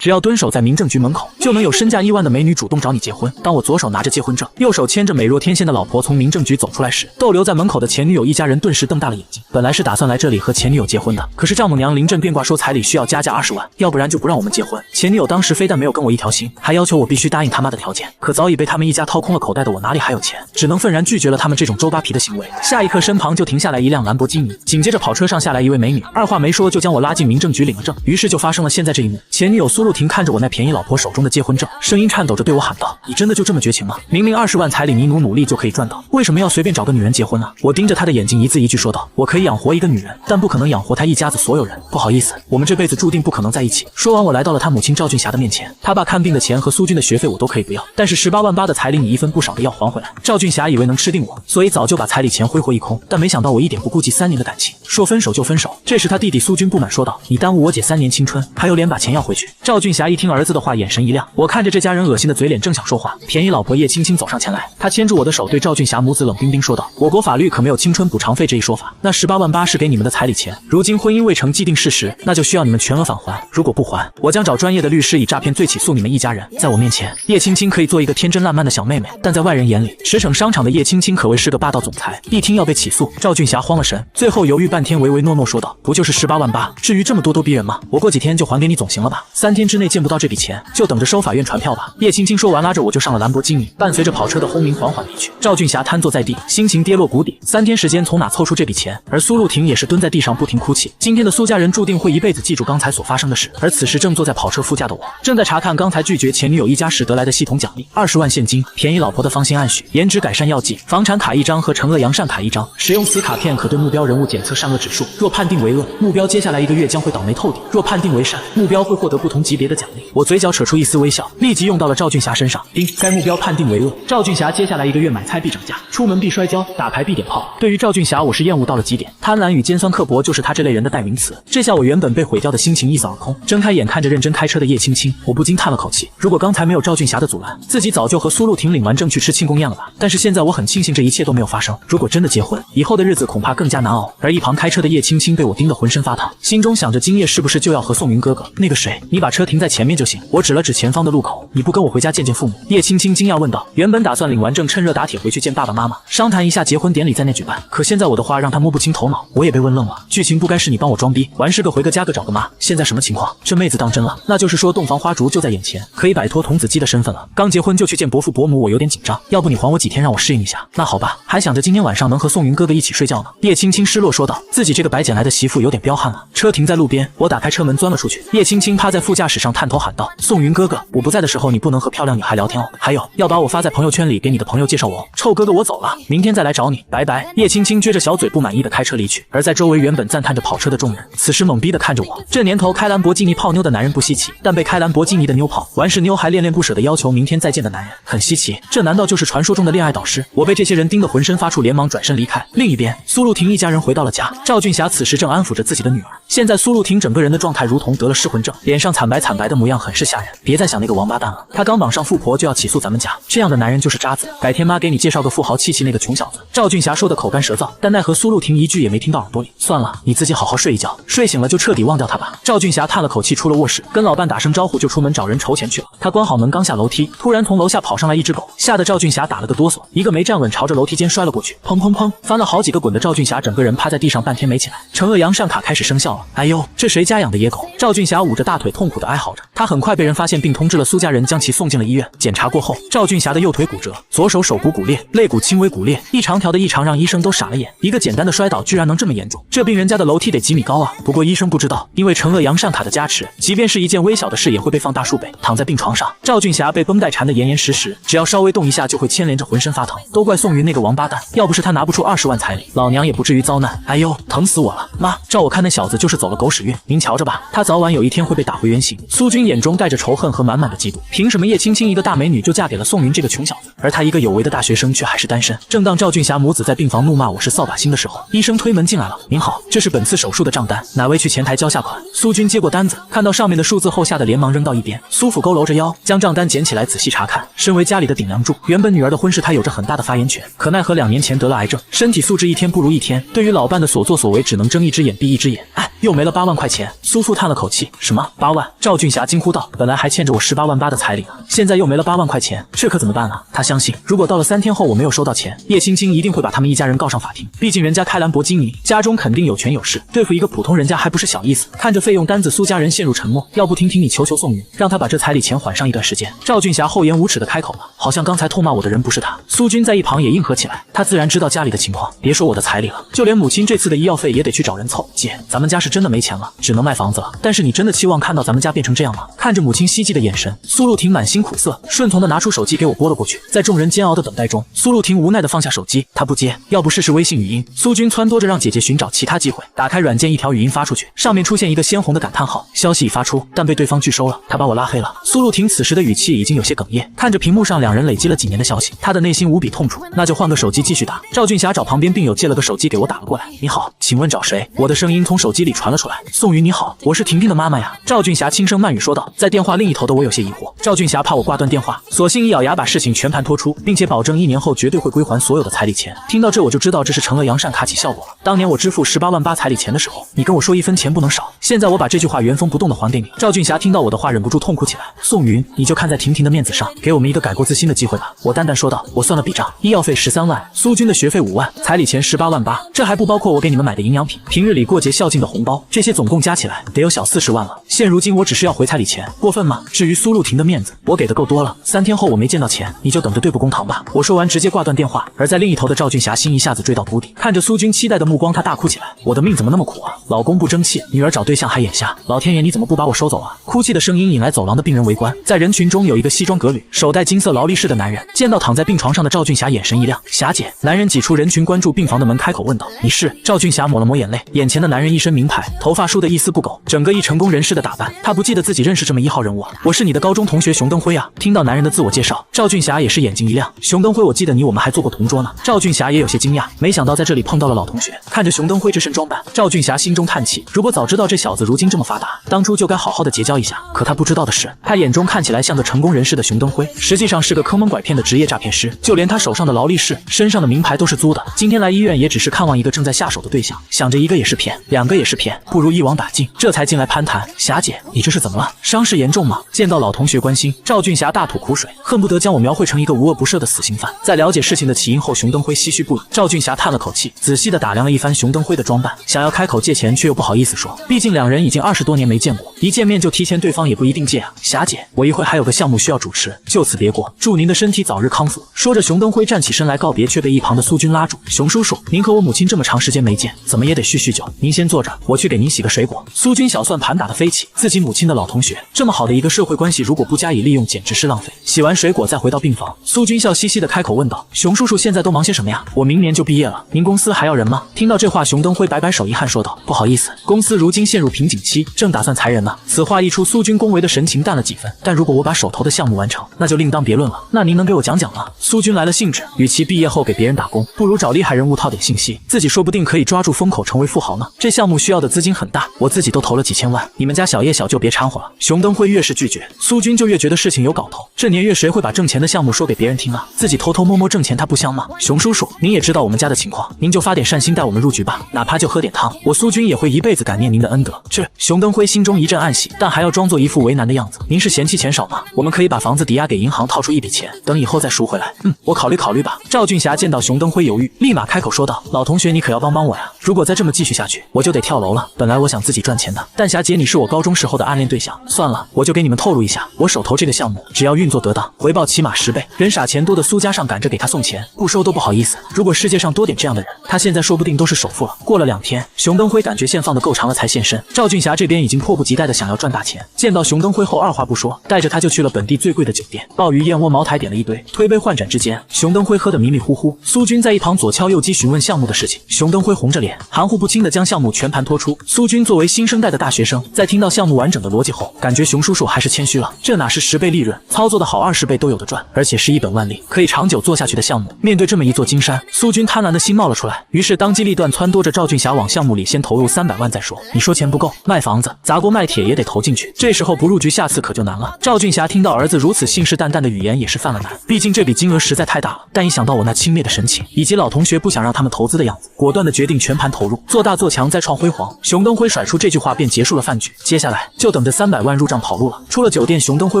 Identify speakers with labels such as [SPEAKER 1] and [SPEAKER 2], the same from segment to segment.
[SPEAKER 1] 只要蹲守在民政局门口，就能有身价1万的美女主动找你结婚。当我左手拿着结婚证，右手牵着美若天仙的老婆从民政局走出来时，逗留在门口的前女友一家人顿时瞪大了眼睛。本来是打算来这里和前女友结婚的，可是丈母娘临阵变卦说彩礼需要加价20万，要不然就不让我们结婚。前女友当时非但没有跟我一条心，还要求我必须答应他妈的条件。可早已被他们一家掏空了口袋的我哪里还有钱，只能愤然拒绝了他们这种周扒皮的行为。下一刻身旁就停下来一辆兰博基尼，紧接着跑车上下来一位美女，二话没说就将我拉进民政局领了证。于是就发生了现在这一幕。前女友苏露婷看着我那便宜老婆手中的结婚证，声音颤抖着对我喊道：“你真的就这么绝情吗？明明20万彩礼你努力就可以赚到，为什么要随便找个女人结婚啊？”我盯着她的眼睛一字一句说道：“我可以养活一个女人，但不可能养活她一家子所有人。不好意思，我们这辈子注定不可能在一起。”说完我来到了她母亲赵俊霞的面前，她爸看病的钱和苏军的学费我都可以不要，但是18万8的彩礼你一分不少的要还回来。赵俊霞以为能吃定我，所以早就把彩礼钱挥霍一空，但没想到我一点不顾忌3年的感情，说分手就分手。这时他弟弟苏军不满说道：“你耽误我姐3年青春，还有脸把钱要回去？”赵俊霞一听儿子的话，眼神一亮。我看着这家人恶心的嘴脸，正想说话，便宜老婆叶青青走上前来，她牵住我的手，对赵俊霞母子冷冰冰说道：“我国法律可没有青春补偿费这一说法，那18万8是给你们的彩礼钱，如今婚姻未成既定事实，那就需要你们全额返还，如果不还，我将找专业的律师以诈骗罪起诉你们一家人。”在我面前，叶青青可以做一个天真烂漫的小妹妹，但在外人眼里，驰骋商场的叶青青可谓是个霸道总裁。一听要被起诉，赵俊霞慌了神，最后犹豫半天，唯唯诺诺说道：“不就是18万8，至于这么多都逼人吗？我过几天就还给你总行了吧？3天之内见不到这笔钱，就等着收法院传票吧。”叶青青说完，拉着我就上了兰博基尼，伴随着跑车的轰鸣缓缓离去。赵俊霞瘫坐在地，心情跌落谷底。3天时间从哪凑出这笔钱？而苏露婷也是蹲在地上不停哭泣。今天的苏家人注定会一辈子记住刚才所发生的事。而此时正坐在跑车副驾的我，正在查看刚才拒绝前女友一家时得来的系统奖励：20万现金、便宜老婆的芳心暗许、颜值改善药剂、房产卡1张和惩恶扬善卡1张。使用此卡片可对目标人物检测善恶指数，若判定为恶，目标接下来1个月将会倒霉透顶；若判定为善，目标会获得不同级别的奖励。我嘴角扯出一丝微笑，立即用到了赵俊霞身上。丁，该目标判定为恶，赵俊霞接下来1个月买菜必涨价，出门必摔跤，打牌必点炮。对于赵俊霞，我是厌恶到了极点，贪婪与尖酸刻薄就是他这类人的代名词。这下我原本被毁掉的心情一扫而空，睁开眼看着认真开车的叶青青，我不禁叹了口气。如果刚才没有赵俊霞的阻拦，自己早就和苏露婷领完证去吃庆功宴了吧。但是现在我很庆幸这一切都没有发生，如果真的结婚，以后的日子恐怕更加难熬。而一旁开车的叶青青被我盯得浑身发烫，心中想着今夜是不是就要和宋云哥哥那个谁，你把车停在前面就行。我指了指前方的路口，你不跟我回家见见父母？叶青青惊讶问道。原本打算领完证趁热打铁回去见爸爸妈妈，商谈一下结婚典礼在内举办，可现在我的话让他摸不清头脑，我也被问愣了。剧情不该是你帮我装逼，完事个回个加个找个妈，现在什么情况？这妹子当真了？那就是说洞房花烛就在眼前，可以摆脱童子鸡的身份了。刚结婚就去见伯父伯母，我有点紧张，要不你还我几天让我适应一下？那好吧，还想着今天晚上能和宋云哥哥一起睡觉呢。叶青青失落说道，自己这个白捡来的媳妇有点彪悍了。车停在路边，我打开车门钻了出去。叶青青趴在副驾驶上探头喊道：“宋云哥哥，我不在的时候你不能和漂亮女孩聊天哦，还有要把我发在朋友圈里给你的朋友介绍我哦。臭哥哥我走了，明天再来找你，拜拜。”叶青青撅着小嘴不满意的开车离去。而在周围原本赞叹着跑车的众人，此时懵逼的看着我。这年头开兰博基尼泡妞的男人不稀奇，但被开兰博基尼的妞泡完事妞还恋恋不舍的要求明天再见的男人很稀奇。这难道就是传说中的恋爱导师？我被这些人盯得浑身发怵，连忙转身离开。另一边，苏露婷一家人回到了家，赵俊霞此时正安抚着自己的女儿。现在苏露婷整个人的状态如同得了失魂症，脸上惨白惨白的模样很是吓人。别再想那个王八蛋了，他刚绑上富婆就要起诉咱们家，这样的男人就是渣子。改天妈给你介绍个富豪气气那个穷小子。赵俊霞说的口干舌燥，但奈何苏露婷一句也没听到耳朵里。算了，你自己好好睡一觉，睡醒了就彻底忘掉他吧。赵俊霞叹了口气，出了卧室，跟老伴打声招呼就出门找人筹钱去了。他关好门刚下楼梯，突然从楼下跑上来一只狗，吓得赵俊霞打了个哆嗦，一个没站稳朝着楼梯间摔了过去，砰砰砰，翻了好几个滚的赵俊霞整个人趴在地上半天没起来。惩恶扬善卡开始生效了。哎呦，这谁家养的野狗？赵俊霞捂着大腿痛苦的哀嚎着。他很快被人发现并通知了苏家人，将其送进了医院。检查过后，赵俊霞的右腿骨折，左手手骨骨裂，肋骨轻微骨裂，一长条的异常让医生都傻了眼。一个简单的摔倒居然能这么严重，这病人家的楼梯得几米高啊！不过医生不知道，因为惩恶扬善卡的加持，即便是一件微小的事也会被放大数倍。躺在病床上，赵俊霞被绷带缠得严严实实，只要稍微动一下就会牵连着浑身发疼。都怪宋云那个王八蛋，要不是他拿不出20万彩礼，老娘也不至于遭难。哎呦，疼死我了！妈，照我看那小子就是走了狗屎运，您瞧着吧，他早晚有一天会被打回原形。苏军眼中带着仇恨和满满的嫉妒，凭什么叶青青一个大美女就嫁给了宋云这个穷小子？而他一个有为的大学生却还是单身。正当赵俊霞母子在病房怒骂我是扫把星的时候，医生推门进来了。您好，这是本次手术的账单，哪位去前台交下款？苏军接过单子，看到上面的数字后吓得连忙扔到一边。苏府佝偻着腰，将账单捡起来仔细查看。身为家里的顶梁柱，原本女儿的婚事他有着很大的发言权，可奈何2年前得了癌症，身体素质一天不如一天，对于老伴的所作所为只能睁一只眼闭一只眼。哎，又没了8万块钱。苏父叹了口气，什么8万？赵俊霞惊呼道，本来还欠着我18万8的彩礼呢，现在又没了8万块钱，这可怎么办啊？他相信，如果到了3天后我没有收到钱，叶青青一定会把他们一家人告上法庭。毕竟人家开兰博基尼，家中肯定有权有势，对付一个普通人家还不是小意思。看着费用单子，苏家人陷入沉默。要不听听你求求宋云，让他把这彩礼钱缓上一段时间。赵俊霞厚颜无耻的开口了，好像刚才痛骂我的人不是他。苏军在一旁也应和起来，他自然知道家里的情况，别说我的彩礼了，就连母亲这次的医药费也得去找人凑。姐，咱们家是真的没钱了，只能卖房子了。但是你真的期望看到咱们家变成这样吗？看着母亲希冀的眼神，苏露婷满心苦涩，顺从的拿出手机给我拨了过去。在众人煎熬的等待中，苏露婷无奈的放下手机，她不接，要不试试微信语音。苏军撺掇着让姐姐寻找其他机会，打开软件，一条语音发出去，上面出现一个鲜红的感叹号，消息已发出，但被对方拒收了，他把我拉黑了。苏露婷此时的语气已经有些哽咽，看着屏幕上两人累积了几年的消息，她的内心无比痛楚。那就换个手机继续打。赵俊霞找旁边病友借了个手机给我打了过来。你好，请问找谁？我的声音从手机里传了出来。宋云你好，我是婷婷的妈妈呀。赵俊霞轻声慢语说道。在电话另一头的我有些疑惑，赵俊霞怕我挂断电话，索性一咬牙把事情全盘托出，并且保证1年后绝对会归还所有的彩礼钱。听到这我就知道这是惩恶扬善卡起效果了。当年我支付18万8彩礼钱的时候，你跟我说1分钱不能少，现在我把这句话原封不动的还给你。赵俊霞听到我的话忍不住痛哭起来。宋云，你就看在婷婷的面子上，给我们一个改过自新的机会吧。我淡淡说道。我算了笔账，医药费13万，苏军的学费5万，彩礼钱18万8，这还不包括我给你们买的营养品，平日里过节孝敬的红包，这些总共加起来得有小40万了。现如今我只是要回彩礼钱，过分吗？至于苏露婷的面子，我给的够多了。3天后我没见到钱，你就等着对簿公堂吧。我说完直接挂断电话。而在另一头的赵俊霞心一下子坠到谷底，看着苏军期待的目光，她大哭起来。我的命怎么那么苦啊？老公不争气，女儿找对象还眼瞎，老天爷你怎么不把我收走啊？哭泣的声音引来走廊的病人围观，在人群中有一个西装革履、手戴金色劳力士的男人，见到躺在病床上的赵俊霞，眼神一亮。霞姐，男人挤出人群关注病房的门，开口问道。你是？赵俊霞抹了抹眼泪，眼前的男人一身名牌，头发梳得一丝不苟，整个一成功人士的打扮，他不记得自己认识这么1号人物啊。我是你的高中同学熊登辉啊。听到男人的自我介绍，赵俊霞也是眼睛一亮。熊登辉，我记得你我们还做过同桌呢。赵俊霞也有些惊讶，没想到在这里碰到了老同学。看着熊登辉这身装扮，赵俊霞心中叹气，如果早知道这小子如今这么发达，当初就该好好的结交一下。可他不知道的是，他眼中看起来像个成功人士的熊登辉，实际上是个坑蒙拐骗的职业诈骗师。就连他手上的劳力士、身上的名牌都是租的。今天来医院也只是看望一个正在下手的对象，想着1个也是骗，2个也是骗，不如一网打尽，这才进来攀谈。霞姐，你这是怎么了？伤势严重吗？见到老同学关心，赵俊霞大吐苦水，恨不得将我描绘成一个无恶不赦的死刑犯。在了解事情的起因后，熊登辉唏嘘不已。赵俊霞叹了口气，仔细地打量了一番熊登辉的装扮，想要开口借钱却又不好意思说，毕竟2人已经20多年没见过，一见面就提钱，对方也不一定借啊。霞姐，我一会还有个项目需要主持，就此别过，祝您的身体早日康复。说着，熊登辉站起身来告别，却被一旁的苏军拉住。熊叔叔，您和我母亲这么长时间没见，怎么也得叙叙旧，您先坐着，我去给您洗个水果。苏军小算盘打得飞起，自己母亲的老同学，这么好的一个社会关系，如果不加以利用，简直是浪费。洗完水果再回到病房，苏军笑嘻嘻的开口问道：熊叔叔现在都忙些什么呀？我明年就毕业了，您公司还要人吗？听到这话，熊登辉摆摆手，遗憾说道：不好意思，公司如今陷入瓶颈期，正打算裁人呢。此话一出，苏军恭维的神情淡了几分。但如果我把手头的项目完成，那就另当别论了。那您能给我讲讲吗？苏军来了兴致，与其毕业后给别人打工，不如找厉害人物套点信息，自己说不定可以抓住风口成为富豪呢。这项目需要的资金很大，我自己都投了几千万，你们家小叶小就别掺和了。熊登辉越是拒绝，苏军就越觉得事情有搞头。这年月谁会把挣钱的项目说给别人听啊？自己偷偷摸摸挣钱，他不香吗？熊叔叔，您也知道我们家的情况，您就发点善心带我们入局吧，哪怕就喝点汤，我苏军也会一辈子感念您的恩德。这熊登辉心中一阵暗喜，但还要装作一副为难的样子。您是嫌弃钱少吗？我们可以把房子抵押给银行，套出一笔钱，等以后再赎回来。我考虑考虑吧。赵俊霞见到熊登辉犹豫，立马开口说道：老同学，你可要帮帮我呀，如果再这么继续下去，我就得跳楼了。本来我想自己赚钱的，但霞姐你是我高中时候的暗恋对象，算了，我就给你们透露一下，我手头这个项目只要运作得当，回报起码10倍。人傻钱多的苏家上赶着给他送钱，不收都不好意思。如果世界上多点这样的人，他现在说不定都是首富了。过了2天，熊登辉感觉线放得够长了才现身。赵俊霞这边已经迫不及待的想要赚大钱，见到熊登辉后二话不说，带着他就去了本地最贵的酒店，鲍鱼、燕窝、茅台点了一堆，推杯换盏之间，熊登辉喝得迷迷糊糊。苏军在一旁左敲右击询问项目的事情，熊登辉红着脸，含糊不清的将项目全盘托出。苏军作为新生代的大学生，在听到项目完整的逻辑后，感觉熊叔叔还是谦虚了，这哪是10倍利润，操作的好20倍都有的赚，而且是是一本万利，可以长久做下去的项目。面对这么一座金山，苏军贪婪的心冒了出来，于是当机立断撺掇着赵俊霞往项目里先投入300万再说。你说钱不够，卖房子、砸锅卖铁也得投进去，这时候不入局，下次可就难了。赵俊霞听到儿子如此信誓旦旦的语言，也是犯了难，毕竟这笔金额实在太大了。但一想到我那轻蔑的神情，以及老同学不想让他们投资的样子，果断的决定全盘投入，做大做强，再创辉煌。熊登辉甩出这句话便结束了饭局，接下来就等着300万入账跑路了。出了酒店，熊登辉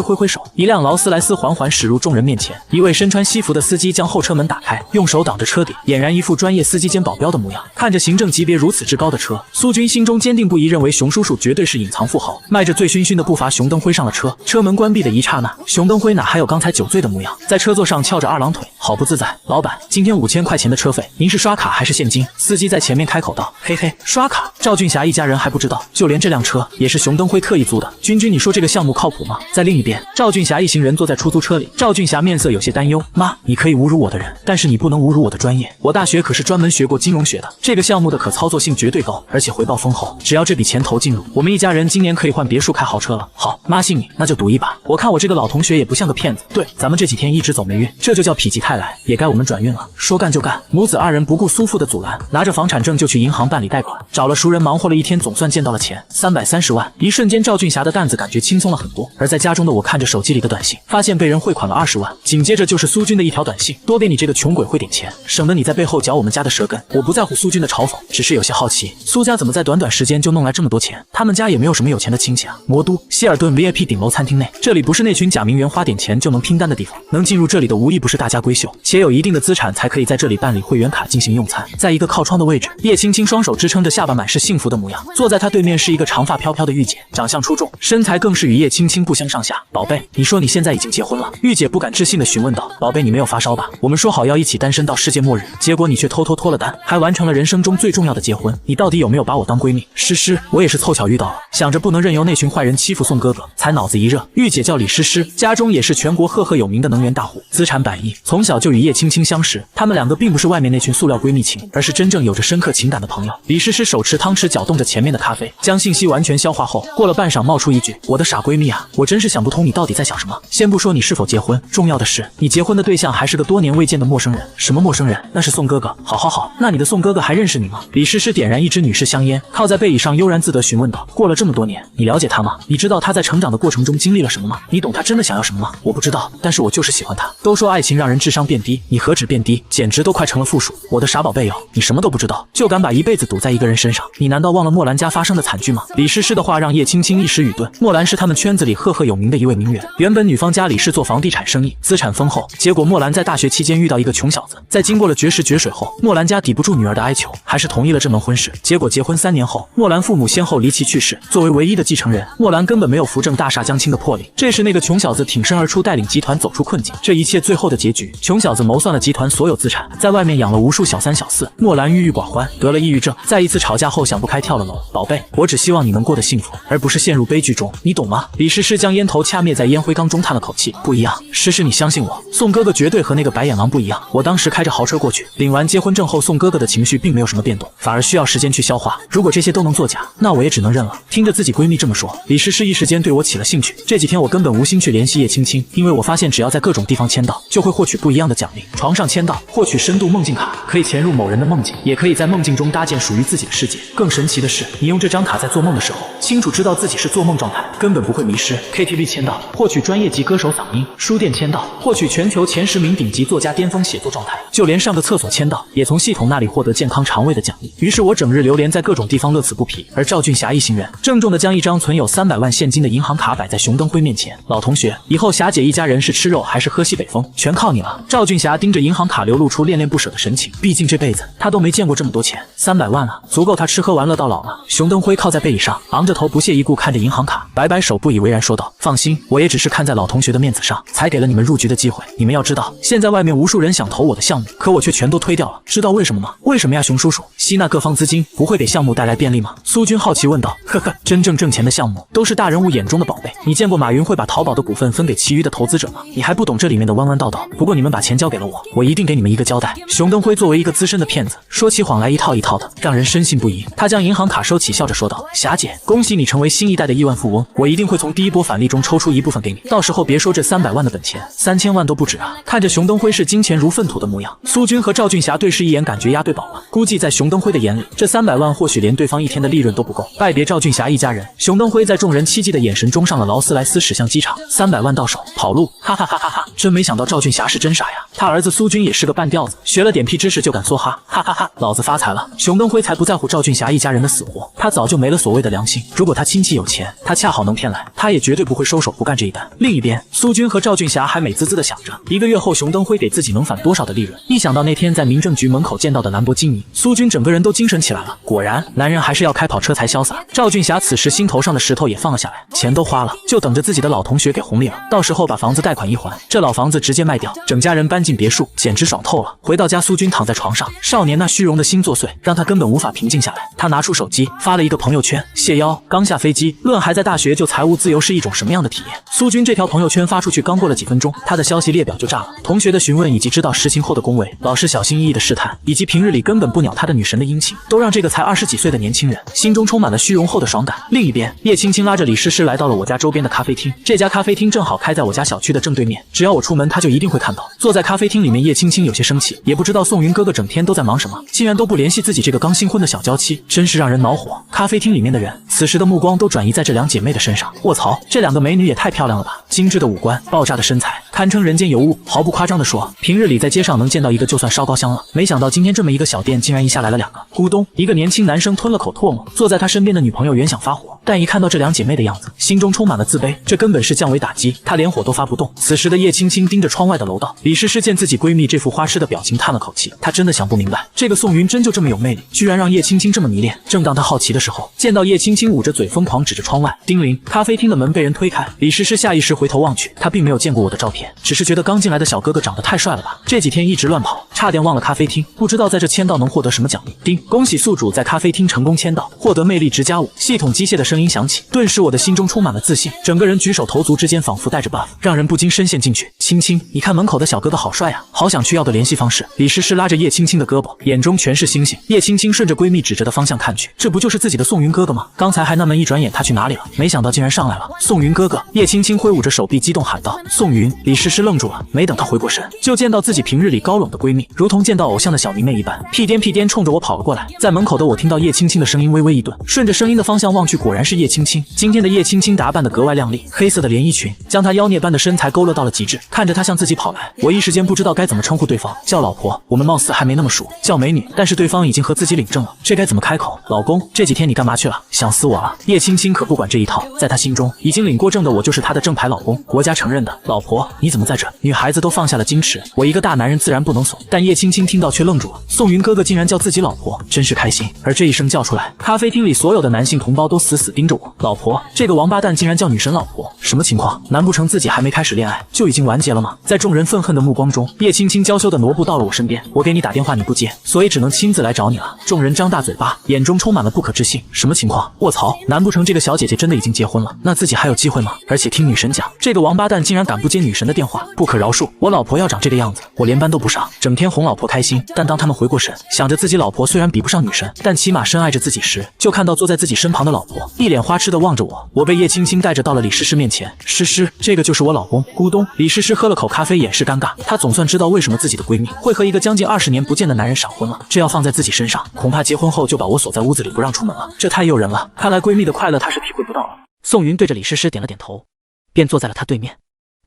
[SPEAKER 1] 挥挥手，一辆劳斯莱斯缓缓驶入众人面前，一位身穿西服的司机将后车门打开，用手挡着车顶，俨然一副专业司机兼保镖的模样。看着行政级别如此之高的车，苏军心中坚定不移，认为熊叔叔绝对是隐藏富豪。迈着醉醺醺的步伐，熊登辉上了车，车门关闭的一刹那，熊登辉哪还有刚才酒醉的模样，在车座上翘着二郎腿，好不自在。老板，今天5000块钱的车费，您是刷卡还是现金？司机在前面开口道。嘿嘿，刷卡。赵俊霞一家人还不知道，就连这辆车也是熊登辉特意租的。君君，你说这个项目靠谱吗？在另一边，赵俊霞一行人坐在出租车里，赵俊霞面色有些担忧。妈，你可以侮辱我的人，但是你不能侮辱我的专业。我大学可是专门学过金融学的，这个项目的可操作性绝对高，而且回报丰厚。只要这笔钱投进入，我们一家人今年可以换别墅开豪车了。好，妈信你，那就赌一把。我看我这个老同学也不像个骗子。对，咱们这几天一直走霉运，这就叫否极泰来，也该我们转运了。说干就干，母子二人不顾苏父的阻拦，拿着房产证就去银行办理贷款，找了熟人忙活了一天，总算见到了钱，330万。一瞬间，赵俊霞的担子感觉轻松了很多。而在家中的我看着手机里的短信，发现被人汇款了20万，紧接着就是苏军的一条短信：多给你这个穷鬼汇点钱，省得你在背后嚼我们家的舌根。我不在乎苏军的嘲讽，只是有些好奇，苏家怎么在短短时间就弄来这么多钱？他们家也没有什么有钱的亲戚啊。魔都希尔顿 VIP 顶楼餐厅内，这里不是那群假名媛花点钱就能拼单的地方，能进入这里的无一不是大家闺秀，且有一定的资产才可以在这里办理会员卡进行用餐。在一个靠窗的位置，叶青青双手支撑着下巴，满是幸福的模样。坐在她对面是一个长发飘飘的御姐，长相出众，身材更是与叶青青不相上下。宝贝，你说你现在已经结婚了？御姐不敢置信地询问道。宝贝，你没有发烧吧？我们说好要一起单身到世界末日，结果你却偷偷脱了单，还完成了人生中最重要的结婚。你到底有没有把我当闺蜜？诗诗，我也是凑巧遇到了，想着不能任由那群坏人欺负宋哥哥，才脑子一热。御姐叫李诗诗，家中也是全国赫赫有名的能源大户，资产100亿，从小就与叶青青相识。他们两个并不是外面那群塑料闺蜜情，而是真正有着深刻情感的朋友。李诗诗手持汤匙搅动着前面的咖啡，将信息完全消化后，过了半晌冒出一句：我的傻闺蜜啊，我真是想不通你到底在想什么。先不说你是否结婚，重要的是你结婚的对象还是个多年未见的陌生人。什么陌生人？那是宋哥哥。好，那你的宋哥哥还认识你吗？李诗诗点燃一支女士香烟，靠在背椅上悠然自得询问道。过了这么多年，你了解他吗？你知道他在成长的过程中经历了什么吗？你懂他真的想要什么吗？我不知道，但是我就是喜欢他。都说爱情让人智商变低，你何止变低，简直都快成了负数。我的傻宝贝哟，你什么都不知道，就敢把一辈子赌在一个人身上，你难道忘了莫兰家发生的惨剧吗？李诗诗的话让叶青青一时语顿。莫兰是他们圈子里赫赫有名的一位名媛，原本女方家里是做房地产生意，资产丰厚，结果莫兰在大学期间遇到一个穷小子，在经过了绝食绝水后，莫兰家抵不住女儿的哀求，还是同意了这门婚事。结果结婚3年后，莫兰父母先后离奇去世，作为唯一的继承人，莫兰根本没有扶正大厦将倾的魄力。这时那个穷小子挺身而出，带领集团走出困境。这一切最后的结局，穷小子谋算了集团所有资产，在外面养了无数小三小四。莫兰郁郁寡欢，得了抑郁症，在一次吵架后想不开跳了楼。宝贝，我只希望你能过得幸福，而不是陷入悲剧中，你懂吗？李诗诗将烟头掐灭在烟灰缸中，叹了口气。不一样，诗诗你相信我，宋哥哥绝对和那个白眼狼不一样。我当时开着豪车过去，领完结婚证后，宋哥哥的情绪并没有什么变动，反而需要时间去消化。如果这些都能作假，那我也只能认了。听着自己闺蜜这么说，李诗诗一时间对我起了兴趣。这几天我根本无心去联系叶青青，因为我发现只要在各种地方签到，就会获取不一样的奖励。床上签到，获取深度梦境卡，可以潜入某人的梦境，也可以在梦境中搭建属于自己的世界。更神奇的是，你用这张卡在做梦的时候，清楚知道自己是做梦状态，根本不会迷失。KTV 签到，获取专业级歌手嗓音；书店签到，获取全球前10名顶级作家巅峰写作状态。就连上个厕所签到，也从系统那里获得健康肠胃的奖励。于是我整日流连在各种地方，乐此不疲。而赵俊霞一行人郑重地将一张存有300万现金的银行卡摆在熊登辉面前。老同学，以后霞姐一家人是吃肉还是喝西北风，全靠你了。赵俊霞盯着银行卡流露出恋恋不舍的神情，毕竟这辈子他都没见过这么多钱，300万啊，足够他吃喝玩乐到老了。熊登辉靠在背椅上，昂着头不屑一顾看着银行卡，摆摆手不以为然说道：放心，我也只是看在老同学的面子上，才给了你们入局的机会。你们要知道，现在外面无数人想投我的项目，可我却全都推掉了。知道为什么吗？为什么呀，熊叔叔？吸纳各方资金不会给项目带来便利吗？苏军好奇问道。呵呵，真正挣钱的项目都是大人物眼中的宝贝。你见过马云会把淘宝的股份分给其余的投资者吗？你还不懂这里面的弯弯道道。不过你们把钱交给了我，我一定给你们一个交代。熊登辉作为一个资深的骗子，说起谎来一套一套的，让人深信不疑。他将银行卡收起，笑着说道：霞姐，恭喜你成为新一代的亿万富翁，我一定会从第一波返利中抽出一部分给你，到时候别说这300万的本钱，3000 3000万都不止啊！看着熊登辉是金钱如粪土的模样，苏军和赵俊霞对视一眼，感觉押对宝了。估计在熊登辉的眼里，这300万或许连对方1天的利润都不够。拜别赵俊霞一家人，熊登辉在众人期冀的眼神中上了劳斯莱斯驶向机场，300万到手，跑路，哈哈哈哈哈！真没想到赵俊霞是真傻呀，他儿子苏军也是个半吊子，学了点屁知识就敢梭哈，哈哈哈！老子发财了！熊登辉才不在乎赵俊霞一家人的死活，他早就没了所谓的良心。如果他亲戚有钱，他恰好能骗来，他也绝对不会收手不干这一单。另一边，苏军和赵俊霞还美滋滋的想着1个月后熊登辉给自己能返多少的利润。一想到那天在民政局门口见到的兰博基尼，苏军整个人都精神起来了。果然，男人还是要开跑车才潇洒。赵俊霞此时心头上的石头也放了下来，钱都花了，就等着自己的老同学给红利了。到时候把房子贷款一还，这老房子直接卖掉，整家人搬进别墅，简直爽透了。回到家，苏军躺在床上，少年那虚荣的心作祟，让他根本无法平静下来。他拿出手机发了一个朋友圈：谢邀，刚下飞机，论还在大学就财务自由是一种什么样的体验。苏军这条朋友圈发出去刚过了几分钟，他的消息列表就炸了。同学的询问以及知道实情后的恭维，老师小心翼翼的试探，以及平日里根本不鸟他的女神的殷勤，都让这个才20几岁的年轻人心中充满了虚荣后的爽感。另一边，叶青青拉着李诗诗来到了我家周边的咖啡厅，这家咖啡厅正好开在我家小区的正对面，只要我出门他就一定会看到。坐在咖啡厅里面，叶青青有些生气，也不知道宋云哥哥整天都在忙什么，竟然都不联系自己这个刚新婚的小娇妻，真是让人恼火。咖啡厅里面的人此时的目光都转移在这两姐妹的身上，卧槽，这2个美女也太漂亮了吧！精致的五官，爆炸的身材，堪称人间尤物。毫不夸张地说，平日里在街上能见到一个就算烧高香了，没想到今天这么一个小店竟然一下来了2个。咕咚，一个年轻男生吞了口唾沫，坐在他身边的女朋友原想发火，但一看到这2姐妹的样子，心中充满了自卑，这根本是降维打击，他连火都发不动。此时的叶青青盯着窗外的楼道，李诗诗见自己闺蜜这副花痴的表情，叹了口气，她真的想不明白，这个宋云真就这么有魅力，居然让叶青青这么迷恋。正当她好奇的时候，见到叶青青捂着嘴疯狂指着窗外，叮铃，咖啡厅的门被人推开，李诗诗下意识回头望去，她并没有见过我的照片，只是觉得刚进来的小哥哥长得太帅了吧，这几天一直乱跑，差点忘了咖啡厅，不知道在这签到能获得什么奖励。叮，恭喜宿主在咖啡厅成功签到，获得魅力值+5。系统机械的声音响起，顿时我的心中充满了自信，整个人举手投足之间仿佛带着 buff， 让人不禁深陷进去。青青，你看门口的小哥哥好帅啊，好想去要个联系方式。李诗诗拉着叶青青的胳膊，眼中全是星星。叶青青顺着闺蜜指着的方向看去，这不就是自己的宋云哥哥吗？刚才还纳闷一转眼他去哪里了，没想到竟然上来了。宋云哥哥，叶青青挥舞着手臂激动喊道：宋云！李诗诗愣住了，没等她回过神，就见到自己平日里高冷的闺蜜，如同见到偶像的小迷妹一般，屁颠屁颠冲着我跑了过来。在门口的我听到叶青青的声音微微一顿，顺着声音的方向望去，果然是叶青青。今天的叶青青打扮得格外靓丽，黑色的连衣裙将她妖孽般的身材勾勒到了极致。看着她向自己跑来，我一时间不知道该怎么称呼对方，叫老婆我们貌似还没那么熟，叫美女，但是对方已经和自己领证了，这该怎么开口？老公，这几天你干嘛去了？想死我了！叶青青可不管这一套，在她心中已经领过证的我就是她的正牌老公，国家承认的。老婆，你怎么在这？女孩子都放下了矜持，我一个大男人自然不能怂。但叶青青听到却愣住了，宋云哥哥竟然叫自己老婆，真是开心。而这一声叫出来，咖啡厅里所有的男性同胞都死死盯着我。老婆，这个王八蛋竟然叫女神老婆，什么情况？难不成自己还没开始恋爱就已经完结了吗？在众人愤恨的目光中，叶青青娇羞的挪步到了我身边。我给你打电话你不接，所以只能亲自来找你了。众人张大嘴巴，眼中充满了不可置信。什么情况？卧槽，难不成这个小姐姐真的已经结婚了？那自己还有机会吗？而且听女神讲，这个王八蛋竟然敢不接女神的电话，不可饶恕！我老婆要长这个样子，我连班都不上，整天哄老婆开心。但当他们回过神，想着自己老婆虽然比不上女神，但起码深爱着自己时，就看到坐在自己身旁的老婆一脸花痴的望着我。我被叶青青带着到了李诗诗面前，诗诗，这个就是我老公。咕咚，李诗诗喝了口咖啡，掩饰尴尬。她总算知道为什么自己的闺蜜会和一个将近20年不见的男人闪婚了。这要放在自己身上，恐怕结婚后就把我锁在屋子里不让出门了。这太诱人了，看来闺蜜的快乐她是体会不到了。宋云对着李诗诗点了点头，便坐在了她对面。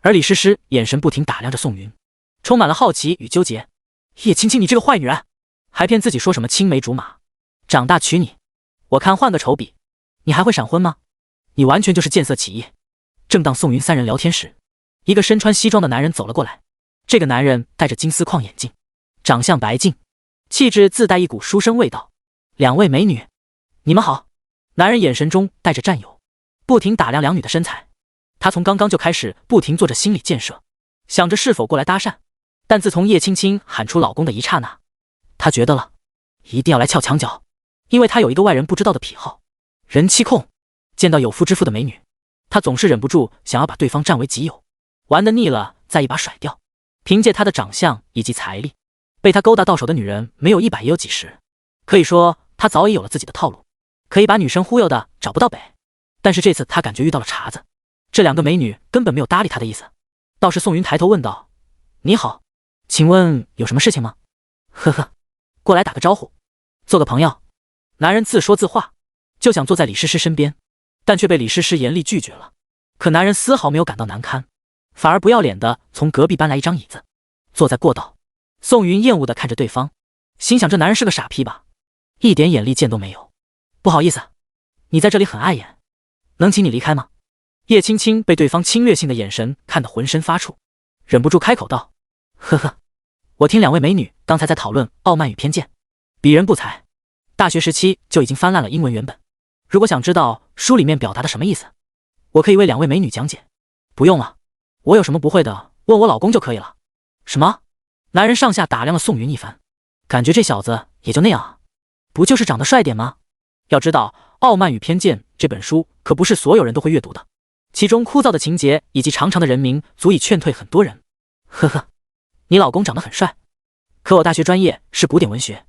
[SPEAKER 1] 而李诗诗眼神不停打量着宋云，充满了好奇与纠结。叶青青，你这个坏女人，还骗自己说什么青梅竹马，长大娶你，我看换个丑比，你还会闪婚吗？你完全就是见色起意。正当宋云3人聊天时，一个身穿西装的男人走了过来。这个男人戴着金丝框眼镜，长相白净，气质自带一股书生味道。2位美女，你们好。男人眼神中带着占有，不停打量2女的身材。他从刚刚就开始不停做着心理建设，想着是否过来搭讪。但自从叶青青喊出老公的一刹那，他觉得了，一定要来撬墙角，因为他有一个外人不知道的癖好，人妻控。见到有夫之妇的美女，他总是忍不住想要把对方占为己有，玩得腻了再一把甩掉。凭借他的长相以及财力，被他勾搭到手的女人没有100也有几十，可以说他早已有了自己的套路，可以把女生忽悠的找不到北。但是这次他感觉遇到了茬子，这2个美女根本没有搭理他的意思。倒是宋云抬头问道：你好，请问有什么事情吗？呵呵，过来打个招呼，做个朋友。男人自说自话，就想坐在李诗诗身边，但却被李诗诗严厉拒绝了。可男人丝毫没有感到难堪，反而不要脸的从隔壁搬来一张椅子，坐在过道。宋云厌恶的看着对方，心想这男人是个傻逼吧，一点眼力见都没有。不好意思，你在这里很碍眼，能请你离开吗？叶青青被对方侵略性的眼神看得浑身发怵，忍不住开口道：呵呵，我听两位美女刚才在讨论傲慢与偏见，鄙人不才，大学时期就已经翻烂了英文原本，如果想知道书里面表达的什么意思，我可以为两位美女讲解。不用了，我有什么不会的，问我老公就可以了。什么？男人上下打量了宋云一番，感觉这小子也就那样啊，不就是长得帅点吗？要知道《傲慢与偏见》这本书可不是所有人都会阅读的，其中枯燥的情节以及长长的人名足以劝退很多人。呵呵，你老公长得很帅，可我大学专业是古典文学，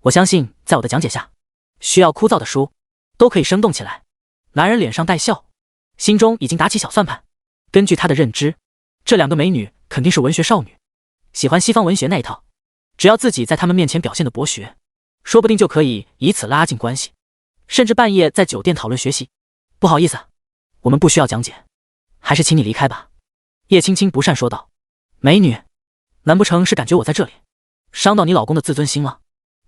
[SPEAKER 1] 我相信在我的讲解下，需要枯燥的书都可以生动起来。男人脸上带笑，心中已经打起小算盘。根据他的认知，这两个美女肯定是文学少女，喜欢西方文学那一套，只要自己在他们面前表现的博学，说不定就可以以此拉近关系，甚至半夜在酒店讨论学习。不好意思，我们不需要讲解，还是请你离开吧。叶青青不善说道。美女，难不成是感觉我在这里伤到你老公的自尊心了？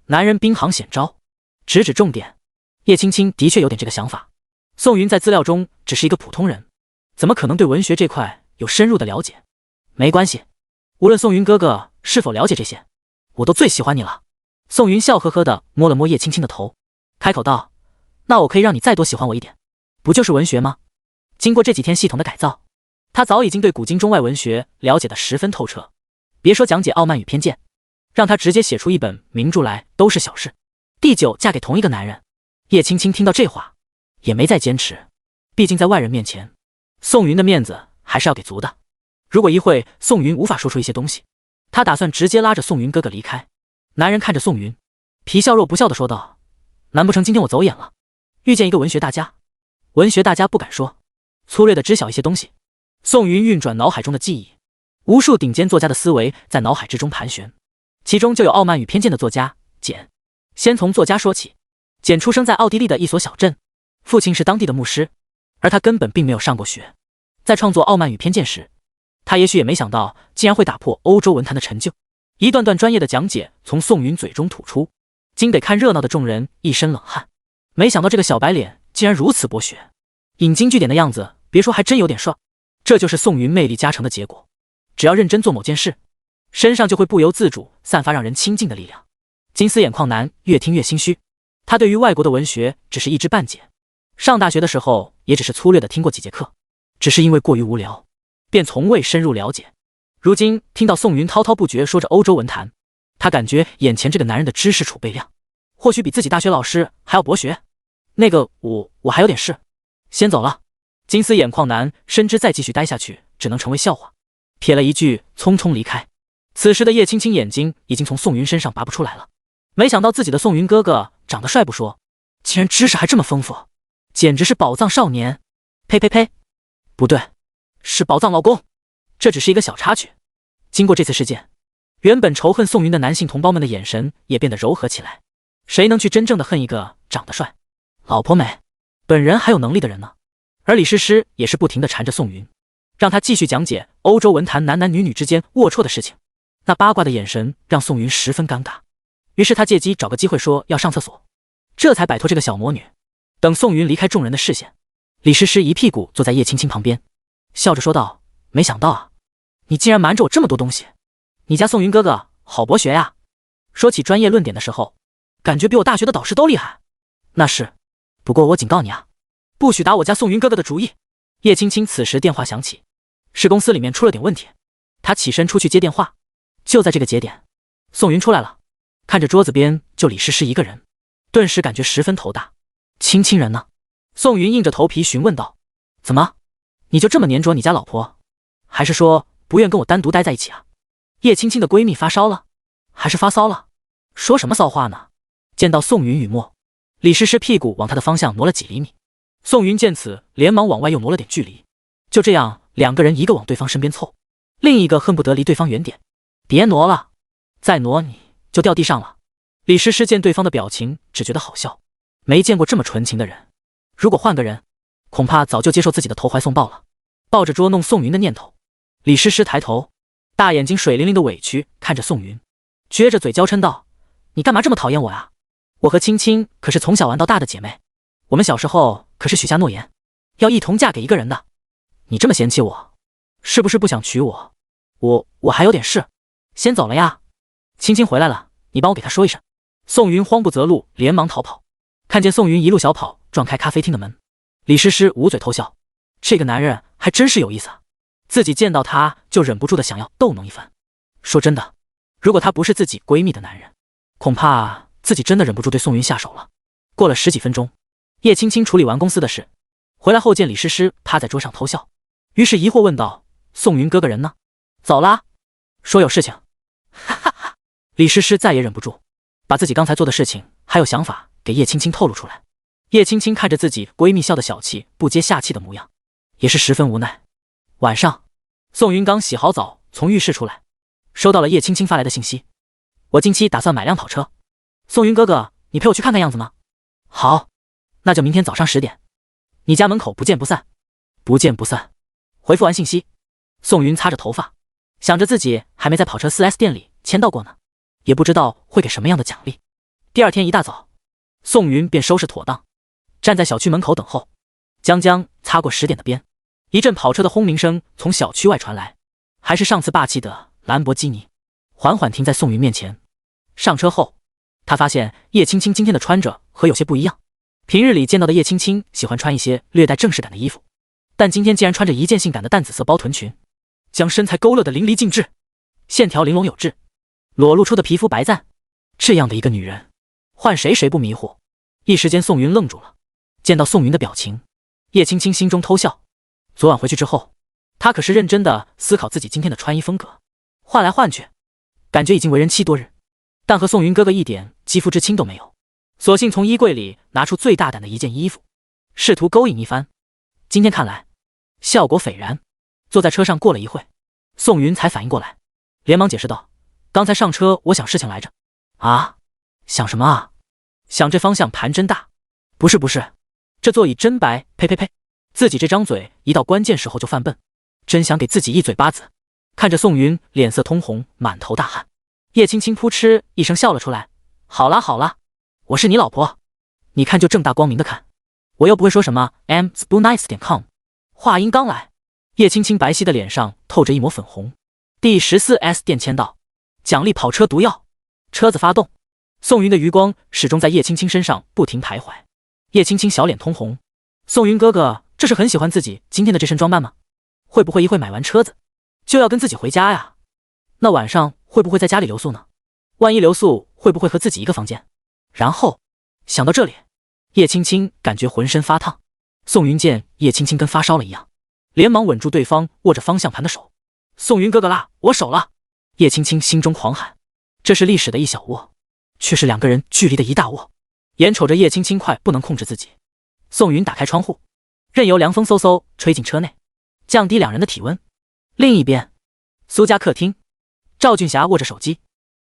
[SPEAKER 1] 男人兵行险招，直指重点。叶青青的确有点这个想法。宋云在资料中只是一个普通人，怎么可能对文学这块有深入的了解？没关系，无论宋云哥哥是否了解这些，我都最喜欢你了。宋云笑呵呵地摸了摸叶青青的头，开口道：那我可以让你再多喜欢我一点，不就是文学吗？经过这几天系统的改造，他早已经对古今中外文学了解得十分透彻，别说讲解傲慢与偏见，让他直接写出一本名著来都是小事。第9嫁给同一个男人。叶青青听到这话也没再坚持，毕竟在外人面前，宋云的面子还是要给足的。如果一会宋云无法说出一些东西，他打算直接拉着宋云哥哥离开。男人看着宋云，皮笑肉不笑的说道：难不成今天我走眼了，遇见一个文学大家？文学大家不敢说，粗略的知晓一些东西。宋云运转脑海中的记忆，无数顶尖作家的思维在脑海之中盘旋，其中就有傲慢与偏见的作家简。先从作家说起，简出生在奥地利的一所小镇，父亲是当地的牧师，而他根本并没有上过学。在创作《傲慢与偏见》时，他也许也没想到竟然会打破欧洲文坛的陈旧。一段段专业的讲解从宋云嘴中吐出，惊得看热闹的众人一身冷汗。没想到这个小白脸竟然如此博学，引经据典的样子，别说还真有点帅。这就是宋云魅力加成的结果，只要认真做某件事，身上就会不由自主散发让人亲近的力量。金丝眼眶男越听越心虚，他对于外国的文学只是一知半解，上大学的时候也只是粗略的听过几节课，只是因为过于无聊，便从未深入了解。如今听到宋云滔滔不绝说着欧洲文坛，他感觉眼前这个男人的知识储备量或许比自己大学老师还要博学。那个我还有点事，先走了。金丝眼眶男深知再继续待下去只能成为笑话，撇了一句匆匆离开。此时的叶青青眼睛已经从宋云身上拔不出来了，没想到自己的宋云哥哥长得帅不说，竟然知识还这么丰富，简直是宝藏少年。呸呸呸，不对，是宝藏老公。这只是一个小插曲。经过这次事件，原本仇恨宋云的男性同胞们的眼神也变得柔和起来。谁能去真正的恨一个长得帅、老婆美、本人还有能力的人呢？而李诗诗也是不停地缠着宋云，让他继续讲解欧洲文坛男男女女之间龌龊的事情。那八卦的眼神让宋云十分尴尬，于是他借机找个机会说要上厕所，这才摆脱这个小魔女。等宋云离开众人的视线，李诗诗一屁股坐在叶青青旁边，笑着说道：没想到啊，你竟然瞒着我这么多东西，你家宋云哥哥好博学呀。说起专业论点的时候，感觉比我大学的导师都厉害。那是，不过我警告你啊，不许打我家宋云哥哥的主意。叶青青此时电话响起，是公司里面出了点问题，她起身出去接电话。就在这个节点，宋云出来了，看着桌子边就李诗诗一个人，顿时感觉十分头大。青青人呢？宋云硬着头皮询问道。怎么，你就这么黏着你家老婆？还是说不愿跟我单独待在一起啊？叶青青的闺蜜发烧了，还是发骚了？说什么骚话呢？见到宋云雨墨，李诗诗屁股往她的方向挪了几厘米。宋云见此连忙往外又挪了点距离，就这样两个人一个往对方身边凑，另一个恨不得离对方远点。别挪了，再挪你就掉地上了。李诗诗见对方的表情，只觉得好笑，没见过这么纯情的人。如果换个人，恐怕早就接受自己的投怀送抱了。抱着捉弄宋云的念头，李诗诗抬头，大眼睛水灵灵的委屈看着宋云，撅着嘴娇嗔道：“你干嘛这么讨厌我呀？我和青青可是从小玩到大的姐妹，我们小时候可是许下诺言，要一同嫁给一个人的。你这么嫌弃我，是不是不想娶我？我还有点事，先走了呀。青青回来了，你帮我给她说一声。”宋云慌不择路，连忙逃跑。看见宋云一路小跑撞开咖啡厅的门，李诗诗捂嘴偷笑，这个男人还真是有意思啊，自己见到他就忍不住的想要逗弄一番。说真的，如果他不是自己闺蜜的男人，恐怕自己真的忍不住对宋云下手了。过了10几分钟，叶青青处理完公司的事，回来后见李诗诗趴在桌上偷笑，于是疑惑问道：“宋云哥哥人呢？”“走啦，说有事情。”哈哈哈！李诗诗再也忍不住，把自己刚才做的事情还有想法给叶青青透露出来。叶青青看着自己闺蜜笑得小气不接下气的模样，也是十分无奈。晚上，宋云刚洗好澡从浴室出来，收到了叶青青发来的信息：“我近期打算买辆跑车，宋云哥哥，你陪我去看看样子吗？”“好，那就明天早上10点，你家门口不见不散。”“不见不散。”回复完信息，宋云擦着头发，想着自己还没在跑车 4S 店里签到过呢，也不知道会给什么样的奖励。第二天一大早，宋云便收拾妥当，站在小区门口等候。将擦过10点的边，一阵跑车的轰鸣声从小区外传来，还是上次霸气的兰博基尼，缓缓停在宋云面前。上车后，他发现叶青青今天的穿着和有些不一样。平日里见到的叶青青喜欢穿一些略带正式感的衣服，但今天竟然穿着一件性感的淡紫色包臀裙，将身材勾勒得淋漓尽致，线条玲珑有致，裸露出的皮肤白赞。这样的一个女人，换谁不迷糊。一时间宋云愣住了，见到宋云的表情，叶青青心中偷笑。昨晚回去之后，她可是认真的思考自己今天的穿衣风格，换来换去，感觉已经为人妻多日，但和宋云哥哥一点肌肤之亲都没有。索性从衣柜里拿出最大胆的一件衣服，试图勾引一番。今天看来效果斐然。坐在车上过了一会，宋云才反应过来，连忙解释道：“刚才上车我想事情来着。”“啊？想什么啊？”“想这方向盘真大。”“不是，这座椅真白。”“呸！自己这张嘴一到关键时候就犯笨，真想给自己一嘴巴子。”看着宋云脸色通红，满头大汗，叶青青扑哧一声笑了出来：“好啦，我是你老婆，你看就正大光明的看，我又不会说什么 m_spoonice.com。” 话音刚来，叶青青白皙的脸上透着一抹粉红。第14S 店签到，奖励跑车毒药。车子发动，宋云的余光始终在叶青青身上不停徘徊。叶青青小脸通红：“宋云哥哥，这是很喜欢自己今天的这身装扮吗？会不会一会买完车子就要跟自己回家呀？那晚上会不会在家里留宿呢？万一留宿，会不会和自己一个房间？”然后想到这里，叶青青感觉浑身发烫。宋云见叶青青跟发烧了一样，连忙稳住对方握着方向盘的手：“宋云哥哥啦，我手了！”叶青青心中狂喊，这是历史的一小握，却是两个人距离的一大握。眼瞅着叶青青快不能控制自己，宋云打开窗户，任由凉风嗖嗖吹进车内，降低两人的体温。另一边，苏家客厅，赵俊霞握着手机，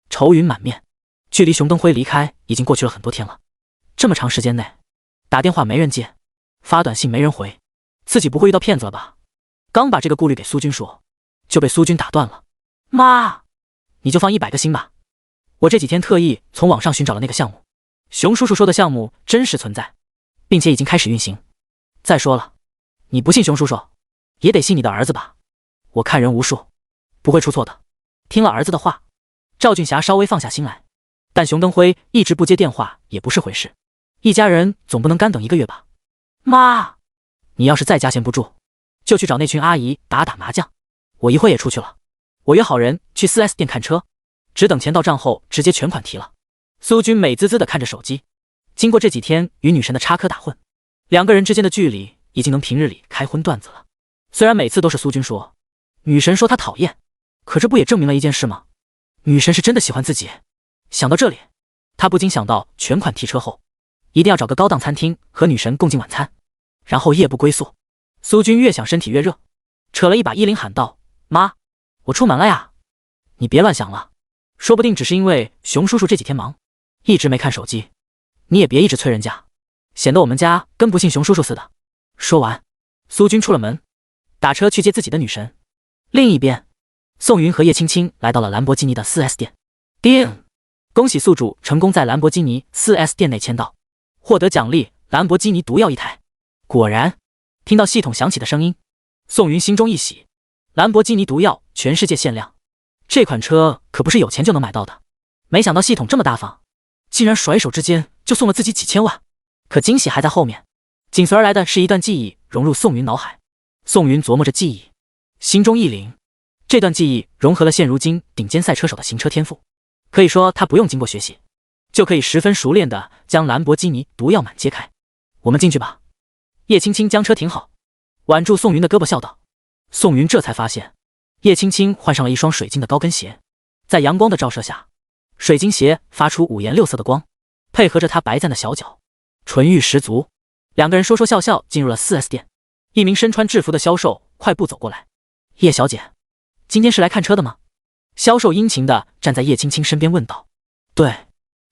[SPEAKER 1] 愁云满面。距离熊登辉离开已经过去了很多天了，这么长时间内，打电话没人接，发短信没人回，自己不会遇到骗子了吧？刚把这个顾虑给苏军说，就被苏军打断了：“妈，你就放100个心吧，我这几天特意从网上寻找了那个项目，熊叔叔说的项目真实存在，并且已经开始运行。再说了，你不信熊叔叔，也得信你的儿子吧？我看人无数，不会出错的。”听了儿子的话，赵俊霞稍微放下心来，但熊登辉一直不接电话也不是回事，一家人总不能干等1个月吧？妈，你要是再家闲不住，就去找那群阿姨打麻将，我一会也出去了。我约好人去 4S 店看车，只等钱到账后直接全款提了。苏军美滋滋地看着手机，经过这几天与女神的插科打诨，两个人之间的距离已经能平日里开荤段子了。虽然每次都是苏军说，女神说她讨厌，可这不也证明了一件事吗？女神是真的喜欢自己。想到这里，他不禁想到全款提车后，一定要找个高档餐厅和女神共进晚餐，然后夜不归宿。苏军越想身体越热，扯了一把衣领喊道：“妈，我出门了呀。你别乱想了，说不定只是因为熊叔叔这几天忙，一直没看手机。你也别一直催人家，显得我们家跟不信熊叔叔似的。说完，苏军出了门，打车去接自己的女神。另一边，宋云和叶青青来到了兰博基尼的 4S 店。叮！恭喜宿主成功在兰博基尼 4S 店内签到，获得奖励兰博基尼毒药1台。果然，听到系统响起的声音，宋云心中一喜，兰博基尼毒药全世界限量，这款车可不是有钱就能买到的。没想到系统这么大方，竟然甩手之间就送了自己几千万。可惊喜还在后面，紧随而来的是一段记忆融入宋云脑海。宋云琢磨着记忆，心中一凛，这段记忆融合了现如今顶尖赛车手的行车天赋，可以说他不用经过学习，就可以十分熟练地将兰博基尼毒药满揭开。我们进去吧。叶青青将车停好，挽住宋云的胳膊笑道。宋云这才发现，叶青青换上了一双水晶的高跟鞋，在阳光的照射下，水晶鞋发出五颜六色的光，配合着她白皙的小脚，纯欲十足。两个人说说笑笑进入了 4S 店。一名身穿制服的销售快步走过来。叶小姐，今天是来看车的吗？销售殷勤地站在叶青青身边问道。对，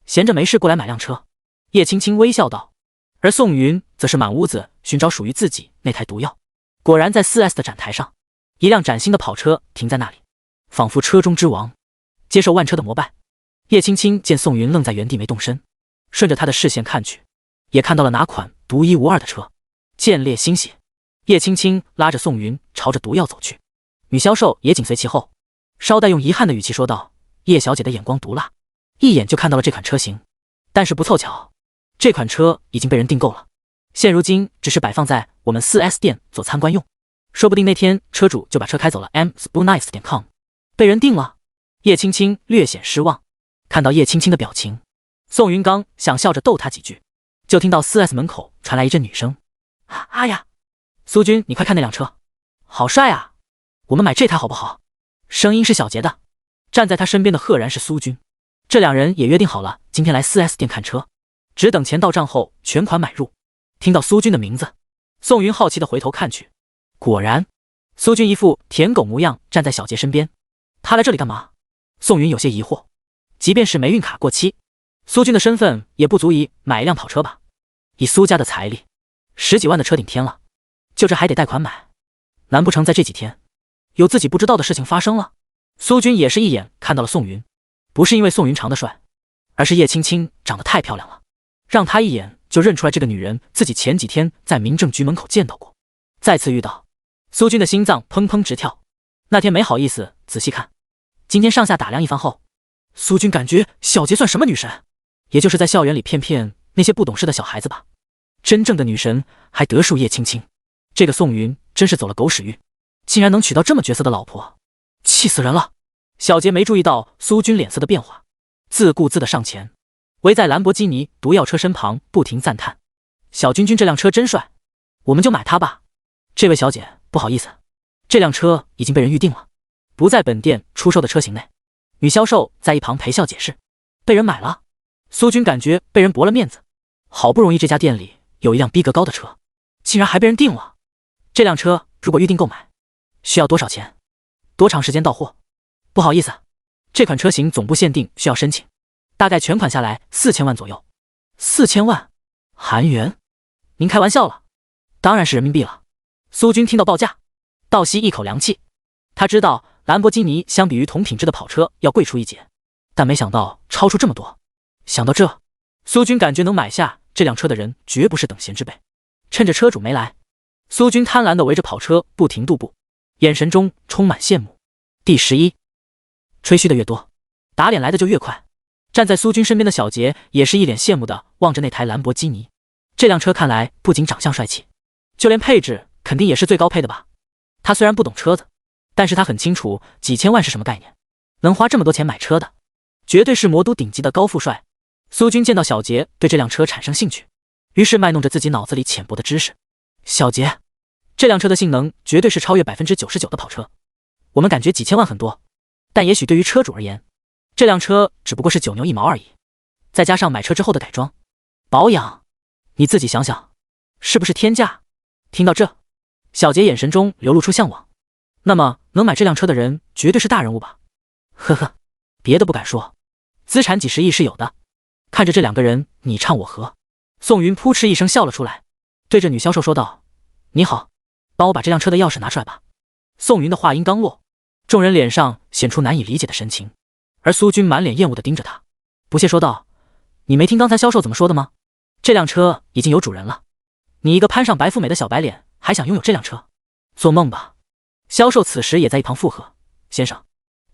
[SPEAKER 1] 闲着没事过来买辆车。叶青青微笑道。而宋云则是满屋子寻找属于自己那台毒药。果然在 4S 的展台上，一辆崭新的跑车停在那里，仿佛车中之王，接受万车的膜拜。叶青青见宋云愣在原地没动身，顺着他的视线看去，也看到了哪款独一无二的车，见猎欣喜。叶青青拉着宋云朝着毒药走去，女销售也紧随其后，稍带用遗憾的语气说道：叶小姐的眼光毒辣，一眼就看到了这款车型，但是不凑巧，这款车已经被人订购了，现如今只是摆放在我们 4S 店做参观用，说不定那天车主就把车开走了。m.spoonice.com 被人订了。叶青青略显失望，看到叶青青的表情，宋云刚想笑着逗她几句，就听到 4S 门口传来一阵女声：啊呀，苏军，你快看那辆车，好帅啊，我们买这台好不好？声音是小杰的，站在他身边的赫然是苏军。这两人也约定好了今天来 4S 店看车，只等钱到账后全款买入。听到苏军的名字，宋云好奇地回头看去，果然苏军一副舔狗模样站在小杰身边。他来这里干嘛？宋云有些疑惑，即便是霉运卡过期，苏军的身份也不足以买一辆跑车吧？以苏家的财力，10几万的车顶天了，就这还得贷款买，难不成在这几天有自己不知道的事情发生了？苏军也是一眼看到了宋云，不是因为宋云长得帅，而是叶青青长得太漂亮了，让他一眼就认出来这个女人自己前几天在民政局门口见到过。再次遇到，苏军的心脏砰砰直跳。那天没好意思仔细看，今天上下打量一番后，苏军感觉小杰算什么女神，也就是在校园里骗骗那些不懂事的小孩子吧，真正的女神还得数叶青青。这个宋云真是走了狗屎运，竟然能娶到这么绝色的老婆，气死人了。小杰没注意到苏军脸色的变化，自顾自地上前，围在兰博基尼毒药车身旁不停赞叹：小君君这辆车真帅，我们就买它吧。这位小姐，不好意思，这辆车已经被人预定了，不在本店出售的车型内。女销售在一旁陪笑解释：被人买了。苏军感觉被人驳了面子，好不容易这家店里有一辆逼格高的车，竟然还被人订了。这辆车如果预定购买，需要多少钱？多长时间到货？不好意思，这款车型总部限定需要申请，大概全款下来4000万左右。4000万？韩元？您开玩笑了，当然是人民币了。苏军听到报价，倒吸一口凉气。他知道兰博基尼相比于同品质的跑车要贵出一截，但没想到超出这么多。想到这，苏军感觉能买下这辆车的人绝不是等闲之辈。趁着车主没来，苏军贪婪地围着跑车不停踱步，眼神中充满羡慕。第11，吹嘘的越多，打脸来的就越快。站在苏军身边的小杰也是一脸羡慕地望着那台兰博基尼。这辆车看来不仅长相帅气，就连配置肯定也是最高配的吧。他虽然不懂车子，但是他很清楚几千万是什么概念，能花这么多钱买车的，绝对是魔都顶级的高富帅。苏军见到小杰对这辆车产生兴趣，于是卖弄着自己脑子里浅薄的知识：小杰，这辆车的性能绝对是超越99%的跑车，我们感觉几千万很多，但也许对于车主而言，这辆车只不过是9牛1毛而已。再加上买车之后的改装、保养，你自己想想，是不是天价？听到这，小杰眼神中流露出向往。那么能买这辆车的人绝对是大人物吧？呵呵，别的不敢说，资产几十亿是有的。看着这两个人你唱我和，宋云扑哧一声笑了出来，对着女销售说道：“你好，帮我把这辆车的钥匙拿出来吧。”宋云的话音刚落，众人脸上显出难以理解的神情，而苏军满脸厌恶地盯着他，不屑说道：“你没听刚才销售怎么说的吗？这辆车已经有主人了，你一个攀上白富美的小白脸，还想拥有这辆车？做梦吧！”销售此时也在一旁附和：“先生，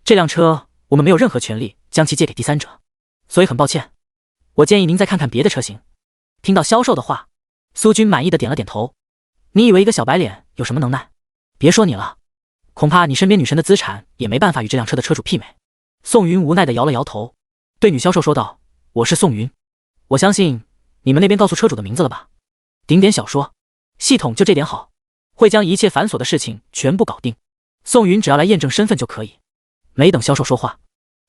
[SPEAKER 1] 这辆车我们没有任何权利将其借给第三者，所以很抱歉，我建议您再看看别的车型。”听到销售的话，苏军满意的点了点头：“你以为一个小白脸有什么能耐？别说你了，恐怕你身边女神的资产也没办法与这辆车的车主媲美。”宋云无奈的摇了摇头，对女销售说道：“我是宋云，我相信你们那边告诉车主的名字了吧？顶点小说，系统就这点好，会将一切繁琐的事情全部搞定。宋云只要来验证身份就可以。”没等销售说话，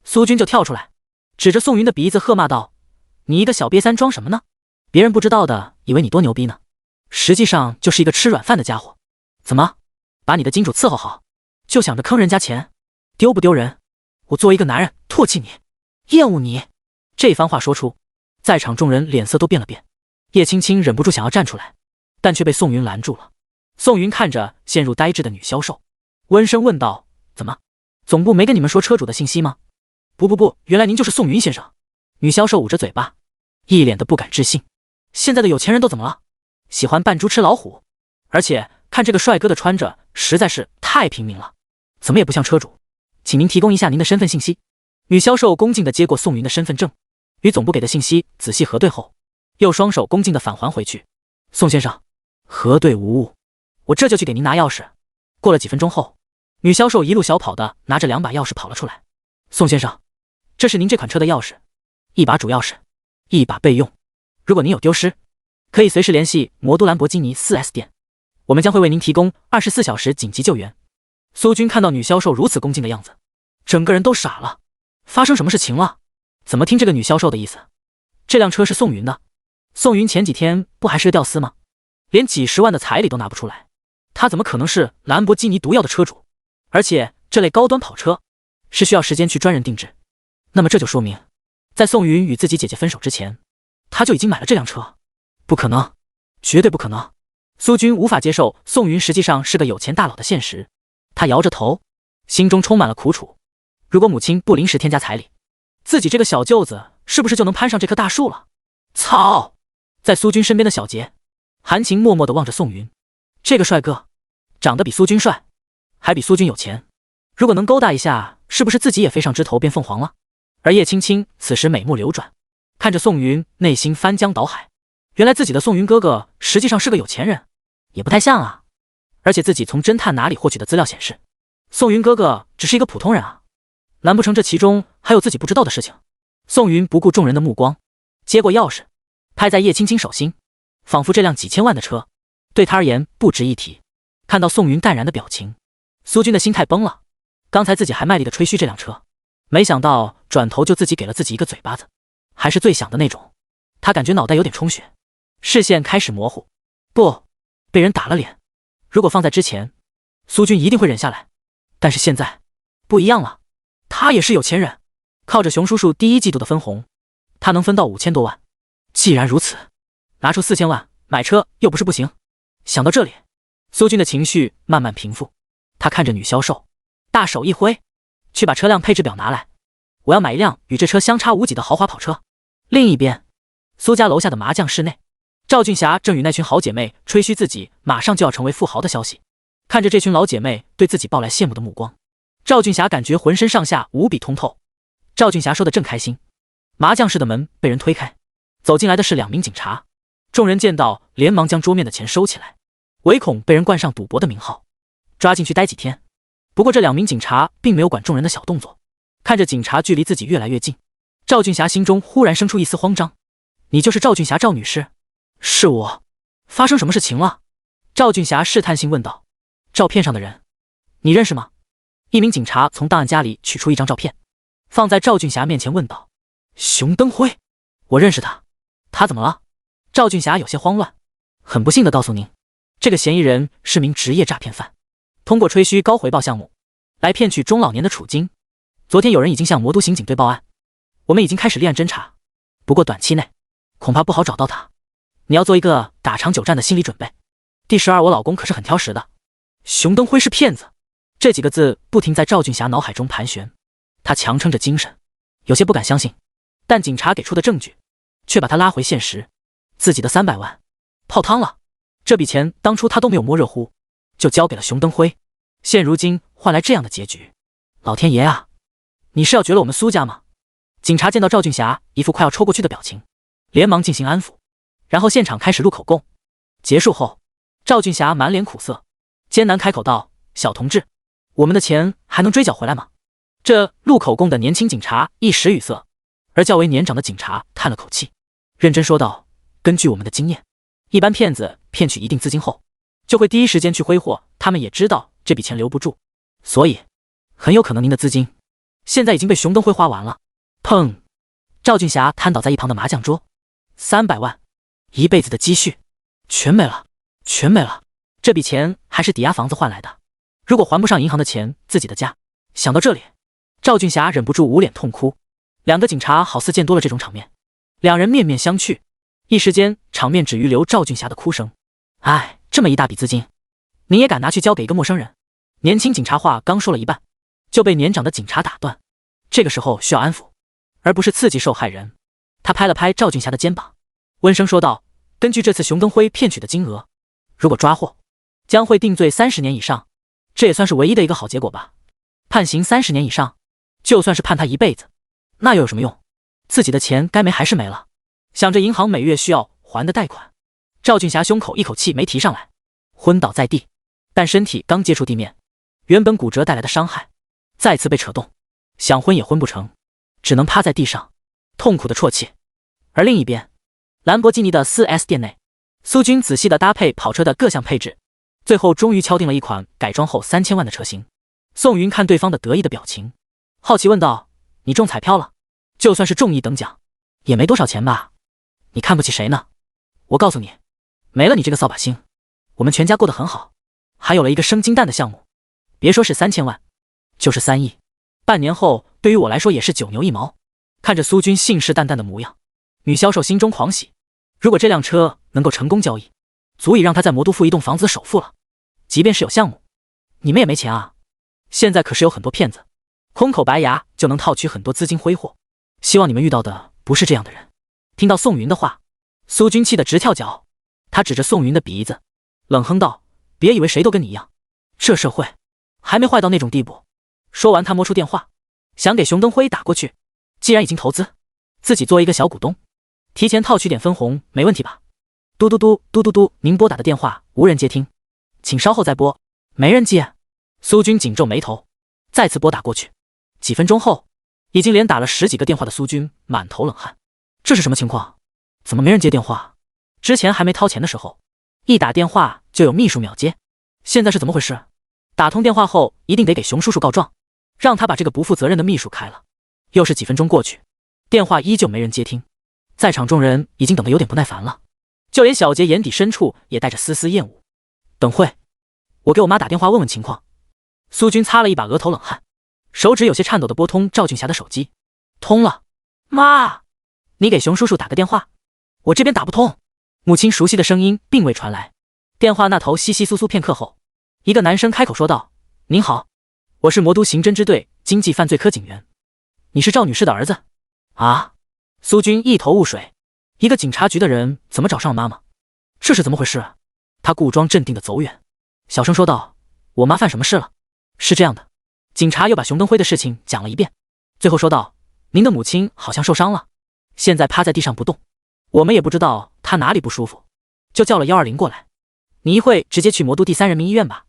[SPEAKER 1] 苏军就跳出来，指着宋云的鼻子喝骂道：“你一个小瘪三装什么呢？别人不知道的以为你多牛逼呢，实际上就是一个吃软饭的家伙。怎么，把你的金主伺候好，就想着坑人家钱，丢不丢人？我作为一个男人唾弃你，厌恶你。”这番话说出，在场众人脸色都变了变。叶青青忍不住想要站出来，但却被宋云拦住了。宋云看着陷入呆滞的女销售，温声问道：“怎么，总部没跟你们说车主的信息吗？”不，原来您就是宋云先生。女销售捂着嘴巴，一脸的不敢置信。现在的有钱人都怎么了？喜欢扮猪吃老虎？而且看这个帅哥的穿着实在是太平民了，怎么也不像车主。请您提供一下您的身份信息。女销售恭敬地接过宋云的身份证，与总部给的信息仔细核对后，又双手恭敬地返还回去。宋先生，核对无误，我这就去给您拿钥匙。过了几分钟后，女销售一路小跑的拿着2把钥匙跑了出来。宋先生，这是您这款车的钥匙，1把主钥匙，1把备用。如果您有丢失，可以随时联系魔都兰博基尼 4S 店，我们将会为您提供24小时紧急救援。苏军看到女销售如此恭敬的样子，整个人都傻了。发生什么事情了？怎么听这个女销售的意思，这辆车是宋云的？宋云前几天不还是个屌丝吗？连几十万的彩礼都拿不出来，他怎么可能是兰博基尼毒药的车主？而且这类高端跑车是需要时间去专人定制，那么这就说明，在宋云与自己姐姐分手之前，他就已经买了这辆车。不可能，绝对不可能。苏军无法接受宋云实际上是个有钱大佬的现实，他摇着头，心中充满了苦楚。如果母亲不临时添加彩礼，自己这个小舅子是不是就能攀上这棵大树了？操！在苏军身边的小杰韩晴默默地望着宋云，这个帅哥长得比苏军帅，还比苏军有钱，如果能勾搭一下，是不是自己也飞上枝头变凤凰了？而叶青青此时美目流转，看着宋云，内心翻江倒海。原来自己的宋云哥哥实际上是个有钱人，也不太像啊。而且自己从侦探哪里获取的资料显示，宋云哥哥只是一个普通人啊，难不成这其中还有自己不知道的事情？宋云不顾众人的目光，接过钥匙，拍在叶青青手心，仿佛这辆几千万的车对他而言不值一提。看到宋云淡然的表情，苏军的心态崩了。刚才自己还卖力的吹嘘这辆车，没想到转头就自己给了自己一个嘴巴子，还是最响的那种。他感觉脑袋有点充血，视线开始模糊。不，被人打了脸。如果放在之前，苏军一定会忍下来，但是现在不一样了。他也是有钱人，靠着熊叔叔第1季度的分红，他能分到5000多万。既然如此，拿出4000万买车又不是不行。想到这里，苏军的情绪慢慢平复。他看着女销售，大手一挥，去把车辆配置表拿来，我要买一辆与这车相差无几的豪华跑车。另一边，苏家楼下的麻将室内，赵俊霞正与那群好姐妹吹嘘自己马上就要成为富豪的消息。看着这群老姐妹对自己报来羡慕的目光，赵俊霞感觉浑身上下无比通透。赵俊霞说的正开心，麻将室的门被人推开，走进来的是2名警察。众人见到连忙将桌面的钱收起来，唯恐被人冠上赌博的名号，抓进去待几天。不过这2名警察并没有管众人的小动作，看着警察距离自己越来越近，赵俊霞心中忽然生出一丝慌张。你就是赵俊霞赵女士？是我。发生什么事情了？赵俊霞试探性问道。照片上的人你认识吗？一名警察从档案夹里取出一张照片，放在赵俊霞面前问道。熊登辉，我认识他。他怎么了？赵俊霞有些慌乱。很不幸的告诉您，这个嫌疑人是名职业诈骗犯，通过吹嘘高回报项目来骗取中老年的储金。昨天有人已经向魔都刑警队报案，我们已经开始立案侦查，不过短期内恐怕不好找到他，你要做一个打长久战的心理准备。第12，我老公可是很挑食的。熊登辉是骗子，这几个字不停在赵俊霞脑海中盘旋，他强撑着精神，有些不敢相信，但警察给出的证据却把他拉回现实。自己的300万泡汤了，这笔钱当初他都没有摸热乎，就交给了熊登辉，现如今换来这样的结局。老天爷啊，你是要绝了我们苏家吗？警察见到赵俊霞一副快要抽过去的表情，连忙进行安抚，然后现场开始录口供。结束后，赵俊霞满脸苦涩，艰难开口道：小同志，我们的钱还能追缴回来吗？这录口供的年轻警察一时语塞，而较为年长的警察叹了口气，认真说道：根据我们的经验，一般骗子骗取一定资金后，就会第一时间去挥霍，他们也知道这笔钱留不住，所以很有可能您的资金现在已经被熊登辉花完了。砰！赵俊霞瘫倒在一旁的麻将桌，300万，一辈子的积蓄全没了，全没了。这笔钱还是抵押房子换来的，如果还不上银行的钱，自己的家……想到这里，赵俊霞忍不住捂脸痛哭。两个警察好似见多了这种场面，两人面面相觑，一时间场面只余留赵俊霞的哭声。哎，这么一大笔资金，您也敢拿去交给一个陌生人？年轻警察话刚说了一半，就被年长的警察打断。这个时候需要安抚，而不是刺激受害人。他拍了拍赵俊霞的肩膀，温声说道：根据这次熊登辉骗取的金额，如果抓获，将会定罪30年以上，这也算是唯一的一个好结果吧。判刑30年以上，就算是判他一辈子，那又有什么用？自己的钱该没还是没了。想着银行每月需要还的贷款，赵俊霞胸口一口气没提上来，昏倒在地。但身体刚接触地面，原本骨折带来的伤害再次被扯动，想昏也昏不成，只能趴在地上痛苦的啜泣。而另一边，兰博基尼的 4S 店内，苏军仔细的搭配跑车的各项配置，最后终于敲定了一款改装后3000万的车型。宋云看对方的得意的表情，好奇问道：你中彩票了？就算是中1等奖，也没多少钱吧？你看不起谁呢？我告诉你，没了你这个扫把星，我们全家过得很好，还有了一个生金蛋的项目，别说是3000万，就是3亿，半年后对于我来说也是9牛1毛。看着苏军信誓旦旦的模样，女销售心中狂喜。如果这辆车能够成功交易，足以让她在魔都付一栋房子的首付了。即便是有项目，你们也没钱啊！现在可是有很多骗子，空口白牙就能套取很多资金挥霍。希望你们遇到的不是这样的人。听到宋云的话，苏军气得直跳脚，他指着宋云的鼻子，冷哼道：别以为谁都跟你一样，这社会还没坏到那种地步。说完，他摸出电话，想给熊登辉打过去。既然已经投资，自己作为一个小股东，提前套取点分红没问题吧？嘟嘟嘟嘟嘟嘟，您拨打的电话无人接听，请稍后再拨。没人接。苏军紧皱眉头，再次拨打过去。几分钟后，已经连打了10几个电话的苏军满头冷汗，这是什么情况？怎么没人接电话？之前还没掏钱的时候，一打电话就有秘书秒接，现在是怎么回事？打通电话后一定得给熊叔叔告状，让他把这个不负责任的秘书开了。又是几分钟过去，电话依旧没人接听，在场众人已经等得有点不耐烦了，就连小杰眼底深处也带着丝丝厌恶。等会，我给我妈打电话问问情况。苏军擦了一把额头冷汗，手指有些颤抖地拨通赵俊霞的手机。通了。妈，你给熊叔叔打个电话，我这边打不通。母亲熟悉的声音并未传来。电话那头窸窸窣窣片刻后，一个男生开口说道：您好，我是魔都刑侦支队经济犯罪科警员，你是赵女士的儿子？啊？苏军一头雾水，一个警察局的人怎么找上了妈妈？这是怎么回事？他故装镇定地走远，小声说道：我妈犯什么事了？是这样的。警察又把熊登辉的事情讲了一遍，最后说道：您的母亲好像受伤了，现在趴在地上不动，我们也不知道她哪里不舒服，就叫了120过来，你一会直接去魔都第3人民医院吧。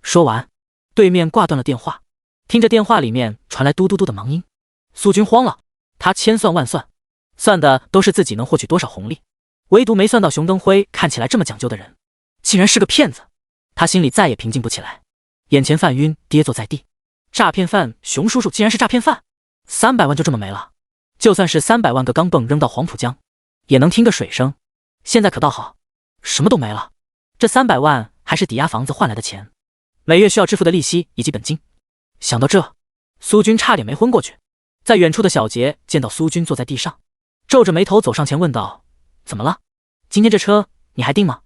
[SPEAKER 1] 说完，对面挂断了电话。听着电话里面传来嘟嘟嘟的忙音，苏军慌了，他千算万算，算的都是自己能获取多少红利，唯独没算到熊登辉看起来这么讲究的人竟然是个骗子。他心里再也平静不起来，眼前犯晕，跌坐在地。诈骗犯熊叔叔竟然是诈骗犯，300万就这么没了。就算是300万个钢镚扔到黄浦江，也能听个水声。现在可倒好，什么都没了。这300万还是抵押房子换来的钱，每月需要支付的利息以及本金。想到这，苏军差点没昏过去。在远处的小杰见到苏军坐在地上，皱着眉头走上前问道：“怎么了？今天这车你还订吗？”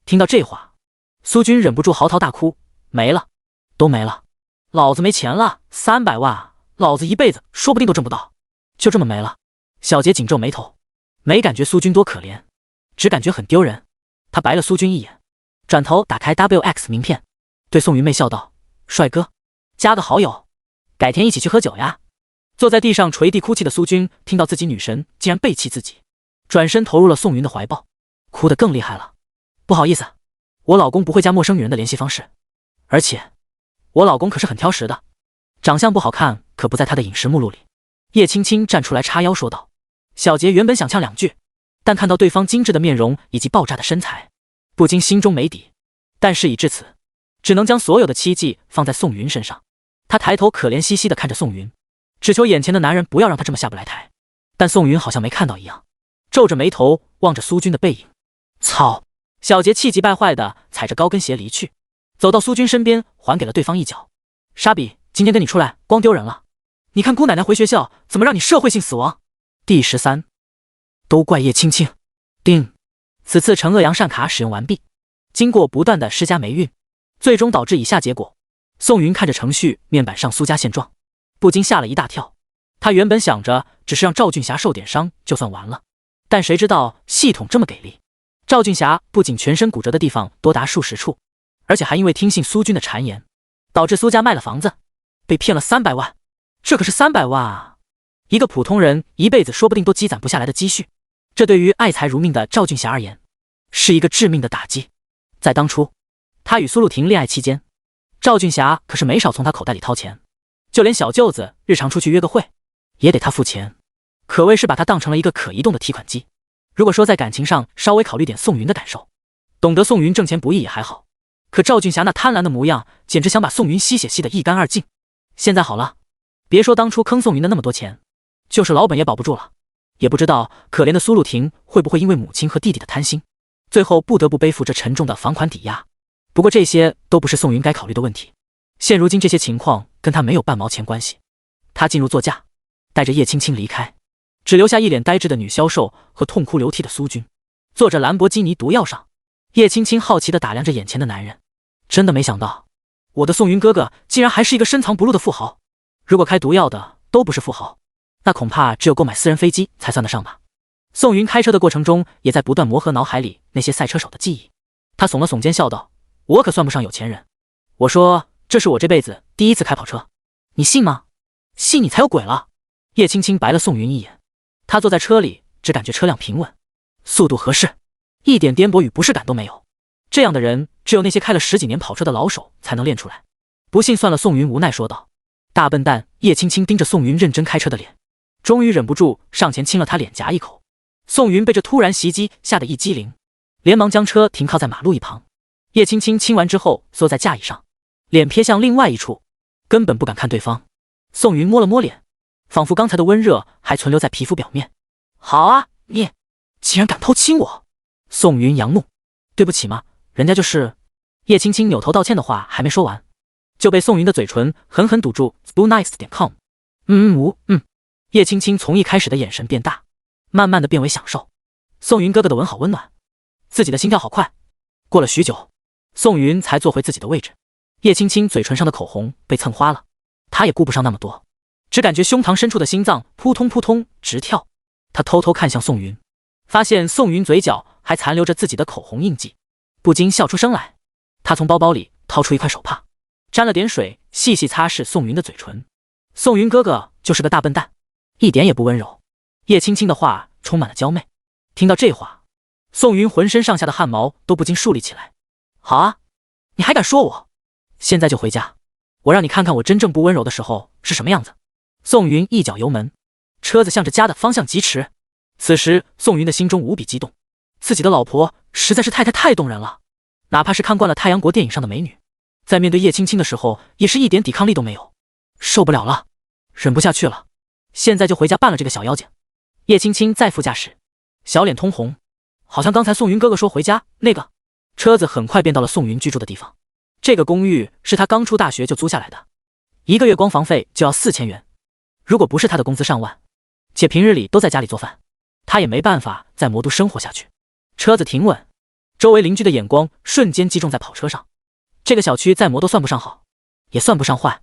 [SPEAKER 1] 听到这话，苏军忍不住嚎啕大哭：“没了，都没了，老子没钱了，300万，老子一辈子说不定都挣不到，就这么没了。”小杰紧皱眉头，没感觉苏军多可怜，只感觉很丢人。他白了苏军一眼，转头打开 WX 名片，对宋云妹笑道：“帅哥，加个好友，改天一起去喝酒呀。”坐在地上捶地哭泣的苏军听到自己女神竟然背弃自己，转身投入了宋云的怀抱，哭得更厉害了。“不好意思，我老公不会加陌生女人的联系方式，而且我老公可是很挑食的，长相不好看可不在他的饮食目录里。”叶青青站出来叉腰说道。小杰原本想呛两句，但看到对方精致的面容以及爆炸的身材，不禁心中没底。但事已至此，只能将所有的期冀放在宋云身上。他抬头可怜兮兮地看着宋云，只求眼前的男人不要让他这么下不来台。但宋云好像没看到一样，皱着眉头望着苏军的背影。操！小杰气急败坏地踩着高跟鞋离去，走到苏军身边，还给了对方一脚。沙比，今天跟你出来光丢人了，你看姑奶奶回学校怎么让你社会性死亡。第13，都怪叶青青。丁，此次惩恶扬善卡使用完毕，经过不断的施加霉运，最终导致以下结果。宋云看着程序面板上苏家现状，不禁吓了一大跳。他原本想着只是让赵俊霞受点伤就算完了，但谁知道系统这么给力。赵俊霞不仅全身骨折的地方多达数十处，而且还因为听信苏军的谗言，导致苏家卖了房子，被骗了300万。这可是300万啊！一个普通人一辈子说不定都积攒不下来的积蓄，这对于爱财如命的赵俊霞而言，是一个致命的打击。在当初，他与苏露婷恋爱期间，赵俊霞可是没少从他口袋里掏钱，就连小舅子日常出去约个会，也得他付钱，可谓是把他当成了一个可移动的提款机。如果说在感情上稍微考虑点宋云的感受，懂得宋云挣钱不易也还好，可赵俊霞那贪婪的模样，简直想把宋云吸血吸得一干二净。现在好了，别说当初坑宋云的那么多钱，就是老本也保不住了。也不知道可怜的苏露婷会不会因为母亲和弟弟的贪心，最后不得不背负这沉重的房款抵押。不过这些都不是宋云该考虑的问题，现如今这些情况跟他没有半毛钱关系。他进入座驾，带着叶青青离开，只留下一脸呆滞的女销售和痛哭流涕的苏军。坐着兰博基尼毒药上，叶青青好奇地打量着眼前的男人，真的没想到我的宋云哥哥竟然还是一个深藏不露的富豪。如果开毒药的都不是富豪，那恐怕只有购买私人飞机才算得上吧。宋云开车的过程中也在不断磨合脑海里那些赛车手的记忆。他耸了耸肩笑道：“我可算不上有钱人，我说这是我这辈子第一次开跑车，你信吗？信你才有鬼了。”叶青青白了宋云一眼，他坐在车里只感觉车辆平稳，速度合适，一点颠簸与不适感都没有。这样的人只有那些开了10几年跑车的老手才能练出来。不信算了，宋云无奈说道。大笨蛋！叶青青盯着宋云认真开车的脸，终于忍不住上前亲了他脸颊一口。宋云被这突然袭击吓得一激灵，连忙将车停靠在马路一旁。叶青青亲完之后缩在驾椅上，脸瞥向另外一处，根本不敢看对方。宋云摸了摸脸，仿佛刚才的温热还存留在皮肤表面。好啊，你竟然敢偷亲我！宋云扬怒。对不起嘛，人家就是……叶青青扭头道歉的话还没说完，就被宋云的嘴唇狠狠堵住。spoonice.com。叶青青从一开始的眼神变大，慢慢的变为享受。宋云哥哥的吻好温暖，自己的心跳好快。过了许久，宋云才坐回自己的位置。叶青青嘴唇上的口红被蹭花了，她也顾不上那么多，只感觉胸膛深处的心脏扑通扑通直跳。她偷偷看向宋云，发现宋云嘴角还残留着自己的口红印记，不禁笑出声来。她从包包里掏出一块手帕，沾了点水，细细擦拭宋云的嘴唇。宋云哥哥就是个大笨蛋，一点也不温柔。叶青青的话充满了娇媚，听到这话，宋云浑身上下的汗毛都不禁竖立起来。好啊，你还敢说我？现在就回家，我让你看看我真正不温柔的时候是什么样子。宋云一脚油门，车子向着家的方向疾驰。此时宋云的心中无比激动，自己的老婆实在是太动人了，哪怕是看惯了太阳国电影上的美女，在面对叶青青的时候也是一点抵抗力都没有。受不了了，忍不下去了，现在就回家办了这个小妖精。叶青青在副驾驶，小脸通红，好像刚才宋云哥哥说回家那个。车子很快变到了宋云居住的地方，这个公寓是他刚出大学就租下来的，1个月光房费就要4000元。如果不是他的工资上万，且平日里都在家里做饭，他也没办法在魔都生活下去。车子停稳，周围邻居的眼光瞬间击中在跑车上。这个小区在魔都算不上好，也算不上坏，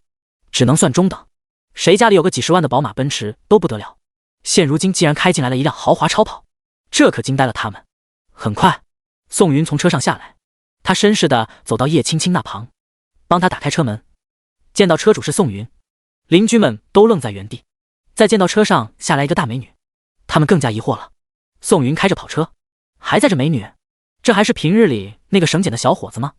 [SPEAKER 1] 只能算中等。谁家里有个几十万的宝马奔驰都不得了，现如今竟然开进来了一辆豪华超跑，这可惊呆了他们。很快，宋云从车上下来，他绅士地走到叶青青那旁，帮他打开车门。见到车主是宋云，邻居们都愣在原地。再见到车上下来一个大美女，他们更加疑惑了。宋云开着跑车，还载着美女，这还是平日里那个省俭的小伙子吗？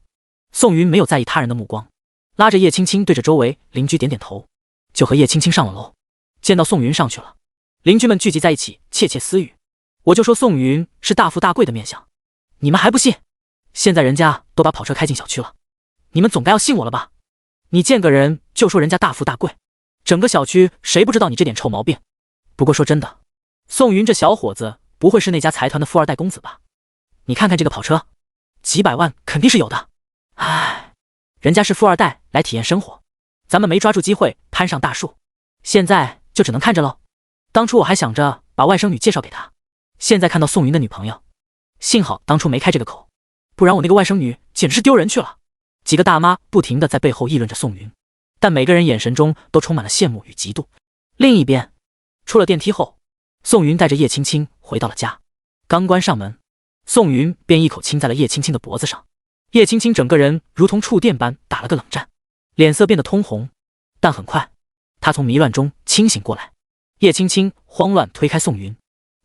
[SPEAKER 1] 宋云没有在意他人的目光，拉着叶青青对着周围邻居点点头，就和叶青青上了楼。见到宋云上去了，邻居们聚集在一起窃窃私语。我就说宋云是大富大贵的面相，你们还不信？现在人家都把跑车开进小区了，你们总该要信我了吧？你见个人就说人家大富大贵，整个小区谁不知道你这点臭毛病？不过说真的，宋云这小伙子不会是那家财团的富二代公子吧？你看看这个跑车，几百万肯定是有的。唉，人家是富二代来体验生活，咱们没抓住机会攀上大树，现在就只能看着喽。当初我还想着把外甥女介绍给他，现在看到宋云的女朋友，幸好当初没开这个口，不然我那个外甥女简直是丢人去了。几个大妈不停地在背后议论着宋云，但每个人眼神中都充满了羡慕与嫉妒。另一边，出了电梯后，宋云带着叶青青回到了家。刚关上门，宋云便一口亲在了叶青青的脖子上。叶青青整个人如同触电般打了个冷战，脸色变得通红，但很快她从迷乱中清醒过来。叶青青慌乱推开宋云，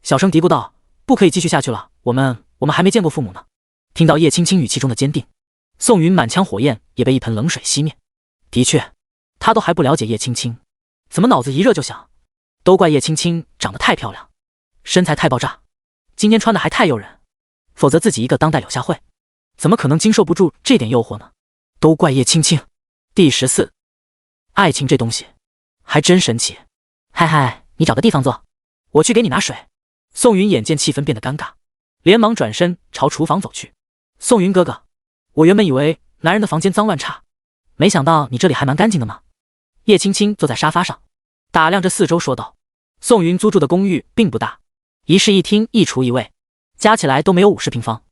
[SPEAKER 1] 小声嘀咕道：“不可以继续下去了，我们还没见过父母呢。”听到叶青青语气中的坚定，宋云满腔火焰也被一盆冷水熄灭。的确，他都还不了解叶青青，怎么脑子一热就想，都怪叶青青长得太漂亮，身材太爆炸，今天穿的还太诱人，否则自己一个当代柳下惠，怎么可能经受不住这点诱惑呢？都怪叶青青。第14，爱情这东西还真神奇。嗨嗨，你找个地方坐，我去给你拿水。宋云眼见气氛变得尴尬，连忙转身朝厨房走去。宋云哥哥，我原本以为男人的房间脏乱差，没想到你这里还蛮干净的嘛。叶青青坐在沙发上，打量着四周说道。宋云租住的公寓并不大，一室一厅一厨一卫，加起来都没有50平方，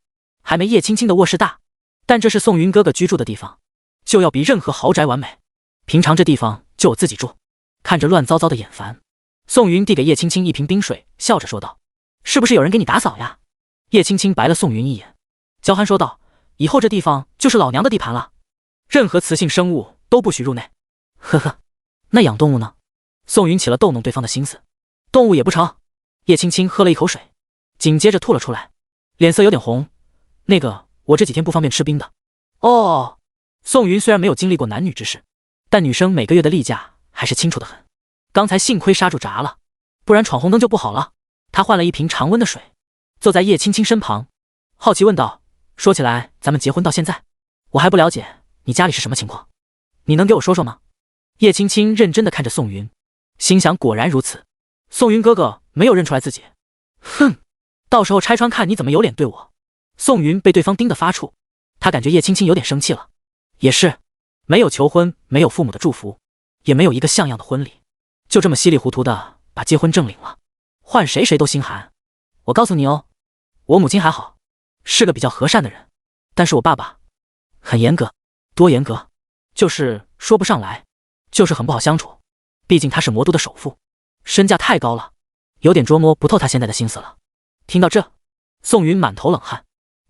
[SPEAKER 1] 还没叶青青的卧室大。但这是宋云哥哥居住的地方，就要比任何豪宅完美。平常这地方就我自己住，看着乱糟糟的眼烦。宋云递给叶青青一瓶冰水，笑着说道：“是不是有人给你打扫呀？”叶青青白了宋云一眼，娇憨说道：“以后这地方就是老娘的地盘了，任何雌性生物都不许入内。”呵呵，那养动物呢？宋云起了逗弄对方的心思。动物也不成。叶青青喝了一口水，紧接着吐了出来，脸色有点红。那个，我这几天不方便吃冰的。哦，宋云虽然没有经历过男女之事，但女生每个月的例假还是清楚得很。刚才幸亏刹住闸了，不然闯红灯就不好了。他换了一瓶常温的水，坐在叶青青身旁，好奇问道：“说起来，咱们结婚到现在，我还不了解你家里是什么情况，你能给我说说吗？”叶青青认真地看着宋云，心想果然如此。宋云哥哥没有认出来自己，哼，到时候拆穿看你怎么有脸对我。宋云被对方盯得发怵，他感觉叶青青有点生气了。也是，没有求婚，没有父母的祝福，也没有一个像样的婚礼，就这么稀里糊涂的把结婚证领了，换谁谁都心寒。我告诉你哦，我母亲还好，是个比较和善的人，但是我爸爸很严格。多严格？就是说不上来，就是很不好相处。毕竟他是魔都的首富，身价太高了，有点捉摸不透他现在的心思了。听到这，宋云满头冷汗。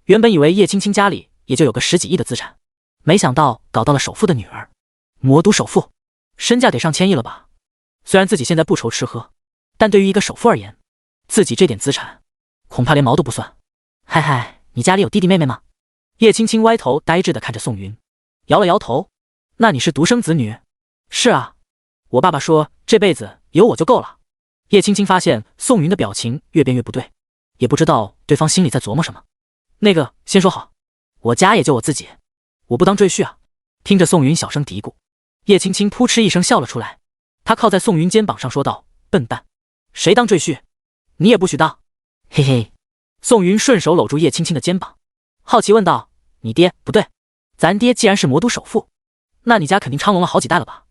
[SPEAKER 1] 原本以为叶青青家里也就有个10几亿的资产，没想到搞到了首富的女儿。魔都首富，身价得上千亿了吧？虽然自己现在不愁吃喝，但对于一个首富而言，自己这点资产恐怕连毛都不算。嗨嗨，你家里有弟弟妹妹吗？叶青青歪头呆滞地看着宋云，摇了摇头。那你是独生子女？是啊，我爸爸说这辈子有我就够了。叶青青发现宋云的表情越变越不对，也不知道对方心里在琢磨什么。那个，先说好，我家也就我自己，我不当赘婿啊。听着宋云小声嘀咕，叶青青扑哧一声笑了出来。她靠在宋云肩膀上说道：“笨蛋，谁当赘婿？你也不许当。”嘿嘿。宋云顺手搂住叶青青的肩膀，好奇问道：“你爹不对，咱爹既然是魔都首富，那你家肯定昌隆了好几代了吧？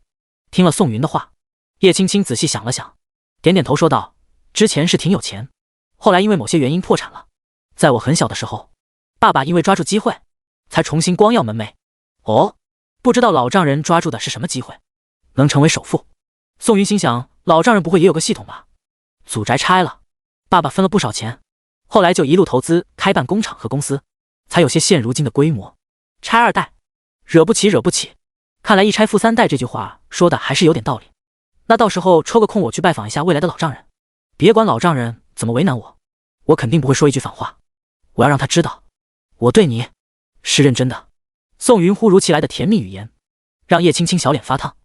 [SPEAKER 1] 听了宋云的话，叶青青仔细想了想，点点头说道：之前是挺有钱，后来因为某些原因破产了。在我很小的时候，爸爸因为抓住机会，才重新光耀门楣。哦，不知道老丈人抓住的是什么机会，能成为首富？宋云心想，老丈人不会也有个系统吧？祖宅拆了，爸爸分了不少钱，后来就一路投资开办工厂和公司，才有些现如今的规模。拆二代，惹不起惹不起。看来一拆富三代这句话说的还是有点道理。那到时候抽个空我去拜访一下未来的老丈人，别管老丈人怎么为难我，我肯定不会说一句反话。我要让他知道，我对你是认真的。宋云忽如其来的甜蜜语言，让叶青青小脸发烫。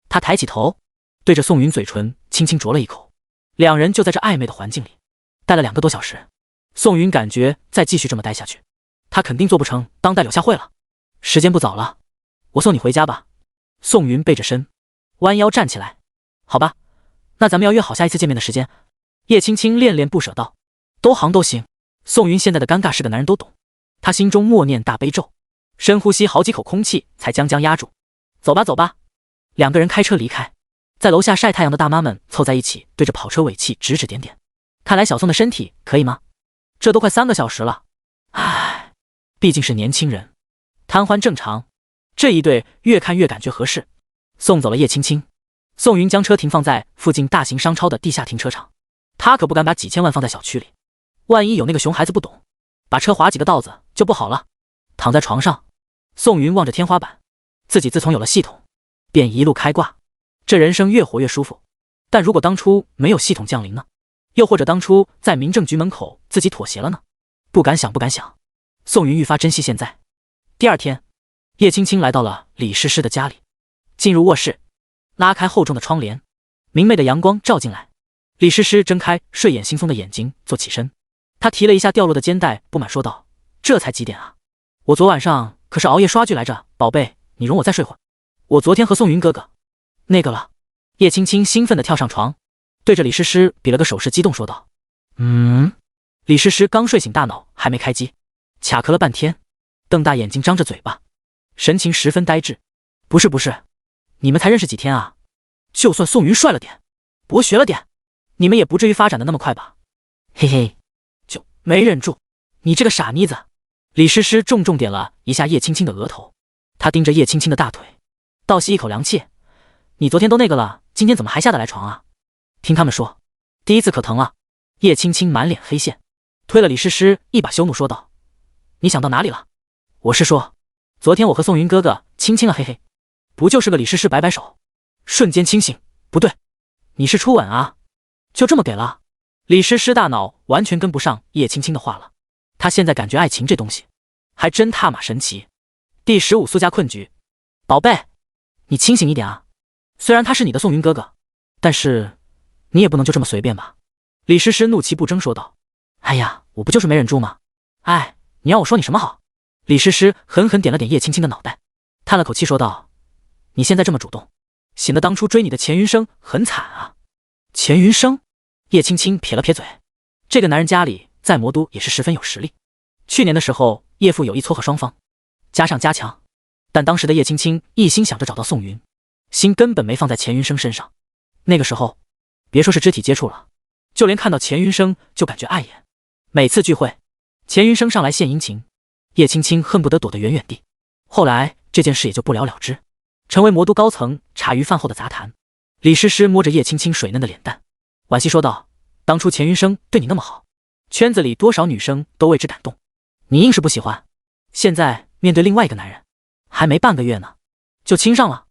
[SPEAKER 1] 她抬起头，对着宋云嘴唇轻轻啄了一口。两人就在这暧昧的环境里待了2个多小时。宋云感觉再继续这么待下去，她肯定做不成当代柳下惠了。时间不早了，我送你回家吧。宋云背着身，弯腰站起来。好吧，那咱们要约好下一次见面的时间。叶青青恋恋不舍道。都行。宋云现在的尴尬是个男人都懂，他心中默念大悲咒，深呼吸好几口空气才将压住。走吧。2个人开车离开，在楼下晒太阳的大妈们凑在一起，对着跑车尾气指指点点。看来小宋的身体可以吗？这都快3个小时了。唉，毕竟是年轻人，贪欢正常。这一对越看越感觉合适。送走了叶青青，宋云将车停放在附近大型商超的地下停车场。他可不敢把几千万放在小区里，万一有那个熊孩子不懂，把车划几个道子就不好了。躺在床上，宋云望着天花板，自己自从有了系统，便一路开挂，这人生越活越舒服。但如果当初没有系统降临呢？又或者当初在民政局门口自己妥协了呢？不敢想。宋云愈发珍惜现在。第2天，叶青青来到了李诗诗的家里，进入卧室，拉开厚重的窗帘，明媚的阳光照进来。李诗诗睁开睡眼惺忪的眼睛，坐起身。她提了一下掉落的肩带，不满说道：这才几点啊？我昨晚上可是熬夜刷剧来着，宝贝，你容我再睡会儿。我昨天和宋云哥哥那个了。叶青青兴奋地跳上床，对着李诗诗比了个手势，激动说道：李诗诗刚睡醒，大脑还没开机，卡壳了半天，瞪大眼睛张着嘴巴，神情十分呆滞。不是，你们才认识几天啊？就算宋云帅了点，博学了点，你们也不至于发展的那么快吧？嘿嘿，就没忍住，你这个傻妮子。李诗诗重重点了一下叶青青的额头，她盯着叶青青的大腿，倒吸一口凉气。你昨天都那个了，今天怎么还下得来床啊？听他们说，第一次可疼了。叶青青满脸黑线，推了李诗诗一把，羞怒说道：你想到哪里了？我是说，昨天我和宋云哥哥亲亲了，嘿嘿。不就是个李诗诗摆摆手，瞬间清醒。不对，你是初吻啊？就这么给了？李诗诗大脑完全跟不上叶青青的话了。她现在感觉爱情这东西还真踏马神奇。第15苏家困局，宝贝，你清醒一点啊！虽然他是你的宋云哥哥，但是你也不能就这么随便吧？李诗诗怒其不争说道。哎呀，我不就是没忍住吗？哎，你要我说你什么好？李诗诗狠狠点了点叶青青的脑袋，叹了口气说道：你现在这么主动，显得当初追你的钱云生很惨啊。钱云生？叶青青撇了撇嘴，这个男人家里在魔都也是十分有实力。去年的时候，叶父有意撮合双方，加上加强，但当时的叶青青一心想着找到宋云，心根本没放在钱云生身上。那个时候，别说是肢体接触了，就连看到钱云生就感觉碍眼。每次聚会，钱云生上来献殷勤，叶青青恨不得躲得远远地。后来这件事也就不了了之，成为魔都高层茶余饭后的杂谈。李诗诗摸着叶青青水嫩的脸蛋，惋惜说道：当初钱云生对你那么好，圈子里多少女生都为之感动，你硬是不喜欢。现在面对另外一个男人，还没半个月呢，就亲上了，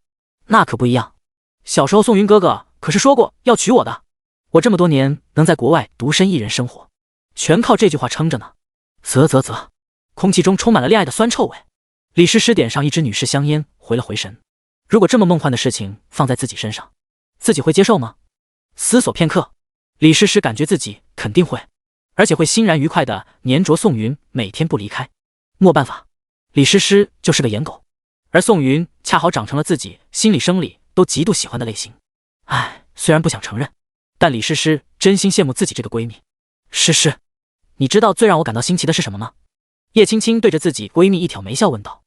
[SPEAKER 1] 那可不一样。小时候宋云哥哥可是说过要娶我的，我这么多年能在国外独身一人生活，全靠这句话撑着呢。啧，空气中充满了恋爱的酸臭味。李诗诗点上一支女士香烟，回了回神。如果这么梦幻的事情放在自己身上，自己会接受吗？思索片刻，李诗诗感觉自己肯定会，而且会欣然愉快地黏着宋云，每天不离开。没办法，李诗诗就是个颜狗，而宋云恰好长成了自己心理生理都极度喜欢的类型。唉，虽然不想承认，但李诗诗真心羡慕自己这个闺蜜。诗诗，你知道最让我感到新奇的是什么吗？叶青青对着自己闺蜜一挑眉笑问道。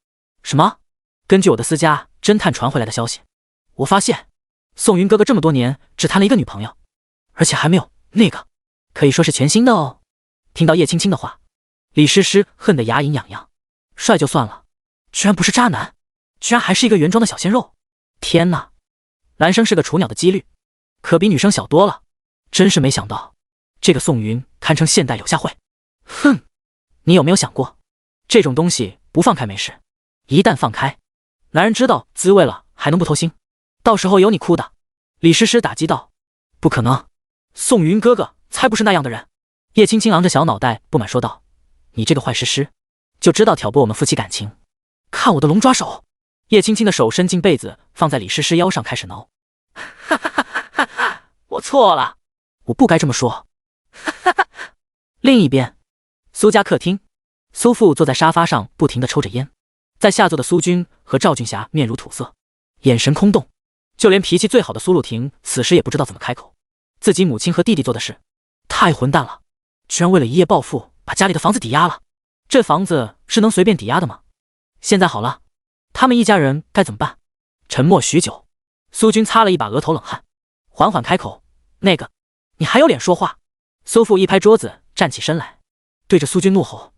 [SPEAKER 1] 什么？根据我的私家侦探传回来的消息，我发现宋云哥哥这么多年只谈了一个女朋友，而且还没有那个，可以说是全新的哦。听到叶青青的话，李诗诗恨得牙龈痒痒。帅就算了，居然不是渣男，居然还是一个原装的小鲜肉。天哪，男生是个雏鸟的几率可比女生小多了。真是没想到，这个宋云堪称现代柳下惠。哼，你有没有想过，这种东西不放开没事，一旦放开，男人知道滋味了还能不偷腥？到时候有你哭的。李诗诗打击道。不可能，宋云哥哥才不是那样的人。叶青青昂着小脑袋不满说道，你这个坏诗诗，就知道挑拨我们夫妻感情。看我的龙爪手。叶青青的手伸进被子，放在李诗诗腰上开始挠。哈哈哈哈哈，我错了，我不该这么说。哈哈。另一边，苏家客厅，苏父坐在沙发上不停地抽着烟，在下座的苏军和赵俊霞面如土色，眼神空洞，就连脾气最好的苏露婷此时也不知道怎么开口。自己母亲和弟弟做的事太混蛋了，居然为了一夜暴富把家里的房子抵押了。这房子是能随便抵押的吗？现在好了，他们一家人该怎么办？沉默许久，苏军擦了一把额头冷汗，缓缓开口，那个，你还有脸说话？苏父一拍桌子站起身来，对着苏军怒吼，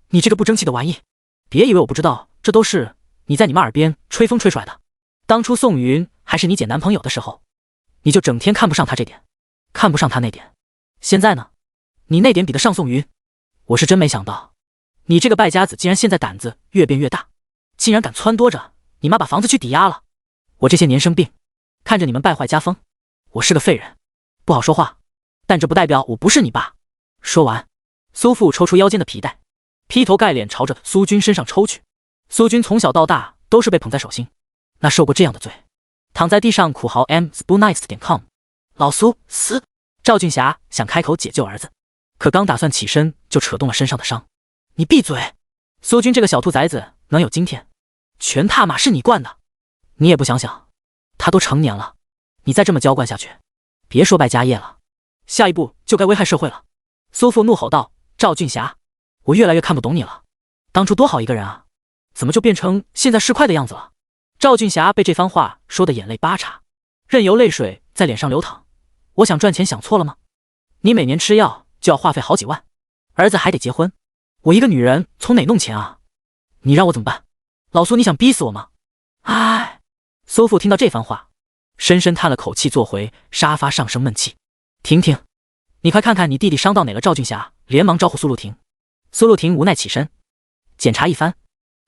[SPEAKER 1] 你这个不争气的玩意，别以为我不知道，这都是你在你妈耳边吹风吹出来的。当初宋云还是你姐男朋友的时候，你就整天看不上他这点，看不上他那点，现在呢，你那点比得上宋云。我是真没想到，你这个败家子竟然现在胆子越变越大，竟然敢撺掇着你妈把房子去抵押了。我这些年生病，看着你们败坏家风，我是个废人，不好说话，但这不代表我不是你爸。说完，苏父抽出腰间的皮带，劈头盖脸朝着苏军身上抽去。苏军从小到大都是被捧在手心，那受过这样的罪，躺在地上苦嚎 m.spoonice.com 老苏死。赵俊霞想开口解救儿子，可刚打算起身就扯动了身上的伤。你闭嘴！苏军这个小兔崽子能有今天，全他妈是你惯的。你也不想想，他都成年了，你再这么娇惯下去，别说败家业了，下一步就该危害社会了。苏父怒吼道，赵俊霞，我越来越看不懂你了，当初多好一个人啊，怎么就变成现在市侩的样子了？赵俊霞被这番话说得眼泪巴叉，任由泪水在脸上流淌。我想赚钱想错了吗？你每年吃药就要花费好几万，儿子还得结婚，我一个女人从哪弄钱啊？你让我怎么办？老苏，你想逼死我吗？唉。苏父听到这番话，深深叹了口气，坐回沙发上生闷气。婷婷，你快看看你弟弟伤到哪了？赵俊霞连忙招呼苏露婷。苏露婷无奈起身检查一番，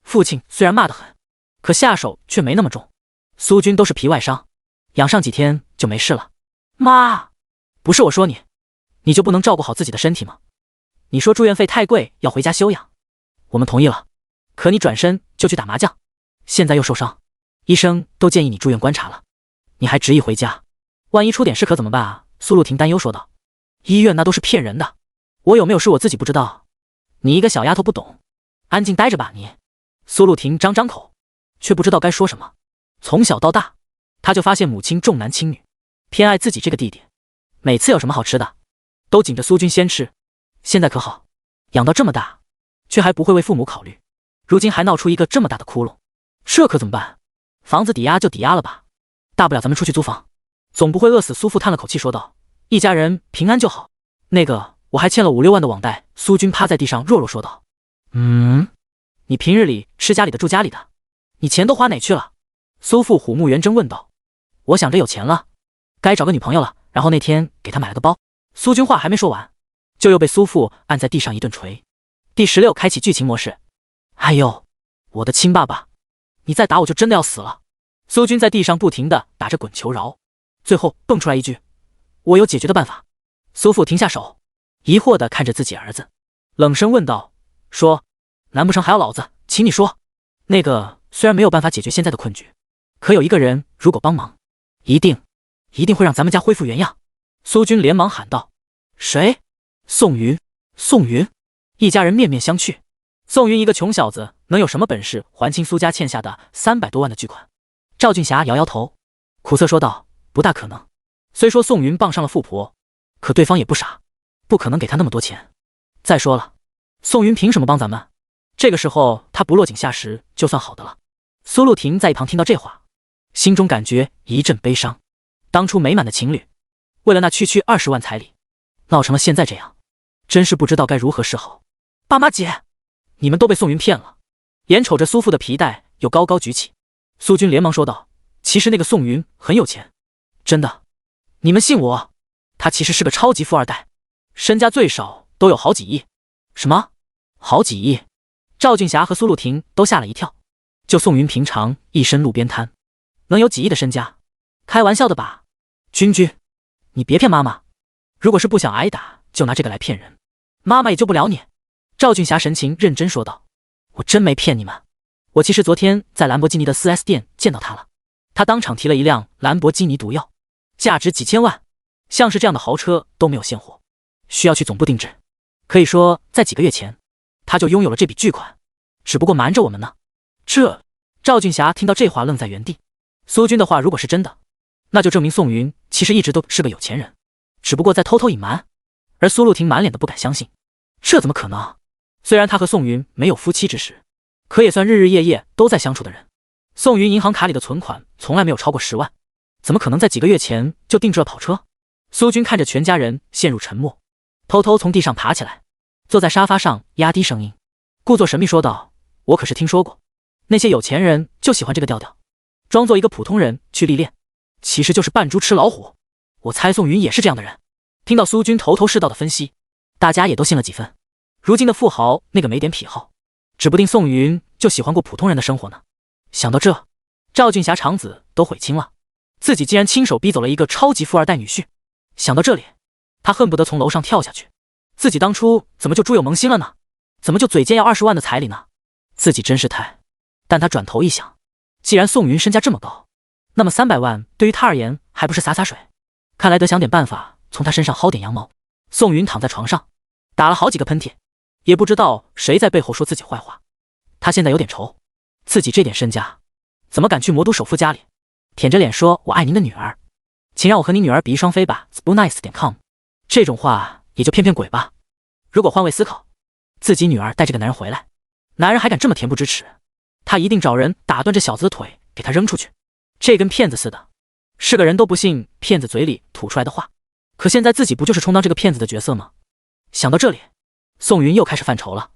[SPEAKER 1] 父亲虽然骂得很，可下手却没那么重。苏军都是皮外伤，养上几天就没事了。妈，不是我说你，你就不能照顾好自己的身体吗？你说住院费太贵，要回家休养，我们同意了，可你转身就去打麻将，现在又受伤，医生都建议你住院观察了，你还执意回家，万一出点事可怎么办啊？苏露婷担忧说道。医院那都是骗人的，我有没有事我自己不知道，你一个小丫头不懂，安静待着吧你。苏露婷张张口，却不知道该说什么。从小到大，她就发现母亲重男轻女，偏爱自己这个弟弟，每次有什么好吃的都紧着苏军先吃。现在可好，养到这么大，却还不会为父母考虑，如今还闹出一个这么大的窟窿，这可怎么办？房子抵押就抵押了吧，大不了咱们出去租房，总不会饿死。苏父叹了口气说道，一家人平安就好。那个，我还欠了5、6万的网贷。苏军趴在地上弱弱说道。你平日里吃家里的住家里的，你钱都花哪去了？苏父虎目圆睁问道。我想着有钱了，该找个女朋友了，然后那天给她买了个包。苏军话还没说完，就又被苏父按在地上一顿捶。第16开启剧情模式。哎呦，我的亲爸爸，你再打我就真的要死了。苏军在地上不停地打着滚球饶，最后蹦出来一句，我有解决的办法。苏父停下手，疑惑地看着自己儿子，冷声问道，说，难不成还要老子请你说？那个，虽然没有办法解决现在的困局，可有一个人如果帮忙，一定会让咱们家恢复原样。苏军连忙喊道。谁？宋云。宋云。一家人面面相觑。宋云一个穷小子能有什么本事还清苏家欠下的300多万的巨款？赵俊霞摇摇头，苦涩说道，不大可能。虽说宋云傍上了富婆，可对方也不傻，不可能给他那么多钱。再说了，宋云凭什么帮咱们？这个时候他不落井下石就算好的了。苏露婷在一旁听到这话，心中感觉一阵悲伤。当初美满的情侣，为了那区区20万彩礼，闹成了现在这样，真是不知道该如何是好。爸妈姐，你们都被宋云骗了。眼瞅着苏父的皮带又高高举起，苏军连忙说道：其实那个宋云很有钱，真的，你们信我，他其实是个超级富二代，身家最少都有好几亿。什么？好几亿？赵俊霞和苏露婷都吓了一跳。就宋云平常一身路边摊，能有几亿的身家？开玩笑的吧？君君，你别骗妈妈，如果是不想挨打，就拿这个来骗人，妈妈也救不了你。赵俊霞神情认真说道：我真没骗你们，我其实昨天在兰博基尼的 4S 店见到他了，他当场提了一辆兰博基尼毒药，价值几千万，像是这样的豪车都没有现货，需要去总部定制。可以说在几个月前他就拥有了这笔巨款，只不过瞒着我们呢。赵俊霞听到这话愣在原地。苏军的话如果是真的，那就证明宋云其实一直都是个有钱人，只不过在偷偷隐瞒。而苏露婷满脸的不敢相信，这怎么可能？虽然他和宋云没有夫妻之实，可也算日日夜夜都在相处的人。宋云银行卡里的存款从来没有超过10万，怎么可能在几个月前就定制了跑车？苏军看着全家人陷入沉默，偷偷从地上爬起来，坐在沙发上压低声音，故作神秘说道：我可是听说过，那些有钱人就喜欢这个调调，装作一个普通人去历练，其实就是扮猪吃老虎。我猜宋云也是这样的人。听到苏军头头是道的分析，大家也都信了几分。如今的富豪那个没点癖好，指不定宋云就喜欢过普通人的生活呢。想到这，赵俊霞肠子都悔青了，自己竟然亲手逼走了一个超级富二代女婿。想到这里，他恨不得从楼上跳下去。自己当初怎么就猪有萌心了呢？怎么就嘴贱要20万的彩礼呢？自己真是太……但他转头一想，既然宋云身价这么高，那么300万对于他而言还不是洒洒水？看来得想点办法从他身上薅点羊毛。宋云躺在床上打了好几个喷嚏，也不知道谁在背后说自己坏话。他现在有点愁，自己这点身家怎么敢去魔都首富家里舔着脸说我爱您的女儿，请让我和你女儿比翼双飞吧 spoonice.com， 这种话也就骗骗鬼吧。如果换位思考，自己女儿带这个男人回来，男人还敢这么恬不知耻，他一定找人打断这小子的腿，给他扔出去。这跟骗子似的，是个人都不信骗子嘴里吐出来的话。可现在自己不就是充当这个骗子的角色吗？想到这里，宋云又开始犯愁了。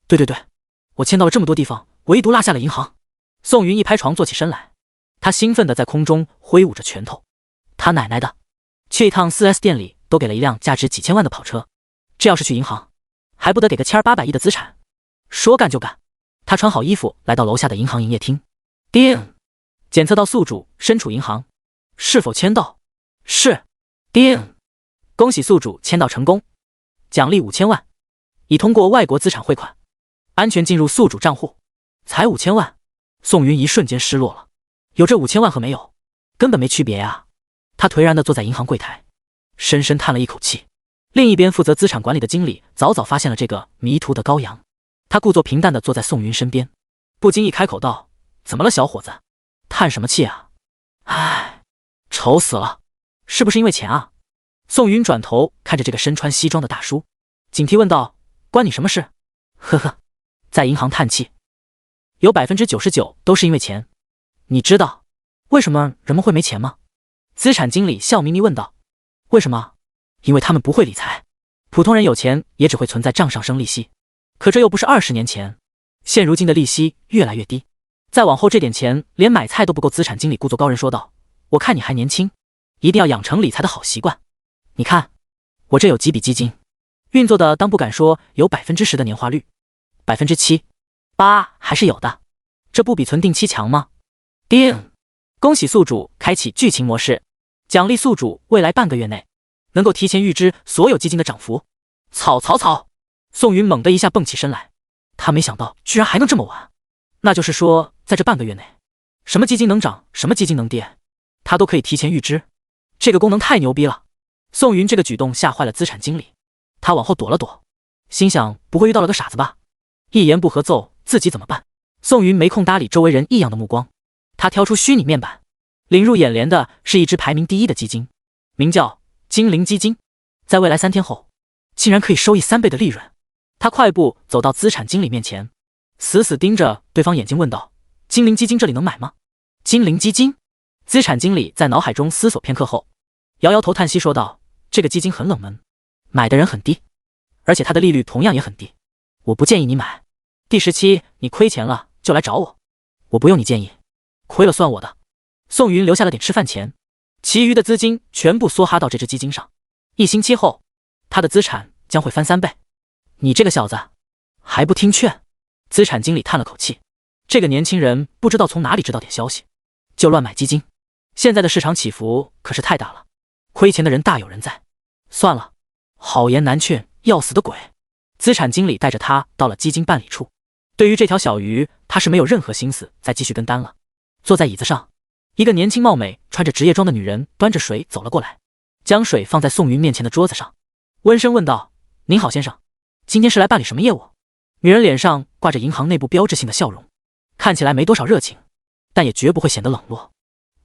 [SPEAKER 1] 对，我签到了这么多地方，唯独落下了银行。宋云一拍床坐起身来，他兴奋地在空中挥舞着拳头。他奶奶的，去一趟 4S 店里都给了一辆价值几千万的跑车，这要是去银行，还不得给个700-800亿的资产？说干就干，他穿好衣服来到楼下的银行营业厅。叮，检测到宿主身处银行，是否签到？是。叮，恭喜宿主签到成功，奖励5000万，已通过外国资产汇款，安全进入宿主账户。才5000万，宋云一瞬间失落了。有这5000万和没有根本没区别呀。他颓然地坐在银行柜台，深深叹了一口气。另一边负责资产管理的经理早早发现了这个迷途的羔羊，他故作平淡地坐在宋云身边，不经意开口道：怎么了小伙子，叹什么气啊？唉，愁死了，是不是因为钱啊？宋云转头看着这个身穿西装的大叔，警惕问道：关你什么事？呵呵，在银行叹气，有99%都是因为钱。你知道为什么人们会没钱吗？资产经理笑眯眯问道。为什么？因为他们不会理财。普通人有钱也只会存在账上生利息，可这又不是20年前，现如今的利息越来越低，再往后这点钱连买菜都不够。资产经理故作高人说道：我看你还年轻，一定要养成理财的好习惯。你看我这有几笔基金，运作的当不敢说有10%的年化率，7%、8%还是有的，这不比存定期强吗？叮，恭喜宿主开启剧情模式，奖励宿主未来半个月内能够提前预知所有基金的涨幅。草！宋云猛地一下蹦起身来，他没想到居然还能这么晚。那就是说在这半个月内，什么基金能涨，什么基金能跌，他都可以提前预知，这个功能太牛逼了。宋云这个举动吓坏了资产经理，他往后躲了躲，心想不会遇到了个傻子吧？一言不合揍自己怎么办？宋云没空搭理周围人异样的目光，他挑出虚拟面板，领入眼帘的是一只排名第1的基金，名叫精灵基金，在未来3天后竟然可以收益3倍的利润。他快步走到资产经理面前，死死盯着对方眼睛问道：“精灵基金这里能买吗？”精灵基金？资产经理在脑海中思索片刻后，摇摇头叹息说道：“这个基金很冷门，买的人很低，而且它的利率同样也很低。我不建议你买。第17，你亏钱了就来找我，我不用你建议，亏了算我的。”宋云留下了点吃饭钱，其余的资金全部梭哈到这只基金上。1星期后，他的资产将会翻3倍。你这个小子还不听劝？资产经理叹了口气，这个年轻人不知道从哪里知道点消息，就乱买基金。现在的市场起伏可是太大了，亏钱的人大有人在。算了，好言难劝，要死的鬼。资产经理带着他到了基金办理处。对于这条小鱼，他是没有任何心思再继续跟单了。坐在椅子上，一个年轻貌美、穿着职业装的女人端着水走了过来，将水放在宋云面前的桌子上，温声问道：“您好，先生，今天是来办理什么业务？”女人脸上挂着银行内部标志性的笑容，看起来没多少热情，但也绝不会显得冷落。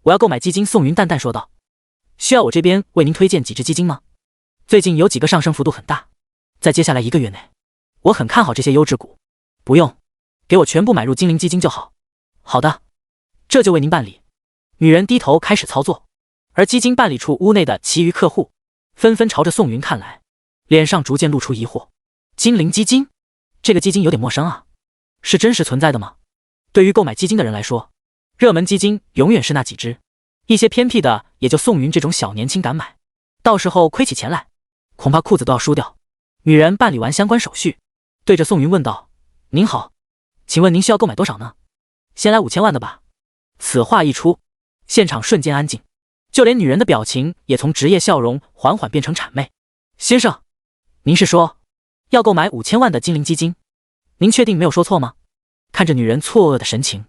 [SPEAKER 1] 我要购买基金，宋云淡淡说道。需要我这边为您推荐几只基金吗？最近有几个上升幅度很大，在接下来1个月内，我很看好这些优质股。不用，给我全部买入精灵基金就好。好的，这就为您办理。女人低头开始操作，而基金办理处屋内的其余客户纷纷朝着宋云看来，脸上逐渐露出疑惑。精灵基金？这个基金有点陌生啊，是真实存在的吗？对于购买基金的人来说，热门基金永远是那几只，一些偏僻的也就宋云这种小年轻敢买，到时候亏起钱来，恐怕裤子都要输掉。女人办理完相关手续，对着宋云问道：“您好，请问您需要购买多少呢？先来5000万的吧。”此话一出，现场瞬间安静，就连女人的表情也从职业笑容缓缓变成谄媚。“先生，您是说要购买5000万的精灵基金？您确定没有说错吗？”看着女人错愕的神情，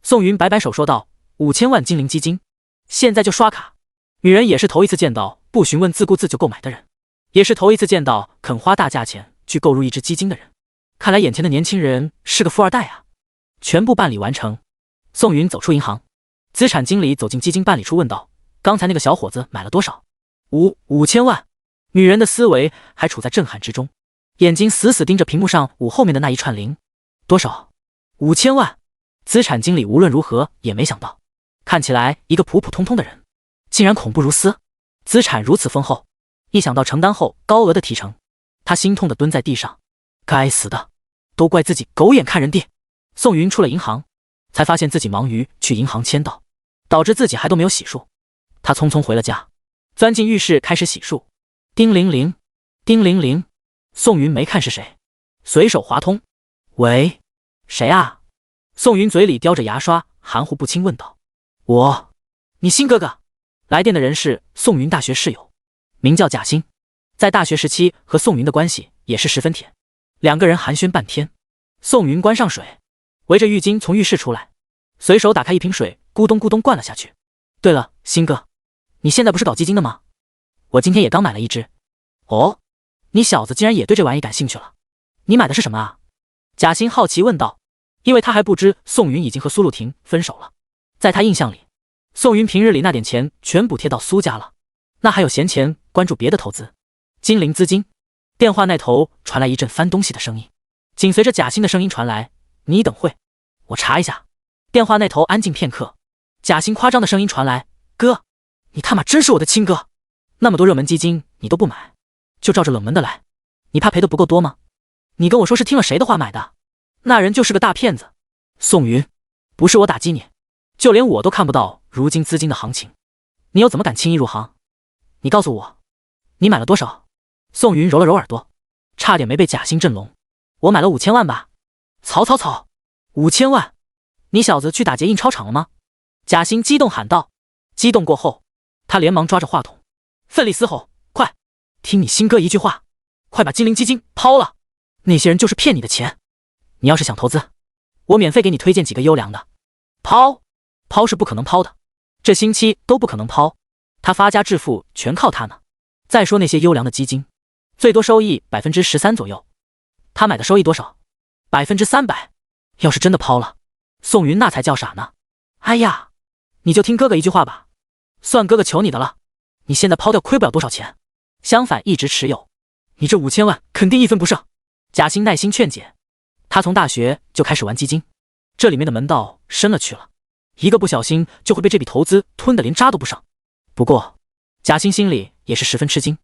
[SPEAKER 1] 宋云摆摆手说道：“5000万精灵基金，现在就刷卡。”女人也是头一次见到不询问自顾自就购买的人，也是头一次见到肯花大价钱去购入一只基金的人。看来眼前的年轻人是个富二代啊！全部办理完成，宋云走出银行，资产经理走进基金办理处问道：“刚才那个小伙子买了多少？5000万。”女人的思维还处在震撼之中，眼睛死死盯着屏幕上5后面的那一串零。多少？5000万。资产经理无论如何也没想到，看起来一个普普通通的人，竟然恐怖如斯，资产如此丰厚。一想到承担后高额的提成，他心痛的蹲在地上。该死的，都怪自己狗眼看人低。宋云出了银行，才发现自己忙于去银行签到，导致自己还都没有洗漱。他匆匆回了家，钻进浴室开始洗漱。叮铃铃，叮铃铃。宋云没看是谁，随手滑通。喂，谁啊？宋云嘴里叼着牙刷，含糊不清问道。你新哥哥。来电的人是宋云大学室友，名叫贾欣，在大学时期和宋云的关系也是十分甜，两个人寒暄半天。宋云关上水，围着浴巾从浴室出来，随手打开一瓶水，咕咚咕咚灌了下去。对了，新哥，你现在不是搞基金的吗？我今天也刚买了一只。哦，你小子竟然也对这玩意感兴趣了，你买的是什么啊？贾欣好奇问道，因为他还不知宋云已经和苏露婷分手了。在他印象里，宋云平日里那点钱全补贴到苏家了，那还有闲钱关注别的投资。精灵资金。电话那头传来一阵翻东西的声音，紧随着贾欣的声音传来：“你等会，我查一下。”电话那头安静片刻，贾欣夸张的声音传来：“哥，你他妈真是我的亲哥，那么多热门基金你都不买，就照着冷门的来，你怕赔的不够多吗？你跟我说是听了谁的话买的？那人就是个大骗子。”宋云，不是我打击你，就连我都看不到如今资金的行情，你又怎么敢轻易入行？你告诉我，你买了多少？宋云揉了揉耳朵，差点没被贾欣震聋。我买了5000万吧。曹，5000万？你小子去打劫印钞厂了吗？贾欣激动喊道。激动过后，他连忙抓着话筒，奋力嘶吼：“快，听你新哥一句话，快把精灵基金抛了！那些人就是骗你的钱。你要是想投资，我免费给你推荐几个优良的。抛是不可能抛的，这星期都不可能抛，他发家致富全靠他呢。再说那些优良的基金，最多收益13%左右，他买的收益多少？300%。要是真的抛了，宋云那才叫傻呢。哎呀，你就听哥哥一句话吧，算哥哥求你的了，你现在抛掉亏不了多少钱，相反一直持有，你这5000万肯定一分不剩。贾欣耐心劝解，他从大学就开始玩基金，这里面的门道深了去了，一个不小心就会被这笔投资吞得连渣都不剩。不过贾欣心里也是十分吃惊，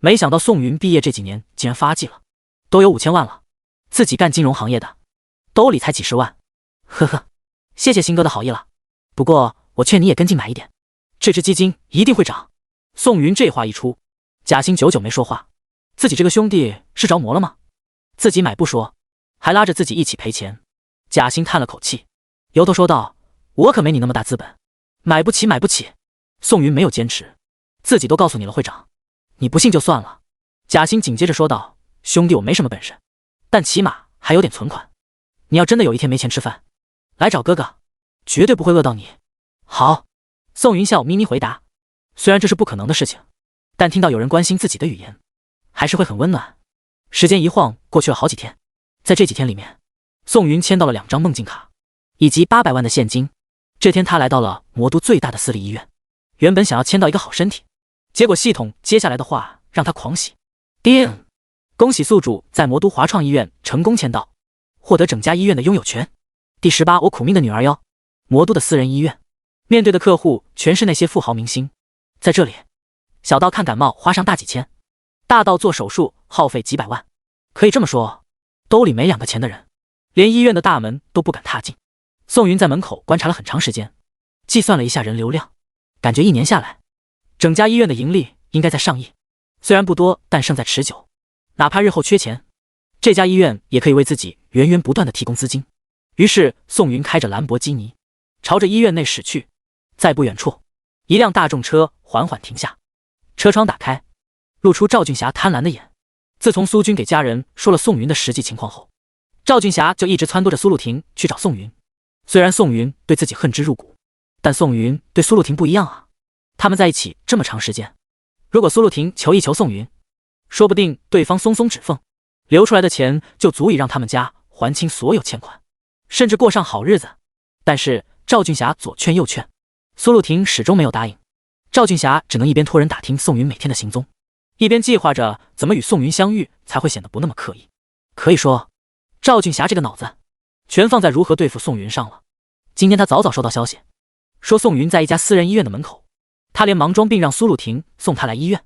[SPEAKER 1] 没想到宋云毕业这几年竟然发迹了，都有5000万了，自己干金融行业的兜里才几十万。呵呵，谢谢新哥的好意了，不过我劝你也跟进买一点，这只基金一定会涨。宋云这话一出，贾欣久久没说话，自己这个兄弟是着魔了吗？自己买不说，还拉着自己一起赔钱。贾欣叹了口气，由头说道：我可没你那么大资本，买不起买不起。宋云没有坚持，自己都告诉你了会涨，你不信就算了。贾欣紧接着说道：兄弟我没什么本事，但起码还有点存款，你要真的有一天没钱吃饭，来找哥哥，绝对不会饿到你。好。宋云笑眯眯回答，虽然这是不可能的事情，但听到有人关心自己的语言，还是会很温暖。时间一晃过去了好几天，在这几天里面，宋云签到了2张梦境卡，以及800万的现金。这天他来到了魔都最大的私立医院，原本想要签到一个好身体，结果系统接下来的话让他狂喜。叮！恭喜宿主在魔都华创医院成功签到，获得整家医院的拥有权。第18，我苦命的女儿哟。魔都的私人医院，面对的客户全是那些富豪明星，在这里，小到看感冒花上大几千，大到做手术耗费几百万。可以这么说，兜里没2个钱的人，连医院的大门都不敢踏进。宋云在门口观察了很长时间，计算了一下人流量，感觉1年下来，整家医院的盈利应该在上亿。虽然不多，但胜在持久。哪怕日后缺钱，这家医院也可以为自己源源不断的提供资金。于是宋云开着兰博基尼，朝着医院内驶去。在不远处，一辆大众车缓缓停下，车窗打开，露出赵俊霞贪婪的眼。自从苏军给家人说了宋云的实际情况后，赵俊霞就一直撺掇着苏露婷去找宋云。虽然宋云对自己恨之入骨，但宋云对苏露婷不一样啊。他们在一起这么长时间，如果苏露婷求一求宋云，说不定对方松松指缝，留出来的钱就足以让他们家还清所有欠款，甚至过上好日子。但是赵俊霞左劝右劝，苏露婷始终没有答应。赵俊霞只能一边托人打听宋云每天的行踪，一边计划着怎么与宋云相遇才会显得不那么刻意。可以说，赵俊霞这个脑子全放在如何对付宋云上了。今天他早早收到消息，说宋云在一家私人医院的门口，他连忙装病让苏露婷送他来医院，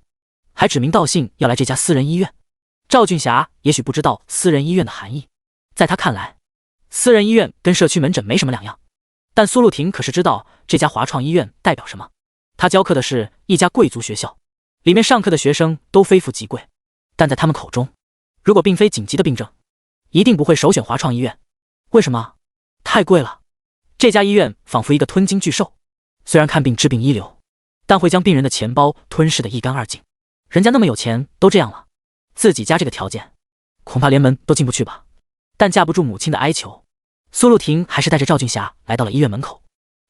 [SPEAKER 1] 还指名道姓要来这家私人医院。赵俊霞也许不知道私人医院的含义，在他看来，私人医院跟社区门诊没什么两样。但苏露婷可是知道这家华创医院代表什么。他教课的是一家贵族学校，里面上课的学生都非富即贵，但在他们口中，如果并非紧急的病症，一定不会首选华创医院。为什么？太贵了。这家医院仿佛一个吞金巨兽，虽然看病治病一流，但会将病人的钱包吞噬得一干二净。人家那么有钱都这样了，自己家这个条件，恐怕连门都进不去吧。但架不住母亲的哀求，苏露婷还是带着赵俊霞来到了医院门口。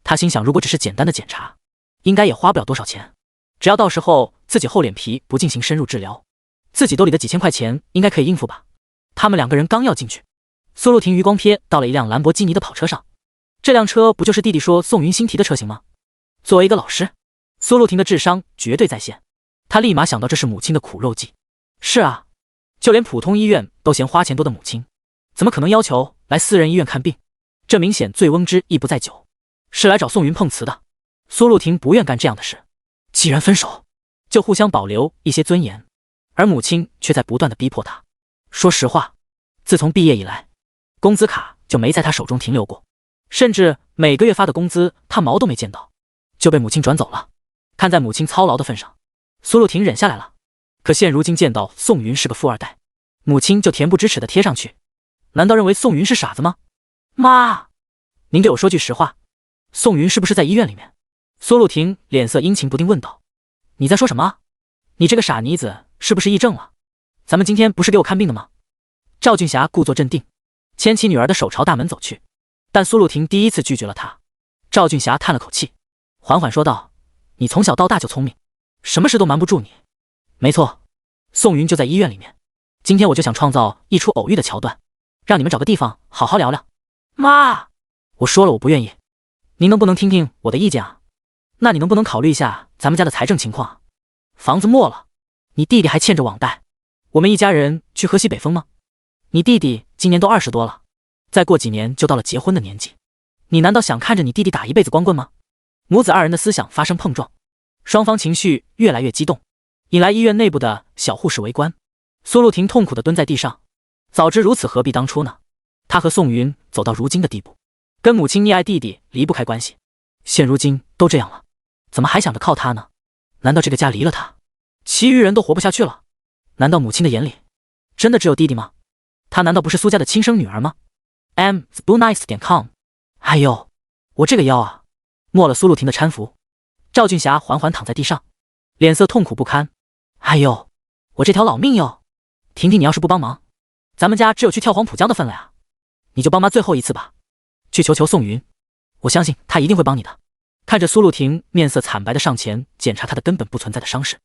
[SPEAKER 1] 她心想，如果只是简单的检查，应该也花不了多少钱，只要到时候自己厚脸皮不进行深入治疗，自己兜里的几千块钱应该可以应付吧。他们2个人刚要进去，苏露婷余光瞥到了一辆兰博基尼的跑车上，这辆车不就是弟弟说宋云新提的车型吗？作为一个老师，苏露婷的智商绝对在线，她立马想到这是母亲的苦肉计。是啊，就连普通医院都嫌花钱多的母亲，怎么可能要求来私人医院看病？这明显醉翁之意不在酒，是来找宋云碰瓷的。苏露婷不愿干这样的事，既然分手，就互相保留一些尊严，而母亲却在不断的逼迫她。说实话，自从毕业以来，工资卡就没在她手中停留过，甚至每个月发的工资她毛都没见到，就被母亲转走了。看在母亲操劳的份上，苏露婷忍下来了。可现如今见到宋云是个富二代，母亲就恬不知耻的贴上去。难道认为宋云是傻子吗？妈，您对我说句实话，宋云是不是在医院里面？苏露婷脸色阴晴不定问道。你在说什么？你这个傻妮子是不是癔症了？咱们今天不是给我看病的吗？赵俊霞故作镇定，牵起女儿的手朝大门走去，但苏露婷第一次拒绝了她。赵俊霞叹了口气，缓缓说道，你从小到大就聪明，什么事都瞒不住你。没错，宋云就在医院里面，今天我就想创造一出偶遇的桥段，让你们找个地方好好聊聊。妈，我说了我不愿意，您能不能听听我的意见啊？那你能不能考虑一下咱们家的财政情况？房子没了，你弟弟还欠着网贷，我们一家人去喝西北风吗？你弟弟今年都20多了，再过几年就到了结婚的年纪，你难道想看着你弟弟打一辈子光棍吗？母子二人的思想发生碰撞，双方情绪越来越激动，引来医院内部的小护士围观。苏露婷痛苦地蹲在地上，早知如此何必当初呢？她和宋云走到如今的地步，跟母亲溺爱弟弟离不开关系，现如今都这样了，怎么还想着靠他呢？难道这个家离了他，其余人都活不下去了？难道母亲的眼里真的只有弟弟吗？他难道不是苏家的亲生女儿吗？m.spoonice.com。 哎呦，我这个腰啊！没了苏露婷的搀扶，赵俊霞缓缓躺在地上，脸色痛苦不堪。哎呦，我这条老命哟！婷婷，你要是不帮忙，咱们家只有去跳黄浦江的份了呀！你就帮妈最后一次吧，去求求宋云，我相信她一定会帮你的。看着苏露婷面色惨白的上前检查她的根本不存在的伤势，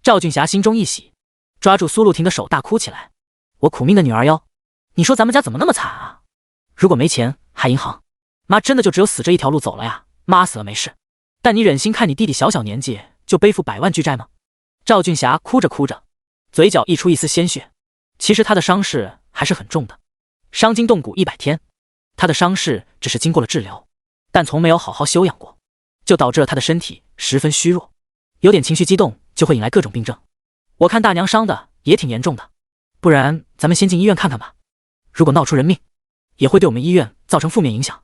[SPEAKER 1] 赵俊霞心中一喜，抓住苏露婷的手大哭起来。我苦命的女儿哟，你说咱们家怎么那么惨啊？如果没钱还银行，妈真的就只有死这一条路走了呀。妈死了没事，但你忍心看你弟弟小小年纪就背负100万巨债吗？赵俊霞哭着哭着，嘴角溢出一丝鲜血。其实他的伤势还是很重的，伤筋动骨100天。他的伤势只是经过了治疗，但从没有好好休养过，就导致了他的身体十分虚弱，有点情绪激动就会引来各种病症。我看大娘伤的也挺严重的，不然咱们先进医院看看吧。如果闹出人命，也会对我们医院造成负面影响。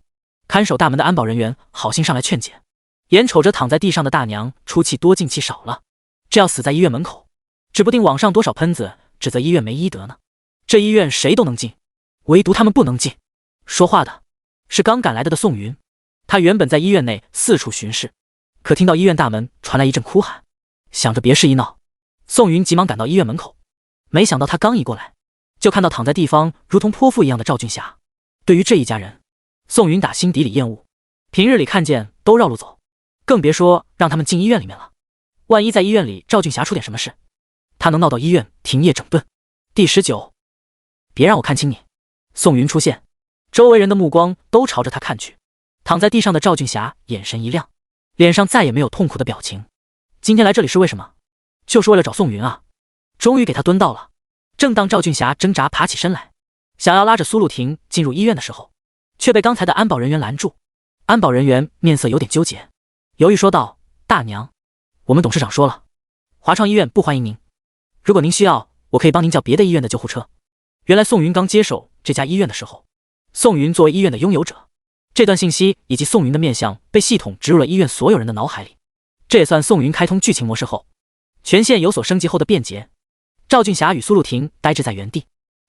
[SPEAKER 1] 看守大门的安保人员好心上来劝解，眼瞅着躺在地上的大娘出气多进气少了，这要死在医院门口，指不定网上多少喷子指责医院没医德呢。这医院谁都能进，唯独他们不能进。说话的是刚赶来的宋云，他原本在医院内四处巡视，可听到医院大门传来一阵哭喊，想着别事一闹，宋云急忙赶到医院门口。没想到他刚一过来，就看到躺在地方如同泼妇一样的赵俊霞。对于这一家人，宋云打心底里厌恶，平日里看见都绕路走，更别说让他们进医院里面了。万一在医院里赵俊霞出点什么事，他能闹到医院停业整顿。第19，别让我看清你。宋云出现，周围人的目光都朝着他看去。躺在地上的赵俊霞眼神一亮，脸上再也没有痛苦的表情。今天来这里是为什么？就是为了找宋云啊！终于给他蹲到了。正当赵俊霞挣扎爬起身来，想要拉着苏露婷进入医院的时候，却被刚才的安保人员拦住。安保人员面色有点纠结，犹豫说道：大娘，我们董事长说了，华创医院不欢迎您，如果您需要，我可以帮您叫别的医院的救护车。原来宋云刚接手这家医院的时候，宋云作为医院的拥有者，这段信息以及宋云的面相被系统植入了医院所有人的脑海里。这也算宋云开通剧情模式后，权限有所升级后的便捷。赵俊霞与苏露婷呆滞在原地，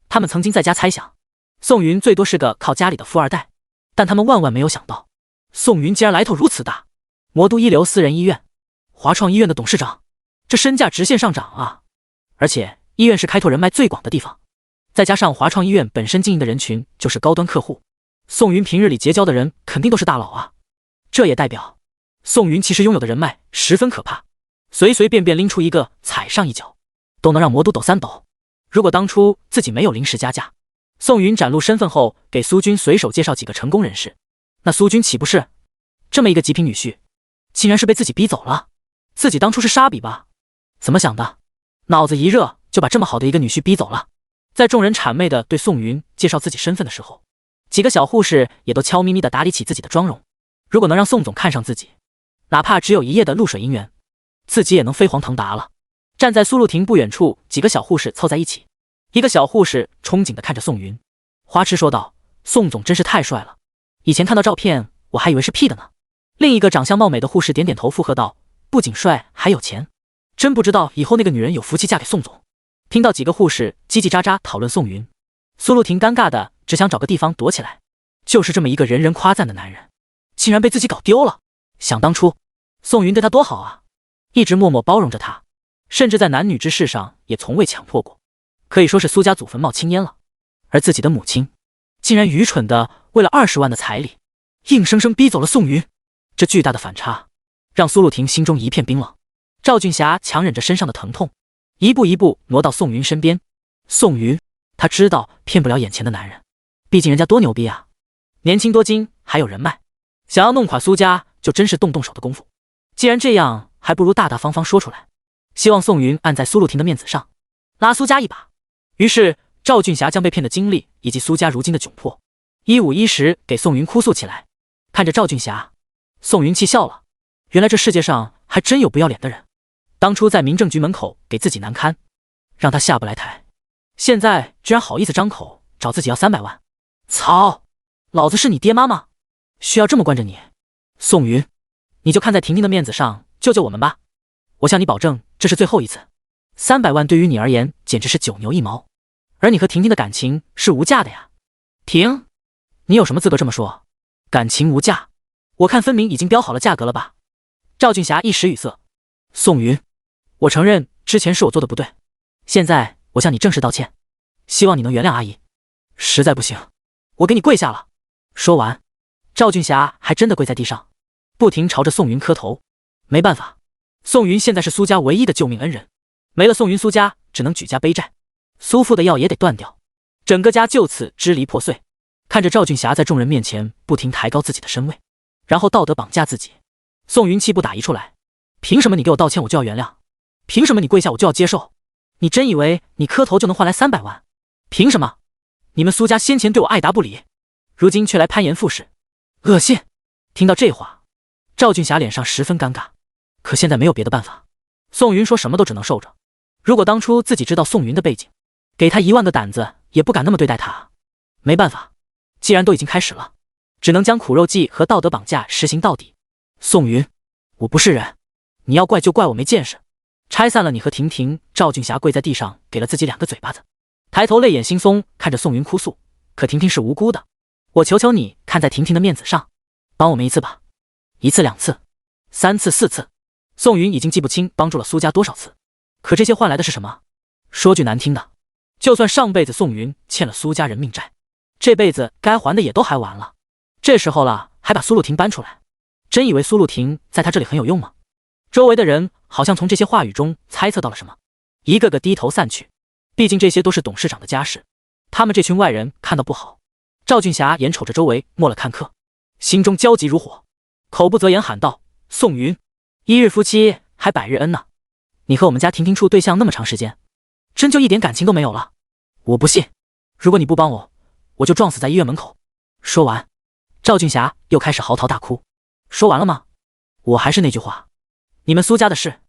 [SPEAKER 1] 他们曾经在家猜想，宋云最多是个靠家里的富二代，但他们万万没有想到，宋云竟然来头如此大。魔都一流私人医院，华创医院的董事长，这身价直线上涨啊！而且医院是开拓人脉最广的地方，再加上华创医院本身经营的人群就是高端客户，宋云平日里结交的人肯定都是大佬啊。这也代表宋云其实拥有的人脉十分可怕，随随便便拎出一个踩上一脚，都能让魔都抖3抖。如果当初自己没有临时加价，宋云展露身份后给苏军随手介绍几个成功人士，那苏军岂不是这么一个极品女婿，竟然是被自己逼走了？自己当初是傻逼吧？怎么想的？脑子一热就把这么好的一个女婿逼走了。在众人谄媚的对宋云介绍自己身份的时候，几个小护士也都悄咪咪的打理起自己的妆容。如果能让宋总看上自己，哪怕只有1夜的露水姻缘，自己也能飞黄腾达了。站在苏露婷不远处，几个小护士凑在一起，一个小护士憧憬的看着宋云，花痴说道：宋总真是太帅了，以前看到照片我还以为是 P 的呢。另一个长相貌美的护士点点头附和道：不仅帅还有钱，真不知道以后那个女人有福气嫁给宋总。听到几个护士叽叽喳喳讨论宋云，苏露婷尴尬的只想找个地方躲起来。就是这么一个人人夸赞的男人，竟然被自己搞丢了。想当初宋云对他多好啊，一直默默包容着他，甚至在男女之事上也从未强迫过，可以说是苏家祖坟冒青烟了。而自己的母亲竟然愚蠢的为了20万的彩礼，硬生生逼走了宋云。这巨大的反差让苏露婷心中一片冰冷。赵俊霞强忍着身上的疼痛，一步一步挪到宋云身边。宋云，他知道骗不了眼前的男人，毕竟人家多牛逼啊，年轻多金还有人脉，想要弄垮苏家就真是动手的功夫。既然这样，还不如大大方方说出来，希望宋云按在苏露婷的面子上拉苏家一把。于是赵俊霞将被骗的经历以及苏家如今的窘迫一五一十给宋云哭诉起来。看着赵俊霞，宋云气笑了。原来这世界上还真有不要脸的人。当初在民政局门口给自己难堪，让他下不来台，现在居然好意思张口找自己要300万。操！老子是你爹妈吗？需要这么惯着你？宋云，你就看在婷婷的面子上救救我们吧。我向你保证，这是最后一次。300万对于你而言简直是9牛1毛，而你和婷婷的感情是无价的呀。婷，你有什么资格这么说？感情无价？我看分明已经标好了价格了吧。赵俊霞一时语塞。宋云，我承认之前是我做的不对，现在我向你正式道歉，希望你能原谅阿姨。实在不行，我给你跪下了。说完，赵俊霞还真的跪在地上，不停朝着宋云磕头。没办法，宋云现在是苏家唯一的救命恩人，没了宋云，苏家只能举家背债，苏父的药也得断掉，整个家就此支离破碎。看着赵俊霞在众人面前不停抬高自己的身位，然后道德绑架自己，宋云气不打一处来。凭什么你给我道歉我就要原谅？凭什么你跪下我就要接受？你真以为你磕头就能换来300万？凭什么？你们苏家先前对我爱答不理，如今却来攀岩附势，恶心！听到这话，赵俊霞脸上十分尴尬，可现在没有别的办法。宋云说什么都只能受着。如果当初自己知道宋云的背景，给他1万个胆子也不敢那么对待他。没办法，既然都已经开始了，只能将苦肉计和道德绑架实行到底。宋云，我不是人，你要怪就怪我没见识。拆散了你和婷婷。赵俊霞跪在地上给了自己2个嘴巴子，抬头泪眼惺忪看着宋云哭诉，可婷婷是无辜的，我求求你看在婷婷的面子上，帮我们一次吧，1次2次3次4次。宋云已经记不清帮助了苏家多少次，可这些换来的是什么？说句难听的，就算上辈子宋云欠了苏家人命债，这辈子该还的也都还完了。这时候了还把苏露婷搬出来，真以为苏露婷在他这里很有用吗？周围的人好像从这些话语中猜测到了什么，一个个低头散去。毕竟这些都是董事长的家事，他们这群外人看到不好。赵俊霞眼瞅着周围没了看客，心中焦急如火，口不择言喊道：宋云，1日夫妻还百日恩呢，你和我们家婷婷处对象那么长时间，真就一点感情都没有了？我不信，如果你不帮我，我就撞死在医院门口。说完，赵俊霞又开始嚎啕大哭。说完了吗？我还是那句话，你们苏家的事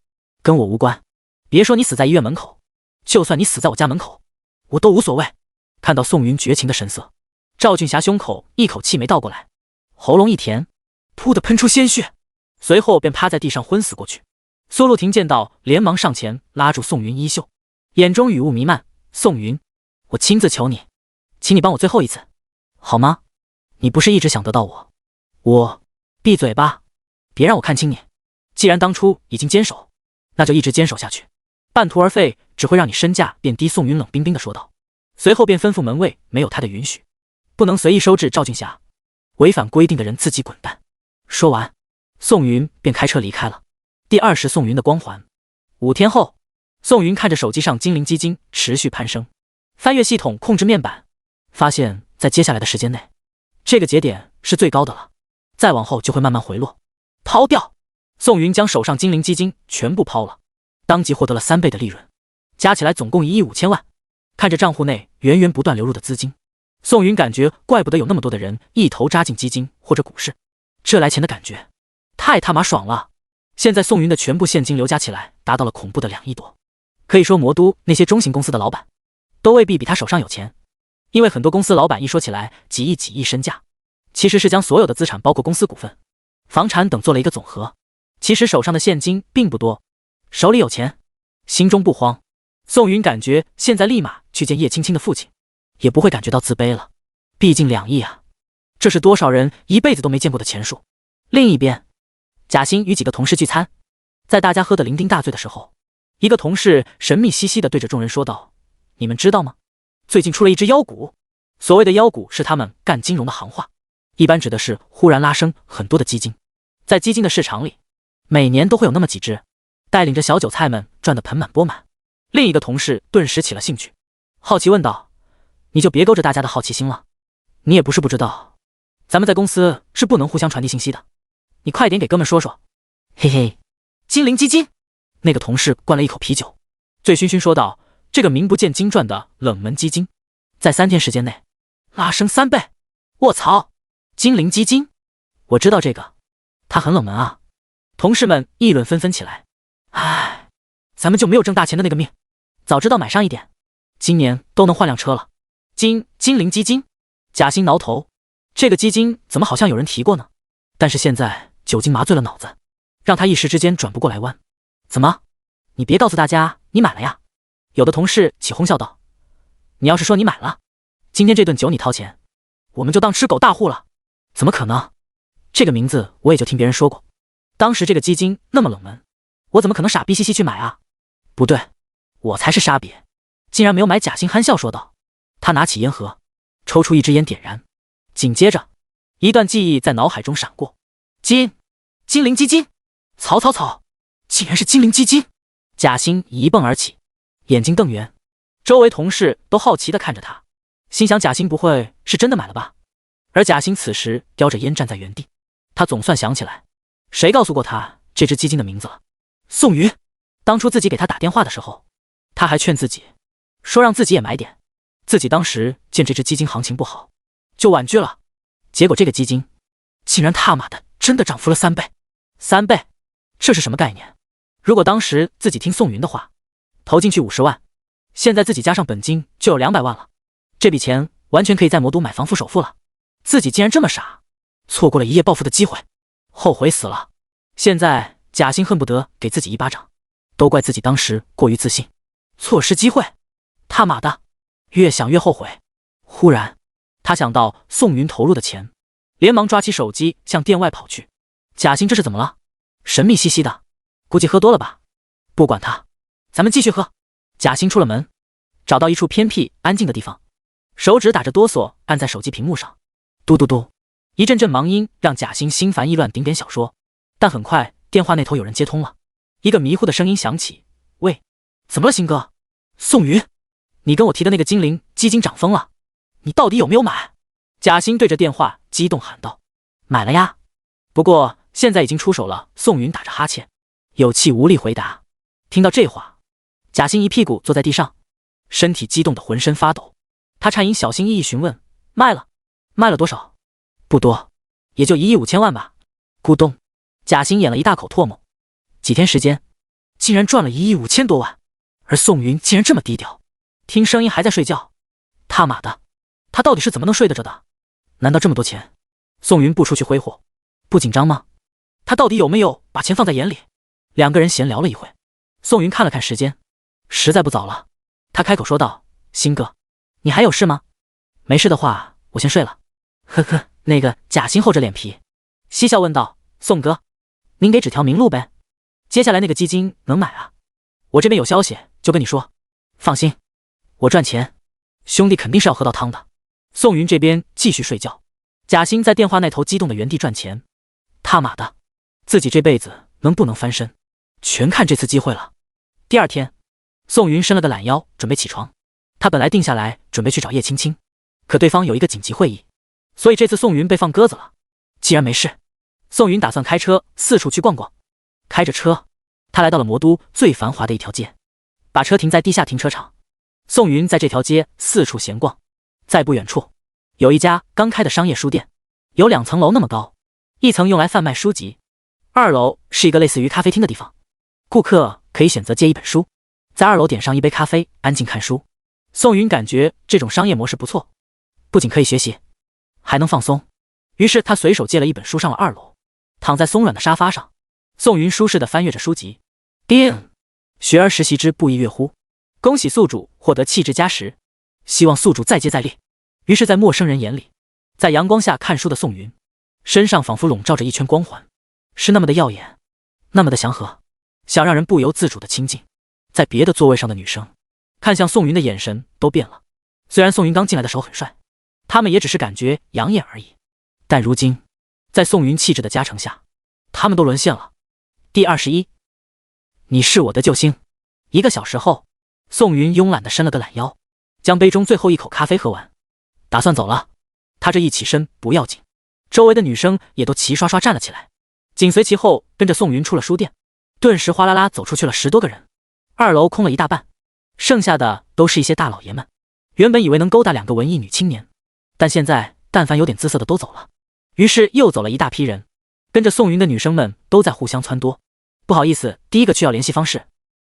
[SPEAKER 1] 跟我无关。别说你死在医院门口，就算你死在我家门口，我都无所谓。看到宋云绝情的神色，赵俊霞胸口一口气没倒过来，喉咙一甜，噗的喷出鲜血，随后便趴在地上昏死过去。苏露婷见到，连忙上前拉住宋云衣袖，眼中雨雾弥漫。宋云，我亲自求你，请你帮我最后一次，好吗？你不是一直想得到我闭嘴吧，别让我看清你。既然当初已经坚守，那就一直坚守下去，半途而废只会让你身价变低。宋云冷冰冰地说道，随后便吩咐门卫，没有他的允许，不能随意收治赵俊霞，违反规定的人自己滚蛋。说完，宋云便开车离开了。第20宋云的光环。5天后，宋云看着手机上精灵基金持续攀升，翻阅系统控制面板，发现在接下来的时间内，这个节点是最高的了，再往后就会慢慢回落。抛掉！宋云将手上精灵基金全部抛了，当即获得了3倍的利润，加起来总共1亿5千万。看着账户内源源不断流入的资金，宋云感觉怪不得有那么多的人一头扎进基金或者股市，这来钱的感觉太他妈爽了。现在宋云的全部现金流加起来达到了恐怖的2亿多，可以说魔都那些中型公司的老板都未必比他手上有钱，因为很多公司老板一说起来几亿身价，其实是将所有的资产包括公司股份、房产等做了一个总和，其实手上的现金并不多，手里有钱，心中不慌。宋云感觉现在立马去见叶青青的父亲，也不会感觉到自卑了，毕竟2亿啊，这是多少人一辈子都没见过的钱数。另一边，贾欣与几个同事聚餐，在大家喝得酩酊大醉的时候，一个同事神秘兮兮地对着众人说道：你们知道吗？最近出了一只妖股。所谓的妖股是他们干金融的行话，一般指的是忽然拉升很多的基金，在基金的市场里，每年都会有那么几只，带领着小韭菜们赚得盆满钵满。另一个同事顿时起了兴趣，好奇问道：你就别勾着大家的好奇心了，你也不是不知道，咱们在公司是不能互相传递信息的，你快点给哥们说说。嘿嘿，精灵基金。那个同事灌了一口啤酒，醉醺醺说道：这个名不见经传的冷门基金，在3天时间内拉升3倍，卧槽，精灵基金，我知道这个，它很冷门啊。同事们议论纷纷起来。唉，咱们就没有挣大钱的那个命，早知道买上一点，今年都能换辆车了。精灵基金，贾欣挠头，这个基金怎么好像有人提过呢？但是现在酒精麻醉了脑子，让他一时之间转不过来弯。怎么？你别告诉大家你买了呀？有的同事起哄笑道。你要是说你买了，今天这顿酒你掏钱，我们就当吃狗大户了。怎么可能？这个名字我也就听别人说过。当时这个基金那么冷门，我怎么可能傻逼兮兮去买啊？不对，我才是傻逼，竟然没有买。贾欣憨笑说道。他拿起烟盒，抽出一支烟点燃，紧接着一段记忆在脑海中闪过。精灵基金，草，竟然是精灵基金！贾欣一蹦而起，眼睛瞪圆，周围同事都好奇地看着他，心想贾欣不会是真的买了吧？而贾欣此时叼着烟站在原地，他总算想起来，谁告诉过他这支基金的名字了？宋瑜。当初自己给他打电话的时候，他还劝自己，说让自己也买点。自己当时见这支基金行情不好，就婉拒了。结果这个基金竟然他妈的真的涨幅了3倍！3倍，这是什么概念？如果当时自己听宋云的话，投进去50万，现在自己加上本金就有200万了。这笔钱完全可以在魔都买房付首付了。自己竟然这么傻，错过了一夜暴富的机会，后悔死了。现在贾欣恨不得给自己一巴掌，都怪自己当时过于自信，错失机会。他妈的，越想越后悔。忽然他想到宋云投入的钱，连忙抓起手机向店外跑去。贾欣这是怎么了？神秘兮兮的，估计喝多了吧。不管他，咱们继续喝。贾欣出了门，找到一处偏僻安静的地方，手指打着哆嗦按在手机屏幕上，嘟嘟嘟，一阵阵忙音让贾欣心烦意乱，顶点小说。但很快电话那头有人接通了，一个迷糊的声音响起：喂，怎么了新哥？宋云，你跟我提的那个精灵基金涨疯了，你到底有没有买？贾欣对着电话激动喊道。买了呀，不过现在已经出手了。宋云打着哈欠，有气无力回答。听到这话，贾欣一屁股坐在地上，身体激动得浑身发抖。他颤音小心翼翼询问：卖了多少？不多，也就1亿5千万吧。咕咚，贾欣咽了一大口唾沫。几天时间竟然赚了1亿5千多万，而宋云竟然这么低调，听声音还在睡觉。他妈的，他到底是怎么能睡得着的？难道这么多钱宋云不出去挥霍，不紧张吗？他到底有没有把钱放在眼里？两个人闲聊了一会，宋云看了看时间，实在不早了，他开口说道：新哥，你还有事吗？没事的话我先睡了。呵呵，那个贾欣厚着脸皮嬉笑问道：宋哥，您给指条明路呗，接下来那个基金能买啊？我这边有消息就跟你说。放心，我赚钱，兄弟肯定是要喝到汤的。宋云这边继续睡觉，贾欣在电话那头激动的原地赚钱。他妈的，自己这辈子能不能翻身，全看这次机会了。第二天，宋云伸了个懒腰，准备起床。他本来定下来准备去找叶青青，可对方有一个紧急会议，所以这次宋云被放鸽子了。既然没事，宋云打算开车四处去逛逛。开着车，他来到了魔都最繁华的一条街，把车停在地下停车场。宋云在这条街四处闲逛，在不远处有一家刚开的商业书店，有2层楼那么高，一层用来贩卖书籍，2楼是一个类似于咖啡厅的地方，顾客可以选择借一本书，在2楼点上一杯咖啡，安静看书。宋云感觉这种商业模式不错，不仅可以学习，还能放松。于是他随手借了一本书上了2楼，躺在松软的沙发上，宋云舒适地翻阅着书籍。叮，学而时习之，不亦乐乎。恭喜宿主获得气质加10，希望宿主再接再厉。于是在陌生人眼里，在阳光下看书的宋云身上仿佛笼罩着一圈光环，是那么的耀眼，那么的祥和，想让人不由自主的亲近。在别的座位上的女生看向宋云的眼神都变了，虽然宋云刚进来的时候很帅，他们也只是感觉养眼而已，但如今在宋云气质的加成下，他们都沦陷了。第21，你是我的救星。1个小时后，宋云慵懒地伸了个懒腰，将杯中最后一口咖啡喝完，打算走了。他这一起身不要紧，周围的女生也都齐刷刷站了起来，紧随其后跟着宋云出了书店。顿时哗啦啦走出去了10多个人，2楼空了一大半，剩下的都是一些大老爷们。原本以为能勾搭2个文艺女青年，但现在但凡有点姿色的都走了。于是又走了一大批人，跟着宋云的女生们都在互相撺掇。不好意思，第一个去要联系方式。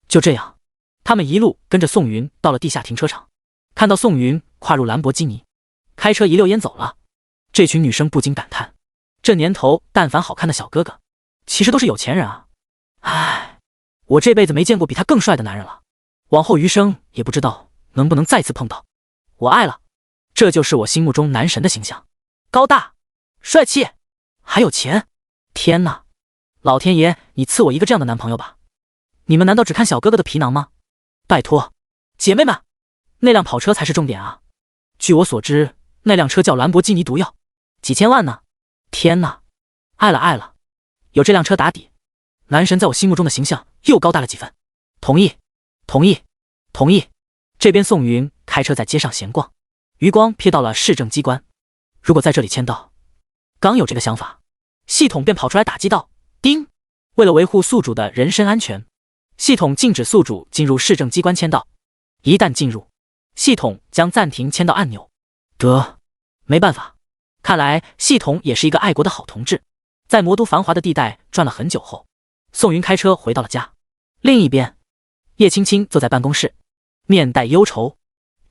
[SPEAKER 1] 就这样，他们一路跟着宋云到了地下停车场，看到宋云跨入兰博基尼，开车一溜烟走了。这群女生不禁感叹，这年头但凡好看的小哥哥，其实都是有钱人啊。唉，我这辈子没见过比他更帅的男人了，往后余生也不知道能不能再次碰到。我爱了，这就是我心目中男神的形象，高大帅气还有钱。天哪，老天爷，你赐我一个这样的男朋友吧。你们难道只看小哥哥的皮囊吗？拜托姐妹们，那辆跑车才是重点啊。据我所知，那辆车叫兰博基尼毒药，几千万呢。天哪，爱了爱了，有这辆车打底，男神在我心目中的形象又高大了几分。同意同意同意。这边宋云开车在街上闲逛，余光瞥到了市政机关，如果在这里签到。刚有这个想法，系统便跑出来打击道，叮，为了维护宿主的人身安全，系统禁止宿主进入市政机关签到，一旦进入，系统将暂停签到按钮。得，没办法，看来系统也是一个爱国的好同志。在魔都繁华的地带转了很久后，宋云开车回到了家。另一边，叶青青坐在办公室，面带忧愁。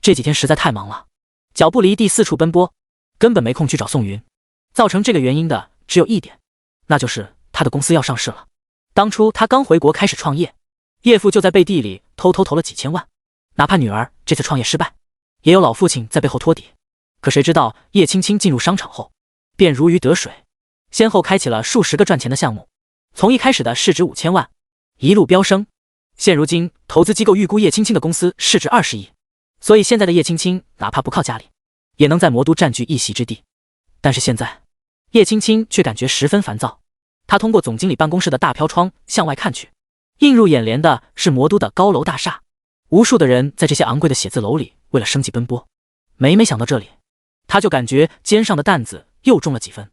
[SPEAKER 1] 这几天实在太忙了，脚不离地四处奔波，根本没空去找宋云。造成这个原因的只有一点，那就是他的公司要上市了。当初他刚回国开始创业，叶父就在背地里偷偷投了几千万，哪怕女儿这次创业失败，也有老父亲在背后托底。可谁知道叶青青进入商场后便如鱼得水，先后开启了数十个赚钱的项目，从一开始的市值5000万一路飙升，现如今投资机构预估叶青青的公司市值20亿，所以现在的叶青青哪怕不靠家里，也能在魔都占据一席之地。但是现在叶青青却感觉十分烦躁，她通过总经理办公室的大飘窗向外看去，映入眼帘的是魔都的高楼大厦，无数的人在这些昂贵的写字楼里为了生计奔波。每每想到这里，她就感觉肩上的担子又重了几分。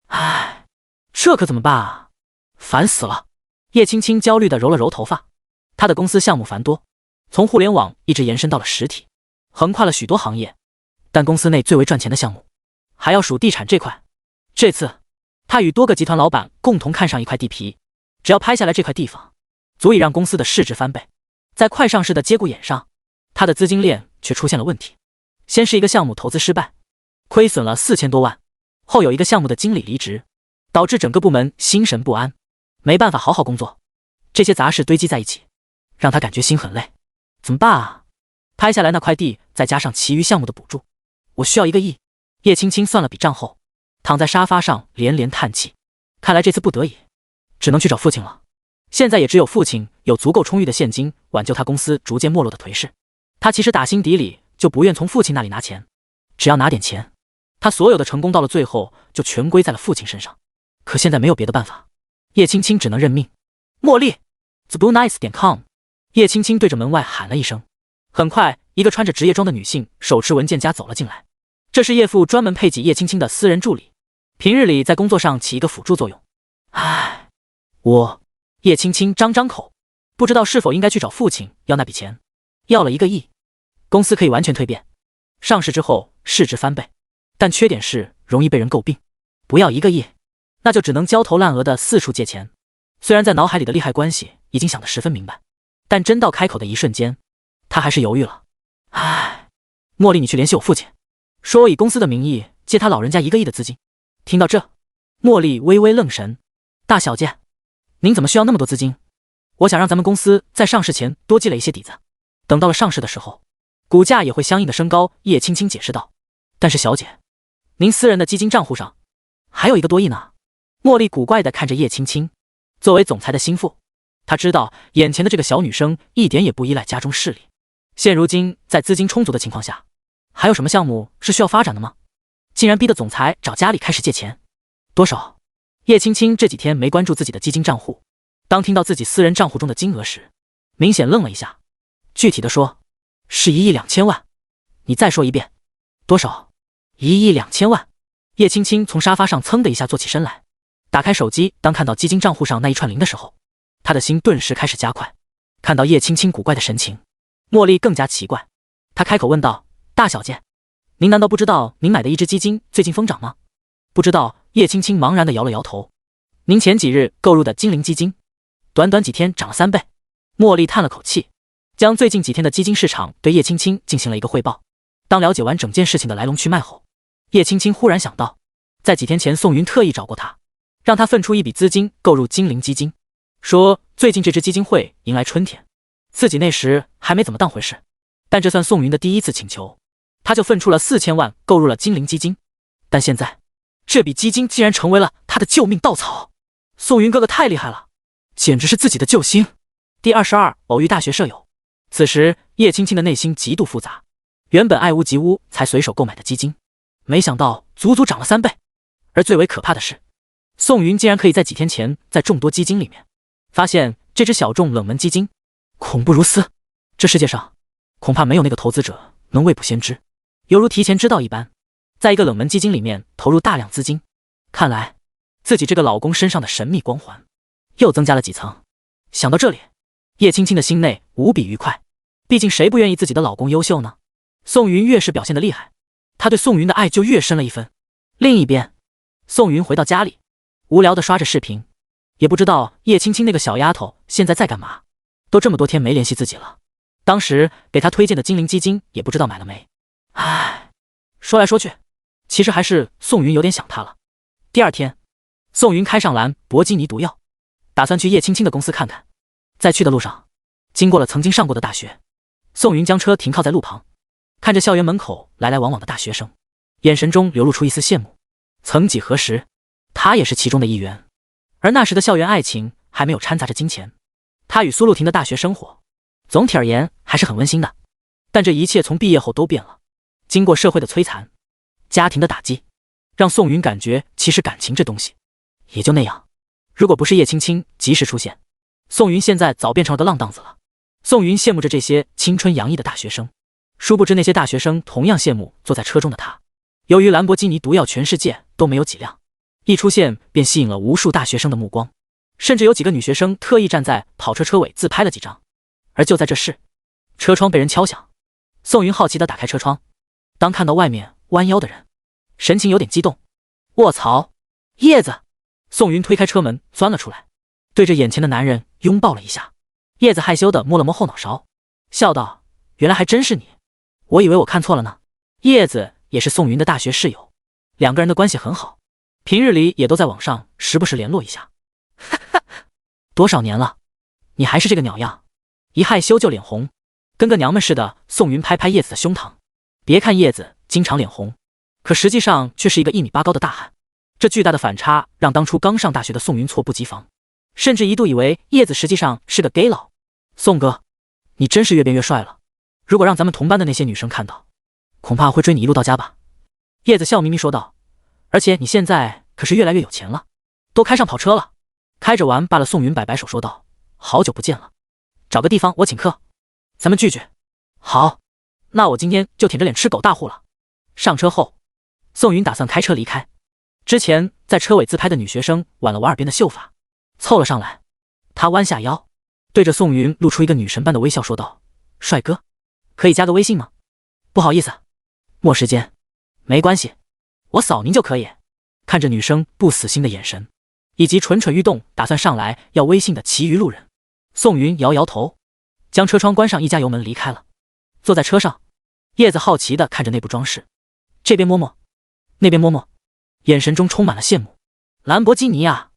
[SPEAKER 1] 唉，这可怎么办啊？烦死了！叶青青焦虑地揉了揉头发。她的公司项目繁多，从互联网一直延伸到了实体，横跨了许多行业，但公司内最为赚钱的项目还要数地产这块。这次他与多个集团老板共同看上一块地皮，只要拍下来这块地方，足以让公司的市值翻倍。在快上市的节骨眼上，他的资金链却出现了问题。先是一个项目投资失败，亏损了4000多万，后有一个项目的经理离职，导致整个部门心神不安，没办法好好工作。这些杂事堆积在一起，让他感觉心很累。怎么办啊？拍下来那块地，再加上其余项目的补助，我需要1个亿。叶青青算了笔账后，躺在沙发上连连叹气。看来这次不得已，只能去找父亲了。现在也只有父亲有足够充裕的现金挽救他公司逐渐没落的颓势。他其实打心底里就不愿从父亲那里拿钱，只要拿点钱，他所有的成功到了最后就全归在了父亲身上。可现在没有别的办法，叶青青只能认命。茉莉 TheBlueNice.com。 叶青青对着门外喊了一声，很快一个穿着职业装的女性手持文件夹走了进来。这是叶父专门配给叶青青的私人助理，平日里在工作上起一个辅助作用。唉，叶青青张张口，不知道是否应该去找父亲要那笔钱。要了1个亿，公司可以完全蜕变，上市之后市值翻倍，但缺点是容易被人诟病。不要1个亿，那就只能焦头烂额的四处借钱。虽然在脑海里的利害关系已经想得十分明白，但真到开口的一瞬间，他还是犹豫了。唉，茉莉，你去联系我父亲，说我以公司的名义借他老人家1个亿的资金。听到这，茉莉微微愣神。大小姐，您怎么需要那么多资金？我想让咱们公司在上市前多积累一些底子，等到了上市的时候，股价也会相应的升高。叶青青解释道。但是小姐，您私人的基金账户上还有1个多亿呢。茉莉古怪地看着叶青青。作为总裁的心腹，她知道眼前的这个小女生一点也不依赖家中势力，现如今在资金充足的情况下，还有什么项目是需要发展的吗？竟然逼得总裁找家里开始借钱。多少？叶青青这几天没关注自己的基金账户，当听到自己私人账户中的金额时，明显愣了一下。具体的说，是1亿2千万。你再说一遍。多少？1亿2千万。叶青青从沙发上噌的一下坐起身来，打开手机，当看到基金账户上那一串0的时候，他的心顿时开始加快。看到叶青青古怪的神情，茉莉更加奇怪，她开口问道：大小姐，您难道不知道您买的一只基金最近疯涨吗？不知道。叶青青茫然地摇了摇头。您前几日购入的精灵基金，短短几天涨了3倍。茉莉叹了口气，将最近几天的基金市场对叶青青进行了一个汇报。当了解完整件事情的来龙去脉后，叶青青忽然想到，在几天前宋云特意找过他，让他分出一笔资金购入精灵基金，说最近这支基金会迎来春天，自己那时还没怎么当回事，但这算宋云的第一次请求，他就分出了4000万购入了精灵基金。但现在这笔基金竟然成为了他的救命稻草。宋云哥哥太厉害了，简直是自己的救星。第22偶遇大学舍友。此时叶青青的内心极度复杂，原本爱屋及乌才随手购买的基金，没想到足足涨了3倍。而最为可怕的是，宋云竟然可以在几天前在众多基金里面发现这只小众冷门基金。恐怖如斯，这世界上恐怕没有那个投资者能未卜先知，犹如提前知道一般，在一个冷门基金里面投入大量资金。看来自己这个老公身上的神秘光环又增加了几层。想到这里，叶青青的心内无比愉快，毕竟谁不愿意自己的老公优秀呢？宋云越是表现得厉害，他对宋云的爱就越深了一分。另一边，宋云回到家里，无聊地刷着视频，也不知道叶青青那个小丫头现在在干嘛，都这么多天没联系自己了。当时给她推荐的精灵基金也不知道买了没。唉，说来说去，其实还是宋云有点想她了。第二天，宋云开上兰博基尼毒药，打算去叶青青的公司看看。在去的路上，经过了曾经上过的大学，宋云将车停靠在路旁，看着校园门口来来往往的大学生，眼神中流露出一丝羡慕。曾几何时，他也是其中的一员，而那时的校园爱情还没有掺杂着金钱。他与苏露婷的大学生活，总体而言还是很温馨的。但这一切从毕业后都变了。经过社会的摧残，家庭的打击，让宋云感觉其实感情这东西也就那样。如果不是叶青青及时出现，宋云现在早变成了个浪荡子了。宋云羡慕着这些青春洋溢的大学生，殊不知那些大学生同样羡慕坐在车中的他。由于兰博基尼毒药全世界都没有几辆，一出现便吸引了无数大学生的目光，甚至有几个女学生特意站在跑车车尾自拍了几张。而就在这时，车窗被人敲响，宋云好奇地打开车窗，当看到外面弯腰的人，神情有点激动。卧槽，叶子！宋云推开车门钻了出来，对着眼前的男人拥抱了一下。叶子害羞地摸了摸后脑勺，笑道：原来还真是你，我以为我看错了呢。叶子也是宋云的大学室友，两个人的关系很好，平日里也都在网上时不时联络一下。哈哈，多少年了，你还是这个鸟样，一害羞就脸红，跟个娘们似的。宋云拍拍叶子的胸膛，别看叶子经常脸红，可实际上却是一个1.8米高的大汉。这巨大的反差让当初刚上大学的宋云猝不及防，甚至一度以为叶子实际上是个 gay 佬。宋哥，你真是越变越帅了，如果让咱们同班的那些女生看到，恐怕会追你一路到家吧。叶子笑眯眯说道，而且你现在可是越来越有钱了，都开上跑车了。开着玩罢了。宋云摆摆手说道，好久不见了，找个地方我请客，咱们聚聚。好，那我今天就舔着脸吃狗大户了。上车后，宋云打算开车离开。之前在车尾自拍的女学生挽了挽耳边的秀发，凑了上来，她弯下腰，对着宋云露出一个女神般的微笑说道，帅哥，可以加个微信吗？不好意思，没时间。没关系，我扫您就可以。看着女生不死心的眼神，以及蠢蠢欲动打算上来要微信的其余路人，宋云摇摇头，将车窗关上，一加油门离开了。坐在车上，叶子好奇地看着内部装饰，这边摸摸，那边摸摸，眼神中充满了羡慕。兰博基尼啊，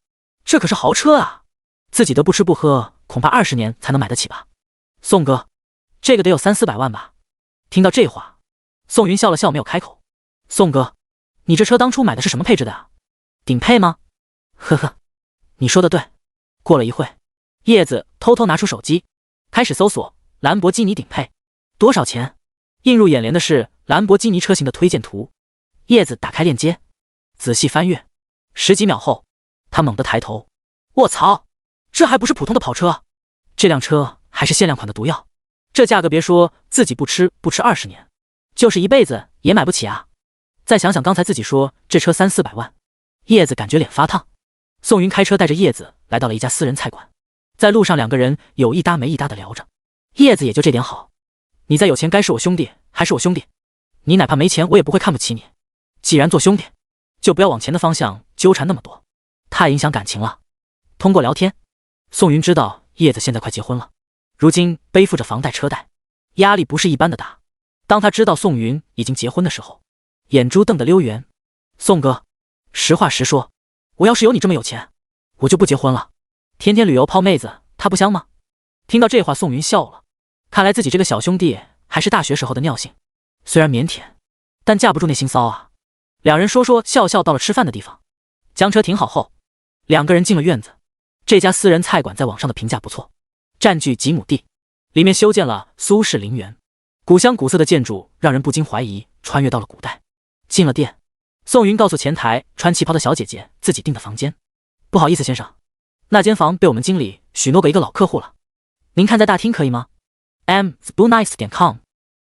[SPEAKER 1] 这可是豪车啊，自己的不吃不喝恐怕20年才能买得起吧。宋哥，这个得有300-400万吧。听到这话，宋云笑了笑没有开口。宋哥，你这车当初买的是什么配置的啊？顶配吗？呵呵，你说的对。过了一会，叶子偷偷拿出手机，开始搜索兰博基尼顶配多少钱。映入眼帘的是兰博基尼车型的推荐图。叶子打开链接，仔细翻阅，10几秒后，他猛地抬头，卧槽，这还不是普通的跑车，这辆车还是限量款的毒药，这价格别说自己不吃20年，就是一辈子也买不起啊。再想想刚才自己说这车300-400万，叶子感觉脸发烫。宋云开车带着叶子来到了一家私人菜馆，在路上两个人有一搭没一搭的聊着。叶子也就这点好，你再有钱该是我兄弟还是我兄弟，你哪怕没钱，我也不会看不起你。既然做兄弟，就不要往钱的方向纠缠那么多，太影响感情了。通过聊天，宋云知道叶子现在快结婚了，如今背负着房贷车贷，压力不是一般的大。当他知道宋云已经结婚的时候，眼珠瞪得溜圆。宋哥，实话实说，我要是有你这么有钱，我就不结婚了。天天旅游泡妹子，他不香吗？听到这话，宋云笑了。看来自己这个小兄弟还是大学时候的尿性，虽然腼腆，但架不住那心骚啊。两人说说笑笑到了吃饭的地方，将车停好后，两个人进了院子。这家私人菜馆在网上的评价不错，占据几亩地，里面修建了苏式陵园，古香古色的建筑让人不禁怀疑穿越到了古代。进了店，宋云告诉前台穿旗袍的小姐姐自己订的房间。不好意思先生，那间房被我们经理许诺给一个老客户了，您看在大厅可以吗？ m.spoonice.com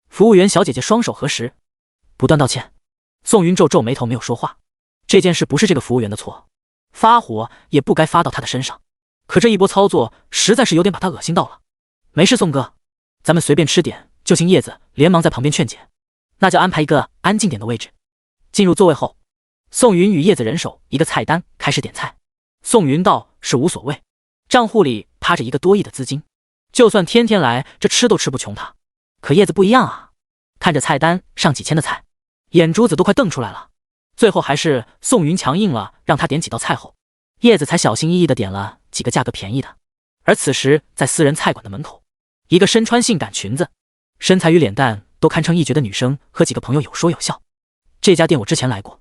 [SPEAKER 1] 服务员小姐姐双手合十，不断道歉。宋云皱皱眉头没有说话。这件事不是这个服务员的错，发火也不该发到他的身上，可这一波操作实在是有点把他恶心到了。没事宋哥，咱们随便吃点就行。叶子连忙在旁边劝解，那就安排一个安静点的位置。进入座位后，宋云与叶子人手一个菜单开始点菜。宋云道是无所谓，账户里趴着1个多亿的资金，就算天天来这吃都吃不穷他。可叶子不一样啊，看着菜单上几千的菜，眼珠子都快瞪出来了。最后还是宋云强硬了，让他点几道菜后，叶子才小心翼翼地点了几个价格便宜的。而此时在私人菜馆的门口，一个身穿性感裙子，身材与脸蛋都堪称一绝的女生和几个朋友有说有笑。这家店我之前来过，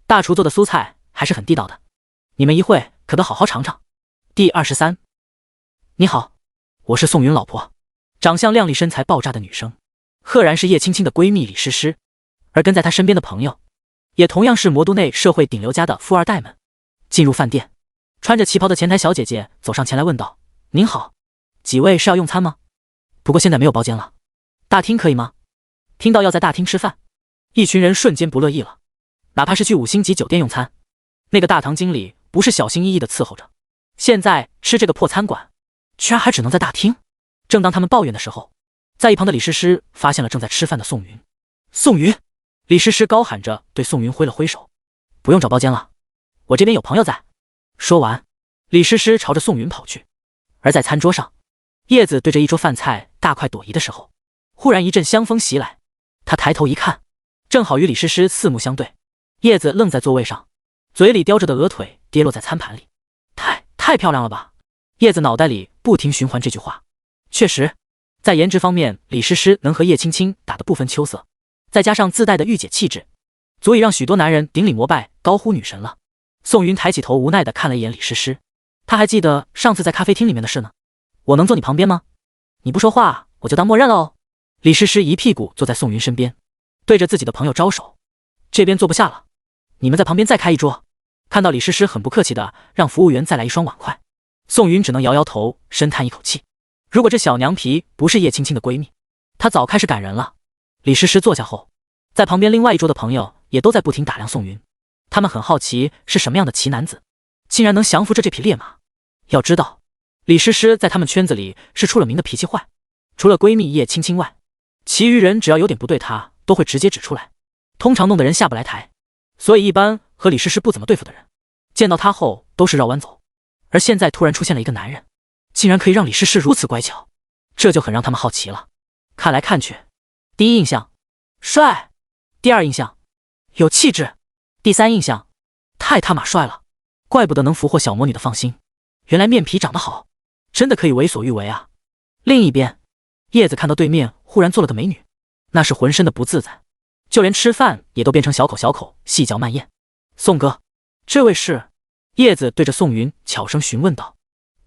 [SPEAKER 1] 大厨做的蔬菜还是很地道的，你们一会可得好好尝尝。第23，你好，我是宋云老婆。长相靓丽身材爆炸的女生，赫然是叶青青的闺蜜李诗诗。而跟在她身边的朋友，也同样是魔都内社会顶流家的富二代们。进入饭店，穿着旗袍的前台小姐姐走上前来问道：您好，几位是要用餐吗？不过现在没有包间了，大厅可以吗？听到要在大厅吃饭，一群人瞬间不乐意了。哪怕是去5星级酒店用餐，那个大堂经理不是小心翼翼地伺候着，现在吃这个破餐馆，居然还只能在大厅。正当他们抱怨的时候，在一旁的李诗诗发现了正在吃饭的宋云。宋云！李诗诗高喊着对宋云挥了挥手，不用找包间了，我这边有朋友在。说完，李诗诗朝着宋云跑去。而在餐桌上，叶子对着一桌饭菜大快朵颐的时候，忽然一阵香风袭来，他抬头一看，正好与李诗诗四目相对。叶子愣在座位上，嘴里叼着的鹅腿跌落在餐盘里。太漂亮了吧！叶子脑袋里不停循环这句话。确实，在颜值方面，李诗诗能和叶青青打得不分秋色，再加上自带的御姐气质，足以让许多男人顶礼膜拜，高呼女神了。宋云抬起头，无奈地看了一眼李诗诗，他还记得上次在咖啡厅里面的事呢。我能坐你旁边吗？你不说话，我就当默认了哦。李诗诗一屁股坐在宋云身边，对着自己的朋友招手，这边坐不下了，你们在旁边再开一桌。看到李诗诗很不客气的让服务员再来一双碗筷，宋云只能摇摇头，深叹一口气。如果这小娘皮不是叶青青的闺蜜，她早开始赶人了。李诗诗坐下后，在旁边另外一桌的朋友也都在不停打量宋云，他们很好奇是什么样的奇男子，竟然能降服着这匹烈马。要知道，李诗诗在他们圈子里是出了名的脾气坏，除了闺蜜叶青青外，其余人只要有点不对她，都会直接指出来，通常弄得人下不来台。所以一般和李诗诗不怎么对付的人，见到她后都是绕弯走。而现在突然出现了一个男人，竟然可以让李诗诗如此乖巧，这就很让他们好奇了。看来看去，第一印象帅，第二印象有气质，第三印象太他妈帅了，怪不得能俘获小魔女的芳心，原来面皮长得好，真的可以为所欲为啊。另一边，叶子看到对面忽然坐了个美女，那是浑身的不自在，就连吃饭也都变成小口小口细嚼慢咽。宋哥，这位是？叶子对着宋云悄声询问道。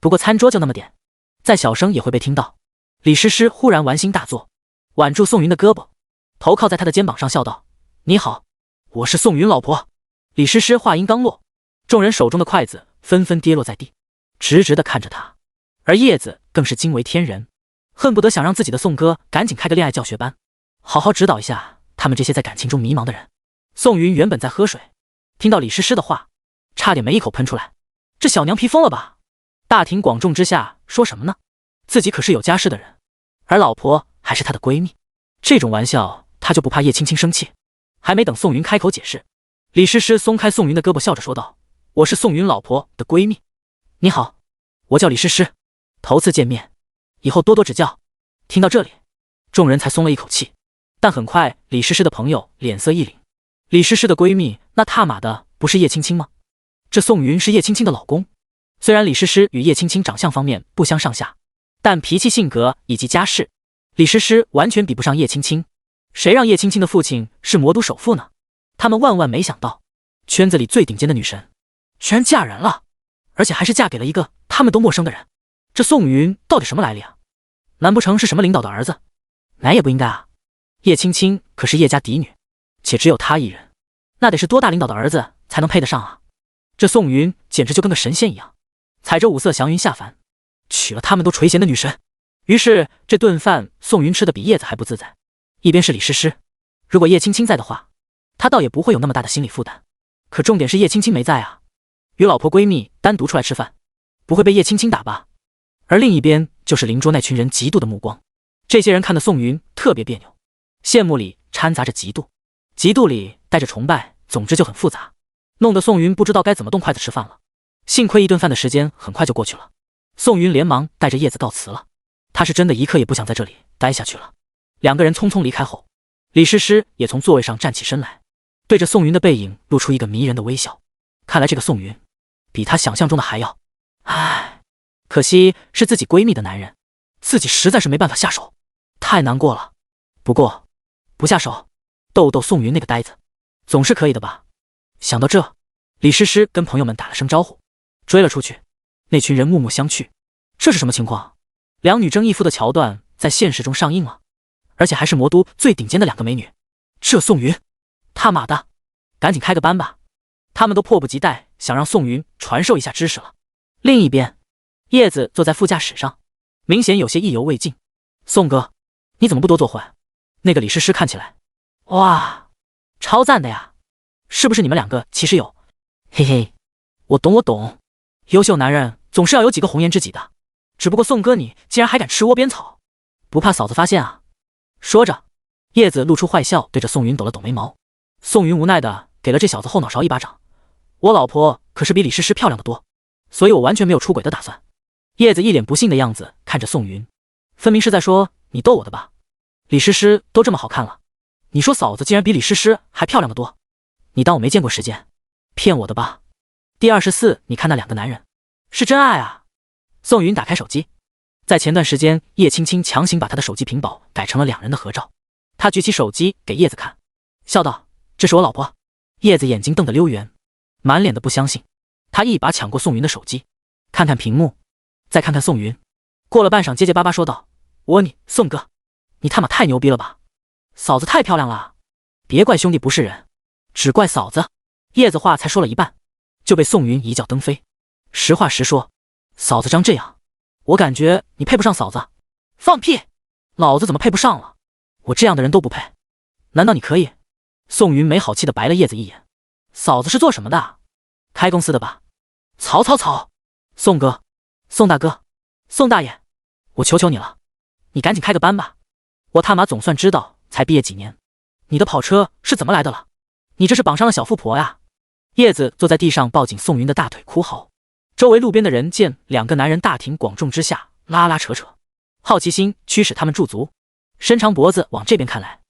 [SPEAKER 1] 不过餐桌就那么点，再小声也会被听到。李诗诗忽然玩心大作，挽住宋云的胳膊，头靠在他的肩膀上笑道：你好，我是宋云老婆。李诗诗话音刚落，众人手中的筷子纷纷跌落在地，直直地看着他。而叶子更是惊为天人，恨不得想让自己的宋哥赶紧开个恋爱教学班，好好指导一下他们这些在感情中迷茫的人。宋云原本在喝水，听到李诗诗的话，差点没一口喷出来。这小娘皮疯了吧？大庭广众之下说什么呢？自己可是有家室的人，而老婆还是她的闺蜜，这种玩笑他就不怕叶青青生气？还没等宋云开口解释，李诗诗松开宋云的胳膊，笑着说道：“我是宋云老婆的闺蜜。你好，我叫李诗诗，头次见面，以后多多指教。”听到这里，众人才松了一口气。但很快，李诗诗的朋友脸色一凛。李诗诗的闺蜜，那他妈的不是叶青青吗？这宋云是叶青青的老公。虽然李诗诗与叶青青长相方面不相上下，但脾气、性格以及家世，李诗诗完全比不上叶青青。谁让叶青青的父亲是魔都首富呢？他们万万没想到，圈子里最顶尖的女神居然嫁人了，而且还是嫁给了一个他们都陌生的人。这宋云到底什么来历啊？难不成是什么领导的儿子？奶也不应该啊！叶青青可是叶家嫡女，且只有她一人，那得是多大领导的儿子才能配得上啊？这宋云简直就跟个神仙一样，踩着五色祥云下凡，娶了他们都垂涎的女神。于是这顿饭宋云吃的比叶子还不自在。一边是李诗诗，如果叶青青在的话，她倒也不会有那么大的心理负担。可重点是叶青青没在啊，与老婆闺蜜单独出来吃饭，不会被叶青青打吧？而另一边就是邻桌那群人嫉妒的目光。这些人看得宋云特别别扭，羡慕里掺杂着嫉妒，嫉妒里带着崇拜，总之就很复杂，弄得宋云不知道该怎么动筷子吃饭了。幸亏一顿饭的时间很快就过去了，宋云连忙带着叶子告辞了。他是真的一刻也不想在这里待下去了。两个人匆匆离开后，李诗诗也从座位上站起身来，对着宋云的背影露出一个迷人的微笑。看来这个宋云比她想象中的还要……唉，可惜是自己闺蜜的男人，自己实在是没办法下手，太难过了。不过不下手，逗逗宋云那个呆子，总是可以的吧？想到这，李诗诗跟朋友们打了声招呼，追了出去。那群人目目相觑，这是什么情况？两女争一夫的桥段在现实中上映了，而且还是魔都最顶尖的两个美女。这宋云，他妈的，赶紧开个班吧！他们都迫不及待想让宋云传授一下知识了。另一边，叶子坐在副驾驶上，明显有些意犹未尽。宋哥，你怎么不多做会？那个李诗诗看起来，哇，超赞的呀！是不是你们两个其实有？嘿嘿，我懂，优秀男人总是要有几个红颜知己的。只不过宋哥你竟然还敢吃窝边草，不怕嫂子发现啊？说着，叶子露出坏笑，对着宋云抖了抖眉毛。宋云无奈的给了这小子后脑勺一巴掌。我老婆可是比李诗诗漂亮的多，所以我完全没有出轨的打算。叶子一脸不信的样子看着宋云，分明是在说你逗我的吧？李诗诗都这么好看了，你说嫂子竟然比李诗诗还漂亮的多，你当我没见过世面？骗我的吧？第24，你看那两个男人是真爱啊！宋云打开手机，在前段时间叶青青强行把她的手机屏保改成了两人的合照，她举起手机给叶子看，笑道：“这是我老婆。”叶子眼睛瞪得溜圆，满脸的不相信。她一把抢过宋云的手机，看看屏幕，再看看宋云，过了半晌结结巴巴说道：“你宋哥，你他妈太牛逼了吧！嫂子太漂亮了，别怪兄弟不是人，只怪嫂子。”叶子话才说了一半，就被宋云一脚蹬飞。实话实说，嫂子长这样，我感觉你配不上嫂子。放屁！老子怎么配不上了？我这样的人都不配，难道你可以？宋云没好气的白了叶子一眼。嫂子是做什么的？开公司的吧？曹！宋哥，宋大哥，宋大爷，我求求你了，你赶紧开个班吧。我他妈总算知道才毕业几年，你的跑车是怎么来的了？你这是绑上了小富婆呀！叶子坐在地上抱紧宋云的大腿哭嚎。周围路边的人见两个男人大庭广众之下拉拉扯扯，好奇心驱使他们驻足，伸长脖子往这边看来。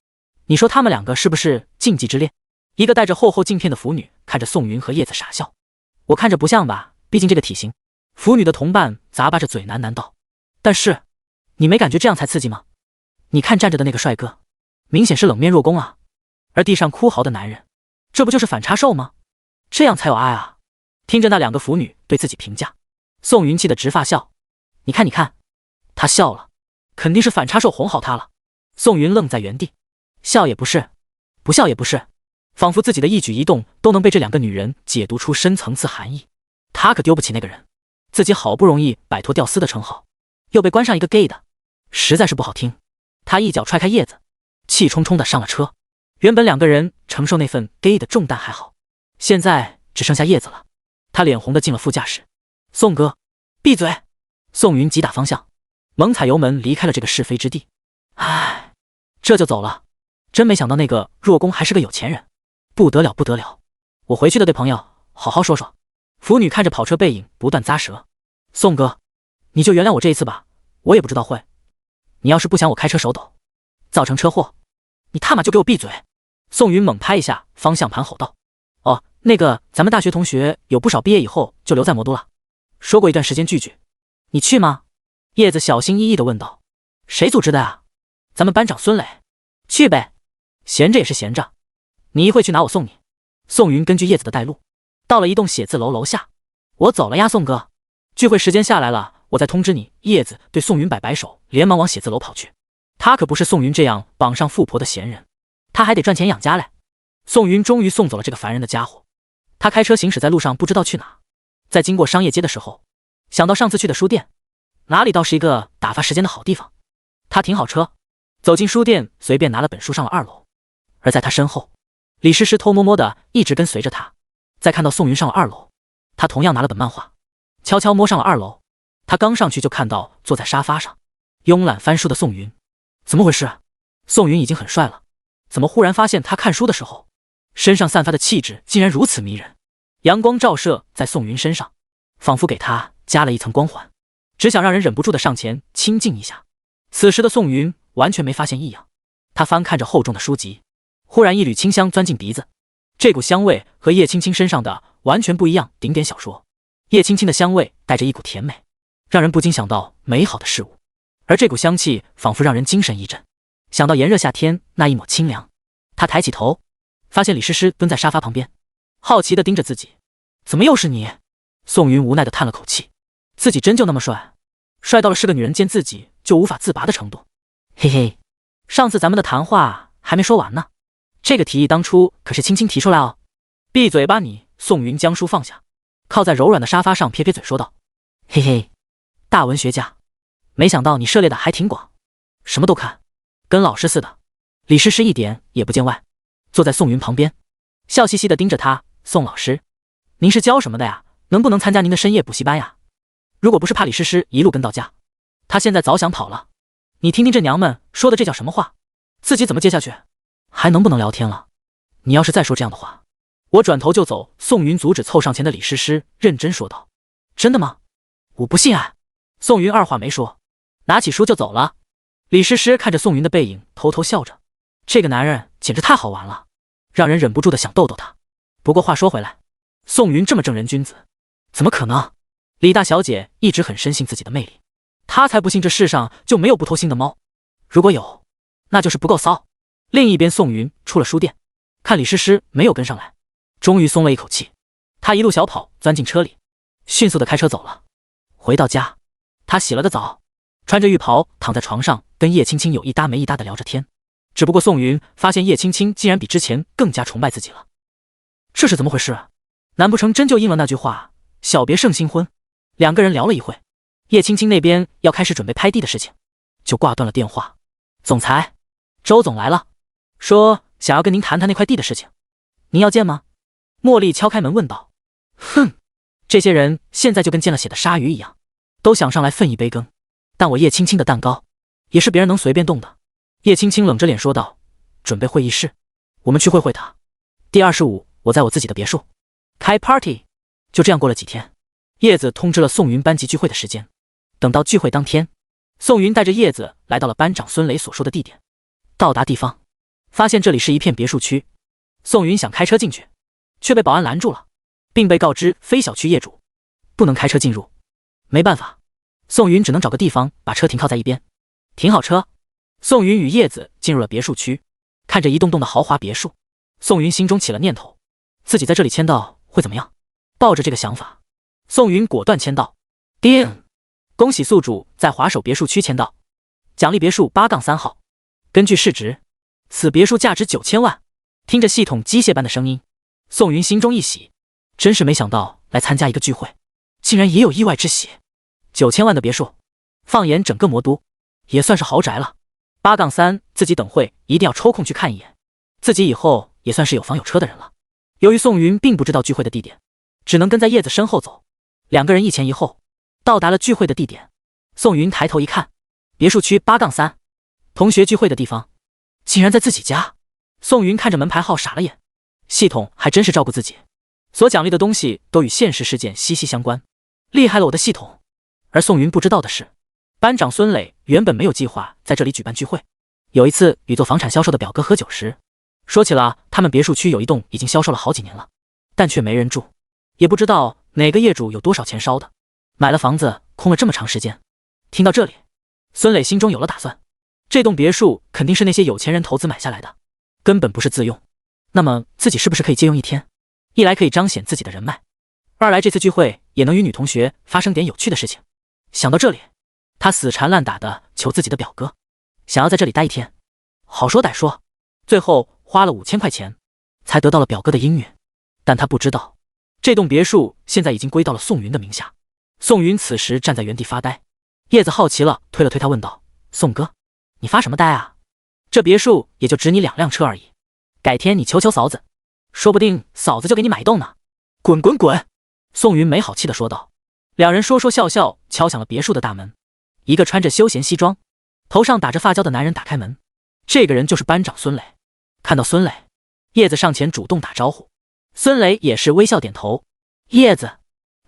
[SPEAKER 1] 你说他们两个是不是禁忌之恋？一个戴着厚厚镜片的腐女看着宋云和叶子傻笑。我看着不像吧，毕竟这个体型。腐女的同伴咂巴着嘴喃喃道：“但是你没感觉这样才刺激吗？你看站着的那个帅哥，明显是冷面弱攻啊。而地上哭嚎的男人，这不就是反差兽吗？这样才有爱啊！”听着那两个腐女对自己评价，宋云气得直发笑。你看，他笑了，肯定是反差兽哄好他了。宋云愣在原地，笑也不是，不笑也不是，仿佛自己的一举一动都能被这两个女人解读出深层次含义。他可丢不起那个人，自己好不容易摆脱吊丝的称号，又被关上一个 gay 的，实在是不好听。他一脚踹开叶子，气冲冲的上了车。原本两个人承受那份 gay 的重担还好，现在只剩下叶子了。他脸红的进了副驾驶。宋哥，闭嘴！宋云急打方向，猛踩油门离开了这个是非之地。唉，这就走了？真没想到那个若公还是个有钱人，不得了不得了！我回去的对朋友好好说说。腐女看着跑车背影不断咂舌，宋哥，你就原谅我这一次吧，我也不知道会。你要是不想我开车手抖，造成车祸，你他妈就给我闭嘴！宋云猛拍一下方向盘吼道。哦，那个咱们大学同学有不少毕业以后就留在魔都了，说过一段时间聚聚，你去吗？叶子小心翼翼地问道。谁组织的啊？咱们班长孙磊。去呗，闲着也是闲着，你一会去哪我送你。宋云根据叶子的带路，到了一栋写字楼楼下。我走了呀，宋哥，聚会时间下来了，我再通知你。叶子对宋云摆摆手，连忙往写字楼跑去。他可不是宋云这样绑上富婆的闲人，他还得赚钱养家嘞。宋云终于送走了这个烦人的家伙。他开车行驶在路上，不知道去哪。在经过商业街的时候，想到上次去的书店，哪里倒是一个打发时间的好地方。他停好车，走进书店，随便拿了本书上了2楼。而在他身后，李诗诗偷摸摸的一直跟随着他。在看到宋云上了2楼，他同样拿了本漫画，悄悄摸上了2楼。他刚上去就看到坐在沙发上慵懒翻书的宋云。怎么回事？宋云已经很帅了，怎么忽然发现他看书的时候，身上散发的气质竟然如此迷人？阳光照射在宋云身上，仿佛给他加了一层光环，只想让人忍不住的上前亲近一下。此时的宋云完全没发现异样，他翻看着厚重的书籍，忽然一缕清香钻进鼻子。这股香味和叶青青身上的完全不一样。顶点小说，叶青青的香味带着一股甜美，让人不禁想到美好的事物，而这股香气仿佛让人精神一振，想到炎热夏天那一抹清凉。他抬起头，发现李诗诗蹲在沙发旁边，好奇地盯着自己。怎么又是你？宋云无奈地叹了口气，自己真就那么帅，帅到了是个女人见自己就无法自拔的程度。嘿嘿，上次咱们的谈话还没说完呢，这个提议当初可是青青提出来哦。闭嘴吧你！宋云将书放下，靠在柔软的沙发上撇撇嘴说道。嘿嘿，大文学家，没想到你涉猎的还挺广，什么都看，跟老师似的。李诗诗一点也不见外，坐在宋云旁边，笑嘻嘻地盯着他。宋老师，您是教什么的呀？能不能参加您的深夜补习班呀？如果不是怕李诗诗一路跟到家，他现在早想跑了。你听听这娘们说的这叫什么话？自己怎么接下去？还能不能聊天了？你要是再说这样的话，我转头就走。宋云阻止凑上前的李诗诗，认真说道。真的吗？我不信啊！宋云二话没说，拿起书就走了。李诗诗看着宋云的背影，偷偷笑着。这个男人简直太好玩了，让人忍不住的想逗逗他。不过话说回来，宋云这么正人君子，怎么可能？李大小姐一直很深信自己的魅力，她才不信这世上就没有不偷腥的猫。如果有，那就是不够骚。另一边，宋云出了书店，看李诗诗没有跟上来，终于松了一口气。他一路小跑钻进车里，迅速的开车走了。回到家，他洗了个澡，穿着浴袍躺在床上，跟叶青青有一搭没一搭的聊着天。只不过宋云发现叶青青竟然比之前更加崇拜自己了，这是怎么回事？难不成真就应了那句话，小别胜新婚？两个人聊了一会，叶青青那边要开始准备拍地的事情，就挂断了电话。总裁，周总来了，说想要跟您谈谈那块地的事情，您要见吗？茉莉敲开门问道。哼，这些人现在就跟见了血的鲨鱼一样，都想上来分一杯羹，但我叶青青的蛋糕也是别人能随便动的。叶青青冷着脸说道，准备会议室，我们去会他。第25，我在我自己的别墅开 party。 就这样过了几天，叶子通知了宋云班级聚会的时间。等到聚会当天，宋云带着叶子来到了班长孙磊所说的地点。到达地方，发现这里是一片别墅区。宋云想开车进去，却被保安拦住了，并被告知非小区业主不能开车进入。没办法，宋云只能找个地方把车停靠在一边。停好车，宋云与叶子进入了别墅区，看着一栋栋的豪华别墅，宋云心中起了念头，自己在这里签到会怎么样？抱着这个想法，宋云果断签到。叮！恭喜宿主在华首别墅区签到，奖励别墅8-3号。根据市值，此别墅价值9000万。听着系统机械般的声音，宋云心中一喜，真是没想到来参加一个聚会，竟然也有意外之喜。9000万的别墅，放眼整个魔都，也算是豪宅了。8-3，自己等会一定要抽空去看一眼，自己以后也算是有房有车的人了。由于宋云并不知道聚会的地点，只能跟在叶子身后走。两个人一前一后，到达了聚会的地点。宋云抬头一看，别墅区8-3，同学聚会的地方，竟然在自己家。宋云看着门牌号傻了眼，系统还真是照顾自己，所奖励的东西都与现实事件息息相关，厉害了我的系统。而宋云不知道的是，班长孙磊原本没有计划在这里举办聚会。有一次与做房产销售的表哥喝酒时，说起了他们别墅区有一栋已经销售了好几年了，但却没人住，也不知道哪个业主有多少钱烧的，买了房子空了这么长时间。听到这里，孙磊心中有了打算，这栋别墅肯定是那些有钱人投资买下来的，根本不是自用。那么自己是不是可以借用一天？一来可以彰显自己的人脉，二来这次聚会也能与女同学发生点有趣的事情。想到这里，他死缠烂打的求自己的表哥，想要在这里待一天。好说歹说，最后花了5000块钱，才得到了表哥的应允。但他不知道，这栋别墅现在已经归到了宋云的名下。宋云此时站在原地发呆，叶子好奇了推了推他问道：宋哥，你发什么呆啊？这别墅也就值你2辆车而已，改天你求求嫂子，说不定嫂子就给你买一栋呢。滚滚滚！宋云没好气地说道。两人说说笑笑敲响了别墅的大门，一个穿着休闲西装，头上打着发胶的男人打开门，这个人就是班长孙磊。看到孙磊，叶子上前主动打招呼，孙磊也是微笑点头。叶子，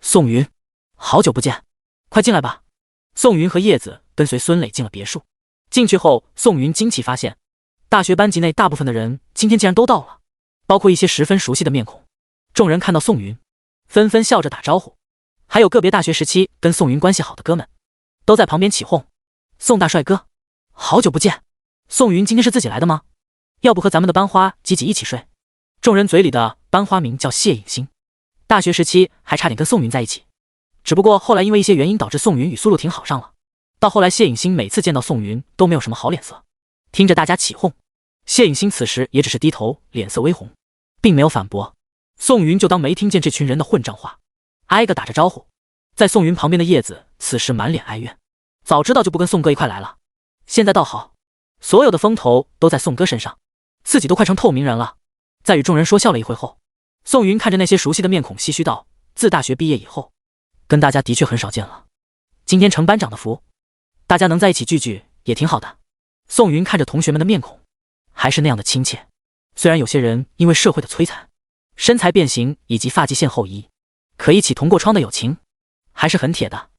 [SPEAKER 1] 宋云，好久不见，快进来吧。宋云和叶子跟随孙磊进了别墅。进去后，宋云惊奇发现，大学班级内大部分的人今天竟然都到了，包括一些十分熟悉的面孔。众人看到宋云，纷纷笑着打招呼，还有个别大学时期跟宋云关系好的哥们，都在旁边起哄：宋大帅哥，好久不见，宋云今天是自己来的吗？要不和咱们的班花挤挤一起睡？众人嘴里的班花名叫谢颖欣，大学时期还差点跟宋云在一起，只不过后来因为一些原因导致宋云与苏露婷好上了。到后来谢颖欣每次见到宋云都没有什么好脸色。听着大家起哄，谢颖欣此时也只是低头，脸色微红，并没有反驳。宋云就当没听见这群人的混账话，挨个打着招呼。在宋云旁边的叶子此时满脸哀怨，早知道就不跟宋哥一块来了，现在倒好，所有的风头都在宋哥身上，自己都快成透明人了。在与众人说笑了一会后，宋云看着那些熟悉的面孔唏嘘道：自大学毕业以后，跟大家的确很少见了，今天承班长的福，大家能在一起聚聚也挺好的。宋云看着同学们的面孔，还是那样的亲切。虽然有些人因为社会的摧残，身材变形以及发际线后移，可一起同过窗的友情还是很铁的。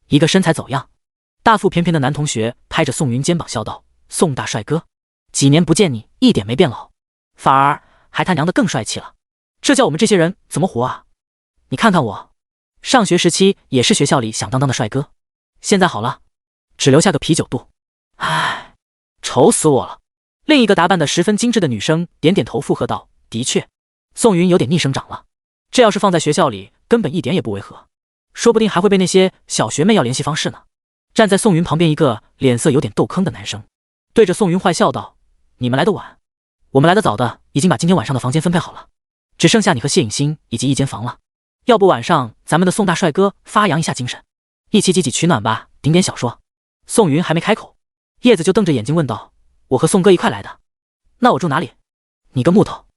[SPEAKER 1] 一个身材走样、大腹便便的男同学拍着宋云肩膀笑道：宋大帅哥，几年不见你一点没变老，反而还他娘的更帅气了，这叫我们这些人怎么活啊？你看看我，上学时期也是学校里响当当的帅哥，现在好了，只留下个啤酒肚，唉，愁死我了。另一个打扮得十分精致的女生点点头附和道：的确，宋云有点逆生长了，这要是放在学校里根本一点也不违和，说不定还会被那些小学妹要联系方式呢。站在宋云旁边一个脸色有点豆坑的男生对着宋云坏笑道：你们来的晚，我们来的早的已经把今天晚上的房间分配好了，只剩下你和谢颖欣以及一间房了，要不晚上咱们的宋大帅哥发扬一下精神，一起挤挤取暖吧，顶点小说。宋云还没开口，叶子就瞪着眼睛问道：我和宋哥一块来的，那我住哪里？你个木头，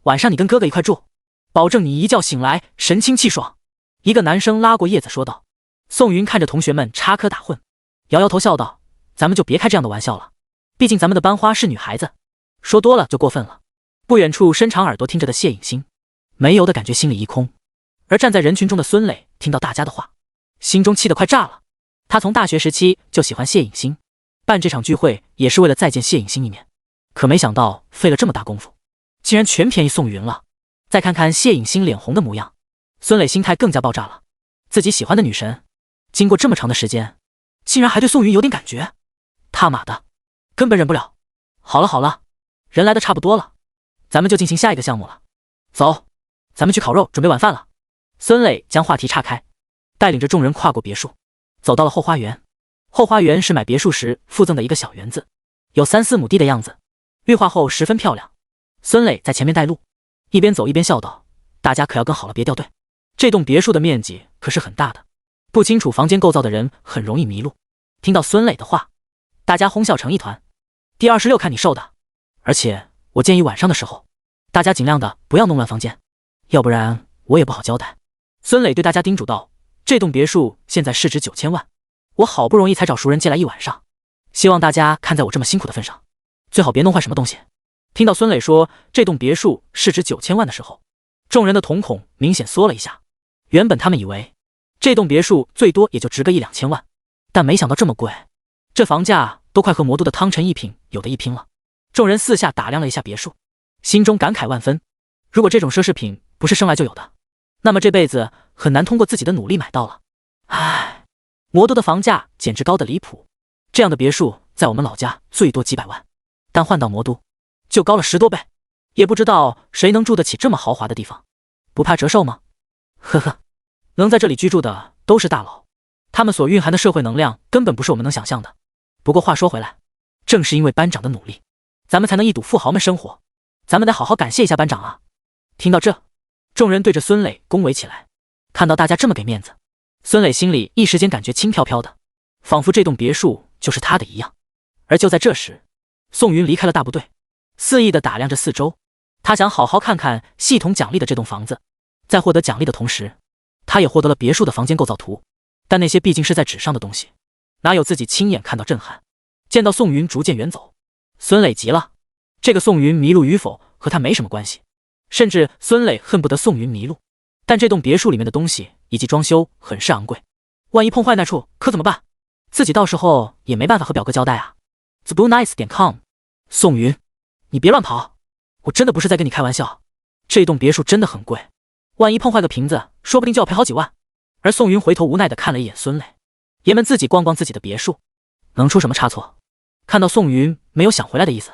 [SPEAKER 1] 晚上你跟哥哥一块住，保证你一觉醒来神清气爽。一个男生拉过叶子说道。宋云看着同学们插科打诨，摇摇头笑道：咱们就别开这样的玩笑了，毕竟咱们的班花是女孩子，说多了就过分了。不远处伸长耳朵听着的谢颖欣没由的感觉心里一空，而站在人群中的孙磊听到大家的话，心中气得快炸了。他从大学时期就喜欢谢颖欣，办这场聚会也是为了再见谢颖欣一面，可没想到费了这么大功夫，竟然全便宜宋云了。再看看谢颖欣脸红的模样，孙磊心态更加爆炸了。自己喜欢的女神，经过这么长的时间，竟然还对宋云有点感觉，他妈的，根本忍不了。好了好了，人来的差不多了，咱们就进行下一个项目了。走，咱们去烤肉准备晚饭了。孙磊将话题岔开，带领着众人跨过别墅，走到了后花园。后花园是买别墅时附赠的一个小园子，有3-4亩地的样子，绿化后十分漂亮。孙磊在前面带路，一边走一边笑道：大家可要跟好了，别掉队，这栋别墅的面积可是很大的，不清楚房间构造的人很容易迷路。听到孙磊的话，大家哄笑成一团。第26看你瘦的，而且我建议晚上的时候，大家尽量的不要弄乱房间，要不然我也不好交代。孙磊对大家叮嘱道：这栋别墅现在市值9000万，我好不容易才找熟人借来一晚上，希望大家看在我这么辛苦的份上，最好别弄坏什么东西。听到孙磊说这栋别墅市值9000万的时候，众人的瞳孔明显缩了一下。原本他们以为这栋别墅最多也就值个1、2千万，但没想到这么贵，这房价都快和魔都的汤臣一品有的一拼了。众人四下打量了一下别墅，心中感慨万分。如果这种奢侈品不是生来就有的，那么这辈子很难通过自己的努力买到了。唉，魔都的房价简直高得离谱，这样的别墅在我们老家最多几百万，但换到魔都就高了10多倍，也不知道谁能住得起这么豪华的地方，不怕折寿吗？呵呵，能在这里居住的都是大佬，他们所蕴含的社会能量根本不是我们能想象的。不过话说回来，正是因为班长的努力，咱们才能一睹富豪们生活，咱们得好好感谢一下班长啊。听到这，众人对着孙磊恭维起来。看到大家这么给面子，孙磊心里一时间感觉轻飘飘的，仿佛这栋别墅就是他的一样。而就在这时，宋云离开了大部队，肆意地打量着四周，他想好好看看系统奖励的这栋房子。在获得奖励的同时，他也获得了别墅的房间构造图，但那些毕竟是在纸上的东西，哪有自己亲眼看到震撼。见到宋云逐渐远走，孙磊急了。这个宋云迷路与否和他没什么关系，甚至孙磊恨不得宋云迷路。但这栋别墅里面的东西以及装修很是昂贵，万一碰坏那处可怎么办？自己到时候也没办法和表哥交代啊。TheBlueNice.com， 宋云，你别乱跑，我真的不是在跟你开玩笑，这栋别墅真的很贵，万一碰坏个瓶子，说不定就要赔好几万。而宋云回头无奈地看了一眼孙磊，爷们自己逛逛自己的别墅，能出什么差错？看到宋云没有想回来的意思，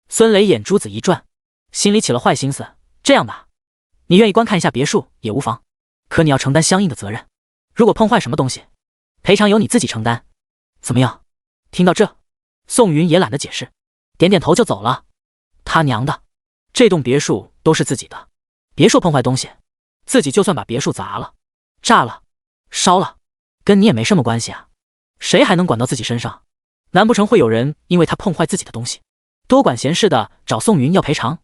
[SPEAKER 1] 孙磊眼珠子一转，心里起了坏心思。这样吧，你愿意观看一下别墅也无妨，可你要承担相应的责任，如果碰坏什么东西，赔偿由你自己承担，怎么样？听到这，宋云也懒得解释，点点头就走了。他娘的，这栋别墅都是自己的，别说碰坏东西，自己就算把别墅砸了、炸了、烧了，跟你也没什么关系啊，谁还能管到自己身上？难不成会有人因为他碰坏自己的东西，多管闲事的找宋云要赔偿？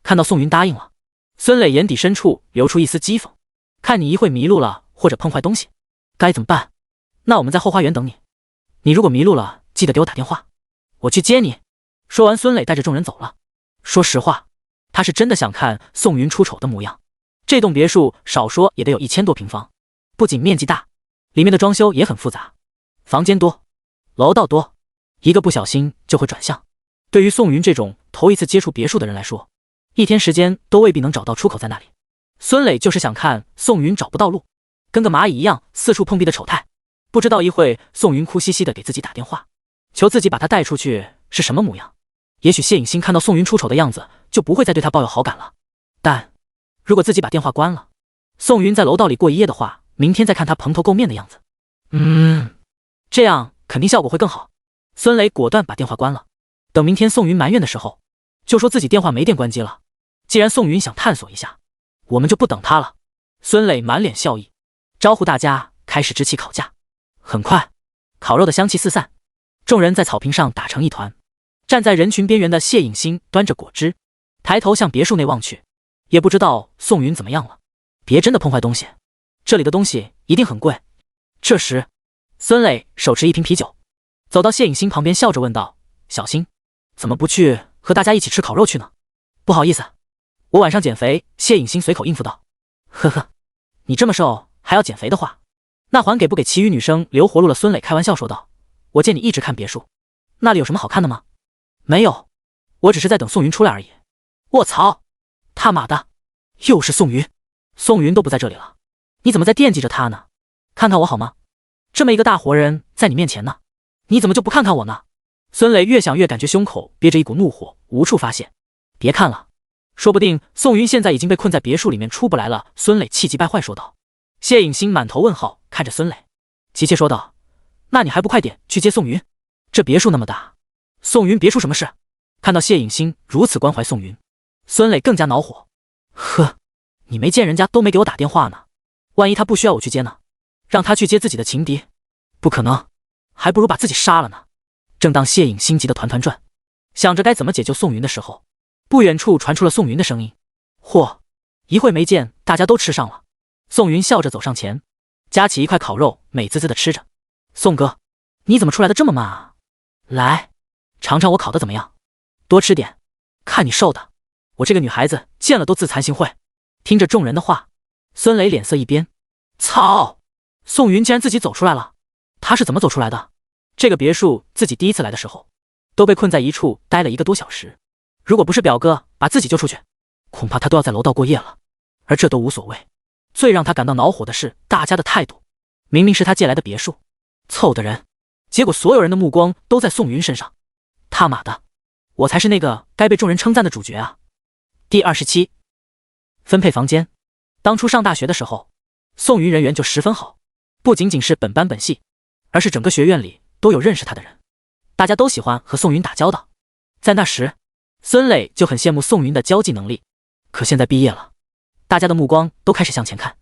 [SPEAKER 1] 看到宋云答应了，孙磊眼底深处流出一丝讥讽。看你一会迷路了或者碰坏东西，该怎么办？那我们在后花园等你，你如果迷路了，记得给我打电话，我去接你。说完，孙磊带着众人走了。说实话，他是真的想看宋云出丑的模样。这栋别墅少说也得有1000多平方，不仅面积大，里面的装修也很复杂，房间多，楼道多，一个不小心就会转向。对于宋云这种头一次接触别墅的人来说，一天时间都未必能找到出口在那里。孙磊就是想看宋云找不到路，跟个蚂蚁一样四处碰壁的丑态。不知道一会宋云哭兮兮的给自己打电话，求自己把他带出去是什么模样。也许谢影星看到宋云出丑的样子，就不会再对他抱有好感了。但如果自己把电话关了，宋云在楼道里过一夜的话，明天再看他蓬头垢面的样子，这样肯定效果会更好。孙磊果断把电话关了，等明天宋云埋怨的时候，就说自己电话没电关机了。既然宋云想探索一下，我们就不等他了。孙磊满脸笑意，招呼大家开始支起烤架。很快，烤肉的香气四散，众人在草坪上打成一团。站在人群边缘的谢影星端着果汁，抬头向别墅内望去，也不知道宋云怎么样了，别真的碰坏东西，这里的东西一定很贵。这时，孙磊手持一瓶啤酒，走到谢影星旁边，笑着问道：“小星，怎么不去和大家一起吃烤肉去呢？”“不好意思，我晚上减肥。”谢影星随口应付道。“呵呵，你这么瘦还要减肥的话，那还给不给其余女生留活路了？”孙磊开玩笑说道。“我见你一直看别墅，那里有什么好看的吗？”“没有，我只是在等宋云出来而已。”“卧槽，他妈的，又是宋云！宋云都不在这里了，你怎么在惦记着他呢？看看我好吗？这么一个大活人在你面前呢，你怎么就不看看我呢？”孙磊越想越感觉胸口憋着一股怒火，无处发泄。“别看了，说不定宋云现在已经被困在别墅里面出不来了。”孙磊气急败坏说道。谢影星满头问号看着孙磊，急切说道：“那你还不快点去接宋云？这别墅那么大，宋云别出什么事。”看到谢影星如此关怀宋云，孙磊更加恼火。“呵，你没见人家都没给我打电话呢，万一他不需要我去接呢？让他去接自己的情敌？不可能，还不如把自己杀了呢。”正当谢影星急得团团转，想着该怎么解救宋云的时候，不远处传出了宋云的声音。嚯，一会没见，大家都吃上了。宋云笑着走上前，夹起一块烤肉，美滋滋的吃着。“宋哥，你怎么出来的这么慢啊？来，尝尝我烤的怎么样？多吃点。”看你瘦的，我这个女孩子见了都自惭形秽。听着众人的话，孙磊脸色一变，操！宋云竟然自己走出来了，他是怎么走出来的？这个别墅自己第一次来的时候，都被困在一处待了1个多小时，如果不是表哥把自己救出去，恐怕他都要在楼道过夜了。而这都无所谓，最让他感到恼火的是大家的态度，明明是他借来的别墅，凑的人，结果所有人的目光都在宋云身上。他妈的，我才是那个该被众人称赞的主角啊！第27，分配房间。当初上大学的时候，宋云人缘就十分好，不仅仅是本班本系，而是整个学院里都有认识他的人，大家都喜欢和宋云打交道。在那时，孙磊就很羡慕宋云的交际能力。可现在毕业了，大家的目光都开始向前看，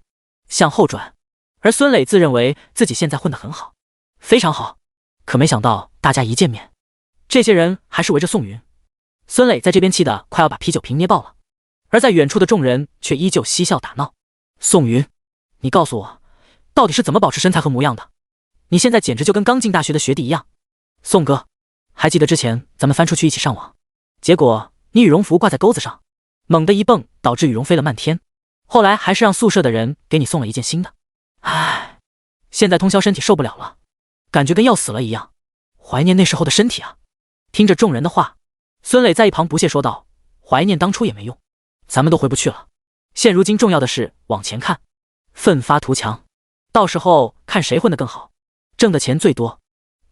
[SPEAKER 1] 向后转，而孙磊自认为自己现在混得很好，非常好。可没想到大家一见面，这些人还是围着宋云。孙磊在这边气得快要把啤酒瓶捏爆了，而在远处的众人却依旧嬉笑打闹。宋云，你告诉我，到底是怎么保持身材和模样的？你现在简直就跟刚进大学的学弟一样。宋哥，还记得之前咱们翻出去一起上网，结果你羽绒服挂在钩子上，猛地一蹦，导致羽绒飞了漫天，后来还是让宿舍的人给你送了一件新的。唉，现在通宵身体受不了了，感觉跟要死了一样，怀念那时候的身体啊。听着众人的话，孙磊在一旁不屑说道，怀念当初也没用，咱们都回不去了，现如今重要的是往前看，奋发图强，到时候看谁混得更好，挣的钱最多。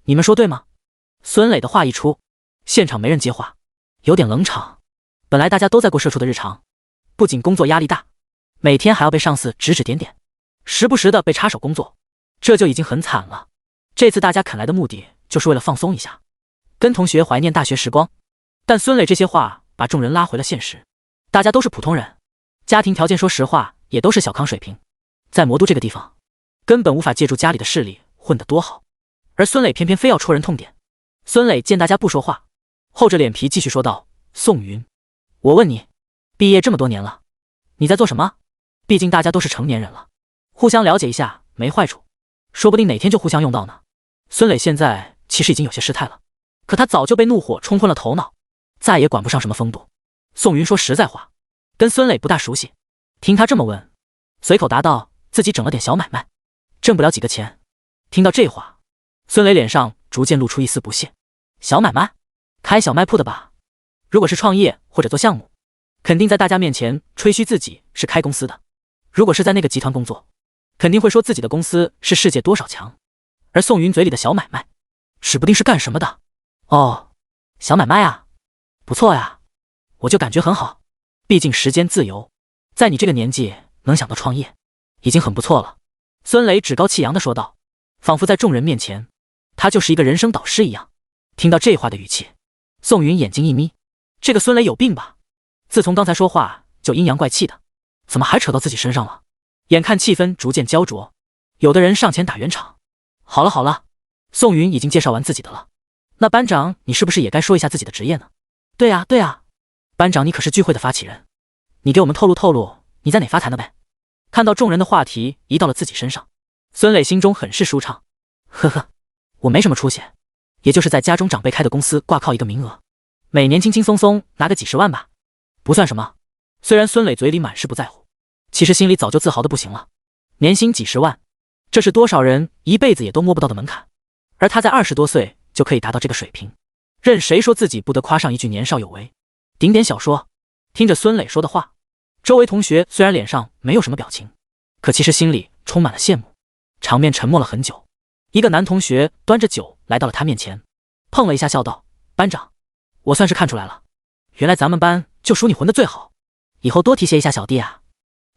[SPEAKER 1] 你们说对吗？孙磊的话一出，现场没人接话，有点冷场。本来大家都在过社畜的日常，不仅工作压力大，每天还要被上司指指点点，时不时的被插手工作，这就已经很惨了。这次大家肯来的目的就是为了放松一下，跟同学怀念大学时光。但孙磊这些话把众人拉回了现实，大家都是普通人，家庭条件说实话也都是小康水平，在魔都这个地方根本无法借助家里的势力混得多好，而孙磊偏偏非要戳人痛点。孙磊见大家不说话，厚着脸皮继续说道，宋云，我问你，毕业这么多年了，你在做什么？毕竟大家都是成年人了，互相了解一下没坏处，说不定哪天就互相用到呢。孙磊现在其实已经有些失态了，可他早就被怒火冲昏了头脑，再也管不上什么风度。宋云说实在话，跟孙磊不大熟悉，听他这么问，随口答道自己整了点小买卖，挣不了几个钱。听到这话，孙磊脸上逐渐露出一丝不屑。小买卖？开小卖铺的吧？如果是创业或者做项目，肯定在大家面前吹嘘自己是开公司的，如果是在那个集团工作，肯定会说自己的公司是世界多少强。而宋云嘴里的小买卖，指不定是干什么的。哦，小买卖啊，不错呀，我就感觉很好，毕竟时间自由，在你这个年纪能想到创业，已经很不错了。孙磊趾高气扬地说道，仿佛在众人面前，他就是一个人生导师一样。听到这话的语气，宋云眼睛一眯，这个孙磊有病吧？自从刚才说话就阴阳怪气的，怎么还扯到自己身上了？眼看气氛逐渐焦灼，有的人上前打圆场。好了好了，宋云已经介绍完自己的了，那班长你是不是也该说一下自己的职业呢？对啊对啊，班长你可是聚会的发起人，你给我们透露透露你在哪发财呢呗？看到众人的话题移到了自己身上，孙磊心中很是舒畅。呵呵，我没什么出息，也就是在家中长辈开的公司挂靠一个名额，每年轻轻松松拿个几十万吧，不算什么。虽然孙磊嘴里满是不在乎，其实心里早就自豪的不行了。年薪几十万，这是多少人一辈子也都摸不到的门槛，而他在20多岁就可以达到这个水平，任谁说自己不得夸上一句年少有为。顶点小说。听着孙磊说的话，周围同学虽然脸上没有什么表情，可其实心里充满了羡慕。场面沉默了很久，一个男同学端着酒来到了他面前，碰了一下笑道，班长，我算是看出来了，原来咱们班就属你混得最好，以后多提携一下小弟啊。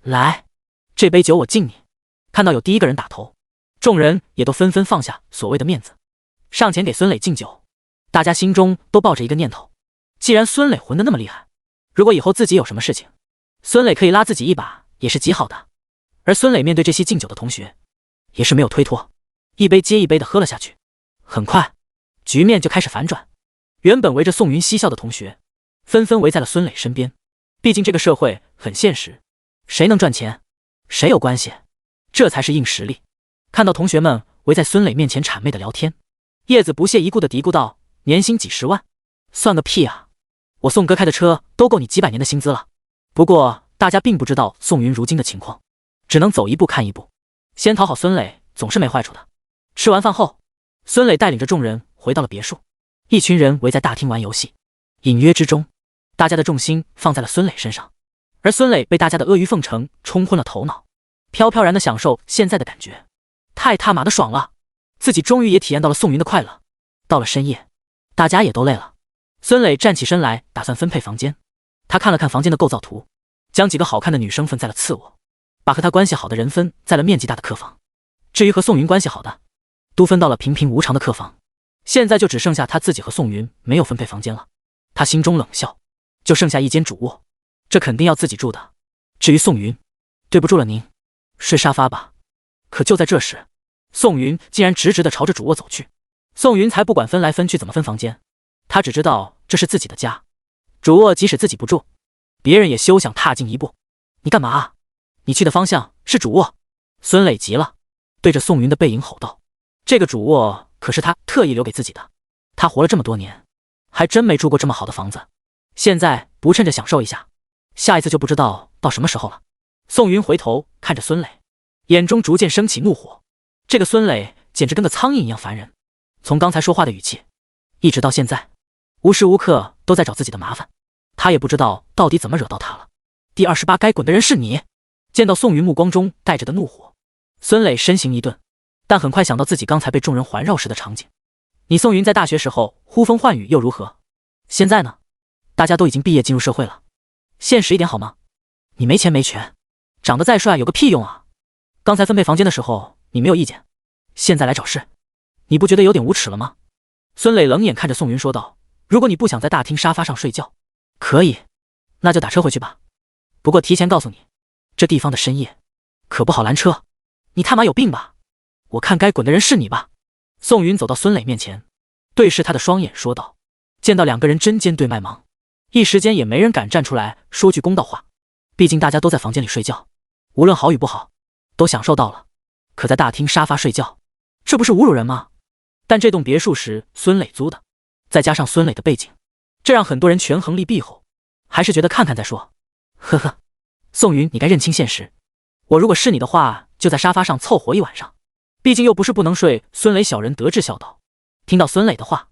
[SPEAKER 1] 来，这杯酒我敬你。看到有第一个人打头，众人也都纷纷放下所谓的面子，上前给孙磊敬酒。大家心中都抱着一个念头，既然孙磊混得那么厉害，如果以后自己有什么事情，孙磊可以拉自己一把，也是极好的。而孙磊面对这些敬酒的同学，也是没有推脱，一杯接一杯的喝了下去。很快，局面就开始反转。原本围着宋云嬉笑的同学，纷纷围在了孙磊身边。毕竟这个社会很现实，谁能赚钱，谁有关系，这才是硬实力。看到同学们围在孙磊面前谄媚的聊天，叶子不屑一顾的嘀咕道，年薪几十万，算个屁啊！我宋哥开的车都够你几百年的薪资了。不过大家并不知道宋云如今的情况，只能走一步看一步，先讨好孙磊总是没坏处的。吃完饭后，孙磊带领着众人回到了别墅，一群人围在大厅玩游戏，隐约之中，大家的重心放在了孙磊身上，而孙磊被大家的阿谀奉承冲昏了头脑，飘飘然的享受现在的感觉，太他妈的爽了！自己终于也体验到了宋云的快乐。到了深夜，大家也都累了，孙磊站起身来，打算分配房间。他看了看房间的构造图，将几个好看的女生分在了次卧，把和他关系好的人分在了面积大的客房。至于和宋云关系好的，都分到了平平无常的客房。现在就只剩下他自己和宋云没有分配房间了。他心中冷笑，就剩下一间主卧，这肯定要自己住的。至于宋云，对不住了您，睡沙发吧。可就在这时，宋云竟然直直地朝着主卧走去。宋云才不管分来分去怎么分房间，他只知道这是自己的家，主卧即使自己不住，别人也休想踏进一步。你干嘛啊？你去的方向是主卧。孙磊急了，对着宋云的背影吼道，这个主卧可是他特意留给自己的，他活了这么多年，还真没住过这么好的房子，现在不趁着享受一下，下一次就不知道到什么时候了。宋云回头看着孙磊，眼中逐渐升起怒火。这个孙磊简直跟个苍蝇一样烦人，从刚才说话的语气，一直到现在，无时无刻都在找自己的麻烦。他也不知道到底怎么惹到他了。第28该滚的人是你。见到宋云目光中带着的怒火，孙磊身形一顿，但很快想到自己刚才被众人环绕时的场景。你宋云在大学时候呼风唤雨又如何？现在呢？大家都已经毕业进入社会了，现实一点好吗？你没钱没权，长得再帅有个屁用啊！刚才分配房间的时候你没有意见，现在来找事，你不觉得有点无耻了吗？孙磊冷眼看着宋云说道，如果你不想在大厅沙发上睡觉，可以，那就打车回去吧。不过提前告诉你，这地方的深夜可不好拦车。你他妈有病吧？我看该滚的人是你吧。宋云走到孙磊面前，对视他的双眼说道。见到两个人针尖对麦芒，一时间也没人敢站出来说句公道话，毕竟大家都在房间里睡觉，无论好与不好都享受到了，可在大厅沙发睡觉，这不是侮辱人吗？但这栋别墅是孙磊租的，再加上孙磊的背景，这让很多人权衡利弊后还是觉得看看再说。呵呵，宋云，你该认清现实，我如果是你的话，就在沙发上凑合一晚上，毕竟又不是不能睡。孙磊小人得志笑道。听到孙磊的话，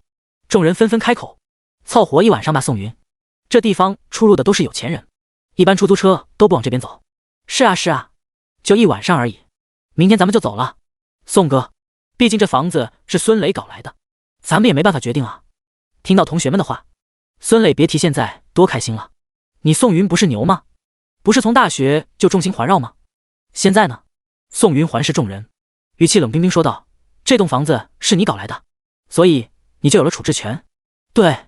[SPEAKER 1] 众人纷纷开口，凑合一晚上吧。宋云，这地方出入的都是有钱人，一般出租车都不往这边走。是啊是啊，就一晚上而已，明天咱们就走了。宋哥，毕竟这房子是孙磊搞来的，咱们也没办法决定啊。听到同学们的话，孙磊别提现在多开心了。你宋云不是牛吗？不是从大学就众星环绕吗？现在呢？宋云环视众人，语气冷冰冰说道，这栋房子是你搞来的，所以你就有了处置权。对。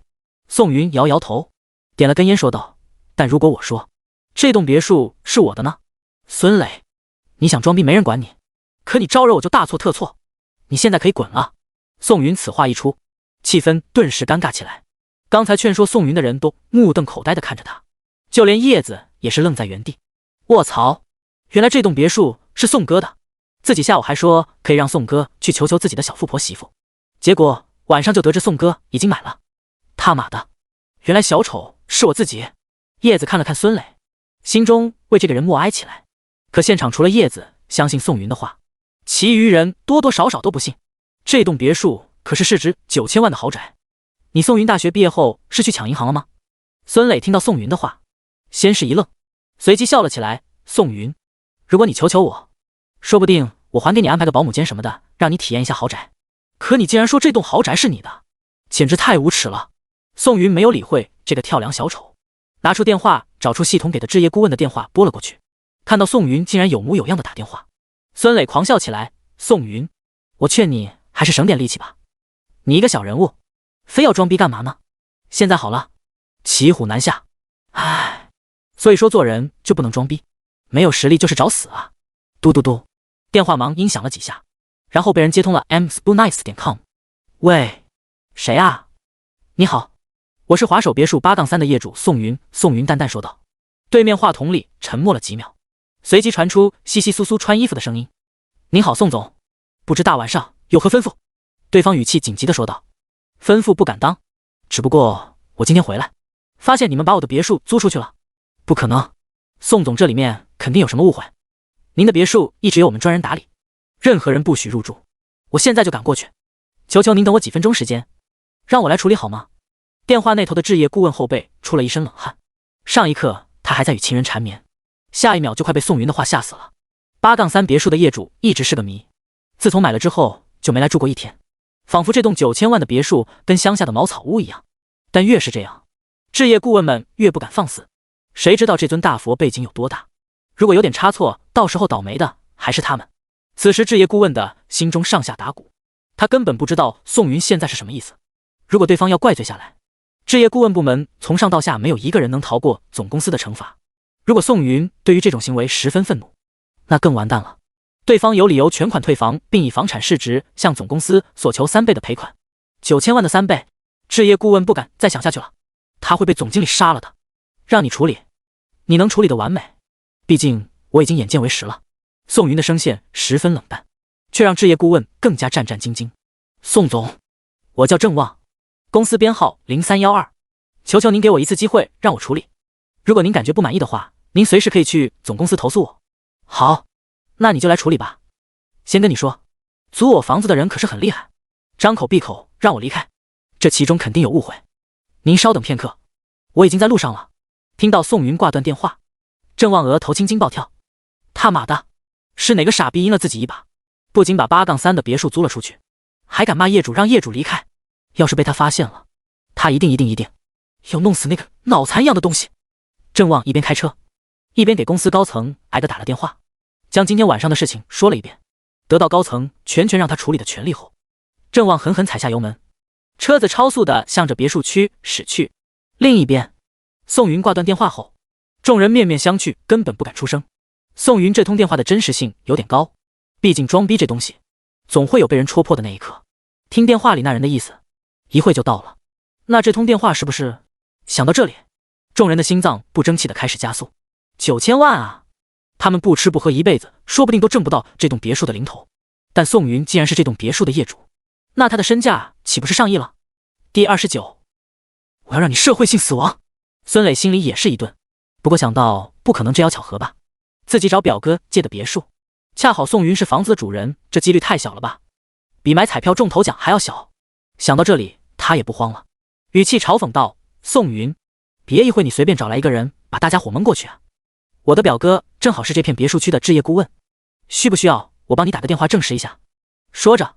[SPEAKER 1] 宋云摇摇头，点了根烟说道，但如果我说这栋别墅是我的呢？孙磊，你想装逼没人管你，可你招惹我就大错特错，你现在可以滚了。宋云此话一出，气氛顿时尴尬起来，刚才劝说宋云的人都目瞪口呆地看着他，就连叶子也是愣在原地。卧槽，原来这栋别墅是宋哥的，自己下午还说可以让宋哥去求求自己的小富婆媳妇，结果晚上就得知宋哥已经买了。他妈的，原来小丑是我自己。叶子看了看孙磊，心中为这个人默哀起来。可现场除了叶子相信宋云的话，其余人多多少少都不信。这栋别墅可是市值9000万的豪宅，你宋云大学毕业后是去抢银行了吗？孙磊听到宋云的话，先是一愣，随即笑了起来。宋云，如果你求求我，说不定我还给你安排个保姆间什么的，让你体验一下豪宅。可你竟然说这栋豪宅是你的，简直太无耻了。宋云没有理会这个跳梁小丑，拿出电话找出系统给的置业顾问的电话拨了过去。看到宋云竟然有模有样的打电话，孙磊狂笑起来。宋云，我劝你还是省点力气吧，你一个小人物非要装逼干嘛呢？现在好了，骑虎难下，唉，所以说做人就不能装逼，没有实力就是找死啊。嘟嘟嘟，电话忙音响了几下，然后被人接通了 mspoonice.com。 喂，谁啊？你好，我是华首别墅8-3的业主宋云。宋云淡淡说道。对面话筒里沉默了几秒，随即传出窸窸窣窣穿衣服的声音。您好宋总，不知大晚上有何吩咐？对方语气紧急地说道。吩咐不敢当，只不过我今天回来，发现你们把我的别墅租出去了。不可能，宋总这里面肯定有什么误会。您的别墅一直由我们专人打理，任何人不许入住。我现在就赶过去，求求您等我几分钟时间，让我来处理好吗？电话那头的置业顾问后背出了一身冷汗。上一刻他还在与情人缠绵，下一秒就快被宋云的话吓死了。8-3别墅的业主一直是个谜，自从买了之后就没来住过一天，仿佛这栋9000万的别墅跟乡下的茅草屋一样。但越是这样，置业顾问们越不敢放肆。谁知道这尊大佛背景有多大？如果有点差错，到时候倒霉的还是他们。此时置业顾问的心中上下打鼓，他根本不知道宋云现在是什么意思。如果对方要怪罪下来，置业顾问部门从上到下没有一个人能逃过总公司的惩罚。如果宋云对于这种行为十分愤怒，那更完蛋了。对方有理由全款退房，并以房产市值向总公司索求3倍的赔款，9000万的3倍。置业顾问不敢再想下去了，他会被总经理杀了的。让你处理，你能处理得完美？毕竟我已经眼见为实了。宋云的声线十分冷淡，却让置业顾问更加战战兢兢。宋总，我叫郑旺，公司编号0312，求求您给我一次机会让我处理。如果您感觉不满意的话，您随时可以去总公司投诉我。好，那你就来处理吧。先跟你说，租我房子的人可是很厉害，张口闭口让我离开，这其中肯定有误会。您稍等片刻，我已经在路上了。听到宋云挂断电话，郑旺额头青筋暴跳。他妈的，是哪个傻逼阴了自己一把？不仅把8-3的别墅租了出去，还敢骂业主让业主离开。要是被他发现了，他一定要弄死那个脑残一样的东西。郑旺一边开车，一边给公司高层挨个打了电话，将今天晚上的事情说了一遍。得到高层全权让他处理的权利后，郑旺狠狠踩下油门，车子超速的向着别墅区驶去。另一边，宋云挂断电话后，众人面面相觑，根本不敢出声。宋云这通电话的真实性有点高，毕竟装逼这东西总会有被人戳破的那一刻。听电话里那人的意思，一会就到了。那这通电话是不是？想到这里，众人的心脏不争气的开始加速。9000万啊！他们不吃不喝一辈子，说不定都挣不到这栋别墅的零头。但宋云既然是这栋别墅的业主，那他的身价岂不是上亿了？第29，我要让你社会性死亡！孙磊心里也是一顿，不过想到不可能这样巧合吧，自己找表哥借的别墅，恰好宋云是房子的主人，这几率太小了吧，比买彩票中头奖还要小。想到这里，他也不慌了，语气嘲讽道：宋云，别一会你随便找来一个人把大家伙蒙过去啊！我的表哥正好是这片别墅区的置业顾问，需不需要我帮你打个电话证实一下？说着，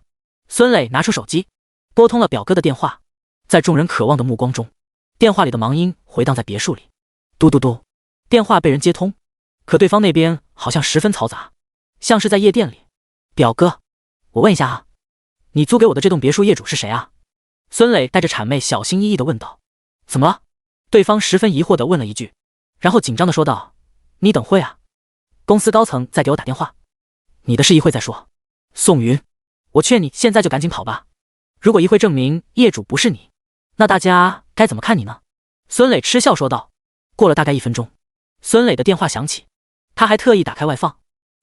[SPEAKER 1] 孙磊拿出手机拨通了表哥的电话。在众人渴望的目光中，电话里的忙音回荡在别墅里，嘟嘟嘟，电话被人接通，可对方那边好像十分嘈杂，像是在夜店里。表哥，我问一下啊，你租给我的这栋别墅业主是谁啊？孙磊带着谄媚小心翼翼地问道。怎么了？对方十分疑惑地问了一句，然后紧张地说道，你等会啊，公司高层在给我打电话，你的事一会再说。宋云，我劝你现在就赶紧跑吧，如果一会证明业主不是你，那大家该怎么看你呢？孙磊嗤笑说道。过了大概1分钟，孙磊的电话响起，他还特意打开外放，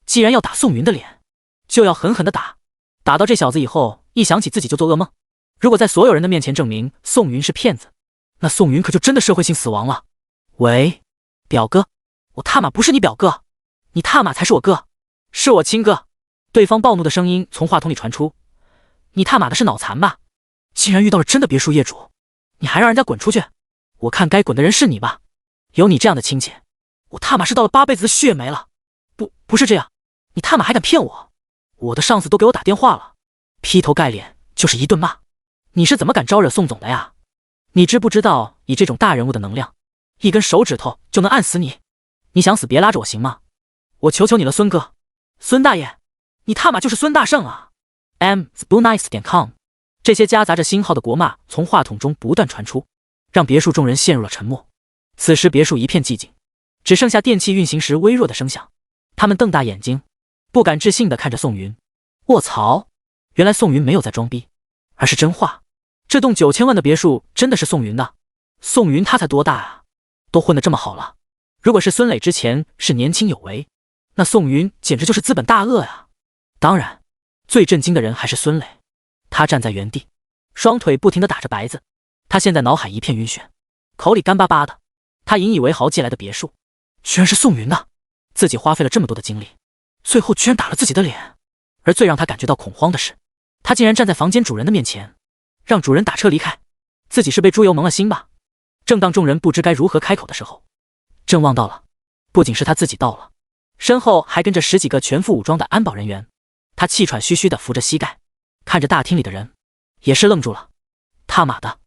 [SPEAKER 1] 既然要打宋云的脸，就要狠狠地打，打到这小子以后一想起自己就做噩梦。如果在所有人的面前证明宋云是骗子，那宋云可就真的社会性死亡了。喂，表哥，我他妈不是你表哥，你他妈才是我哥，是我亲哥。对方暴怒的声音从话筒里传出，你他妈的是脑残吧？竟然遇到了真的别墅业主，你还让人家滚出去？我看该滚的人是你吧，有你这样的亲戚，我他妈是倒了8辈子的血没了。不是这样，你他妈还敢骗我？我的上司都给我打电话了，劈头盖脸就是一顿骂。你是怎么敢招惹宋总的呀？你知不知道以这种大人物的能量，一根手指头就能按死你？你想死别拉着我行吗？我求求你了，孙哥，孙大爷，你他妈就是孙大圣啊！m.spoonice.com 这些夹杂着星号的国骂从话筒中不断传出，让别墅众人陷入了沉默。此时别墅一片寂静，只剩下电器运行时微弱的声响。他们瞪大眼睛，不敢置信地看着宋云。卧槽，原来宋云没有在装逼，而是真话。这栋9000万的别墅真的是宋云的。宋云他才多大啊，都混得这么好了。如果是孙磊之前是年轻有为，那宋云简直就是资本大鳄呀。当然，最震惊的人还是孙磊，他站在原地，双腿不停地打着白子，他现在脑海一片晕眩，口里干巴巴的。他引以为豪借来的别墅，居然是宋云的。自己花费了这么多的精力，最后居然打了自己的脸。而最让他感觉到恐慌的是，他竟然站在房间主人的面前，让主人打车离开。自己是被猪油蒙了心吧？正当众人不知该如何开口的时候，郑旺到了。不仅是他自己到了，身后还跟着10几个全副武装的安保人员。他气喘吁吁地扶着膝盖，看着大厅里的人，也是愣住了。他妈的，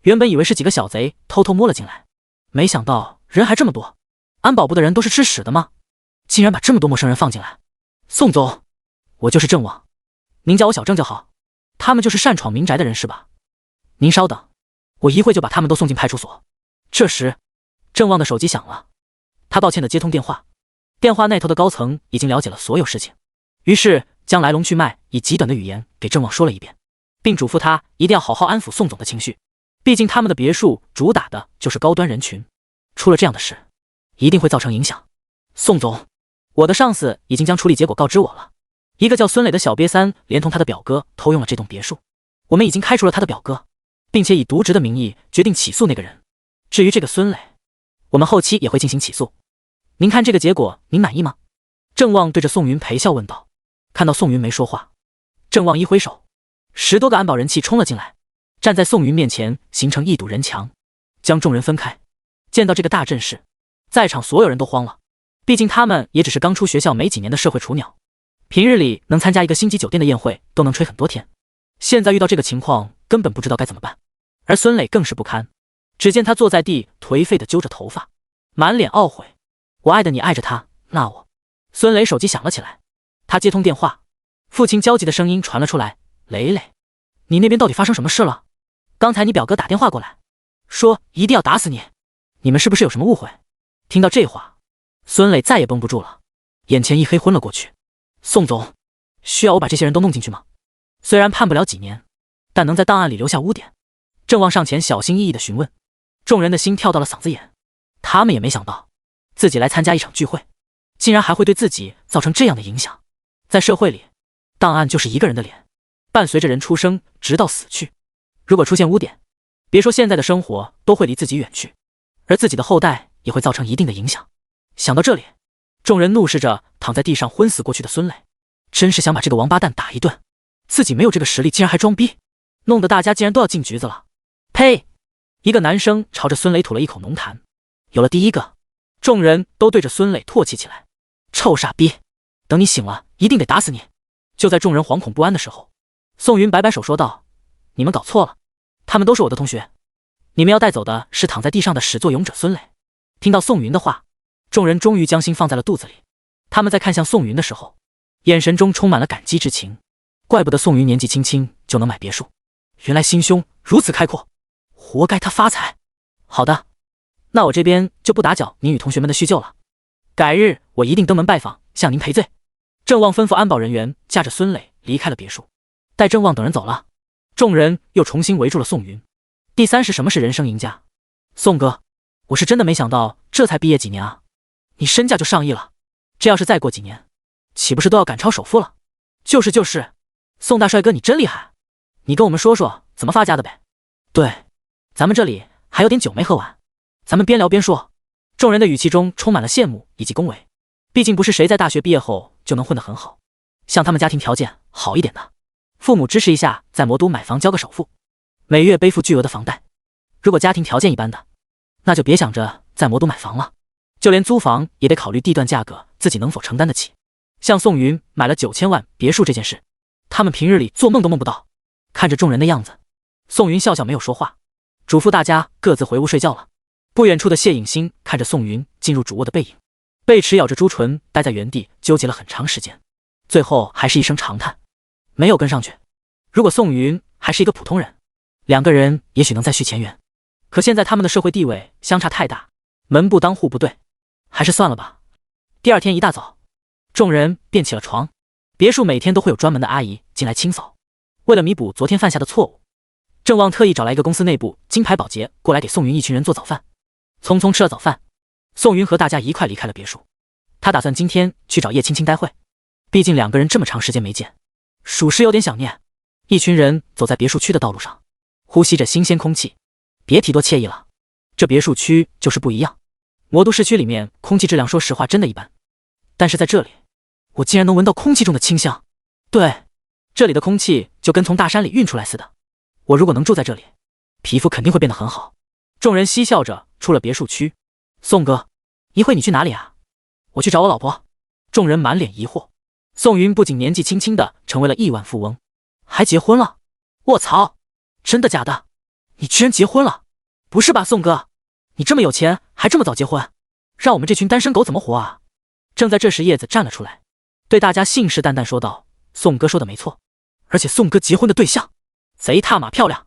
[SPEAKER 1] 原本以为是几个小贼偷偷摸了进来，没想到人还这么多。安保部的人都是吃屎的吗？竟然把这么多陌生人放进来。宋总，我就是郑旺，您叫我小郑就好。他们就是擅闯民宅的人是吧？您稍等，我一会就把他们都送进派出所。这时，郑旺的手机响了，他抱歉地接通电话。电话那头的高层已经了解了所有事情，于是将来龙去脉以极短的语言给郑旺说了一遍，并嘱咐他一定要好好安抚宋总的情绪。毕竟他们的别墅主打的就是高端人群，出了这样的事，一定会造成影响。宋总，我的上司已经将处理结果告知我了。一个叫孙磊的小瘪三连同他的表哥偷用了这栋别墅，我们已经开除了他的表哥，并且以渎职的名义决定起诉那个人。至于这个孙磊，我们后期也会进行起诉。您看这个结果，您满意吗？郑旺对着宋云陪笑问道。看到宋云没说话，郑旺一挥手，10多个安保人气冲了进来，站在宋云面前形成一堵人墙，将众人分开。见到这个大阵势，在场所有人都慌了。毕竟他们也只是刚出学校没几年的社会雏鸟，平日里能参加一个星级酒店的宴会都能吹很多天，现在遇到这个情况根本不知道该怎么办。而孙磊更是不堪，只见他坐在地颓废地揪着头发，满脸懊悔。我爱的你爱着他，那我……孙磊手机响了起来，他接通电话，父亲焦急的声音传了出来：磊磊，你那边到底发生什么事了？刚才你表哥打电话过来，说一定要打死你，你们是不是有什么误会？听到这话，孙磊再也绷不住了，眼前一黑昏了过去。宋总，需要我把这些人都弄进去吗？虽然判不了几年，但能在档案里留下污点。郑旺上前小心翼翼地询问，众人的心跳到了嗓子眼，他们也没想到自己来参加一场聚会，竟然还会对自己造成这样的影响。在社会里，档案就是一个人的脸，伴随着人出生直到死去。如果出现污点，别说现在的生活都会离自己远去，而自己的后代也会造成一定的影响。想到这里，众人怒视着躺在地上昏死过去的孙磊，真是想把这个王八蛋打一顿。自己没有这个实力，竟然还装逼，弄得大家竟然都要进局子了。呸！一个男生朝着孙磊吐了一口浓痰。有了第一个，众人都对着孙磊唾弃起来。臭傻逼，等你醒了一定得打死你。就在众人惶恐不安的时候，宋云摆摆手说道：你们搞错了，他们都是我的同学，你们要带走的是躺在地上的始作俑者孙磊。听到宋云的话，众人终于将心放在了肚子里。他们在看向宋云的时候，眼神中充满了感激之情。怪不得宋云年纪轻轻就能买别墅，原来心胸如此开阔，活该他发财。好的，那我这边就不打搅您与同学们的叙旧了，改日我一定登门拜访，向您赔罪。郑旺吩咐安保人员驾着孙磊离开了别墅。待郑旺等人走了，众人又重新围住了宋云。第三是什么是人生赢家？宋哥，我是真的没想到这才毕业几年啊，你身价就上亿了，这要是再过几年，岂不是都要赶超首富了？就是，宋大帅哥你真厉害，你跟我们说说怎么发家的呗。对，咱们这里还有点酒没喝完，咱们边聊边说。众人的语气中充满了羡慕以及恭维，毕竟不是谁在大学毕业后就能混得很好，像他们家庭条件好一点的，父母支持一下在魔都买房交个首付，每月背负巨额的房贷。如果家庭条件一般的，那就别想着在魔都买房了，就连租房也得考虑地段价格自己能否承担得起。像宋云买了9000万别墅这件事，他们平日里做梦都梦不到。看着众人的样子，宋云笑笑没有说话，嘱咐大家各自回屋睡觉了。不远处的谢影星看着宋云进入主卧的背影，贝齿咬着朱唇待在原地纠结了很长时间，最后还是一声长叹，没有跟上去。如果宋云还是一个普通人，两个人也许能再续前缘，可现在他们的社会地位相差太大，门不当户不对，还是算了吧。第二天一大早，众人便起了床，别墅每天都会有专门的阿姨进来清扫。为了弥补昨天犯下的错误，郑旺特意找来一个公司内部金牌保洁过来给宋云一群人做早饭。匆匆吃了早饭，宋云和大家一块离开了别墅。他打算今天去找叶青青待会，毕竟两个人这么长时间没见，属实有点想念。一群人走在别墅区的道路上，呼吸着新鲜空气，别提多惬意了。这别墅区就是不一样。魔都市区里面空气质量说实话真的一般，但是在这里，我竟然能闻到空气中的清香。对，这里的空气就跟从大山里运出来似的。我如果能住在这里，皮肤肯定会变得很好。众人嬉笑着出了别墅区。宋哥，一会你去哪里啊？我去找我老婆。众人满脸疑惑。宋云不仅年纪轻轻的成为了亿万富翁，还结婚了。卧槽，真的假的？你居然结婚了？不是吧，宋哥，你这么有钱还这么早结婚，让我们这群单身狗怎么活啊？正在这时，叶子站了出来，对大家信誓旦旦说道：宋哥说的没错，而且宋哥结婚的对象贼他妈漂亮，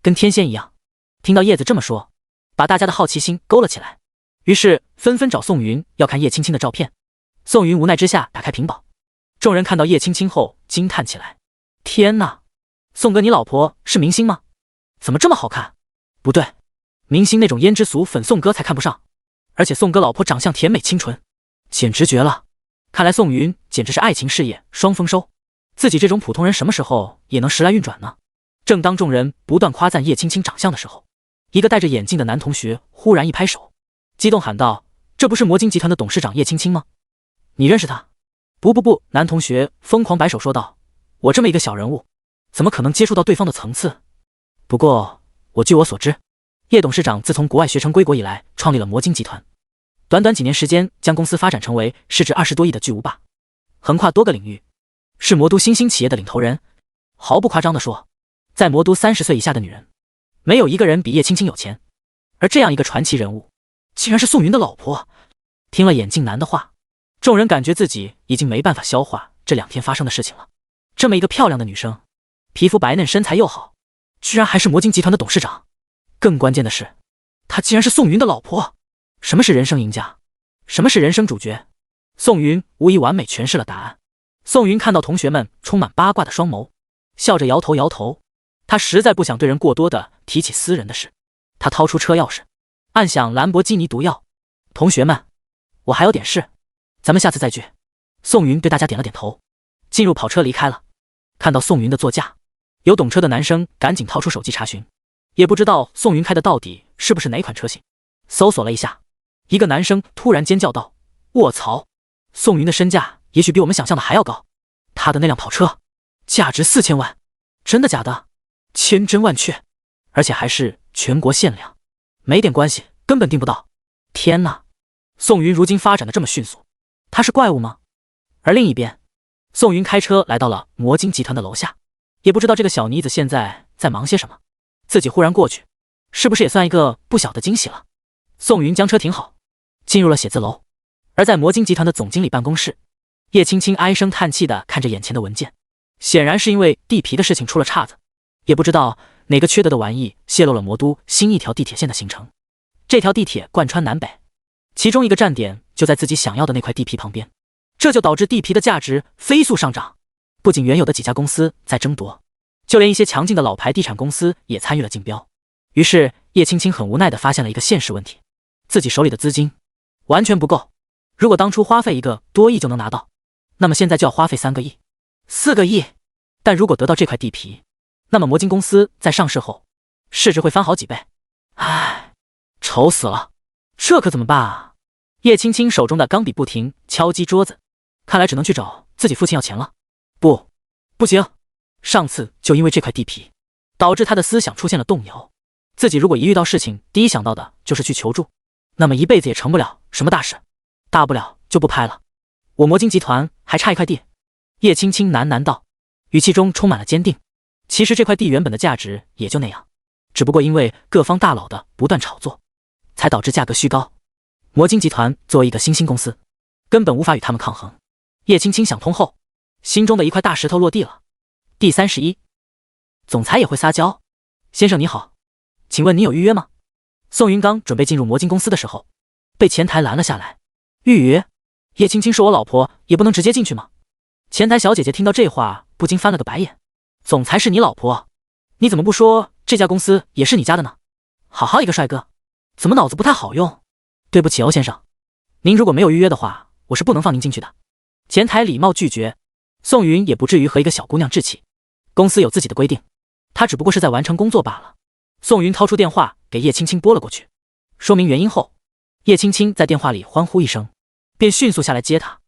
[SPEAKER 1] 跟天仙一样。听到叶子这么说，把大家的好奇心勾了起来，于是纷纷找宋云要看叶青青的照片。宋云无奈之下打开屏保，众人看到叶青青后惊叹起来：天哪，宋哥你老婆是明星吗？怎么这么好看？不对，明星那种胭脂俗粉宋哥才看不上，而且宋哥老婆长相甜美清纯，简直绝了。看来宋云简直是爱情事业双丰收，自己这种普通人什么时候也能时来运转呢？正当众人不断夸赞叶青青长相的时候，一个戴着眼镜的男同学忽然一拍手，激动喊道：这不是魔晶集团的董事长叶青青吗？你认识他？不，男同学疯狂摆手说道：我这么一个小人物，怎么可能接触到对方的层次？不过据我所知，叶董事长自从国外学成归国以来，创立了魔晶集团，短短几年时间将公司发展成为市值20多亿的巨无霸，横跨多个领域，是魔都新兴企业的领头人。毫不夸张地说，在魔都30岁以下的女人，没有一个人比叶青青有钱。而这样一个传奇人物，竟然是宋云的老婆。听了眼镜男的话，众人感觉自己已经没办法消化这2天发生的事情了。这么一个漂亮的女生，皮肤白嫩，身材又好，居然还是魔晶集团的董事长。更关键的是，她竟然是宋云的老婆。什么是人生赢家？什么是人生主角？宋云无疑完美诠释了答案。宋云看到同学们充满八卦的双眸，笑着摇头。他实在不想对人过多的提起私人的事。他掏出车钥匙，按响兰博基尼毒药。同学们，我还有点事，咱们下次再聚。宋云对大家点了点头，进入跑车离开了。看到宋云的座驾，有懂车的男生赶紧掏出手机查询，也不知道宋云开的到底是不是哪款车型。搜索了一下，一个男生突然尖叫道：卧槽，宋云的身价也许比我们想象的还要高，他的那辆跑车价值4000万，真的假的？千真万确，而且还是全国限量，没点关系根本订不到。天哪，宋云如今发展的这么迅速，他是怪物吗？而另一边，宋云开车来到了魔晶集团的楼下，也不知道这个小妮子现在在忙些什么，自己忽然过去，是不是也算一个不小的惊喜了？宋云将车停好，进入了写字楼。而在魔晶集团的总经理办公室，叶青青唉声叹气地看着眼前的文件，显然是因为地皮的事情出了岔子，也不知道哪个缺德的玩意泄露了魔都新一条地铁线的行程。这条地铁贯穿南北，其中一个站点就在自己想要的那块地皮旁边，这就导致地皮的价值飞速上涨。不仅原有的几家公司在争夺，就连一些强劲的老牌地产公司也参与了竞标。于是叶青青很无奈地发现了一个现实问题，自己手里的资金完全不够。如果当初花费1个多亿就能拿到，那么现在就要花费3个亿、4个亿。但如果得到这块地皮，那么魔晶公司在上市后市值会翻好几倍。唉，愁死了，这可怎么办啊？叶青青手中的钢笔不停敲击桌子，看来只能去找自己父亲要钱了。不行，上次就因为这块地皮，导致他的思想出现了动摇。自己如果一遇到事情，第一想到的就是去求助，那么一辈子也成不了什么大事，大不了就不拍了。我魔晶集团还差一块地。叶青青喃喃道，语气中充满了坚定。其实这块地原本的价值也就那样，只不过因为各方大佬的不断炒作，才导致价格虚高。魔晶集团作为一个新兴公司，根本无法与他们抗衡。叶青青想通后，心中的一块大石头落地了。第31，总裁也会撒娇。先生你好，请问你有预约吗？宋云刚准备进入魔晶公司的时候，被前台拦了下来。预约？叶青青是我老婆，也不能直接进去吗？前台小姐姐听到这话，不禁翻了个白眼。总裁是你老婆，你怎么不说这家公司也是你家的呢？好好一个帅哥，怎么脑子不太好用？对不起欧先生，您如果没有预约的话，我是不能放您进去的。前台礼貌拒绝。宋云也不至于和一个小姑娘置气，公司有自己的规定，她只不过是在完成工作罢了。宋云掏出电话给叶青青拨了过去。说明原因后，叶青青在电话里欢呼一声，便迅速下来接他。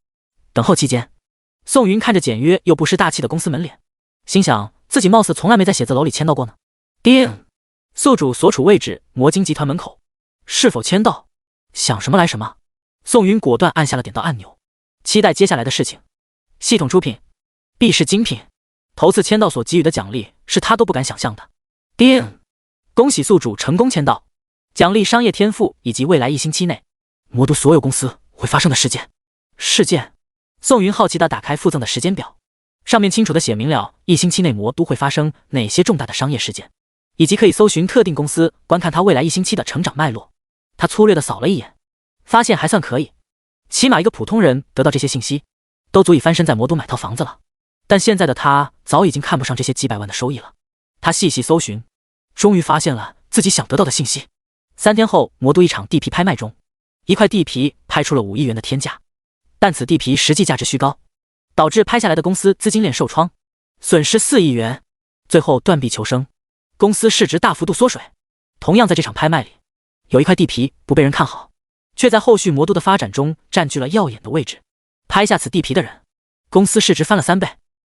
[SPEAKER 1] 等候期间，宋云看着简约又不失大气的公司门脸，心想自己貌似从来没在写字楼里签到过呢。叮，宿主所处位置魔晶集团门口，是否签到？想什么来什么。宋云果断按下了点到按钮，期待接下来的事情。系统出品，必是精品，头次签到所给予的奖励是他都不敢想象的。叮，恭喜宿主成功签到，奖励商业天赋以及未来1星期内魔都所有公司会发生的事件。宋云好奇地打开附赠的时间表，上面清楚地写明了1星期内魔都会发生哪些重大的商业事件，以及可以搜寻特定公司观看他未来1星期的成长脉络。他粗略地扫了一眼，发现还算可以，起码一个普通人得到这些信息都足以翻身在魔都买套房子了。但现在的他早已经看不上这些几百万的收益了。他细细搜寻，终于发现了自己想得到的信息。3天后，魔都一场地皮拍卖中，一块地皮拍出了5亿元的天价，但此地皮实际价值虚高，导致拍下来的公司资金链受创，损失4亿元，最后断臂求生，公司市值大幅度缩水。同样在这场拍卖里，有一块地皮不被人看好，却在后续魔都的发展中占据了耀眼的位置。拍下此地皮的人，公司市值翻了3倍。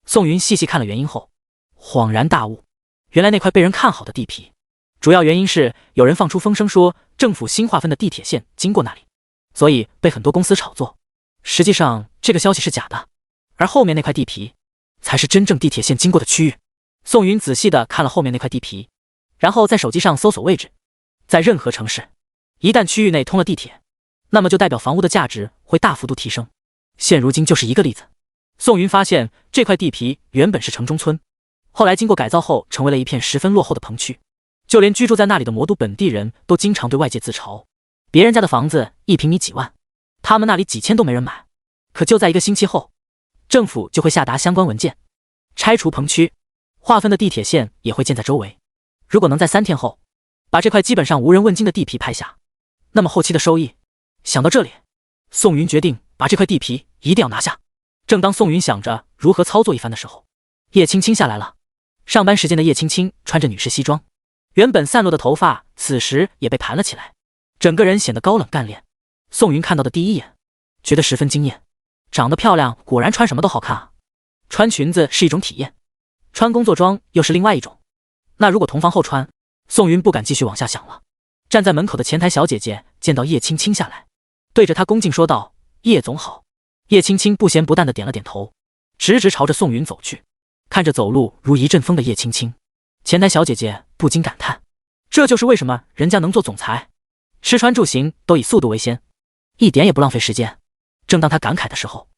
[SPEAKER 1] 宋云细细看了原因后，恍然大悟，原来那块被人看好的地皮，主要原因是有人放出风声说政府新划分的地铁线经过那里，所以被很多公司炒作。实际上这个消息是假的，而后面那块地皮才是真正地铁线经过的区域。宋云仔细地看了后面那块地皮，然后在手机上搜索位置。在任何城市，一旦区域内通了地铁，那么就代表房屋的价值会大幅度提升。现如今就是一个例子。宋云发现这块地皮原本是城中村，后来经过改造后成为了一片十分落后的棚区，就连居住在那里的魔都本地人都经常对外界自嘲，别人家的房子1平米几万，他们那里几千都没人买。可就在1个星期后，政府就会下达相关文件，拆除棚区，划分的地铁线也会建在周围。如果能在3天后把这块基本上无人问津的地皮拍下，那么后期的收益……想到这里，宋云决定把这块地皮一定要拿下。正当宋云想着如何操作一番的时候，叶青青下来了。上班时间的叶青青穿着女士西装，原本散落的头发此时也被盘了起来，整个人显得高冷干练。宋云看到的第一眼，觉得十分惊艳。长得漂亮，果然穿什么都好看啊！穿裙子是一种体验，穿工作装又是另外一种。那如果同房后穿，宋云不敢继续往下想了。站在门口的前台小姐姐见到叶青青下来，对着她恭敬说道：“叶总好。”叶青青不咸不淡地点了点头，直直朝着宋云走去。看着走路如一阵风的叶青青，前台小姐姐不禁感叹：这就是为什么人家能做总裁，吃穿住行都以速度为先，一点也不浪费时间。正当她感慨的时候，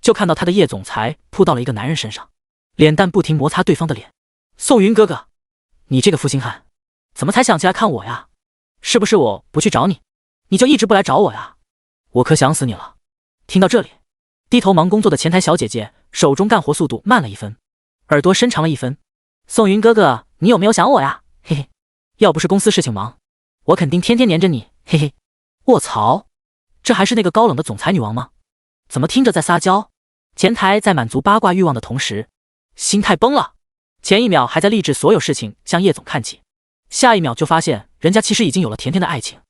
[SPEAKER 1] 就看到她的叶总裁扑到了一个男人身上，脸蛋不停摩擦对方的脸。宋云哥哥，你这个负心汉，怎么才想起来看我呀？是不是我不去找你，你就一直不来找我呀？我可想死你了。听到这里，低头忙工作的前台小姐姐手中干活速度慢了1分，耳朵伸长了1分。宋云哥哥，你有没有想我呀？嘿嘿，要不是公司事情忙，我肯定天天黏着你，嘿嘿。卧槽，这还是那个高冷的总裁女王吗？怎么听着在撒娇？前台在满足八卦欲望的同时，心态崩了。前一秒还在励志所有事情向叶总看齐，下一秒就发现人家其实已经有了甜甜的爱情。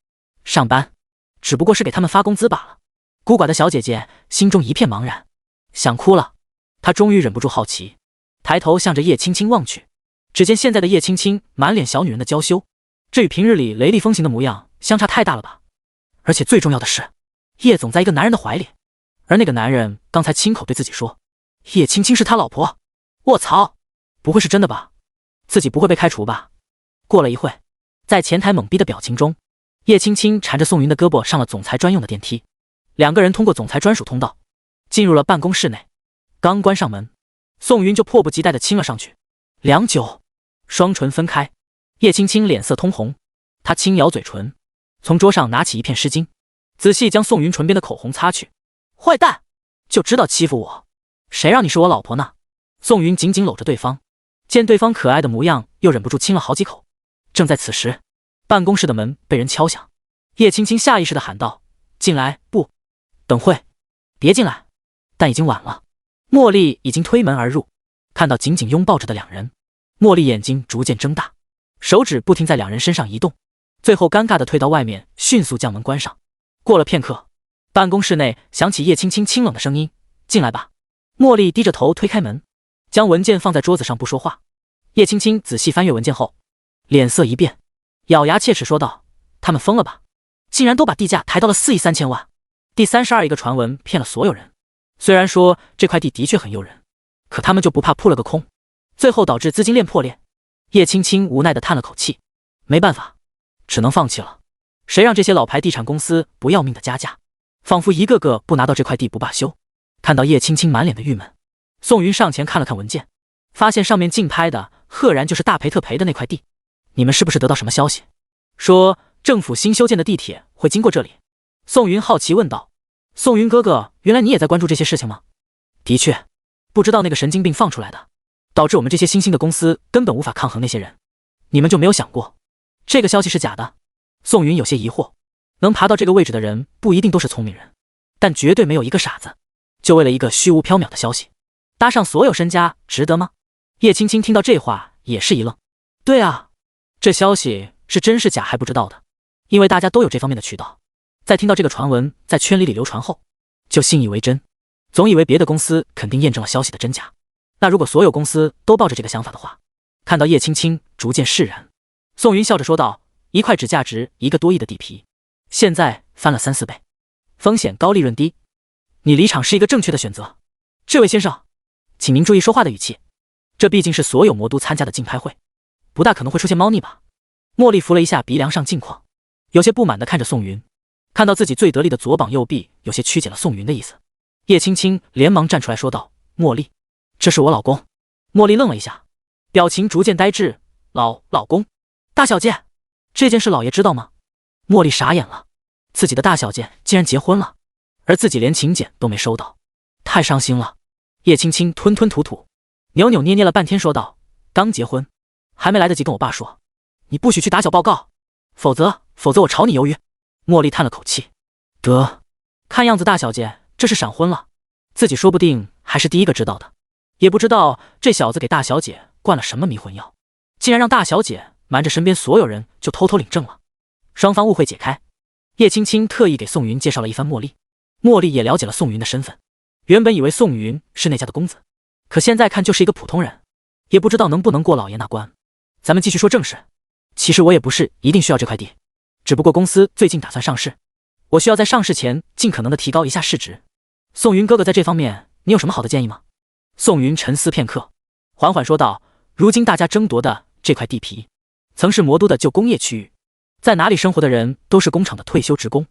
[SPEAKER 1] 上班只不过是给他们发工资罢了。孤寡的小姐姐心中一片茫然，想哭了。她终于忍不住好奇，抬头向着叶青青望去。只见现在的叶青青满脸小女人的娇羞，这与平日里雷厉风行的模样相差太大了吧。而且最重要的是，叶总在一个男人的怀里，而那个男人刚才亲口对自己说叶青青是他老婆。卧槽，不会是真的吧？自己不会被开除吧？过了一会，在前台懵逼的表情中，叶青青缠着宋云的胳膊上了总裁专用的电梯。两个人通过总裁专属通道进入了办公室内。刚关上门，宋云就迫不及待地亲了上去。良久，双唇分开，叶青青脸色通红，她轻咬嘴唇，从桌上拿起一片湿巾，仔细将宋云唇边的口红擦去。坏蛋，就知道欺负我，谁让你是我老婆呢？宋云紧紧搂着对方，见对方可爱的模样，又忍不住亲了好几口。正在此时，办公室的门被人敲响，叶青青下意识地喊道：“进来！”不，等会，别进来。但已经晚了，茉莉已经推门而入，看到紧紧拥抱着的两人，茉莉眼睛逐渐睁大，手指不停在两人身上移动。最后尴尬地退到外面，迅速将门关上。过了片刻，办公室内响起叶青青清冷的声音：“进来吧。”茉莉低着头推开门，将文件放在桌子上不说话。叶青青仔细翻阅文件后，脸色一变，咬牙切齿说道：“他们疯了吧？竟然都把地价抬到了4亿3千万！第32一个传闻骗了所有人。虽然说这块地的确很诱人，可他们就不怕扑了个空，最后导致资金链破裂。”叶青青无奈地叹了口气，没办法，只能放弃了。谁让这些老牌地产公司不要命的加价，仿佛一个个不拿到这块地不罢休。看到叶青青满脸的郁闷，宋云上前看了看文件，发现上面竞拍的赫然就是大赔特赔的那块地。你们是不是得到什么消息，说政府新修建的地铁会经过这里？宋云好奇问道。宋云哥哥，原来你也在关注这些事情吗？的确，不知道那个神经病放出来的，导致我们这些新兴的公司根本无法抗衡那些人。你们就没有想过，这个消息是假的？宋云有些疑惑，能爬到这个位置的人不一定都是聪明人，但绝对没有一个傻子，就为了一个虚无缥缈的消息，搭上所有身家，值得吗？叶青青听到这话也是一愣。对啊，这消息是真是假还不知道的，因为大家都有这方面的渠道，在听到这个传闻在圈里流传后，就信以为真，总以为别的公司肯定验证了消息的真假。那如果所有公司都抱着这个想法的话，看到叶青青逐渐释然，宋云笑着说道：“一块只价值1个多亿的地皮，现在翻了3、4倍，风险高利润低，你离场是一个正确的选择。这位先生，请您注意说话的语气，这毕竟是所有魔都参加的竞拍会，不大可能会出现猫腻吧？”茉莉扶了一下鼻梁上镜框，有些不满地看着宋云，看到自己最得力的左膀右臂有些曲解了宋云的意思。叶青青连忙站出来说道：“茉莉，这是我老公。”茉莉愣了一下，表情逐渐呆滞。老公？大小姐，这件事老爷知道吗？茉莉傻眼了，自己的大小姐竟然结婚了，而自己连请柬都没收到，太伤心了。叶青青吞吞吐吐，扭扭捏捏了半天说道：“刚结婚，还没来得及跟我爸说，你不许去打小报告，否则我炒你鱿鱼。”茉莉叹了口气，得，看样子大小姐这是闪婚了，自己说不定还是第一个知道的，也不知道这小子给大小姐灌了什么迷魂药，竟然让大小姐瞒着身边所有人就偷偷领证了。双方误会解开，叶青青特意给宋云介绍了一番茉莉，茉莉也了解了宋云的身份，原本以为宋云是那家的公子，可现在看就是一个普通人，也不知道能不能过老爷那关。咱们继续说正事，其实我也不是一定需要这块地，只不过公司最近打算上市，我需要在上市前尽可能的提高一下市值。宋云哥哥在这方面你有什么好的建议吗？宋云沉思片刻，缓缓说道：“如今大家争夺的这块地皮，曾是魔都的旧工业区域，在哪里生活的人都是工厂的退休职工，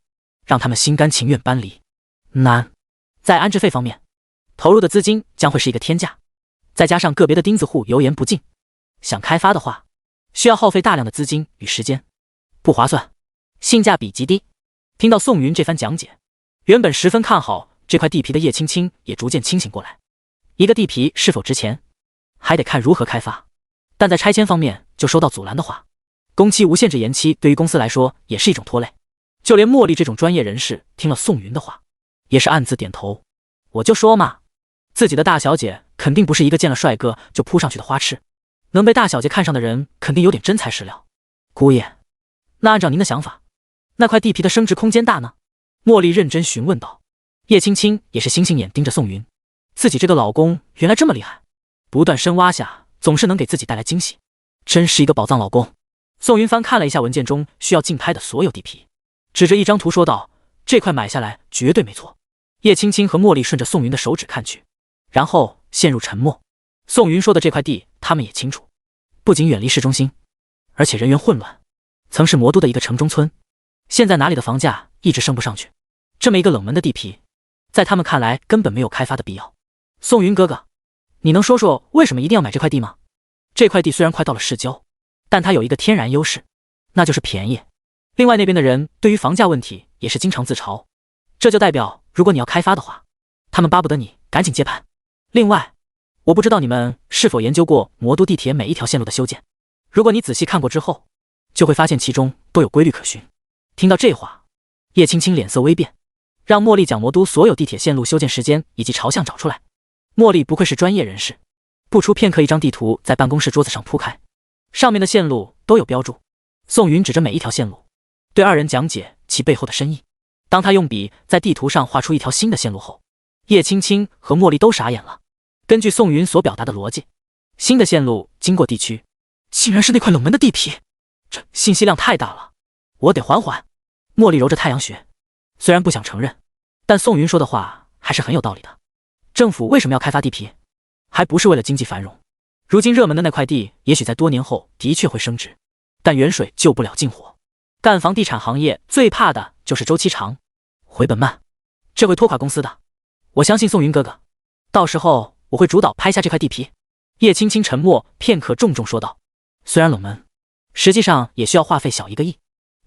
[SPEAKER 1] 让他们心甘情愿搬离难。在安置费方面，投入的资金将会是一个天价，再加上个别的钉子户油盐不进，想开发的话，需要耗费大量的资金与时间，不划算，性价比极低。”听到宋云这番讲解，原本十分看好这块地皮的叶青青也逐渐清醒过来。一个地皮是否值钱，还得看如何开发，但在拆迁方面就收到阻拦的话，工期无限制延期对于公司来说也是一种拖累。就连茉莉这种专业人士听了宋云的话，也是暗自点头。我就说嘛，自己的大小姐肯定不是一个见了帅哥就扑上去的花痴，能被大小姐看上的人肯定有点真材实料。姑爷，那按照您的想法，那块地皮的升值空间大呢？茉莉认真询问道。叶青青也是星星眼盯着宋云，自己这个老公原来这么厉害，不断深挖下总是能给自己带来惊喜，真是一个宝藏老公。宋云翻看了一下文件中需要竞拍的所有地皮，指着一张图说道：“这块买下来绝对没错。”叶青青和茉莉顺着宋云的手指看去，然后陷入沉默。宋云说的这块地他们也清楚，不仅远离市中心，而且人员混乱，曾是魔都的一个城中村，现在哪里的房价一直升不上去，这么一个冷门的地皮，在他们看来根本没有开发的必要。宋云哥哥，你能说说为什么一定要买这块地吗？这块地虽然快到了市郊，但它有一个天然优势，那就是便宜。另外那边的人对于房价问题也是经常自嘲，这就代表如果你要开发的话，他们巴不得你赶紧接盘。另外，我不知道你们是否研究过魔都地铁每一条线路的修建，如果你仔细看过之后，就会发现其中都有规律可循。听到这话，叶青青脸色微变，让茉莉将魔都所有地铁线路修建时间以及朝向找出来。茉莉不愧是专业人士，不出片刻，一张地图在办公室桌子上铺开，上面的线路都有标注，宋云指着每一条线路，对二人讲解其背后的深意。当他用笔在地图上画出一条新的线路后，叶青青和茉莉都傻眼了。根据宋云所表达的逻辑，新的线路经过地区，竟然是那块冷门的地皮，这信息量太大了，我得缓缓。茉莉揉着太阳穴，虽然不想承认，但宋云说的话还是很有道理的。政府为什么要开发地皮？还不是为了经济繁荣。如今热门的那块地，也许在多年后的确会升值，但远水救不了近火。干房地产行业最怕的就是周期长，回本慢，这会拖垮公司的。我相信宋云哥哥，到时候我会主导拍下这块地皮。叶青青沉默片刻，重重说道。虽然冷门，实际上也需要话费小1个亿，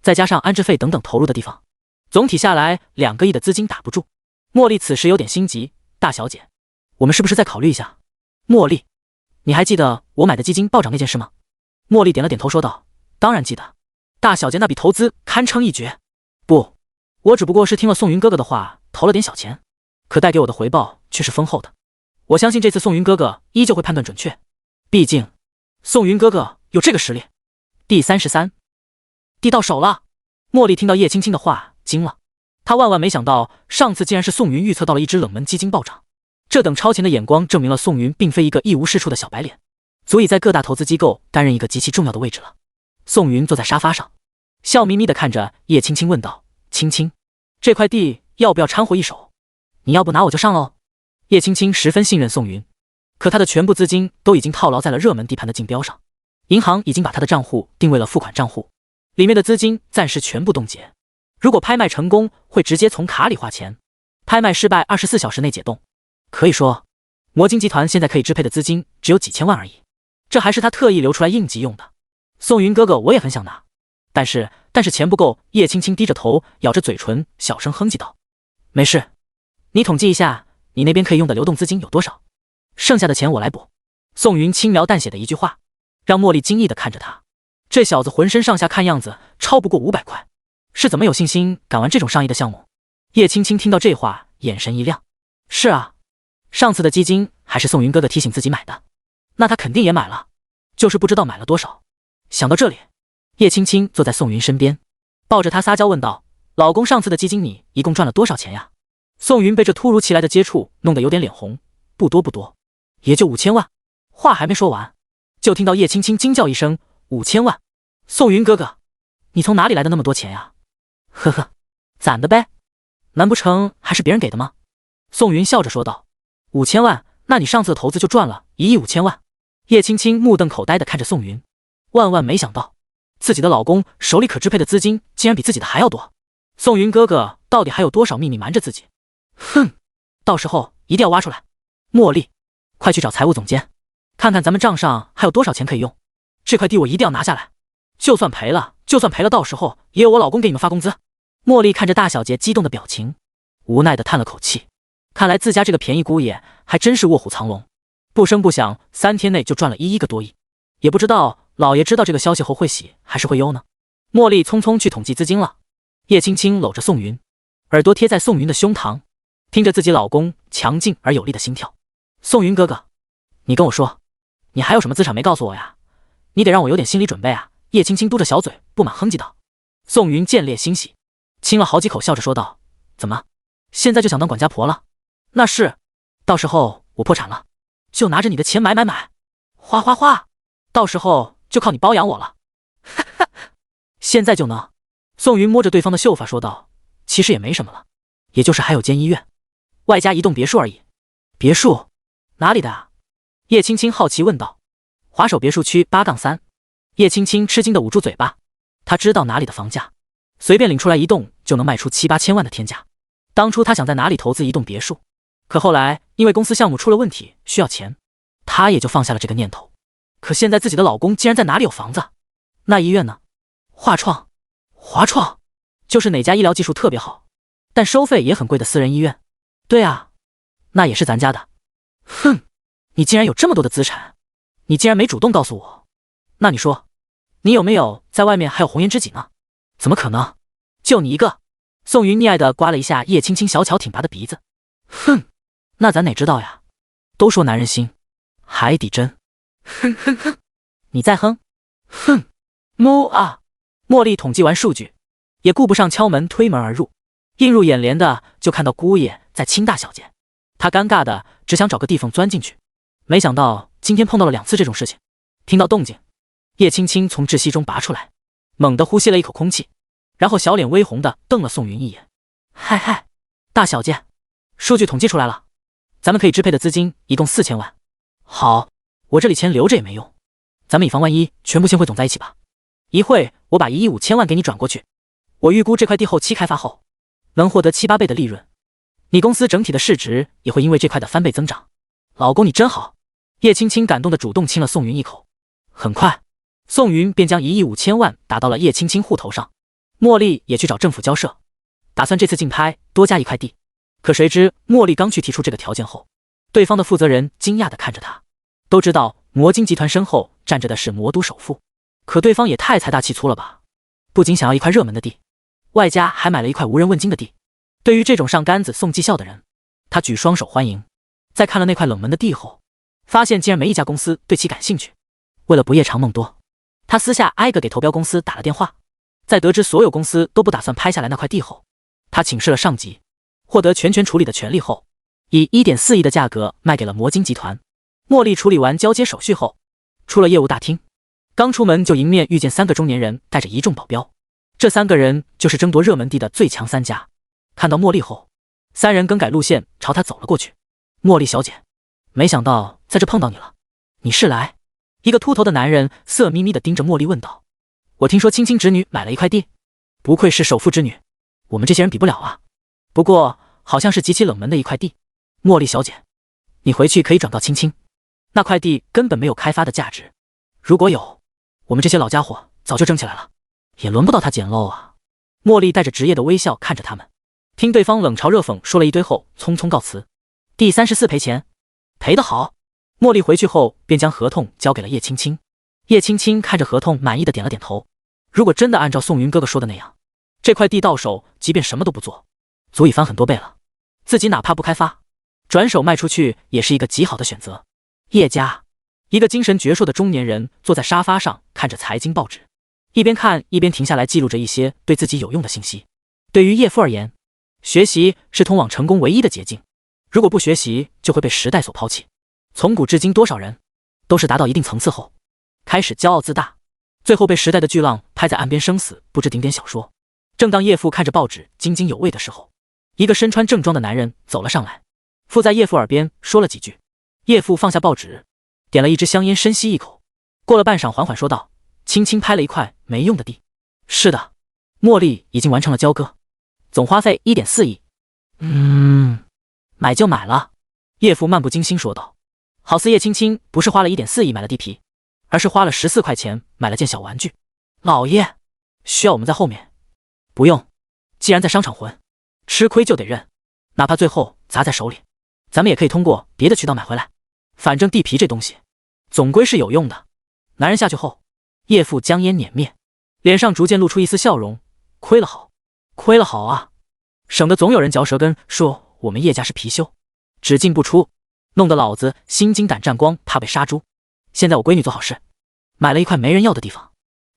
[SPEAKER 1] 再加上安置费等等投入的地方，总体下来2个亿的资金打不住。茉莉此时有点心急，大小姐，我们是不是再考虑一下？茉莉，你还记得我买的基金暴涨那件事吗？茉莉点了点头说道，当然记得，大小姐那笔投资堪称一绝。不，我只不过是听了宋云哥哥的话，投了点小钱，可带给我的回报却是丰厚的。我相信这次宋云哥哥依旧会判断准确，毕竟宋云哥哥有这个实力。第33，地到手了。茉莉听到叶青青的话惊了，她万万没想到上次竟然是宋云预测到了一只冷门基金暴涨，这等超前的眼光证明了宋云并非一个一无是处的小白脸，足以在各大投资机构担任一个极其重要的位置了。宋云坐在沙发上，笑眯眯地看着叶青青问道，青青，这块地要不要掺和一手？你要不拿我就上喽。叶青青十分信任宋云，可他的全部资金都已经套牢在了热门地盘的竞标上，银行已经把他的账户定为了付款账户，里面的资金暂时全部冻结，如果拍卖成功会直接从卡里花钱，拍卖失败24小时内解冻。可以说魔晶集团现在可以支配的资金只有几千万而已，这还是他特意留出来应急用的。宋云哥哥，我也很想拿，但是钱不够。叶青青低着头咬着嘴唇小声哼唧道，没事，你统计一下你那边可以用的流动资金有多少，剩下的钱我来补。宋云轻描淡写的一句话，让茉莉惊异地看着他，这小子浑身上下看样子超不过500块，是怎么有信心敢玩这种上亿的项目？叶青青听到这话眼神一亮，是啊，上次的基金还是宋云哥哥提醒自己买的，那他肯定也买了，就是不知道买了多少。想到这里，叶青青坐在宋云身边，抱着他撒娇问道，老公，上次的基金你一共赚了多少钱呀？宋云被这突如其来的接触弄得有点脸红，不多，也就5000万。话还没说完，就听到叶青青惊叫一声，5000万！宋云哥哥，你从哪里来的那么多钱呀？呵呵，攒的呗，难不成还是别人给的吗？宋云笑着说道，5000万，那你上次的投资就赚了1亿5千万。叶青青目瞪口呆地看着宋云，万万没想到自己的老公手里可支配的资金竟然比自己的还要多。宋云哥哥到底还有多少秘密瞒着自己？哼，到时候一定要挖出来。茉莉，快去找财务总监，看看咱们账上还有多少钱可以用。这块地我一定要拿下来，就算赔了，到时候也有我老公给你们发工资。茉莉看着大小姐激动的表情，无奈地叹了口气，看来自家这个便宜姑爷还真是卧虎藏龙，不声不响3天内就赚了1个多亿，也不知道老爷知道这个消息后会喜还是会忧呢。茉莉匆匆去统计资金了，叶青青搂着宋云，耳朵贴在宋云的胸膛，听着自己老公强劲而有力的心跳。宋云哥哥，你跟我说，你还有什么资产没告诉我呀？你得让我有点心理准备啊。叶青青嘟着小嘴不满哼唧道。宋云见猎欣喜，亲了好几口，笑着说道，怎么现在就想当管家婆了？那是，到时候我破产了，就拿着你的钱买，花花花，到时候就靠你包养我了。哈哈，现在就能。宋云摸着对方的秀发说道，其实也没什么了，也就是还有间医院，外加一栋别墅而已。别墅？哪里的啊？叶青青好奇问道。华首别墅区8-3。叶青青吃惊地捂住嘴巴，她知道哪里的房价，随便领出来一栋就能卖出7-8千万的天价。当初她想在哪里投资一栋别墅，可后来因为公司项目出了问题需要钱，她也就放下了这个念头。可现在自己的老公竟然在哪里有房子？那医院呢？华创？就是哪家医疗技术特别好，但收费也很贵的私人医院。对啊，那也是咱家的。哼，你竟然有这么多的资产，你竟然没主动告诉我。那你说，你有没有在外面还有红颜知己呢？怎么可能，就你一个。宋云溺爱地刮了一下叶青青小巧挺拔的鼻子。哼，那咱哪知道呀，都说男人心海底针。哼，你再哼。哼，木啊。茉莉统计完数据，也顾不上敲门，推门而入。映入眼帘的就看到姑爷在亲大小姐，她尴尬的只想找个地缝钻进去，没想到今天碰到了2次这种事情。听到动静，叶青青从窒息中拔出来，猛地呼吸了一口空气，然后小脸微红的瞪了宋云一眼。嗨，大小姐，数据统计出来了，咱们可以支配的资金一共4000万。好，我这里钱留着也没用，咱们以防万一，全部先汇总在一起吧。一会我把1亿5千万给你转过去，我预估这块地后期开发后能获得7、8倍的利润，你公司整体的市值也会因为这块的翻倍增长。老公你真好。叶青青感动的主动亲了宋云一口。很快，宋云便将1亿5千万打到了叶青青户头上。茉莉也去找政府交涉，打算这次竞拍多加一块地。可谁知茉莉刚去提出这个条件后，对方的负责人惊讶地看着他。都知道魔晶集团身后站着的是魔都首富，可对方也太财大气粗了吧，不仅想要一块热门的地，外加还买了一块无人问津的地。对于这种上杆子送绩效的人，他举双手欢迎。在看了那块冷门的地后，发现竟然没一家公司对其感兴趣。为了不夜长梦多，他私下挨个给投标公司打了电话。在得知所有公司都不打算拍下来那块地后，他请示了上级，获得全权处理的权利后，以1.4亿的价格卖给了魔晶集团。茉莉处理完交接手续后，出了业务大厅，刚出门就迎面遇见3个中年人带着一众保镖。这3个人就是争夺热门地的最强3家。看到茉莉后，3人更改路线朝她走了过去。茉莉小姐，没想到在这碰到你了，你是来？一个秃头的男人色眯眯地盯着茉莉问道。我听说青青侄女买了一块地，不愧是首富之女，我们这些人比不了啊。不过好像是极其冷门的一块地。茉莉小姐，你回去可以转告青青，那块地根本没有开发的价值，如果有，我们这些老家伙早就争起来了，也轮不到他捡漏啊。茉莉带着职业的微笑看着他们，听对方冷嘲热讽说了一堆后，匆匆告辞。第34赔钱，赔得好。茉莉回去后便将合同交给了叶青青。叶青青看着合同，满意的点了点头。如果真的按照宋云哥哥说的那样，这块地到手，即便什么都不做，足以翻很多倍了。自己哪怕不开发，转手卖出去也是一个极好的选择。叶家，一个精神矍铄的中年人坐在沙发上看着财经报纸，一边看一边停下来记录着一些对自己有用的信息。对于叶夫而言，学习是通往成功唯一的捷径，如果不学习就会被时代所抛弃。从古至今，多少人都是达到一定层次后开始骄傲自大，最后被时代的巨浪拍在岸边，生死不知顶点小说。正当叶父看着报纸津津有味的时候，一个身穿正装的男人走了上来，附在叶父耳边说了几句。叶父放下报纸，点了一支香烟，深吸一口，过了半晌缓缓说道：青青拍了一块没用的地。是的，茉莉已经完成了交割，总花费1.4亿。买就买了。叶父漫不经心说道。好似叶青青不是花了1.4亿买了地皮，而是花了14块钱买了件小玩具。老爷，需要我们在后面？不用，既然在商场混，吃亏就得认，哪怕最后砸在手里，咱们也可以通过别的渠道买回来。反正地皮这东西，总归是有用的。男人下去后，叶父将烟碾灭，脸上逐渐露出一丝笑容。亏了好，亏了好啊！省得总有人嚼舌根说我们叶家是貔貅，只进不出，弄得老子心惊胆战，光怕被杀猪。现在我闺女做好事，买了一块没人要的地方，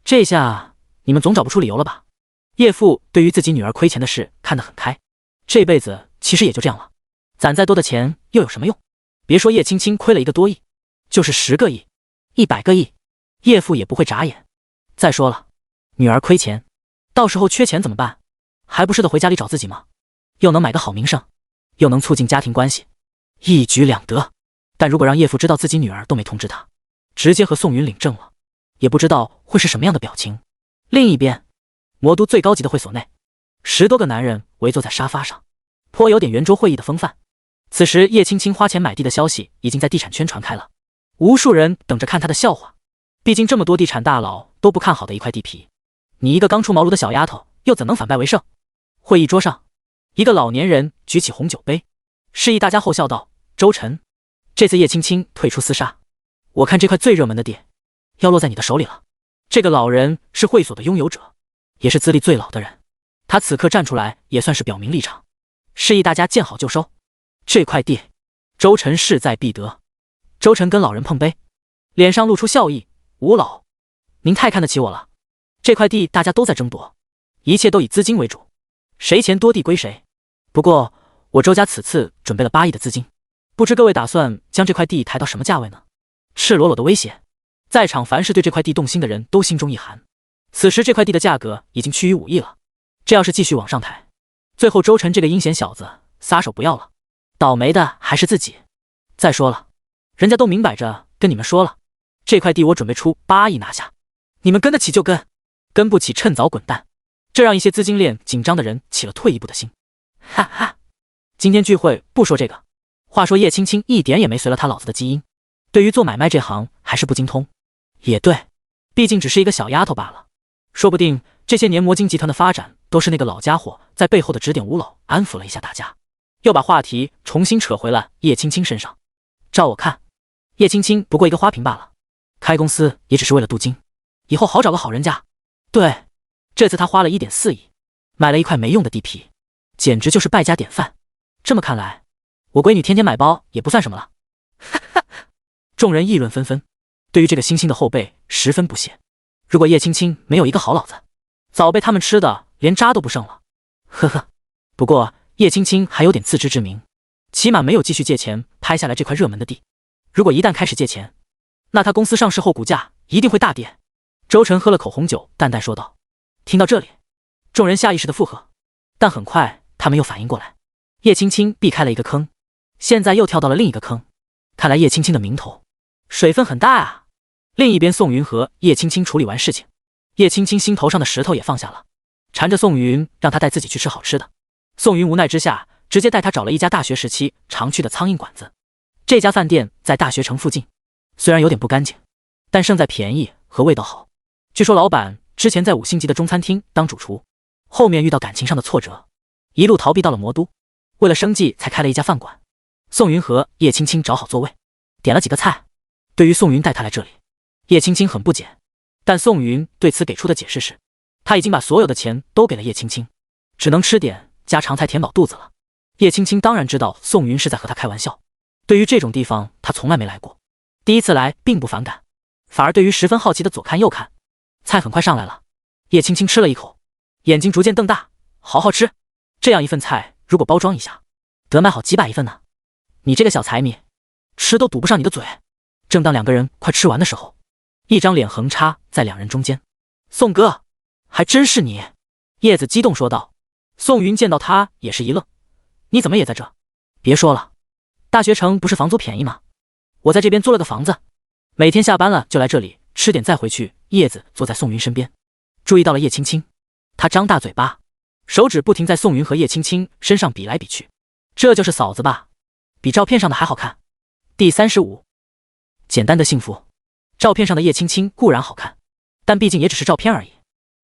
[SPEAKER 1] 这下你们总找不出理由了吧？叶父对于自己女儿亏钱的事看得很开，这辈子其实也就这样了，攒再多的钱又有什么用？别说叶青青亏了1个多亿，就是10个亿、100个亿，叶父也不会眨眼。再说了，女儿亏钱，到时候缺钱怎么办？还不是得回家里找自己吗？又能买个好名声，又能促进家庭关系，一举两得。但如果让叶父知道自己女儿都没通知他，直接和宋云领证了，也不知道会是什么样的表情。另一边，魔都最高级的会所内，10多个男人围坐在沙发上，颇有点圆桌会议的风范。此时叶青青花钱买地的消息已经在地产圈传开了，无数人等着看他的笑话。毕竟这么多地产大佬都不看好的一块地皮，你一个刚出茅庐的小丫头又怎能反败为胜？会议桌上，一个老年人举起红酒杯，示意大家后笑道：周晨，这次叶青青退出厮杀，我看这块最热门的地要落在你的手里了。这个老人是会所的拥有者，也是资历最老的人，他此刻站出来也算是表明立场，示意大家见好就收。这块地，周晨势在必得。周晨跟老人碰杯，脸上露出笑意：吴老，您太看得起我了，这块地大家都在争夺，一切都以资金为主，谁钱多地归谁。不过我周家此次准备了8亿的资金，不知各位打算将这块地抬到什么价位呢？赤裸裸的威胁，在场凡是对这块地动心的人都心中一寒。此时这块地的价格已经趋于5亿了，这要是继续往上抬，最后周晨这个阴险小子撒手不要了，倒霉的还是自己。再说了，人家都明摆着跟你们说了，这块地我准备出8亿拿下，你们跟得起就跟，跟不起趁早滚蛋。这让一些资金链紧张的人起了退一步的心。哈哈，今天聚会不说这个。话说叶青青一点也没随了他老子的基因，对于做买卖这行还是不精通。也对，毕竟只是一个小丫头罢了，说不定这些年魔晶集团的发展都是那个老家伙在背后的指点屋漏，安抚了一下大家，又把话题重新扯回了叶青青身上。照我看，叶青青不过一个花瓶罢了，开公司也只是为了镀金，以后好找个好人家。对，这次他花了1.4亿买了一块没用的地皮，简直就是败家典范。这么看来，我闺女天天买包也不算什么了。哈哈，众人议论纷纷，对于这个新兴的后辈十分不屑。如果叶青青没有一个好老子，早被他们吃的连渣都不剩了。呵呵，不过叶青青还有点自知之明，起码没有继续借钱拍下来这块热门的地。如果一旦开始借钱，那他公司上市后股价一定会大跌。周晨喝了口红酒，淡淡说道。听到这里，众人下意识的附和，但很快他们又反应过来，叶青青避开了一个坑，现在又跳到了另一个坑。看来叶青青的名头水分很大啊。另一边，宋云和叶青青处理完事情，叶青青心头上的石头也放下了，缠着宋云让他带自己去吃好吃的。宋云无奈之下，直接带他找了一家大学时期常去的苍蝇馆子。这家饭店在大学城附近，虽然有点不干净，但胜在便宜和味道好。据说老板之前在5星级的中餐厅当主厨，后面遇到感情上的挫折，一路逃避到了魔都，为了生计才开了一家饭馆。宋云和叶青青找好座位，点了几个菜。对于宋云带他来这里，叶青青很不解，但宋云对此给出的解释是，他已经把所有的钱都给了叶青青，只能吃点家常菜填饱肚子了。叶青青当然知道宋云是在和他开玩笑，对于这种地方他从来没来过，第一次来并不反感，反而对于十分好奇的左看右看。菜很快上来了，叶青青吃了一口，眼睛逐渐瞪大，好好吃，这样一份菜如果包装一下，得卖好几百一份呢。你这个小财迷，吃都堵不上你的嘴。正当两个人快吃完的时候，一张脸横插在两人中间。宋哥，还真是你！叶子激动说道。宋云见到他也是一愣，你怎么也在这？别说了，大学城不是房租便宜吗？我在这边租了个房子，每天下班了就来这里吃点再回去。叶子坐在宋云身边，注意到了叶青青，他张大嘴巴，手指不停在宋云和叶青青身上比来比去。这就是嫂子吧？比照片上的还好看。第35，简单的幸福。照片上的叶青青固然好看，但毕竟也只是照片而已。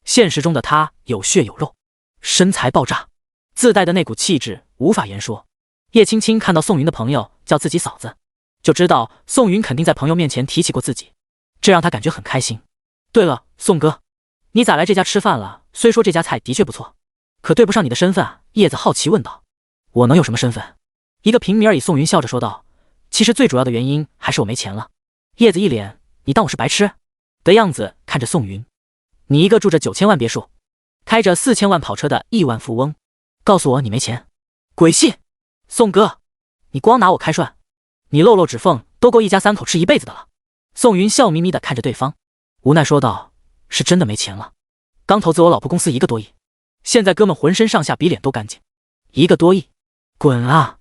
[SPEAKER 1] 现实中的她有血有肉，身材爆炸，自带的那股气质无法言说。叶青青看到宋云的朋友叫自己嫂子，就知道宋云肯定在朋友面前提起过自己，这让她感觉很开心。对了，宋哥，你咋来这家吃饭了？虽说这家菜的确不错，可对不上你的身份啊。叶子好奇问道。我能有什么身份？一个平民而已。宋云笑着说道。其实最主要的原因还是我没钱了。叶子一脸你当我是白痴的样子看着宋云。你一个住着9000万别墅，开着4000万跑车的亿万富翁，告诉我你没钱？鬼信！宋哥，你光拿我开涮，你露露指缝都够一家3口吃一辈子的了。宋云笑眯眯地看着对方，无奈说道，是真的没钱了，刚投资我老婆公司1个多亿，现在哥们浑身上下比脸都干净，1个多亿，滚啊！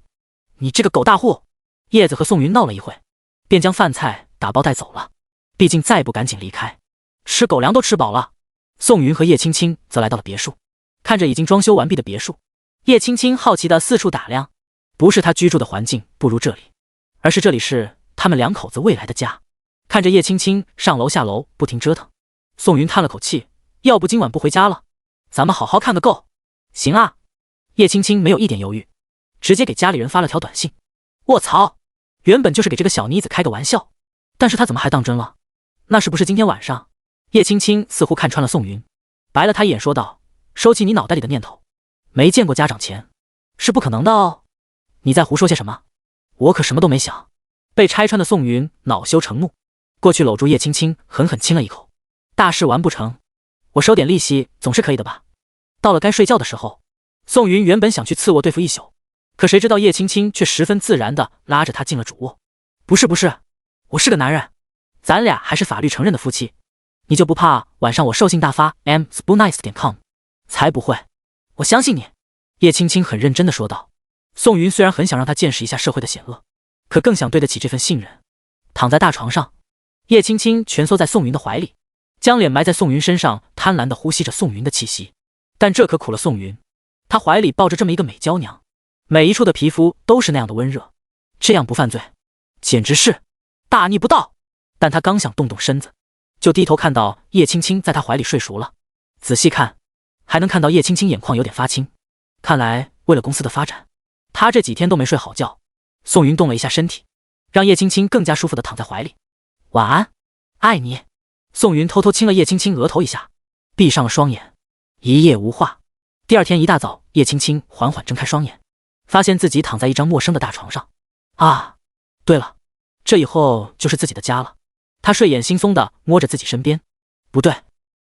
[SPEAKER 1] 你这个狗大户！叶子和宋云闹了一会，便将饭菜打包带走了，毕竟再不赶紧离开，吃狗粮都吃饱了。宋云和叶青青则来到了别墅，看着已经装修完毕的别墅，叶青青好奇地四处打量，不是他居住的环境不如这里，而是这里是他们两口子未来的家。看着叶青青上楼下楼不停折腾，宋云叹了口气，要不今晚不回家了，咱们好好看个够。行啊。叶青青没有一点犹豫，直接给家里人发了条短信。卧槽，原本就是给这个小妮子开个玩笑，但是他怎么还当真了？那是不是今天晚上？叶青青似乎看穿了宋云，白了他一眼说道，收起你脑袋里的念头，没见过家长钱是不可能的哦。你在胡说些什么？我可什么都没想。被拆穿的宋云恼羞成怒，过去搂住叶青青狠狠亲了一口。大事完不成，我收点利息总是可以的吧？到了该睡觉的时候，宋云原本想去次卧对付一宿，可谁知道叶青青却十分自然地拉着他进了主卧。不是，我是个男人，咱俩还是法律承认的夫妻，你就不怕晚上我兽性大发 m_spoonice.com？ 才不会，我相信你。叶青青很认真地说道。宋云虽然很想让他见识一下社会的险恶，可更想对得起这份信任。躺在大床上，叶青青蜷缩在宋云的怀里，将脸埋在宋云身上，贪婪地呼吸着宋云的气息。但这可苦了宋云，他怀里抱着这么一个美娇娘，每一处的皮肤都是那样的温热，这样不犯罪简直是大逆不道。但他刚想动动身子，就低头看到叶青青在他怀里睡熟了。仔细看，还能看到叶青青眼眶有点发青，看来为了公司的发展，他这几天都没睡好觉。宋云动了一下身体，让叶青青更加舒服地躺在怀里。晚安，爱你。宋云偷偷亲了叶青青额头一下，闭上了双眼，一夜无话。第二天一大早，叶青青缓缓睁开双眼，发现自己躺在一张陌生的大床上。啊，对了，这以后就是自己的家了。他睡眼惺忪地摸着自己身边，不对，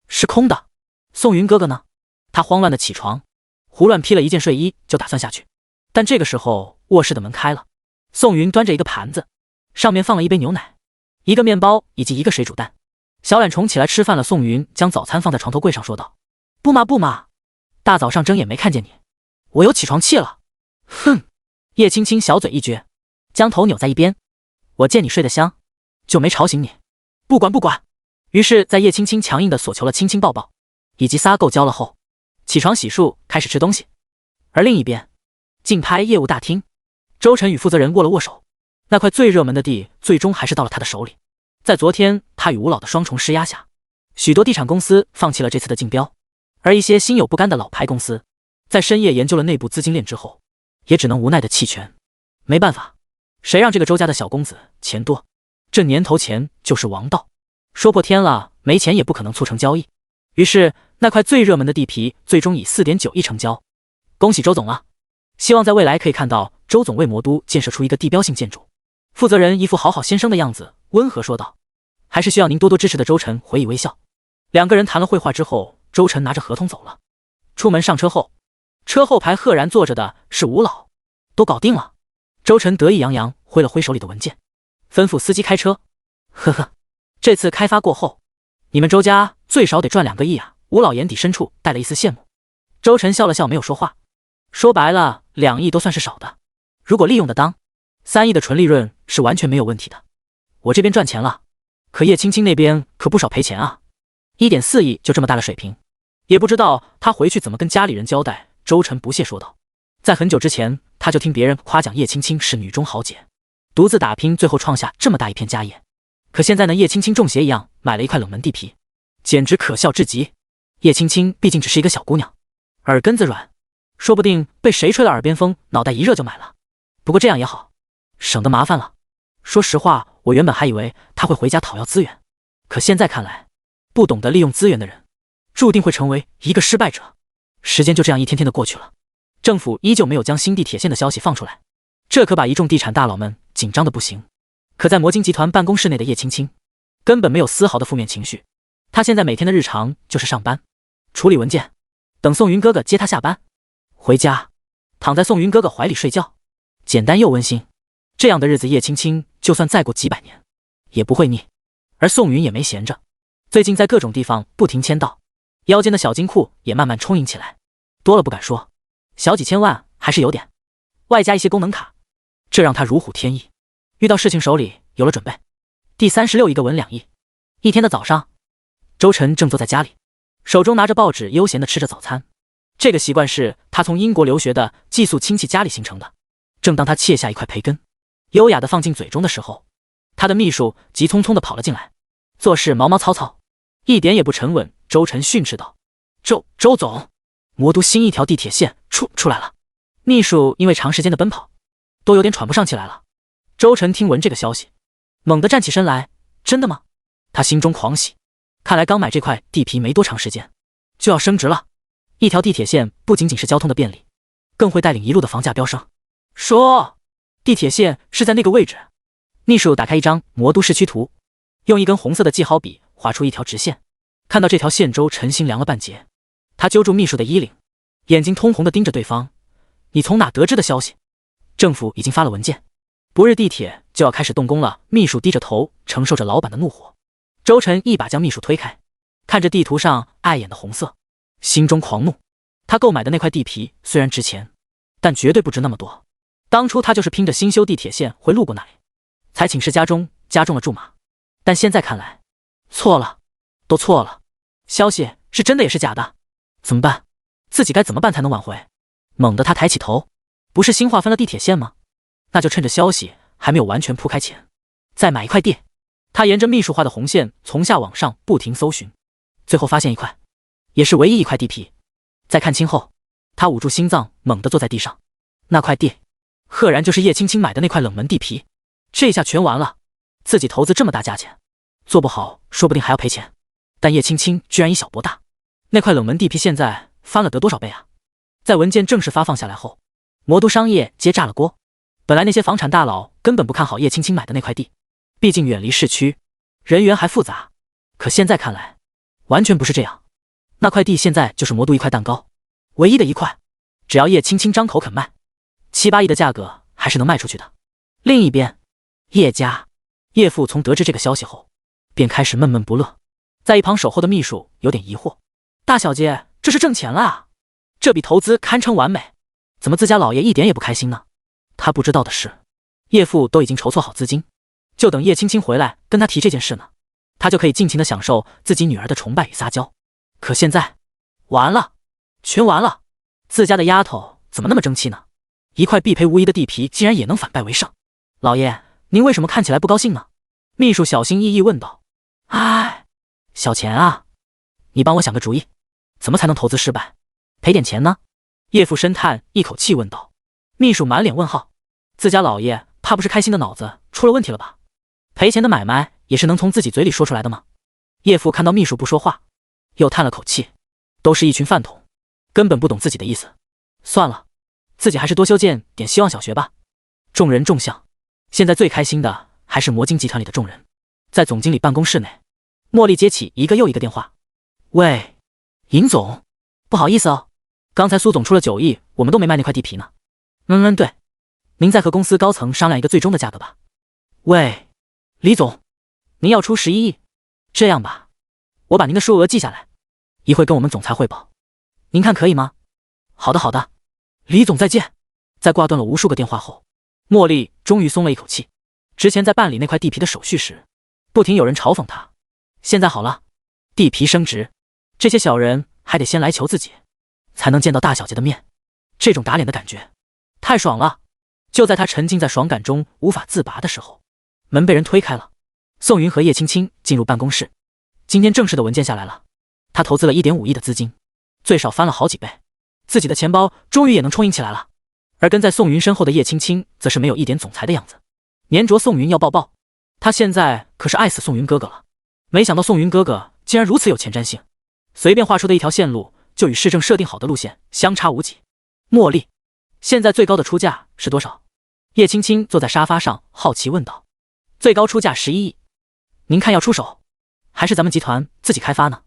[SPEAKER 1] 是空的。宋云哥哥呢？他慌乱地起床，胡乱披了一件睡衣就打算下去。但这个时候卧室的门开了，宋云端着一个盘子，上面放了一杯牛奶、一个面包以及一个水煮蛋。小懒虫起来吃饭了。宋云将早餐放在床头柜上说道：不嘛，大早上睁眼没看见你，我有起床气了。哼！叶青青小嘴一撅，将头扭在一边。我见你睡得香，就没吵醒你。不管。于是在叶青青强硬地索求了亲亲抱抱以及撒够胶了后，起床洗漱开始吃东西。而另一边，竞拍业务大厅，周晨与负责人握了握手。那块最热门的地最终还是到了他的手里。在昨天他与吴老的双重施压下，许多地产公司放弃了这次的竞标，而一些心有不甘的老牌公司在深夜研究了内部资金链之后，也只能无奈的弃权。没办法，谁让这个周家的小公子钱多，这年头钱就是王道，说破天了，没钱也不可能促成交易。于是那块最热门的地皮最终以 4.9 亿成交。恭喜周总了，希望在未来可以看到周总为魔都建设出一个地标性建筑。负责人一副好好先生的样子，温和说道。还是需要您多多支持的。周晨回以微笑。两个人谈了会话之后，周晨拿着合同走了。出门上车后，车后排赫然坐着的是吴老。都搞定了。周晨得意洋洋挥了挥手里的文件，吩咐司机开车。呵呵，这次开发过后，你们周家最少得赚2个亿啊。吴老眼底深处带了一丝羡慕。周晨笑了笑没有说话。说白了，2亿都算是少的，如果利用得当，3亿的纯利润是完全没有问题的。我这边赚钱了，可叶青青那边可不少赔钱啊。1.4亿就这么大的水平，也不知道他回去怎么跟家里人交代。周晨不屑说道。在很久之前，他就听别人夸奖叶青青是女中豪杰，独自打拼，最后创下这么大一片家业。可现在呢，叶青青中邪一样买了一块冷门地皮，简直可笑至极。叶青青毕竟只是一个小姑娘，耳根子软，说不定被谁吹了耳边风，脑袋一热就买了。不过这样也好，省得麻烦了。说实话，我原本还以为他会回家讨要资源，可现在看来，不懂得利用资源的人，注定会成为一个失败者。时间就这样一天天的过去了，政府依旧没有将新地铁线的消息放出来，这可把一众地产大佬们紧张的不行。可在魔晶集团办公室内的叶青青，根本没有丝毫的负面情绪。他现在每天的日常就是上班、处理文件，等宋云哥哥接他下班，回家，躺在宋云哥哥怀里睡觉，简单又温馨。这样的日子，叶青青就算再过几百年也不会腻。而宋云也没闲着，最近在各种地方不停签到，腰间的小金库也慢慢充盈起来，多了不敢说，小几千万还是有点，外加一些功能卡，这让他如虎添翼，遇到事情手里有了准备。第36亿个稳2亿。一天的早上，周晨正坐在家里，手中拿着报纸悠闲地吃着早餐。这个习惯是他从英国留学的寄宿亲戚家里形成的。正当他切下一块培根，优雅地放进嘴中的时候，他的秘书急匆匆地跑了进来，做事毛毛糙糙，一点也不沉稳。周晨训斥道：周总，魔都新一条地铁线出来了。秘书因为长时间的奔跑，都有点喘不上气来了。周晨听闻这个消息，猛地站起身来。真的吗？他心中狂喜，看来刚买这块地皮没多长时间就要升值了。一条地铁线不仅仅是交通的便利，更会带领一路的房价飙升。说，地铁线是在那个位置。秘书打开一张魔都市区图，用一根红色的记号笔画出一条直线，看到这条线，周晨心凉了半截。他揪住秘书的衣领，眼睛通红的盯着对方：“你从哪得知的消息？”政府已经发了文件，不日地铁就要开始动工了。秘书低着头，承受着老板的怒火。周晨一把将秘书推开，看着地图上碍眼的红色，心中狂怒。他购买的那块地皮虽然值钱，但绝对不值那么多。当初他就是拼着新修地铁线会路过那里，才请示家中加重了注码。但现在看来，错了，都错了。消息是真的也是假的，怎么办？自己该怎么办才能挽回？猛地他抬起头，不是新划分了地铁线吗？那就趁着消息还没有完全铺开前，再买一块地。他沿着秘书画的红线从下往上不停搜寻，最后发现一块，也是唯一一块地皮。再看清后，他捂住心脏，猛地坐在地上。那块地，赫然就是叶青青买的那块冷门地皮。这下全完了，自己投资这么大价钱，做不好说不定还要赔钱。但叶青青居然以小博大，那块冷门地皮现在翻了得多少倍啊？在文件正式发放下来后，魔都商业街炸了锅。本来那些房产大佬根本不看好叶青青买的那块地，毕竟远离市区，人员还复杂。可现在看来，完全不是这样。那块地现在就是魔都一块蛋糕，唯一的一块，只要叶青青张口肯卖，7、8亿的价格还是能卖出去的。另一边，叶家，叶父从得知这个消息后，便开始闷闷不乐。在一旁守候的秘书有点疑惑：“大小姐，这是挣钱了啊？这笔投资堪称完美，怎么自家老爷一点也不开心呢？”他不知道的是，叶父都已经筹措好资金，就等叶青青回来跟他提这件事呢，他就可以尽情的享受自己女儿的崇拜与撒娇。可现在，完了，全完了！自家的丫头怎么那么争气呢？一块必赔无疑的地皮竟然也能反败为胜。老爷，您为什么看起来不高兴呢？秘书小心翼翼问道。哎，小钱啊，你帮我想个主意，怎么才能投资失败，赔点钱呢？叶父深叹一口气问道。秘书满脸问号，自家老爷怕不是开心的脑子出了问题了吧？赔钱的买卖也是能从自己嘴里说出来的吗？叶父看到秘书不说话，又叹了口气，都是一群饭桶，根本不懂自己的意思。算了，自己还是多修建点希望小学吧。众人众相，现在最开心的还是魔晶集团里的众人。在总经理办公室内，茉莉接起一个又一个电话。喂，尹总，不好意思哦，刚才苏总出了9亿，我们都没卖那块地皮呢。对，您再和公司高层商量一个最终的价格吧。喂，李总，您要出11亿，这样吧，我把您的数额记下来，一会跟我们总裁汇报，您看可以吗？好的好的，李总再见。在挂断了无数个电话后，茉莉终于松了一口气。之前在办理那块地皮的手续时，不停有人嘲讽她，现在好了，地皮升值，这些小人还得先来求自己，才能见到大小姐的面，这种打脸的感觉太爽了。就在她沉浸在爽感中无法自拔的时候，门被人推开了。宋云和叶青青进入办公室。今天正式的文件下来了，他投资了1.5亿的资金，最少翻了好几倍，自己的钱包终于也能充盈起来了。而跟在宋云身后的叶青青则是没有一点总裁的样子，黏着宋云要抱抱。他现在可是爱死宋云哥哥了，没想到宋云哥哥竟然如此有前瞻性，随便画出的一条线路就与市政设定好的路线相差无几。茉莉，现在最高的出价是多少？叶青青坐在沙发上好奇问道。最高出价11亿，您看要出手，还是咱们集团自己开发呢？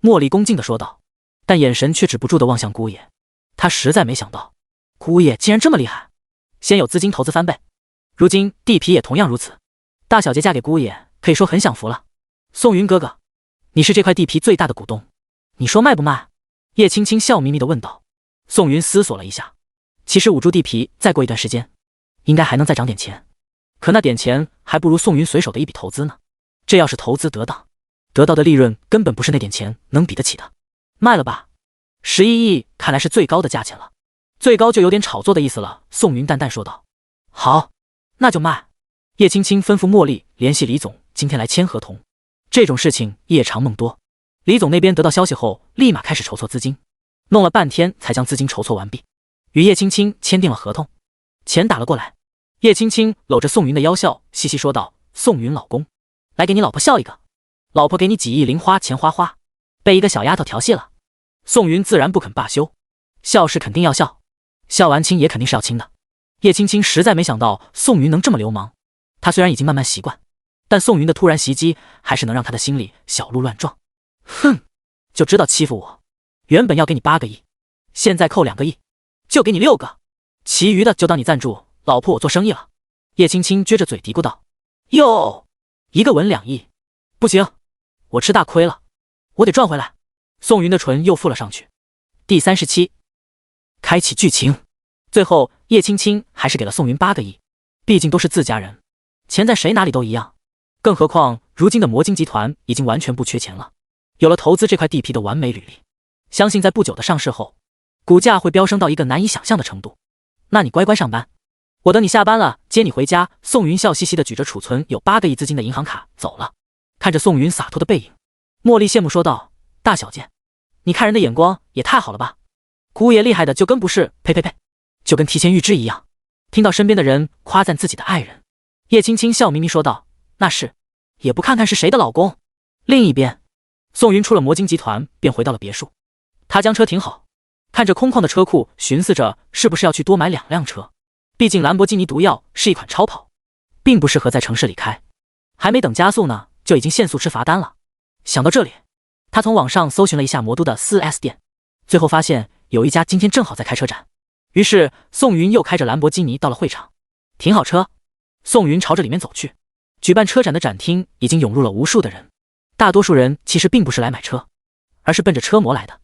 [SPEAKER 1] 茉莉恭敬地说道，但眼神却止不住地望向姑爷。他实在没想到，姑爷竟然这么厉害，先有资金投资翻倍，如今地皮也同样如此。大小姐嫁给姑爷，可以说很享福了。宋云哥哥，你是这块地皮最大的股东，你说卖不卖？叶青青笑眯眯地问道。宋云思索了一下，其实捂住地皮，再过一段时间，应该还能再涨点钱。可那点钱还不如宋云随手的一笔投资呢。这要是投资得当，得到的利润根本不是那点钱能比得起的。卖了吧，11亿看来是最高的价钱了，最高就有点炒作的意思了。宋云淡淡说道。好，那就卖。叶青青吩咐茉莉联系李总，今天来签合同。这种事情夜长梦多，李总那边得到消息后，立马开始筹措资金，弄了半天才将资金筹措完毕，与叶青青签订了合同。钱打了过来，叶青青搂着宋云的腰笑，嘻嘻说道：“宋云老公，来给你老婆笑一个，老婆给你几亿零花钱花花，被一个小丫头调戏了。”宋云自然不肯罢休，笑是肯定要笑，笑完亲也肯定是要亲的。叶青青实在没想到宋云能这么流氓，她虽然已经慢慢习惯，但宋云的突然袭击还是能让她的心里小鹿乱撞。哼，就知道欺负我。原本要给你8个亿，现在扣2个亿，就给你6个，其余的就当你赞助老婆我做生意了。叶青青撅着嘴嘀咕道：哟，一个吻2亿，不行，我吃大亏了，我得赚回来。宋云的唇又附了上去。第37，开启剧情。最后叶青青还是给了宋云8个亿，毕竟都是自家人，钱在谁哪里都一样。更何况如今的魔晶集团已经完全不缺钱了，有了投资这块地皮的完美履历，相信在不久的上市后，股价会飙升到一个难以想象的程度。那你乖乖上班，我等你下班了接你回家。宋云笑嘻嘻地举着储存有8个亿资金的银行卡走了。看着宋云洒脱的背影，茉莉羡慕说道：大小姐，你看人的眼光也太好了吧，姑爷厉害的就跟不是，呸呸呸，就跟提前预知一样。听到身边的人夸赞自己的爱人，叶青青笑眯眯说道：那是，也不看看是谁的老公。另一边，宋云出了魔晶集团便回到了别墅，他将车停好，看着空旷的车库，寻思着是不是要去多买2辆车，毕竟兰博基尼毒药是一款超跑，并不适合在城市里开，还没等加速呢就已经限速吃罚单了。想到这里，他从网上搜寻了一下魔都的 4S 店，最后发现有一家今天正好在开车展，于是宋云又开着兰博基尼到了会场，停好车，宋云朝着里面走去。举办车展的展厅已经涌入了无数的人，大多数人其实并不是来买车，而是奔着车模来的。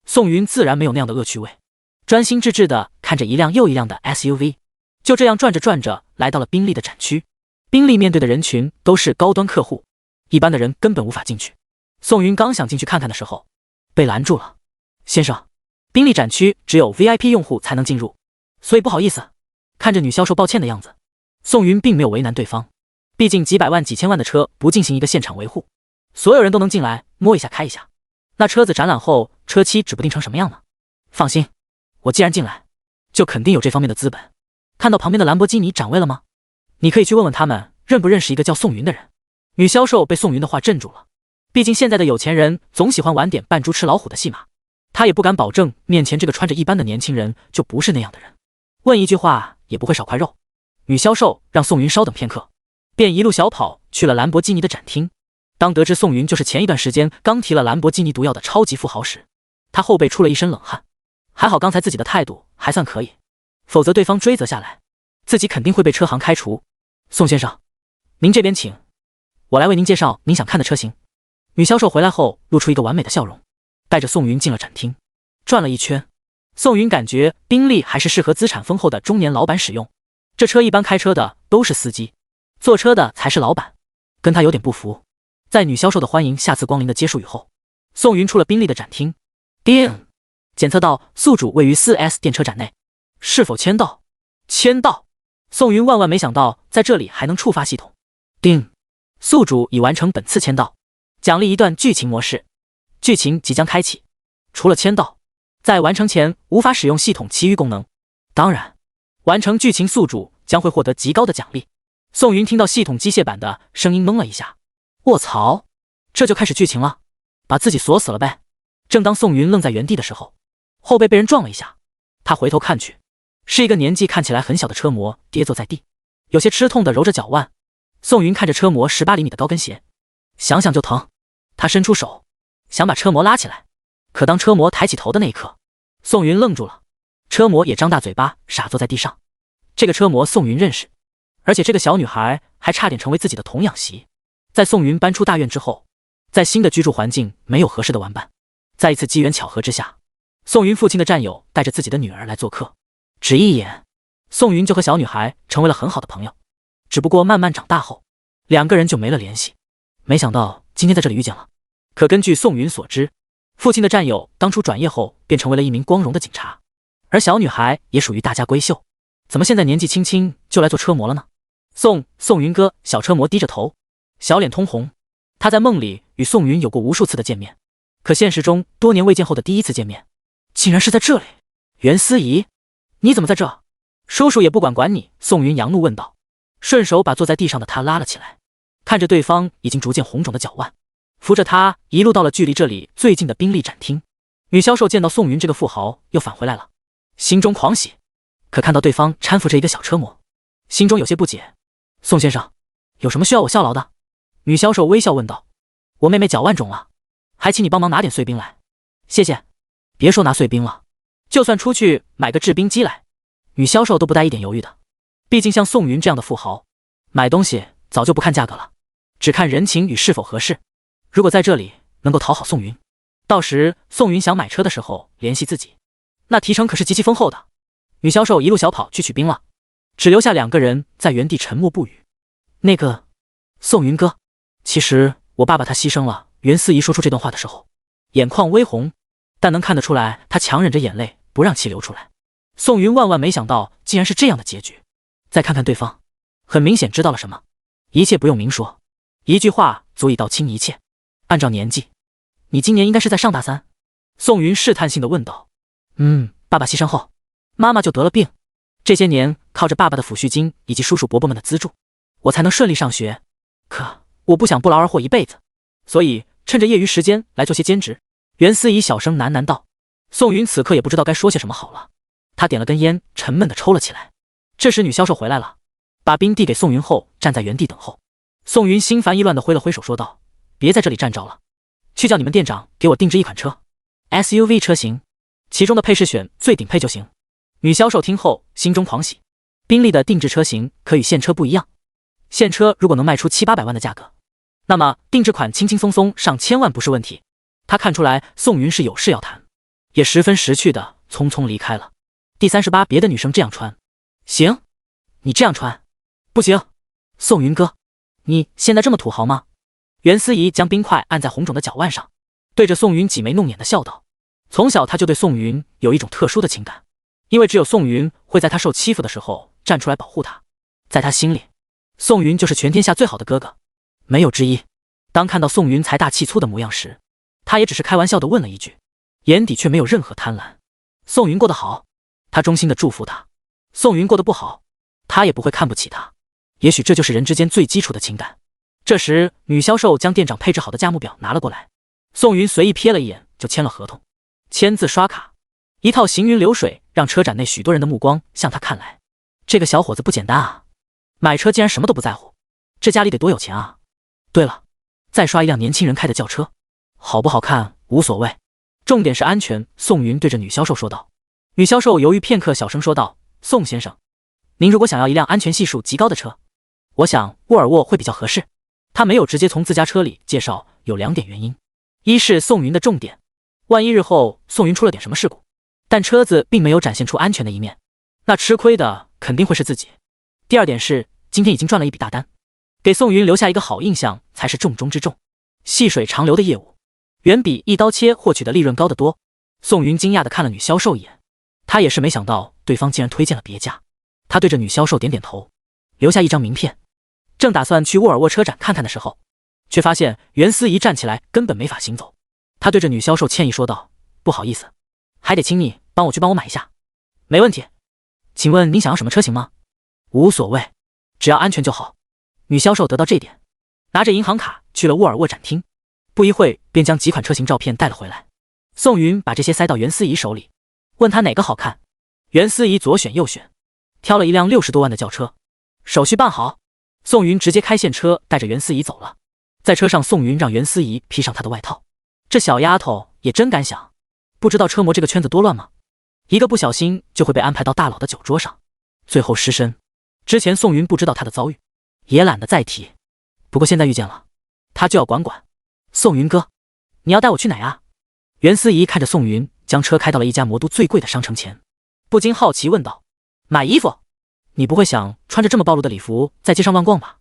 [SPEAKER 1] 宋云自然没有那样的恶趣味，专心致志地看着一辆又一辆的 SUV。 就这样转着转着来到了宾利的展区。宾利面对的人群都是高端客户，一般的人根本无法进去。宋云刚想进去看看的时候，被拦住了。先生，宾利展区只有 VIP 用户才能进入，所以不好意思。看着女销售抱歉的样子，宋云并没有为难对方，毕竟几百万几千万的车不进行一个现场维护，所有人都能进来摸一下开一下，那车子展览后车漆指不定成什么样呢。放心，我既然进来，就肯定有这方面的资本。看到旁边的兰博基尼展位了吗？你可以去问问他们认不认识一个叫宋云的人。女销售被宋云的话镇住了，毕竟现在的有钱人总喜欢玩点扮猪吃老虎的戏码，她也不敢保证面前这个穿着一般的年轻人就不是那样的人，问一句话也不会少块肉。女销售让宋云稍等片刻，便一路小跑去了兰博基尼的展厅。当得知宋云就是前一段时间刚提了兰博基尼毒药的超级富豪时，他后背出了一身冷汗。还好刚才自己的态度还算可以，否则对方追责下来，自己肯定会被车行开除。宋先生，您这边请，我来为您介绍您想看的车型。女销售回来后露出一个完美的笑容，带着宋云进了展厅。转了一圈，宋云感觉宾利还是适合资产丰厚的中年老板使用，这车一般开车的都是司机，坐车的才是老板，跟他有点不符。在女销售的欢迎下次光临的结束语后，宋云出了宾利的展厅。叮，检测到宿主位于 4S 店车展内，是否签到？签到。宋云万万没想到在这里还能触发系统。叮，宿主已完成本次签到，奖励一段剧情模式，剧情即将开启。除了签到，在完成前无法使用系统其余功能。当然，完成剧情宿主将会获得极高的奖励。宋云听到系统机械版的声音懵了一下，卧槽，这就开始剧情了，把自己锁死了呗。正当宋云愣在原地的时候，后背被人撞了一下，他回头看去，是一个年纪看起来很小的车模跌坐在地，有些吃痛的揉着脚腕。宋云看着车模18厘米的高跟鞋，想想就疼。他伸出手想把车模拉起来，可当车模抬起头的那一刻，宋云愣住了，车模也张大嘴巴傻坐在地上。这个车模宋云认识，而且这个小女孩还差点成为自己的童养媳。在宋云搬出大院之后，在新的居住环境没有合适的玩伴，在一次机缘巧合之下，宋云父亲的战友带着自己的女儿来做客，只一眼，宋云就和小女孩成为了很好的朋友。只不过慢慢长大后，两个人就没了联系。没想到今天在这里遇见了。可根据宋云所知，父亲的战友当初转业后便成为了一名光荣的警察，而小女孩也属于大家闺秀，怎么现在年纪轻轻就来做车模了呢？宋云哥，小车模低着头，小脸通红。他在梦里与宋云有过无数次的见面，可现实中多年未见后的第一次见面，竟然是在这里。袁思怡，你怎么在这？叔叔也不管你。宋云扬怒问道，顺手把坐在地上的他拉了起来，看着对方已经逐渐红肿的脚腕，扶着他一路到了距离这里最近的宾利展厅。女销售见到宋云这个富豪又返回来了，心中狂喜，可看到对方搀扶着一个小车模，心中有些不解。宋先生，有什么需要我效劳的？女销售微笑问道。我妹妹脚腕肿了，还请你帮忙拿点碎冰来。谢谢。别说拿碎冰了，就算出去买个制冰机来，女销售都不带一点犹豫的。毕竟像宋云这样的富豪，买东西早就不看价格了，只看人情与是否合适。如果在这里能够讨好宋云，到时宋云想买车的时候联系自己，那提成可是极其丰厚的。女销售一路小跑去取冰了，只留下2个人在原地沉默不语。那个宋云哥，其实我爸爸他牺牲了。袁思怡说出这段话的时候，眼眶微红，但能看得出来他强忍着眼泪不让其流出来。宋云万万没想到竟然是这样的结局。再看看对方，很明显知道了什么。一切不用明说，一句话足以道清一切。按照年纪，你今年应该是在上大3。宋云试探性地问道。爸爸牺牲后，妈妈就得了病，这些年靠着爸爸的抚恤金以及叔叔伯伯们的资助，我才能顺利上学。可我不想不劳而获一辈子，所以趁着业余时间来做些兼职。袁思怡小声喃喃道。宋云此刻也不知道该说些什么好了，他点了根烟，沉闷地抽了起来。这时女销售回来了，把冰递给宋云后，站在原地等候。宋云心烦意乱地挥了挥手说道：别在这里站着了，去叫你们店长给我定制一款车， SUV 车型，其中的配饰选最顶配就行。女销售听后心中狂喜，宾利的定制车型可与现车不一样，现车如果能卖出700-800万的价格，那么定制款轻轻松松上千万不是问题。他看出来宋云是有事要谈，也十分识趣的匆匆离开了。第38，别的女生这样穿行，你这样穿不行。宋云哥，你现在这么土豪吗？袁思怡将冰块按在红肿的脚腕上，对着宋云挤眉弄眼的笑道。从小他就对宋云有一种特殊的情感，因为只有宋云会在他受欺负的时候站出来保护他。在他心里，宋云就是全天下最好的哥哥，没有之一。当看到宋云财大气粗的模样时，他也只是开玩笑地问了一句，眼底却没有任何贪婪。宋云过得好，他衷心地祝福他；宋云过得不好，他也不会看不起他。也许这就是人之间最基础的情感。这时女销售将店长配置好的价目表拿了过来，宋云随意瞥了一眼就签了合同，签字刷卡，一套行云流水，让车展内许多人的目光向他看来。这个小伙子不简单啊，买车竟然什么都不在乎，这家里得多有钱啊。对了，再刷一辆年轻人开的轿车，好不好看无所谓，重点是安全。宋云对着女销售说道。女销售犹豫片刻，小声说道：宋先生，您如果想要一辆安全系数极高的车，我想沃尔沃会比较合适。他没有直接从自家车里介绍，有2点原因：一是宋云的重点，万一日后宋云出了点什么事故，但车子并没有展现出安全的一面，那吃亏的肯定会是自己；第2点是今天已经赚了一笔大单，给宋云留下一个好印象才是重中之重。细水长流的业务远比一刀切获取的利润高得多。宋云惊讶地看了女销售一眼，他也是没想到对方竟然推荐了别家。他对着女销售点点头，留下一张名片，正打算去沃尔沃车展看看的时候，却发现袁思怡站起来根本没法行走。他对着女销售歉意说道：不好意思，还得请你帮我买一下。没问题，请问您想要什么车型吗？无所谓，只要安全就好。女销售得到这点，拿着银行卡去了沃尔沃展厅，不一会便将几款车型照片带了回来。宋云把这些塞到袁思怡手里，问他哪个好看。袁思怡左选右选，挑了一辆60多万的轿车。手续办好，宋云直接开现车带着袁思怡走了。在车上，宋云让袁思怡披上她的外套。这小丫头也真敢想，不知道车模这个圈子多乱吗？一个不小心就会被安排到大佬的酒桌上，最后失身。之前宋云不知道她的遭遇，也懒得再提。不过现在遇见了，他就要管管。宋云哥，你要带我去哪啊？袁思怡看着宋云将车开到了一家魔都最贵的商城前，不禁好奇问道：买衣服？你不会想穿着这么暴露的礼服在街上乱逛吧？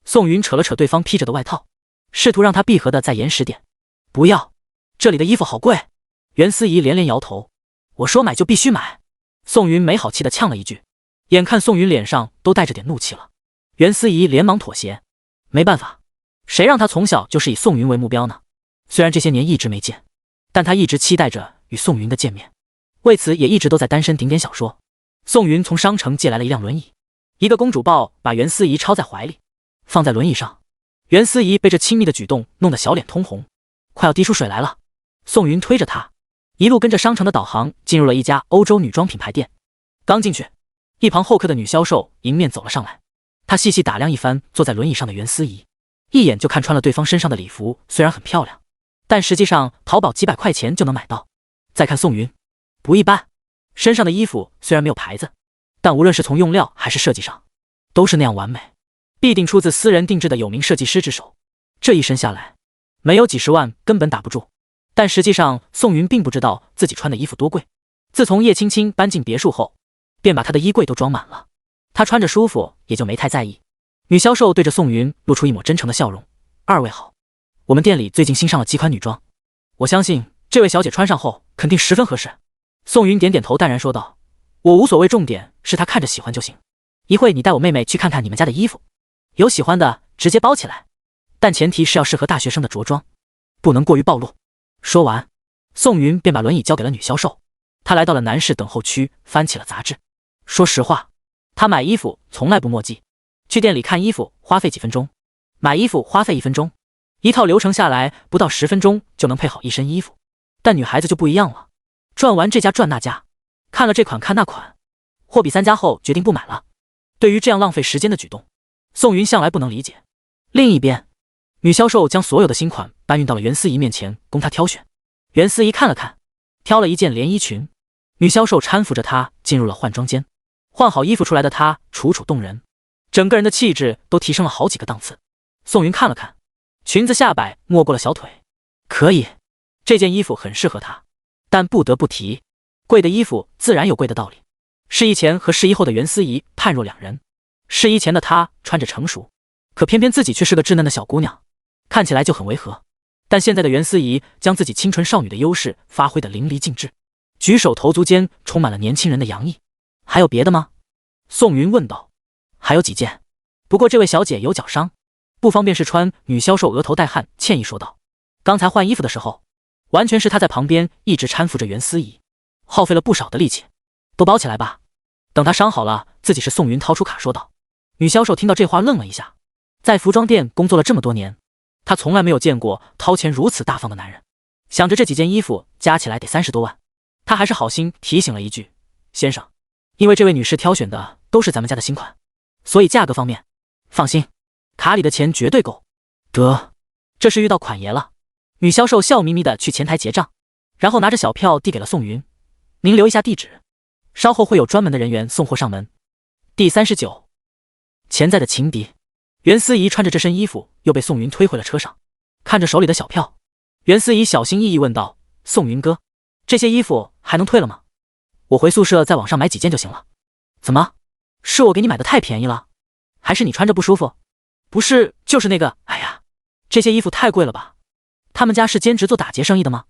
[SPEAKER 1] 宋云扯了扯对方披着的外套，试图让他闭合的再严实点。不要，这里的衣服好贵。袁思怡连连摇头。我说买就必须买。宋云没好气的呛了一句。眼看宋云脸上都带着点怒气了，袁思怡连忙妥协。没办法，谁让他从小就是以宋云为目标呢？虽然这些年一直没见，但他一直期待着与宋云的见面，为此也一直都在单身顶点小说。宋云从商城借来了一辆轮椅，一个公主抱把袁思怡抄在怀里，放在轮椅上。袁思怡被这亲密的举动弄得小脸通红，快要滴出水来了。宋云推着她，一路跟着商城的导航进入了一家欧洲女装品牌店。刚进去，一旁候客的女销售迎面走了上来，她细细打量一番坐在轮椅上的袁思怡，一眼就看穿了对方身上的礼服虽然很漂亮，但实际上淘宝几百块钱就能买到。再看宋云，不一般，身上的衣服虽然没有牌子，但无论是从用料还是设计上，都是那样完美，必定出自私人定制的有名设计师之手。这一身下来，没有几十万根本打不住。但实际上，宋云并不知道自己穿的衣服多贵。自从叶青青搬进别墅后，便把她的衣柜都装满了。她穿着舒服，也就没太在意。女销售对着宋云露出一抹真诚的笑容：“二位好，我们店里最近新上了几款女装，我相信这位小姐穿上后肯定十分合适。”宋云点点头，淡然说道：“我无所谓，重点是她看着喜欢就行。一会你带我妹妹去看看你们家的衣服，有喜欢的直接包起来，但前提是要适合大学生的着装，不能过于暴露。”说完，宋云便把轮椅交给了女销售。她来到了男士等候区，翻起了杂志。说实话，她买衣服从来不墨迹，去店里看衣服花费几分钟，买衣服花费1分钟，一套流程下来不到10分钟就能配好一身衣服。但女孩子就不一样了，转完这家转那家，看了这款看那款，货比3家后决定不买了。对于这样浪费时间的举动，宋云向来不能理解。另一边，女销售将所有的新款搬运到了袁思怡面前，供她挑选。袁思怡看了看，挑了一件连衣裙。女销售搀扶着她进入了换装间。换好衣服出来的她楚楚动人，整个人的气质都提升了好几个档次。宋云看了看，裙子下摆没过了小腿，可以，这件衣服很适合她。但不得不提，贵的衣服自然有贵的道理。试衣前和试衣后的袁思怡判若两人。试衣前的她穿着成熟，可偏偏自己却是个稚嫩的小姑娘，看起来就很违和。但现在的袁思怡将自己清纯少女的优势发挥得淋漓尽致，举手投足间充满了年轻人的洋溢。还有别的吗？宋云问道。还有几件，不过这位小姐有脚伤，不方便试穿。女销售额头带汗，歉意说道。刚才换衣服的时候，完全是她在旁边一直搀扶着袁思怡，耗费了不少的力气。都包起来吧，等她伤好了自己是。宋云掏出卡说道。女销售听到这话愣了一下，在服装店工作了这么多年，她从来没有见过掏钱如此大方的男人。想着这几件衣服加起来得30多万，她还是好心提醒了一句：“先生，因为这位女士挑选的都是咱们家的新款，所以价格方面放心，卡里的钱绝对够。”得，这是遇到款爷了。女销售笑眯眯的去前台结账，然后拿着小票递给了宋云：“您留一下地址，稍后会有专门的人员送货上门。”第39，潜在的情敌。袁思怡穿着这身衣服又被宋云推回了车上，看着手里的小票，袁思怡小心翼翼问道：“宋云哥，这些衣服还能退了吗？我回宿舍在网上买几件就行了。”怎么？是我给你买的太便宜了？还是你穿着不舒服？不是，就是那个，哎呀，这些衣服太贵了吧？他们家是兼职做打结生意的吗？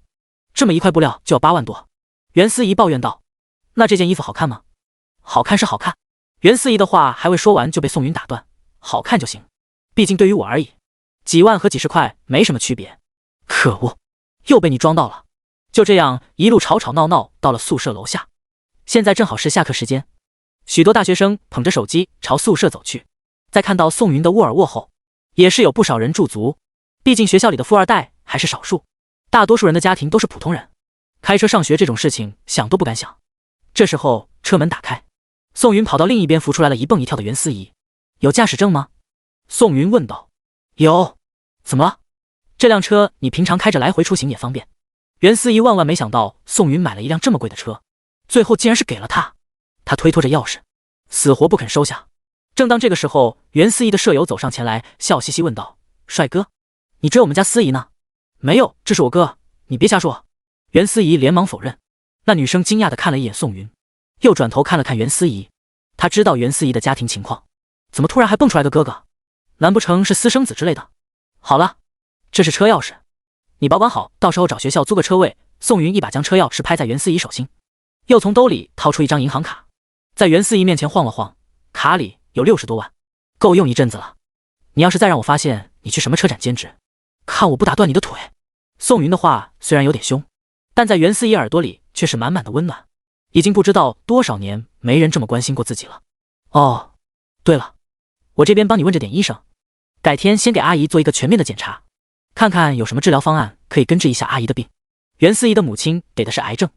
[SPEAKER 1] 这么一块布料就要8万多。袁思怡抱怨道。那这件衣服好看吗？好看是好看。袁思怡的话还未说完就被宋云打断。好看就行，毕竟对于我而已，几万和几十块没什么区别。可恶，又被你装到了。就这样一路吵吵闹闹到了宿舍楼下。现在正好是下课时间，许多大学生捧着手机朝宿舍走去。在看到宋云的沃尔沃后，也是有不少人驻足。毕竟学校里的富二代还是少数，大多数人的家庭都是普通人，开车上学这种事情想都不敢想。这时候车门打开，宋云跑到另一边扶出来了一蹦一跳的袁思怡。有驾驶证吗？宋云问道。有。怎么了？这辆车你平常开着来回出行也方便。袁思怡万万没想到宋云买了一辆这么贵的车，最后竟然是给了他。他推脱着钥匙，死活不肯收下。正当这个时候，袁思怡的舍友走上前来，笑嘻嘻问道：“帅哥，你追我们家思怡呢？”没有，这是我哥，你别瞎说。袁思怡连忙否认。那女生惊讶地看了一眼宋云，又转头看了看袁思怡。她知道袁思怡的家庭情况，怎么突然还蹦出来个哥哥？难不成是私生子之类的？好了，这是车钥匙，你保管好，到时候找学校租个车位。宋云一把将车钥匙拍在袁思怡手心，又从兜里掏出一张银行卡，在袁思怡面前晃了晃，卡里有60多万，够用一阵子了。你要是再让我发现你去什么车展兼职，看我不打断你的腿。宋云的话虽然有点凶，但在袁思怡耳朵里却是满满的温暖。已经不知道多少年没人这么关心过自己了。哦，对了，我这边帮你问着点医生，改天先给阿姨做一个全面的检查，看看有什么治疗方案可以根治一下阿姨的病。袁思怡的母亲得的是癌症，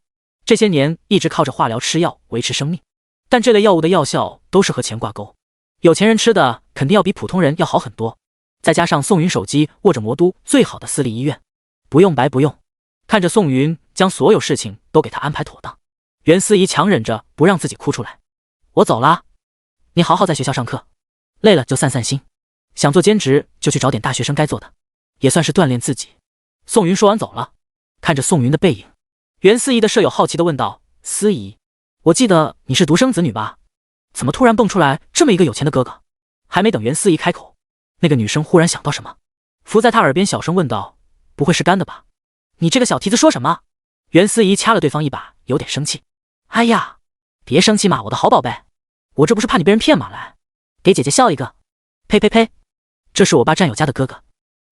[SPEAKER 1] 这些年一直靠着化疗吃药维持生命，但这类药物的药效都是和钱挂钩，有钱人吃的肯定要比普通人要好很多。再加上宋云手机握着魔都最好的私立医院，不用白不用。看着宋云将所有事情都给他安排妥当，袁思怡强忍着不让自己哭出来。我走了，你好好在学校上课，累了就散散心，想做兼职就去找点大学生该做的，也算是锻炼自己。宋云说完走了。看着宋云的背影，袁思怡的舍友好奇地问道：思怡，我记得你是独生子女吧？怎么突然蹦出来这么一个有钱的哥哥？还没等袁思怡开口，那个女生忽然想到什么，伏在她耳边小声问道：不会是干的吧？你这个小蹄子说什么？袁思怡掐了对方一把，有点生气。哎呀，别生气嘛，我的好宝贝，我这不是怕你被人骗吗？来，给姐姐笑一个。呸呸呸，这是我爸战友家的哥哥，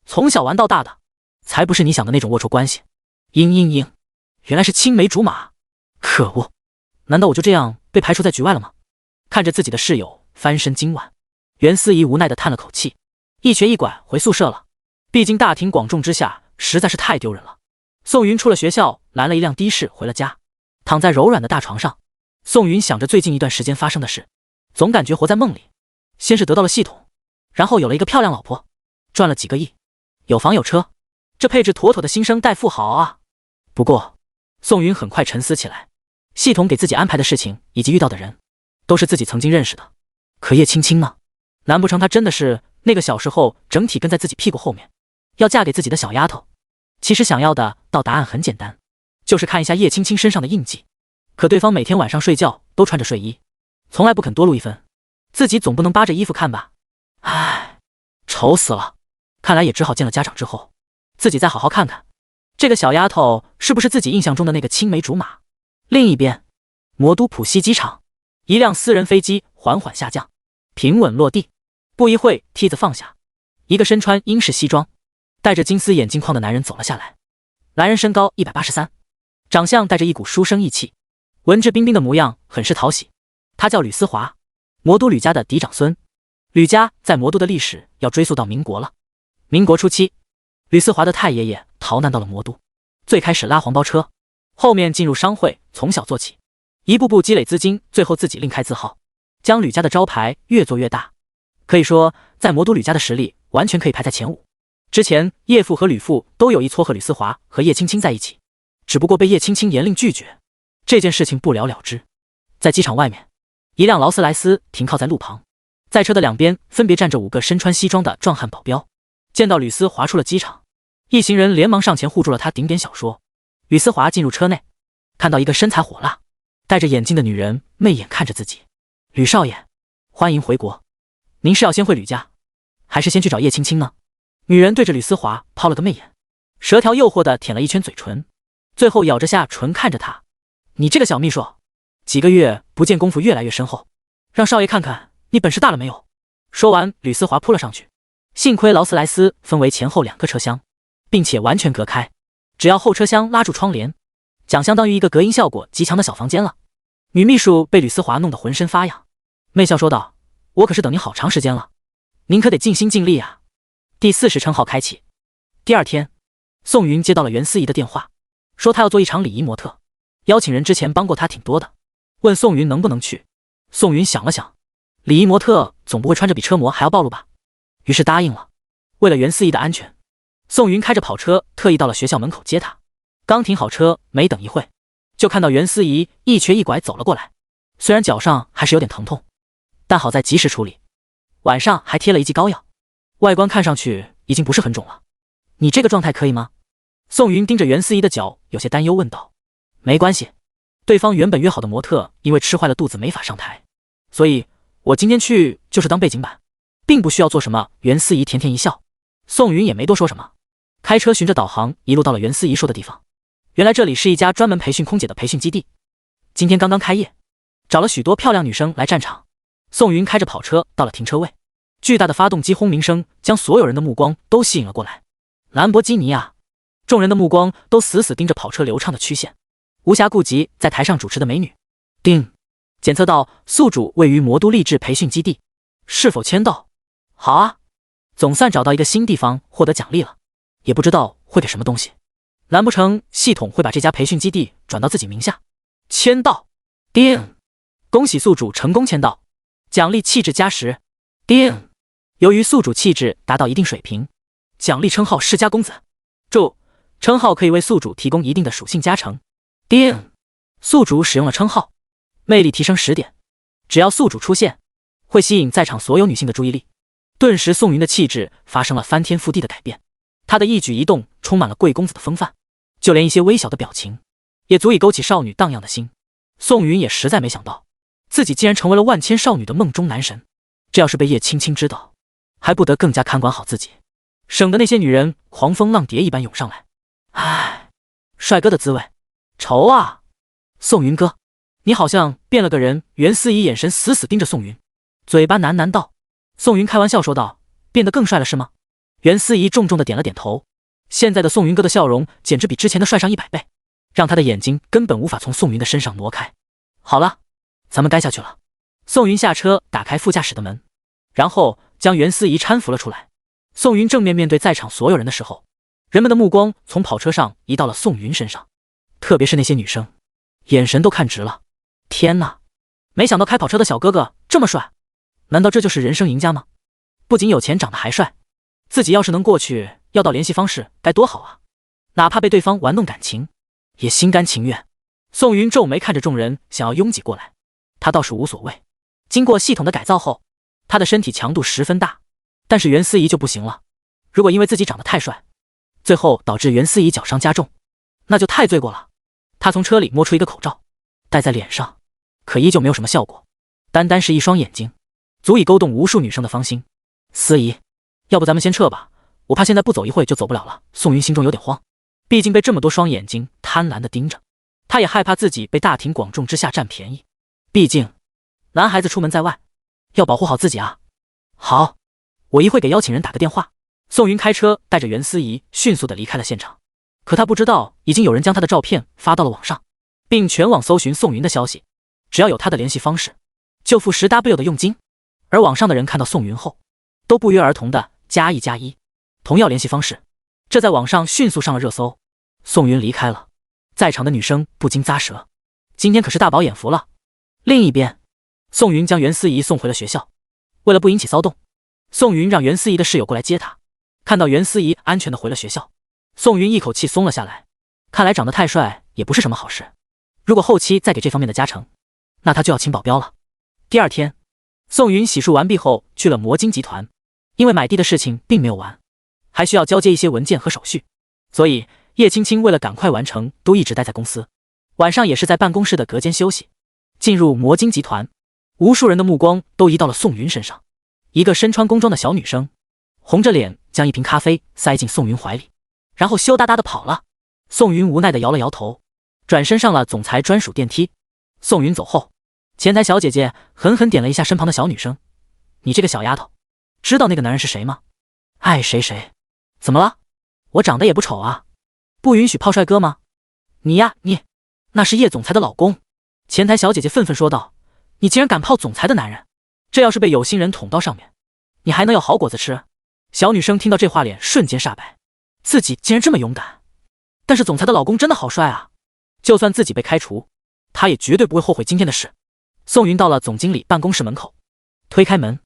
[SPEAKER 1] 从小玩到大的，才不是你想的那种龌龊关系。嘤，原来是青梅竹马，可恶，难道我就这样被排除在局外了吗？看着自己的室友翻身今晚，袁思怡无奈地叹了口气，一瘸一拐回宿舍了。毕竟大庭广众之下实在是太丢人了。宋云出了学校，拦了一辆的士回了家，躺在柔软的大床上，宋云想着最近一段时间发生的事，总感觉活在梦里。先是得到了系统，然后有了一个漂亮老婆，赚了几个亿，有房有车，这配置妥妥的新生代富豪啊。不过宋云很快沉思起来，系统给自己安排的事情以及遇到的人都是自己曾经认识的，可叶青青呢？难不成她真的是那个小时候整体跟在自己屁股后面要嫁给自己的小丫头？其实想要的答案很简单，就是看一下叶青青身上的印记。可对方每天晚上睡觉都穿着睡衣，从来不肯多露一分，自己总不能扒着衣服看吧？唉，愁死了。看来也只好见了家长之后，自己再好好看看这个小丫头是不是自己印象中的那个青梅竹马。另一边，魔都浦西机场，一辆私人飞机缓缓下降，平稳落地。不一会，梯子放下，一个身穿英式西装，戴着金丝眼镜框的男人走了下来。男人身高183，长相带着一股书生意气，文质彬彬的模样很是讨喜。他叫吕思华，魔都吕家的嫡长孙。吕家在魔都的历史要追溯到民国了。民国初期，吕思华的太爷爷逃难到了魔都，最开始拉黄包车，后面进入商会，从小做起，一步步积累资金，最后自己另开字号，将吕家的招牌越做越大。可以说在魔都吕家的实力完全可以排在前5。之前叶父和吕父都有意撮合吕思华和叶青青在一起，只不过被叶青青严令拒绝，这件事情不了了之。在机场外面，一辆劳斯莱斯停靠在路旁，在车的两边分别站着5个身穿西装的壮汉保镖。见到吕思华出了机场，一行人连忙上前护住了他，顶点小说。吕思华进入车内，看到一个身材火辣、戴着眼镜的女人媚眼看着自己。吕少爷，欢迎回国。您是要先回吕家，还是先去找叶青青呢？女人对着吕思华抛了个媚眼，舌条诱惑地舔了一圈嘴唇，最后咬着下唇看着他。你这个小秘书，几个月不见功夫越来越深厚，让少爷看看你本事大了没有。说完，吕思华扑了上去。幸亏劳斯莱斯分为前后2个车厢，并且完全隔开，只要后车厢拉住窗帘，将相当于一个隔音效果极强的小房间了。女秘书被吕思华弄得浑身发痒，媚笑说道：我可是等您好长时间了，您可得尽心尽力啊。第40称号开启。第二天，宋云接到了袁思怡的电话，说她要做一场礼仪模特，邀请人之前帮过她挺多的，问宋云能不能去。宋云想了想，礼仪模特总不会穿着比车模还要暴露吧，于是答应了。为了袁思怡的安全，宋云开着跑车特意到了学校门口接她。刚停好车，没等一会，就看到袁思怡一瘸一拐走了过来，虽然脚上还是有点疼痛，但好在及时处理，晚上还贴了一剂膏药，外观看上去已经不是很肿了。你这个状态可以吗？宋云盯着袁思怡的脚，有些担忧问道。没关系，对方原本约好的模特因为吃坏了肚子没法上台，所以我今天去就是当背景板，并不需要做什么。袁思怡甜甜一笑，宋云也没多说什么，开车循着导航一路到了袁思怡说的地方。原来这里是一家专门培训空姐的培训基地，今天刚刚开业，找了许多漂亮女生来战场。宋云开着跑车到了停车位，巨大的发动机轰鸣声将所有人的目光都吸引了过来。兰博基尼啊！众人的目光都死死盯着跑车流畅的曲线，无暇顾及在台上主持的美女。叮，检测到宿主位于魔都励志培训基地，是否签到？好啊，总算找到一个新地方获得奖励了，也不知道会给什么东西。难不成系统会把这家培训基地转到自己名下？签到。叮，恭喜宿主成功签到，奖励气质加10。叮，由于宿主气质达到一定水平，奖励称号世家公子。称号可以为宿主提供一定的属性加成。叮，宿主使用了称号，魅力提升10点。只要宿主出现，会吸引在场所有女性的注意力。顿时，宋云的气质发生了翻天覆地的改变，她的一举一动充满了贵公子的风范，就连一些微小的表情，也足以勾起少女荡漾的心。宋云也实在没想到，自己竟然成为了万千少女的梦中男神。这要是被叶青青知道，还不得更加看管好自己，省得那些女人狂风浪蝶一般涌上来。唉，帅哥的滋味，愁啊！宋云哥，你好像变了个人。袁思怡眼神死死盯着宋云，嘴巴喃喃道。宋云开玩笑说道：“变得更帅了是吗？”袁思怡重重的点了点头。现在的宋云哥的笑容简直比之前的帅上100倍，让他的眼睛根本无法从宋云的身上挪开。好了，咱们该下去了。宋云下车，打开副驾驶的门，然后将袁思怡搀扶了出来。宋云正面对在场所有人的时候，人们的目光从跑车上移到了宋云身上，特别是那些女生，眼神都看直了。天哪，没想到开跑车的小哥哥这么帅，难道这就是人生赢家吗？不仅有钱，长得还帅，自己要是能过去要到联系方式该多好啊！哪怕被对方玩弄感情，也心甘情愿。宋云皱眉看着众人想要拥挤过来，他倒是无所谓。经过系统的改造后，他的身体强度十分大，但是袁思怡就不行了。如果因为自己长得太帅，最后导致袁思怡脚伤加重，那就太罪过了。他从车里摸出一个口罩，戴在脸上，可依旧没有什么效果。单单是一双眼睛，足以勾动无数女生的芳心。思怡，要不咱们先撤吧，我怕现在不走一会就走不了了。宋云心中有点慌，毕竟被这么多双眼睛贪婪地盯着，他也害怕自己被大庭广众之下占便宜。毕竟男孩子出门在外，要保护好自己啊。好，我一会给邀请人打个电话。宋云开车带着袁思怡迅速地离开了现场，可他不知道已经有人将他的照片发到了网上，并全网搜寻宋云的消息，只要有他的联系方式，就付10W 的佣金。而网上的人看到宋云后，都不约而同的加1+1，同样联系方式，这在网上迅速上了热搜。宋云离开了，在场的女生不禁咂舌，今天可是大饱眼福了。另一边，宋云将袁思怡送回了学校，为了不引起骚动，宋云让袁思怡的室友过来接她。看到袁思怡安全的回了学校，宋云一口气松了下来，看来长得太帅也不是什么好事，如果后期再给这方面的加成，那他就要请保镖了。第二天，宋云洗漱完毕后去了魔晶集团，因为买地的事情并没有完，还需要交接一些文件和手续，所以叶青青为了赶快完成，都一直待在公司，晚上也是在办公室的隔间休息。进入魔晶集团，无数人的目光都移到了宋云身上。一个身穿工装的小女生红着脸将一瓶咖啡塞进宋云怀里，然后羞答答的跑了。宋云无奈的摇了摇头，转身上了总裁专属电梯。宋云走后，前台小姐姐狠狠点了一下身旁的小女生：“你这个小丫头，知道那个男人是谁吗？爱谁谁。怎么了？我长得也不丑啊，不允许泡帅哥吗？你呀你，那是叶总裁的老公。”前台小姐姐愤愤说道：“你竟然敢泡总裁的男人，这要是被有心人捅到上面，你还能有好果子吃？”小女生听到这话脸瞬间煞白，自己竟然这么勇敢。但是总裁的老公真的好帅啊，就算自己被开除，她也绝对不会后悔今天的事。宋云到了总经理办公室门口，推开门，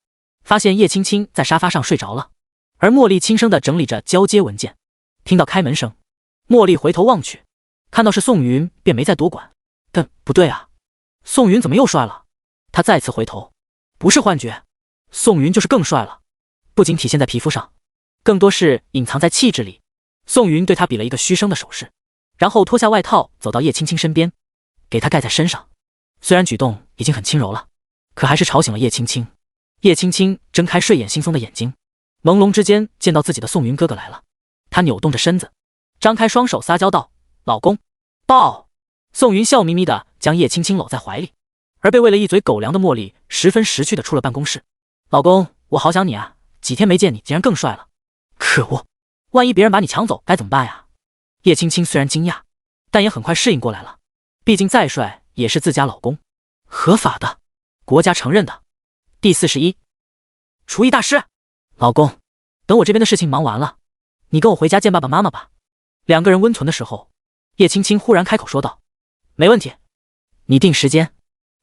[SPEAKER 1] 发现叶青青在沙发上睡着了，而茉莉轻声地整理着交接文件。听到开门声，茉莉回头望去，看到是宋云，便没再多管。但不对啊，宋云怎么又帅了？她再次回头，不是幻觉，宋云就是更帅了，不仅体现在皮肤上，更多是隐藏在气质里。宋云对她比了一个嘘声的手势，然后脱下外套走到叶青青身边，给她盖在身上。虽然举动已经很轻柔了，可还是吵醒了叶青青。叶青青睁开睡眼惺忪的眼睛，朦胧之间见到自己的宋云哥哥来了，她扭动着身子，张开双手撒娇道：“老公，抱。”宋云笑眯眯的将叶青青搂在怀里，而被喂了一嘴狗粮的茉莉十分识趣的出了办公室。“老公，我好想你啊，几天没见你竟然更帅了。可恶，万一别人把你抢走该怎么办呀？”叶青青虽然惊讶，但也很快适应过来了，毕竟再帅也是自家老公，合法的，国家承认的。第41，厨艺大师。老公，等我这边的事情忙完了，你跟我回家见爸爸妈妈吧。两个人温存的时候，叶青青忽然开口说道：“没问题，你定时间，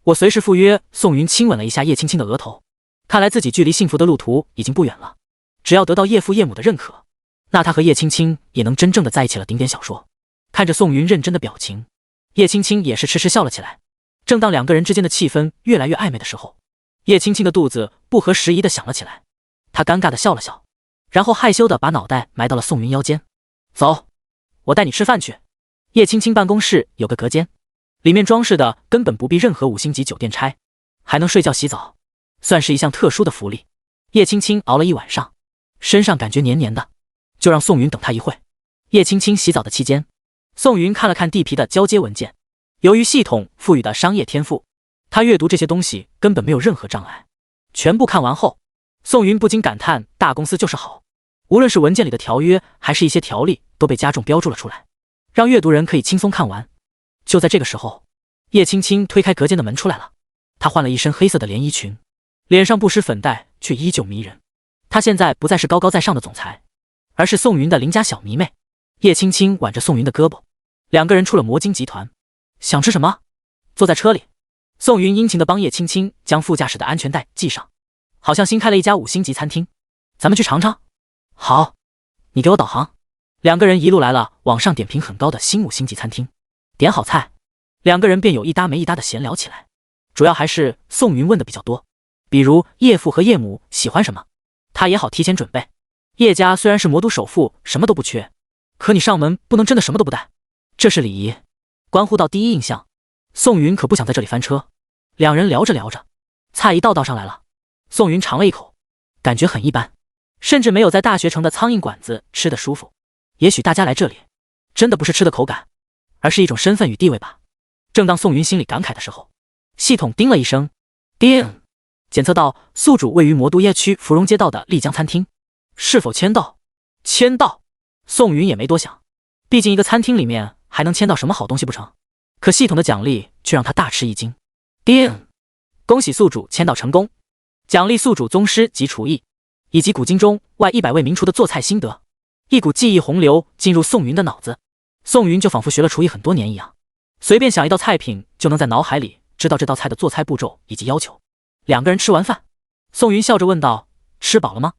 [SPEAKER 1] 我随时赴约。”宋云亲吻了一下叶青青的额头，看来自己距离幸福的路途已经不远了，只要得到叶父叶母的认可，那他和叶青青也能真正的在一起了。顶点小说，看着宋云认真的表情，叶青青也是痴痴笑了起来。正当两个人之间的气氛越来越暧昧的时候，叶青青的肚子不合时宜的响了起来，她尴尬的笑了笑，然后害羞的把脑袋埋到了宋云腰间。走，我带你吃饭去。叶青青办公室有个隔间，里面装饰的根本不必任何5星级酒店差，还能睡觉洗澡，算是一项特殊的福利。叶青青熬了一晚上，身上感觉黏黏的，就让宋云等她一会。叶青青洗澡的期间，宋云看了看地皮的交接文件，由于系统赋予的商业天赋，他阅读这些东西根本没有任何障碍。全部看完后，宋云不禁感叹大公司就是好，无论是文件里的条约还是一些条例都被加重标注了出来，让阅读人可以轻松看完。就在这个时候，叶青青推开隔间的门出来了，她换了一身黑色的连衣裙，脸上不施粉黛却依旧迷人。她现在不再是高高在上的总裁，而是宋云的邻家小迷妹。叶青青挽着宋云的胳膊，两个人出了魔晶集团。想吃什么？坐在车里。宋云殷勤地帮叶青青将副驾驶的安全带系上，好像新开了一家5星级餐厅，咱们去尝尝。好，你给我导航。两个人一路来了网上点评很高的新5星级餐厅，点好菜，两个人便有一搭没一搭的闲聊起来，主要还是宋云问的比较多，比如叶父和叶母喜欢什么，他也好提前准备。叶家虽然是魔都首富，什么都不缺，可你上门不能真的什么都不带，这是礼仪，关乎到第一印象。宋云可不想在这里翻车。两人聊着聊着，菜一道上来了，宋云尝了一口，感觉很一般，甚至没有在大学城的苍蝇馆子吃的舒服。也许大家来这里真的不是吃的口感，而是一种身份与地位吧。正当宋云心里感慨的时候，系统叮了一声，叮，检测到宿主位于魔都耶区芙蓉街道的丽江餐厅，是否签到？签到。宋云也没多想，毕竟一个餐厅里面还能签到什么好东西不成？可系统的奖励却让他大吃一惊。叮，恭喜宿主签到成功，奖励宿主宗师级厨艺，以及古今中外100位名厨的做菜心得。一股记忆洪流进入宋云的脑子，宋云就仿佛学了厨艺很多年一样，随便想一道菜品就能在脑海里知道这道菜的做菜步骤以及要求。两个人吃完饭，宋云笑着问道：吃饱了吗？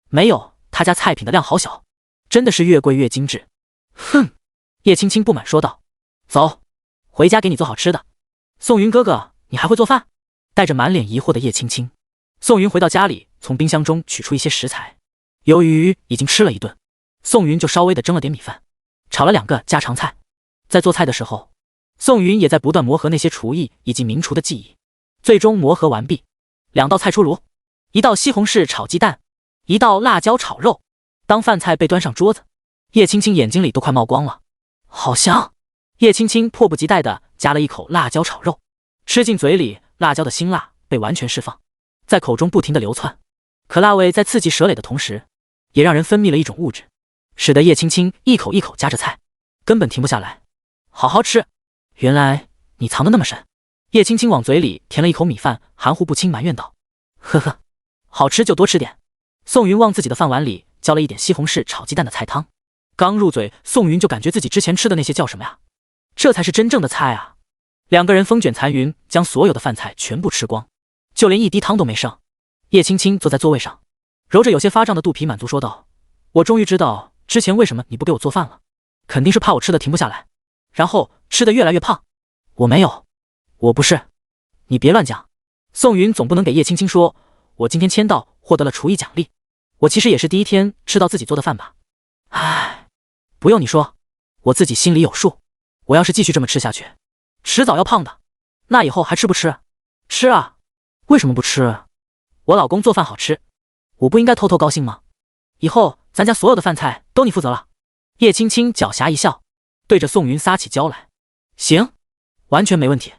[SPEAKER 1] 没有，他家菜品的量好小，真的是越贵越精致。哼，叶青青不满说道。走，回家给你做好吃的。宋云哥哥，你还会做饭？带着满脸疑惑的叶青青，宋云回到家里，从冰箱中取出一些食材。由于已经吃了一顿，宋云就稍微的蒸了点米饭，炒了2个家常菜。在做菜的时候，宋云也在不断磨合那些厨艺以及名厨的技艺，最终磨合完毕。2道菜出炉，一道西红柿炒鸡蛋，一道辣椒炒肉。当饭菜被端上桌子，叶青青眼睛里都快冒光了，好香！叶青青迫不及待地夹了一口辣椒炒肉，吃进嘴里，辣椒的辛辣被完全释放，在口中不停地流窜。可辣味在刺激舌蕾的同时，也让人分泌了一种物质，使得叶青青一口一口夹着菜，根本停不下来。好好吃，原来你藏得那么深。叶青青往嘴里填了一口米饭，含糊不清埋怨道：呵呵，好吃就多吃点。宋云往自己的饭碗里浇了一点西红柿炒鸡蛋的菜汤，刚入嘴，宋云就感觉自己之前吃的那些叫什么呀？这才是真正的菜啊！两个人风卷残云，将所有的饭菜全部吃光，就连一滴汤都没剩。叶青青坐在座位上，揉着有些发胀的肚皮，满足说道：我终于知道之前为什么你不给我做饭了，肯定是怕我吃的停不下来，然后吃的越来越胖。我没有，我不是，你别乱讲。宋云总不能给叶青青说，我今天签到获得了厨艺奖励，我其实也是第一天吃到自己做的饭吧。唉，不用你说，我自己心里有数。我要是继续这么吃下去，迟早要胖的。那以后还吃不吃？吃啊！为什么不吃？我老公做饭好吃，我不应该偷偷高兴吗？以后咱家所有的饭菜都你负责了。叶青青狡黠一笑，对着宋云撒起娇来。行，完全没问题。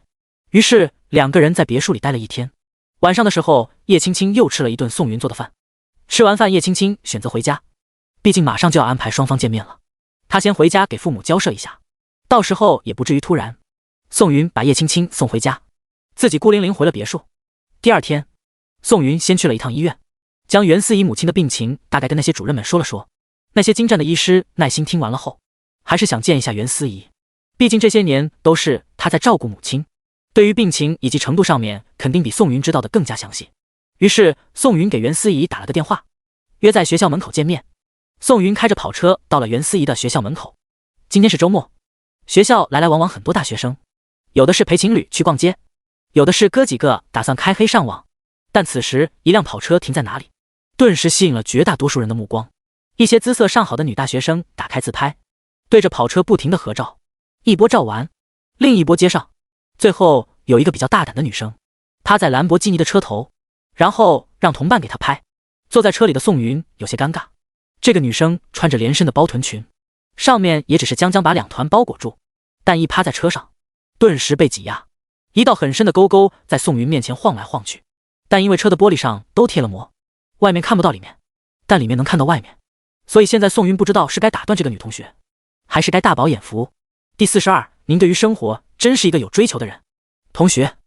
[SPEAKER 1] 于是两个人在别墅里待了一天。晚上的时候，叶青青又吃了一顿宋云做的饭。吃完饭，叶青青选择回家，毕竟马上就要安排双方见面了。她先回家给父母交涉一下，到时候也不至于突然。宋云把叶青青送回家，自己孤零零回了别墅。第二天，宋云先去了一趟医院，将袁思怡母亲的病情大概跟那些主任们说了说。那些精湛的医师耐心听完了后，还是想见一下袁思怡，毕竟这些年都是她在照顾母亲，对于病情以及程度上面肯定比宋云知道的更加详细。于是宋云给袁思怡打了个电话，约在学校门口见面。宋云开着跑车到了袁思怡的学校门口。今天是周末，学校来来往往很多大学生，有的是陪情侣去逛街，有的是哥几个打算开黑上网。但此时一辆跑车停在哪里，顿时吸引了绝大多数人的目光。一些姿色上好的女大学生打开自拍，对着跑车不停地合照，一波照完，另一波接上。最后有一个比较大胆的女生，趴在兰博基尼的车头，然后让同伴给她拍。坐在车里的宋云有些尴尬，这个女生穿着连身的包臀裙，上面也只是将把两团包裹住，但一趴在车上，顿时被挤压，一道很深的沟沟在宋云面前晃来晃去。但因为车的玻璃上都贴了膜，外面看不到里面，但里面能看到外面，所以现在宋云不知道是该打断这个女同学，还是该大饱眼福。第42，您对于生活真是一个有追求的人。同学，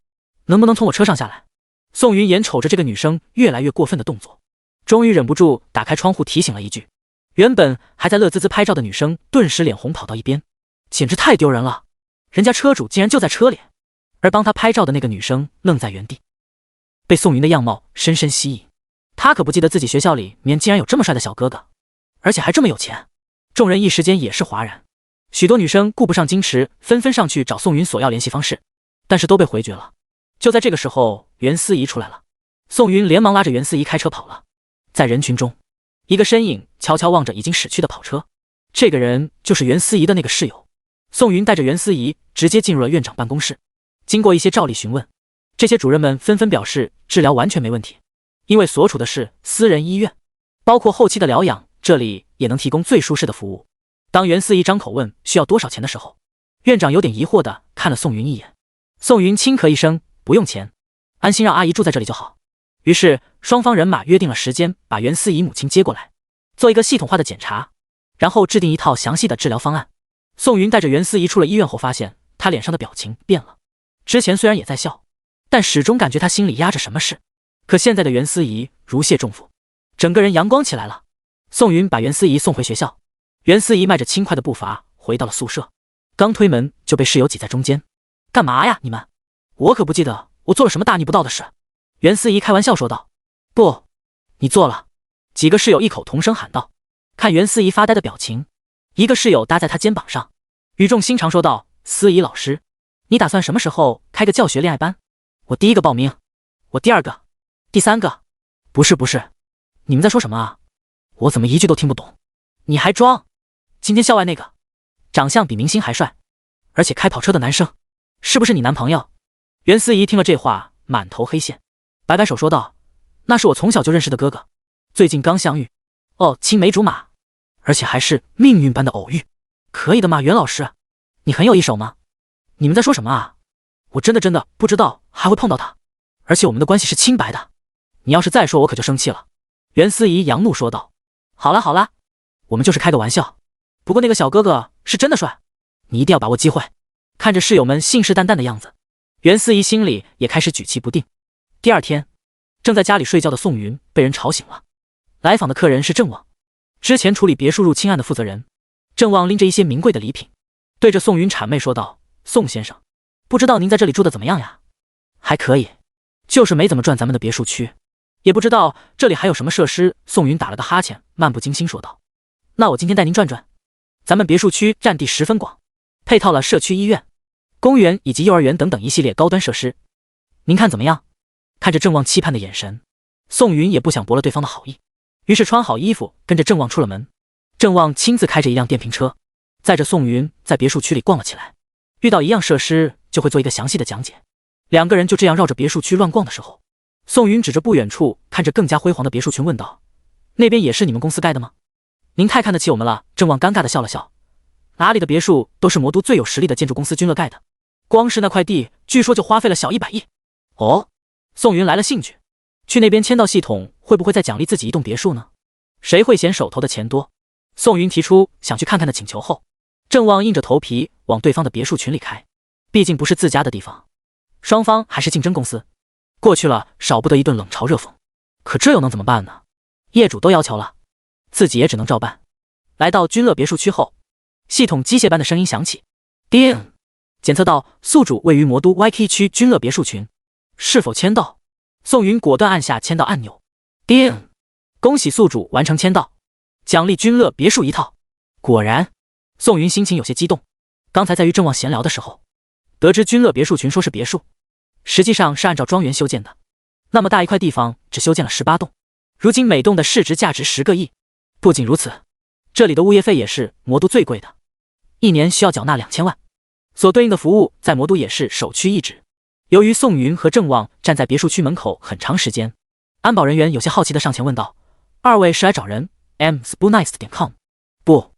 [SPEAKER 1] 能不能从我车上下来？宋云眼瞅着这个女生越来越过分的动作，终于忍不住打开窗户提醒了一句。原本还在乐滋滋拍照的女生顿时脸红跑到一边，简直太丢人了，人家车主竟然就在车里，而帮她拍照的那个女生愣在原地，被宋云的样貌深深吸引。她可不记得自己学校里面竟然有这么帅的小哥哥，而且还这么有钱。众人一时间也是哗然，许多女生顾不上矜持，纷纷上去找宋云索要联系方式，但是都被回绝了。就在这个时候，袁思怡出来了，宋云连忙拉着袁思怡开车跑了。在人群中，一个身影悄悄望着已经驶去的跑车，这个人就是袁思怡的那个室友。宋云带着袁思怡直接进入了院长办公室，经过一些照例询问，这些主任们纷纷表示治疗完全没问题，因为所处的是私人医院，包括后期的疗养，这里也能提供最舒适的服务。当袁思怡张口问需要多少钱的时候，院长有点疑惑地看了宋云一眼。宋云轻咳一声，不用钱，安心让阿姨住在这里就好。于是双方人马约定了时间，把袁思怡母亲接过来，做一个系统化的检查，然后制定一套详细的治疗方案。宋云带着袁思怡出了医院后，发现她脸上的表情变了，之前虽然也在笑，但始终感觉她心里压着什么事。可现在的袁思怡如释重负，整个人阳光起来了。宋云把袁思怡送回学校，袁思怡迈着轻快的步伐回到了宿舍，刚推门就被室友挤在中间。干嘛呀你们？我可不记得我做了什么大逆不道的事。袁思怡开玩笑说道。不，你做了。几个室友异口同声喊道。看袁思怡发呆的表情，一个室友搭在她肩膀上，语重心长说道，思怡老师，你打算什么时候开个教学恋爱班？我第一个报名。我第二个。第三个。不是，你们在说什么啊？我怎么一句都听不懂？你还装？今天校外那个长相比明星还帅，而且开跑车的男生，是不是你男朋友？袁思怡听了这话，满头黑线，摆摆手说道，那是我从小就认识的哥哥，最近刚相遇。哦，青梅竹马，而且还是命运般的偶遇。可以的嘛，袁老师，你很有一手吗？你们在说什么啊？我真的不知道还会碰到他，而且我们的关系是清白的，你要是再说我可就生气了。袁思怡扬怒说道。好啦，我们就是开个玩笑，不过那个小哥哥是真的帅，你一定要把握机会。看着室友们信誓旦旦的样子，袁思怡心里也开始举棋不定。第二天，正在家里睡觉的宋云被人吵醒了。来访的客人是郑旺，之前处理别墅入侵案的负责人。郑旺拎着一些名贵的礼品，对着宋云谄媚说道，宋先生，不知道您在这里住的怎么样呀？还可以，就是没怎么转咱们的别墅区，也不知道这里还有什么设施。宋云打了个哈欠，漫不经心说道，那我今天带您转转。咱们别墅区占地十分广，配套了社区医院、公园以及幼儿园等等一系列高端设施，您看怎么样？看着郑旺期盼的眼神，宋云也不想驳了对方的好意，于是穿好衣服跟着郑旺出了门。郑旺亲自开着一辆电瓶车，载着宋云在别墅区里逛了起来，遇到一样设施就会做一个详细的讲解。两个人就这样绕着别墅区乱逛的时候，宋云指着不远处看着更加辉煌的别墅群问道，那边也是你们公司盖的吗？您太看得起我们了。郑旺尴尬的笑了笑，哪里的别墅都是魔都最有实力的建筑公司君乐盖的，光是那块地据说就花费了小100亿。哦，宋云来了兴趣，去那边签到系统会不会再奖励自己一栋别墅呢？谁会嫌手头的钱多？宋云提出想去看看的请求后，郑旺硬着头皮往对方的别墅群里开，毕竟不是自家的地方，双方还是竞争公司，过去了少不得一顿冷嘲热讽。可这又能怎么办呢？业主都要求了，自己也只能照办。来到君乐别墅区后，系统机械般的声音响起，叮，检测到宿主位于魔都 YK 区君乐别墅群，是否签到？宋云果断按下签到按钮，叮，恭喜宿主完成签到。奖励君乐别墅一套。果然，宋云心情有些激动。刚才在与郑旺闲聊的时候，得知君乐别墅群说是别墅，实际上是按照庄园修建的。那么大一块地方只修建了18栋，如今每栋的市值价值10个亿。不仅如此，这里的物业费也是魔都最贵的，一年需要缴纳2000万，所对应的服务在魔都也是首屈一指。由于宋云和郑旺站在别墅区门口很长时间，安保人员有些好奇地上前问道：“二位是来找人 ？m.spoonice.com 不，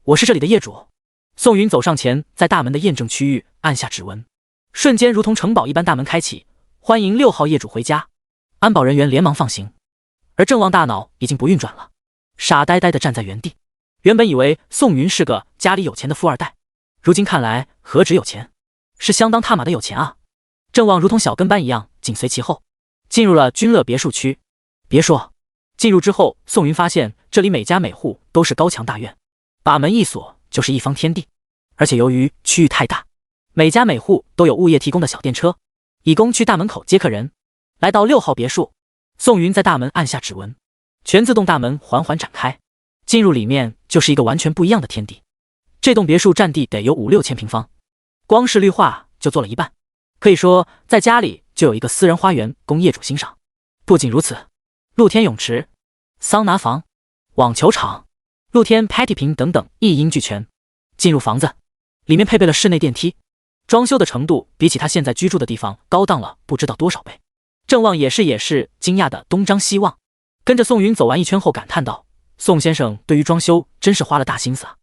[SPEAKER 1] 我是这里的业主。”宋云走上前，在大门的验证区域按下指纹，瞬间如同城堡一般，大门开启，欢迎6号业主回家。安保人员连忙放行，而郑旺大脑已经不运转了，傻呆呆地站在原地。原本以为宋云是个家里有钱的富二代，如今看来何止有钱，是相当他妈的有钱啊！郑旺如同小跟班一样紧随其后，进入了君乐别墅区。别说，进入之后，宋云发现这里每家每户都是高墙大院，把门一锁就是一方天地。而且由于区域太大，每家每户都有物业提供的小电车，以供去大门口接客人。来到6号别墅，宋云在大门按下指纹，全自动大门缓缓展开，进入里面就是一个完全不一样的天地。这栋别墅占地得有5-6千平方，光是绿化就做了一半，可以说在家里就有一个私人花园供业主欣赏。不仅如此，露天泳池、桑拿房、网球场、露天 patio 坪等等一应俱全。进入房子，里面配备了室内电梯，装修的程度比起他现在居住的地方高档了不知道多少倍。郑旺也是惊讶的东张西望，跟着宋云走完一圈后感叹道：“宋先生对于装修真是花了大心思啊！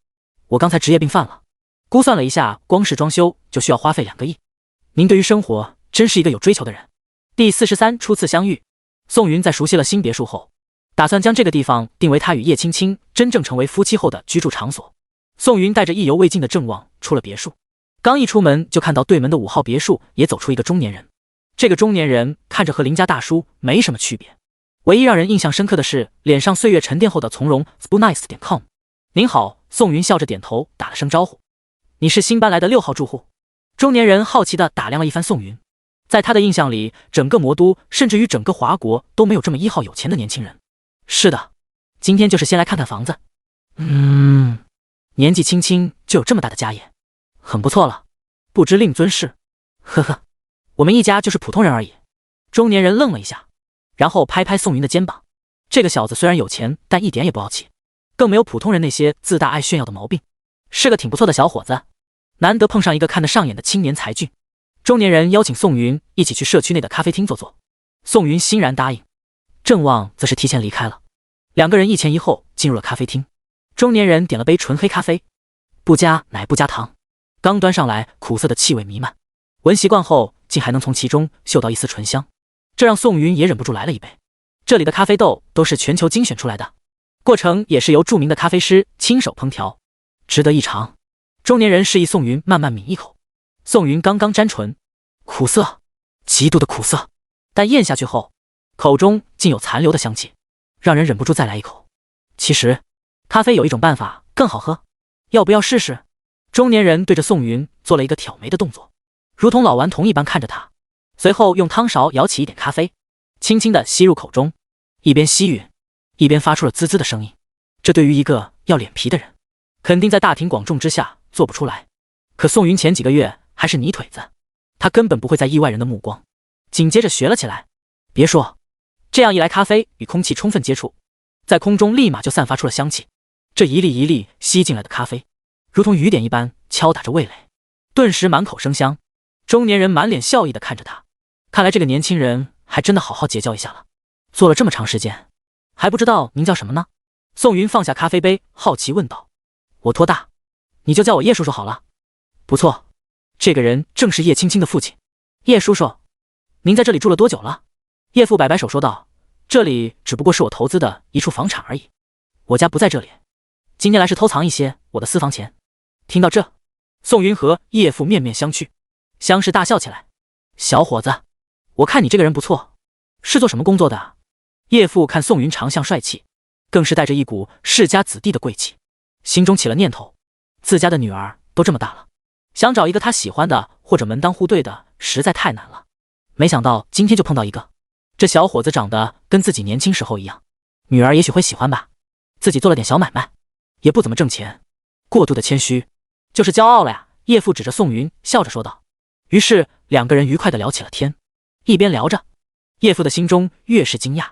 [SPEAKER 1] 我刚才职业病犯了，估算了一下，光是装修就需要花费2个亿。您对于生活真是一个有追求的人。”第43初次相遇，宋云在熟悉了新别墅后，打算将这个地方定为他与叶青青真正成为夫妻后的居住场所。宋云带着意犹未尽的郑旺出了别墅，刚一出门就看到对门的5号别墅也走出一个中年人。这个中年人看着和邻家大叔没什么区别，唯一让人印象深刻的是脸上岁月沉淀后的从容。spoonice.com 您好，宋云笑着点头打了声招呼。你是新搬来的6号住户？中年人好奇地打量了一番宋云，在他的印象里，整个魔都甚至于整个华国都没有这么1号有钱的年轻人。是的，今天就是先来看看房子。年纪轻轻就有这么大的家业，很不错了，不知令尊是？呵呵，我们一家就是普通人而已。中年人愣了一下，然后拍拍宋云的肩膀。这个小子虽然有钱，但一点也不傲气，更没有普通人那些自大爱炫耀的毛病，是个挺不错的小伙子。难得碰上一个看得上眼的青年才俊。中年人邀请宋云一起去社区内的咖啡厅坐坐，宋云欣然答应。郑旺则是提前离开了，两个人一前一后进入了咖啡厅。中年人点了杯纯黑咖啡，不加奶不加糖，刚端上来，苦涩的气味弥漫，闻习惯后竟还能从其中嗅到一丝醇香，这让宋云也忍不住来了一杯。这里的咖啡豆都是全球精选出来的，过程也是由著名的咖啡师亲手烹调，值得一尝。中年人示意宋云慢慢抿一口，宋云刚刚沾唇，苦涩，极度的苦涩，但咽下去后，口中竟有残留的香气，让人忍不住再来一口。其实咖啡有一种办法更好喝，要不要试试？中年人对着宋云做了一个挑眉的动作，如同老顽童一般看着他，随后用汤勺舀起一点咖啡，轻轻地吸入口中，一边吸吮，一边发出了滋滋的声音。这对于一个要脸皮的人，肯定在大庭广众之下做不出来。可宋云前几个月还是泥腿子，他根本不会在意外人的目光，紧接着学了起来。别说，这样一来，咖啡与空气充分接触，在空中立马就散发出了香气。这一粒一粒吸进来的咖啡，如同雨点一般敲打着味蕾，顿时满口生香。中年人满脸笑意地看着他，看来这个年轻人还真的好好结交一下了。做了这么长时间，还不知道您叫什么呢？宋云放下咖啡杯，好奇问道。我托大，你就叫我叶叔叔好了。不错，这个人正是叶青青的父亲。叶叔叔，您在这里住了多久了？叶父摆摆手说道，这里只不过是我投资的一处房产而已，我家不在这里，今天来是偷藏一些我的私房钱。听到这，宋云和叶父面面相觑，相视大笑起来。小伙子，我看你这个人不错，是做什么工作的啊？叶父看宋云长相帅气，更是带着一股世家子弟的贵气，心中起了念头，自家的女儿都这么大了，想找一个他喜欢的或者门当户对的实在太难了。没想到今天就碰到一个，这小伙子长得跟自己年轻时候一样，女儿也许会喜欢吧。自己做了点小买卖，也不怎么挣钱，过度的谦虚，就是骄傲了呀。叶父指着宋云，笑着说道。于是两个人愉快地聊起了天。一边聊着，叶父的心中越是惊讶，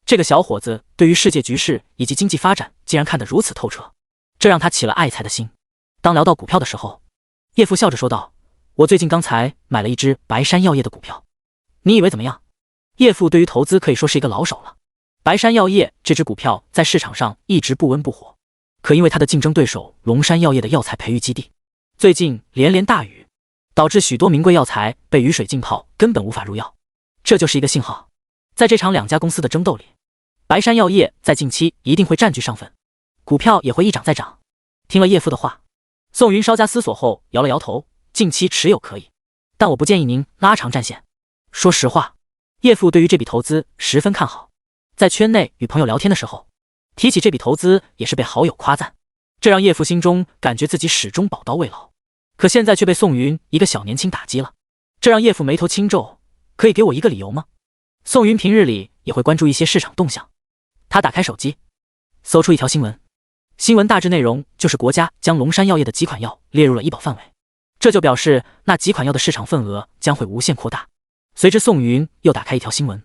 [SPEAKER 1] 这个小伙子对于世界局势以及经济发展竟然看得如此透彻，这让他起了爱财的心。当聊到股票的时候，叶父笑着说道：我最近刚才买了一只白山药业的股票，你以为怎么样？叶父对于投资可以说是一个老手了。白山药业这只股票在市场上一直不温不火，可因为它的竞争对手龙山药业的药材培育基地最近连连大雨，导致许多名贵药材被雨水浸泡，根本无法入药。这就是一个信号，在这场两家公司的争斗里，白山药业在近期一定会占据上风，股票也会一涨再涨。听了叶父的话，宋云稍加思索后摇了摇头，近期持有可以，但我不建议您拉长战线。说实话，叶父对于这笔投资十分看好，在圈内与朋友聊天的时候，提起这笔投资也是被好友夸赞，这让叶父心中感觉自己始终宝刀未老，可现在却被宋云一个小年轻打击了，这让叶父眉头轻皱。可以给我一个理由吗？宋云平日里也会关注一些市场动向，他打开手机，搜出一条新闻，新闻大致内容就是国家将龙山药业的几款药列入了医保范围，这就表示那几款药的市场份额将会无限扩大。随之宋云又打开一条新闻，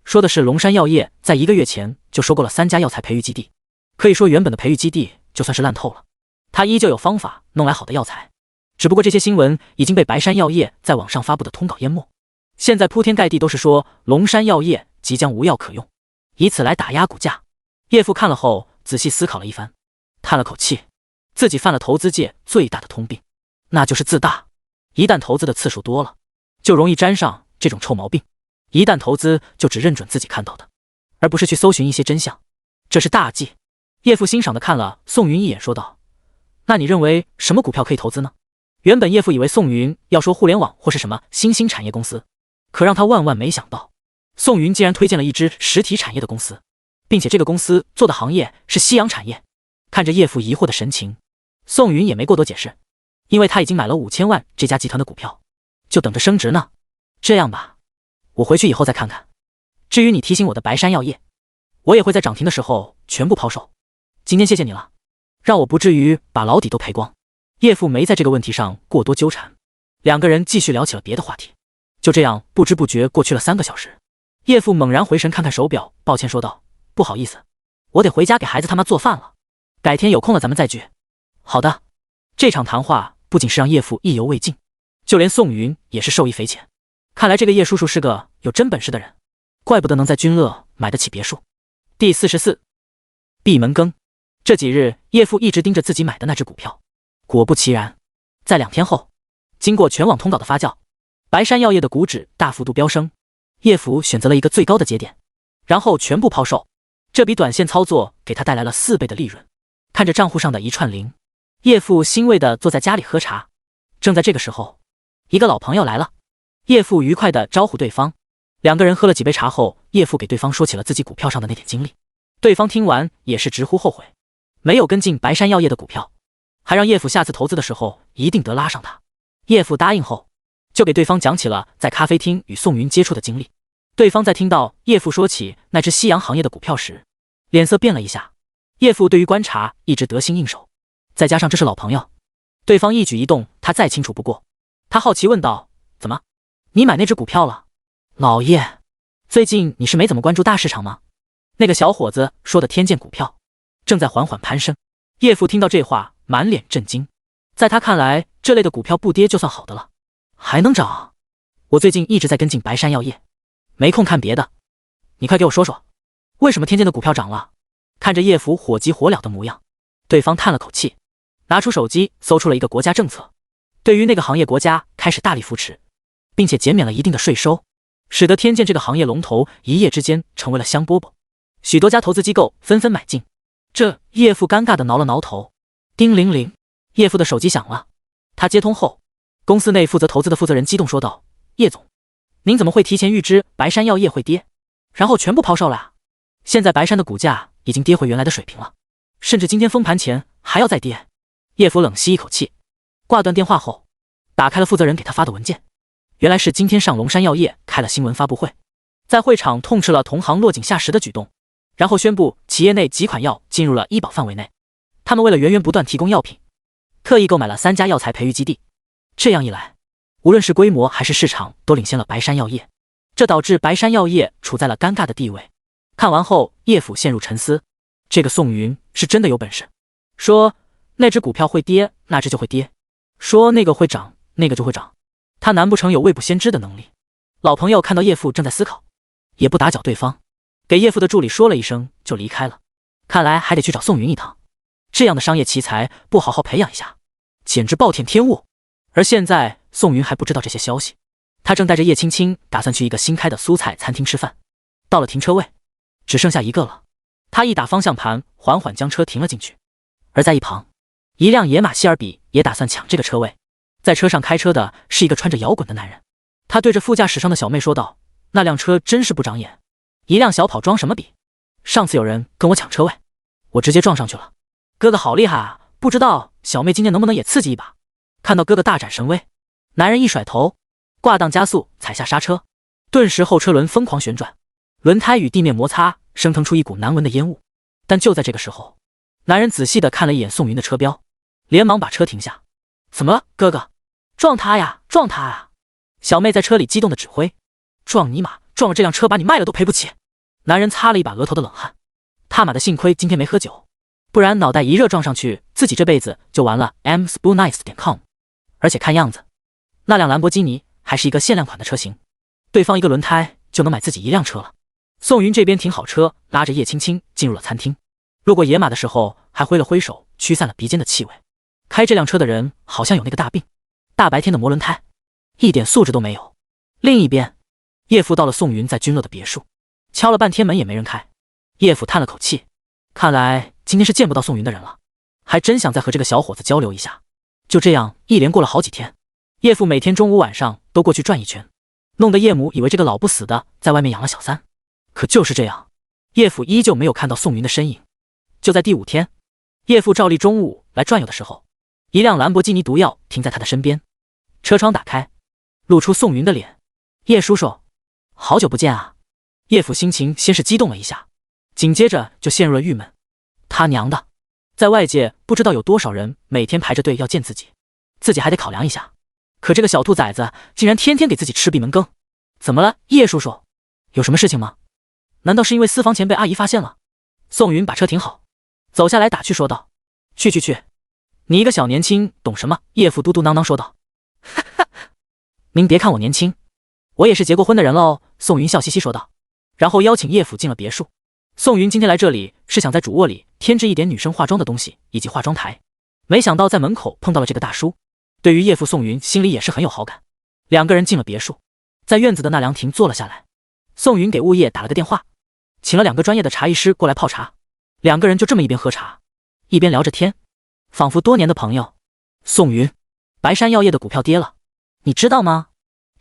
[SPEAKER 1] 说的是龙山药业在1个月前就收购了3家药材培育基地，可以说原本的培育基地就算是烂透了，他依旧有方法弄来好的药材，只不过这些新闻已经被白山药业在网上发布的通稿淹没，现在铺天盖地都是说龙山药业即将无药可用，以此来打压股价。叶父看了后仔细思考了一番，叹了口气，自己犯了投资界最大的通病，那就是自大。一旦投资的次数多了，就容易沾上这种臭毛病，一旦投资就只认准自己看到的，而不是去搜寻一些真相，这是大忌。叶父欣赏地看了宋云一眼，说道：那你认为什么股票可以投资呢？原本叶父以为宋云要说互联网或是什么新兴产业公司，可让他万万没想到，宋云竟然推荐了一只实体产业的公司，并且这个公司做的行业是夕阳产业。看着叶父疑惑的神情，宋云也没过多解释，因为他已经买了5000万这家集团的股票，就等着升值呢。这样吧，我回去以后再看看。至于你提醒我的白山药业，我也会在涨停的时候全部抛售。今天谢谢你了，让我不至于把老底都赔光。叶父没在这个问题上过多纠缠，两个人继续聊起了别的话题。就这样不知不觉过去了3个小时，叶父猛然回神看看手表，抱歉说道：不好意思，我得回家给孩子他妈做饭了，改天有空了咱们再聚。好的。这场谈话不仅是让叶父意犹未尽，就连宋云也是受益匪浅，看来这个叶叔叔是个有真本事的人，怪不得能在君乐买得起别墅。第44，闭门羹。这几日叶父一直盯着自己买的那只股票，果不其然，在2天后，经过全网通稿的发酵，白山药业的股指大幅度飙升，叶父选择了一个最高的节点，然后全部抛售。这笔短线操作给他带来了4倍的利润。看着账户上的一串零，叶父欣慰地坐在家里喝茶。正在这个时候，一个老朋友来了，叶父愉快地招呼对方。两个人喝了几杯茶后，叶父给对方说起了自己股票上的那点经历。对方听完也是直呼后悔，没有跟进白山药业的股票，还让叶父下次投资的时候一定得拉上他。叶父答应后，就给对方讲起了在咖啡厅与宋云接触的经历。对方在听到叶父说起那只夕阳行业的股票时，脸色变了一下。叶父对于观察一直得心应手，再加上这是老朋友，对方一举一动他再清楚不过。他好奇问道：怎么，你买那只股票了？老叶，最近你是没怎么关注大市场吗？那个小伙子说的天剑股票正在缓缓攀升。叶父听到这话满脸震惊，在他看来这类的股票不跌就算好的了，还能涨？我最近一直在跟进白山药业，没空看别的，你快给我说说，为什么天剑的股票涨了？看着叶父火急火燎的模样，对方叹了口气，拿出手机搜出了一个国家政策，对于那个行业国家开始大力扶持，并且减免了一定的税收，使得天剑这个行业龙头一夜之间成为了香饽饽，许多家投资机构纷纷买进。这叶父尴尬地挠了挠头。叮铃铃，叶父的手机响了，他接通后，公司内负责投资的负责人激动说道：叶总，您怎么会提前预知白山药业会跌，然后全部抛售了啊？现在白山的股价已经跌回原来的水平了，甚至今天封盘前还要再跌。叶父冷吸一口气，挂断电话后，打开了负责人给他发的文件，原来是今天上龙山药业开了新闻发布会，在会场痛斥了同行落井下石的举动，然后宣布企业内几款药进入了医保范围内。他们为了源源不断提供药品，特意购买了3家药材培育基地。这样一来，无论是规模还是市场都领先了白山药业，这导致白山药业处在了尴尬的地位。看完后，叶府陷入沉思，这个宋云是真的有本事，说那只股票会跌，那只就会跌；说那个会涨，那个就会涨。他难不成有未卜先知的能力？老朋友看到叶父正在思考，也不打搅对方，给叶父的助理说了一声就离开了。看来还得去找宋云一趟，这样的商业奇才不好好培养一下，简直暴殄天物。而现在宋云还不知道这些消息，他正带着叶青青打算去一个新开的苏菜餐厅吃饭。到了停车位，只剩下一个了。他一打方向盘，缓缓将车停了进去。而在一旁，一辆野马希尔比也打算抢这个车位。在车上开车的是一个穿着摇滚的男人，他对着副驾驶上的小妹说道：“那辆车真是不长眼，一辆小跑装什么比？上次有人跟我抢车位，我直接撞上去了。哥哥好厉害啊，不知道小妹今天能不能也刺激一把？”看到哥哥大展神威，男人一甩头，挂档加速，踩下刹车，顿时后车轮疯狂旋转，轮胎与地面摩擦，升腾出一股难闻的烟雾。但就在这个时候，男人仔细地看了一眼宋云的车标，连忙把车停下。怎么了，哥哥？撞他呀，撞他啊！小妹在车里激动地指挥。撞你妈，撞了这辆车把你卖了都赔不起。男人擦了一把额头的冷汗，他妈的幸亏今天没喝酒，不然脑袋一热撞上去，自己这辈子就完了。mspoonice.com。 而且看样子，那辆兰博基尼还是一个限量款的车型，对方一个轮胎就能买自己一辆车了。宋云这边停好车，拉着叶青青进入了餐厅。路过野马的时候，还挥了挥手，驱散了鼻尖的气味。开这辆车的人好像有那个大病，大白天的磨轮胎，一点素质都没有。另一边，叶父到了宋云在君乐的别墅，敲了半天门也没人开。叶父叹了口气，看来今天是见不到宋云的人了，还真想再和这个小伙子交流一下。就这样一连过了好几天，叶父每天中午晚上都过去转一圈，弄得叶母以为这个老不死的在外面养了小三。可就是这样，叶父依旧没有看到宋云的身影。就在第5天，叶父照例中午来转悠的时候，一辆兰博基尼毒药停在他的身边，车窗打开，露出宋云的脸。叶叔叔，好久不见啊！叶父心情先是激动了一下，紧接着就陷入了郁闷。他娘的，在外界不知道有多少人每天排着队要见自己，自己还得考量一下。可这个小兔崽子竟然天天给自己吃闭门羹。怎么了，叶叔叔？有什么事情吗？难道是因为私房钱被阿姨发现了？宋云把车停好，走下来打趣说道：“去，你一个小年轻懂什么？”叶父嘟嘟囔囔说道：“哈哈，您别看我年轻，我也是结过婚的人喽。”宋云笑嘻嘻说道，然后邀请叶父进了别墅。宋云今天来这里是想在主卧里添置一点女生化妆的东西以及化妆台，没想到在门口碰到了这个大叔。对于叶父，宋云心里也是很有好感。两个人进了别墅，在院子的纳凉亭坐了下来。宋云给物业打了个电话，请了2个专业的茶艺师过来泡茶。两个人就这么一边喝茶，一边聊着天，仿佛多年的朋友。宋云，白山药业的股票跌了，你知道吗？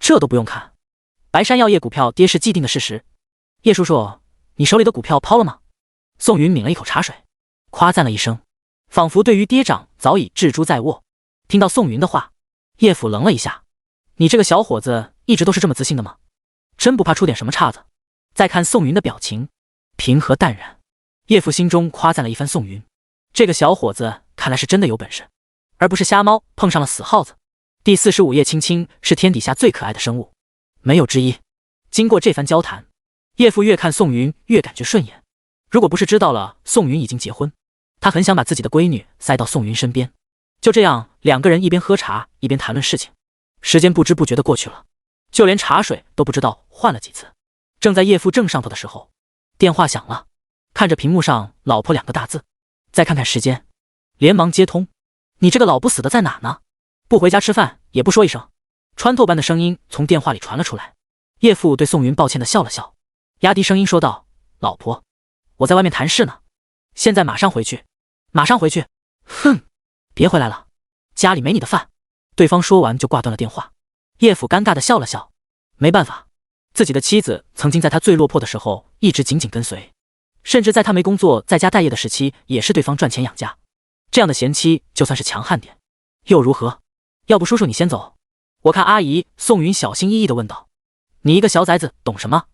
[SPEAKER 1] 这都不用看，白山药业股票跌是既定的事实。叶叔叔，你手里的股票抛了吗？宋云抿了一口茶水，夸赞了一声，仿佛对于跌涨早已置诸在握。听到宋云的话，叶父愣了一下，你这个小伙子一直都是这么自信的吗？真不怕出点什么岔子？再看宋云的表情，平和淡然。叶父心中夸赞了一番宋云，这个小伙子看来是真的有本事，而不是瞎猫碰上了死耗子。第45页，青青是天底下最可爱的生物，没有之一。经过这番交谈，叶父越看宋云越感觉顺眼。如果不是知道了宋云已经结婚，他很想把自己的闺女塞到宋云身边。就这样，两个人一边喝茶一边谈论事情，时间不知不觉的过去了，就连茶水都不知道换了几次。正在叶父正上头的时候，电话响了，看着屏幕上老婆2个大字，再看看时间，连忙接通。你这个老不死的在哪呢？不回家吃饭也不说一声。穿透般的声音从电话里传了出来。叶父对宋云抱歉的笑了笑，压低声音说道：“老婆，我在外面谈事呢，现在马上回去。”马上回去？哼，别回来了，家里没你的饭。对方说完就挂断了电话。叶父尴尬的笑了笑，没办法，自己的妻子曾经在他最落魄的时候一直紧紧跟随，甚至在他没工作在家待业的时期也是对方赚钱养家。这样的贤妻就算是强悍点又如何？要不叔叔你先走，我看阿姨。宋云小心翼翼地问道：“你一个小崽子懂什么？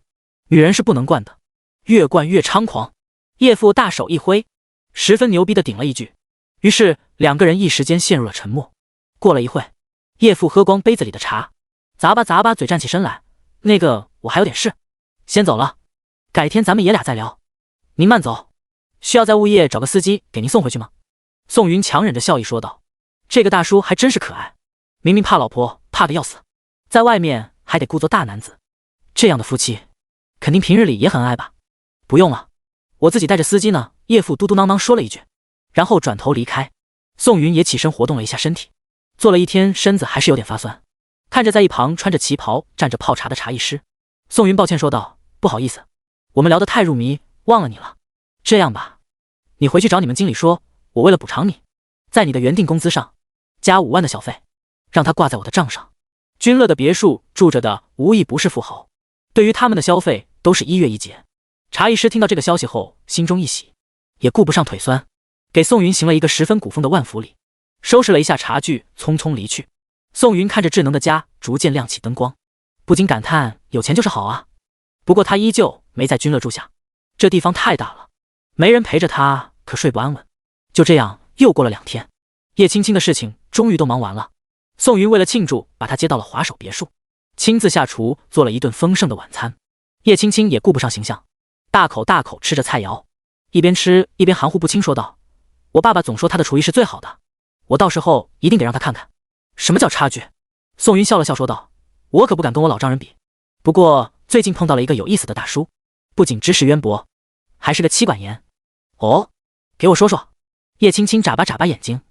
[SPEAKER 1] 女人是不能惯的，越惯越猖狂。”叶父大手一挥，十分牛逼的顶了一句，于是两个人一时间陷入了沉默。过了一会，叶父喝光杯子里的茶，咂巴嘴站起身来，那个我还有点事，先走了，改天咱们爷俩再聊。您慢走，需要在物业找个司机给您送回去吗？宋云强忍着笑意说道。这个大叔还真是可爱，明明怕老婆怕得要死，在外面还得故作大男子，这样的夫妻肯定平日里也很爱吧。不用了，我自己带着司机呢。叶父嘟嘟囔囔说了一句，然后转头离开。宋云也起身活动了一下身体，坐了一天身子还是有点发酸。看着在一旁穿着旗袍站着泡茶的茶艺师，宋云抱歉说道，不好意思，我们聊得太入迷，忘了你了。这样吧，你回去找你们经理说，我为了补偿你，在你的原定工资上加5万的小费，让他挂在我的账上。君乐的别墅住着的无一不是富豪，对于他们的消费都是1月1结。茶艺师听到这个消息后心中一喜，也顾不上腿酸，给宋云行了一个十分古风的万福礼，收拾了一下茶具，匆匆离去。宋云看着智能的家逐渐亮起灯光，不禁感叹有钱就是好啊。不过他依旧没在君乐住下，这地方太大了，没人陪着他可睡不安稳。就这样又过了2天，叶青青的事情终于都忙完了。宋云为了庆祝，把她接到了华首别墅，亲自下厨做了一顿丰盛的晚餐。叶青青也顾不上形象，大口吃着菜肴，一边吃一边含糊不清说道，我爸爸总说他的厨艺是最好的，我到时候一定得让他看看什么叫差距。宋云笑了笑说道，我可不敢跟我老丈人比，不过最近碰到了一个有意思的大叔，不仅知识渊博，还是个妻管严。哦，给我说说。叶青青眨巴眼睛，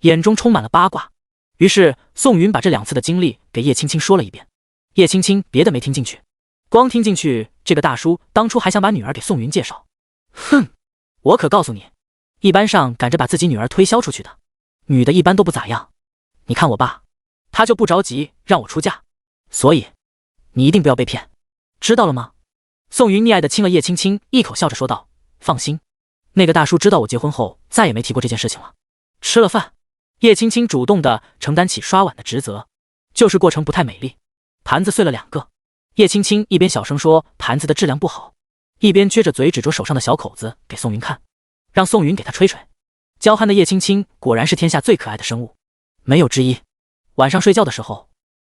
[SPEAKER 1] 眼中充满了八卦。于是宋云把这2次的经历给叶青青说了一遍。叶青青别的没听进去，光听进去这个大叔当初还想把女儿给宋云介绍。哼，我可告诉你，一般上赶着把自己女儿推销出去的女的一般都不咋样。你看我爸，他就不着急让我出嫁，所以你一定不要被骗，知道了吗？宋云溺爱的亲了叶青青一口，笑着说道，放心，那个大叔知道我结婚后再也没提过这件事情了。吃了饭，叶青青主动的承担起刷碗的职责，就是过程不太美丽，盘子碎了2个。叶青青一边小声说盘子的质量不好，一边撅着嘴指着手上的小口子给宋云看，让宋云给她吹吹。娇憨的叶青青果然是天下最可爱的生物，没有之一。晚上睡觉的时候，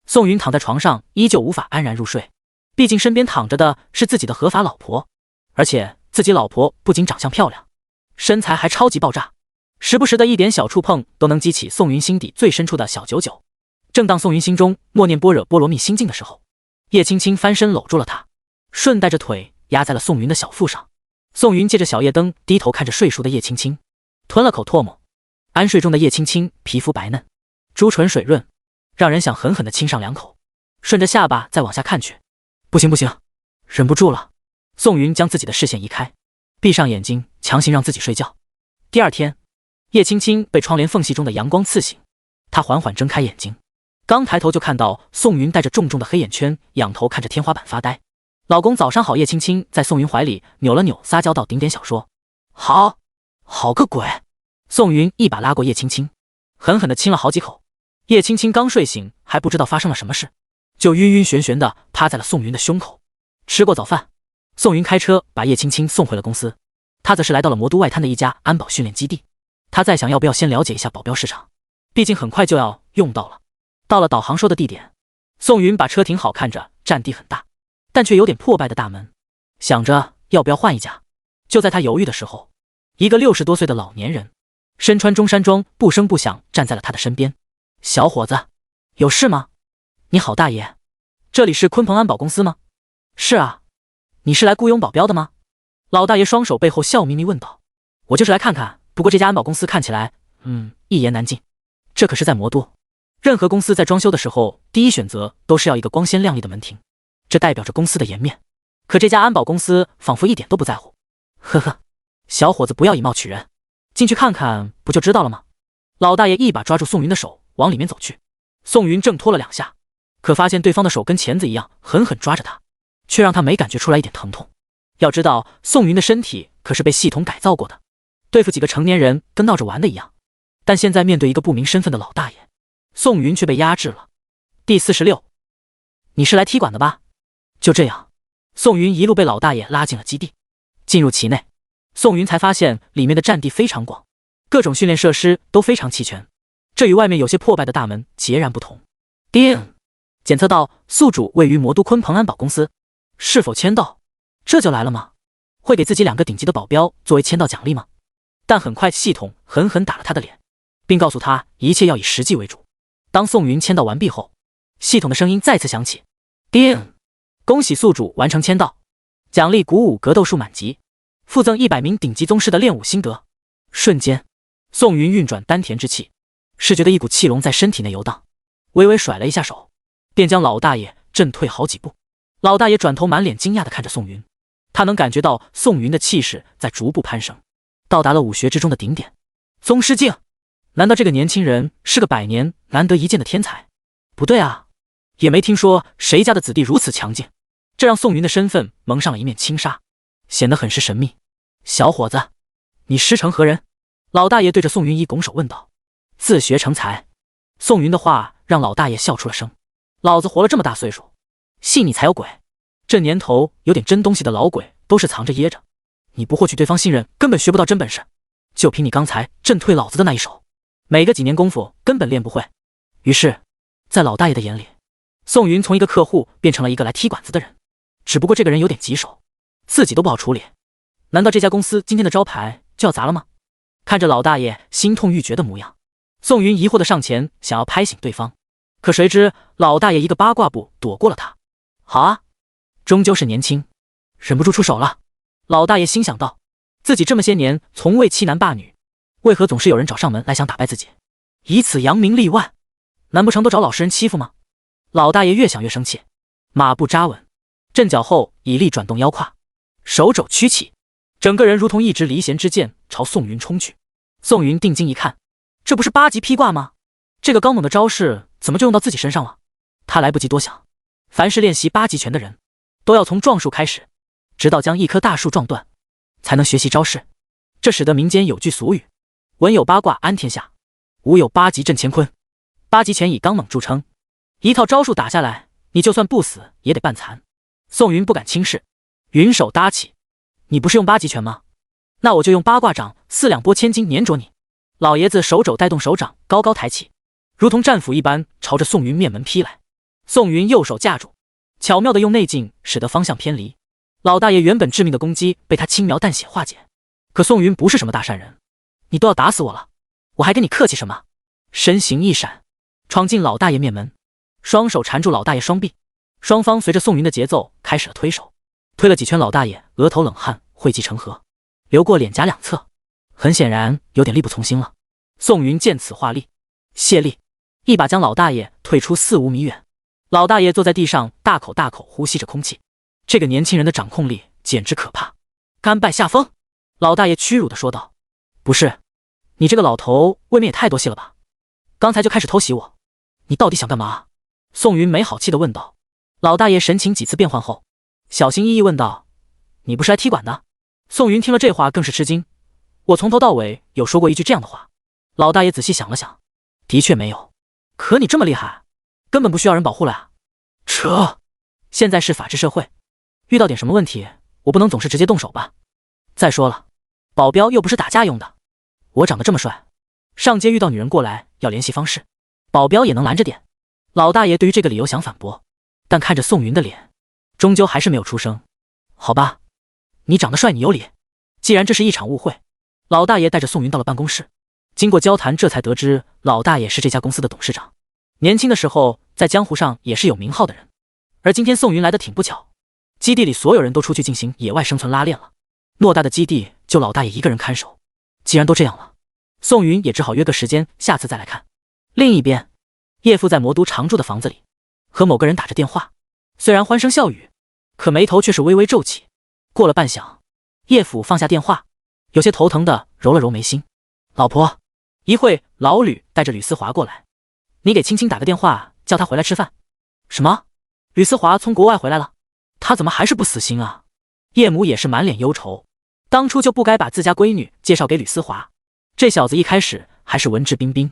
[SPEAKER 1] 宋云躺在床上依旧无法安然入睡，毕竟身边躺着的是自己的合法老婆，而且自己老婆不仅长相漂亮，身材还超级爆炸，时不时的一点小触碰都能激起宋云心底最深处的小九九。正当宋云心中默念般若波罗蜜心经的时候，叶青青翻身搂住了她，顺带着腿压在了宋云的小腹上。宋云借着小夜灯低头看着睡熟的叶青青，吞了口唾沫。安睡中的叶青青皮肤白嫩，朱唇水润，让人想狠狠地亲上2口，顺着下巴再往下看去。不行，忍不住了。宋云将自己的视线移开，闭上眼睛，强行让自己睡觉。第2天，叶青青被窗帘缝隙中的阳光刺醒，她缓缓睁开眼睛，刚抬头就看到宋云戴着重重的黑眼圈，仰头看着天花板发呆。老公早上好。叶青青在宋云怀里扭了扭，撒娇到顶点小说，好个鬼。宋云一把拉过叶青青，狠狠地亲了好几口。叶青青刚睡醒，还不知道发生了什么事，就晕晕眩眩地趴在了宋云的胸口。吃过早饭，宋云开车把叶青青送回了公司，他则是来到了魔都外滩的一家安保训练基地。他在想要不要先了解一下保镖市场，毕竟很快就要用到了。到了导航说的地点，宋云把车停好，看着占地很大但却有点破败的大门，想着要不要换一家。就在他犹豫的时候，一个60多岁的老年人身穿中山装，不声不响站在了他的身边。小伙子，有事吗？你好大爷，这里是鲲鹏安保公司吗？是啊，你是来雇佣保镖的吗？老大爷双手背后笑眯眯问道。我就是来看看，不过这家安保公司看起来一言难尽，这可是在魔都，任何公司在装修的时候第一选择都是要一个光鲜亮丽的门庭，这代表着公司的颜面，可这家安保公司仿佛一点都不在乎。呵呵，小伙子不要以貌取人，进去看看不就知道了吗？老大爷一把抓住宋云的手往里面走去，宋云挣脱了2下，可发现对方的手跟钳子一样狠狠抓着他，却让他没感觉出来一点疼痛。要知道宋云的身体可是被系统改造过的，对付几个成年人跟闹着玩的一样，但现在面对一个不明身份的老大爷，宋云却被压制了。第46，你是来踢馆的吧？就这样，宋云一路被老大爷拉进了基地。进入其内，宋云才发现里面的占地非常广，各种训练设施都非常齐全，这与外面有些破败的大门截然不同。叮，检测到宿主位于魔都鲲鹏安保公司，是否签到？这就来了吗？会给自己2个顶级的保镖作为签到奖励吗？但很快系统狠狠打了他的脸，并告诉他一切要以实际为主。当宋云签到完毕后，系统的声音再次响起：叮，恭喜宿主完成签到，奖励鼓舞格斗术满级，附赠100名顶级宗师的练武心得。瞬间，宋云运转丹田之气，是觉得一股气龙在身体内游荡，微微甩了一下手，便将老大爷震退好几步。老大爷转头满脸惊讶地看着宋云，他能感觉到宋云的气势在逐步攀升，到达了武学之中的顶点。宗师境，难道这个年轻人是个100年难得一见的天才？不对啊，也没听说谁家的子弟如此强劲，这让宋云的身份蒙上了一面轻纱，显得很是神秘。小伙子，你师承何人？老大爷对着宋云一拱手问道。自学成才。宋云的话让老大爷笑出了声。老子活了这么大岁数，信你才有鬼，这年头有点真东西的老鬼都是藏着掖着，你不获取对方信任根本学不到真本事，就凭你刚才震退老子的那一手，没个几年功夫根本练不会。于是在老大爷的眼里，宋云从一个客户变成了一个来踢馆子的人，只不过这个人有点棘手，自己都不好处理。难道这家公司今天的招牌就要砸了吗？看着老大爷心痛欲绝的模样，宋云疑惑的上前想要拍醒对方，可谁知老大爷一个八卦步躲过了他。好啊，终究是年轻，忍不住出手了。老大爷心想到，自己这么些年从未欺男霸女，为何总是有人找上门来想打败自己，以此扬名立万？难不成都找老实人欺负吗？老大爷越想越生气，马步扎稳，阵脚后以力转动腰胯，手肘屈起，整个人如同一支离弦之箭朝宋云冲去。宋云定睛一看，这不是8级劈挂吗？这个高猛的招式怎么就用到自己身上了？他来不及多想，凡是练习8级拳的人都要从撞树开始，直到将一棵大树撞断，才能学习招式。这使得民间有句俗语：文有八卦安天下，武有8级震乾坤。8级拳以刚猛著称，一套招数打下来，你就算不死也得半残。宋云不敢轻视，云手搭起，你不是用8级拳吗？那我就用八卦掌4两拨千斤粘着你。老爷子手肘带动手掌高高抬起，如同战斧一般朝着宋云面门劈来。宋云右手架住，巧妙地用内劲使得方向偏离，老大爷原本致命的攻击被他轻描淡写化解。可宋云不是什么大善人，你都要打死我了，我还跟你客气什么？身形一闪，闯进老大爷面门，双手缠住老大爷双臂，双方随着宋云的节奏开始了推手。推了几圈，老大爷额头冷汗汇集成河，流过脸颊两侧，很显然有点力不从心了。宋云见此化力，卸力，一把将老大爷推出4、5米远。老大爷坐在地上，大口大口呼吸着空气。这个年轻人的掌控力简直可怕。甘拜下风，老大爷屈辱地说道。不是，你这个老头未免也太多戏了吧？刚才就开始偷袭我，你到底想干嘛？宋云没好气地问道。老大爷神情几次变换后，小心翼翼问道：你不是来踢馆的？宋云听了这话更是吃惊，我从头到尾有说过一句这样的话？老大爷仔细想了想，的确没有。可你这么厉害，根本不需要人保护了啊。扯，现在是法治社会，遇到点什么问题，我不能总是直接动手吧？再说了，保镖又不是打架用的，我长得这么帅，上街遇到女人过来要联系方式，保镖也能拦着点。老大爷对于这个理由想反驳，但看着宋云的脸，终究还是没有出声。好吧，你长得帅，你有理。既然这是一场误会，老大爷带着宋云到了办公室。经过交谈，这才得知老大爷是这家公司的董事长，年轻的时候在江湖上也是有名号的人。而今天宋云来的挺不巧，基地里所有人都出去进行野外生存拉练了，偌大的基地就老大爷一个人看守。既然都这样了，宋云也只好约个时间，下次再来看。另一边，叶父在魔都常住的房子里和某个人打着电话，虽然欢声笑语，可眉头却是微微皱起。过了半晌，叶父放下电话，有些头疼的揉了揉眉心。老婆，一会老吕带着吕思华过来，你给青青打个电话，叫他回来吃饭。什么？吕思华从国外回来了？他怎么还是不死心啊？叶母也是满脸忧愁，当初就不该把自家闺女介绍给吕思华。这小子一开始还是文质彬彬，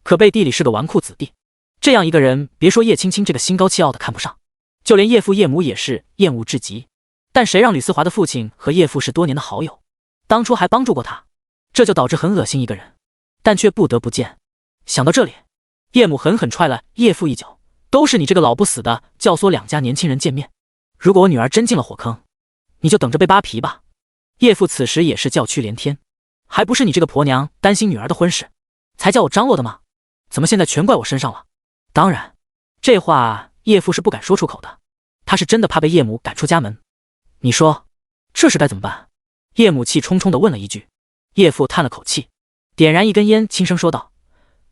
[SPEAKER 1] 可背地里是个纨绔子弟。这样一个人，别说叶青青这个心高气傲的看不上，就连叶父叶母也是厌恶至极。但谁让吕思华的父亲和叶父是多年的好友？当初还帮助过他，这就导致很恶心一个人，但却不得不见。想到这里，叶母狠狠踹了叶父一脚，都是你这个老不死的教唆两家年轻人见面，如果我女儿真进了火坑，你就等着被扒皮吧。叶父此时也是叫屈连天，还不是你这个婆娘担心女儿的婚事，才叫我张罗的吗？怎么现在全怪我身上了？当然，这话叶父是不敢说出口的，他是真的怕被叶母赶出家门。你说，这事该怎么办？叶母气冲冲地问了一句。叶父叹了口气，点燃一根烟，轻声说道：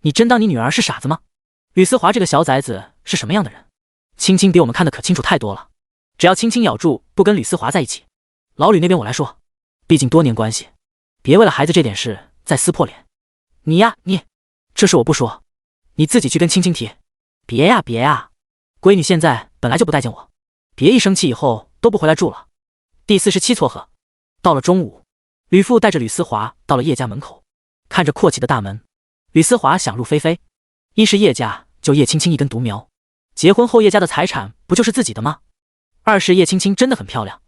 [SPEAKER 1] 你真当你女儿是傻子吗？吕思华这个小崽子是什么样的人？青青比我们看得可清楚太多了，只要青青咬住不跟吕思华在一起，老吕那边我来说，毕竟多年关系，别为了孩子这点事再撕破脸。你呀你，这事我不说，你自己去跟青青提。别呀别呀，闺女现在本来就不待见我，别一生气以后都不回来住了。第47撮合。到了中午，吕父带着吕思华到了叶家门口，看着阔气的大门，吕思华想入非非。一是叶家就叶青青一根独苗，结婚后叶家的财产不就是自己的吗？二是叶青青真的很漂亮，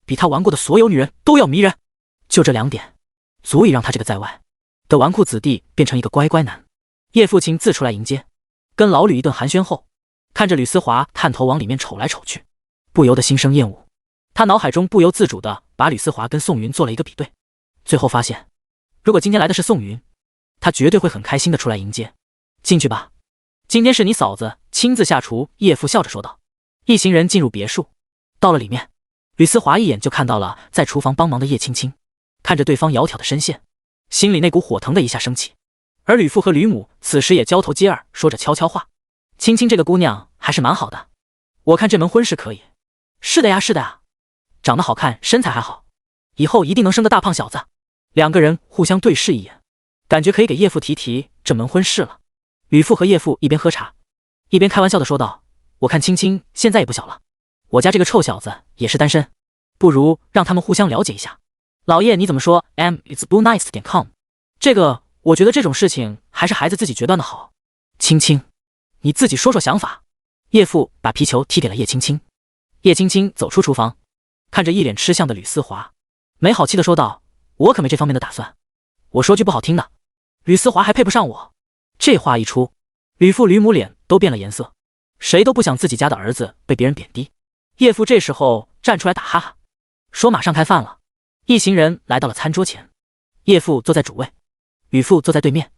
[SPEAKER 1] 比他玩过的所有女人都要迷人，就这2点，足以让他这个在外的纨绔子弟变成一个乖乖男。叶父亲自出来迎接，跟老吕一顿寒暄后，看着吕思华探头往里面瞅来瞅去，不由得心生厌恶。他脑海中不由自主地把吕思华跟宋云做了一个比对，最后发现，如果今天来的是宋云，他绝对会很开心地出来迎接。进去吧，今天是你嫂子亲自下厨。叶父笑着说道。一行人进入别墅，到了里面，吕思华一眼就看到了在厨房帮忙的叶青青，看着对方窈窕的身线，心里那股火腾的一下升起。而吕父和吕母此时也交头接耳说着悄悄话。青青这个姑娘还是蛮好的，我看这门婚事可以。是的呀是的呀，长得好看，身材还好，以后一定能生个大胖小子。2个人互相对视一眼，感觉可以给叶父提这门婚事了。吕父和叶父一边喝茶，一边开玩笑的说道：我看青青现在也不小了，我家这个臭小子也是单身，不如让他们互相了解一下。老叶你怎么说 ？itsboonice.com 这个我觉得这种事情还是孩子自己决断的好。青青，你自己说说想法。叶父把皮球踢给了叶青青。叶青青走出厨房，看着一脸吃相的吕思华，没好气的说道：我可没这方面的打算，我说句不好听的，吕思华还配不上我。这话一出，吕父吕母脸都变了颜色，谁都不想自己家的儿子被别人贬低。叶父这时候站出来打哈哈，说马上开饭了。一行人来到了餐桌前，叶父坐在主位，吕父坐在对面，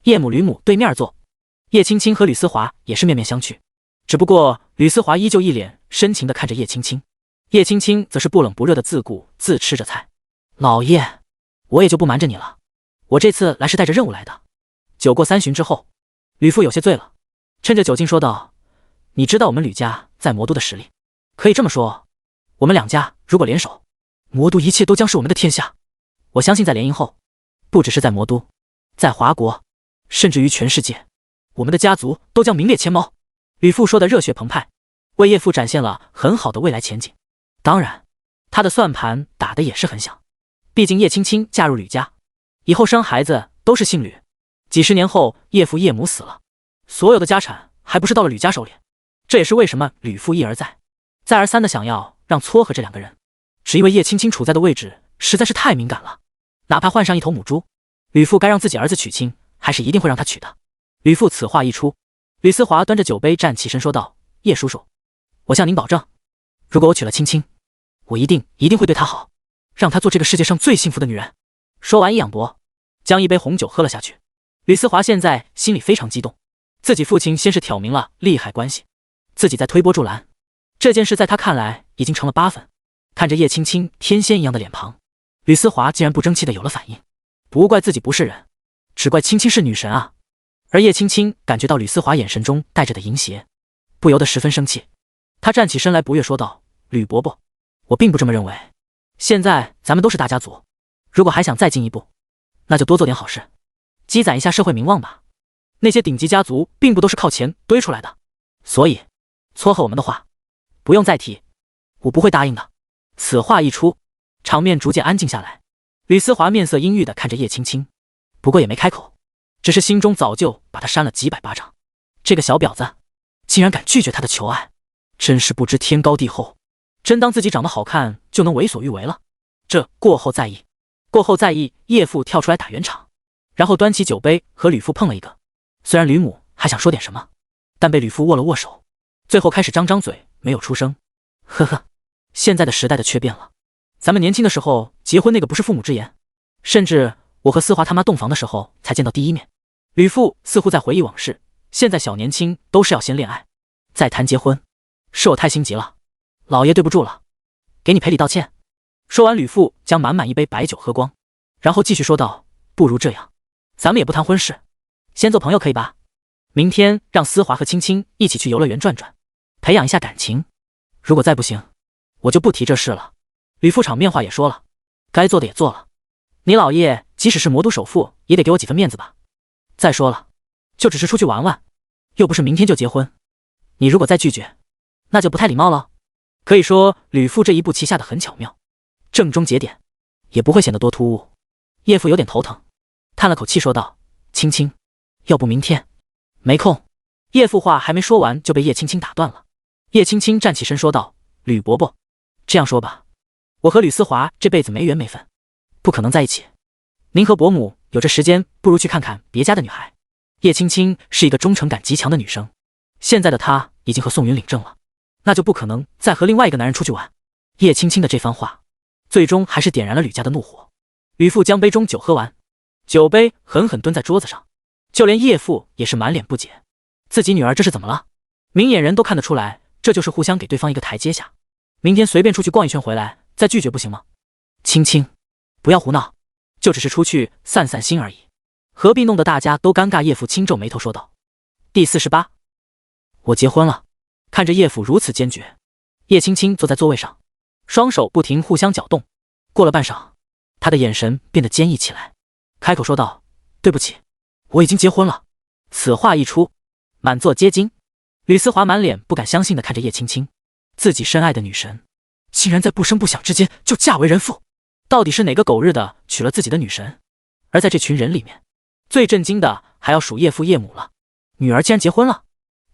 [SPEAKER 1] 叶母吕母对面坐。叶青青和吕思华也是面面相觑，只不过吕思华依旧一脸深情地看着叶青青，叶青青则是不冷不热的自顾自吃着菜。老叶，我也就不瞒着你了，我这次来是带着任务来的。酒过3巡之后，吕父有些醉了，趁着酒劲说道：你知道我们吕家在魔都的实力，可以这么说，我们2家如果联手，魔都一切都将是我们的天下。我相信在联姻后，不只是在魔都，在华国，甚至于全世界，我们的家族都将名列前茅。吕父说的热血澎湃，为叶父展现了很好的未来前景。当然，他的算盘打得也是很响，毕竟叶青青嫁入吕家，以后生孩子都是姓吕，几十年后叶父叶母死了，所有的家产还不是到了吕家手里。这也是为什么吕父一而再再而三的想要让撮合这2个人，只因为叶青青处在的位置实在是太敏感了，哪怕换上一头母猪，吕父该让自己儿子娶亲还是一定会让他娶的。吕父此话一出，吕思华端着酒杯站起身说道：叶叔叔，我向您保证，如果我娶了青青，我一定会对她好，让她做这个世界上最幸福的女人。说完一仰脖，将一杯红酒喝了下去。吕思华现在心里非常激动，自己父亲先是挑明了利害关系，自己再推波助澜，这件事在他看来已经成了8分。看着叶青青天仙一样的脸庞，吕思华竟然不争气的有了反应，不怪自己不是人，只怪青青是女神啊。而叶青青感觉到吕思华眼神中带着的淫邪，不由得十分生气。他站起身来不悦说道：吕伯伯，我并不这么认为，现在咱们都是大家族，如果还想再进一步，那就多做点好事，积攒一下社会名望吧。那些顶级家族并不都是靠钱堆出来的，所以撮合我们的话不用再提，我不会答应的。此话一出，场面逐渐安静下来。吕思华面色阴郁地看着叶青青，不过也没开口，只是心中早就把他扇了几百巴掌。这个小婊子竟然敢拒绝他的求爱，真是不知天高地厚，真当自己长得好看就能为所欲为了。这过后再议。过后在意，叶父跳出来打圆场，然后端起酒杯和吕父碰了一个。虽然吕母还想说点什么，但被吕父握了握手，最后开始张张嘴，没有出声。呵呵，现在的时代的缺变了。咱们年轻的时候结婚那个不是父母之言，甚至我和思华他妈洞房的时候才见到第一面。吕父似乎在回忆往事，现在小年轻都是要先恋爱，再谈结婚，是我太心急了，老爷对不住了，给你赔礼道歉。说完，吕父将满满一杯白酒喝光，然后继续说道：不如这样，咱们也不谈婚事，先做朋友可以吧？明天让思华和青青一起去游乐园转转，培养一下感情。如果再不行，我就不提这事了。吕父场面话也说了，该做的也做了，你老爷即使是魔都首富，也得给我几分面子吧。再说了，就只是出去玩玩，又不是明天就结婚。你如果再拒绝，那就不太礼貌了。可以说吕父这一步棋下得很巧妙，正中节点，也不会显得多突兀。叶父有点头疼，叹了口气说道：青青，要不明天？没空。叶父话还没说完就被叶青青打断了。叶青青站起身说道：吕伯伯，这样说吧，我和吕思华这辈子没缘没分，不可能在一起。您和伯母有这时间，不如去看看别家的女孩。叶青青是一个忠诚感极强的女生，现在的她已经和宋云领证了，那就不可能再和另外一个男人出去玩。叶青青的这番话最终还是点燃了吕家的怒火。吕父将杯中酒喝完，酒杯狠狠蹲在桌子上，就连叶父也是满脸不解，自己女儿这是怎么了？明眼人都看得出来，这就是互相给对方一个台阶下。明天随便出去逛一圈回来再拒绝不行吗？青青，不要胡闹，就只是出去散散心而已，何必弄得大家都尴尬？叶父轻皱眉头说道。第48，我结婚了。看着叶父如此坚决，叶青青坐在座位上，双手不停互相搅动。过了半晌，她的眼神变得坚毅起来，开口说道：对不起，我已经结婚了。此话一出，满座皆惊。吕思华满脸不敢相信地看着叶青青，自己深爱的女神竟然在不声不响之间就嫁为人妇，到底是哪个狗日的娶了自己的女神？而在这群人里面，最震惊的还要数叶父叶母了，女儿竟然结婚了，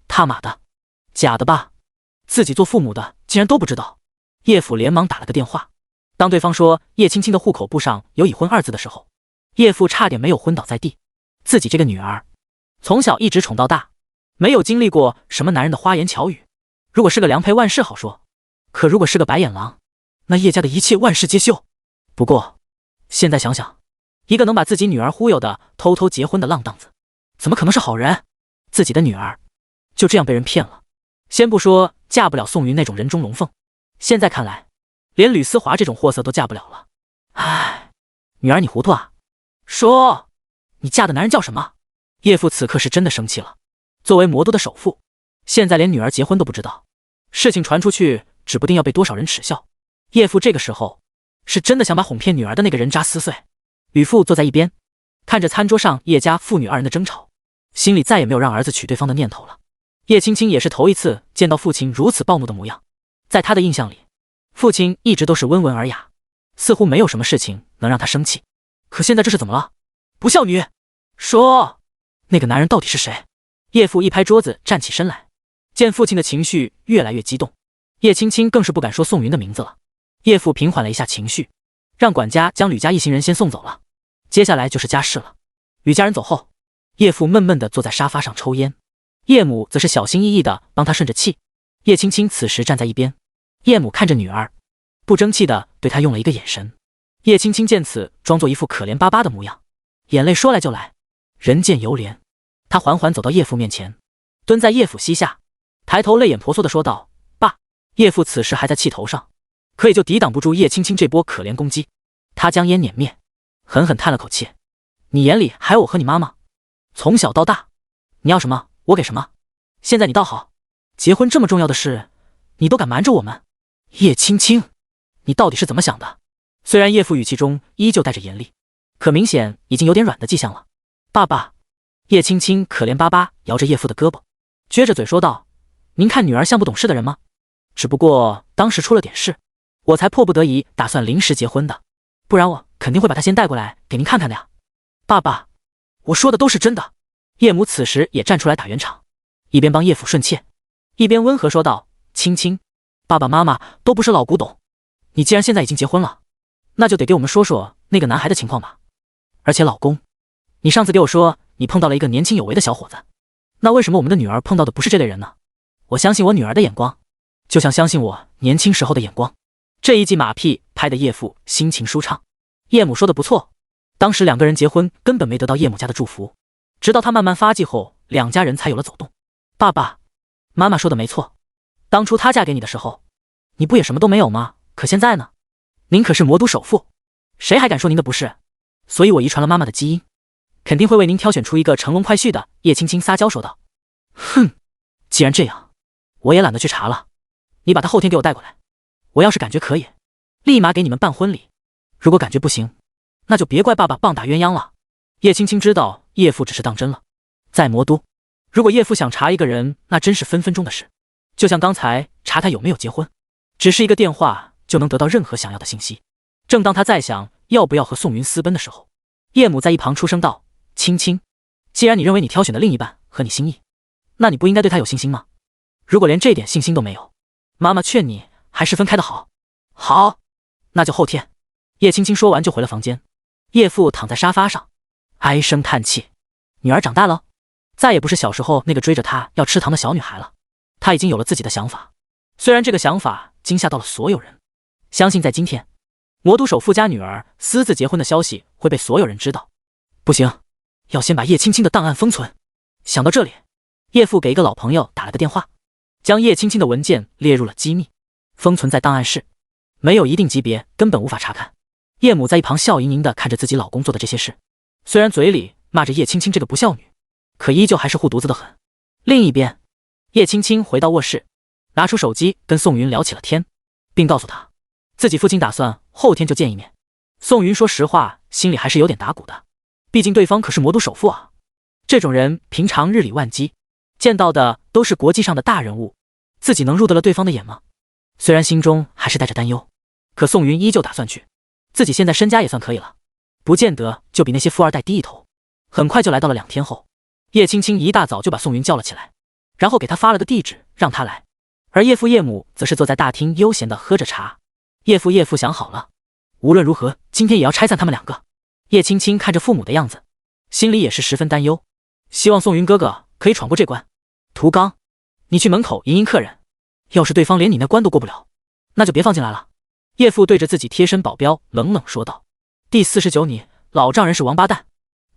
[SPEAKER 1] 他妈的，假的吧？自己做父母的竟然都不知道。叶父连忙打了个电话，当对方说叶青青的户口簿上有已婚2字的时候，叶父差点没有昏倒在地。自己这个女儿从小一直宠到大，没有经历过什么男人的花言巧语，如果是个良配万事好说，可如果是个白眼狼，那叶家的一切万事皆休。不过现在想想，一个能把自己女儿忽悠的偷偷结婚的浪荡子，怎么可能是好人？自己的女儿就这样被人骗了，先不说嫁不了宋云那种人中龙凤，现在看来连吕思华这种货色都嫁不了了。唉，女儿你糊涂啊，说你嫁的男人叫什么？叶父此刻是真的生气了，作为魔都的首富，现在连女儿结婚都不知道，事情传出去指不定要被多少人耻笑。叶父这个时候是真的想把哄骗女儿的那个人渣撕碎。吕父坐在一边，看着餐桌上叶家父女2人的争吵，心里再也没有让儿子娶对方的念头了。叶青青也是头一次见到父亲如此暴怒的模样，在他的印象里，父亲一直都是温文尔雅，似乎没有什么事情能让他生气。可现在这是怎么了？不孝女，说那个男人到底是谁？叶父一拍桌子站起身来，见父亲的情绪越来越激动，叶青青更是不敢说宋云的名字了。叶父平缓了一下情绪，让管家将吕家一行人先送走了，接下来就是家事了。吕家人走后，叶父闷闷地坐在沙发上抽烟，叶母则是小心翼翼地帮他顺着气。叶青青此时站在一边，叶母看着女儿，不争气地对她用了一个眼神。叶青青见此，装作一副可怜巴巴的模样，眼泪说来就来，人见犹怜。她缓缓走到叶父面前，蹲在叶父膝下，抬头泪眼婆娑地说道：爸。叶父此时还在气头上，可也就抵挡不住叶青青这波可怜攻击，他将烟碾灭，狠狠叹了口气：你眼里还有我和你妈妈？从小到大，你要什么我给什么，现在你倒好，结婚这么重要的事，你都敢瞒着我们。叶青青，你到底是怎么想的？虽然叶父语气中依旧带着严厉，可明显已经有点软的迹象了。爸爸。叶青青可怜巴巴摇着叶父的胳膊，撅着嘴说道：您看女儿像不懂事的人吗？只不过当时出了点事，我才迫不得已打算临时结婚的，不然我肯定会把她先带过来给您看看的呀。爸爸，我说的都是真的。叶母此时也站出来打圆场，一边帮叶父顺气，一边温和说道：青青，爸爸妈妈都不是老古董，你既然现在已经结婚了，那就得给我们说说那个男孩的情况吧。而且老公，你上次给我说你碰到了一个年轻有为的小伙子，那为什么我们的女儿碰到的不是这类人呢？我相信我女儿的眼光，就像相信我年轻时候的眼光。这一记马屁拍得叶父心情舒畅。叶母说的不错，当时两个人结婚根本没得到叶母家的祝福，直到他慢慢发迹后，两家人才有了走动。爸爸妈妈说的没错，当初她嫁给你的时候，你不也什么都没有吗？可现在呢？您可是魔都首富，谁还敢说您的不是？所以我遗传了妈妈的基因，肯定会为您挑选出一个乘龙快婿的。叶青青撒娇说道。哼，既然这样，我也懒得去查了，你把他后天给我带过来，我要是感觉可以，立马给你们办婚礼，如果感觉不行，那就别怪爸爸棒打鸳鸯了。叶青青知道叶父只是当真了，在魔都，如果叶父想查一个人，那真是分分钟的事，就像刚才查他有没有结婚，只是一个电话就能得到任何想要的信息。正当他在想要不要和宋云私奔的时候，叶母在一旁出声道：青青，既然你认为你挑选的另一半合你心意，那你不应该对他有信心吗？如果连这点信心都没有，妈妈劝你还是分开的好。好，那就后天。叶青青说完就回了房间。叶父躺在沙发上，唉声叹气，女儿长大了，再也不是小时候那个追着他要吃糖的小女孩了，她已经有了自己的想法。虽然这个想法惊吓到了所有人，相信在今天，魔都首富家女儿私自结婚的消息会被所有人知道。不行，要先把叶青青的档案封存。想到这里，叶父给一个老朋友打了个电话，将叶青青的文件列入了机密，封存在档案室，没有一定级别根本无法查看。叶母在一旁笑盈盈地看着自己老公做的这些事，虽然嘴里骂着叶青青这个不孝女，可依旧还是护犊子的很。另一边，叶青青回到卧室，拿出手机跟宋云聊起了天，并告诉他自己父亲打算后天就见一面。宋云说实话心里还是有点打鼓的，毕竟对方可是魔都首富啊，这种人平常日理万机，见到的都是国际上的大人物，自己能入得了对方的眼吗？虽然心中还是带着担忧，可宋云依旧打算去，自己现在身家也算可以了，不见得就比那些富二代低一头。很快就来到了2天后，叶青青一大早就把宋云叫了起来，然后给他发了个地址让他来，而叶父叶母则是坐在大厅悠闲地喝着茶。叶父想好了，无论如何今天也要拆散他们2个。叶青青看着父母的样子，心里也是十分担忧，希望宋云哥哥可以闯过这关。涂刚，你去门口迎迎客人，要是对方连你那关都过不了，那就别放进来了。叶父对着自己贴身保镖冷冷说道。第49你老丈人是王八蛋。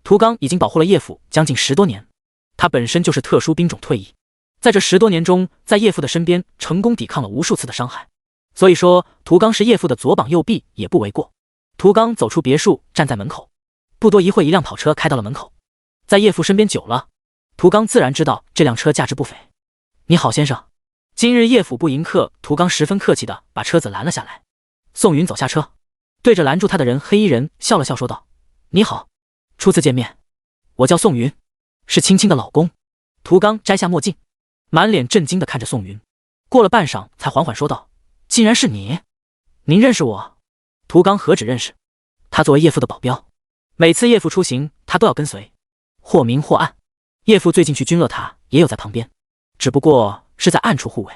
[SPEAKER 1] 涂刚已经保护了叶父将近10多年，他本身就是特殊兵种退役，在这10多年中，在叶父的身边成功抵抗了无数次的伤害，所以说涂刚是叶父的左膀右臂也不为过。涂刚走出别墅，站在门口，不多一会，一辆跑车开到了门口。在叶父身边久了，涂刚自然知道这辆车价值不菲。你好，先生。今日叶府不迎客，涂刚十分客气地把车子拦了下来。宋云走下车，对着拦住他的人黑衣人笑了笑说道：你好，初次见面，我叫宋云，是青青的老公。涂刚摘下墨镜，满脸震惊地看着宋云，过了半晌才缓缓说道：竟然是你，您认识我？涂刚何止认识，他作为叶父的保镖，每次叶父出行他都要跟随，或明或暗。叶父最近去君乐塔也有在旁边，只不过是在暗处护卫。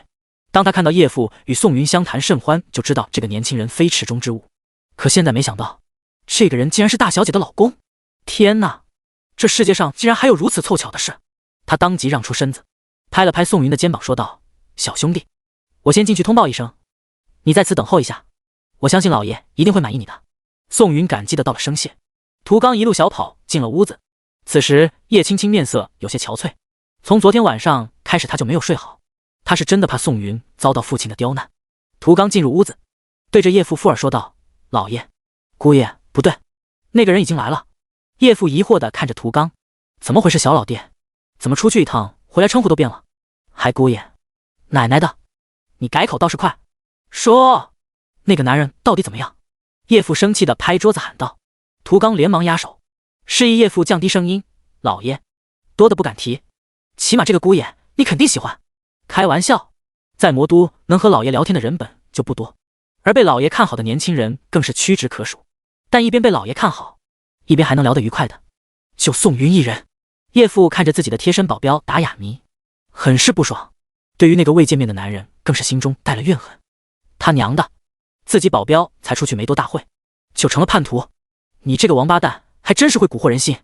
[SPEAKER 1] 当他看到叶父与宋云相谈甚欢，就知道这个年轻人非池中之物。可现在没想到，这个人竟然是大小姐的老公！天哪，这世界上竟然还有如此凑巧的事！他当即让出身子，拍了拍宋云的肩膀说道：小兄弟，我先进去通报一声，你在此等候一下，我相信老爷一定会满意你的。宋云感激地道了声谢。涂刚一路小跑进了屋子，此时叶青青面色有些憔悴，从昨天晚上开始他就没有睡好，他是真的怕宋云遭到父亲的刁难。涂刚进入屋子，对着叶父富尔说道：老爷，姑爷，不对，那个人已经来了。叶父疑惑地看着涂刚，怎么回事？小老弟，怎么出去一趟回来称呼都变了？还姑爷，奶奶的，你改口倒是快，说那个男人到底怎么样？叶父生气地拍桌子喊道。涂刚连忙压手，示意叶父降低声音：老爷，多的不敢提，起码这个姑爷你肯定喜欢。开玩笑，在魔都能和老爷聊天的人本就不多，而被老爷看好的年轻人更是屈指可数。但一边被老爷看好，一边还能聊得愉快的，就宋云一人。叶父看着自己的贴身保镖达雅尼，很是不爽，对于那个未见面的男人更是心中带了怨恨。他娘的，自己保镖才出去没多大会，就成了叛徒。你这个王八蛋，还真是会蛊惑人心。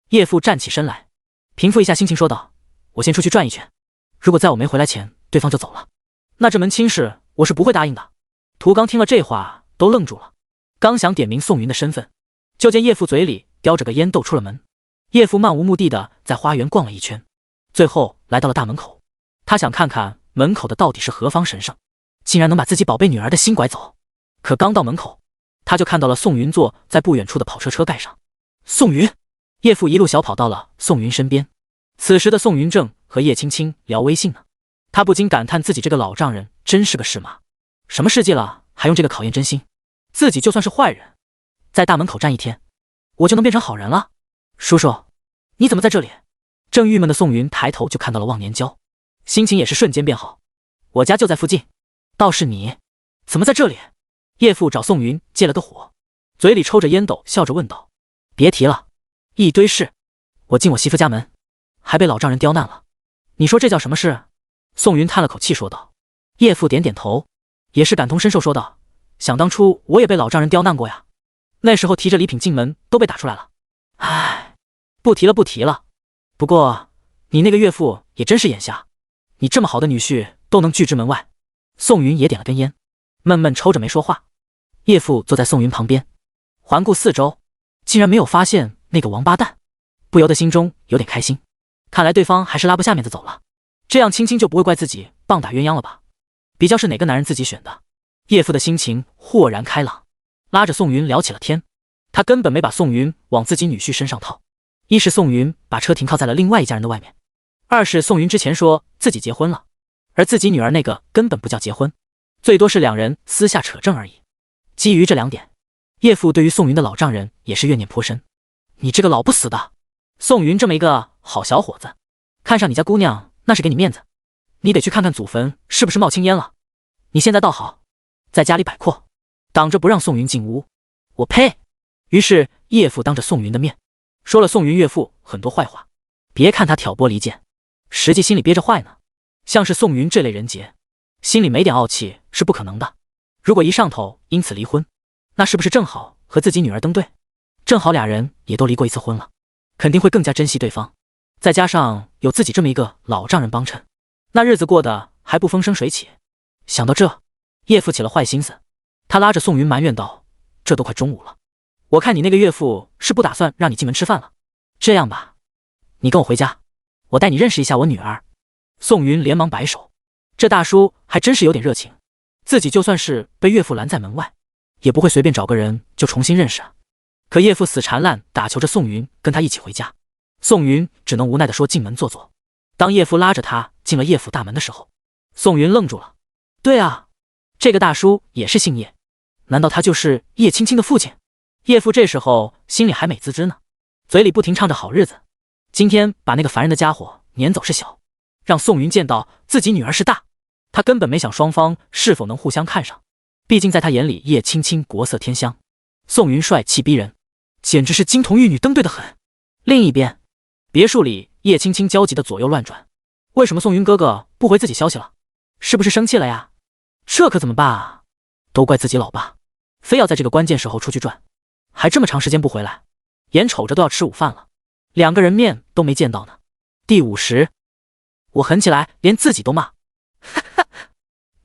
[SPEAKER 1] 叶父站起身来，平复一下心情，说道：“我先出去转一圈，如果在我没回来前对方就走了，那这门亲事我是不会答应的。”涂刚听了这话都愣住了，刚想点名宋云的身份，就见叶父嘴里叼着个烟斗出了门。叶父漫无目的的在花园逛了一圈，最后来到了大门口。他想看看门口的到底是何方神圣，竟然能把自己宝贝女儿的心拐走。可刚到门口，他就看到了宋云坐在不远处的跑车车盖上。宋云，叶父一路小跑到了宋云身边。此时的宋云正和叶青青聊微信呢，他不禁感叹自己这个老丈人真是个是马，什么世界了还用这个考验真心，自己就算是坏人，在大门口站一天，我就能变成好人了。叔叔，你怎么在这里？正郁闷的宋云抬头就看到了忘年交，心情也是瞬间变好。我家就在附近，倒是你怎么在这里？叶父找宋云借了个火，嘴里抽着烟斗，笑着问道：“别提了，一堆事。我进我媳妇家门，还被老丈人刁难了，你说这叫什么事？”宋云叹了口气说道。叶父点点头，也是感同身受说道：“想当初我也被老丈人刁难过呀，那时候提着礼品进门都被打出来了。唉，不提了不提了。不过你那个岳父也真是眼瞎，你这么好的女婿都能拒之门外。”宋云也点了根烟，闷闷抽着没说话。叶父坐在宋云旁边，环顾四周，竟然没有发现那个王八蛋，不由得心中有点开心。看来对方还是拉不下面子走了，这样青青就不会怪自己棒打鸳鸯了吧？比较是哪个男人自己选的？叶父的心情豁然开朗，拉着宋云聊起了天。他根本没把宋云往自己女婿身上套，一是宋云把车停靠在了另外一家人的外面，二是宋云之前说自己结婚了，而自己女儿那个根本不叫结婚，最多是两人私下扯证而已。基于这两点，叶父对于宋云的老丈人也是怨念颇深。你这个老不死的，宋云这么一个好小伙子，看上你家姑娘那是给你面子，你得去看看祖坟是不是冒青烟了。你现在倒好，在家里摆阔，挡着不让宋云进屋。我呸！于是叶父当着宋云的面说了宋云岳父很多坏话。别看他挑拨离间，实际心里憋着坏呢。像是宋云这类人杰，心里没点傲气是不可能的。如果一上头因此离婚，那是不是正好和自己女儿登对？正好俩人也都离过一次婚了，肯定会更加珍惜对方。再加上有自己这么一个老丈人帮衬，那日子过得还不风生水起。想到这，叶父起了坏心思，他拉着宋云埋怨道：“这都快中午了，我看你那个岳父是不打算让你进门吃饭了。这样吧，你跟我回家，我带你认识一下我女儿。”宋云连忙摆手，这大叔还真是有点热情，自己就算是被岳父拦在门外，也不会随便找个人就重新认识啊。可叶父死缠烂打求着宋云跟他一起回家，宋云只能无奈地说进门坐坐。当叶父拉着他进了叶府大门的时候，宋云愣住了。对啊，这个大叔也是姓叶，难道他就是叶青青的父亲？叶父这时候心里还美滋滋呢，嘴里不停唱着好日子，今天把那个烦人的家伙撵走是小，让宋云见到自己女儿是大。他根本没想双方是否能互相看上，毕竟在他眼里叶青青国色天香，宋云帅气逼人，简直是金童玉女登对的很。另一边，别墅里叶青青焦急的左右乱转，为什么宋云哥哥不回自己消息了？是不是生气了呀？这可怎么办啊？都怪自己老爸，非要在这个关键时候出去转，还这么长时间不回来，眼瞅着都要吃午饭了，两个人面都没见到呢。第50，我狠起来连自己都骂。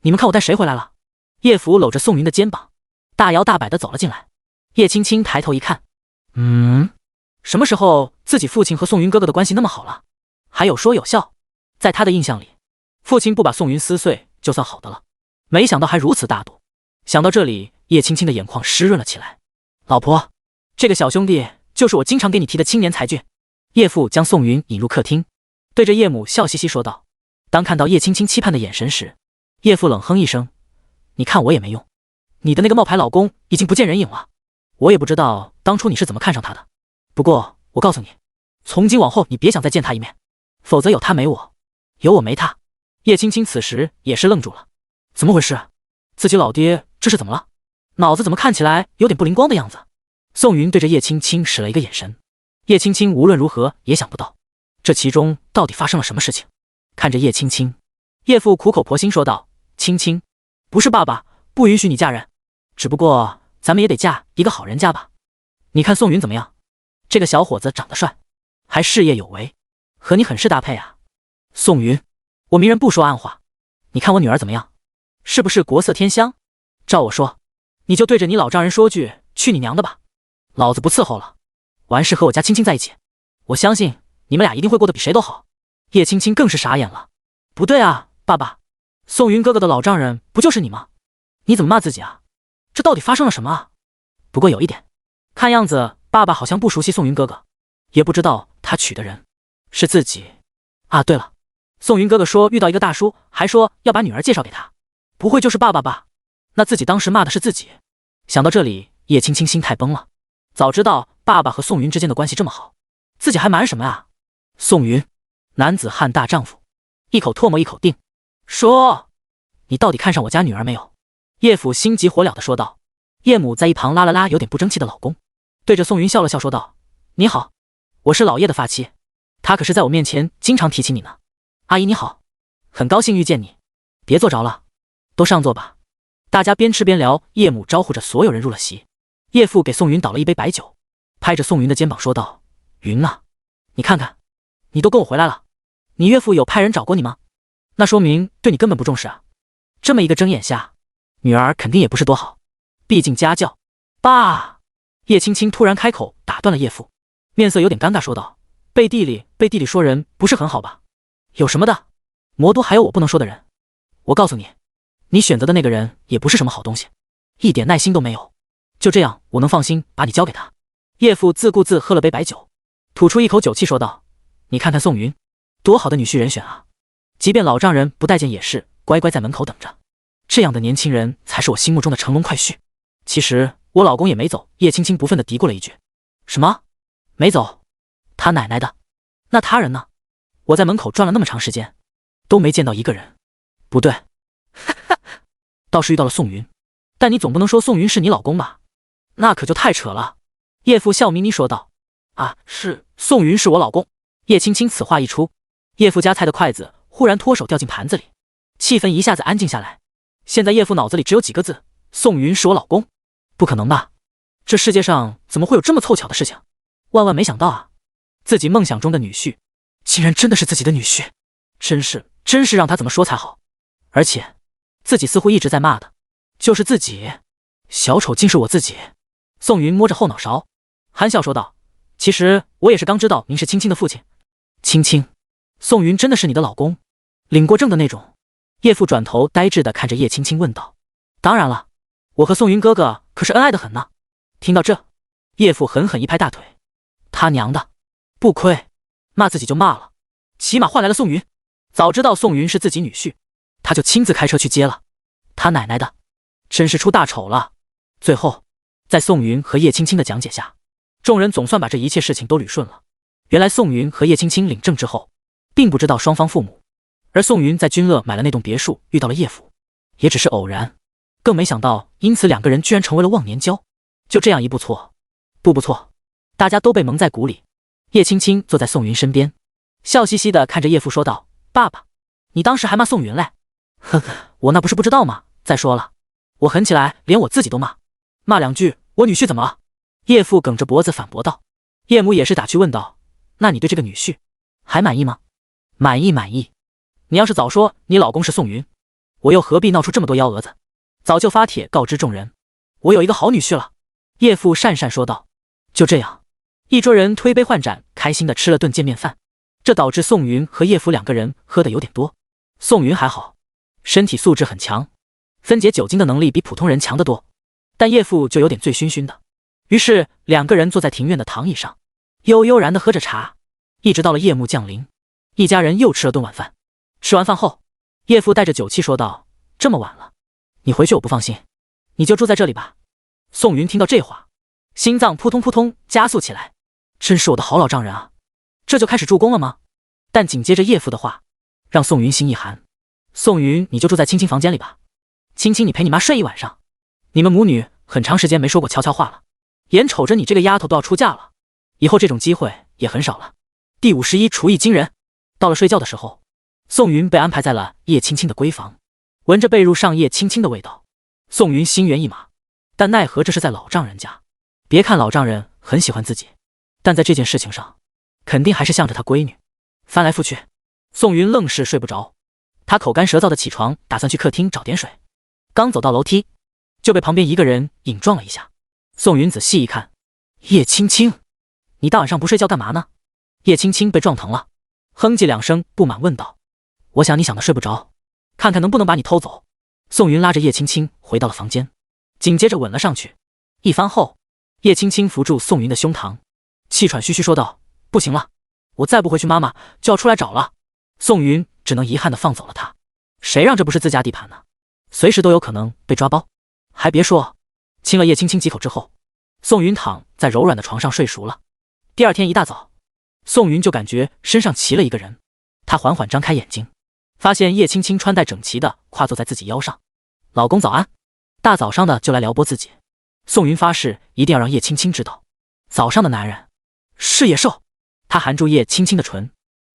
[SPEAKER 1] 你们看我带谁回来了？叶福搂着宋云的肩膀，大摇大摆地走了进来。叶青青抬头一看，什么时候自己父亲和宋云哥哥的关系那么好了？还有说有笑，在他的印象里，父亲不把宋云撕碎就算好的了，没想到还如此大度。想到这里，叶青青的眼眶湿润了起来。老婆，这个小兄弟就是我经常给你提的青年才俊。叶父将宋云引入客厅，对着叶母笑嘻嘻说道。当看到叶青青期盼的眼神时，叶父冷哼一声，你看我也没用，你的那个冒牌老公已经不见人影了，我也不知道当初你是怎么看上他的，不过我告诉你，从今往后你别想再见他一面，否则有他没我，有我没他。叶青青此时也是愣住了，怎么回事？自己老爹这是怎么了？脑子怎么看起来有点不灵光的样子？宋云对着叶青青使了一个眼神，叶青青无论如何也想不到这其中到底发生了什么事情。看着叶青青，叶父苦口婆心说道，青青，不是爸爸不允许你嫁人，只不过咱们也得嫁一个好人家吧。你看宋云怎么样？这个小伙子长得帅，还事业有为，和你很是搭配啊。宋云，我明人不说暗话，你看我女儿怎么样？是不是国色天香？照我说，你就对着你老丈人说句去你娘的吧，老子不伺候了，完事和我家青青在一起，我相信你们俩一定会过得比谁都好。叶青青更是傻眼了，不对啊，爸爸，宋云哥哥的老丈人不就是你吗？你怎么骂自己啊？这到底发生了什么啊？不过有一点，看样子爸爸好像不熟悉宋云哥哥，也不知道他娶的人是自己啊。对了，宋云哥哥说遇到一个大叔，还说要把女儿介绍给他，不会就是爸爸吧？那自己当时骂的是自己。想到这里，叶青青心态崩了。早知道爸爸和宋云之间的关系这么好，自己还瞒什么啊？宋云，男子汉大丈夫，一口唾沫一口定。说，你到底看上我家女儿没有？叶父心急火燎地说道。叶母在一旁拉了拉有点不争气的老公，对着宋云笑了笑说道：你好，我是老叶的发妻，他可是在我面前经常提起你呢。阿姨你好，很高兴遇见你，别坐着了，都上座吧。大家边吃边聊，叶母招呼着所有人入了席。叶父给宋云倒了一杯白酒，拍着宋云的肩膀说道：云啊，你看看，你都跟我回来了，你岳父有派人找过你吗？那说明对你根本不重视啊。这么一个睁眼瞎，女儿肯定也不是多好，毕竟家教。爸，叶青青突然开口打断了叶父，面色有点尴尬说道：背地里说人不是很好吧？有什么的？魔都还有我不能说的人？我告诉你，你选择的那个人也不是什么好东西，一点耐心都没有。就这样，我能放心把你交给他？叶父自顾自喝了杯白酒，吐出一口酒气说道：你看看宋云，多好的女婿人选啊！即便老丈人不待见也是乖乖在门口等着，这样的年轻人才是我心目中的乘龙快婿。其实我老公也没走。叶青青不忿地嘀咕了一句：什么？没走？他奶奶的！那他人呢？我在门口转了那么长时间，都没见到一个人。不对，倒是遇到了宋云，但你总不能说宋云是你老公吧？那可就太扯了。叶父笑眯眯说道：啊，是，宋云是我老公。叶青青此话一出，叶父夹菜的筷子忽然脱手掉进盘子里，气氛一下子安静下来。现在叶父脑子里只有几个字：宋云是我老公。不可能吧？这世界上怎么会有这么凑巧的事情？万万没想到啊！自己梦想中的女婿，竟然真的是自己的女婿，真是让他怎么说才好。而且自己似乎一直在骂的就是自己，小丑竟是我自己。宋云摸着后脑勺，含笑说道：其实我也是刚知道您是青青的父亲。青青，宋云真的是你的老公，领过证的那种？叶父转头呆滞地看着叶青青问道：当然了，我和宋云哥哥可是恩爱的很呢。听到这，叶父狠狠一拍大腿：他娘的，不亏，骂自己就骂了，起码换来了宋云。早知道宋云是自己女婿，他就亲自开车去接了。他奶奶的，真是出大丑了。最后在宋云和叶青青的讲解下，众人总算把这一切事情都捋顺了。原来宋云和叶青青领证之后，并不知道双方父母，而宋云在君乐买了那栋别墅，遇到了叶父，也只是偶然，更没想到因此两个人居然成为了忘年交。就这样一步错，步步错，大家都被蒙在鼓里。叶青青坐在宋云身边，笑嘻嘻地看着叶父说道：爸爸，你当时还骂宋云嘞？呵呵，我那不是不知道吗？再说了，我狠起来连我自己都骂，骂两句我女婿怎么了？叶父梗着脖子反驳道。叶母也是打趣问道：那你对这个女婿还满意吗？满意满意，你要是早说你老公是宋云，我又何必闹出这么多幺蛾子，早就发帖告知众人，我有一个好女婿了。叶父讪讪说道。就这样，一桌人推杯换盏，开心地吃了顿见面饭。这导致宋云和叶父两个人喝得有点多。宋云还好，身体素质很强，分解酒精的能力比普通人强得多，但叶父就有点醉醺醺的。于是两个人坐在庭院的躺椅上，悠悠然地喝着茶，一直到了夜幕降临，一家人又吃了顿晚饭。吃完饭后，叶父带着酒气说道：这么晚了，你回去我不放心，你就住在这里吧。宋云听到这话，心脏扑通扑通加速起来，真是我的好老丈人啊，这就开始助攻了吗？但紧接着叶父的话让宋云心一寒。宋云，你就住在青青房间里吧，青青你陪你妈睡一晚上，你们母女很长时间没说过悄悄话了，眼瞅着你这个丫头都要出嫁了，以后这种机会也很少了。第51厨艺惊人。到了睡觉的时候，宋云被安排在了叶青青的闺房，闻着被褥上叶青青的味道，宋云心猿意马，但奈何这是在老丈人家，别看老丈人很喜欢自己，但在这件事情上，肯定还是向着他闺女。翻来覆去，宋云愣是睡不着。他口干舌燥的起床，打算去客厅找点水。刚走到楼梯，就被旁边一个人引撞了一下。宋云仔细一看，叶青青，你大晚上不睡觉干嘛呢？叶青青被撞疼了，哼唧两声，不满问道：我想你想的睡不着，看看能不能把你偷走。宋云拉着叶青青回到了房间，紧接着吻了上去。一番后，叶青青扶住宋云的胸膛，气喘吁吁说道：不行了，我再不回去妈妈就要出来找了。宋云只能遗憾地放走了他。谁让这不是自家地盘呢？随时都有可能被抓包。还别说，亲了叶青青几口之后，宋云躺在柔软的床上睡熟了。第二天一大早，宋云就感觉身上骑了一个人。她缓缓张开眼睛，发现叶青青穿戴整齐的跨坐在自己腰上。老公早安。大早上的就来撩拨自己，宋云发誓一定要让叶青青知道，早上的男人是野兽。她含住叶青青的唇，